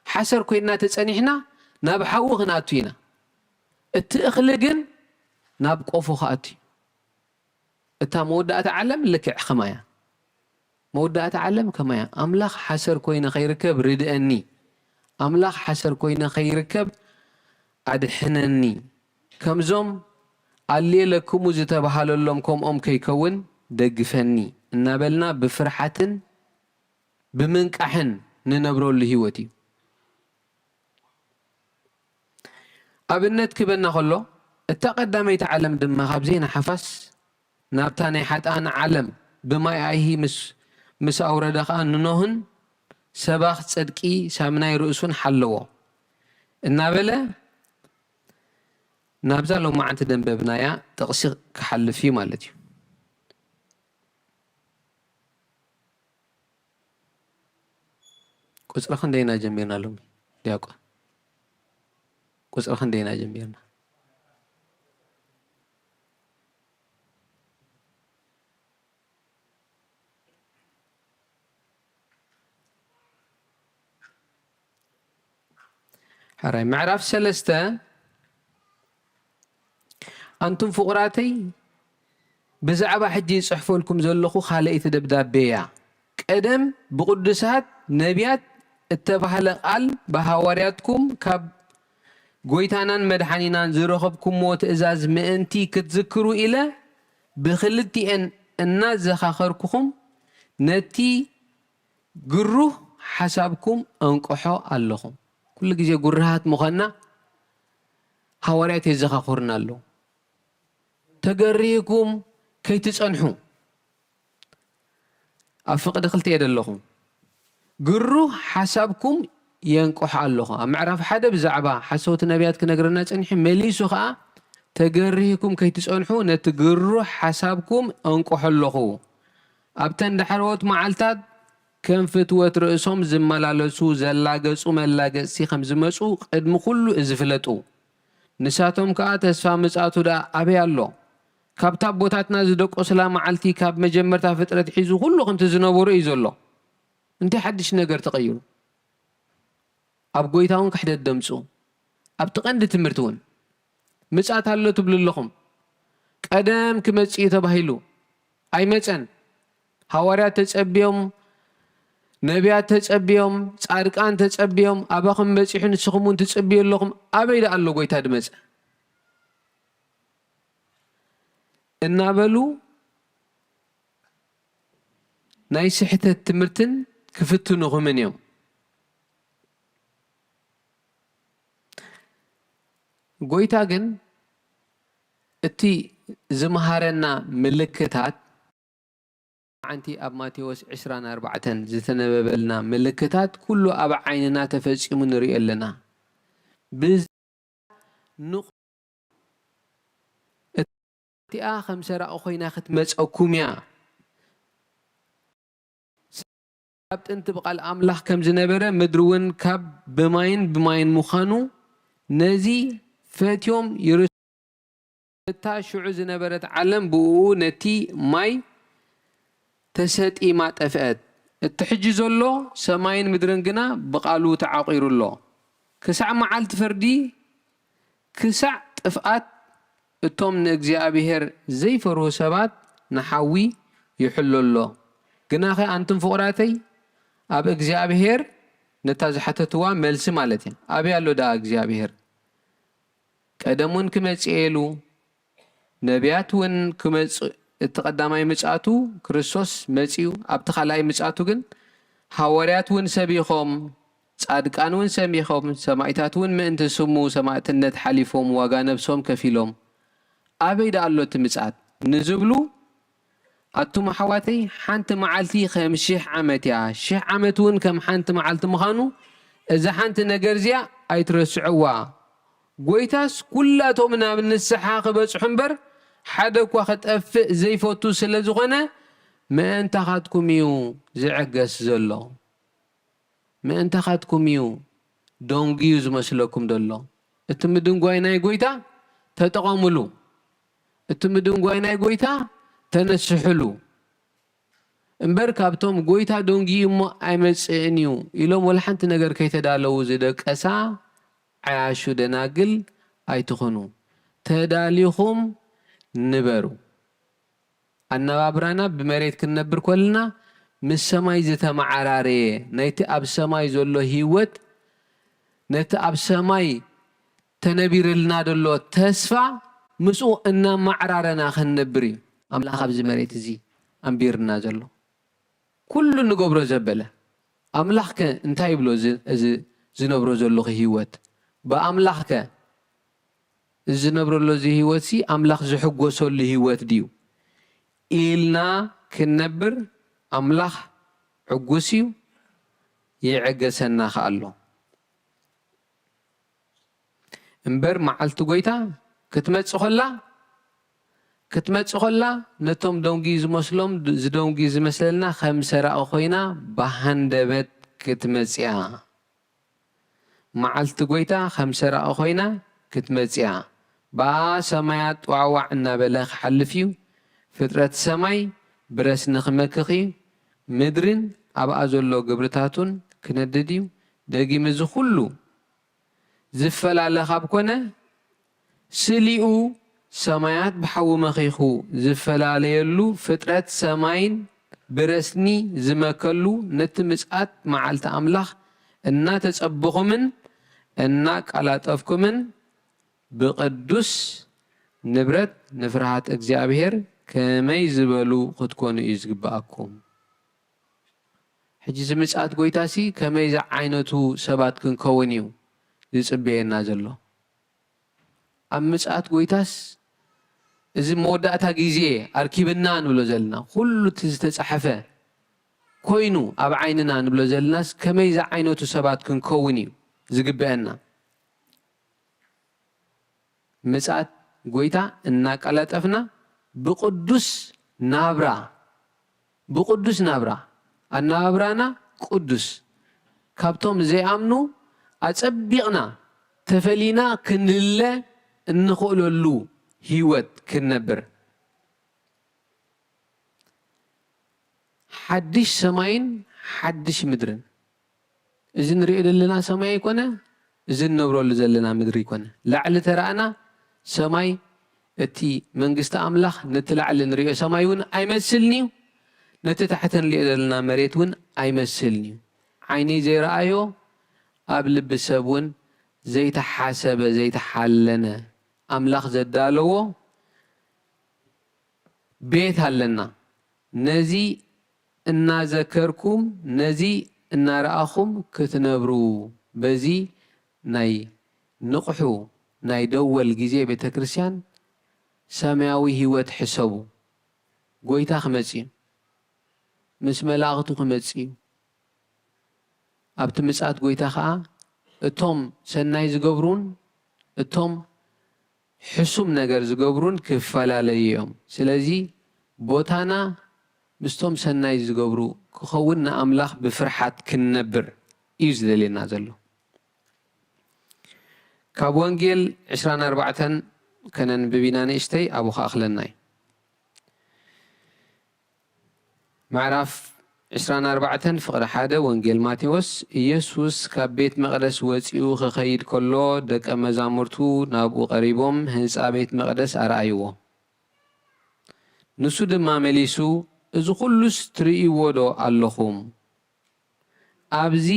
حسر كوينا تصنيحنا نبحو غناتينا التخلقن نابقفو خاتي اتا مودات عالم لك خمايا مودات عالم كمايا املاخ حسر كوينا خيركب ردأني املاخ حسر كوينا خيركب أدحنني كمزوم اللي لكم زتبحال اللهم كم كيكون دقفني نابلنا بفرحة بمنكحن ننبرو لهيوتي أبنت كبنا خلو التقدم يتعلم دم خبزين حفص نابتاني حتى أنا علم بما يعيه مس أوردخ أنهن سباخ صدقي سامناي رؤسون حلوه النابلة نابزا لو ما عند دنب بنايا تقصي كحل فيه مالتي قصر خندينا جنبينا لهم دياكو قصر خندينا جنبينا حراي معرف سلسته أنتم فقراتي بزعبا حجي صحفوا لكم زلخو خالقيت دبدابيا قدم بقدسات نبيات اتبهل قال بهوارياتكم كاب قويتانان مدحانينان زرخبكم موت ازاز مئنتي كتذكروا إلى بخلتي ان الناس زخاخركم نتي قروه حسابكم انقحوا اللهم كل جزي قرهات مخنا هواريات يزخاخرنا له تقريكم كي تصنحوا أفقد خلت يد اللهم قروا حسابكم ينقح اللهم معرف حدا بزعبا حسوت نبيات كنقرنا تصنحي مليسو خا تقريكم كي تصنحوا نتقروا حسابكم انقح اللهم أبتن دحروت معلتات كم فتوت رئيسهم زمالالسو زلاقسو ملاقسي خمزمسو قدم كله ازفلتو ንሳቶም ከዓ ተስፋ ምጽኣቱ ዳ ኣበይ ኣሎ ካብታ ቦታትና ዝደቆስላ መዓልቲ ካብ መጀመርታ ፍጥረት ሒዙ ኩሉ ከምቲ ዝነበሩ እዩ ዘሎ እንታይ ሓድሽ ነገር ተቐይሩ ኣብ ጎይታ እውን ክሕደት ደምፁ ኣብቲ ቀንዲ ትምህርቲ እውን ምጽኣት ኣሎ ትብሉ ኣለኹም ቀደም ክመጽእ ተባሂሉ ኣይመጸን ሐዋርያት ተጸቢዮም ነቢያት ተጸቢዮም ጻድቃን ተጸቢዮም ኣባኹም በጺሑ ንስኹም እውን ትጸቢዩ ኣለኹም ኣበይ ዳ ኣሎ ጎይታ ድመጽ እናበሉ ናይ ስሕተት ትምህርትን ክፍትኑኹምን እዮም ጎይታ ግን እቲ ዝመሃረና ምልክታት አንቲ ኣብ ማቴዎስ 24 ዝተነበበልና ምልክታት ኩሉ ኣብ ዓይንና ተፈጺሙ ንሪኦ ኣለና እቲኣ ከም ሰራቕ ኮይና ክትመጸኩም እያ ኣብ ጥንቲ ብቓል ኣምላኽ ከም ዝነበረ ምድሪ እውን ካብ ብማይን ምዃኑ ነዚ ፈትዮም እታ ሽዑ ዝነበረት ዓለም ብኡ ነቲ ማይ ተሰጢማ ጠፍአት እቲ ሕጂ ዘሎ ሰማይን ምድርን ግና ብቓሉ ተዓቂሩ ኣሎ ክሳዕ መዓልቲ ፍርዲ ክሳዕ ጥፍኣት እቶም ንእግዚኣብሔር ዘይፈርሁ ሰባት ንሓዊ ይሕሎ ኣሎ ግና ኸ ኣንቱም ፍቑራተይ ኣብ እግዚአብሔር ነታ ዝሓተትዋ መልሲ ማለት እዩ ኣበይ ኣሎ ዳ እግዚአብሔር ቀደሙን ክመጽኤሉ ነቢያት እውን ክመጽእ እቲ ቀዳማይ ምጽኣቱ ክርስቶስ መጺኡ ኣብቲ ካልኣይ ምጽኣቱ ግን ሐዋርያት እውን ሰቢኾም ጻድቃን እውን ሰሚኾም ሰማዕታት እውን ምእንቲ ስሙ ሰማዕትነት ሓሊፎም ዋጋ ነብሶም ከፊሎም ኣበይ ዳ ኣሎ እቲ ምጽኣት ንዝብሉ ኣቱም ኣሕዋተይ ሓንቲ መዓልቲ ከም 1000 ዓመት እያ 1000 ዓመት እውን ከም ሓንቲ መዓልቲ ምዃኑ እዛ ሓንቲ ነገር እዚኣ ኣይትረስዕዋ ጎይታስ ኩላቶም ናብ ንስሓ ክበጽሑ እምበር ሓደ እኳ ክጠፍእ ዘይፈቱ ስለ ዝኾነ ምእንታኻትኩም እዩ ዝዕገስ ዘሎ ምእንታኻትኩም እዩ ዶንጊዩ ዝመስለኩም ዘሎ እቲ ምድንጓይ ናይ ጎይታ ተጠቐሙሉ እቲ ምድንጓይ ናይ ጎይታ ተነስሕሉ እምበር ካብቶም ጎይታ ዶንጊዩ እሞ ኣይመጽእን እዩ ኢሎም ወላ ሓንቲ ነገር ከይተዳለዉ ዝደቀሳ ዓያሹ ደናግል ኣይትኾኑ ተዳሊኹም ንበሩ ኣነባብራና ብመሬት ክንነብር ኮልና ምስ ሰማይ ዝተመዓራረየ ነቲ ኣብ ሰማይ ዘሎ ህይወት ነቲ ኣብ ሰማይ ተነቢርልና ዘሎ ተስፋ ምስኡ እናማዕራረና ክንነብር እዩ ኣምላኽ ኣብዚ መሬት እዚ ኣንቢርና ዘሎ ኩሉ ንገብሮ ዘበለ ኣምላኽ ከ እንታይ ይብሎ እዚ ዝነብሮ ዘለኹ ህይወት ብኣምላኽ ከ እዚ ዝነብረሎ እዚ ህይወት ሲ ኣምላኽ ዝሕጎሰሉ ህይወት ድዩ ኢልና ክንነብር ኣምላኽ ዕጉስ እዩ ይዕገሰና ኸ ኣሎ እምበር መዓልቲ ጎይታ ክትመጽእ ኸላ ነቶም ደንጊ ዝመስሎም ዝደንጊ ዝመስለልና ከም ሰራቕ ኮይና ብሃንደበት ክትመጽያ መዓልቲ ጎይታ ከም ሰራቕ ኮይና ክትመጽያ ሰማያት ዋዕዋዕ እናበለ ክሓልፍ እዩ ፍጥረት ሰማይ ብረስ ንኽመክኽ እዩ ምድርን ኣብኣ ዘሎ ግብርታቱን ክነድድ እዩ ደጊም እዚ ኩሉ ዝፈላለ ካብ ኮነ ስሊኡ ሰማያት ብሓዊ መኺኹ ዝፈላለየሉ ፍጥረት ሰማይን ብረስኒ ዝመከሉ ነቲ ምጽኣት መዓልቲ ኣምላኽ እናተጸብኹምን እናቃላጠፍኩምን ብቅዱስ ንብረት ንፍርሃት እግዚአብሔር ከመይ ዝበሉ ክትኮኑ እዩ ዝግባአኩም ሕጂ ዝምጽኣት ጎይታሲ ከመይ ዛ ዓይነቱ ሰባት ክንከውን እዩ ዝጽበየና ዘሎ ኣብ ምጽኣት ጎይታስ እዚ መወዳእታ ግዜ ኣርኪብና ንብሎ ዘለና ኩሉ እቲ ዝተጻሕፈ ኮይኑ ኣብ ዓይንና ንብሎ ዘለናስ ከመይ ዛ ዓይነቱ ሰባት ክንከውን እዩ ዝግበአና ምጽኣት ጎይታ እናቀላጠፍና ብቅዱስ ናብራ ኣናብራና ቅዱስ ካብቶም ዘይኣምኑ ኣጸቢቕና ተፈሊና ክንለ እንኽእለሉ ህይወት ክንነብር ሓድሽ ሰማይን ሓድሽ ምድርን እዚ ንሪኦ ዘለና ሰማይ ይኮነ እዚ ንነብረሉ ዘለና ምድሪ ይኮነ ላዕሊ ተራእና ሰማይ እቲ መንግስቲ ኣምላኽ ነቲ ላዕሊ ንሪኦ ሰማይ እውን ኣይመስልኒ ነቲ ታሕቲ ንሪኦ ዘለና መሬት እውን ኣይመስልኒ ዓይኒ ዘይረኣዮ ኣብ ልቢ ሰብ እውን ዘይተሓሰበ ዘይተሓለነ ኣምላኽ ዘዳለዎ ቤት ኣለና ነዚ እናዘከርኩም ነዚ እናረኣኹም ክትነብሩ በዚ ናይ ንቑሑ ናይ ደወል ግዜ ቤተ ክርስቲያን ሰማያዊ ህይወት ሕሰቡ ጎይታ ክመጽ ምስ መላእኽቱ ክመጽ ኣብቲ ምጽኣት ጎይታ ከዓ እቶም ሰናይ ዝገብሩን እቶም ሕሱም ነገር ዝገብሩን ክፈላለዩ እዮም ስለዚ ቦታና ምስቶም ሰናይ ዝገብሩ ክኸውን ንኣምላኽ ብፍርሓት ክንነብር እዩ ዝደልየና ዘሎ ካብ ወንጌል 24 ከነንብብ ኢና ንእሽተይ ኣብኡ ከኣኽለናይ ምዕራፍ 24 ፍቕሪ 1 ወንጌል ማቴዎስ ኢየሱስ ካብ ቤት መቕደስ ወፂኡ ክኸይድ ከሎ ደቀ መዛሙርቱ ናብኡ ቀሪቦም ህንፃ ቤት መቕደስ ኣረኣይዎ ንሱ ድማ መሊሱ እዚ ኩሉስ ትርእይዎ ዶ ኣለኹም ኣብዚ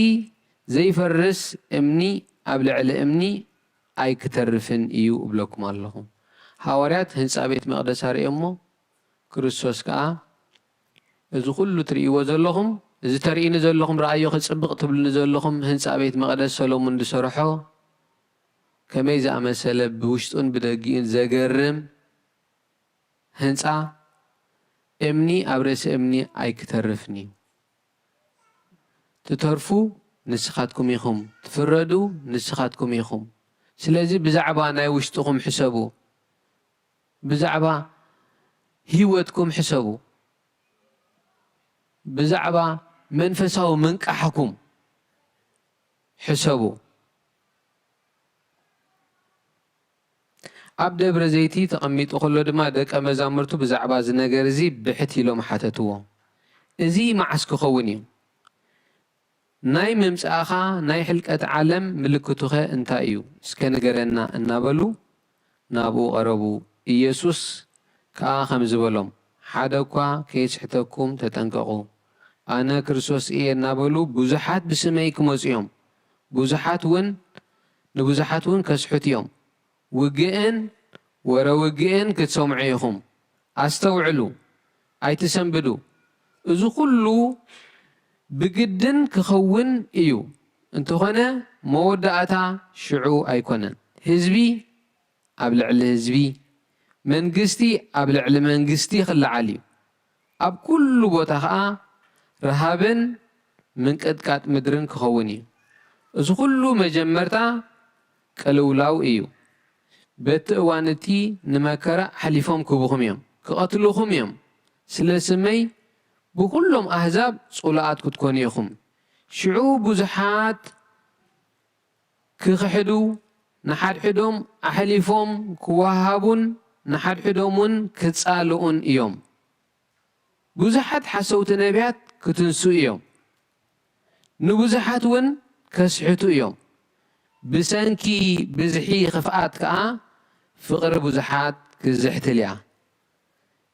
ዘይፈርስ እምኒ ኣብ ልዕሊ እምኒ ኣይክተርፍን እዩ እብለኩም ኣለኹ ሃዋርያት ህንፃ ቤት መቕደስ ኣርእዮሞ ክርስቶስ ከዓ እዚ ኩሉ ትርእይዎ ዘለኹም እዚ ተርእይኒ ዘለኹም ረኣዮ ክፅብቕ ትብልኒ ዘለኹም ህንፃ ቤት መቕደስ ሰሎሞን ዝሰርሖ ከመይ ዝኣመሰለ ብውሽጡን ብደጊኡን ዘገርም ህንፃ እምኒ ኣብ ርእሲ እምኒ ኣይክተርፍኒ ትተርፉ ንስኻትኩም ኢኹም ትፍረዱ ንስኻትኩም ኢኹም ስለዚ ብዛዕባ ናይ ውሽጥኩም ሕሰቡ ብዛዕባ ህይወትኩም ሕሰቡ ብዛዕባ መንፈሳዊ ምንቃሕኩም ሕሰቡ ኣብ ደብረ ዘይቲ ተቐሚጡ ከሎ ድማ ደቀ መዛሙርቱ ብዛዕባ እዚ ነገር እዚ ብሕት ኢሎም ሓተትዎ እዚ መዓስ ክኸውን እዩ ናይ ምምፃእኻ ናይ ሕልቀት ዓለም ምልክቱ ኸ እንታይ እዩ እስከ ንገረና እናበሉ ናብኡ ቀረቡ ኢየሱስ ከዓ ከም ዝበሎም ሓደ እኳ ከይስሕተኩም ተጠንቀቑ ኣነ ክርስቶስ እየ እናበሉ ብዙሓት ብስመይ ክመፁ እዮም ንብዙሓት እውን ከስሑት እዮም ውግእን ወረውግእን ክትሰምዑ ኢኹም ኣስተውዕሉ ኣይትሰንብዱ እዚ ኩሉ ብግድን ክኸውን እዩ እንተኾነ መወዳእታ ሽዑ ኣይኮነን ህዝቢ ኣብ ልዕሊ ህዝቢ መንግስቲ ኣብ ልዕሊ መንግስቲ ክለዓል እዩ ኣብ ኩሉ ቦታ ከዓ ረሃብን ምንቅጥቃጥ ምድርን ክኸውን እዩ እዚ ኩሉ መጀመርታ ቅልውላው እዩ በቲ እዋን እቲ ንመከራ ሓሊፎም ክቡኹም እዮም ክቐትሉኹም እዮም ስለ ስመይ ብኩሎም ኣህዛብ ፁላኣት ክትኮኑ ኢኹም ሽዑ ብዙሓት ክኽሕዱ ንሓድሕዶም ኣሕሊፎም ክወሃቡን ንሓድሕዶም እውን ክፃልኡን እዮም ብዙሓት ሓሰውቲ ነቢያት ክትንሱ እዮም ንብዙሓት እውን ከስሕቱ እዮም ብሰንኪ ብዝሒ ክፍኣት ከዓ ፍቕሪ ብዙሓት ክዝሕትል እያ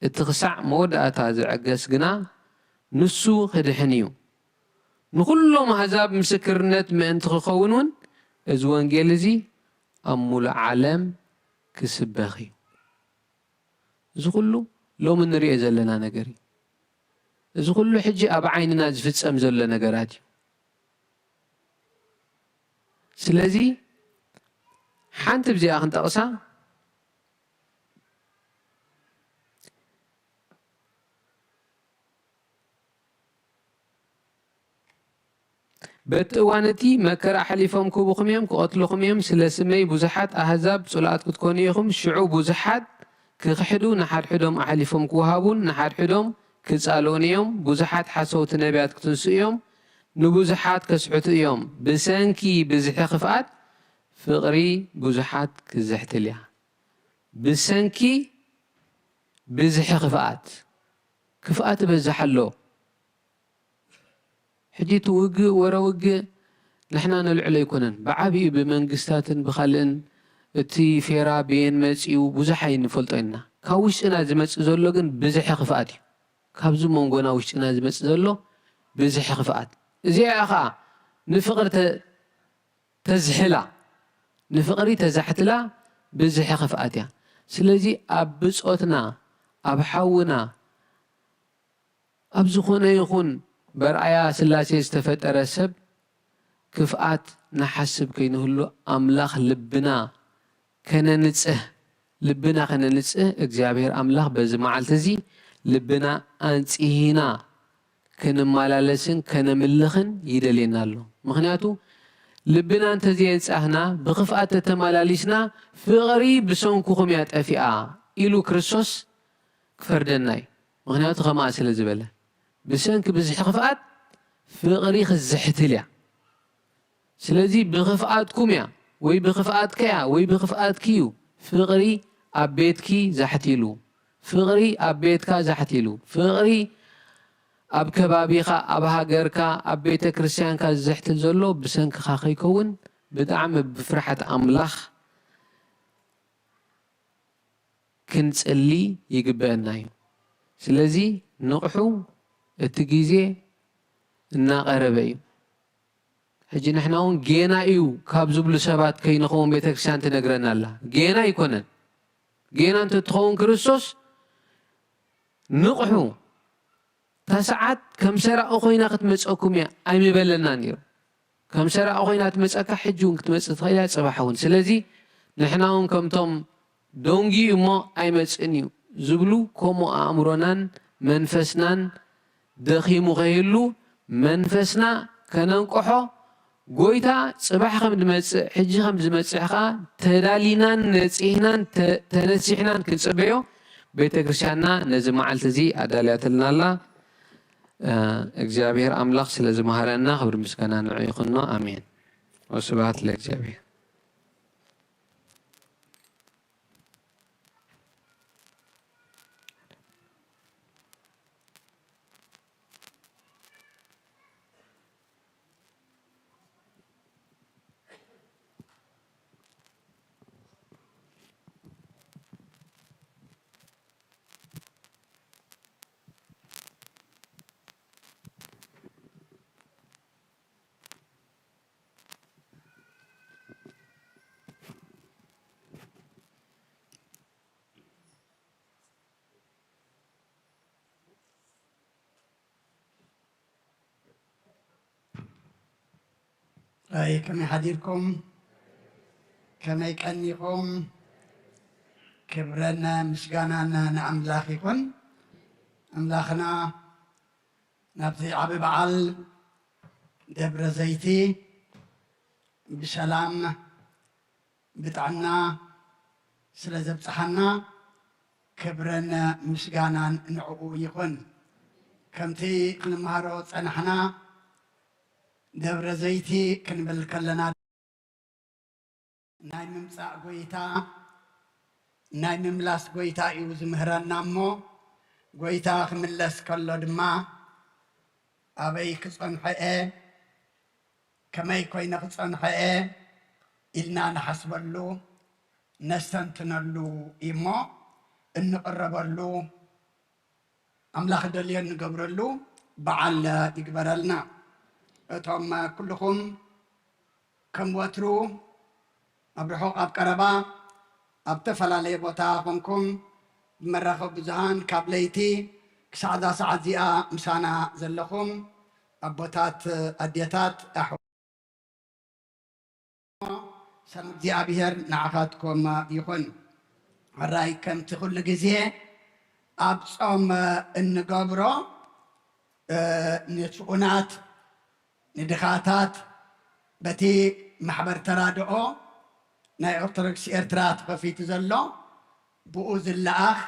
እቲ ክሳዕ መወዳእታ ዝዕገስ ግና ንሱ ክድሕን እዩ ንኩሎም ኣሕዛብ ምስክርነት ምእንቲ ክኸውን እውን እዚ ወንጌል እዚ ኣብ ሙሉእ ዓለም ክስበኽ እዩ እዚ ኩሉ ሎሚ ንሪኦ ዘለና ነገር እዩ እዚ ኩሉ ሕጂ ኣብ ዓይንና ዝፍፀም ዘሎ ነገራት እዩ ስለዚ ሓንቲ ብዚኣ ክንጠቕሳ በቲ እዋን እቲ መከራ ሓሊፎም ክቡኹም እዮም ክቐትሉኹም እዮም ስለ ስመይ ብዙሓት ኣህዛብ ፁላኣት ክትኮኑ ኢኹም ሽዑ ብዙሓት ክኽሕዱ ንሓድሕዶም ኣሓሊፎም ክወሃቡን ንሓድሕዶም ክፃልኡን እዮም ብዙሓት ሓሰውቲ ነቢያት ክትንሱ እዮም ንብዙሓት ከስሕቱ እዮም ብሰንኪ ብዝሒ ክፍኣት ፍቕሪ ብዙሓት ክዝሕትል እያ بسنكي بزح كفاءات بزح له حجيت وجه ورا وجه نحنا نلعل يكونن بعبي بمنجستات بخلن تي فيرا بين مسيو بزحين فلطينا كاوش انا زمص زلو جن بزح خفاءات كابزو مونغونا وش انا زمص زلو بزح خفاءات زي اخا نفقر تزحلا نفقري تزحتلا بزح خفاءات يا سلازي ابصوتنا ابحونا ابزخونه يخون برأيا سلاسي استفتر سب كفاءات نحسب كينهلو أملاخ لبنا كنا نتسه لبنا كنا نتسه اكزابير أملاخ بزمعالتزي لبنا أنتيهنا كنا مالالسن كنا ملخن يدلينا له مخنياتو لبنا أنتزي يتسهنا بخفاءات تتمالاليسنا فغري بسونكوكم يتأفئا إلو كريستوس كفردناي مخنياتو خماس لزبله بسنك بزح خفاءات فغري خزحتليا سلازي بخفاءاتكم يا وي بخفاءات كيا وي بخفاءات كيو فغري أبيتكي زحتيلو فغري أبيتكا زحتيلو فغري أب كبابيخا أب هاجركا أبيت كريستيانكا زحتل زلو بسنك خاخي كون بدعم بفرحة أملاخ كنت اللي يقبلنا سلازي نقحو التجيزي الناقربي حجي نحناون جينا إيو كابزبلو سبات كي نقوم بيتكسان تنقرنا الله جينا يكونن جينا أنت تخون كريستوس نقحو تسعات كم سرع أخوينا قتمسأكم يا أي مبللنا نير كم سرع أخوينا تمسأك حجون كتمسأ تخيلات صباحون سلازي نحناون كم توم دونجي ما أي مسأنيو زبلو كومو أمرونان منفسنان دخي مغيلو منفسنا كننقحو قويتا صباح خمد مسح حجي خمد مسحها تدالينا نسيحنا تنسيحنا كنصبيو بيت كريستياننا نزم معلتزي عدالات لنا الله እግዚአብሔር አምላክ ስለዚህ መሐረና ክብር ምስጋና ንዕይኹና አሜን ወስብሐት ለእግዚአብሔር أي كما حديركم كما يكنيكم كبرنا مسجانا نأملاخكم أملاخنا نبتي عبي بعل دبر زيتي بسلام بتعنا سلازب صحنا كبرنا مسجانا نعو يكون كمتي نمهارو صنحنا دبر زيتي كنبل كلنا ناي ممصا غويتا ناي مملاس غويتا يوز مهرنا مو غويتا خملس كلو دما ابي كصنحه كما يكون كصنحه إلنا نحسبلو نستنتنلو إما نقربلو أملاخ دليل نقبرلو بعل يقبرلنا أتهم كلكم كم وترو أبرحو أبقربا أبتفل علي بوتاقنكم مرخو بزهان كابليتي كسعدا سعديا مسانا زلكم أبوتات أديتات أحو سمدي أبيهر نعقدكم يخون الرأي كم تقول لجزية أبصم النجابرة نتشونات ندخاتات بتي محبر ترادعو ناي أرتركس إرترات خفيت زلو بؤوز الأخ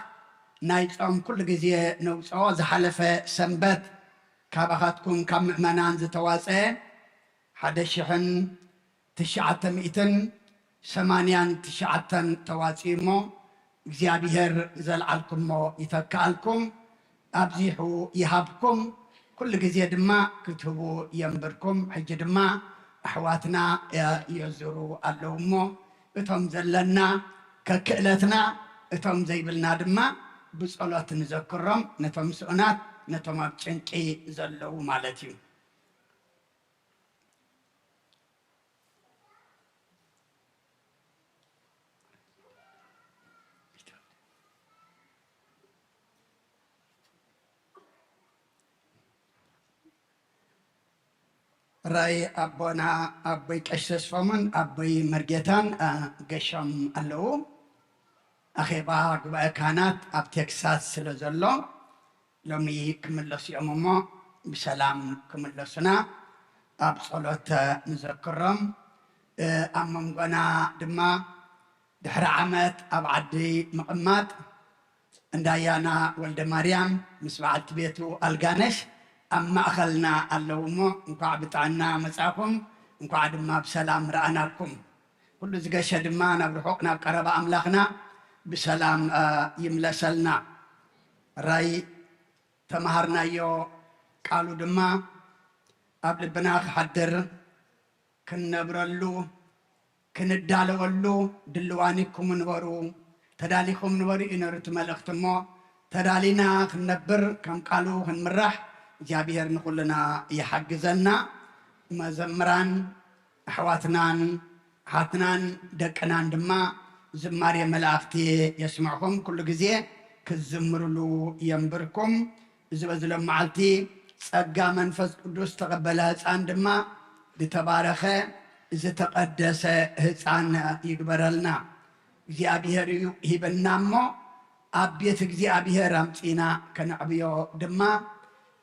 ناي تصم كل جزية نوصو زحلفة سنبت كابخاتكم كم منان زتواسع حدشحن 980 تشعتن تواسيمو እግዚአብሔር ዘለዓልኩሞ ይተካልኩም ኣብዚሑ ይሃብኩም ኩሉ ግዜ ድማ ክትህቡ የንብርኩም ሕጂ ድማ ኣሕዋትና የዝሩ ኣለዉ እሞ እቶም ዘለና ከክእለትና እቶም ዘይብልና ድማ ብጸሎት ንዘክሮም ነቶም ስኡናት ነቶም ኣብ ጭንቂ ዘለዉ ማለት እዩ ራይ ኣቦና ኣቦይ ቀሸስፎምን ኣቦይ መርጌታን ገሾም ኣለዉ ኣኼባ ጉባኤ ካህናት ኣብ ቴክሳስ ስለ ዘሎ ሎሚ ክምለሱ እዮም እሞ ብሰላም ክምለሱና ኣብ ጸሎት ንዘክሮም ኣብ መንጎና ድማ ድሕሪ ዓመት ኣብ ዓዲ ምቕማጥ እንዳያና ወልደ ማርያም ምስ በዓልቲ ቤቱ ኣልጋነሽ ኣብ ማእኸልና ኣለዉ እሞ እንኳዕ ብጥዕና መጻኹም እንኳዕ ድማ ብሰላም ረኣናኩም ኩሉ ዝገሸ ድማ ናብ ርሑቕ ናብ ቀረባ ኣምላኽና ብሰላም ይምለሰልና ራይ ተማሃርናዮ ቃሉ ድማ ኣብ ልብና ክሓድር ክንነብረሉ ክንዳለወሉ ድልዋኒኩም ንበሩ ተዳሊኹም ንበሩ እዩ ነርቲ መልእኽቲ እሞ ተዳሊና ክንነብር ከም ቃሉ ክንምራሕ እግዚአብሔር ንኩልና ይሐግዘና መዘምራን ኣሕዋትናን ሓትናን ደቅናን ድማ ዝማሬ መላእኽቲ የስምዕኩም ኩሉ ግዜ ክዝምርሉ የንብርኩም እዚ በዝሎም መዓልቲ ጸጋ መንፈስ ቅዱስ ተቐበለ ህፃን ድማ ዝተባረኸ ዝተቐደሰ ህፃን ይግበረልና እግዚአብሔር ሂበና እሞ ኣብ ቤት እግዚአብሔር ኣምፂና ከነዕብዮ ድማ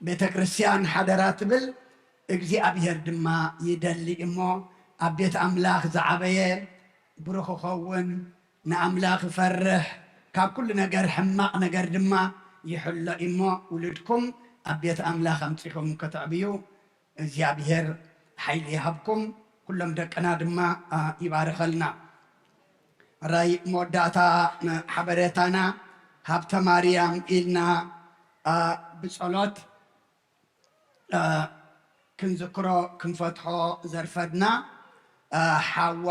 ቤተ ክርስቲያን ሓደራ ትብል እግዚአብሔር ድማ ይደሊ እሞ ኣብ ቤት ኣምላኽ ዝዓበየ ብሩኽ ክኸውን ንኣምላኽ ይፈርሕ ካብ ኩሉ ነገር ሕማቕ ነገር ድማ ይሕሎ እሞ ውልድኩም ኣብ ቤት ኣምላኽ ኣምፂኹም ከተዕብዩ እግዚአብሔር ሓይሊ ይሃብኩም ኩሎም ደቅና ድማ ይባርኸልና ራይ መወዳእታ ሓበሬታና ሃብተ ማርያም ኢልና ብጸሎት ክንዝክሮ ክንፈትሖ ዘርፈድና ሓዋ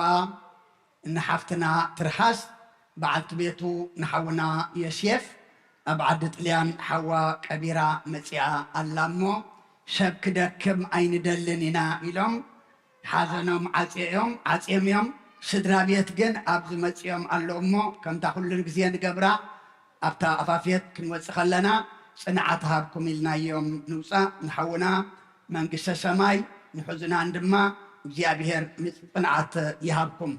ንሓፍትና ትርሓስ በዓልቲ ቤቱ ንሓውና ዮሴፍ ኣብ ዓዲ ጥልያን ሓዋ ቀቢራ መፂኣ ኣላ እሞ ሰብ ክደክም ኣይንደልን ኢና ኢሎም ሓዘኖም ዓፅዮም እዮም ስድራ ቤት ግን ኣብዚ መፂኦም ኣለዉ እሞ ከምታ ኩሉ ግዜ ንገብራ ኣብታ ኣፋፌት ክንወፅእ ከለና ጽንዓት ሃብኩም ኢልናዮም ንውፃእ ንሓውና መንግስተ ሰማይ ንሕዙናን ድማ እግዚአብሔር ጽንዓት ይሃብኩም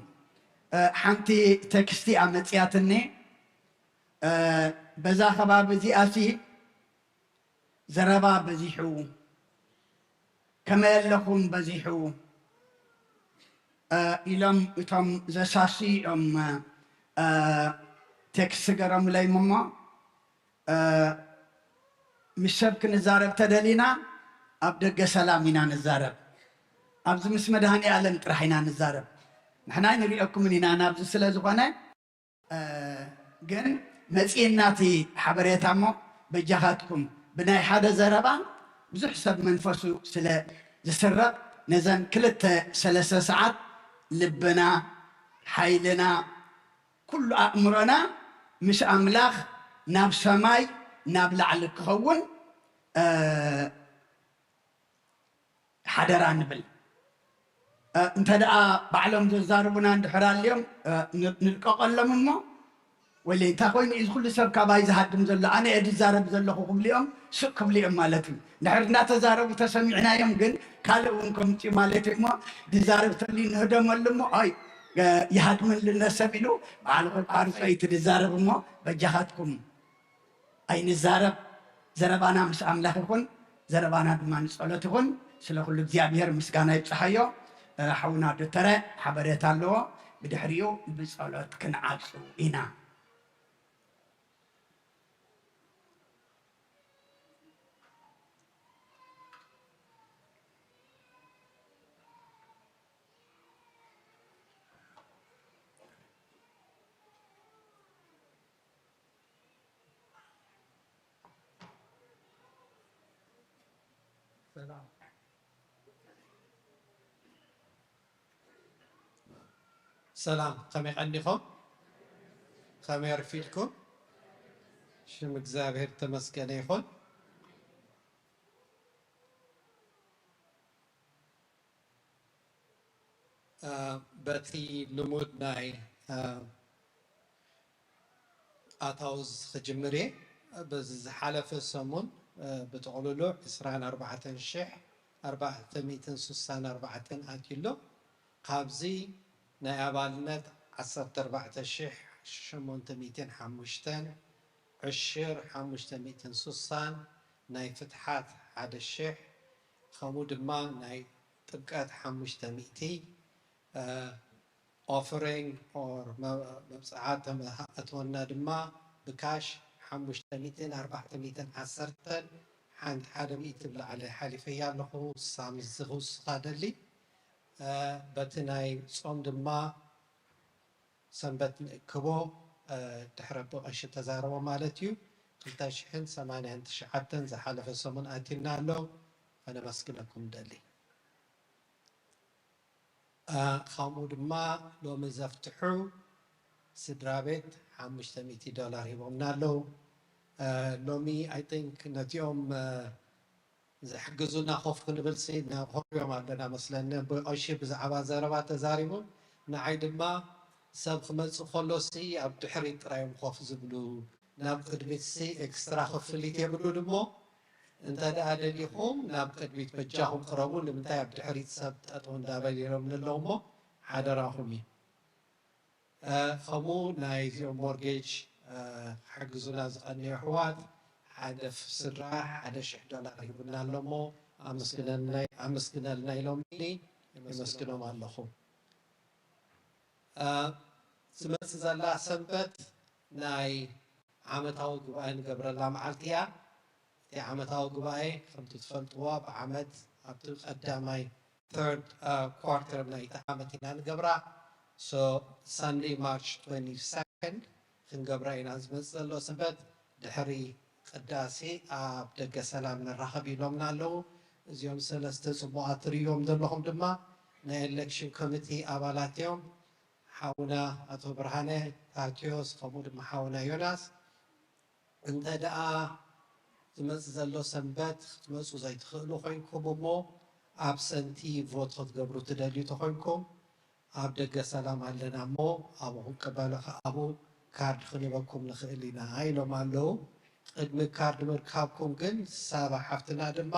ሓንቲ ቴክስቲ ኣብ መፅያትኒ በዛ ከባቢ እዚኣሲ ዘረባ በዚሑ ከመይ ኣለኹም በዚሑ ኢሎም እቶም ዘሳሲኦም ቴክስቲ ገረሙለይ እሞ ምስ ሰብ ክንዛረብ ተደሊና ኣብ ደገ ሰላም ኢና ንዛረብ ኣብዚ ምስ መድሃኒ ዓለም ጥራሕ ኢና ንዛረብ ንሕና ንሪኦኩምን ኢና ናብዚ ስለ ዝኾነ ግን መፂእናቲ ሓበሬታ እሞ በጃኻትኩም ብናይ ሓደ ዘረባ ብዙሕ ሰብ መንፈሱ ስለ ዝስረቕ ነዘን 2-3 ሰዓት ልብና ሓይልና ኩሉ ኣእምሮና ምስ ኣምላኽ ናብ ሰማይ ናብ ላዕሊ ክኸውን ሓደራ ንብል እንተ ደኣ ባዕሎም ዘዛርቡና እንድሕር ኣልዮም ንልቀቐሎም እሞ ወለ እንታይ ኮይኑ እዚ ኩሉ ሰብ ካባይ ዝሃድም ዘሎ ኣነ እየ ድዛረብ ዘለኹ ክብሊኦም ሱቅ ክብሊኦም ማለት እዩ ድሕር እናተዛረቡ ተሰሚዕናዮም ግን ካልእ እውን ከምፂ ማለት እዩ እሞ ድዛረብ ተሊ ንህደመሉ እሞ ኣይ ይሃድመልና ሰብ ኢሉ ባዕልኩም ቃርፀይቲ ድዛረብ እሞ በጃኻትኩም ኣይንዛረብ ዘረባና ምስ ኣምላኽ ይኹን ዘረባና ድማ ንጸሎት ይኹን ስለ ኩሉ እግዚአብሔር ምስጋና ይብፅሓዮ ሓውና ዶተረ ሓበሬታ ኣለዎ ብድሕሪኡ ብጸሎት ክንዓፁ ኢና سلام كم يغنيكم كم يرفيلكم شم እግዚአብሔር ተመስገነ ይሁን በቲ ልሙድ ናይ ኣታውዝ ክጅምር እየ በዚ ዝሓለፈ ሰሙን ብጥቕልሉ 24464 ኣትዩሎ ካብዚ ናይ ኣባልነት 14805 ዕሽር 560 ናይ ፍትሓት 1000 ከምኡ ድማ ናይ ጥምቀት 500 offering or መብፅዓት እትወና ድማ ብካሽ 500 ሓንቲ 100 ብላዕሊ ሓሊፈያ ኣለኹ ሳም ዝኽውስኻ ደሊ በቲ ናይ ጾም ድማ ሰንበት ንእክቦ ድሕረ ብቐሺ ተዛረቦ ማለት እዩ 289 ዝሓለፈ ሰሙን ኣቲና ኣሎ ከነመስግነኩም ደሊ ከምኡ ድማ ሎሚ ዘፍትሑ ስድራ ቤት $500 ሂቦምና ኣለዉ ሎሚ ኣይ ቲንክ ነቲኦም ዝሕግዙና ኮፍ ክንብል ሲ ናብሆዮም ኣለና መስለኒ ብቐሺ ብዛዕባ ዘረባ ተዛሪቡ ንዓይ ድማ ሰብ ክመፅእ ከሎሲ ኣብ ድሕሪት ጥራዮም ኮፍ ዝብሉ ናብ ቅድሚት ሲ ኤክስትራ ክፍሊት የብሉን እሞ እንተደኣ ደሊኹም ናብ ቅድሚት በጃኹም ቅረቡ ንምንታይ ኣብ ድሕሪት ሰብ ጠጠው እንዳበሊሮም ንለው እሞ ሓደራኹም እዩ ከምኡ ናይ እዚኦም ሞርጌጅ ሓግዙና ዝቐንዩ ኣሕዋት ሓደ ስድራ $1,000 ሂቡና ኣሎ እሞ ኣመስግነልና ኢሎም የመስግኖም ኣለኹ ዝመፅእ ዘላ ሰንበት ናይ ዓመታዊ ጉባኤ ንገብረላ መዓልቲ እያ እቲ ዓመታዊ ጉባኤ ከምቲ ትፈልጥዎ ብዓመት ኣብቲ ቀዳማይ third quarter ናይቲ ዓመት ኢና ንገብራ so Sunday March 22nd ክንገብራ ኢና ዝመፅእ ዘሎ ሰንበት ድሕሪ ቅዳሴ ኣብ ደገ ሰላም ንራኸብ ኢሎምና ኣለዉ እዚኦም ሰለስተ ፅቡቃት ትርእዮም ዘለኹም ድማ ናይ ኤሌክሽን ኮሚቴ ኣባላት እዮም ሓውና ኣቶ ብርሃነ ታቴዎስ ከምኡ ድማ ሓውና ዮናስ እንተ ደኣ ዝመፅእ ዘሎ ሰንበት ክትመፁ ዘይትኽእሉ ኮይንኩም እሞ ኣብሰንቲ ቮት ክትገብሩ ትደልዩ ተኮይንኩም ኣብ ደገ ሰላም ኣለና እሞ ኣብኡ ክንቀበሉ ኣብኡ ካርድ ክንበኩም ንኽእል ኢና ኢሎም ኣለዉ ቅድሚ ካርድ ምርካብኩም ግን ሳባ ሓፍትና ድማ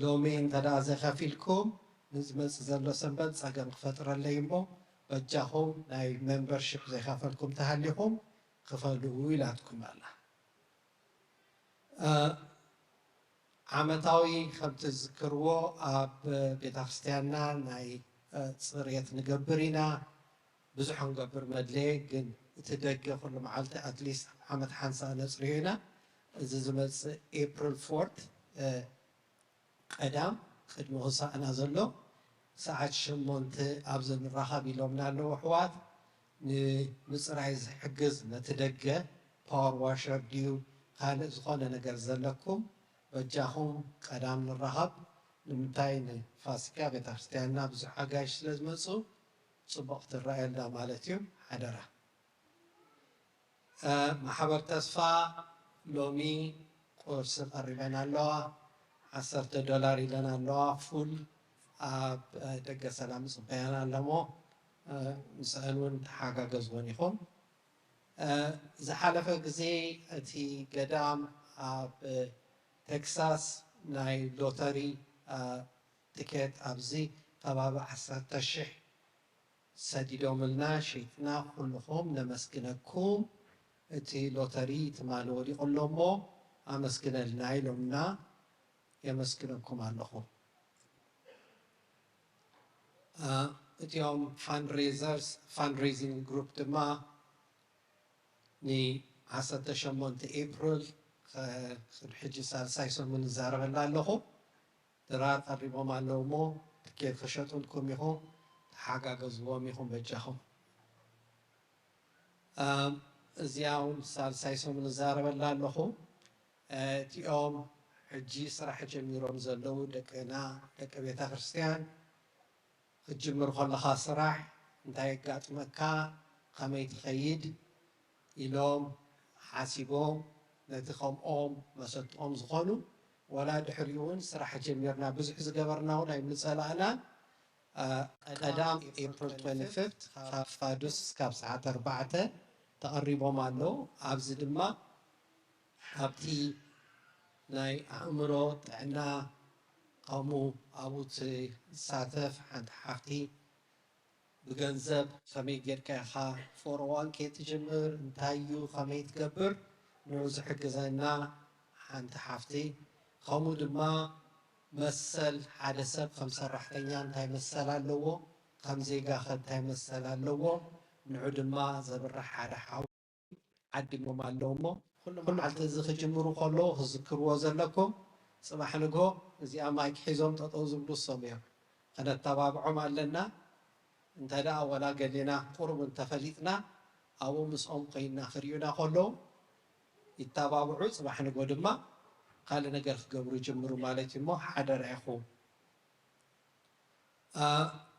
ሎሚ እንተ ደኣ ዘይከፊልኩም ንዝመፅእ ዘሎ ሰንበት ፀገም ክፈጥረለይ እሞ በጃኹም ናይ ሜምበርሽፕ ዘይከፈልኩም ተሃሊኹም ክፈልዉ ኢላትኩም ኣላ ዓመታዊ ከምቲ ዝዝክርዎ ኣብ ቤተክርስትያንና ናይ ፅሬት ንገብር ኢና ብዙሕ ንገብር መድለየ ግን እቲ ደገ ኩሉ መዓልቲ ኣትሊስት ዓመት ሓንሳ ነፅርዮ ኢና እዚ ዝመፅእ ኤፕሪል 4 ቀዳም ቅድሚ ክሳእና ዘሎ ሰዓት 8 ኣብዚ ንራኸብ ኢሎምና ኣለዉ ኣሕዋት ንምፅራይ ዝሕግዝ ነቲ ደገ ፓወር ዋሸር ድዩ ካልእ ዝኾነ ነገር ዘለኩም በጃኹም ቀዳም ንራኸብ ንምንታይ ንፋሲካ ቤተክርስትያንና ብዙሕ ኣጋይሽ ስለ ዝመፁ ፅቡቅ ትረአየልና ማለት እዩ ሓደራ ማሕበር ተስፋ ሎሚ ቁርሲ ቀሪበን ኣለዋ $10 ኢለን ኣለዋ ፉል ኣብ ደገ ሰላም ፅበያና ኣለሞ ምስአን እውን ተሓጋገዝዎን ኢኹም ዝሓለፈ ግዜ እቲ ገዳም ኣብ ቴክሳስ ናይ ሎተሪ ቲኬት ኣብዚ ከባቢ 10,000 ሰዲዶምልና ሸይጥና ኩልኹም ነመስግነኩም እቲ ሎተሪ ትማል ወዲቑ ኣሎ እሞ ኣመስግነልና ኢሎምና የመስግነኩም ኣለኹ እቲኦም ፋንድሬዚንግ ግሩፕ ድማ ን18 ኤፕሪል ሕጂ ሳልሳይ ሰሙን ንዛረበላ ኣለኹ ድራር ቀሪቦም ኣለዉ እሞ ትኬት ክሸጡልኩም ኢኹም ተሓጋገዝዎም ኢኹም በጃኹም እዚኣ እውን ሳልሳይ ሰሙን ንዛረበላ ኣለኹ እቲኦም ሕጂ ስራሕ ጀሚሮም ዘለዉ ደቅና ደቂ ቤተ ክርስቲያን ክጅምር ከለኻ ስራሕ እንታይ የጋጥመካ ከመይ ትኸይድ ኢሎም ሓሲቦም ነቲ ከምኦም መሰጥኦም ዝኾኑ ወላ ድሕሪኡ እውን ስራሕ ጀሚርና ብዙሕ ዝገበርና እውን ኣይምፀላእናን ቀዳም ኤፕሪል 25 ካብ ፋዱስ ካብ ሰዓት 4 ተቐሪቦም ኣለዉ ኣብዚ ድማ ኣብቲ ናይ ኣእምሮ ጥዕና ከምኡ ኣብኡ ትሳተፍ ሓንቲ ሓፍቲ ብገንዘብ ከመይ ጌርካ ኢኻ 401k ትጅምር እንታይ እዩ ከመይ ትገብር ንዑ ዝሕግዘና ሓንቲ ሓፍቲ ከምኡ ድማ መሰል ሓደ ሰብ ከም ሰራሕተኛ እንታይ መሰል ኣለዎ ከም ዜጋ ኸ እንታይ መሰል ኣለዎ ንዑ ድማ ዘብራሕ ሓደ ሓዊ ዓዲሞም ኣለዎ እሞ ኩሉ መዓልቲ እዚ ክጅምሩ ከለዉ ክዝክርዎ ዘለኩም ፅባሕ ንግሆ እዚኣ ማይክ ሒዞም ጠጠው ዝብሉ ሶም እዮም ከነተባብዖም ኣለና እንተ ደኣ ወላ ገሊና ቁሩብ እንተፈሊጥና ኣብኡ ምስኦም ኮይና ክሪኡና ከለዉ ይተባብዑ ፅባሕ ንግሆ ድማ ካልእ ነገር ክገብሩ ይጅምሩ ማለት እዩ እሞ ሓደራ ኢኹም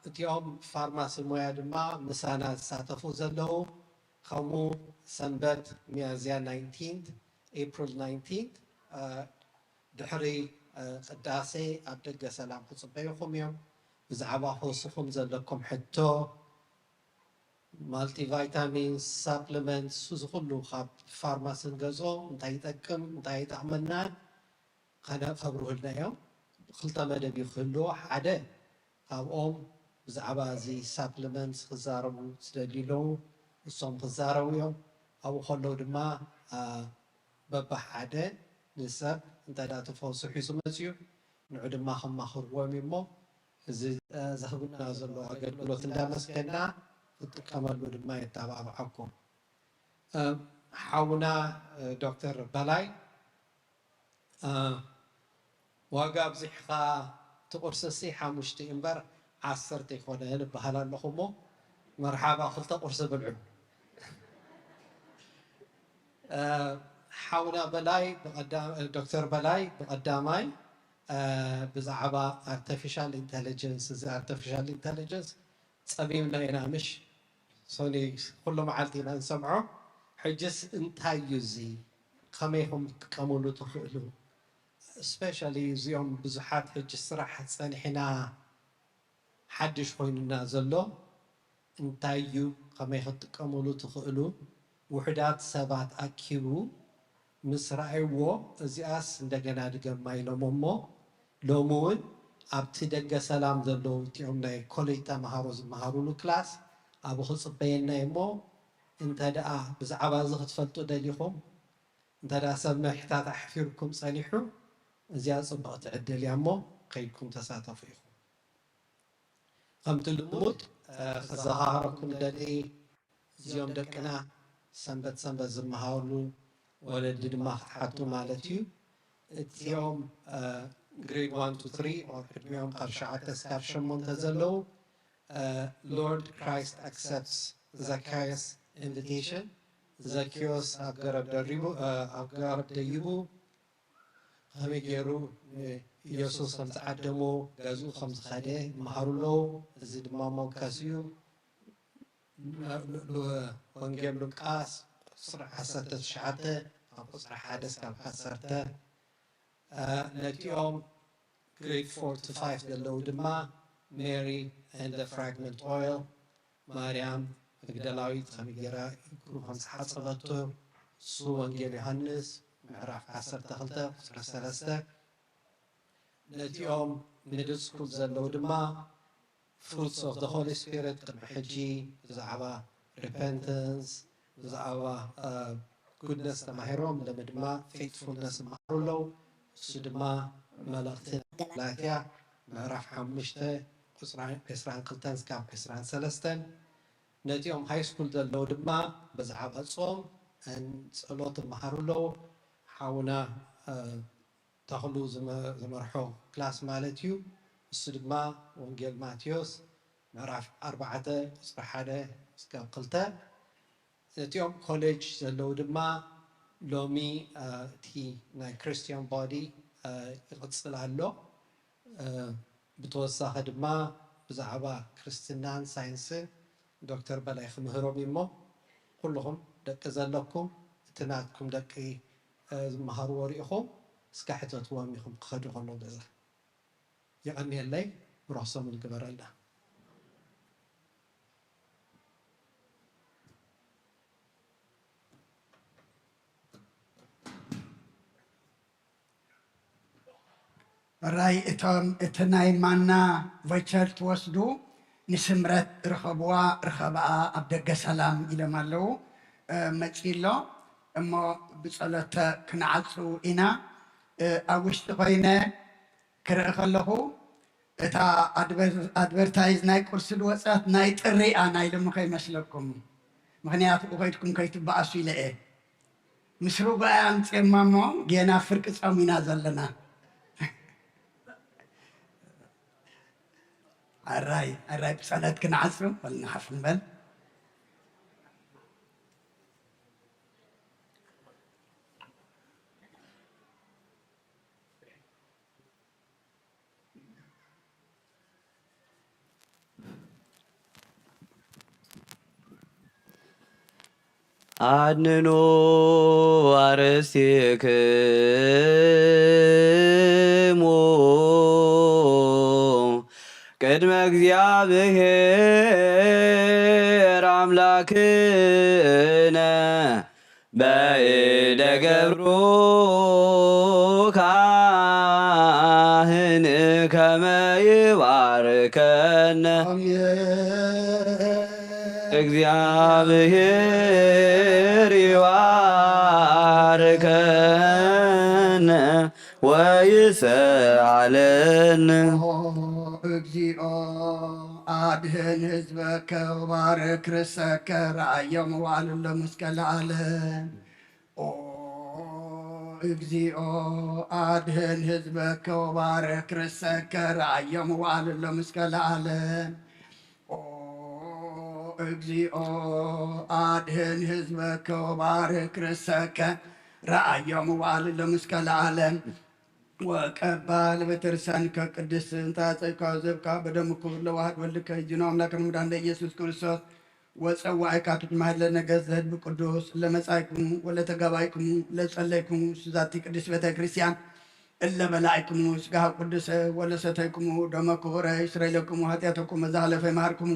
እቲኦም ፋርማሲ ሞያ ድማ ምሳና ዝሳተፉ ዘለዉ ከምኡ ሰንበት ሚያዝያ 19 ኤፕሪል 19 ድሕሪ ቅዳሴ ኣብ ደገ ሰላም ክፅበይኹም እዮም ብዛዕባ ከውስኹም ዘለኩም ሕቶ ማልቲቫይታሚንስ ሳፕሊመንትስ ዝኩሉ ካብ ፋርማሲ ንገዝኦ እንታይ ይጠቅም እንታይ ይጠቕመናን ከነብሩህልና እዮም ክልተ መደብ ይክህልዎ ሓደ ካብኦም ብዛዕባ እዚ ሳፕሊመንትስ ክዛረቡ ዝደልዩ ኣለዉ እሶም ክዛረቡ እዮም ኣብኡ ከለዉ ድማ በብሓደ ንሰብ እንታይ ዳ ተፈውሱ ሒዙ መፅዩ ንዑ ድማ ከማኽርዎም እሞ እዚ ዘህብና ዘሎ ኣገልግሎት እንዳመስገና ክጥቀመሉ ድማ የተባብዓኩም ሓውና ዶክተር በላይ ዋጋ ኣብዚሕኻ ትቁርስሲ 5 እምበር 10 ይኮነን ይበሃል ኣለኹ እሞ መርሓባ 2 ቁርሲ ብልዑ ሓውና በላይ ዶክተር በላይ ብቐዳማይ ብዛዕባ ኣርቲፊሻል ኢንተለጀንስ እዚ ኣርቲፊሻል ኢንተለጀንስ ፀቢብና ኢና ምሽ ሶኒ ኩሉ መዓልቲ ኢና ንሰምዖ ሕጅስ እንታይ እዩ እዚ ከመይ ኢኹም ትጥቀምሉ ትኽእሉ ስፔሻሊ እዚኦም ብዙሓት ሕጂ ስራሕ ፀኒሕና ሓድሽ ኮይኑና ዘሎ እንታይ እዩ ከመይ ክትጥቀምሉ ትኽእሉ ውሕዳት ሰባት ኣኪቡ ምስ ረኣይዎ እዚኣስ እንደገና ድገማ ኢሎም እሞ ሎሚ እውን ኣብቲ ደገ ሰላም ዘለዉ እቲኦም ናይ ኮሌጅ ተምሃሮ ዝመሃሩሉ ክላስ ኣብኡ ክፅበየና እሞ እንተ ደኣ ብዛዕባ እዚ ክትፈልጡ ደሊኹም እንተ ደኣ ሰብ ምሕታት ኣሕፊርኩም ፀኒሑ እዚኣ ፅቡቕቲ ዕድል እያ እሞ ከይድኩም ተሳተፉ ኢኹም ከምቲ ልሙድ ክዘኻኽረኩም ደሊ እዚኦም ደቅና ሰንበት ሰንበት ዝመሃሩሉ ወለዲ ድማ ክትሓቱ ማለት እዩ እቲኦም grade 1 to 3 or ቅድሚኦም ካብ 9 እስካብ 8 ዘለዉ Lord Christ accepts Zacchaeus invitation Zacchaeus ኣብ ገረብ ደይቡ ከመይ ገይሩ ኢየሱስ ከም ዝዓደሞ ገዝኡ ከም ዝኸደ ይመሃሩ ኣለዉ እዚ ድማ ሞገስ እዩ ወንጌል ሉቃስ ቁፅሪ 19 ኣብ ቁፅሪ 1 እስካብ 10 ነቲኦም grade 4 to 5 ዘለዉ ድማ Mary and the fragment oil ማርያም መግደላዊት ከመይ ጌራ እግሩ ከም ዝሓፀበቶ እሱ ወንጌል ዮሃንስ ምዕራፍ 12 ቁፅሪ 3 ነቲኦም ሚድል ስኩል ዘለዉ ድማ fruits of the Holy Spirit ቅድሚ ሕጂ ብዛዕባ repentance ብዛዕባ goodness ተማሂሮም ሎሚ ድማ faithfulness ይመሃሩ ኣለዉ እሱ ድማ መልእኽቲ ገላትያ ምዕራፍ 5 ቁፅሪ 22 እስካብ 23 ነቲኦም ሃይ ስኩል ዘለዉ ድማ ብዛዕባ ጾም ጸሎት ይመሃሩ ኣለዉ ሓውና ተኽሉ ዝመርሖ ክላስ ማለት እዩ እሱ ድማ ወንጌል ማቴዎስ ምዕራፍ 4 ቁፅሪ 1 እስካብ 2 ነቲኦም ኮሌጅ ዘለዉ ድማ ሎሚ እቲ ናይ ክርስቲያን ቦዲ ይቅፅል ኣሎ ብተወሳኺ ድማ ብዛዕባ ክርስትናን ሳይንስን ዶክተር በላይ ክምህሮም እሞ ኩልኹም ደቂ ዘለኩም እቲ ናትኩም ደቂ ዝመሃርዎ ሪኢኹም እስካ ሕተትዎም ኢኹም ክኸዱ ከሎ ገዛ ይቐኒየለይ ብረክሶም ንግበረልና ራይ እቲ ናይ ማና ቮይቸር ትወስዱ ንስምረት ረኸብዋ ረኸብኣ ኣብ ደገ ሰላም ኢሎም ኣለዉ መፂሎ እሞ ብፀሎተ ክንዓፁ ኢና ኣብ ውሽጢ ኮይነ ክርኢ ከለኹ እታ ኣድቨርታይዝ ናይ ቁርሲ ዝወፀት ናይ ጥሪኣ ናይ ሎሚ ከይመስለኩም ምክንያቱ ከይድኩም ከይትበኣሱ ኢለ እየ ምስ ሩግኣያ ኣምፅማ እሞ ጌና ፍርቂ ፀሚና ዘለና الراي بصلاة كنا عصرهم ولا حف نبل አድንኖ አርሴክሙ ቅድመ እግዚአብሔር አምላክነ በእደ ገብሩ ካህን ከመ ይባርከነ እግዚአብሔር ይባርከነ ወይስዓለነ እግዚኦ አድህን ህዝበከ ወባርክ ርእሰከ ረአዮም ዋዕሉ ለመስቀል ዓለም እግዚኦ አድህን ህዝበከ ወባርክ ርእሰከ ረአዮም ዋዕሉ ለመስቀል ዓለም እግዚኦ አድህን ህዝበከ ወባርክ ርእሰከ ረአዮም ዋዕሉ ለመስቀል ዓለም وقبال بترسان كقدس انت تصيكا زبكا بدم كبر لواحد ولك يجينا املاكنا مدان يسوع كريستوس وصواعي كاتب محل نغزد بقدوس لمصايكم ولا تغبايكم لصليكم سذاتي قدس بيت كريستيان الا ملائكم سغا قدس ولا ستيكم دم كبر اسرائيلكم حياتكم زالف ماركم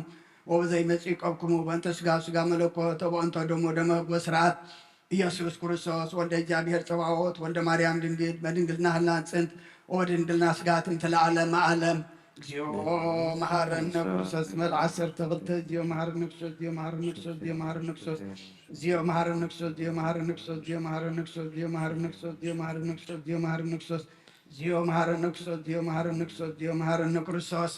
وبزي مسيقكم وانت سغا ملكو تبونت دم وسرات ኢየሱስ ክርስቶስ ወልደ እግዚአብሔር ጸባዖት ወልደ ማርያም ድንግል በድንግልና ህላን ጽንት ወድንግልና ስጋትን ተለዓለመ ዓለም እግዚኦ መሐረነ ክርስቶስ መልዓሰር ተኽልተ እግዚኦ መሐረነ ክርስቶስ እግዚኦ መሐረነ ክርስቶስ እግዚኦ መሐረነ ክርስቶስ እግዚኦ መሐረነ ክርስቶስ እግዚኦ መሐረነ ክርስቶስ እግዚኦ መሐረነ ክርስቶስ እግዚኦ መሐረነ ክርስቶስ እግዚኦ መሐረነ ክርስቶስ እግዚኦ መሐረነ ክርስቶስ እግዚኦ መሐረነ ክርስቶስ እግዚኦ መሐረነ ክርስቶስ እግዚኦ መሐረነ ክርስቶስ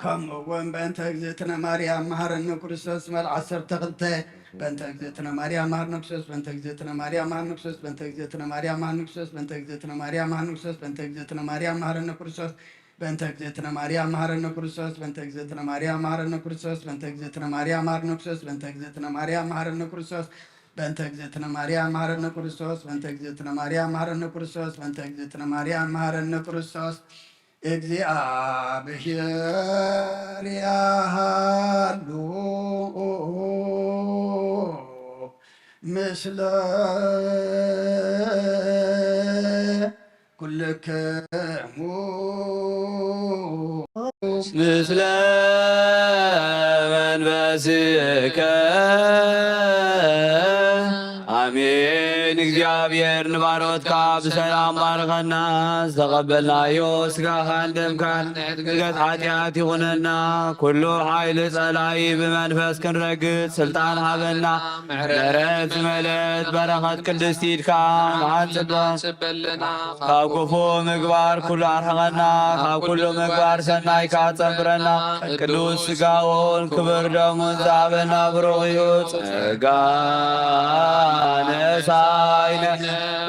ከምኡውን በእንተ እግዝእትነ ማርያም መሐረነ ክርስቶስ መልዓሰር ተኽልተ በእንተ እግዝእትነ ማርያም መሐረነ ክርስቶስ በእንተ እግዝእትነ ማርያም መሐረነ ክርስቶስ በእንተ እግዝእትነ ማርያም መሐረነ ክርስቶስ በእንተ እግዝእትነ ማርያም መሐረነ ክርስቶስ በእንተ እግዝእትነ ማርያም መሐረነ ክርስቶስ በእንተ እግዝእትነ ማርያም መሐረነ ክርስቶስ በእንተ እግዝእትነ ማርያም መሐረነ ክርስቶስ በእንተ እግዝእትነ ማርያም መሐረነ ክርስቶስ በእንተ እግዝእትነ ማርያም መሐረነ ክርስቶስ በእንተ እግዝእትነ ማርያም መሐረነ ክርስቶስ በእንተ እግዝእትነ ማርያም መሐረነ ክርስቶስ በእንተ እግዝእትነ ማርያም መሐረነ ክርስቶስ እግዚአብሔር ያሃሉ ምስለ ኩልክሙ ምስለ መንፈስከ አሜን። እግዚአብሔር ንባሮትካ ብሰላም ባርከና ዝተቐበልናዮ ስጋኻን ደምካን ንገት ኃጢአት ይኹነና ኩሉ ኃይሊ ጸላይ ብመንፈስ ክንረግጽ ስልጣን ሃበና ምሕረት ዝመለት በረኸት ቅድስቲ ኢድካ ንዓጽበልና ካብ ክፉ ምግባር ኩሉ ኣርሕቐና ካብ ኩሉ ምግባር ሰናይካ ጸንብረና ቅዱስ ስጋውን ክብር ደሙን ዝሃበና ብሩኽ እዩ ጸጋ ነሳይነ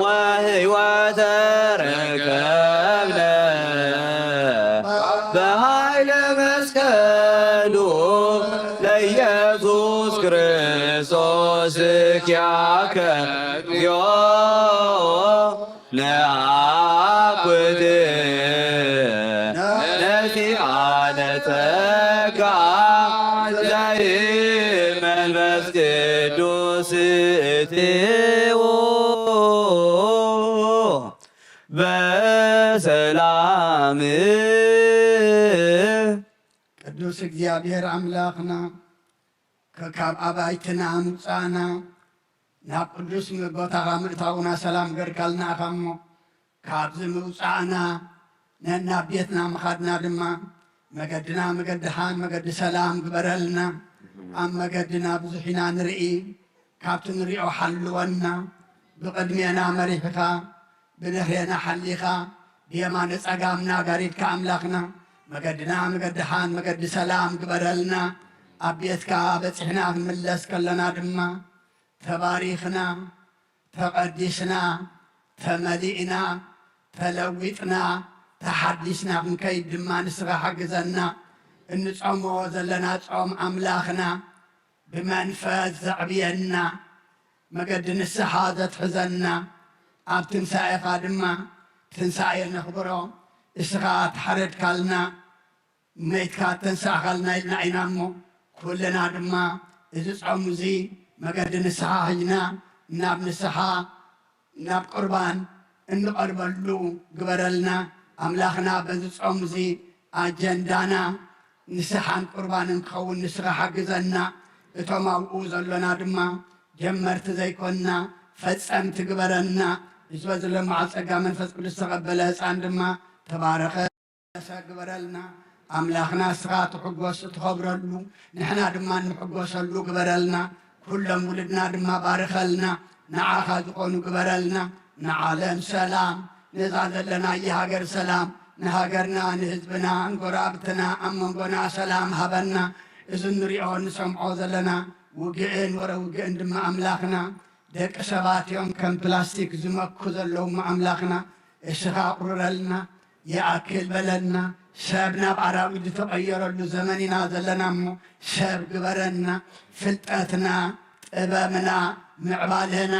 ወህይወተ ረከብነ በኃይለ መስቀሉ ለኢየሱስ ክርስቶስ ኪያከ እግዚኦ ውት ነሲአነ ጸጋ ዘይ መንፈስ ቅዱስ እትዎ በሰላም ቅዱስ እግዚአብሔር አምላኽና ከካብ አባይትና ምፃና ናብ ቅዱስ ቦታኻ ምእታውና ሰላም ገርካልና ኸሞ ካብዚ ምውፃእና ነና ቤትና ምኻድና ድማ መገድና መገድኻን መገዲ ሰላም ግበረልና ኣብ መገድና ብዙሕ ኢና ንርኢ ካብቲ ንሪኦ ሓልወና ብቕድሜና መሪሕኻ ብድሕሬና ሓሊኻ ብየማነ ጸጋምና ጋሪድካ ኣምላኽና መገድና መገድኻን መገዲ ሰላም ግበረልና ኣብ ቤትካ በፂሕና ክንምለስ ከለና ድማ ተባሪኽና ተቐዲስና ተመሊእና ተለዊጥና ተሓዲስና ክንከይድ ድማ ንስኻ ሓግዘና እንጾሞ ዘለና ጾም ኣምላኽና ብመንፈስ ዘዕብየና መገዲ ንስሓ ዘትሕዘና ኣብ ትንሳኤኻ ድማ ትንሳኤ ነኽብሮ እስኻ ተሓረድካልና መይትካ ተንሳእኻልና ኢልና ኢና እሞ ኩልና ድማ እዚ ጾም እዚ መገዲ ንስሓ ሂጅና ናብ ንስሓ ናብ ቁርባን እንቐርበሉ ግበረልና ኣምላኽና በዚ ጾም እዚ ኣጀንዳና ንስሓን ቁርባንን ክኸውን ንስኻ ሓግዘና እቶም ኣብኡ ዘሎና ድማ ጀመርቲ ዘይኮንና ፈጸምቲ ግበረና ህዝበ ዘለማዓ ጸጋ መንፈስ ቅዱስ ተቐበለ ህፃን ድማ ተባረኸ ግበረልና ኣምላኽና እስኻ ትሕጐስ ትኸብረሉ ንሕና ድማ ንሕጐሰሉ ግበረልና ኩሎም ውልድና ድማ ባርኸልና ንዓኻ ዝኾኑ ግበረልና ንዓለም ሰላም ነዛ ዘለና የሃገር ሰላም ንሃገርና ንህዝብና እንጎራብትና ኣብ መንጎና ሰላም ሃበና እዚ ንሪኦ ንሰምዖ ዘለና ውግእን ወረ ውግእን ድማ ኣምላኽና ደቂ ሰባት እዮም ከም ፕላስቲክ ዝመኩ ዘለዉ ኣምላኽና እስኻ ቁርረልና ይኣክል በለና ሰብ ናብ ኣራዊት ዝተቐየረሉ ዘመን ኢና ዘለና እሞ ሰብ ግበረና ፍልጠትና ጥበብና ምዕባልህና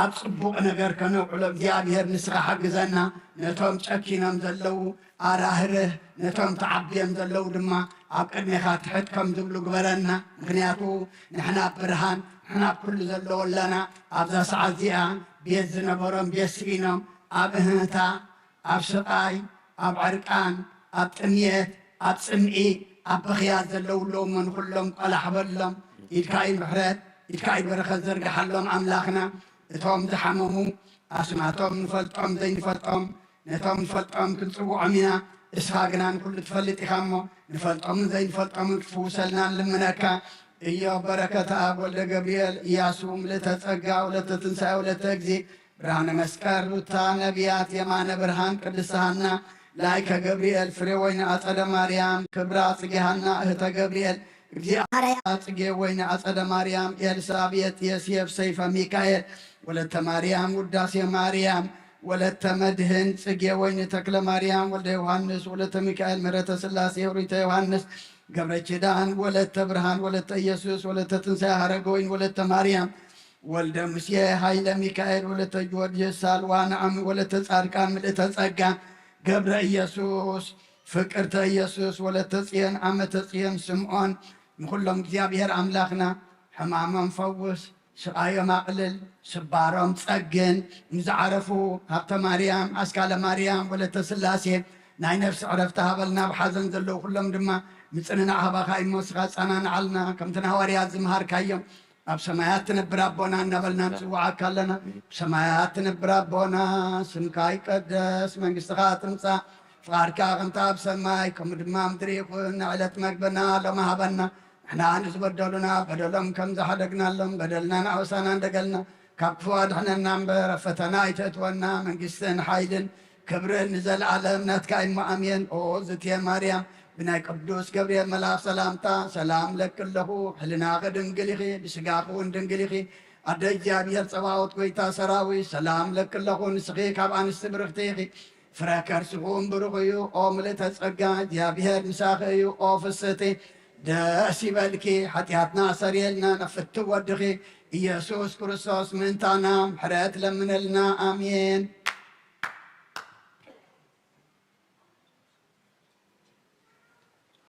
ኣብ ጽቡቕ ነገር ከነውዕሎ እግዚኣብሔር ንስኻ ሓግዘና ነቶም ጨኪኖም ዘለዉ ኣራህርህ ነቶም ተዓብዮም ዘለዉ ድማ ኣብ ቅድሜኻ ትሕት ከም ዝብሉ ግበረና ምክንያቱ ንሕና ብርሃን ንሕና ኩሉ ዘለወለና ኣብዛ ሰዓት እዚኣ ቤት ዝነበሮም ቤት ስኢኖም ኣብ እህታ ኣብ ስቓይ ኣብ ዕርቃን ኣብ ጥምየት ኣብ ጽምዒ ኣብ ብኽያት ዘለውሎም ንኩሎም ቆላሕበሎም ኢድካ ኢድ ምሕረት ኢድካ ኢድ በረኸት ዘርግሓሎም ኣምላኽና እቶም ዝሓመሙ ኣስማቶም ንፈልጦም ዘይንፈልጦም ነቶም ንፈልጦም ክንጽውዖም ኢና እስኻ ግና ንኩሉ ትፈልጥ ኢኻ እሞ ንፈልጦምን ዘይንፈልጦምን ክትፍውሰልና ንልምነካ እዮ በረከተ ኣብ ወልደ ገብርኤል ኢያሱ ምልእተ ጸጋ ወለተ ትንሣኤ ወለተ እግዚ ብርሃነ መስቀል ሩታ ነቢያት የማነ ብርሃን ቅድስት ሐና ላይከ ገብርኤል ፍሬ ወይኒ አጸደ ማርያም ክብራ ጽጌ ሐና እህተ ገብርኤል እግዚአብሔር ጽጌ ወይኒ አጸደ ማርያም ኤልሳቤጥ የሴፍ ሰይፈ ሚካኤል ወለተ ማርያም ውዳሴ ማርያም ወለተ መድህን ጽጌ ወይኒ ተክለ ማርያም ወልደ ዮሐንስ ወለተ ሚካኤል ምሕረተ ሥላሴ ወሪተ ዮሐንስ ገብረ ኪዳን ወለተ ብርሃን ወለተ ኢየሱስ ወለተ ትንሣኤ ሐረገ ወይን ወለተ ማርያም ወልደ ሙሴ ኃይለ ሚካኤል ወለተ ጊዮርጊስ ሳልዋ ነዓም ወለተ ጻድቃን ምልእተ ጸጋ ገብረ ኢየሱስ ፍቅርተ ኢየሱስ ወለተ ጽዮን ዓመተ ጽዮን ስምዖን ንኩሎም እግዚአብሔር ኣምላኽና ሕማሞም ፈውስ ስቃዮም ኣቕልል ስባሮም ጸግን ንዝዓረፉ ሃብተ ማርያም ኣስካለ ማርያም ወለተ ሥላሴ ናይ ነፍሲ ዕረፍቲ ሃበልና ብሓዘን ዘለዉ ኩሎም ድማ ምጽንናዕ ሃባኻ ይሞስኻ ጸናንዓልና ከምቲ ናሃዋርያት ዝምሃርካዮም ኣብ ሰማያት ትነብር ኣቦና እናበልና ንጽዋዓካ ኣለና ብሰማያት ትነብር ኣቦና ስምካ ይቀደስ መንግሥትኻ ትምጻእ ፍቓድካ ከምታ ኣብ ሰማይ ከምኡ ድማ ምድሪ ይኹን ንዕለት መግብና ሎሚ ሃበና ንሕና ንዝበደሉና በደሎም ከም ዝሓደግናሎም በደልና ንኣወሳና እንደገልና ካብ ክፉ ኣድሕነና እምበር ኣብ ፈተና ኣይተእትወና መንግሥትን ሓይልን ክብርን ንዘለዓለም ናትካ እሞ ኣሜን ኦ ዝትየ ማርያም ብናይ ቅዱስ ገብርኤል መልኣክ ሰላምታ ሰላም ለክለኹ ሕልናኸ ድንግል ኢኺ ብስጋኹ እውን ድንግል ኢኺ ኣደ እግዚኣብሔር ፀባዖት ጎይታ ሰራዊት ሰላም ለክለኹ ንስኺ ካብ ኣንስቲ ብርኽቲ ኢኺ ፍረ ከርስኹም ብሩኽ እዩ ኦ ምልእተ ጸጋ እግዚኣብሔር ምሳኺ እዩ ኦ ፍስቲ ደስ ይበልኪ ሓጢኣትና ሰሪየልና ነፍቲ ወድኺ ኢየሱስ ክርስቶስ ምእንታና ምሕረት ለምነልና ኣሜን